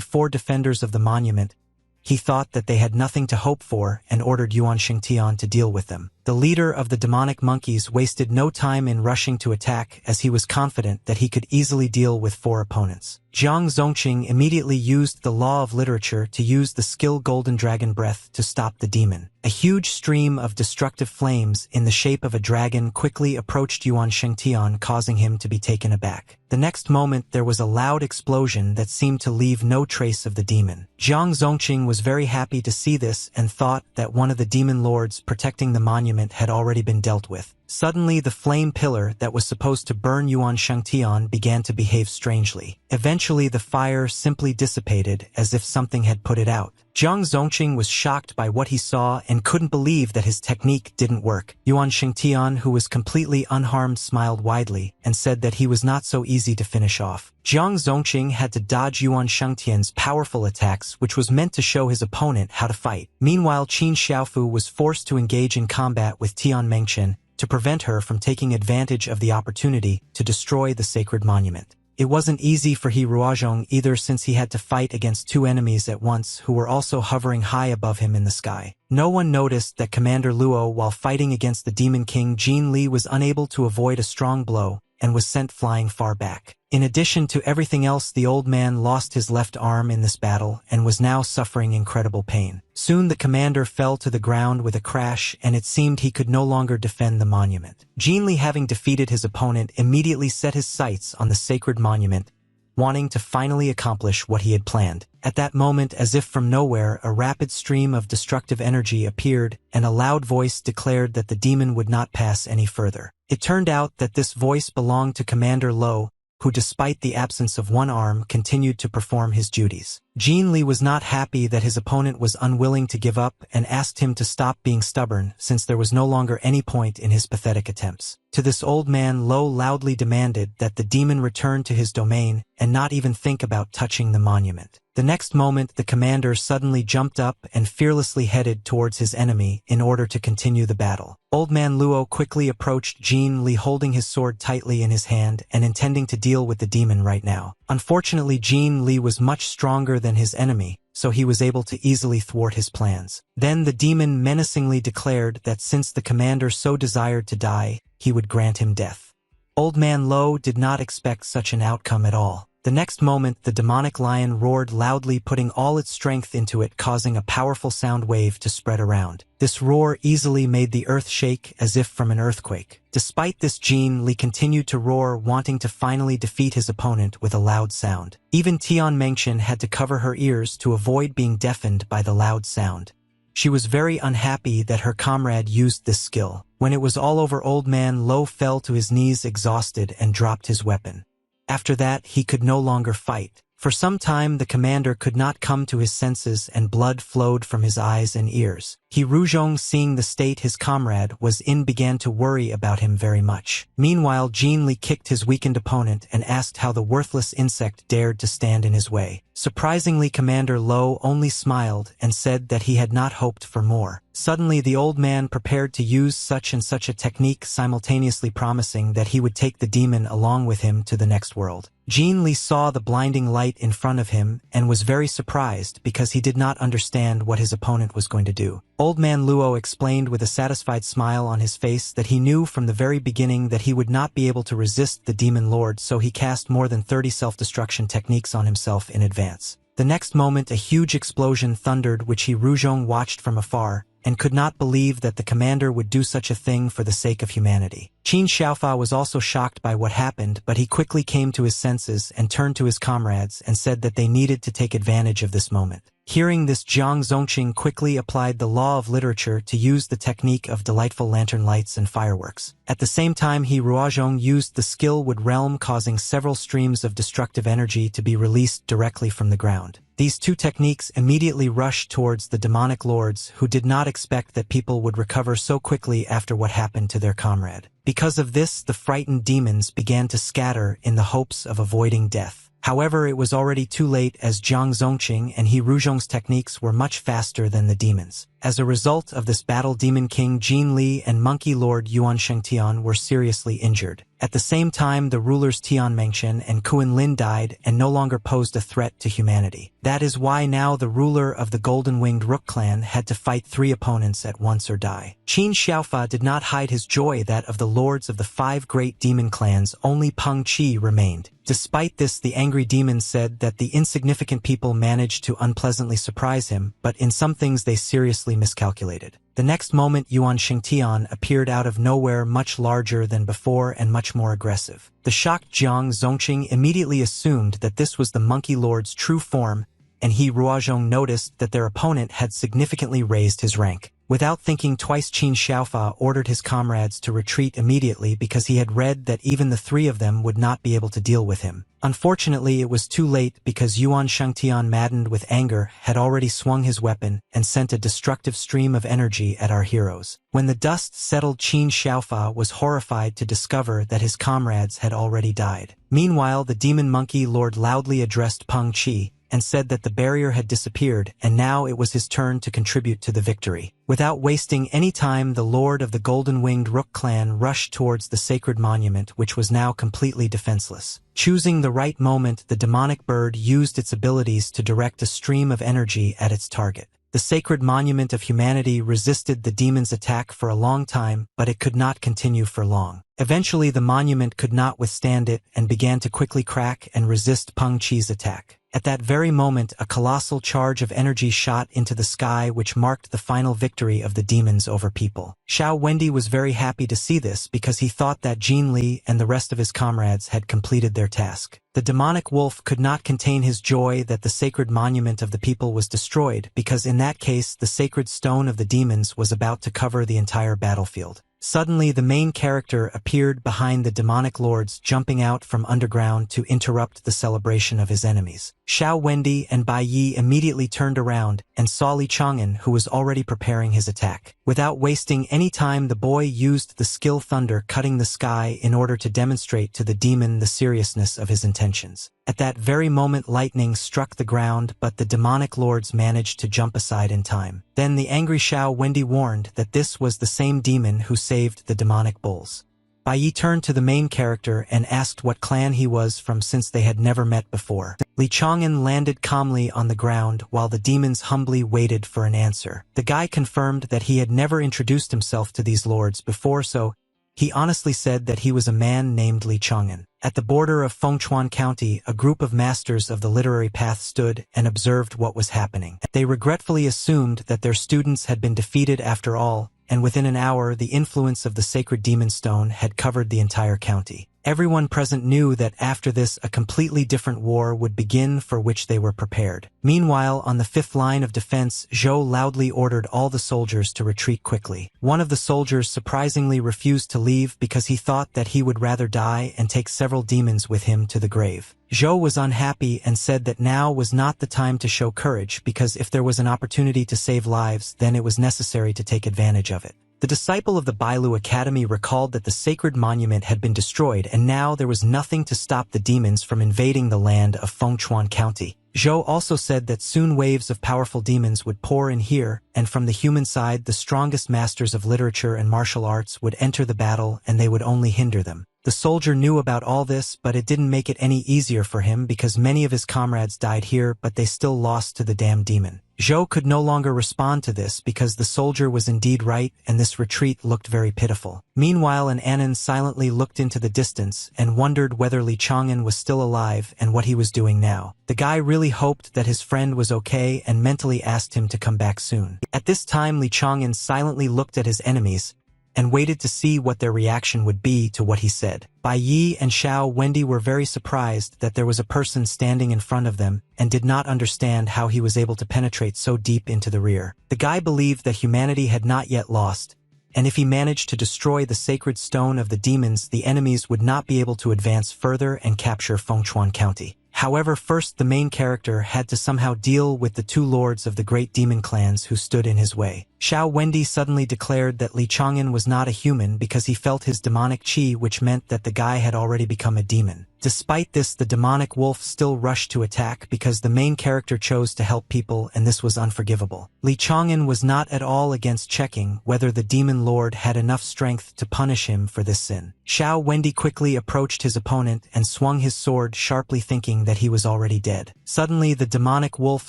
4 defenders of the monument. He thought that they had nothing to hope for and ordered Yuan Shengtian to deal with them. The leader of the demonic monkeys wasted no time in rushing to attack, as he was confident that he could easily deal with 4 opponents. Jiang Zongqing immediately used the law of literature to use the skill Golden Dragon Breath to stop the demon. A huge stream of destructive flames in the shape of a dragon quickly approached Yuan Shengtian, causing him to be taken aback. The next moment, there was a loud explosion that seemed to leave no trace of the demon. Jiang Zongqing was very happy to see this and thought that one of the demon lords protecting the monument had already been dealt with. Suddenly, the flame pillar that was supposed to burn Yuan Shengtian began to behave strangely. Eventually, the fire simply dissipated as if something had put it out. Jiang Zongqing was shocked by what he saw and couldn't believe that his technique didn't work. Yuan Shengtian, who was completely unharmed, smiled widely and said that he was not so easy to finish off. Jiang Zongqing had to dodge Yuan Shengtian's powerful attacks, which was meant to show his opponent how to fight. Meanwhile, Qin Xiaofu was forced to engage in combat with Tian Mengchen to prevent her from taking advantage of the opportunity to destroy the sacred monument. It wasn't easy for He Ruozhong either, since he had to fight against 2 enemies at once who were also hovering high above him in the sky. No one noticed that Commander Luo, while fighting against the Demon King Jin Li, was unable to avoid a strong blow and was sent flying far back. In addition to everything else, the old man lost his left arm in this battle and was now suffering incredible pain. Soon the commander fell to the ground with a crash, and it seemed he could no longer defend the monument. Jin Li, having defeated his opponent, immediately set his sights on the sacred monument, wanting to finally accomplish what he had planned. At that moment, as if from nowhere, a rapid stream of destructive energy appeared, and a loud voice declared that the demon would not pass any further. It turned out that this voice belonged to Commander Lo, who, despite the absence of one arm, continued to perform his duties. Jean Li was not happy that his opponent was unwilling to give up and asked him to stop being stubborn since there was no longer any point in his pathetic attempts. To this old man, Lo loudly demanded that the demon return to his domain and not even think about touching the monument. The next moment, the commander suddenly jumped up and fearlessly headed towards his enemy in order to continue the battle. Old man Luo quickly approached Jean Li holding his sword tightly in his hand and intending to deal with the demon right now. Unfortunately, Jean Li was much stronger than his enemy, so he was able to easily thwart his plans. Then the demon menacingly declared that since the commander so desired to die, he would grant him death. Old man Lo did not expect such an outcome at all. The next moment, the demonic lion roared loudly, putting all its strength into it, causing a powerful sound wave to spread around. This roar easily made the earth shake as if from an earthquake. Despite this, Jean Li continued to roar, wanting to finally defeat his opponent with a loud sound. Even Tian Mengchen had to cover her ears to avoid being deafened by the loud sound. She was very unhappy that her comrade used this skill. When it was all over, old man Lo fell to his knees exhausted and dropped his weapon. After that, he could no longer fight. For some time, the commander could not come to his senses and blood flowed from his eyes and ears. He Ruzhong, seeing the state his comrade was in, began to worry about him very much. Meanwhile, Jean Li kicked his weakened opponent and asked how the worthless insect dared to stand in his way. Surprisingly, Commander Lo only smiled and said that he had not hoped for more. Suddenly, the old man prepared to use such and such a technique, simultaneously promising that he would take the demon along with him to the next world. Jean Li saw the blinding light in front of him and was very surprised because he did not understand what his opponent was going to do. Old man Luo explained with a satisfied smile on his face that he knew from the very beginning that he would not be able to resist the demon lord, so he cast more than 30 self-destruction techniques on himself in advance. The next moment, a huge explosion thundered, which he Ruzhong watched from afar and could not believe that the commander would do such a thing for the sake of humanity. Qin Xiaofa was also shocked by what happened, but he quickly came to his senses and turned to his comrades and said that they needed to take advantage of this moment. Hearing this, Jiang Zongqing quickly applied the law of literature to use the technique of delightful lantern lights and fireworks. At the same time, he Ruozhong used the skill Wood Realm, causing several streams of destructive energy to be released directly from the ground. These two techniques immediately rushed towards the demonic lords, who did not expect that people would recover so quickly after what happened to their comrade. Because of this, the frightened demons began to scatter in the hopes of avoiding death. However, it was already too late, as Jiang Zongqing and He Ruzhong's techniques were much faster than the demons. As a result of this battle, Demon King Jean Li and Monkey Lord Yuan Shengtian were seriously injured. At the same time, the rulers Tian Mengchen and Kuan Lin died and no longer posed a threat to humanity. That is why now the ruler of the Golden-Winged Rook clan had to fight 3 opponents at once or die. Qin Xiaofa did not hide his joy that of the lords of the 5 great demon clans, only Peng Qi remained. Despite this, the angry demon said that the insignificant people managed to unpleasantly surprise him, but in some things they seriously miscalculated. The next moment, Yuan Shengtian appeared out of nowhere, much larger than before and much more aggressive. The shocked Jiang Zongqing immediately assumed that this was the Monkey Lord's true form, and He Ruozhong noticed that their opponent had significantly raised his rank. Without thinking twice, Qin Xiaofa ordered his comrades to retreat immediately because he had read that even the 3 of them would not be able to deal with him. Unfortunately, it was too late because Yuan Shengtian, maddened with anger, had already swung his weapon and sent a destructive stream of energy at our heroes. When the dust settled, Qin Xiaofa was horrified to discover that his comrades had already died. Meanwhile, the demon monkey lord loudly addressed Peng Qi and said that the barrier had disappeared and now it was his turn to contribute to the victory. Without wasting any time, the lord of the Golden-Winged Rook clan rushed towards the sacred monument, which was now completely defenseless. Choosing the right moment, the demonic bird used its abilities to direct a stream of energy at its target. The sacred monument of humanity resisted the demon's attack for a long time, but it could not continue for long. Eventually, the monument could not withstand it and began to quickly crack and resist Peng Qi's attack. At that very moment, a colossal charge of energy shot into the sky, which marked the final victory of the demons over people. Xiao Wendi was very happy to see this because he thought that Jean Li and the rest of his comrades had completed their task. The demonic wolf could not contain his joy that the sacred monument of the people was destroyed, because in that case the sacred stone of the demons was about to cover the entire battlefield. Suddenly, the main character appeared behind the demonic lords, jumping out from underground to interrupt the celebration of his enemies. Xiao Wendy and Bai Yi immediately turned around and saw Li Chang'an, who was already preparing his attack. Without wasting any time, the boy used the skill thunder cutting the sky in order to demonstrate to the demon the seriousness of his intentions. At that very moment, lightning struck the ground, but the demonic lords managed to jump aside in time. Then the angry Xiao Wendy warned that this was the same demon who saved the demonic bulls. Bai Yi turned to the main character and asked what clan he was from, since they had never met before. Li Chang'an landed calmly on the ground while the demons humbly waited for an answer. The guy confirmed that he had never introduced himself to these lords before, so he honestly said that he was a man named Li Chang'an. At the border of Fengchuan County, a group of masters of the literary path stood and observed what was happening. They regretfully assumed that their students had been defeated after all, and within an hour the influence of the sacred demon stone had covered the entire county. Everyone present knew that after this a completely different war would begin, for which they were prepared. Meanwhile, on the fifth line of defense, Zhou loudly ordered all the soldiers to retreat quickly. One of the soldiers surprisingly refused to leave because he thought that he would rather die and take several demons with him to the grave. Zhou was unhappy and said that now was not the time to show courage, because if there was an opportunity to save lives, then it was necessary to take advantage of it. The disciple of the Bailu Academy recalled that the sacred monument had been destroyed, and now there was nothing to stop the demons from invading the land of Fengchuan County. Zhou also said that soon waves of powerful demons would pour in here, and from the human side the strongest masters of literature and martial arts would enter the battle, and they would only hinder them. The soldier knew about all this, but it didn't make it any easier for him because many of his comrades died here, but they still lost to the damned demon. Zhou could no longer respond to this because the soldier was indeed right, and this retreat looked very pitiful. Meanwhile, an Anon silently looked into the distance and wondered whether Li Chang'an was still alive and what he was doing now. The guy really hoped that his friend was okay and mentally asked him to come back soon. At this time, Li Chang'an silently looked at his enemies and waited to see what their reaction would be to what he said. Bai Yi and Xiao Wendy were very surprised that there was a person standing in front of them and did not understand how he was able to penetrate so deep into the rear. The guy believed that humanity had not yet lost, and if he managed to destroy the sacred stone of the demons, the enemies would not be able to advance further and capture Fengchuan County. However, first the main character had to somehow deal with the two lords of the great demon clans who stood in his way. Xiao Wendy suddenly declared that Li Chang'an was not a human because he felt his demonic qi, which meant that the guy had already become a demon. Despite this, the demonic wolf still rushed to attack because the main character chose to help people, and this was unforgivable. Li Chang'an was not at all against checking whether the demon lord had enough strength to punish him for this sin. Xiao Wendy quickly approached his opponent and swung his sword sharply, thinking that he was already dead. Suddenly, the demonic wolf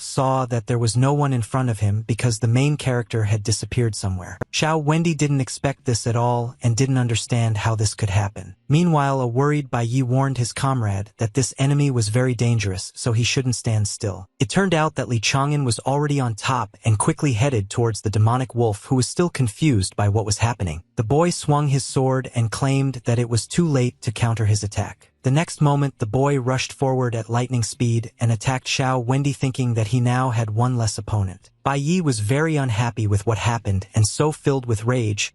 saw that there was no one in front of him because the main character had disappeared somewhere. Xiao Wendy didn't expect this at all and didn't understand how this could happen. Meanwhile, a worried Bai Yi warned his comrade that this enemy was very dangerous, so he shouldn't stand still. It turned out that Li Chang'an was already on top and quickly headed towards the demonic wolf, who was still confused by what was happening. The boy swung his sword and claimed that it was too late to counter his attack. The next moment, the boy rushed forward at lightning speed and attacked Xiao Wendy, thinking that he now had one less opponent. Bai Yi was very unhappy with what happened, and so filled with rage,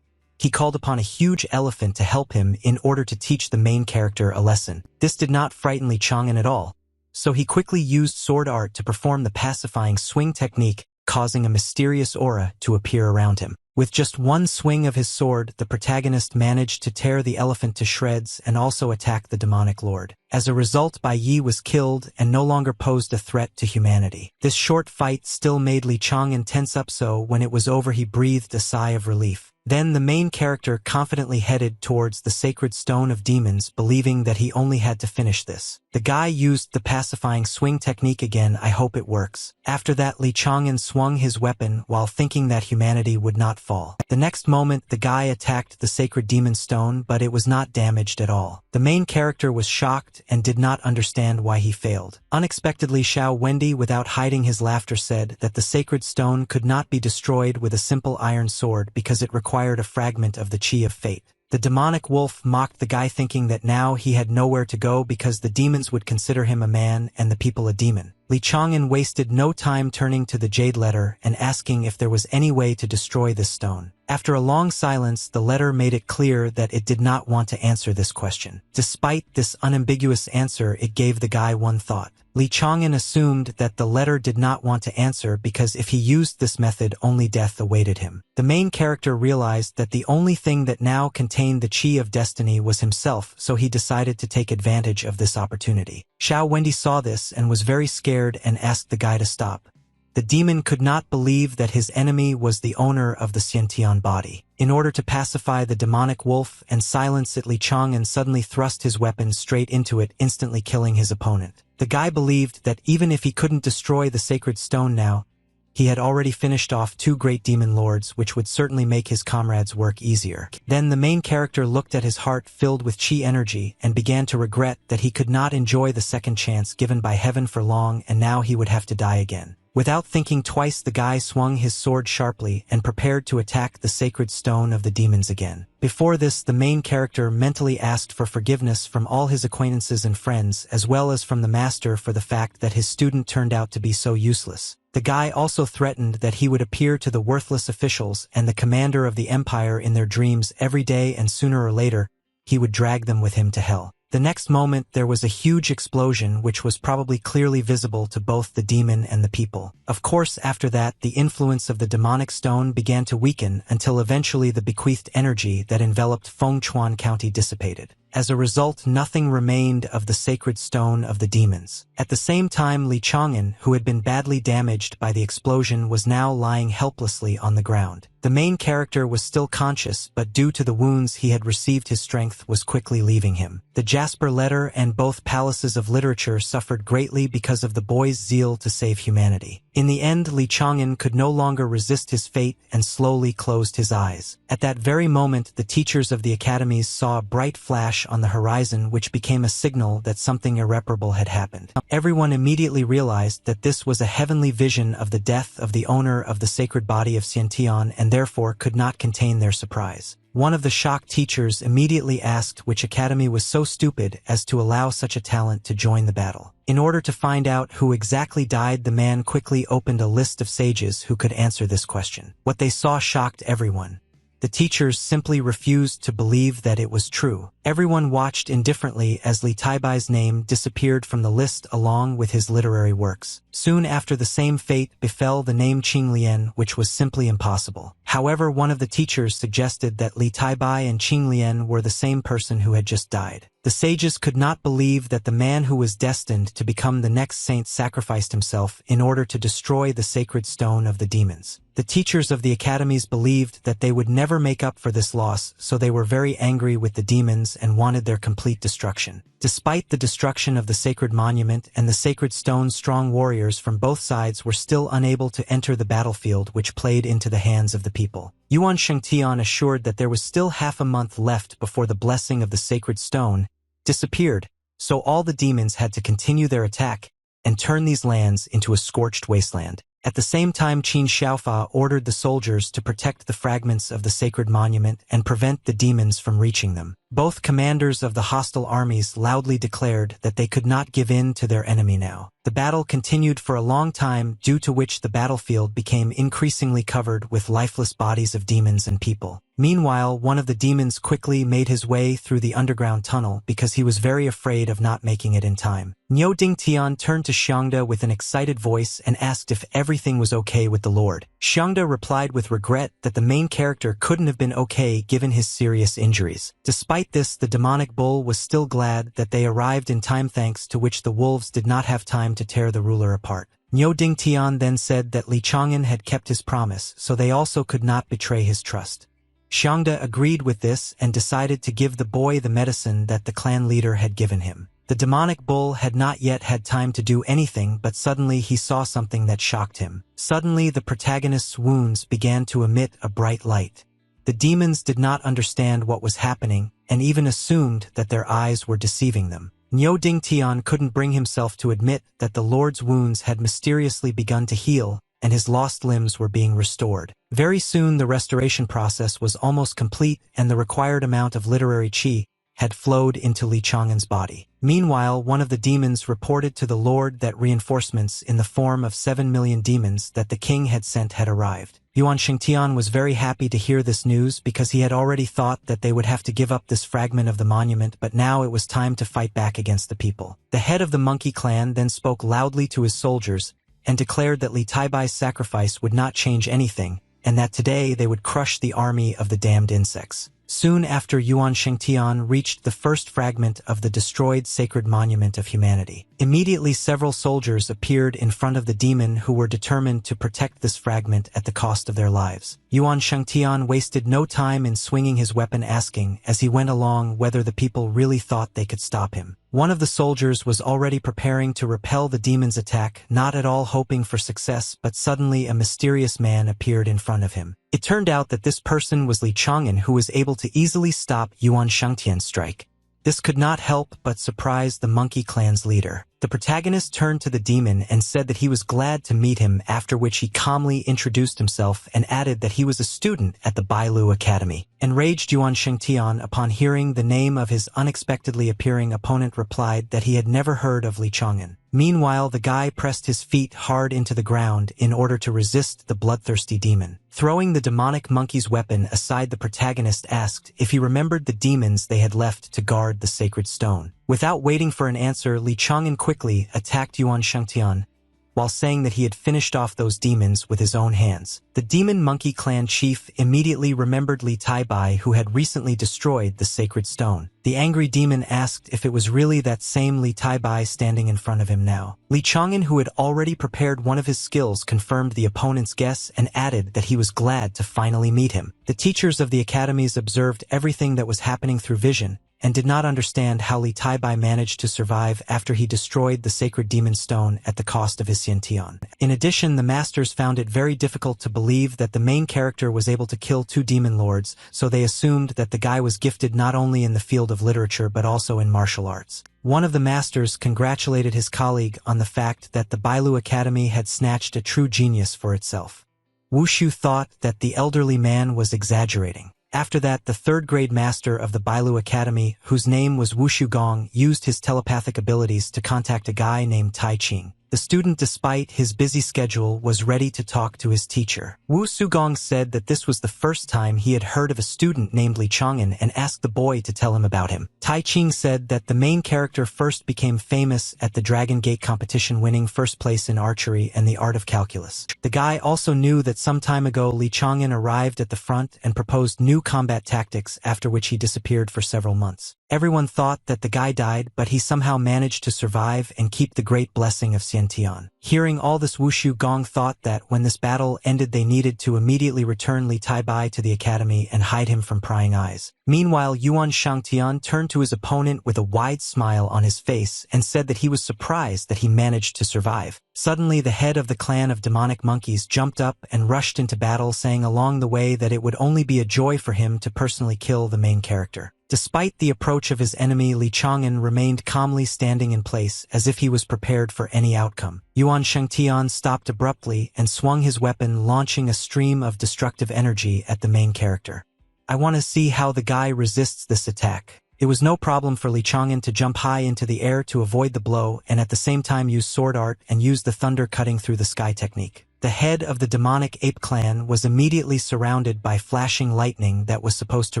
he called upon a huge elephant to help him in order to teach the main character a lesson. This did not frighten Li Chang'an at all, so he quickly used sword art to perform the pacifying swing technique, causing a mysterious aura to appear around him. With just one swing of his sword, the protagonist managed to tear the elephant to shreds and also attack the demonic lord. As a result, Bai Yi was killed and no longer posed a threat to humanity. This short fight still made Li Chang'an tense up, so when it was over he breathed a sigh of relief. Then the main character confidently headed towards the sacred stone of demons, believing that he only had to finish this. The guy used the pacifying swing technique again. I hope it works. After that, Li Chang'an swung his weapon while thinking that humanity would not fall. The next moment, the guy attacked the sacred demon stone, but it was not damaged at all. The main character was shocked and did not understand why he failed. Unexpectedly, Xiao Wendy, without hiding his laughter, said that the sacred stone could not be destroyed with a simple iron sword because it required a fragment of the qi of fate. The demonic wolf mocked the guy, thinking that now he had nowhere to go because the demons would consider him a man and the people a demon. Li Chang'an wasted no time turning to the jade letter and asking if there was any way to destroy this stone. After a long silence, the letter made it clear that it did not want to answer this question. Despite this unambiguous answer, it gave the guy one thought. Li Chang'an assumed that the letter did not want to answer because if he used this method only death awaited him. The main character realized that the only thing that now contained the chi of destiny was himself, so he decided to take advantage of this opportunity. Xiao Wendy saw this and was very scared and asked the guy to stop. The demon could not believe that his enemy was the owner of the Xiantian body. In order to pacify the demonic wolf and silence it, Li Chang'an suddenly thrust his weapon straight into it, instantly killing his opponent. The guy believed that even if he couldn't destroy the sacred stone now, he had already finished off 2 great demon lords, which would certainly make his comrades' work easier. Then the main character looked at his heart filled with chi energy and began to regret that he could not enjoy the second chance given by heaven for long, and now he would have to die again. Without thinking twice, the guy swung his sword sharply and prepared to attack the sacred stone of the demons again. Before this, the main character mentally asked for forgiveness from all his acquaintances and friends, as well as from the master for the fact that his student turned out to be so useless. The guy also threatened that he would appear to the worthless officials and the commander of the empire in their dreams every day, and sooner or later, he would drag them with him to hell. The next moment there was a huge explosion which was probably clearly visible to both the demon and the people. Of course, after that, the influence of the demonic stone began to weaken until eventually the bequeathed energy that enveloped Fengchuan County dissipated. As a result, nothing remained of the sacred stone of the demons. At the same time, Li Chang'an, who had been badly damaged by the explosion, was now lying helplessly on the ground. The main character was still conscious, but due to the wounds he had received, his strength was quickly leaving him. The Jasper letter and both palaces of literature suffered greatly because of the boy's zeal to save humanity. In the end, Li Chang'an could no longer resist his fate and slowly closed his eyes. At that very moment, the teachers of the academies saw a bright flash on the horizon which became a signal that something irreparable had happened. Everyone immediately realized that this was a heavenly vision of the death of the owner of the sacred body of Xiantian, and therefore could not contain their surprise. One of the shocked teachers immediately asked which academy was so stupid as to allow such a talent to join the battle. In order to find out who exactly died, the man quickly opened a list of sages who could answer this question. What they saw shocked everyone. The teachers simply refused to believe that it was true. Everyone watched indifferently as Li Taibai's name disappeared from the list along with his literary works. Soon after, the same fate befell the name Qing Lian, which was simply impossible. However, one of the teachers suggested that Li Taibai and Qing Lian were the same person who had just died. The sages could not believe that the man who was destined to become the next saint sacrificed himself in order to destroy the sacred stone of the demons. The teachers of the academies believed that they would never make up for this loss, so they were very angry with the demons and wanted their complete destruction. Despite the destruction of the sacred monument and the sacred stone, strong warriors from both sides were still unable to enter the battlefield, which played into the hands of the people. Yuan Shengtian, assured that there was still half a month left before the blessing of the sacred stone, disappeared, so all the demons had to continue their attack and turn these lands into a scorched wasteland. At the same time, Qin Xiaofa ordered the soldiers to protect the fragments of the sacred monument and prevent the demons from reaching them. Both commanders of the hostile armies loudly declared that they could not give in to their enemy now. The battle continued for a long time, due to which the battlefield became increasingly covered with lifeless bodies of demons and people. Meanwhile, one of the demons quickly made his way through the underground tunnel because he was very afraid of not making it in time. Niu Dingtian turned to Xiangda with an excited voice and asked if everything was okay with the Lord. Xiangda replied with regret that the main character couldn't have been okay given his serious injuries. Despite this, the demonic bull was still glad that they arrived in time, thanks to which the wolves did not have time to tear the ruler apart. Niu Dingtian then said that Li Chang'an had kept his promise, so they also could not betray his trust. Xiangda agreed with this and decided to give the boy the medicine that the clan leader had given him. The demonic bull had not yet had time to do anything, but suddenly he saw something that shocked him. Suddenly, the protagonist's wounds began to emit a bright light. The demons did not understand what was happening and even assumed that their eyes were deceiving them. Niu Dingtian couldn't bring himself to admit that the Lord's wounds had mysteriously begun to heal and his lost limbs were being restored. Very soon, the restoration process was almost complete and the required amount of literary qi had flowed into Li Chang'an's body. Meanwhile, one of the demons reported to the Lord that reinforcements in the form of 7 million demons that the king had sent had arrived. Yuan Shengtian was very happy to hear this news because he had already thought that they would have to give up this fragment of the monument, but now it was time to fight back against the people. The head of the monkey clan then spoke loudly to his soldiers and declared that Li Taibai's sacrifice would not change anything, and that today they would crush the army of the damned insects. Soon after, Yuan Shengtian reached the first fragment of the destroyed sacred monument of humanity. Immediately, several soldiers appeared in front of the demon who were determined to protect this fragment at the cost of their lives. Yuan Shengtian wasted no time in swinging his weapon, asking as he went along whether the people really thought they could stop him. One of the soldiers was already preparing to repel the demon's attack, not at all hoping for success, but suddenly a mysterious man appeared in front of him. It turned out that this person was Li Chang'an, who was able to easily stop Yuan Shengtian's strike. This could not help but surprise the monkey clan's leader. The protagonist turned to the demon and said that he was glad to meet him, after which he calmly introduced himself and added that he was a student at the Bailu Academy. Enraged, Yuan Shengtian, upon hearing the name of his unexpectedly appearing opponent, replied that he had never heard of Li Chang'an. Meanwhile, the guy pressed his feet hard into the ground in order to resist the bloodthirsty demon. Throwing the demonic monkey's weapon aside, the protagonist asked if he remembered the demons they had left to guard the sacred stone. Without waiting for an answer, Li Chang'an quickly attacked Yuan Shengtian, while saying that he had finished off those demons with his own hands. The demon monkey clan chief immediately remembered Li Taibai, who had recently destroyed the sacred stone. The angry demon asked if it was really that same Li Taibai standing in front of him now. Li Chang'an, who had already prepared one of his skills, confirmed the opponent's guess and added that he was glad to finally meet him. The teachers of the academies observed everything that was happening through vision, and did not understand how Li Taibai managed to survive after he destroyed the sacred demon stone at the cost of his Xiantian. In addition, the masters found it very difficult to believe that the main character was able to kill 2 demon lords, so they assumed that the guy was gifted not only in the field of literature but also in martial arts. One of the masters congratulated his colleague on the fact that the Bailu Academy had snatched a true genius for itself. Wu Shu thought that the elderly man was exaggerating. After that, the 3rd-grade master of the Bailu Academy, whose name was Wu Shugong, used his telepathic abilities to contact a guy named Tai Ching. The student, despite his busy schedule, was ready to talk to his teacher. Wu Shugong said that this was the first time he had heard of a student named Li Chang'an and asked the boy to tell him about him. Tai Ching said that the main character first became famous at the Dragon Gate competition, winning first place in archery and the art of calculus. The guy also knew that some time ago Li Chang'an arrived at the front and proposed new combat tactics, after which he disappeared for several months. Everyone thought that the guy died, but he somehow managed to survive and keep the great blessing of Xiantian. Hearing all this, Wu Shugong thought that when this battle ended they needed to immediately return Li Taibai to the academy and hide him from prying eyes. Meanwhile, Yuan Shengtian turned to his opponent with a wide smile on his face and said that he was surprised that he managed to survive. Suddenly, the head of the clan of demonic monkeys jumped up and rushed into battle, saying along the way that it would only be a joy for him to personally kill the main character. Despite the approach of his enemy, Li Chang'an remained calmly standing in place as if he was prepared for any outcome. Yuan Shengtian stopped abruptly and swung his weapon, launching a stream of destructive energy at the main character. I want to see how the guy resists this attack. It was no problem for Li Chang'an to jump high into the air to avoid the blow and at the same time use sword art and use the thunder cutting through the sky technique. The head of the demonic ape clan was immediately surrounded by flashing lightning that was supposed to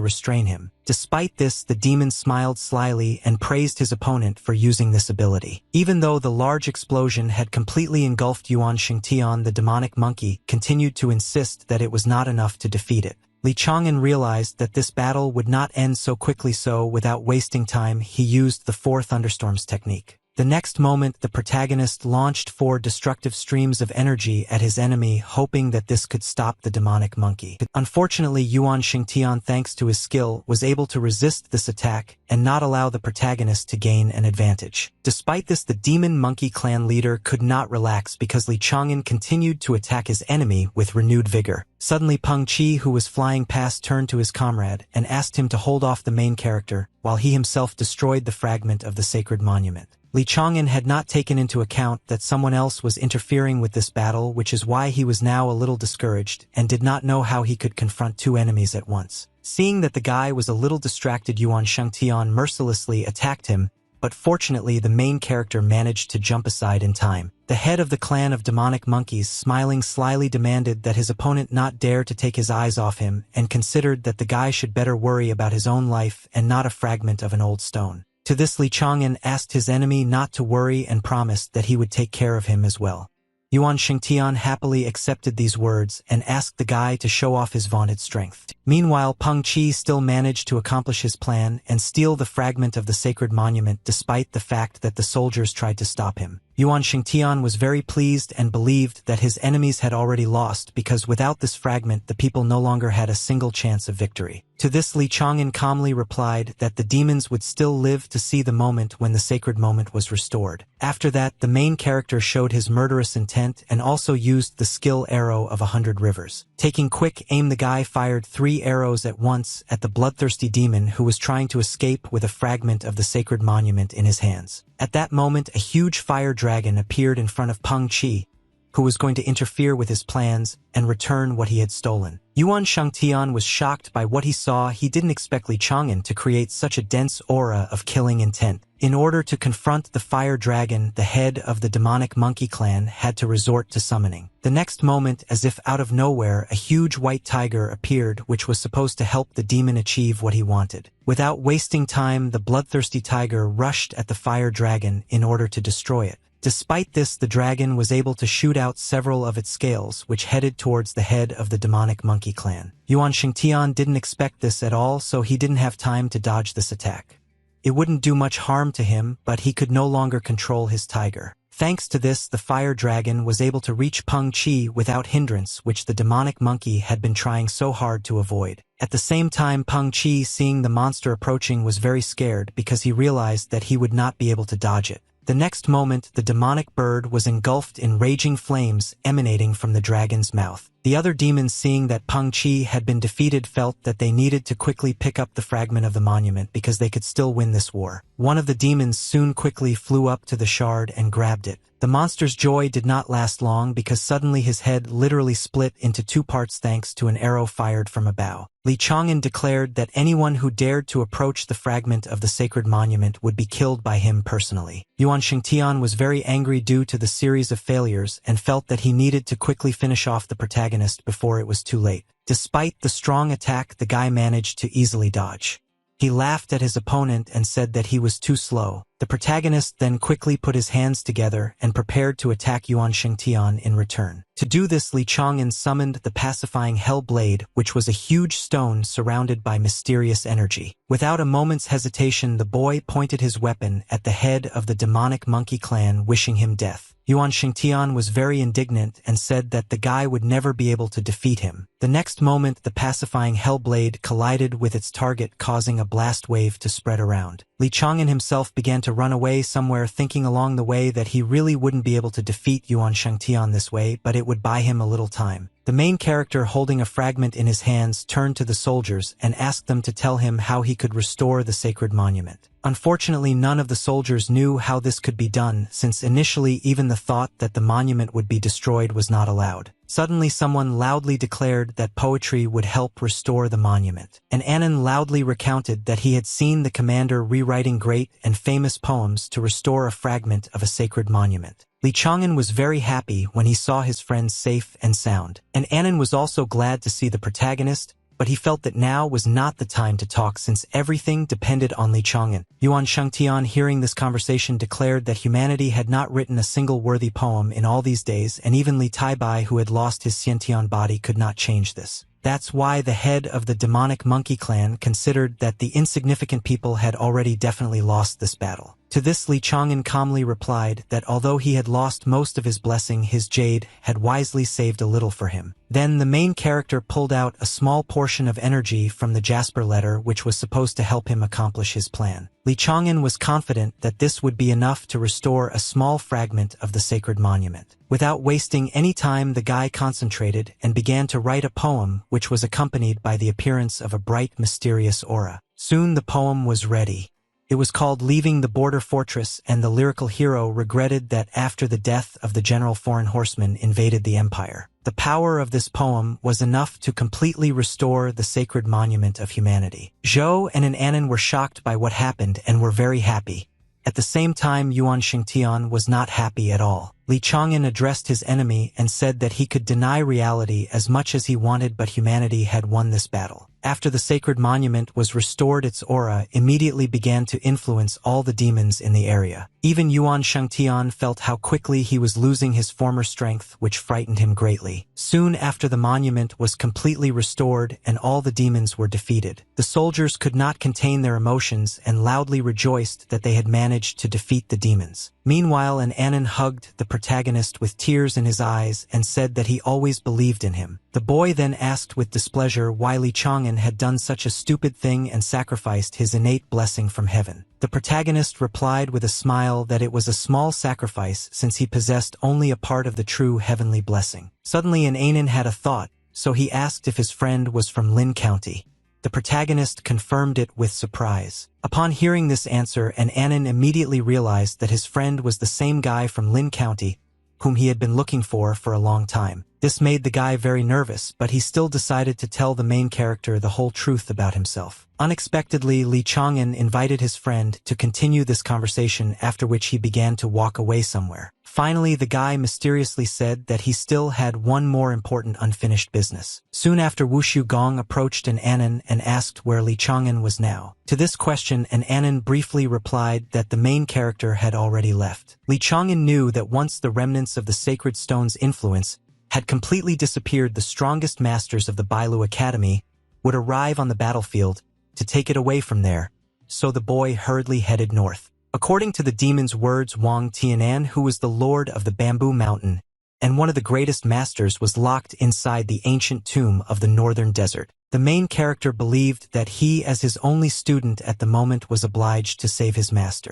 restrain him. Despite this, the demon smiled slyly and praised his opponent for using this ability. Even though the large explosion had completely engulfed Yuan Shengtian, the demonic monkey continued to insist that it was not enough to defeat it. Li Chang'an realized that this battle would not end so quickly, so without wasting time, he used the 4 thunderstorms technique. The next moment, the protagonist launched 4 destructive streams of energy at his enemy, hoping that this could stop the demonic monkey. Unfortunately, Yuan Shengtian, thanks to his skill, was able to resist this attack and not allow the protagonist to gain an advantage. Despite this, the demon monkey clan leader could not relax because Li Chang'an continued to attack his enemy with renewed vigor. Suddenly, Peng Qi, who was flying past, turned to his comrade and asked him to hold off the main character, while he himself destroyed the fragment of the sacred monument. Li Chang'an had not taken into account that someone else was interfering with this battle, which is why he was now a little discouraged and did not know how he could confront 2 enemies at once. Seeing that the guy was a little distracted, Yuan Shengtian mercilessly attacked him, but fortunately the main character managed to jump aside in time. The head of the clan of demonic monkeys, smiling slyly, demanded that his opponent not dare to take his eyes off him and considered that the guy should better worry about his own life and not a fragment of an old stone. To this, Li Chang'an asked his enemy not to worry and promised that he would take care of him as well. Yuan Shengtian happily accepted these words and asked the guy to show off his vaunted strength. Meanwhile, Peng Qi still managed to accomplish his plan and steal the fragment of the sacred monument despite the fact that the soldiers tried to stop him. Yuan Shengtian was very pleased and believed that his enemies had already lost because without this fragment the people no longer had a single chance of victory. To this, Li Chang'an calmly replied that the demons would still live to see the moment when the sacred moment was restored. After that, the main character showed his murderous intent and also used the skill arrow of 100 rivers. Taking quick aim, the guy fired 3 arrows at once at the bloodthirsty demon who was trying to escape with a fragment of the sacred monument in his hands. At that moment, a huge fire dragon appeared in front of Peng Qi, who was going to interfere with his plans and return what he had stolen. Yuan Shangtian was shocked by what he saw. He didn't expect Li Chang'an to create such a dense aura of killing intent. In order to confront the fire dragon, the head of the demonic monkey clan had to resort to summoning. The next moment, as if out of nowhere, a huge white tiger appeared which was supposed to help the demon achieve what he wanted. Without wasting time, the bloodthirsty tiger rushed at the fire dragon in order to destroy it. Despite this, the dragon was able to shoot out several of its scales, which headed towards the head of the demonic monkey clan. Yuan Shengtian didn't expect this at all, so he didn't have time to dodge this attack. It wouldn't do much harm to him, but he could no longer control his tiger. Thanks to this, the fire dragon was able to reach Peng Qi without hindrance, which the demonic monkey had been trying so hard to avoid. At the same time, Peng Qi, seeing the monster approaching, was very scared because he realized that he would not be able to dodge it. The next moment, the demonic bird was engulfed in raging flames emanating from the dragon's mouth. The other demons, seeing that Peng Qi had been defeated, felt that they needed to quickly pick up the fragment of the monument because they could still win this war. One of the demons soon quickly flew up to the shard and grabbed it. The monster's joy did not last long because suddenly his head literally split into 2 parts thanks to an arrow fired from a bow. Li Chang'an declared that anyone who dared to approach the fragment of the sacred monument would be killed by him personally. Yuan Shengtian was very angry due to the series of failures and felt that he needed to quickly finish off the protagonist before it was too late. Despite the strong attack, the guy managed to easily dodge. He laughed at his opponent and said that he was too slow. The protagonist then quickly put his hands together and prepared to attack Yuan Shengtian in return. To do this, Li Chang'an summoned the pacifying Hell Blade, which was a huge stone surrounded by mysterious energy. Without a moment's hesitation, the boy pointed his weapon at the head of the demonic monkey clan, wishing him death. Yuan Shengtian was very indignant and said that the guy would never be able to defeat him. The next moment, the pacifying Hellblade collided with its target, causing a blast wave to spread around. Li Chang'an himself began to run away somewhere, thinking along the way that he really wouldn't be able to defeat Yuan Shengtian this way, but it would buy him a little time. The main character, holding a fragment in his hands, turned to the soldiers and asked them to tell him how he could restore the sacred monument. Unfortunately, none of the soldiers knew how this could be done, since initially even the thought that the monument would be destroyed was not allowed. Suddenly, someone loudly declared that poetry would help restore the monument. And Annan loudly recounted that he had seen the commander rewriting great and famous poems to restore a fragment of a sacred monument. Li Chang'an was very happy when he saw his friends safe and sound. And Annan was also glad to see the protagonist, but he felt that now was not the time to talk since everything depended on Li Chang'an. Yuan Shengtian, hearing this conversation, declared that humanity had not written a single worthy poem in all these days, and even Li Taibai, who had lost his Xiantian body, could not change this. That's why the head of the demonic monkey clan considered that the insignificant people had already definitely lost this battle. To this, Li Chang'an calmly replied that although he had lost most of his blessing, his jade had wisely saved a little for him. Then the main character pulled out a small portion of energy from the Jasper letter, which was supposed to help him accomplish his plan. Li Chang'an was confident that this would be enough to restore a small fragment of the sacred monument. Without wasting any time, the guy concentrated and began to write a poem, which was accompanied by the appearance of a bright, mysterious aura. Soon the poem was ready. It was called Leaving the Border Fortress, and the lyrical hero regretted that after the death of the general foreign horsemen invaded the empire. The power of this poem was enough to completely restore the sacred monument of humanity. Zhou and Annan were shocked by what happened and were very happy. At the same time, Yuan Xingtian was not happy at all. Li Chang'an addressed his enemy and said that he could deny reality as much as he wanted, but humanity had won this battle. After the sacred monument was restored, its aura immediately began to influence all the demons in the area. Even Yuan Shangtian felt how quickly he was losing his former strength, which frightened him greatly. Soon after, the monument was completely restored and all the demons were defeated. The soldiers could not contain their emotions and loudly rejoiced that they had managed to defeat the demons. Meanwhile, an Anon hugged the protagonist with tears in his eyes and said that he always believed in him. The boy then asked with displeasure why Li Chang'an had done such a stupid thing and sacrificed his innate blessing from heaven. The protagonist replied with a smile that it was a small sacrifice since he possessed only a part of the true heavenly blessing. Suddenly, an Anon had a thought, so he asked if his friend was from Lin County. The protagonist confirmed it with surprise. Upon hearing this answer, an Anon immediately realized that his friend was the same guy from Lin County, whom he had been looking for a long time. This made the guy very nervous, but he still decided to tell the main character the whole truth about himself. Unexpectedly, Li Chang'an invited his friend to continue this conversation, after which he began to walk away somewhere. Finally, the guy mysteriously said that he still had one more important unfinished business. Soon after, Wu Shugong approached an Anon and asked where Li Chang'an was now. To this question, an Anon briefly replied that the main character had already left. Li Chang'an knew that once the remnants of the Sacred Stone's influence had completely disappeared, the strongest masters of the Bailu Academy would arrive on the battlefield to take it away from there, so the boy hurriedly headed north. According to the demon's words, Wang Tianan, who was the lord of the Bamboo Mountain and one of the greatest masters, was locked inside the ancient tomb of the northern desert. The main character believed that he, as his only student at the moment, was obliged to save his master.